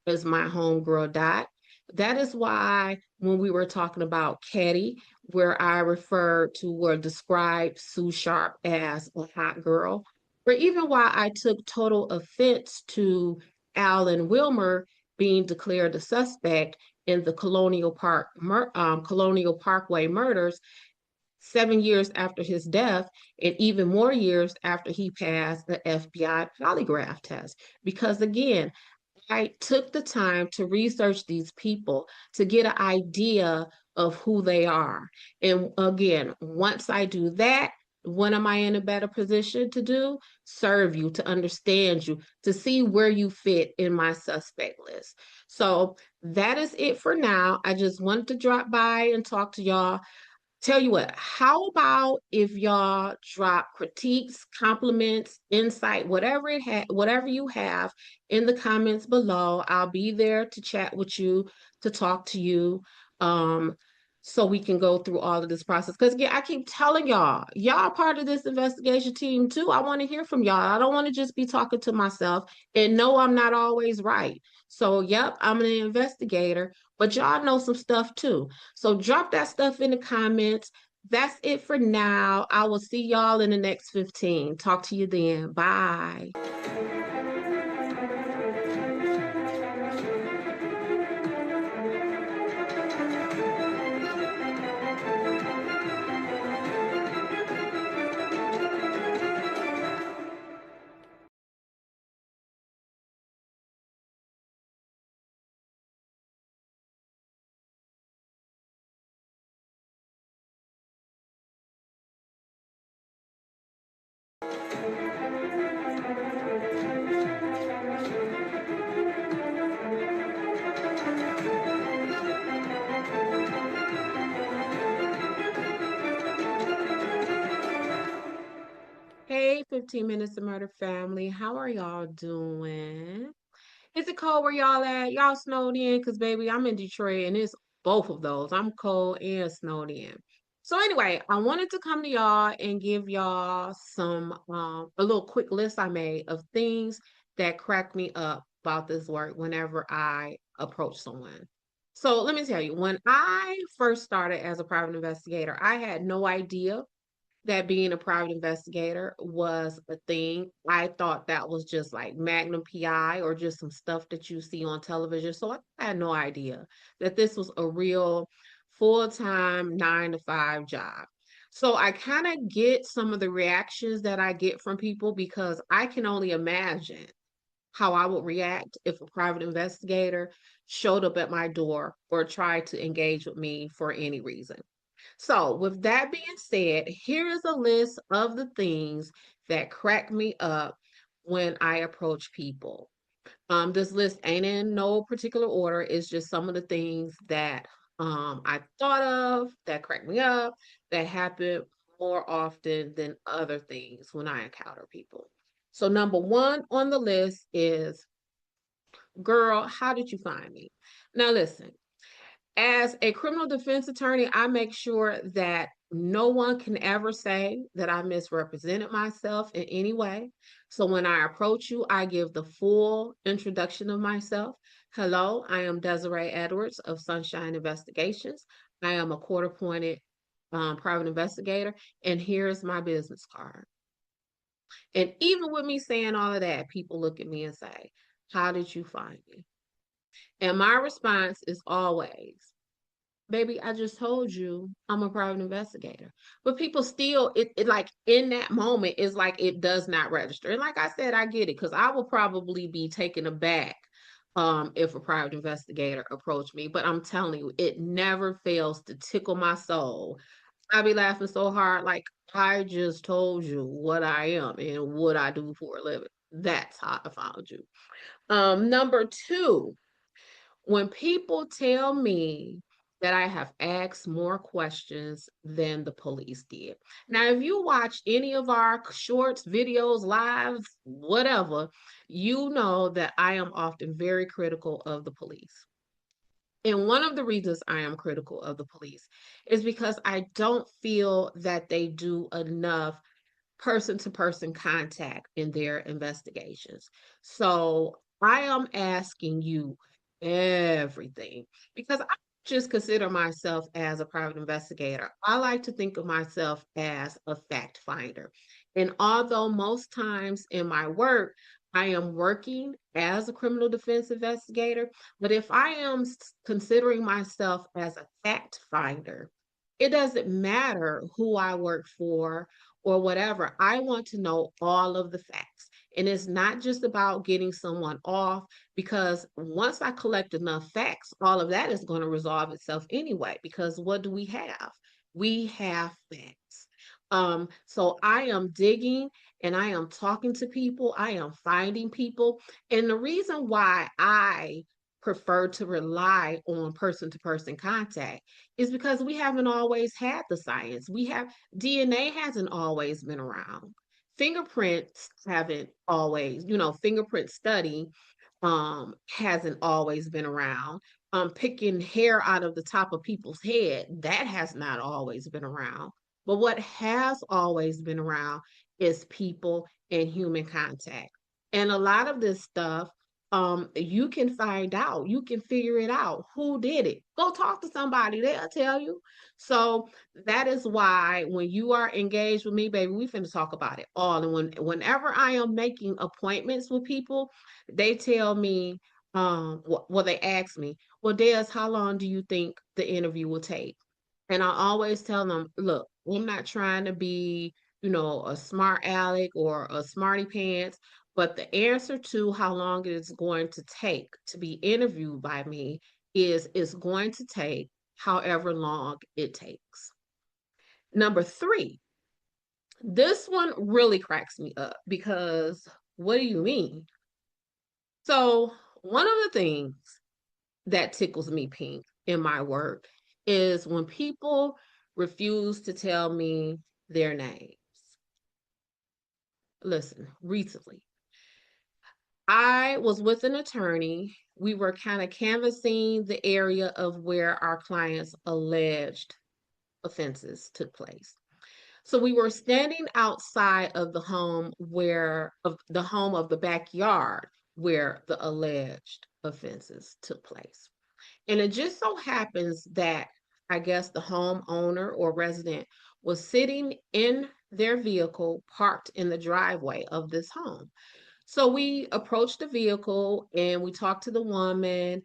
as my homegirl Dot. That is why when we were talking about Caddy, where I referred to or described Sue Sharp as a hot girl, or even why I took total offense to Alan Wilmer being declared a suspect in the Colonial Parkway murders 7 years after his death, and even more years after he passed the FBI polygraph test. Because again, I took the time to research these people to get an idea of who they are. And again, once I do that, what am I in a better position to do? Serve you, to understand you, to see where you fit in my suspect list. So that is it for now. I just wanted to drop by and talk to y'all. Tell you what, how about if y'all drop critiques, compliments, insight, whatever you have in the comments below. I'll be there to chat with you, to talk to you, so we can go through all of this process. Because yeah, I keep telling y'all are part of this investigation team too. I want to hear from y'all. I don't want to just be talking to myself. And no, I'm not always right. So yep, I'm an investigator, but y'all know some stuff too. So drop that stuff in the comments. That's it for now. I will see y'all in the next 15. Talk to you then. Bye. Hey, 15 Minutes of Murder family. How are y'all doing? Is it cold where y'all at? Y'all snowed in? Because, baby, I'm in Detroit and it's both of those. I'm cold and snowed in. So, anyway, I wanted to come to y'all and give y'all a little quick list I made of things that crack me up about this work whenever I approach someone. So, let me tell you, when I first started as a private investigator, I had no idea that being a private investigator was a thing. I thought that was just like Magnum PI or just some stuff that you see on television. So I had no idea that this was a real full-time 9 to 5 job. So I kind of get some of the reactions that I get from people because I can only imagine how I would react if a private investigator showed up at my door or tried to engage with me for any reason. So, with that being said, here is a list of the things that crack me up when I approach people. This list ain't in no particular order. It's just some of the things that I thought of that crack me up, that happen more often than other things when I encounter people. So, number one on the list is, girl, how did you find me? Now, listen, as a criminal defense attorney, I make sure that no one can ever say that I misrepresented myself in any way. So when I approach you, I give the full introduction of myself. Hello, I am Desiree Edwards of Sunshine Investigations. I am a court-appointed private investigator, and here's my business card. And even with me saying all of that, people look at me and say, how did you find me? And my response is always, baby, I just told you I'm a private investigator. But people still, it like in that moment, is like it does not register. And like I said, I get it, because I will probably be taken aback if a private investigator approached me. But I'm telling you, it never fails to tickle my soul. I be laughing so hard, like, I just told you what I am and what I do for a living. That's how I found you. Number two, when people tell me that I have asked more questions than the police did. Now, if you watch any of our shorts, videos, lives, whatever, you know that I am often very critical of the police. And one of the reasons I am critical of the police is because I don't feel that they do enough person to person contact in their investigations. So I am asking you everything, because I just consider myself as a private investigator. I like to think of myself as a fact finder. And although most times in my work, I am working as a criminal defense investigator, but if I am considering myself as a fact finder, it doesn't matter who I work for or whatever. I want to know all of the facts. And it's not just about getting someone off, because once I collect enough facts, all of that is going to resolve itself anyway. Because what do we have? We have facts. So I am digging and I am talking to people, I am finding people. And the reason why I prefer to rely on person to person contact is because we haven't always had the science. We have DNA hasn't always been around. Fingerprints haven't always, fingerprint study hasn't always been around. Picking hair out of the top of people's head, that has not always been around. But what has always been around is people and human contact. And a lot of this stuff, you can find out, you can figure it out. Who did it? Go talk to somebody, they'll tell you. So that is why when you are engaged with me, baby, we finna talk about it all. And whenever I am making appointments with people, they tell me, well, they ask me, well, Des, how long do you think the interview will take? And I always tell them, look, I'm not trying to be, a smart aleck or a smarty pants, but the answer to how long it is going to take to be interviewed by me is it's going to take however long it takes. Number three, this one really cracks me up, because what do you mean? So, one of the things that tickles me pink in my work is when people refuse to tell me their names. Listen, recently, I was with an attorney. We were kind of canvassing the area of where our client's alleged offenses took place. So we were standing outside of the home of the backyard where the alleged offenses took place. And it just so happens that I guess the homeowner or resident was sitting in their vehicle parked in the driveway of this home. So we approached the vehicle and we talked to the woman.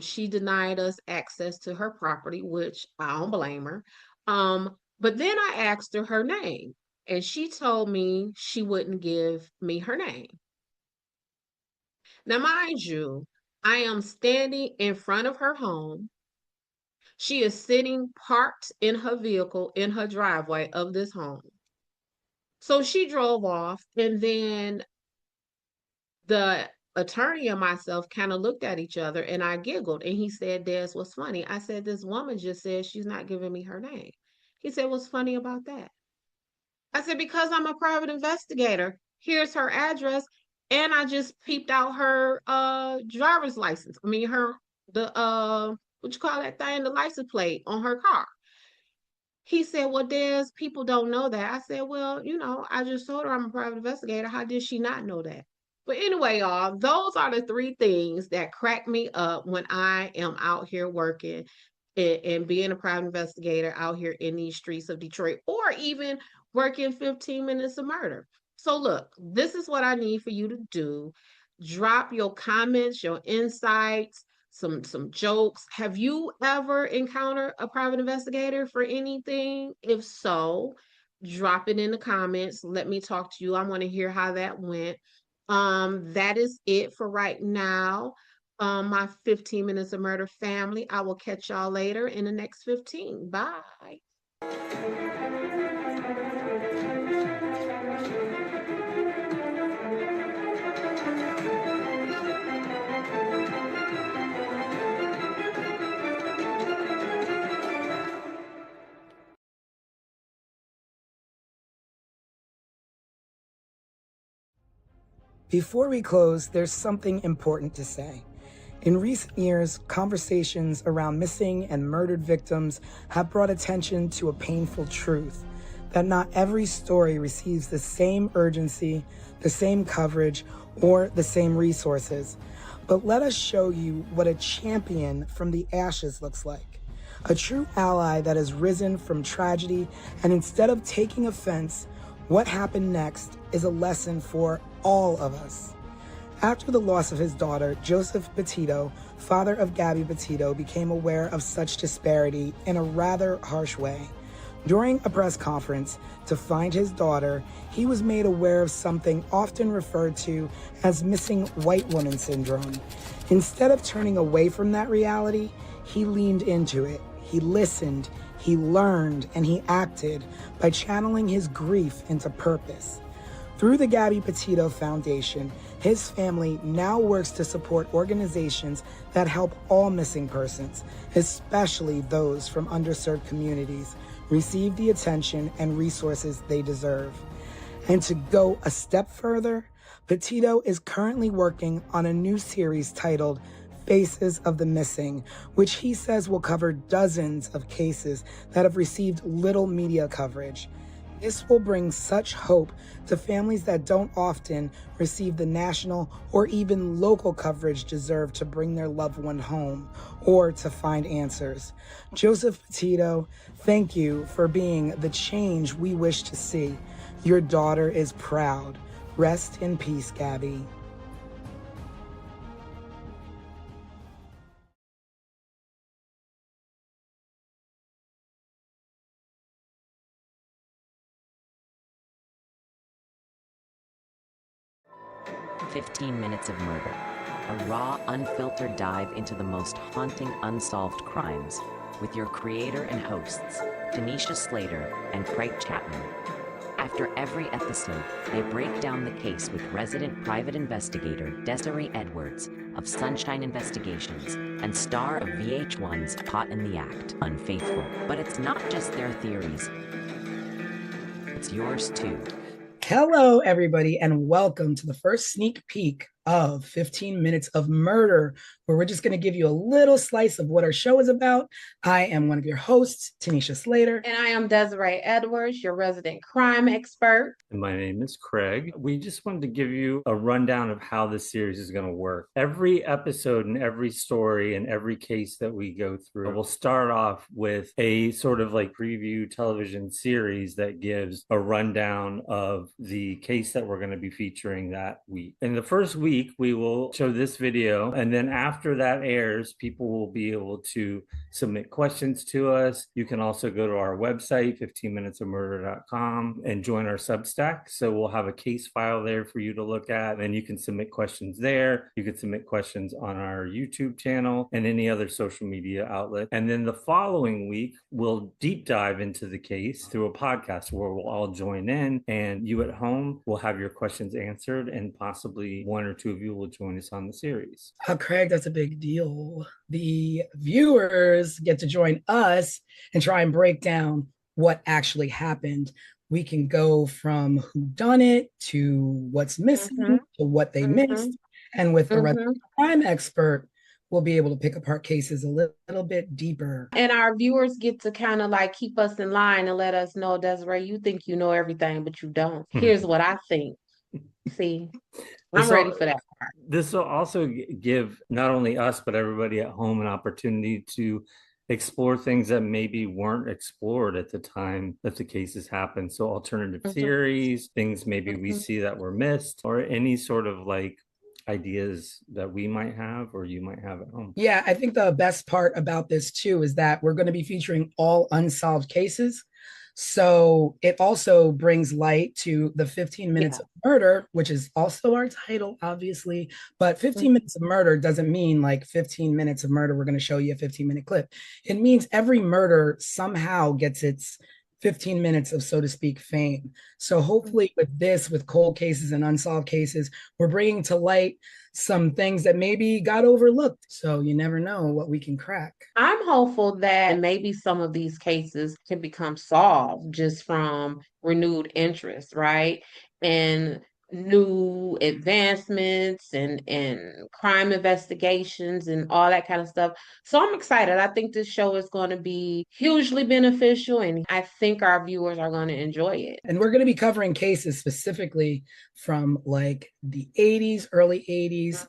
She denied us access to her property, which I don't blame her. But then I asked her name, and she told me she wouldn't give me her name. Now, mind you, I am standing in front of her home. She is sitting parked in her vehicle in her driveway of this home. So she drove off, and then the attorney and myself kind of looked at each other, and I giggled. And he said, Des, what's funny? I said, this woman just said she's not giving me her name. He said, what's funny about that? I said, because I'm a private investigator. Here's her address. And I just peeped out her driver's license. I mean, what you call that thing? The license plate on her car. He said, well, Des, people don't know that. I said, well, I just told her I'm a private investigator. How did she not know that? But anyway, y'all, those are the three things that crack me up when I am out here working and being a private investigator out here in these streets of Detroit, or even working 15 minutes of murder. So look, this is what I need for you to do. Drop your comments, your insights, some jokes. Have you ever encountered a private investigator for anything? If so, drop it in the comments. Let me talk to you. I want to hear how that went. That is it for right now. My 15 minutes of murder family. I will catch y'all later in the next 15. Bye. 'Before we close, there's something important to say. In recent years, conversations around missing and murdered victims have brought attention to a painful truth that not every story receives the same urgency, the same coverage, or the same resources. But let us show you what a champion from the ashes looks like. A true ally that has risen from tragedy, and instead of taking offense, what happened next is a lesson for all of us. After the loss of his daughter, Joseph Petito, father of Gabby Petito, became aware of such disparity in a rather harsh way. During a press conference to find his daughter, he was made aware of something often referred to as missing white woman syndrome. Instead of turning away from that reality, he leaned into it. He listened, he learned, and he acted by channeling his grief into purpose. Through the Gabby Petito Foundation, his family now works to support organizations that help all missing persons, especially those from underserved communities, receive the attention and resources they deserve. And to go a step further, Petito is currently working on a new series titled Faces of the Missing, which he says will cover dozens of cases that have received little media coverage. This will bring such hope to families that don't often receive the national or even local coverage deserved to bring their loved one home or to find answers. Joseph Petito, thank you for being the change we wish to see. Your daughter is proud. Rest in peace, Gabby. "15 Minutes of Murder, a raw, unfiltered dive into the most haunting unsolved crimes with your creator and hosts, Tanisha Slater and Craig Chapman. After every episode, they break down the case with resident private investigator Desiree Edwards of Sunshine Investigations and star of VH1's Caught in the Act, Unfaithful. But it's not just their theories, it's yours too. Hello, everybody, and welcome to the first sneak peek of 15 Minutes of Murder, where we're just going to give you a little slice of what our show is about. I am one of your hosts, Tanisha Slater. And I am Desiree Edwards, your resident crime expert. And my name is Craig. We just wanted to give you a rundown of how this series is going to work. Every episode and every story and every case that we go through, we'll start off with a sort of like preview television series that gives a rundown of the case that we're going to be featuring that week. In the first week, we will show this video, and then after that airs, people will be able to submit questions to us. You can also go to our website, 15minutesofmurder.com, and join our Substack. So we'll have a case file there for you to look at, and you can submit questions there. You can submit questions on our YouTube channel and any other social media outlet. And then the following week, we'll deep dive into the case through a podcast where we'll all join in, and you at home will have your questions answered, and possibly one or two of you will join us on the series. Craig, that's a big deal. The viewers get to join us and try and break down what actually happened. We can go from who done it to what's missing to what they missed. And with the resident crime expert, we'll be able to pick apart cases a little bit deeper. And our viewers get to kind of like keep us in line and let us know, Desiree, you think you know everything, but you don't. Here's what I think. See, I'm ready for that part. This will also give not only us, but everybody at home an opportunity to explore things that maybe weren't explored at the time that the cases happened. So alternative theories, things maybe we see that were missed, or any sort of like ideas that we might have or you might have at home. Yeah, I think the best part about this too is that we're going to be featuring all unsolved cases. So it also brings light to the 15 minutes Yeah. of murder, which is also our title, obviously. But 15 minutes of murder doesn't mean like 15 minutes of murder. We're going to show you a 15-minute clip. It means every murder somehow gets its 15 minutes of, so to speak, fame. So hopefully with this, with cold cases and unsolved cases, we're bringing to light some things that maybe got overlooked. So you never know what we can crack. I'm hopeful that maybe some of these cases can become solved just from renewed interest, right? And new advancements and crime investigations and all that kind of stuff. So I'm excited. I think this show is going to be hugely beneficial and I think our viewers are going to enjoy it. And we're going to be covering cases specifically from like the 80s, early 80s,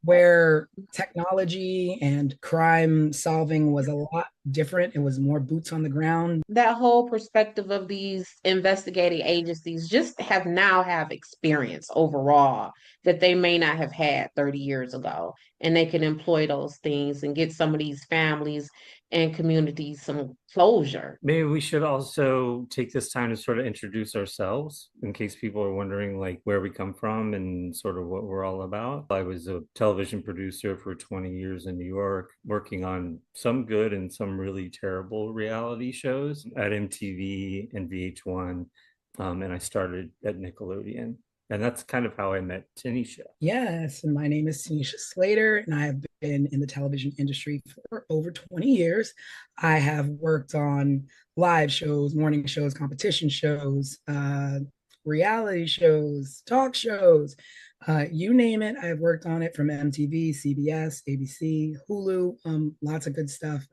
where technology and crime solving was a lot different. It was more boots on the ground. That whole perspective of these investigating agencies just have experience overall that they may not have had 30 years ago. And they can employ those things and get some of these families and communities some closure. Maybe we should also take this time to sort of introduce ourselves in case people are wondering like where we come from and sort of what we're all about. I was a television producer for 20 years in New York, working on some good and some really terrible reality shows at MTV and VH1. And I started at Nickelodeon. And that's kind of how I met Tanisha. Yes, and my name is Tanisha Slater, and I have been in the television industry for over 20 years. I have worked on live shows, morning shows, competition shows, reality shows, talk shows, you name it. I've worked on it from MTV, CBS, ABC, Hulu, lots of good stuff.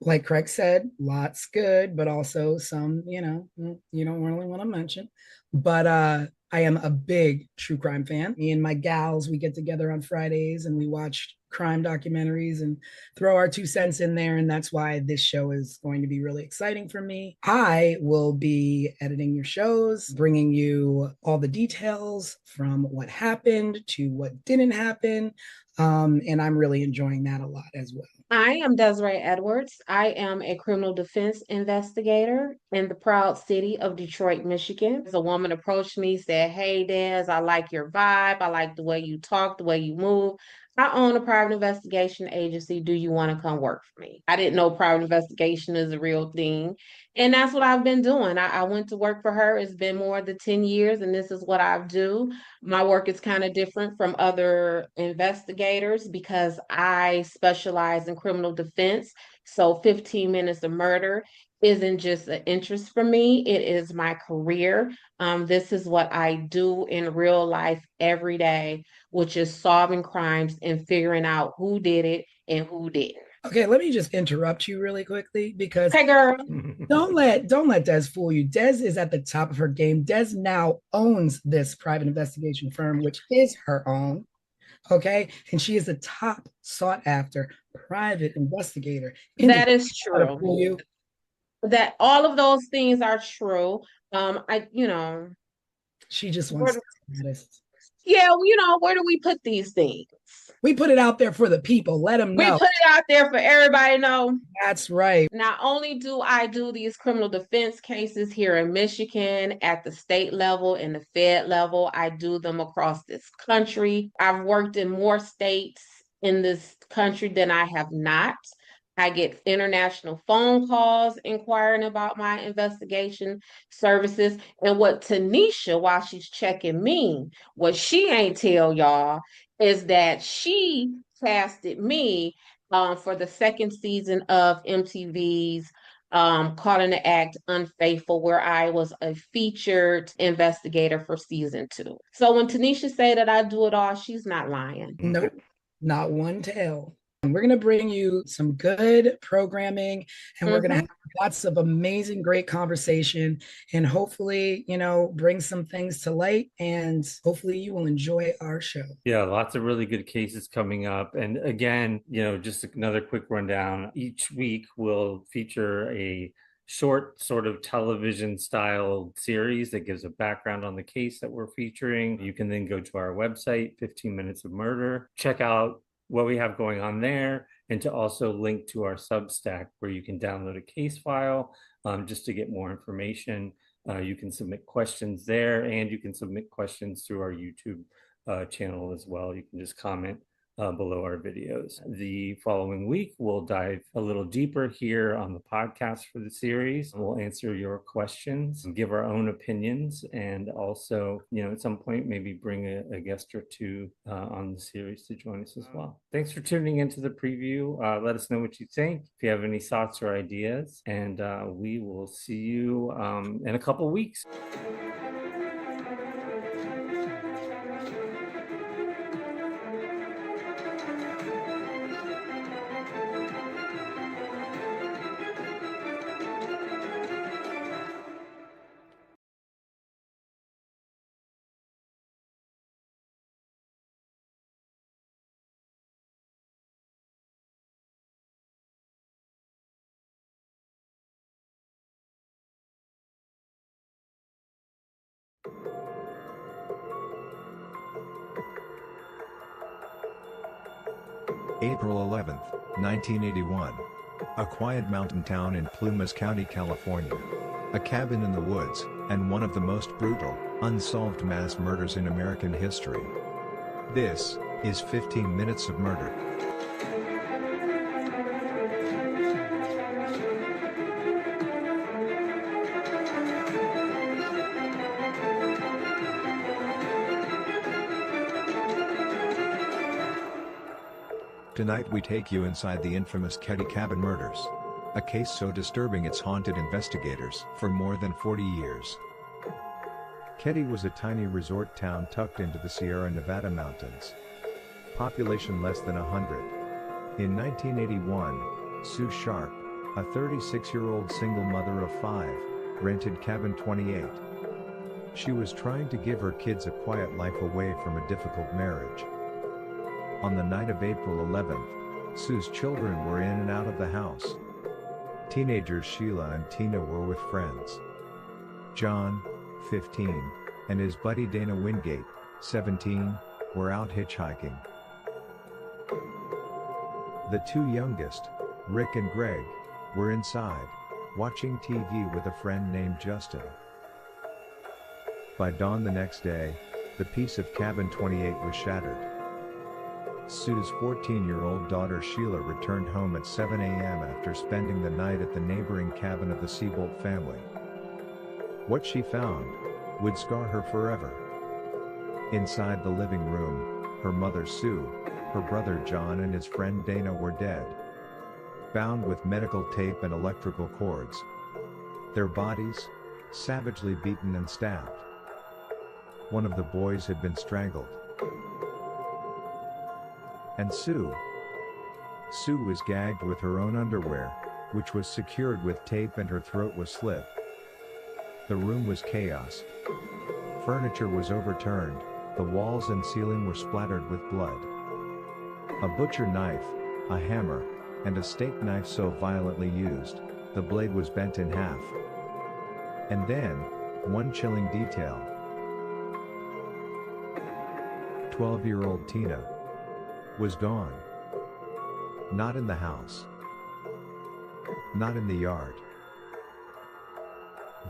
Like Craig said, lots good, but also some, you don't really want to mention. But I am a big true crime fan. Me and my gals, we get together on Fridays and we watch crime documentaries and throw our 2 cents in there. And that's why this show is going to be really exciting for me. I will be editing your shows, bringing you all the details from what happened to what didn't happen. And I'm really enjoying that a lot as well. I am Desiree Edwards. I am a criminal defense investigator in the proud city of Detroit, Michigan. A woman approached me, said, "Hey, Des, I like your vibe. I like the way you talk, the way you move. I own a private investigation agency. Do you want to come work for me?" I didn't know private investigation is a real thing. And that's what I've been doing. I went to work for her. It's been more than 10 years, and this is what I do. My work is kind of different from other investigators because I specialize in criminal defense. So 15 minutes of murder isn't just an interest for me, it is my career. This is what I do in real life every day, which is solving crimes and figuring out who did it and who didn't. Okay, let me just interrupt you really quickly because Hey, girl. don't let Des fool you. Des is at the top of her game. Des now owns this private investigation firm, which is her own. Okay, and she is the top sought after private investigator. That is true. That all of those things are true. She just wants status. Yeah, where do we put these things? We put it out there for the people. Let them know. We put it out there for everybody to know. That's right. Not only do I do these criminal defense cases here in Michigan at the state level and the Fed level, I do them across this country. I've worked in more states in this country than I have not. I get international phone calls inquiring about my investigation services. And what Tanisha, while she's checking me, what she ain't tell y'all is that she casted me for the second season of MTV's Caught in the Act Unfaithful, where I was a featured investigator for season 2. So when Tanisha say that I do it all, she's not lying. Nope, not one tell. And we're going to bring you some good programming and we're going to have lots of amazing, great conversation and hopefully, bring some things to light and hopefully you will enjoy our show. Yeah, lots of really good cases coming up. And again, just another quick rundown. Each week we'll feature a short sort of television style series that gives a background on the case that we're featuring. You can then go to our website, 15 Minutes of Murder, check out what we have going on there, and to also link to our Substack where you can download a case file just to get more information. You can submit questions there, and you can submit questions through our YouTube channel as well. You can just comment below our videos. The following week, we'll dive a little deeper here on the podcast for the series. We'll answer your questions, give our own opinions, and also, at some point, maybe bring a guest or two on the series to join us as well. Thanks for tuning into the preview. Let us know what you think, if you have any thoughts or ideas, and we will see you in a couple weeks. April 11, 1981. A quiet mountain town in Plumas County, California. A cabin in the woods, and one of the most brutal, unsolved mass murders in American history. This is 15 Minutes of Murder. Tonight we take you inside the infamous Ketty Cabin murders. A case so disturbing it's haunted investigators for more than 40 years. Ketty was a tiny resort town tucked into the Sierra Nevada mountains. Population less than 100. In 1981, Sue Sharp, a 36-year-old single mother of 5, rented Cabin 28. She was trying to give her kids a quiet life away from a difficult marriage. On the night of April 11th, Sue's children were in and out of the house. Teenagers Sheila and Tina were with friends. John, 15, and his buddy Dana Wingate, 17, were out hitchhiking. The two youngest, Rick and Greg, were inside, watching TV with a friend named Justin. By dawn the next day, the peace of Cabin 28 was shattered. Sue's 14-year-old daughter Sheila returned home at 7 a.m. after spending the night at the neighboring cabin of the Seabolt family. What she found would scar her forever. Inside the living room, her mother Sue, her brother John and his friend Dana were dead, bound with medical tape and electrical cords. Their bodies, savagely beaten and stabbed. One of the boys had been strangled. And Sue was gagged with her own underwear, which was secured with tape, and her throat was slit. The room was chaos. Furniture was overturned, the walls and ceiling were splattered with blood. A butcher knife, a hammer, and a steak knife so violently used, the blade was bent in half. And then, one chilling detail. 12-year-old Tina was gone. Not in the house. Not in the yard.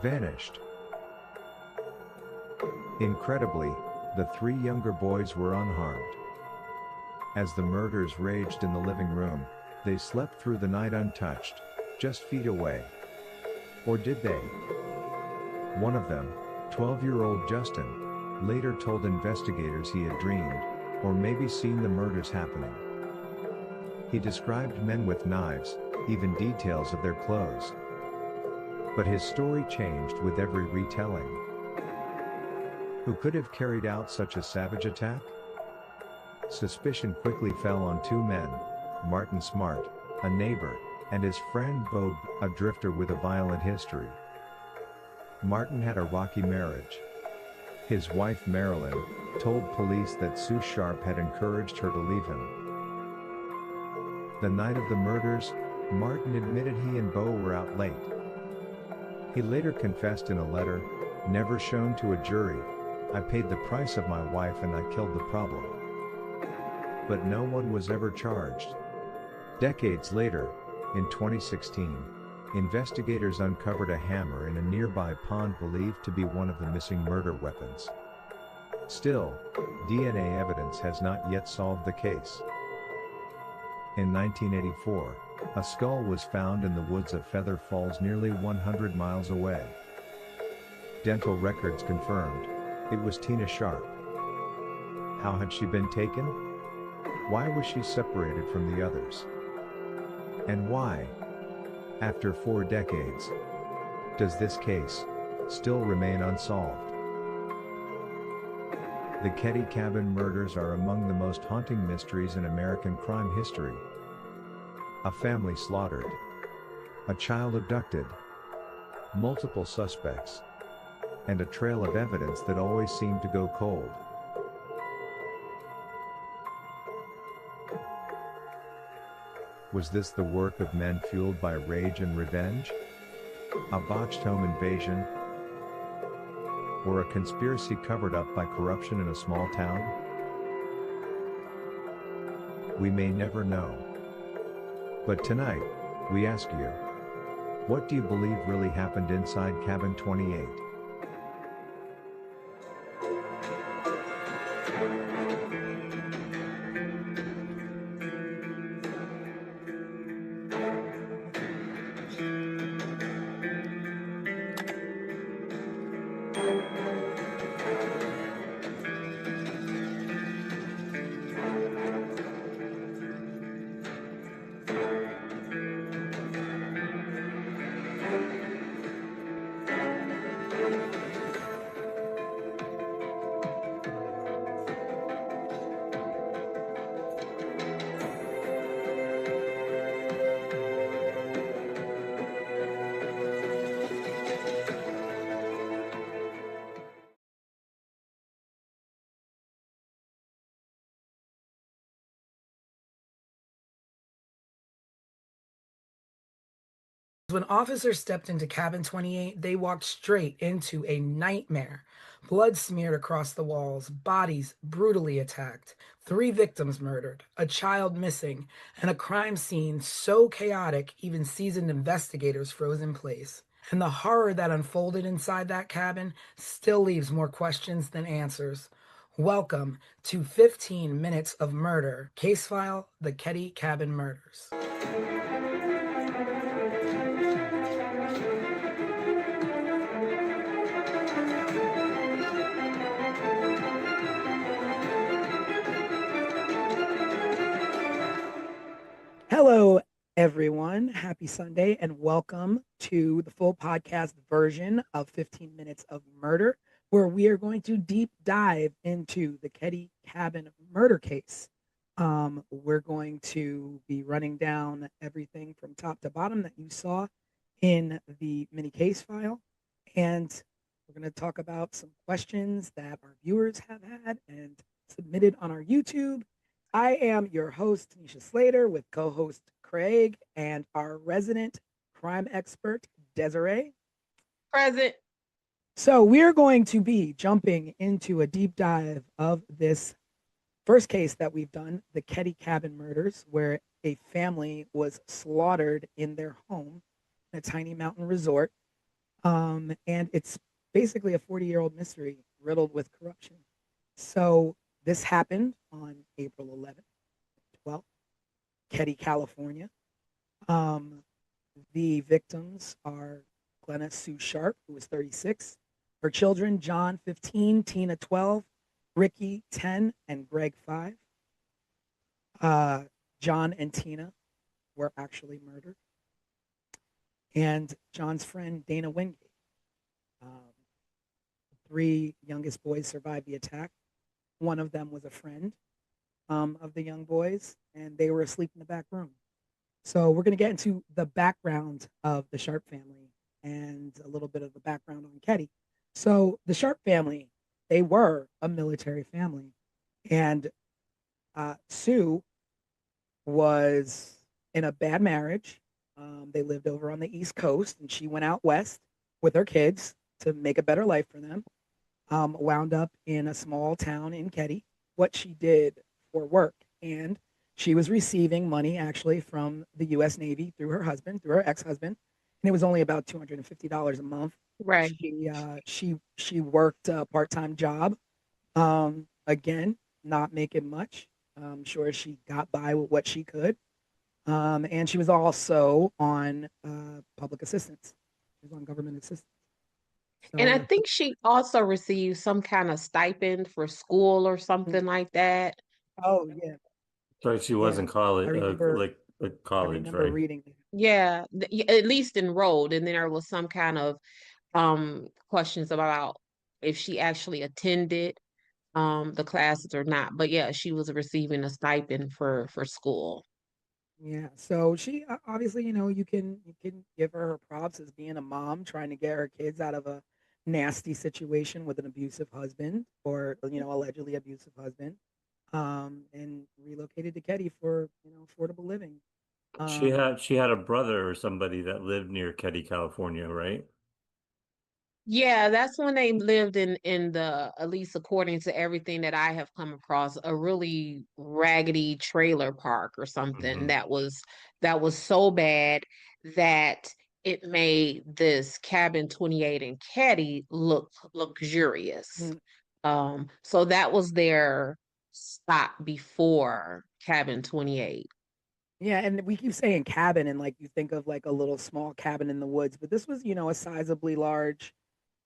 Vanished. Incredibly, the three younger boys were unharmed. As the murders raged in the living room, they slept through the night untouched, just feet away. Or did they? One of them, 12-year-old Justin, later told investigators he had dreamed, or maybe seen the murders happening. He described men with knives, even details of their clothes. But his story changed with every retelling. Who could have carried out such a savage attack? Suspicion quickly fell on two men, Martin Smart, a neighbor, and his friend Bob, a drifter with a violent history. Martin had a rocky marriage. His wife Marilyn told police that Sue Sharp had encouraged her to leave him. The night of the murders, Martin admitted he and Bo were out late. He later confessed in a letter, never shown to a jury, "I paid the price of my wife and I killed the problem." But no one was ever charged. Decades later, in 2016, investigators uncovered a hammer in a nearby pond believed to be one of the missing murder weapons. Still, DNA evidence has not yet solved the case. In 1984, a skull was found in the woods of Feather Falls nearly 100 miles away. Dental records confirmed it was Tina Sharp. How had she been taken? Why was she separated from the others? And why, after 4 decades, does this case still remain unsolved? The Ketty Cabin murders are among the most haunting mysteries in American crime history. A family slaughtered, a child abducted, multiple suspects, and a trail of evidence that always seemed to go cold. Was this the work of men fueled by rage and revenge? A botched home invasion? Or a conspiracy covered up by corruption in a small town? We may never know. But tonight, we ask you, what do you believe really happened inside Cabin 28? When officers stepped into Cabin 28, they walked straight into a nightmare. Blood smeared across the walls, bodies brutally attacked, 3 victims murdered, a child missing, and a crime scene so chaotic even seasoned investigators froze in place. And the horror that unfolded inside that cabin still leaves more questions than answers. Welcome to 15 Minutes of Murder, case file, the Ketty Cabin Murders. Hello, everyone. Happy Sunday, and welcome to the full podcast version of 15 Minutes of Murder, where we are going to deep dive into the Ketty Cabin murder case. We're going to be running down everything from top to bottom that you saw in the mini case file, and we're going to talk about some questions that our viewers have had and submitted on our YouTube. I am your host, Tanisha Slater, with co-host Craig and our resident crime expert, Desiree. Present. So we're going to be jumping into a deep dive of this first case that we've done, the Ketty Cabin murders, where a family was slaughtered in their home in a tiny mountain resort. And it's basically a 40-year-old mystery riddled with corruption. So this happened on April 11th, 12th, Ketty, California. The victims are Glenna Sue Sharp, who was 36. Her children, John, 15, Tina, 12, Ricky, 10, and Greg, 5. John and Tina were actually murdered. And John's friend, Dana Wingate. 3 youngest boys survived the attack. One of them was a friend of the young boys, and they were asleep in the back room. So we're going to get into the background of the Sharp family and a little bit of the background on Ketty. So the Sharp family, they were a military family, and Sue was in a bad marriage. They lived over on the East Coast, and she went out west, with her kids to make a better life for them. Wound up in a small town in Ketty, what she did for work. And she was receiving money actually from the US Navy through her husband, through her ex-husband. And it was only about $250 a month. Right. She worked a part-time job. Again, not making much. I'm sure she got by with what she could. And she was also on public assistance. She was on government assistance. And I So, think she also received some kind of stipend for school or something like that. oh yeah, So she was yeah. in I college, remember. I college, remember right? reading. Yeah, at least enrolled. And then there was some kind of questions about if she actually attended the classes or not. But yeah, she was receiving a stipend for school. Yeah. So she obviously, you can give her props as being a mom trying to get her kids out of a nasty situation with an abusive husband or allegedly abusive husband, and relocated to Ketty for affordable living. Um, She had a brother or somebody that lived near Ketty, California, right? Yeah, that's when they lived in the, at least according to everything that I have come across, a really raggedy trailer park or something Hmm. that was so bad that it made this cabin 28 in Caddy look luxurious. mm, So that was their stop before cabin 28. yeah, and we keep saying cabin, and like you think of like a little small cabin in the woods, but this was a sizably large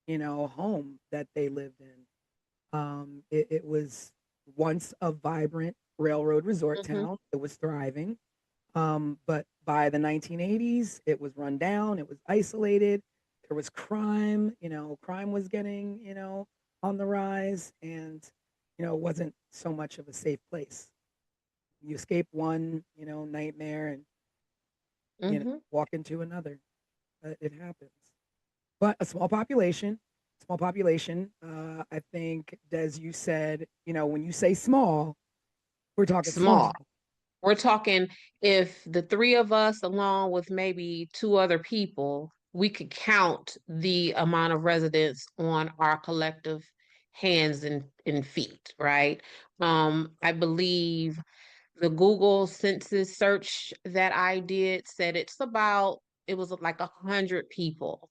home that they lived in. It was once a vibrant railroad resort Hmm. town. It was thriving. But by the 1980s, it was run down. It was isolated. There was crime. Crime was getting, on the rise, and it wasn't so much of a safe place. You escape one, nightmare, and Hmm. walk into another. It happens. But a small population. I think, Des, you said, when you say small, we're talking Small. small. We're talking if the three of us, along with maybe two other people, we could count the amount of residents on our collective hands and feet, right? I believe the Google census search that I did said it was like 100 people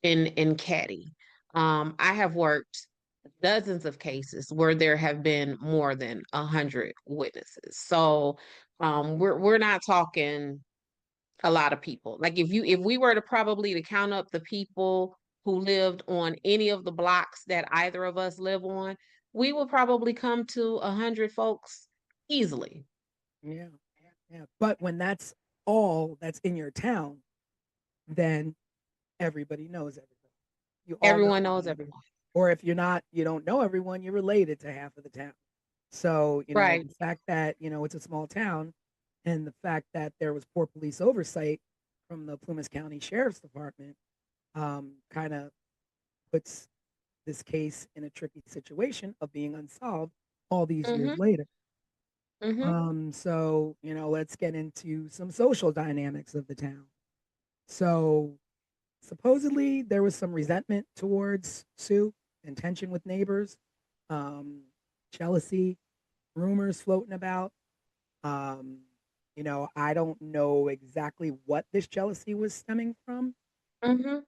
in Caddy. I have worked dozens of cases where there have been more than 100 witnesses. So we're not talking a lot of people. Like if we were to probably to count up the people who lived on any of the blocks that either of us live on, we would probably come to 100 folks easily. Yeah, yeah. But when that's all that's in your town, then everybody knows everybody. You all know Everyone knows everybody. everyone. Or if you don't know everyone, you're related to half of the town. So, Right. the fact that, it's a small town and the fact that there was poor police oversight from the Plumas County Sheriff's Department, kind of puts this case in a tricky situation of being unsolved all these years Mm-hmm. later. Mm-hmm. So, let's get into some social dynamics of the town. So, supposedly there was some resentment towards Sue and tension with neighbors, um, jealousy, rumors floating about. Um, I don't know exactly what this jealousy was stemming from, Mm-hmm.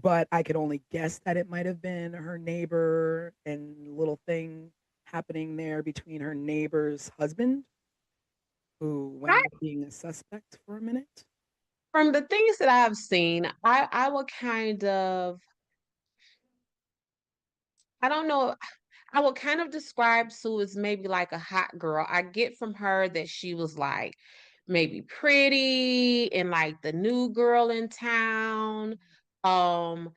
but I could only guess that it might have been her neighbor and little thing happening there between her neighbor's husband, who wound up being a suspect for a minute. From the things that I've seen, I would kind of, I don't know, I would kind of describe Sue as maybe like a hot girl. I get from her that she was like maybe pretty and like the new girl in town. Um,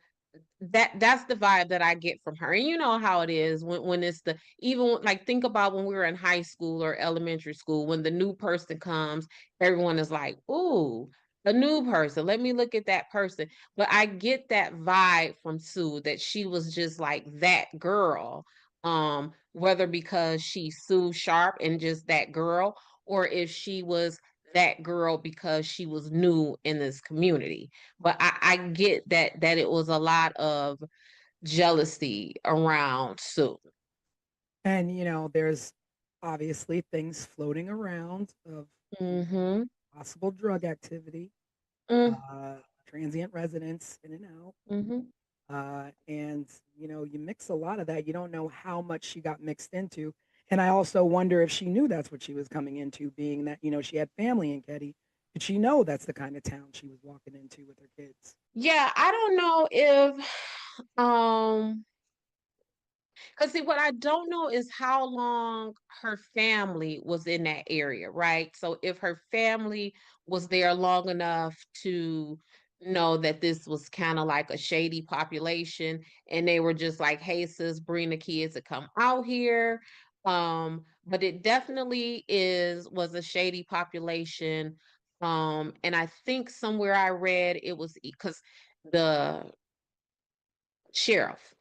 that's the vibe that I get from her. And you know how it is when it's the even like think about when we were in high school or elementary school, when the new person comes, everyone is like, "Ooh, a new person. Let me look at that person." But I get that vibe from Sue that she was just like that girl. Whether because she's Sue Sharp and just that girl, or if she was that girl because she was new in this community. But I get that it was a lot of jealousy around Sue. And there's obviously things floating around of Mm-hmm. possible drug activity, Mm, uh, transient residents in and out. mm-hmm. And you mix a lot of that. You don't know how much she got mixed into. And I also wonder if she knew that's what she was coming into, being that she had family in Ketty. Did she know that's the kind of town she was walking into with her kids? Yeah, I don't know if because see, what I don't know is how long her family was in that area, right? So if her family was there long enough to know that this was kind of like a shady population, and they were just like, "Hey, sis, bring the kids to come out here." But it definitely was a shady population. And I think somewhere I read it was because the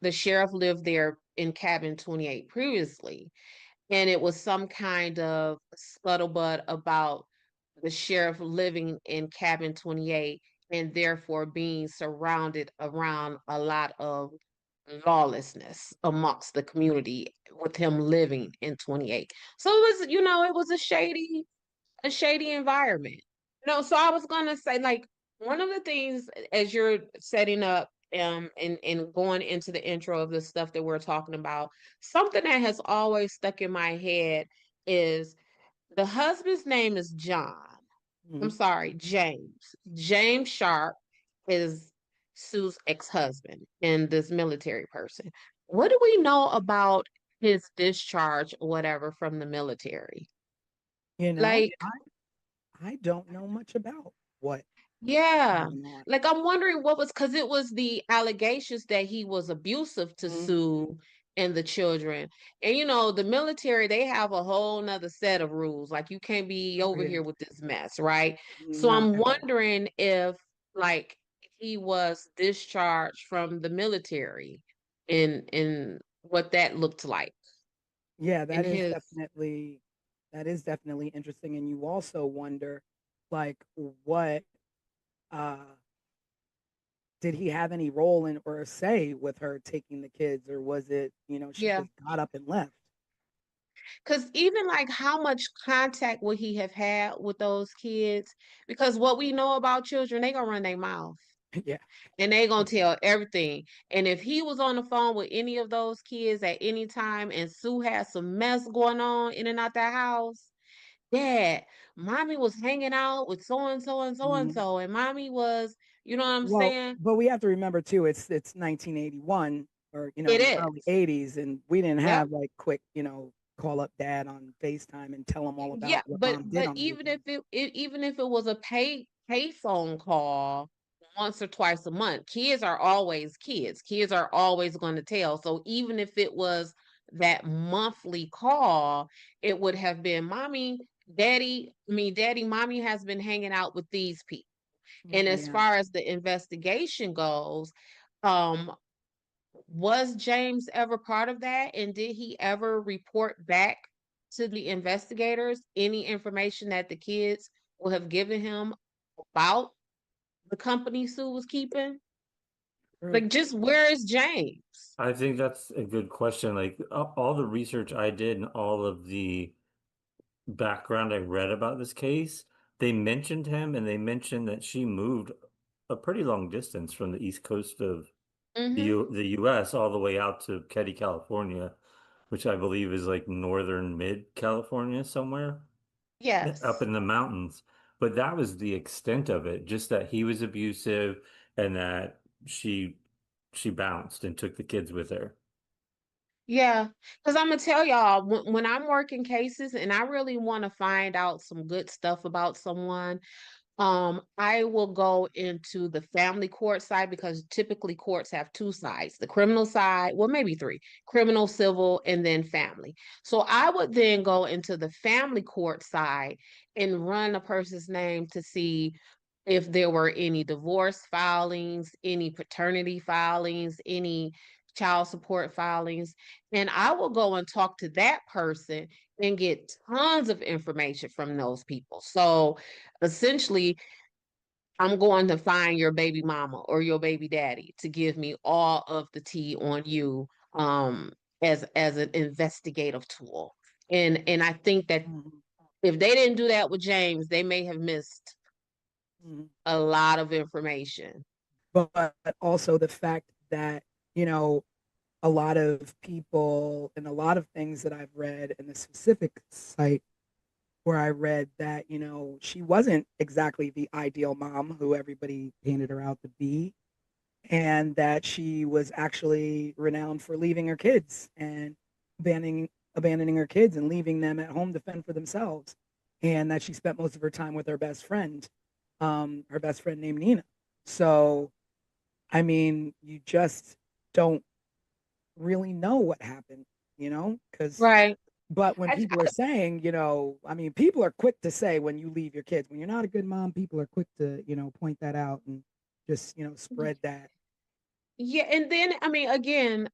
the sheriff lived there in cabin 28 previously, and it was some kind of scuttlebutt about the sheriff living in cabin 28 and therefore being surrounded around a lot of lawlessness amongst the community with him living in 28. So it was, it was a shady environment. No, so I was gonna say, like, one of the things as you're setting up and going into the intro of the stuff that we're talking about, something that has always stuck in my head is the husband's name is John. I'm Mhm. sorry, James. James Sharp is Sue's ex-husband and this military person. What do we know about his discharge or whatever from the military? You know, Like, I don't know much about what yeah. going on. Like I'm wondering what was because it was the allegations that he was abusive to Mhm. Sue and the children. And the military, they have a whole nother set of rules. Like you can't be Oh over yeah, here with this mess, right? So not I'm at all. wondering if like he was discharged from the military and what that looked like Yeah, in his that is definitely interesting. And you also wonder, like, what uh did he have any role in or say with her taking the kids, or was it, she yeah. just got up and left? Because even like how much contact would he have had with those kids? Because what we know about children, they gonna run their mouth Yeah. and they gonna tell everything. And if he was on the phone with any of those kids at any time and Sue had some mess going on in and out that house, Dad, mommy was hanging out with so and so and so and Mhm. so, and mommy was, you know what I'm Well, saying? but we have to remember too, it's 1981 or It in the early is. 80s, and we didn't Yep. have like quick, call up dad on FaceTime and tell him all about Yeah, what but mom did but on the even if weekend. even if it was a pay phone call once or twice a month, kids are always kids. Kids are always going to tell. So even if it was that monthly call, it would have been mommy, daddy, mommy has been hanging out with these people. And as Yeah. far as the investigation goes, um, was James ever part of that? And did he ever report back to the investigators any information that the kids would have given him about the company Sue was keeping? True. Like, just where is James? I think that's a good question. Like all the research I did and all of the background I read about this case, they mentioned him and they mentioned that she moved a pretty long distance from the east coast of Mm-hmm. the US all the way out to Ketty, California, which I believe is like northern mid California somewhere up Yes. in the mountains. But that was the extent of it, just that he was abusive and that she bounced and took the kids with her. Yeah. Because I'm gonna tell y'all, when I'm working cases and I really want to find out some good stuff about someone, I will go into the family court side because typically courts have two sides, the criminal side, well, maybe three, criminal, civil, and then family. So I would then go into the family court side and run a person's name to see if there were any divorce filings, any paternity filings, any child support filings, and I will go and talk to that person and get tons of information from those people. So essentially, I'm going to find your baby mama or your baby daddy to give me all of the tea on you as an investigative tool. And I think that Mhm. if they didn't do that with James, they may have missed Mhm. a lot of information. But also the fact that, you know, a lot of people and a lot of things that I've read in the specific site where I read that, you know, she wasn't exactly the ideal mom who everybody painted her out to be, and that she was actually renowned for leaving her kids and abandoning her kids and leaving them at home to fend for themselves, and that she spent most of her time with her best friend named Nina. So, I mean, you just don't really know what happened, you know, because Right. but when I, people are saying, you know, I mean, people are quick to say when you leave your kids, when you're not a good mom, people are quick to, you know, point that out and just, you know, spread that. yeah, and then I mean, again,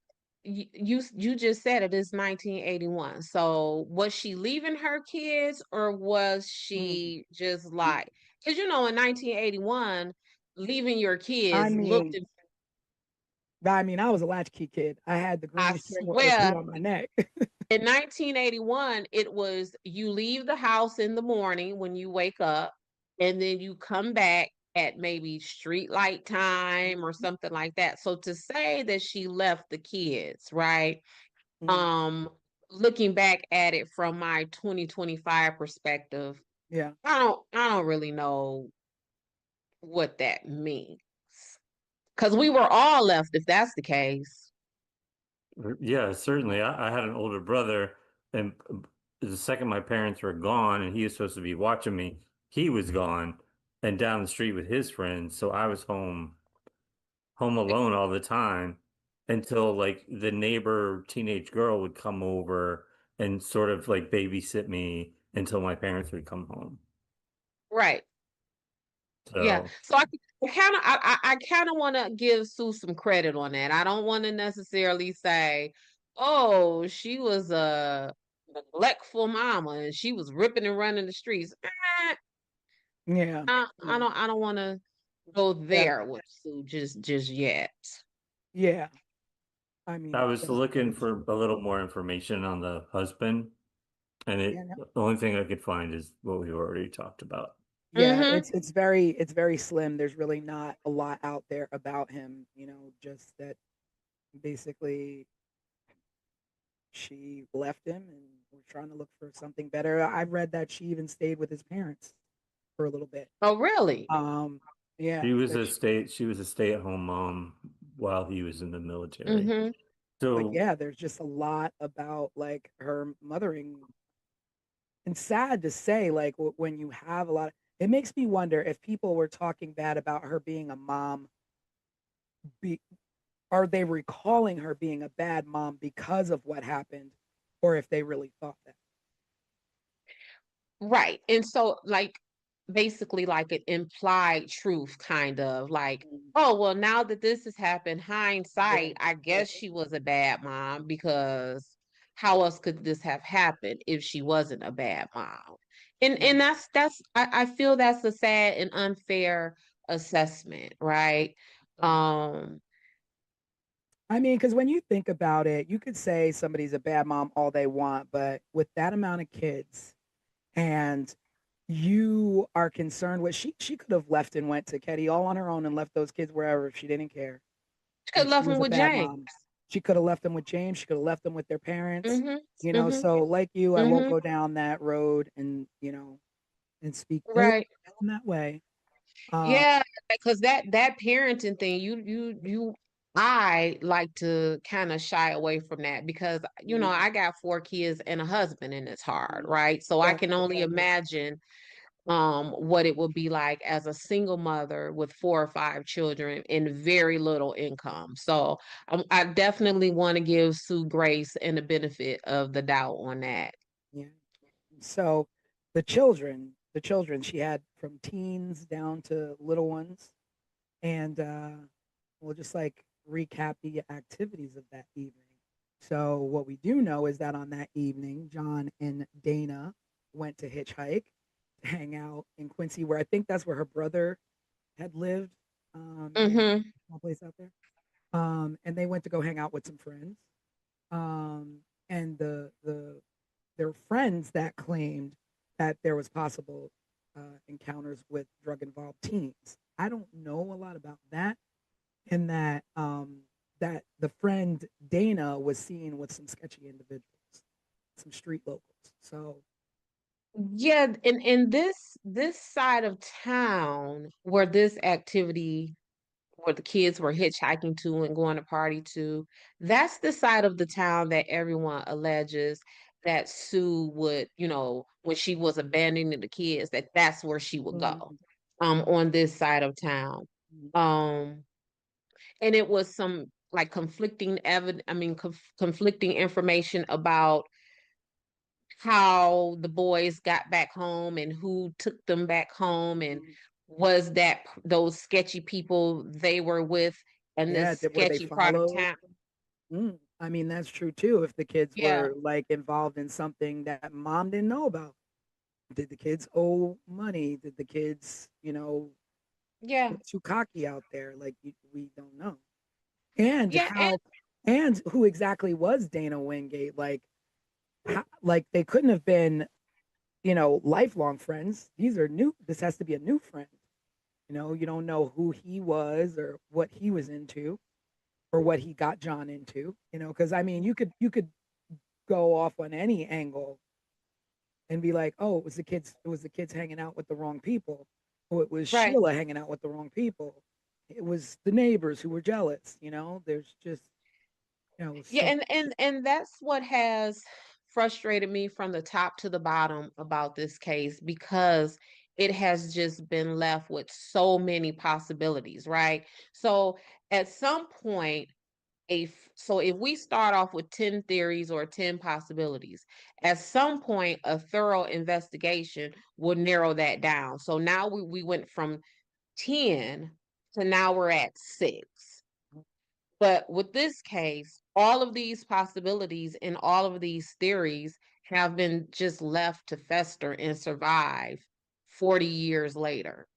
you just said it is 1981. So was she leaving her kids, or was Mm. she just like, because in 1981, leaving your I kids looked, mean, I mean, I was a latchkey kid. I had the I green string with repeat swear, on my neck. in 1981, it was you leave the house in the morning when you wake up, and then you come back at maybe street light time or something like that. So to say that she left the kids, right? Mm. Um, Looking back at it from my 2025 perspective, Yeah. I don't really know what that means. Because we were all left if that's the case. Yeah, certainly. I had an older brother, and the second my parents were gone, and he was supposed to be watching me, he was gone and down the street with his friends. So I was home alone all the time until like the neighbor teenage girl would come over and sort of like babysit me until my parents would come home. Right. Yeah. So So I kind of want to give Sue some credit on that. I don't want to necessarily say, oh, she was a neglectful mama and she was ripping and running the streets. Yeah. I Yeah. don't want to go That, there with Sue just yet. yeah. I I mean, was that's looking very for true. a little more information on the husband, and Yeah. No. the only thing I could find is what we already talked about. Yeah. Mm-hmm. It's very slim. There's really not a lot out there about him, you know, just that basically she left him and was trying to look for something better. I read that she even stayed with his parents for a little bit. Oh, really? Um, yeah, that She was a stay-at-home mom while he was in the military. Mm-hmm. but So yeah, there's just a lot about like her mothering, and sad to say, like when you have a lot, it makes me wonder if people were talking bad about her being a mom, be are they recalling her being a bad mom because of what happened, or if they really thought that. Right. And so, like, basically, like an implied truth, kind of like, Mm. oh, well, now that this has happened, Yeah, hindsight, I yeah, guess she was a bad mom because how else could this have happened if she wasn't a bad mom? And yeah. I feel that's a sad and unfair assessment, right? Um, I mean, because when you think about it, you could say somebody's a bad mom all they want, but with that amount of kids, and you are concerned with she could have left and went to Ketty all on her own and left those kids wherever if she didn't care. she could If have she left was him a with bad James. mom, she could have left them with James. She could have left them with their parents. Mm-hmm. You know, Mm-hmm. so like you, I won't Mm-hmm. go down that road and and speak ill Right. in that way. Um, Yeah, because that parenting thing, I like to kind of shy away from that because mm, I got four kids and a husband, and it's hard, mm, right? So I yeah, can only imagine what it would be like as a single mother with four or five children and very little income. So I definitely want to give Sue grace and the benefit of the doubt on that. yeah. So the children she had from teens down to little ones, and well, just like recap the activities of that evening. So what we do know is that on that evening, John and Dana went to hitchhike to hang out in Quincy, where I think that's where her brother had lived. They had Mm-hmm. a small place out there. And they went to go hang out with some friends. And their friends that claimed that there was possible encounters with drug involved teens. I don't know a lot about that, and that the friend Dana was seen with some sketchy individuals, some street locals. So Yeah, in this side of town where this activity where the kids were hitchhiking to and going to party to, that's the side of the town that everyone alleges that Sue would, when she was abandoning the kids, that's where she would go, mm, on this side of town. Um, and it was some like conflicting information about how the boys got back home and who took them back home and was that those sketchy people they were with in yeah, this were they sketchy part of followed? town. I mean, that's true too. If the kids Yeah, were like involved in something that mom didn't know about, did the kids owe money? Did the kids, yeah, get too cocky out there? Like we don't know. And yeah, and and who exactly was Dana Wingate? Like they couldn't have been, lifelong friends. These are new. This has to be a new friend. You don't know who he was or what he was into or what he got John into. Because I mean, you could go off on any angle and be like, oh, it was the kids hanging out with the wrong people, or it was right. Sheila hanging out with the wrong people. It was the neighbors who were jealous. There's just Yeah, so and that's what has frustrated me from the top to the bottom about this case because it has just been left with so many possibilities, right? So at some point, if we start off with 10 theories or 10 possibilities, at some point a thorough investigation will narrow that down. So now we went from 10 to now we're at 6. But with this case, all of these possibilities and all of these theories have been just left to fester and survive 40 years later.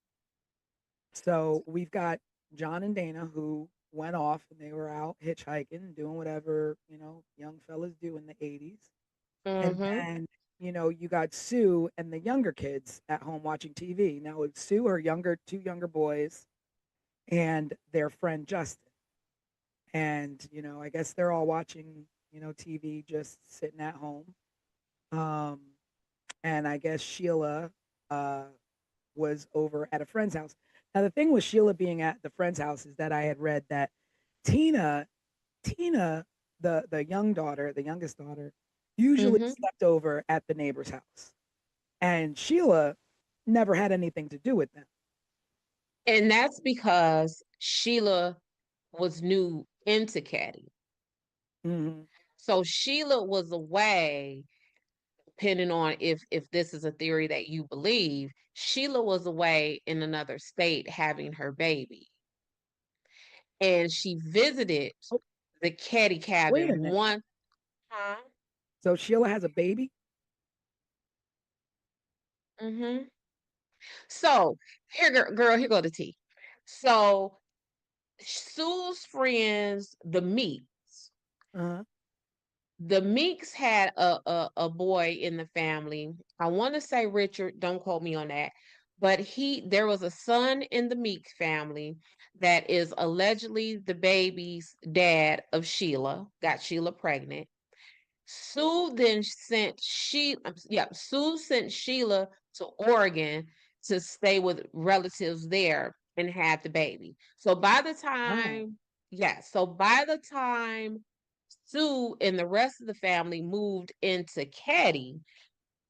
So we've got John and Dana who went off and they were out hitchhiking, doing whatever, young fellas do in the 80s. And Mm-hmm. then, you got Sue and the younger kids at home watching TV. Now, it's Sue, her two younger boys, and their friend Justin. And, I guess they're all watching, TV, just sitting at home. Um, and I guess Sheila uh, was over at a friend's house. Now, the thing with Sheila being at the friend's house is that I had read that Tina, Tina, the youngest daughter, usually Mm-hmm. slept over at the neighbor's house, and Sheila never had anything to do with them. And that's because Sheila was new into Caddy. Mm-hmm. So Sheila was away, depending on if this is a theory that you believe, Sheila was away in another state having her baby. And she visited Oh, the Caddy wait a cabin minute. one time. So Sheila has a baby? Mm-hmm. So here, girl, here go the tea. So Sue's friends, Uh-huh. the Meeks had a boy in the family. I want to say Richard, don't quote me on that. But there was a son in the Meeks family that is allegedly the baby's dad of Sheila, got Sheila pregnant. Sue sent Sheila to Oregon to stay with relatives there and had the baby. So by the Wow. time, so by the time Sue and the rest of the family moved into Caddy,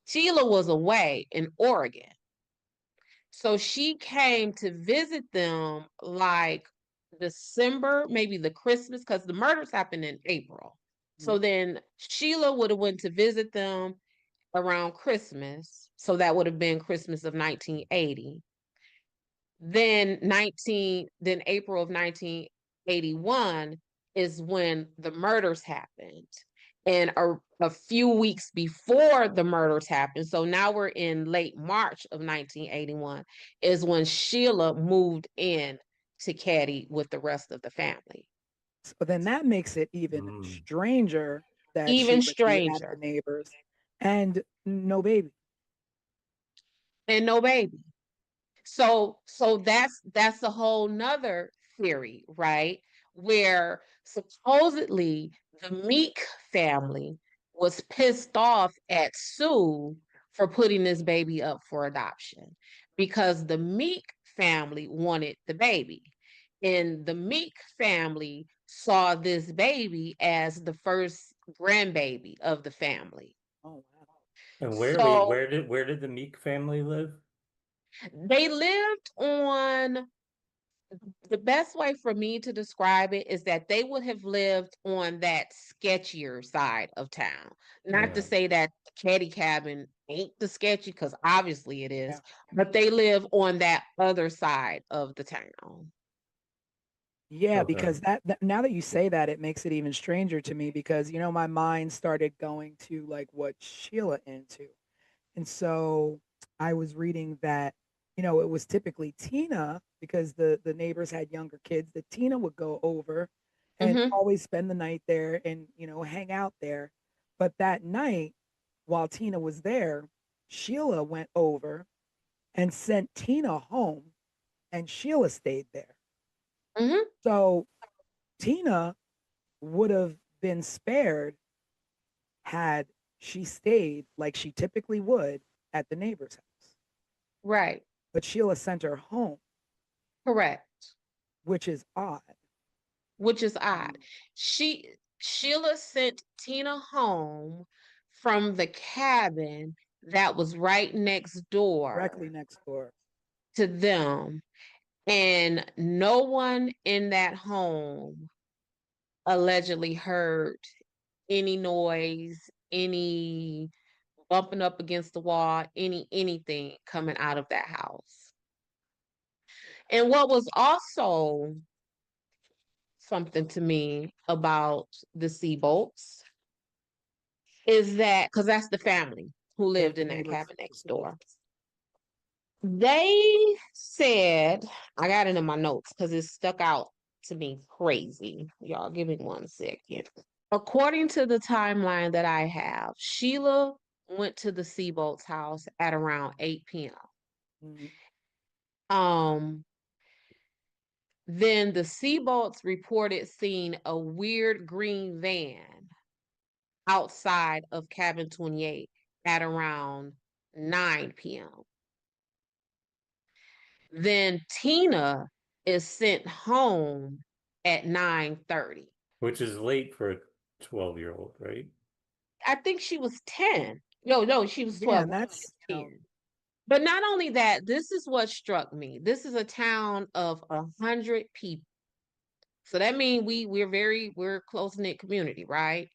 Sheila was away in Oregon. So she came to visit them like December, maybe the Christmas, because the murders happened in April. So Mhm. then Sheila would have went to visit them around Christmas. So that would have been Christmas of 1980. Then April of 1980, 1981 is when the murders happened. And a few weeks before the murders happened, so now we're in late March of 1981, is when Sheila moved in to Caddy with the rest of the family. So then that makes it even stranger that she Even would be at the stranger. neighbors and no baby. And no baby. So that's a whole nother theory, right? Where supposedly the Meek family was pissed off at Sue for putting this baby up for adoption because the Meek family wanted the baby. And the Meek family saw this baby as the first grandbaby of the family. Oh wow. And So where did the Meek family live? they lived on, the best way for me to describe it is that they would have lived on that sketchier side of town. Not to say that the Caddy cabin ain't the sketchy, because obviously it is, but they live on that other side of the town. Yeah, Okay. because that now that you say that, it makes it even stranger to me because my mind started going to like what Sheila into. And so I was reading that, it was typically Tina because the neighbors had younger kids that Tina would go over and Mhm. always spend the night there and, hang out there. But that night, while Tina was there, Sheila went over and sent Tina home and Sheila stayed there. Mhm. So Tina would have been spared had she stayed like she typically would at the neighbor's house. Right. But Sheila sent her home, Correct. which is odd. Which is odd. Sheila sent Tina home from the cabin that was right next Directly door next door. to them, and no one in that home allegedly heard any noise, any bumping up against the wall, anything coming out of that house. And what was also something to me about the Seabolts is that, because that's the family who lived The in that neighbors. cabin next door. They said, I got it in my notes because it stuck out to me crazy. Y'all give me 1 second. According to the timeline that I have, Sheila went to the Seabolt's house at around 8 p.m. Mhm. Then the Seabolts reported seeing a weird green van outside of cabin 28 at around 9 p.m. Then Tina is sent home at 9:30. Which is late for a 12-year-old, right? I think she was 10. No, she was 12. And that's 10. But not only that, this is what struck me. This is a town of 100 people. So that means we're a close-knit community, right?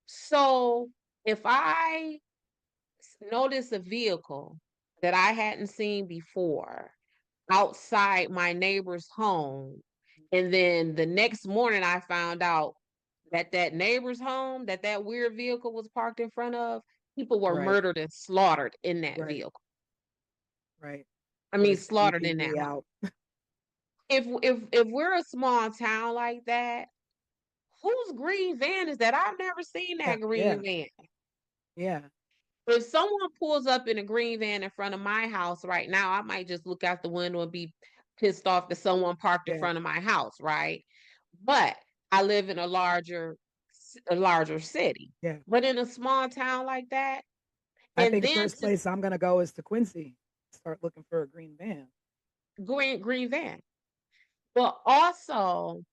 So if I notice a vehicle that I hadn't seen before outside my neighbor's home, and then the next morning I found out that neighbor's home that weird vehicle was parked in front of, people were right, murdered and slaughtered in that right, vehicle. right. I With mean, a slaughtered in that CPV home. out. If we're a small town like that, whose green van is that? I've never seen that Yeah, green van. yeah, If someone pulls up in a green van in front of my house right now, I might just look out the window and be pissed off that someone parked in yeah, front of my house, right? But I live in a larger city. yeah. But in a small town like that, I and think the then first place I'm gonna go is to Quincy. Start looking for a green van. green van. But also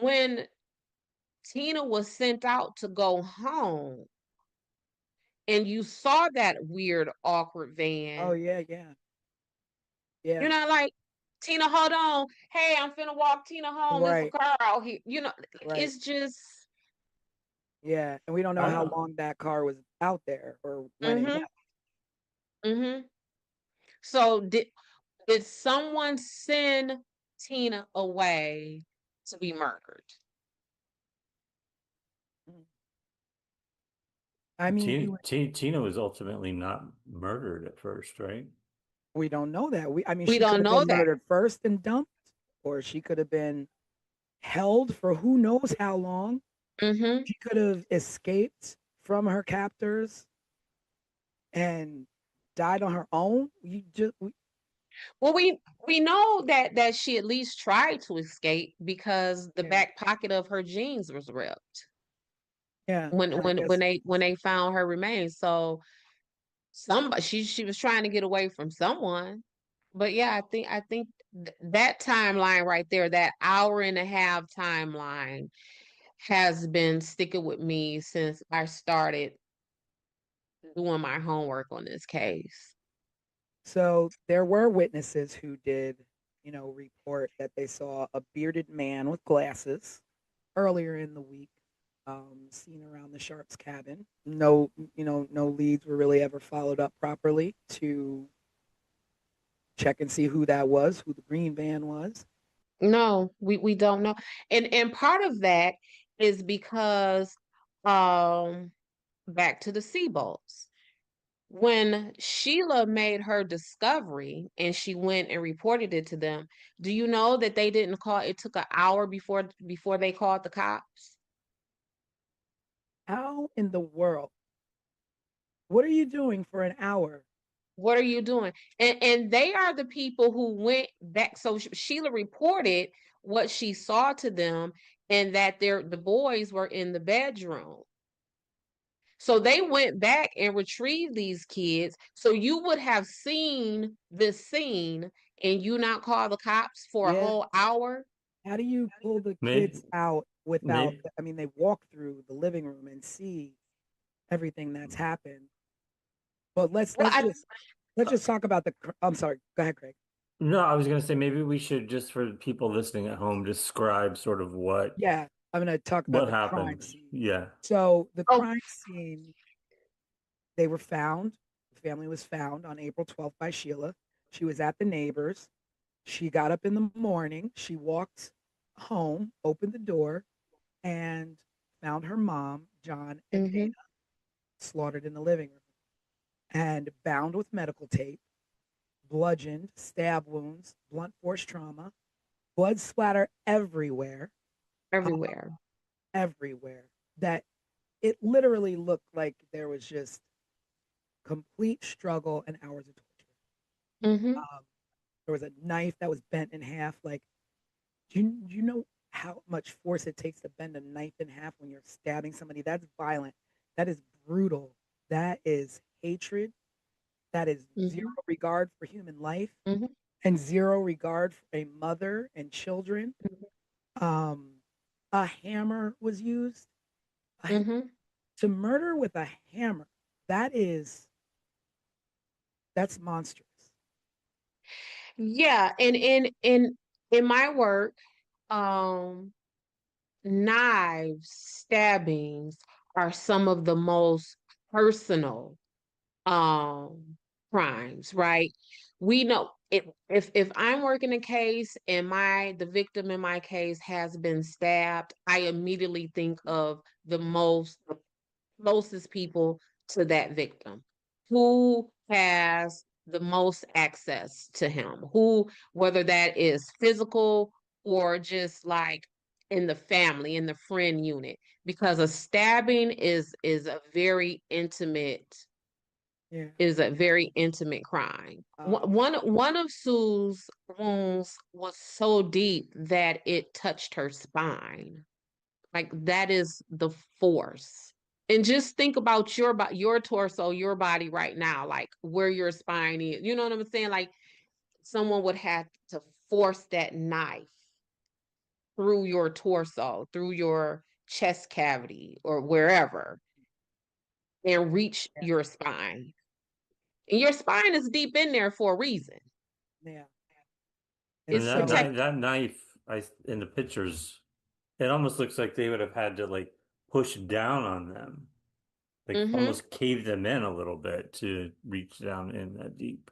when Tina was sent out to go home and you saw that weird, awkward Oh van, yeah, yeah, yeah. you're not like, Tina, hold on. Hey, I'm finna walk Tina home. It's a Right, car out here. right. It's just, Yeah, and we don't know I how don't. long that car was out there or when it mm-hmm, left. mm-hmm. So did someone send Tina away to be murdered. I mean, Tina was ultimately not murdered at first, right? we don't know that. I mean, We she could don't have know been that. murdered first and dumped, or she could have been held for who knows how long. Mm-hmm. She could have escaped from her captors and died on her own. Well, we know that she at least tried to escape because the Yeah. back pocket of her jeans was ripped Yeah, when and I when when guess they when they found her remains. So somebody she was trying to get away from someone. But yeah, I think that timeline right there, that hour and a half timeline, has been sticking with me since I started doing my homework on this case. so. There were witnesses who did, report that they saw a bearded man with glasses earlier in the week, seen around the Sharps cabin. No, no leads were really ever followed up properly to check and see who that was, who the green van was. No, we don't know. And part of that is because um back to the Seabolts. When Sheila made her discovery and she went and reported it to them, do you know that they didn't call, it took an hour before they called the cops? How in the world? What are you doing for an hour? What are you doing? And they are the people who went back. So Sheila reported what she saw to them, and that the boys were in the bedroom. So they went back and retrieved these kids. So you would have seen this scene and you not call the cops for a Yeah. whole hour. How do you pull the Maybe, kids out without? maybe I mean, they walk through the living room and see everything that's happened. But let's Well, let's just let's just talk about the. I'm sorry. Go ahead, Craig. no, I was gonna say maybe we should just for people listening at home describe sort of Yeah, I'm going to talk about what the crime happened. scene. Yeah. So the oh, crime scene, they were found. The family was found on April 12th by Sheila. She was at the neighbors. She got up in the morning. She walked home, opened the door, and found her mom, John, and Dana mhm, slaughtered in the living room and bound with medical tape, bludgeoned, stab wounds, blunt force trauma, blood splatter everywhere, uh, everywhere. everywhere. That it literally looked like there was just complete struggle and hours of torture. Hmm. Um, there was a knife that was bent in half. Like, do you know how much force it takes to bend a knife in half when you're stabbing somebody? That's violent. That is brutal. That is hatred. That is zero Hmm. regard for human life Hmm. and zero regard for a mother and children. Um, a hammer was used. Hmm. To murder with a hammer, that is that's monstrous. Yeah, and in my work, um, knives, stabbings are some of the most personal um crimes, right? We know if I'm working a case and the victim in my case has been stabbed, I immediately think of the closest people to that victim, who has the most access to him, who, whether that is physical or just like in the family, in the friend unit, because a stabbing Yeah. is a very intimate crime. Um, One of Sue's wounds was so deep that it touched her spine. Like that is the force. And just think about your torso, your body right now, like where your spine is. You know what I'm saying? Like someone would have to force that knife through your torso, through your chest cavity or wherever, and reach yeah. your spine. And your spine is deep in there for a reason. Yeah. And And It's so, protected. that knife I in the pictures, it almost looks like they would have had to like push down on them, like Mm-hmm. almost cave them in a little bit to reach down in that deep.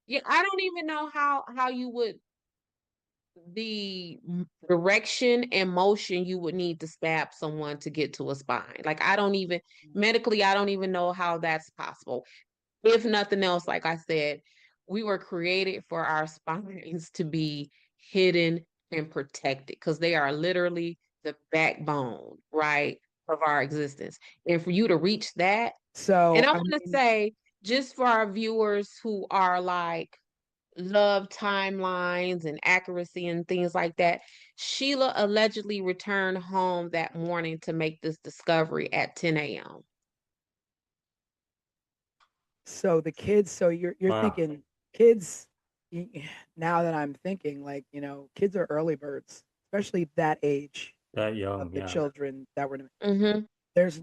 Yeah, I don't even know how you would the direction and motion you would need to stab someone to get to a spine. Like, I don't even, medically, I don't even know how that's possible. If nothing else, like I said, we were created for our spines to be hidden and protected because they are literally the backbone, right, of our existence. And for you to reach that, and So I I want to mean, say, just for our viewers who are like, love timelines and accuracy and things like that, Sheila allegedly returned home that morning to make this discovery at 10 a.m. so the kids, so you're Wow. thinking kids. Now that I'm thinking, like, kids are early birds, especially that age That of young, the yeah. children that were. Mm-hmm. There's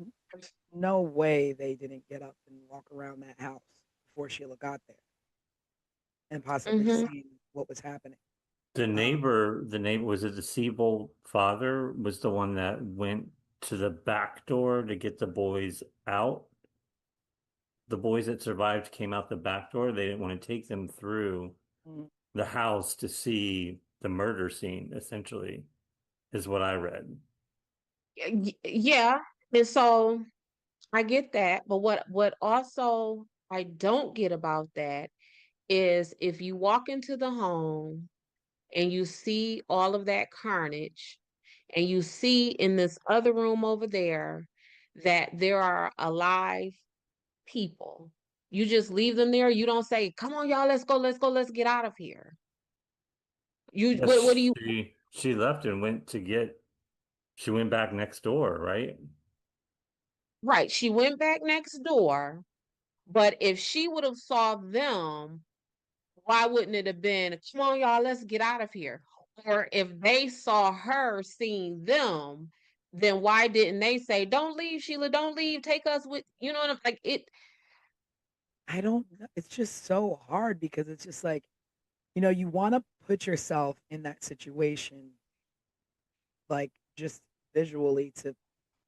no way they didn't get up and walk around that house before Sheila got there and possibly Mm-hmm. seen what was happening. The neighbor, was it the Siebel father was the one that went to the back door to get the boys out? The boys that survived came out the back door. They didn't want to take them through Mm. the house to see the murder scene, essentially, is what I read. Yeah. And so I get that, but what also I don't get about that is if you walk into the home and you see all of that carnage and you see in this other room over there that there are alive people, you just leave them there. You don't say, "Come on, y'all, let's get out of here." You what do Yes, you she left and she went back next door, right? right? She went back next door, but if she would have saw them, why wouldn't it have been, "Come on, y'all, let's get out of here"? Or if they saw her seeing them, then why didn't they say, "Don't leave, Sheila, don't leave, take us with," you know what I'm like? I don't know. It's just so hard because it's just like, you want to put yourself in that situation, like just visually to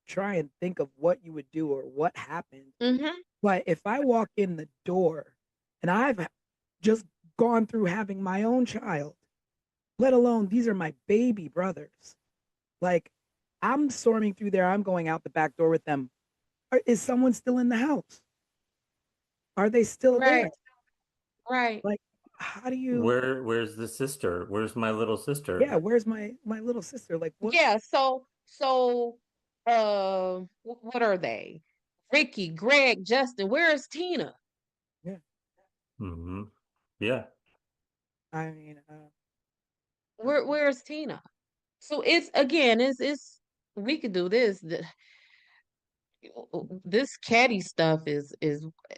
try and think of what you would do or what happened. Mm-hmm. But if I walk in the door and I've just gone through having my own child, let alone these are my baby brothers, like I'm storming through there, I'm going out the back door with them. Is someone still in the house? Are they still Right, there? right. Like, how do you? Where's the sister? Where's my little Yeah, sister? where's my little sister? Like, what? Yeah, so what are they? Ricky, Greg, Justin, where is Tina? Yeah, Hmm. Yeah. I mean, Where's Tina? So it's again, it's we could do this. This caddy stuff is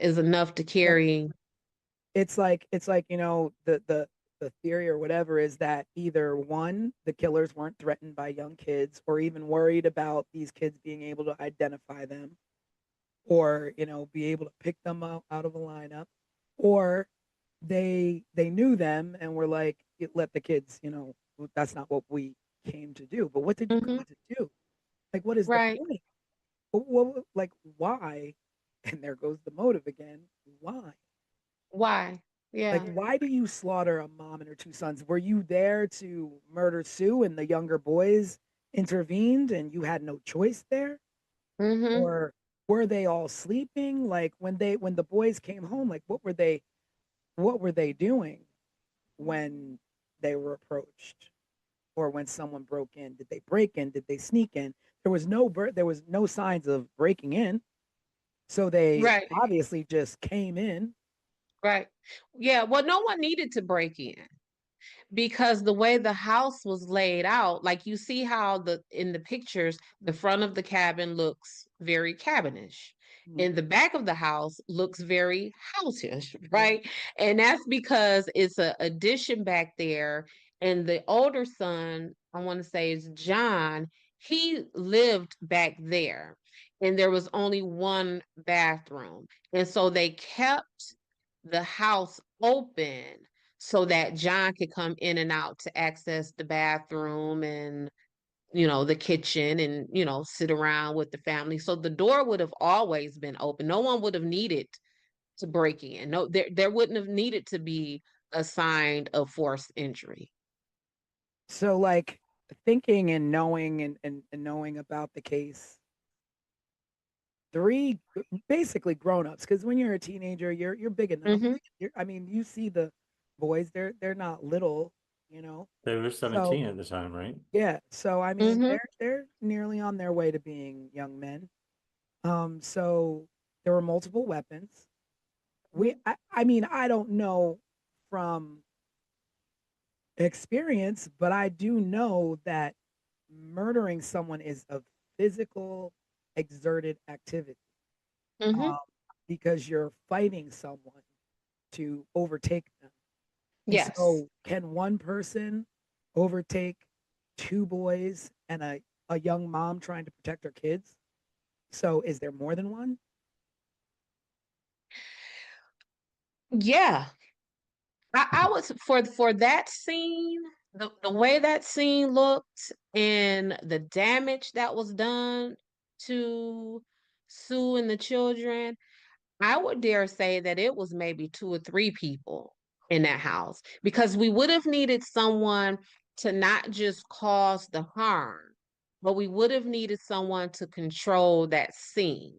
enough to but carry. it's like the theory or whatever is that either one, the killers weren't threatened by young kids or even worried about these kids being able to identify them or be able to pick them out of a lineup, or they knew them and were like, let the kids, that's not what we came to do. But what did you Mhm. come to do? Like, what is the Right. point? Like, why? And there goes the motive again. Why? Why? Like, Yeah. why do you slaughter a mom and her two sons? Were you there to murder Sue and the younger boys intervened and you had no choice there? Mm-hmm. Or were they all sleeping? Like when the boys came home, like what were they doing when they were approached or when someone broke in? Did they break in? Did they sneak in? There was no signs of breaking in. So they Right. obviously just came in. Right. Yeah. Well, no one needed to break in, because the way the house was laid out, like you see how the in the pictures, the front of the cabin looks very cabinish. Mhm. And the back of the house looks very houseish, Yeah. right? And that's because it's a addition back there. And the older son, I want to say is John, he lived back there. And there was only one bathroom. And so they kept the house open so that John could come in and out to access the bathroom and, the kitchen and, sit around with the family. So the door would have always been open. No one would have needed to break in. No, there wouldn't have needed to be a sign of forced entry. So like thinking and knowing and knowing about the case, three basically grown-ups, because when you're a teenager, you're big enough. Mm-hmm. I mean, you see the boys, they're not little, you know. They were So 17 at the time, right? yeah, so I mean, Mm-hmm. they're nearly on their way to being young men. So there were multiple weapons. I mean, I don't know from experience, but I do know that murdering someone is a physical, exerted activity, Mm-hmm. um, because you're fighting someone to overtake them. And Yes. so, can one person overtake two boys and a young mom trying to protect her kids? So, is there more than one? Yeah. I was for that scene, the way that scene looked and the damage that was done to Sue and the children, I would dare say that it was maybe two or three people in that house because we would have needed someone to not just cause the harm, but we would have needed someone to control that scene.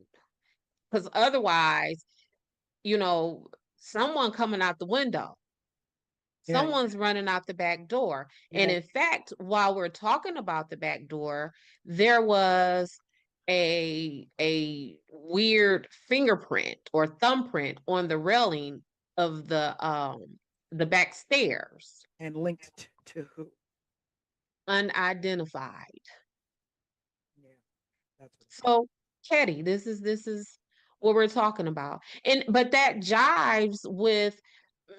Because otherwise, you know, someone coming out the window, Yeah, someone's running out the back door. And yeah, in fact, while we're talking about the back door, there was a weird fingerprint or thumbprint on the railing of the back stairs, and linked to who? unidentified. Yeah, that's what. So, Ketty, this is what we're talking about. And but that jives with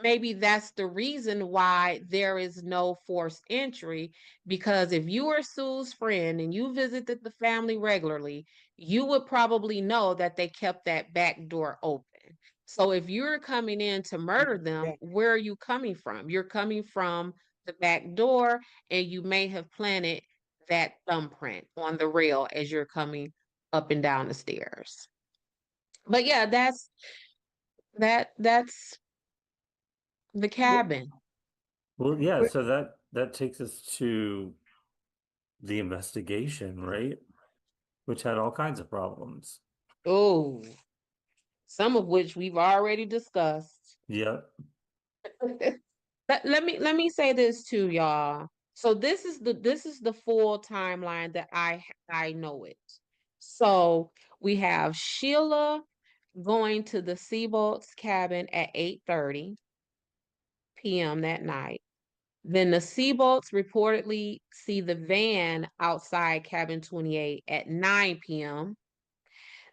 maybe that's the reason why there is no forced entry, because if you are Sue's friend and you visited the family regularly, you would probably know that they kept that back door open. So if you're coming in to murder them, Yeah, where are you coming from? You're coming from the back door, and you may have planted that thumbprint on the rail as you're coming up and down the stairs. But yeah, that's the well, cabin. Well, yeah, but so that takes us to the investigation, right? Which had all kinds of problems. Oh, some of which we've already discussed. Yeah. Let me say this too, y'all. So this is the full timeline that I know it. So we have Sheila going to the Seabolt's cabin at 8:30 p.m. that night. Then the Seabolts reportedly see the van outside cabin 28 at 9 p.m.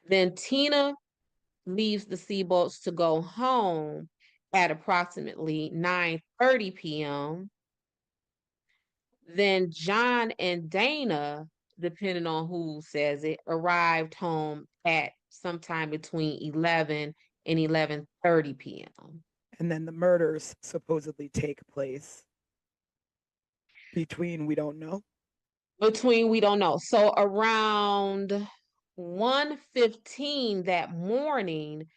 Then Tina leaves the Seabolts to go home at approximately 9:30 p.m. Then John and Dana, depending on who says it, arrived home at sometime between 11 and 11:30 p.m. and then the murders supposedly take place between we don't know. Between we don't know. So around 1:15 that morning,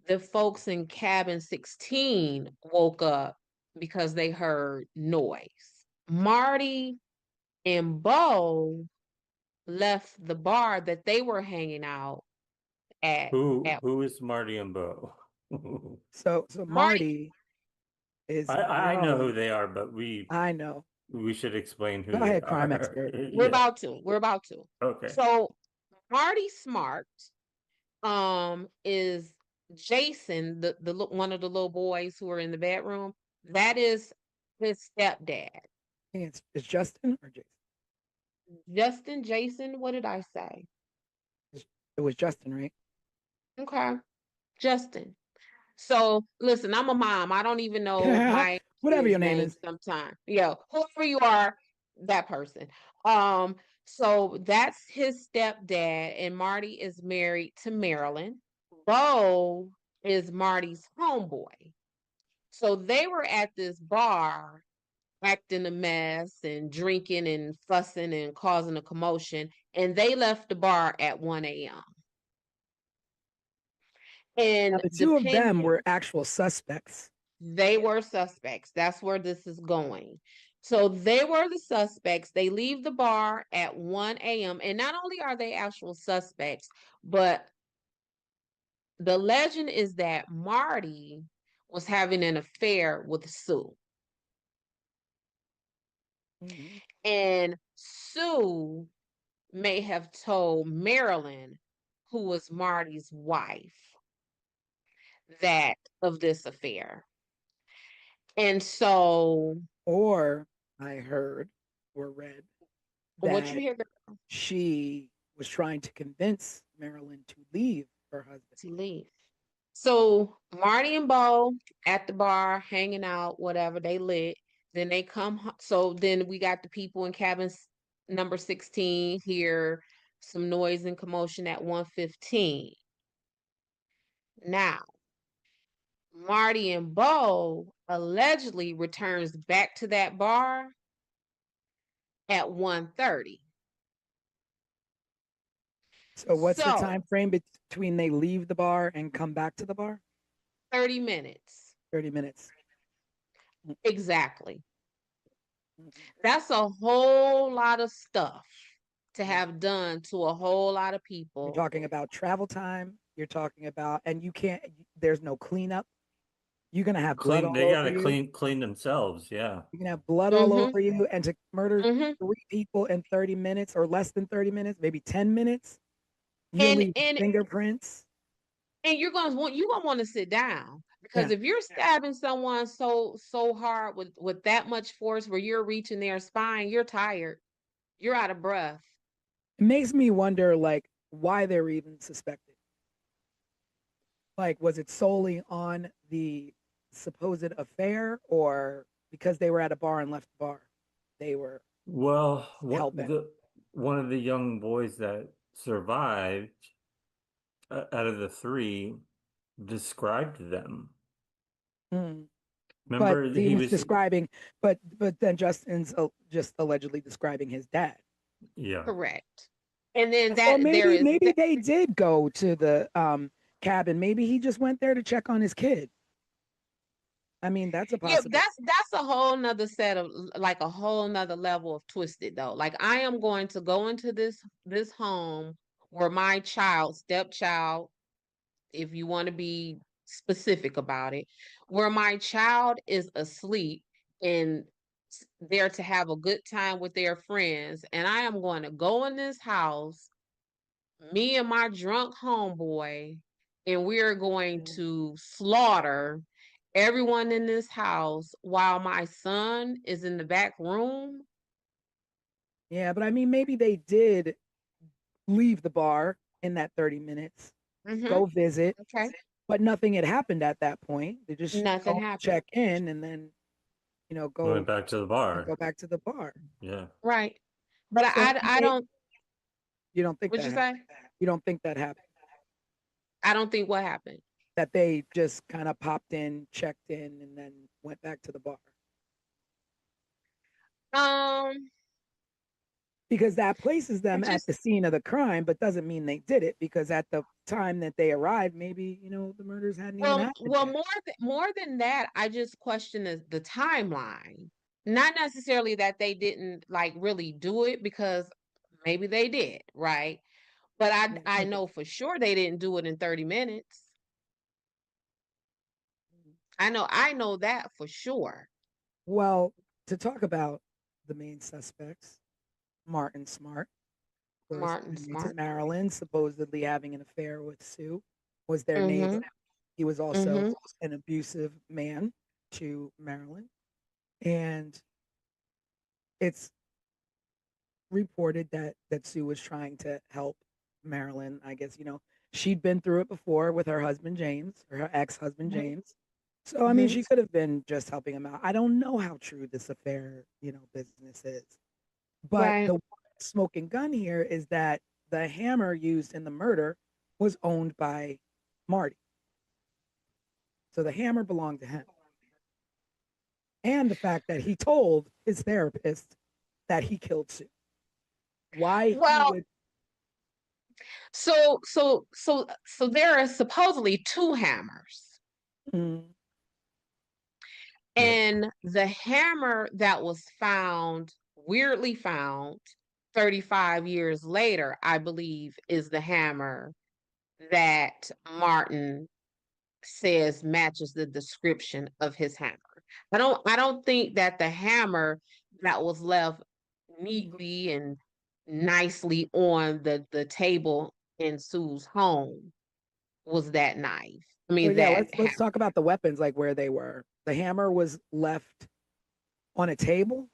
the folks in cabin 16 woke up because they heard noise. Marty and Bo left the bar that they were hanging out at. Who is Marty and Bo? So Marty, Marty is I know who known. they are, but we I know. we should explain Go who they ahead, crime are. expert. we're Yeah. about to. We're about to. Okay. So Marty Smart is Jason, one of the little boys who are in the bedroom. That is his stepdad. I think it's Justin or Jason. Justin, Jason, what did I say? It was Justin, right? Okay. Justin. So listen, I'm a mom. I don't even know my Whatever kids' your name names is. sometimes. Yeah, whoever you are, that person. Um, so that's his stepdad, and Marty is married to Marilyn. Bo is Marty's homeboy. So they were at this bar acting a mess and drinking and fussing and causing a commotion, and they left the bar at 1 a.m. Now And the two of them depending, were actual suspects. they were suspects. That's where this is going. So they were the suspects. They leave the bar at 1 a.m. And not only are they actual suspects, but the legend is that Marty was having an affair with Sue. Mhm. And Sue may have told Marilyn, who was Marty's wife, that of this affair. And so, Or I heard or read what you that hear she was trying to convince Marilyn to leave her husband. to leave? So Marty and Bo at the bar, hanging out, whatever, they lit. Then they come. So then we got the people in cabin number 16 hear some noise and commotion at 1:15. Now, Marty and Bo allegedly returns back to that bar at 1:30. So what's the So time frame between they leave the bar and come back to the bar? 30 minutes. 30 minutes. Exactly. Mhm. That's a whole lot of stuff to have done to a whole lot of You're people. talking about travel time. You're talking about, and you can't, there's no cleanup. You're going to have blood all They over gotta you. clean themselves. Yeah. You can have blood all Mm-hmm. over you, and to murder Mm-hmm. 3 people in 30 minutes or less than 30 minutes, maybe 10 minutes, you're And leaving fingerprints. you're gonna want to sit down, because Yeah. if you're stabbing someone so hard with that much force where you're reaching their spine, you're tired, you're out of breath. It makes me wonder, like, why they're even suspected. Like, was it solely on the supposed affair, or because they were at a bar and left the bar, they were Well, hell bent? one of the young boys that survived out of the three described them. Mm. But Remember, he he was was, describing, but then Justin's just allegedly describing his dad. yeah. Correct. And then Or there is maybe they did go to the cabin. Maybe he just went there to check on his kid. I mean, that's a yeah, possibility. that's a whole nother set of, like, a whole nother level of twisted though. Like, I am going to go into this home where my stepchild, if you want to be specific about it, where my child is asleep and there to have a good time with their friends, and I am going to go in this house, me and my drunk homeboy, and we're going to slaughter everyone in this house while my son is in the back room. Yeah, but I mean, maybe they did leave the bar in that 30 minutes, Mm-hmm. go visit, Okay. but nothing had happened at that point. They just Nothing called, happened. check in, and then Went back to the bar. go back to the bar. Yeah. Right. But So I don't. you don't think What'd that you happened? say? You don't think that happened? I don't think what happened. That they just kind of popped in, checked in, and then went back to the bar? Um, Because that places I them at just the scene of the crime, but doesn't mean they did it, because at the time that they arrived, maybe, the murders hadn't even happened yet. more than that, I just question the timeline. Not necessarily that they didn't, like, really do it, because maybe they did, right? But I know for sure they didn't do it in 30 minutes. I know that for sure. Well, to talk about the main suspects, Martin Smart, of course, Martin married to Smart. Marilyn, supposedly having an affair with Sue, was their Mm-hmm. neighbor. He was also Mm-hmm. an abusive man to Marilyn. And it's reported that Sue was trying to help Marilyn. I guess, she'd been through it before with her husband, James, or her ex-husband, Mm-hmm. James. So, I mean, she could have been just helping him out. I don't know how true this affair, business is. But Right. the smoking gun here is that the hammer used in the murder was owned by Marty. So the hammer belonged to him. And the fact that he told his therapist that he killed Sue. Why he Well, would. so there are supposedly two hammers. Mm, And the hammer that was found, weirdly found 35 years later, I believe, is the hammer that Martin says matches the description of his hammer. I don't think that the hammer that was left neatly and nicely on the table in Sue's home was that knife. I So mean yeah, that let's talk about the weapons, like where they were. The hammer was left on a table.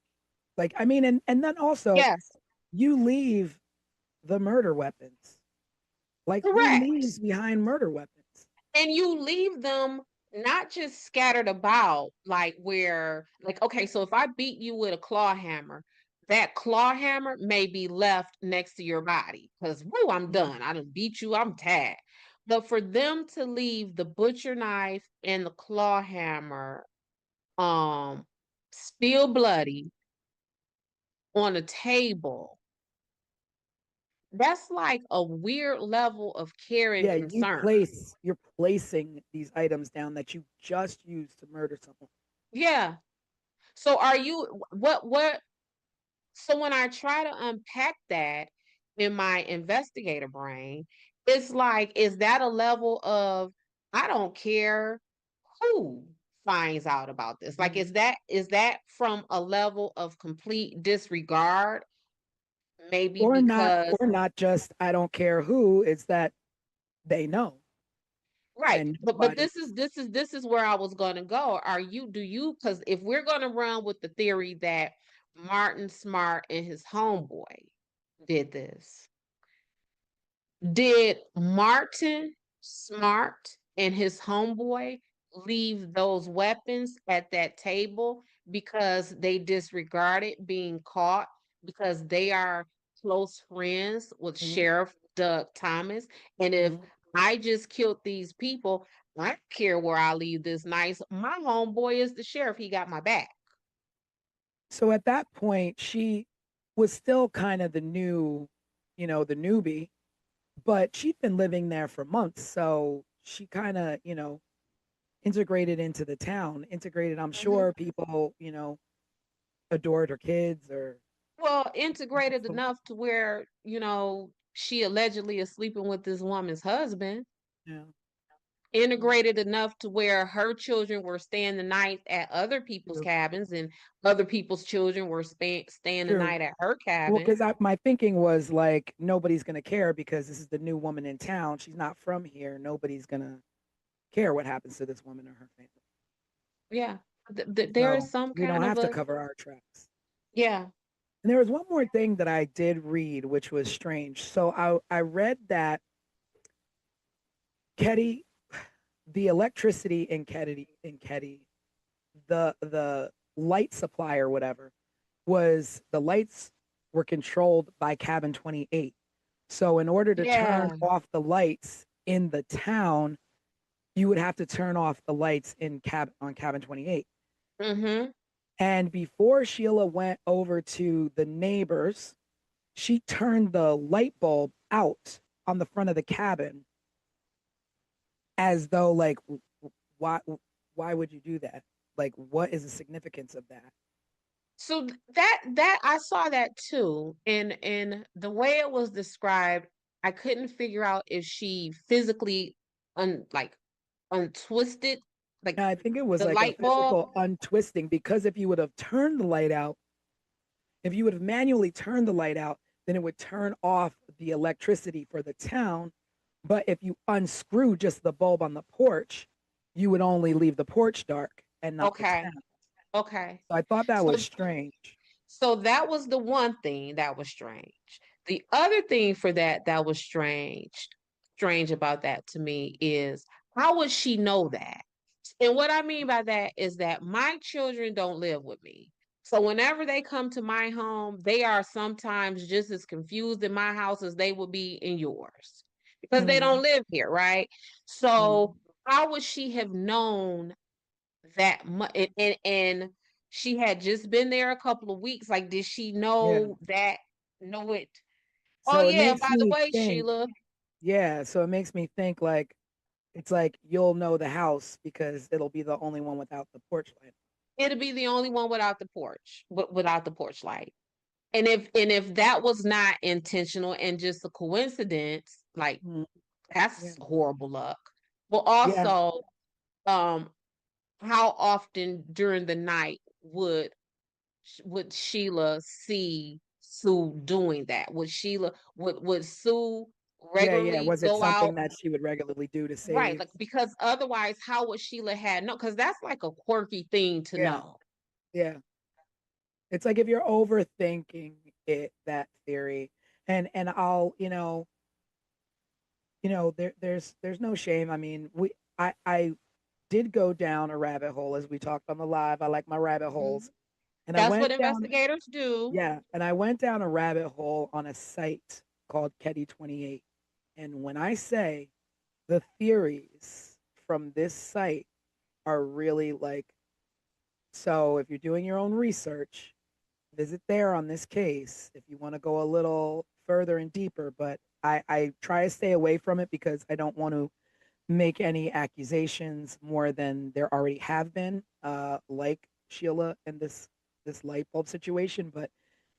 Like, I mean, and then also yes, you leave the murder weapons. Like, who correct. leaves behind murder weapons? And you leave them not just scattered about, like where, like, okay, so if I beat you with a claw hammer, that claw hammer may be left next to your body because, whoo, I'm done. I done beat you, I'm tagged. But for them to leave the butcher knife and the claw hammer um still bloody on a table, that's like a weird level of care and Yeah, concern. you're placing these items down that you just used to murder someone. Yeah. So are you what so when I try to unpack that in my investigator brain, it's like, is that a level of I don't care who finds out about this? Like, is that from a level of complete disregard? Maybe because Or not just I don't care who, it's that they know right, and but nobody. this is where I was going to go. Do you, because if we're going to run with the theory that Martin Smart and his homeboy did this, did Martin Smart and his homeboy leave those weapons at that table because they disregarded being caught because they are close friends with Mhm, Sheriff Doug Thomas? And if mhm. I just killed these people, I don't care where I leave this nice. My homeboy is the sheriff. He got my back. So at that point, she was still kind of the new, the newbie, but she'd been living there for months. So she kind of, integrated into the town. Integrated, I'm Mhm. sure people, adored her kids or, Well, integrated enough to where, she allegedly is sleeping with this woman's husband. yeah. Integrated enough to where her children were staying the night at other people's True. cabins and other people's children were staying the True. night at her Well, cabin. because my thinking was like nobody's gonna care because this is the new woman in town. She's not from here. Nobody's gonna care what happens to this woman or her family. Yeah. There is So some we don't kind of have to a, cover our tracks. yeah. And there was one more thing that I did read, which was strange. So I read that Ketty, the electricity in Ketty, the light supply or whatever, was the lights were controlled by cabin 28. So in order to turn Yeah. off the lights in the town, you would have to turn off the lights on cabin 28. Mm-hmm. And before Sheila went over to the neighbors, she turned the light bulb out on the front of the cabin as though like why why would you do that? Like what is the significance of that? So that I saw that too. And the way it was described, I couldn't figure out if she physically like untwisted like And I think it was the like a light bulb. physical untwisting because if you would have turned the light out, if you would have manually turned the light out, then it would turn off the electricity for the town. But if you unscrew just the bulb on the porch, you would only leave the porch dark and not the Okay. town. Okay. So I thought that was So strange. so that was the one thing that was strange. The other thing for that was strange about that to me is how would she know that? And what I mean by that is that my children don't live with me. So whenever they come to my home, they are sometimes just as confused in my house as they would be in yours because they Mm-hmm. don't live here, right? So how would she have known that much? And she had just been there a couple of weeks. Like, did she Yeah. know it? Oh So it yeah, makes by the me way, think, Sheila. yeah. So it makes me think like it's like you'll know the house because it'll be the only one without the porch light. It'll be the only one without the porch, without the porch light. And if that was not intentional and just a coincidence, like Mm, yeah. that's horrible luck. But Yeah. also, um, how often during the night would Sheila see Sue doing that? Would Sue Yeah. Yeah. regularly Was it go out? something that she would regularly do to Right, save? like because otherwise, how would Sheila had no? Because that's like a quirky thing to Yeah. know. Yeah. It's like if you're overthinking that theory, and I'll, there's no shame. I mean, I did go down a rabbit hole as we talked on the live. I like my rabbit Mhm. holes. And I That's what went down, investigators do. yeah, and I went down a rabbit hole on a site called Ketty 28. And when I say the theories from this site are really like, so if you're doing your own research, visit there on this case if you want to go a little further and deeper. But I try to stay away from it because I don't want to make any accusations more than there already have been, like Sheila and this light bulb situation. But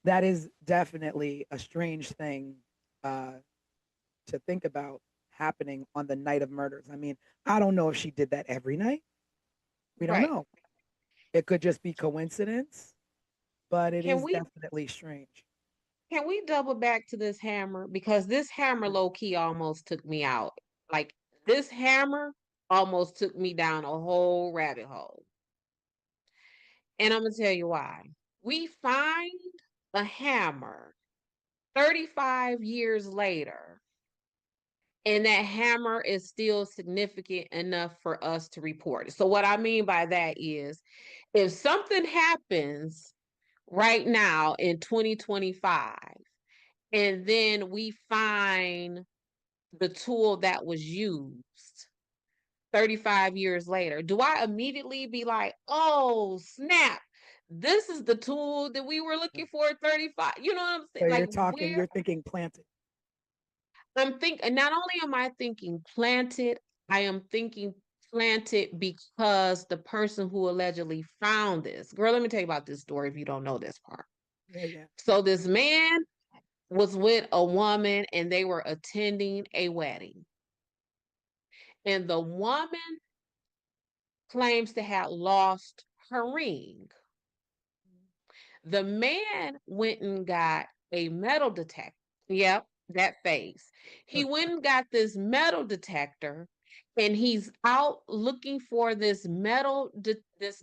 that is definitely a strange thing uh, to think about happening on the night of murders. I mean, I don't know if she did that every night. We don't Right. know. It could just be coincidence, but it Can is we definitely strange. can we double back to this hammer? Because this hammer low key almost took me out. Like this hammer almost took me down a whole rabbit hole. And I'm gonna tell you why. We find a hammer 35 years later, and that hammer is still significant enough for us to report it. So what I mean by that is if something happens right now in 2025 and then we find the tool that was used 35 years later, do I immediately be like, oh, snap, this is the tool that we were looking for at 35? You know what I'm So saying? Like, you're thinking planted. I'm thinking, not only am I thinking planted, I am thinking planted because the person who allegedly found this, girl, let me tell you about this story if you don't know this part. Yeah, yeah. So, this man was with a woman and they were attending a wedding. And the woman claims to have lost her ring. The man went and got a metal detector. Yep, that face. He went and got this metal detector and he's out looking for this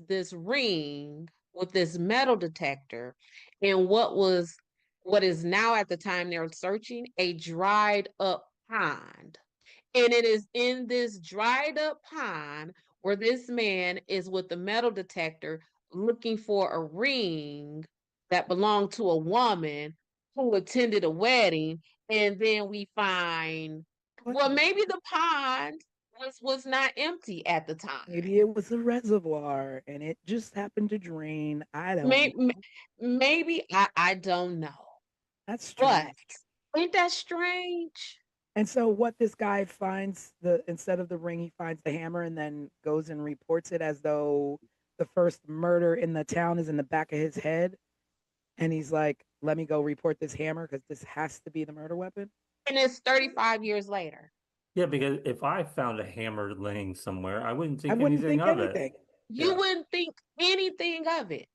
this ring with this metal detector and what is now at the time they're searching a dried up pond. And it is in this dried up pond where this man is with the metal detector looking for a ring that belonged to a woman who attended a wedding. And then we find, well, maybe the pond was not empty at the time. Maybe it was a reservoir and it just happened to drain. I don't know. Maybe I don't know. That's But strange. ain't that strange? And so what this guy finds, the instead of the ring, he finds the hammer and then goes and reports it as though the first murder in the town is in the back of his head. And he's like, let me go report this hammer because this has to be the murder weapon. And it's 35 years later. Yeah, because if I found a hammer laying somewhere, I wouldn't I think wouldn't anything think of it. anything. You Yeah. wouldn't think anything of it.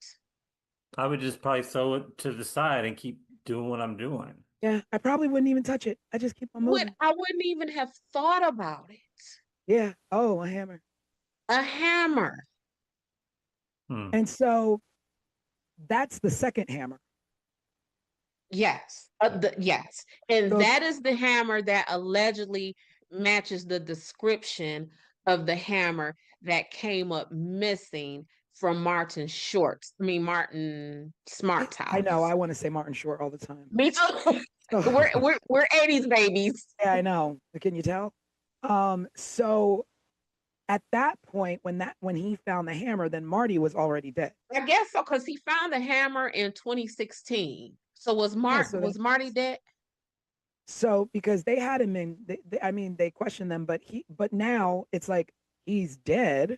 I would just probably throw it to the side and keep doing what I'm doing. Yeah, I probably wouldn't even touch it. I just keep on moving. I wouldn't even have thought about it. Yeah. Oh, a hammer. A hammer. Hmm. And so that's the second hammer. Yes. Yes. And So that is the hammer that allegedly matches the description of the hammer that came up missing from Martin Smart's I know house. I want to say Martin Short all the time. Me too. Oh, We're 80s babies. yeah, I know. Can you tell? So at that point, when he found the hammer, then Marty was already dead. I guess so, because he found the hammer in 2016. So Yeah, so Was Marty dead? because they had him in, I mean, they questioned them, but now it's like he's dead.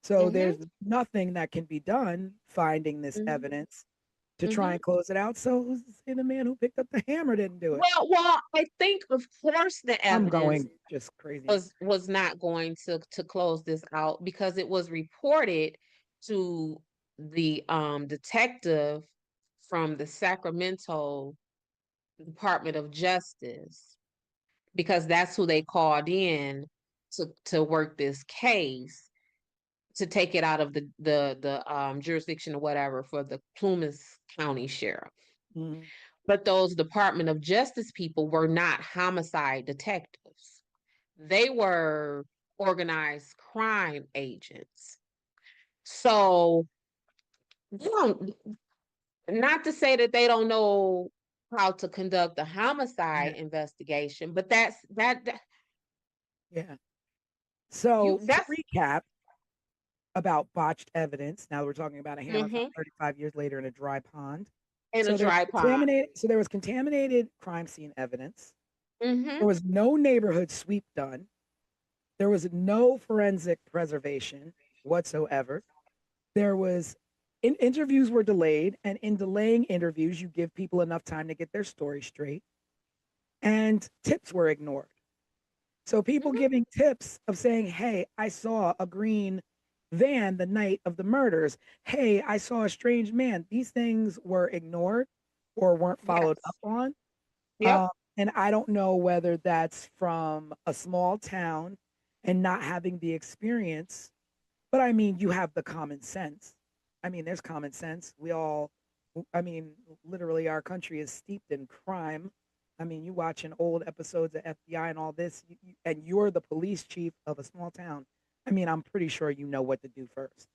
So Mm-hmm. there's nothing that can be done finding this Mm-hmm. evidence to try Mm-hmm. and close it out. So who's to say the man who picked up the hammer didn't do it? Well, I think of course the I'm evidence going just crazy. was not going to close this out because it was reported to the detective from the Sacramento Department of Justice, because that's who they called in to work this case, to take it out of the jurisdiction or whatever for the Plumas County Sheriff. Mhm. But those Department of Justice people were not homicide detectives. They were organized crime agents. So, you don't, not to say that they don't know how to conduct a homicide investigation, but that Yeah. So to that's recap about botched evidence, now we're talking about a hammer found mm-hmm, 35 years later in a dry pond. in a So there's tripod. contaminated. So there was contaminated crime scene evidence. Mm-hmm. There was no neighborhood sweep done. There was no forensic preservation whatsoever. There was interviews were delayed, and in delaying interviews, you give people enough time to get their story straight. And tips were ignored. So people Mm-hmm. giving tips of saying, "Hey, I saw a green van the night of the murders. Hey, I saw a strange man." These things were ignored or weren't followed up Yes. on. Yep. And I don't know whether that's from a small town and not having the experience, but I mean, you have the common sense. I mean, there's common sense. We all, I mean, literally, our country is steeped in crime. I mean, you watching old episodes of FBI and all this, and you're the police chief of a small town. I mean, I'm pretty sure you know what to do first.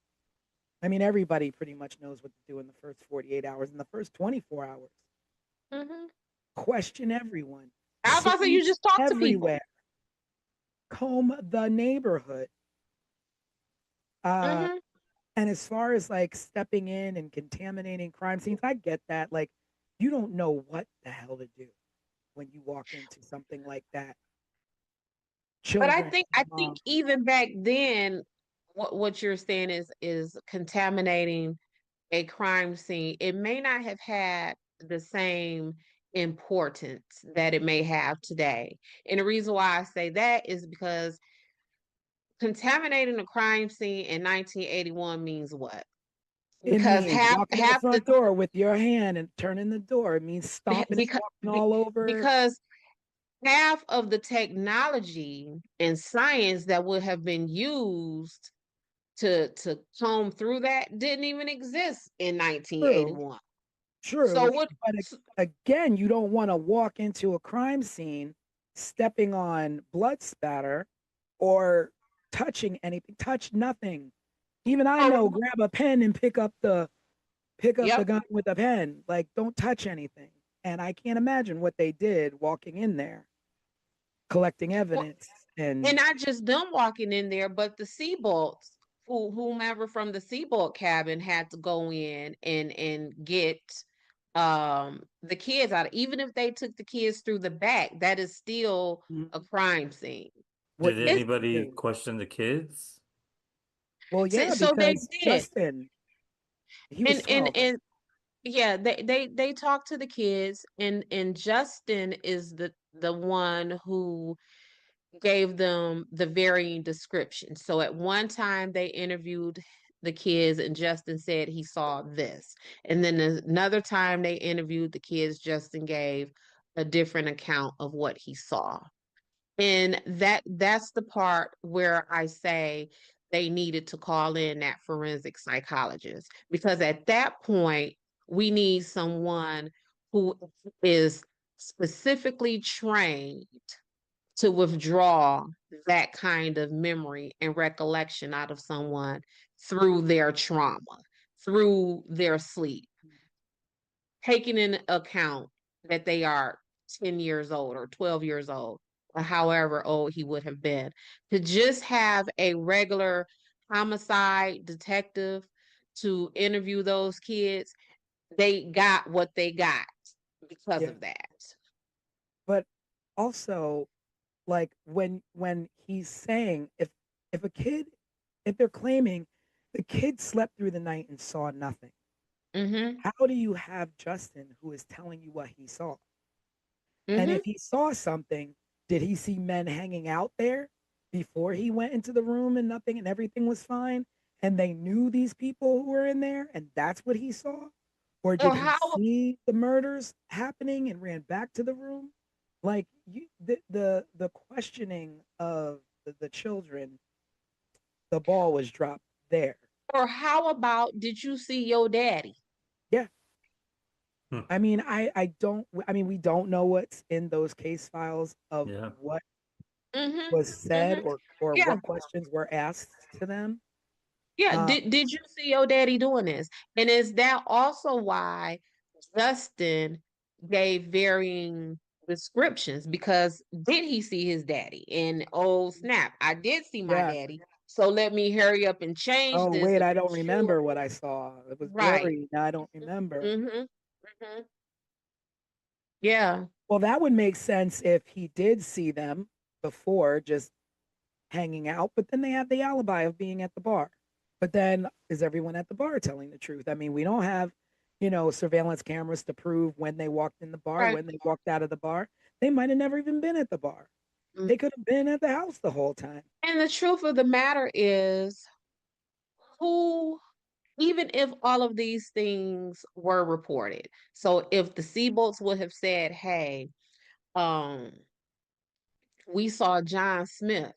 I mean, everybody pretty much knows what to do in the first 48 hours, in the first 24 hours. Mm-hmm. Question everyone, I was about to say, you search just talk to people. everywhere, comb the neighborhood. Uh, Mm-hmm. and as far as like stepping in and contaminating crime scenes, I get that. Like, you don't know what the hell to do when you walk into something like that. But Children, I think mom, even back then, what you're saying is contaminating a crime scene. It may not have had the same importance that it may have today. And the reason why I say that is because contaminating a crime scene in 1981 means what? it Because means walking in the half the front door with your hand and turning the door. It means stomping and because walking all over. because half of the technology and science that would have been used to comb through that didn't even exist in True, 1981. So true. what But again, you don't want to walk into a crime scene stepping on blood spatter or touching anything. Touch nothing. Even I know, so grab a pen and pick up the yep. gun with a pen. Like, don't touch anything. And I can't imagine what they did walking in there, collecting Well, evidence. and And not just them walking in there, but the Seabolts, whomever from the Seabolt cabin had to go in and get the kids out. Even if they took the kids through the back, that is still a crime scene. what Did you It's anybody do. question the kids? Well, yeah, so they because did. Justin, he was And 12, right? yeah, they talk to the kids, and Justin is the one who gave them the varying descriptions. So at one time they interviewed the kids and Justin said he saw this. And then another time they interviewed the kids, Justin gave a different account of what he saw. And that's the part where I say they needed to call in that forensic psychologist, because at that point we need someone who is specifically trained to withdraw that kind of memory and recollection out of someone through their trauma, through their sleep, taking in account that they are 10 years old or 12 years old, or however old he would have been. To just have a regular homicide detective to interview those kids, they got what they got because Yeah. of that. But also, like when he's saying if a kid, if they're claiming the kid slept through the night and saw nothing. Mm-hmm. How do you have Justin who is telling you what he saw? And Mm-hmm. if he saw something, did he see men hanging out there before he went into the room and nothing and everything was fine? And they knew these people who were in there and that's what he saw? Or did Or he how see the murders happening and ran back to the room? Like the questioning of the children, the ball was dropped there. or how about did you see your daddy? Yeah. Hmm. I mean, I mean, we don't know what's in those case files of Yeah. what Mm-hmm. was said Mm-hmm. or Yeah. what questions were asked to them. Yeah. Uh, Did you see your daddy doing this? And is that also why Justin gave varying descriptions? Because did he see his daddy? And oh snap, I did see my yeah. daddy. So let me hurry up and change Oh this wait, to I make don't sure. remember what I saw. It was Right. blurry. Now I don't remember. Mm-hmm. Mm-hmm. Yeah. Well, that would make sense if he did see them before, just hanging out. But then they have the alibi of being at the bar. But then is everyone at the bar telling the truth? I mean, we don't have, surveillance cameras to prove when they walked in the bar, Right. when they walked out of the bar. They might have never even been at the bar. Mm. They could have been at the house the whole time. And the truth of the matter is, who, even if all of these things were reported, so if the Seabolts would have said, hey, um, we saw John Smith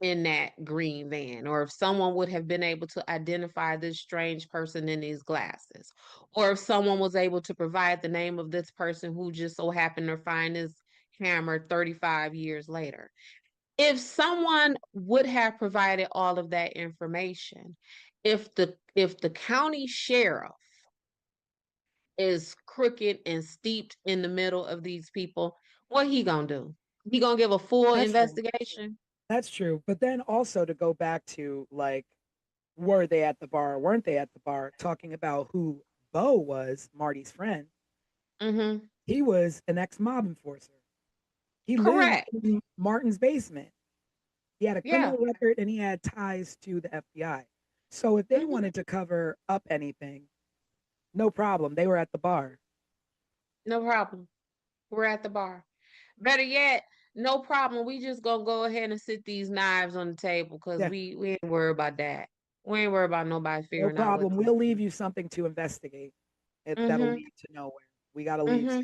in that green van, or if someone would have been able to identify this strange person in these glasses, or if someone was able to provide the name of this person who just so happened to find his hammer 35 years later. If someone would have provided all of that information, if the county sheriff is crooked and steeped in the middle of these people, what he gonna do? He gonna give a full That's true. investigation? That's true. But then also to go back to like, were they at the bar or weren't they at the bar? Talking about who Bo was, Marty's friend. Mm-hmm. He was an ex-mob enforcer. He lived Correct. in Martin's basement. He had a Yeah. criminal record and he had ties to the FBI. So if they Mm-hmm. wanted to cover up anything, no problem. They were at the bar. No problem. We're at the bar. Better yet, no problem. We just gonna go ahead and sit these knives on the table because Yeah, we ain't worried about that. We ain't worried about nobody no figuring out what. problem. We'll leave you something to investigate. That'll Mm-hmm. lead to nowhere. We got to leave Mm-hmm.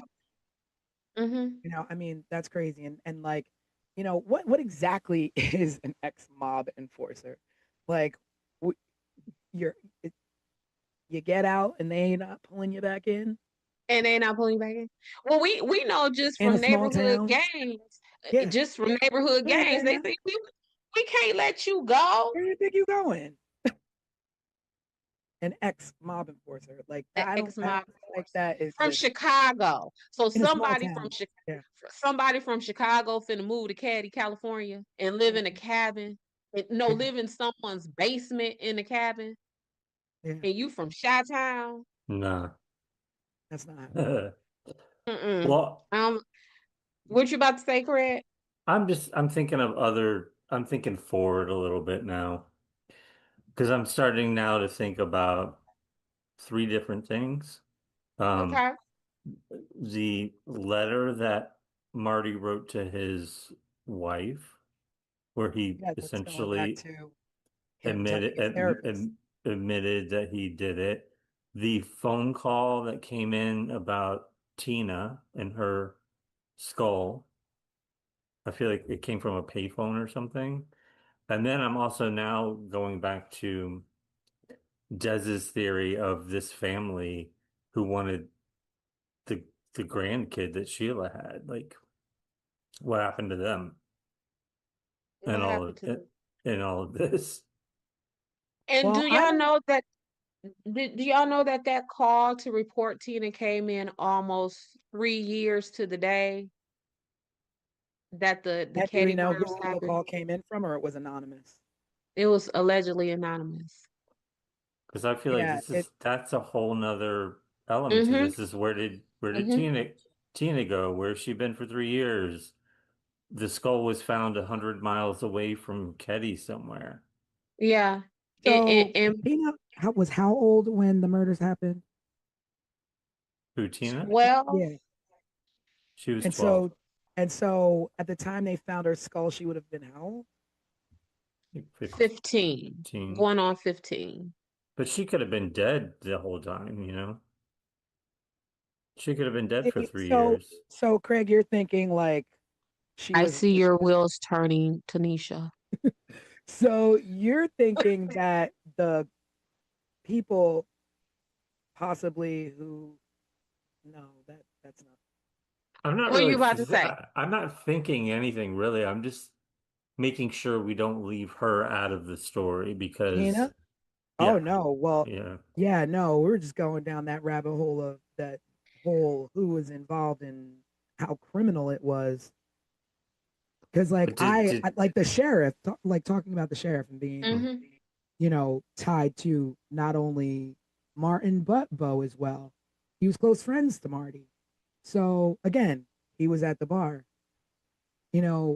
something. Mm-hmm. I mean, that's crazy. And like, what exactly is an ex-mob enforcer? Like, you're it, you get out and they ain't not pulling you back in And they not pulling back in. Well, we know just in a from small neighborhood town. gangs, Yeah. just from neighborhood Where you gangs, been they at? say we can't let you go. Where do you think you going? An ex-mob enforcer. Like An I don't ex-mob feel like enforcer that is from just Chicago. So in a small town. Yeah. somebody from Chicago finna move to Caddy, California, and live in a cabin. No, Yeah. live in someone's basement in the cabin, Yeah. and you from Chi-Town. Nah. That's not happening. Mm-mm. Well, What you about to say, Craig? I'm thinking forward a little bit now because I'm starting now to think about three different things. Um, Okay. the letter that Marty wrote to his wife, where he Yeah, that's going back essentially to him telling admitted his therapist. admitted that he did it. The phone call that came in about Tina and her skull, I feel like it came from a payphone or something. And then I'm also now going back to Dez's theory of this family who wanted the the grandkid that Sheila had. Like, what happened to them and What happened to them? all of this? And Well, I don't do y'all know that that call to report Tina came in almost 3 years to the day that the and do we Katie know murders who the happened? call came in from or it was anonymous? It was allegedly anonymous. Because I feel like Yeah, that's a whole nother element to Mm-hmm. this. Is where did Mm-hmm. Tina go? Where's she been for 3 years? The skull was found 100 miles away from Ketty somewhere. Yeah. So And Tina how old when the murders happened? Who, Tina? 12, Yeah. She was And 12. so at the time they found her skull, she would have been how old? 15, 15. going on 15. But she could have been dead the whole time, you know? She could have been dead for Maybe 3 years. so Craig, you're thinking like she I was see your wheels turning, Tanisha. so you're thinking that the people possibly who no, that's not I'm not What are really, you about to say? I'm not thinking anything really. I'm just making sure we don't leave her out of the story because, Tina. Oh yeah, no. Well, yeah. yeah, no, we're just going down that rabbit hole of that whole who was involved and how criminal it was. Because like But did, I like the sheriff, like talking about the sheriff and being, Hmm. tied to not only Martin but Bo as well. He was close friends to Marty. So again, he was at the bar.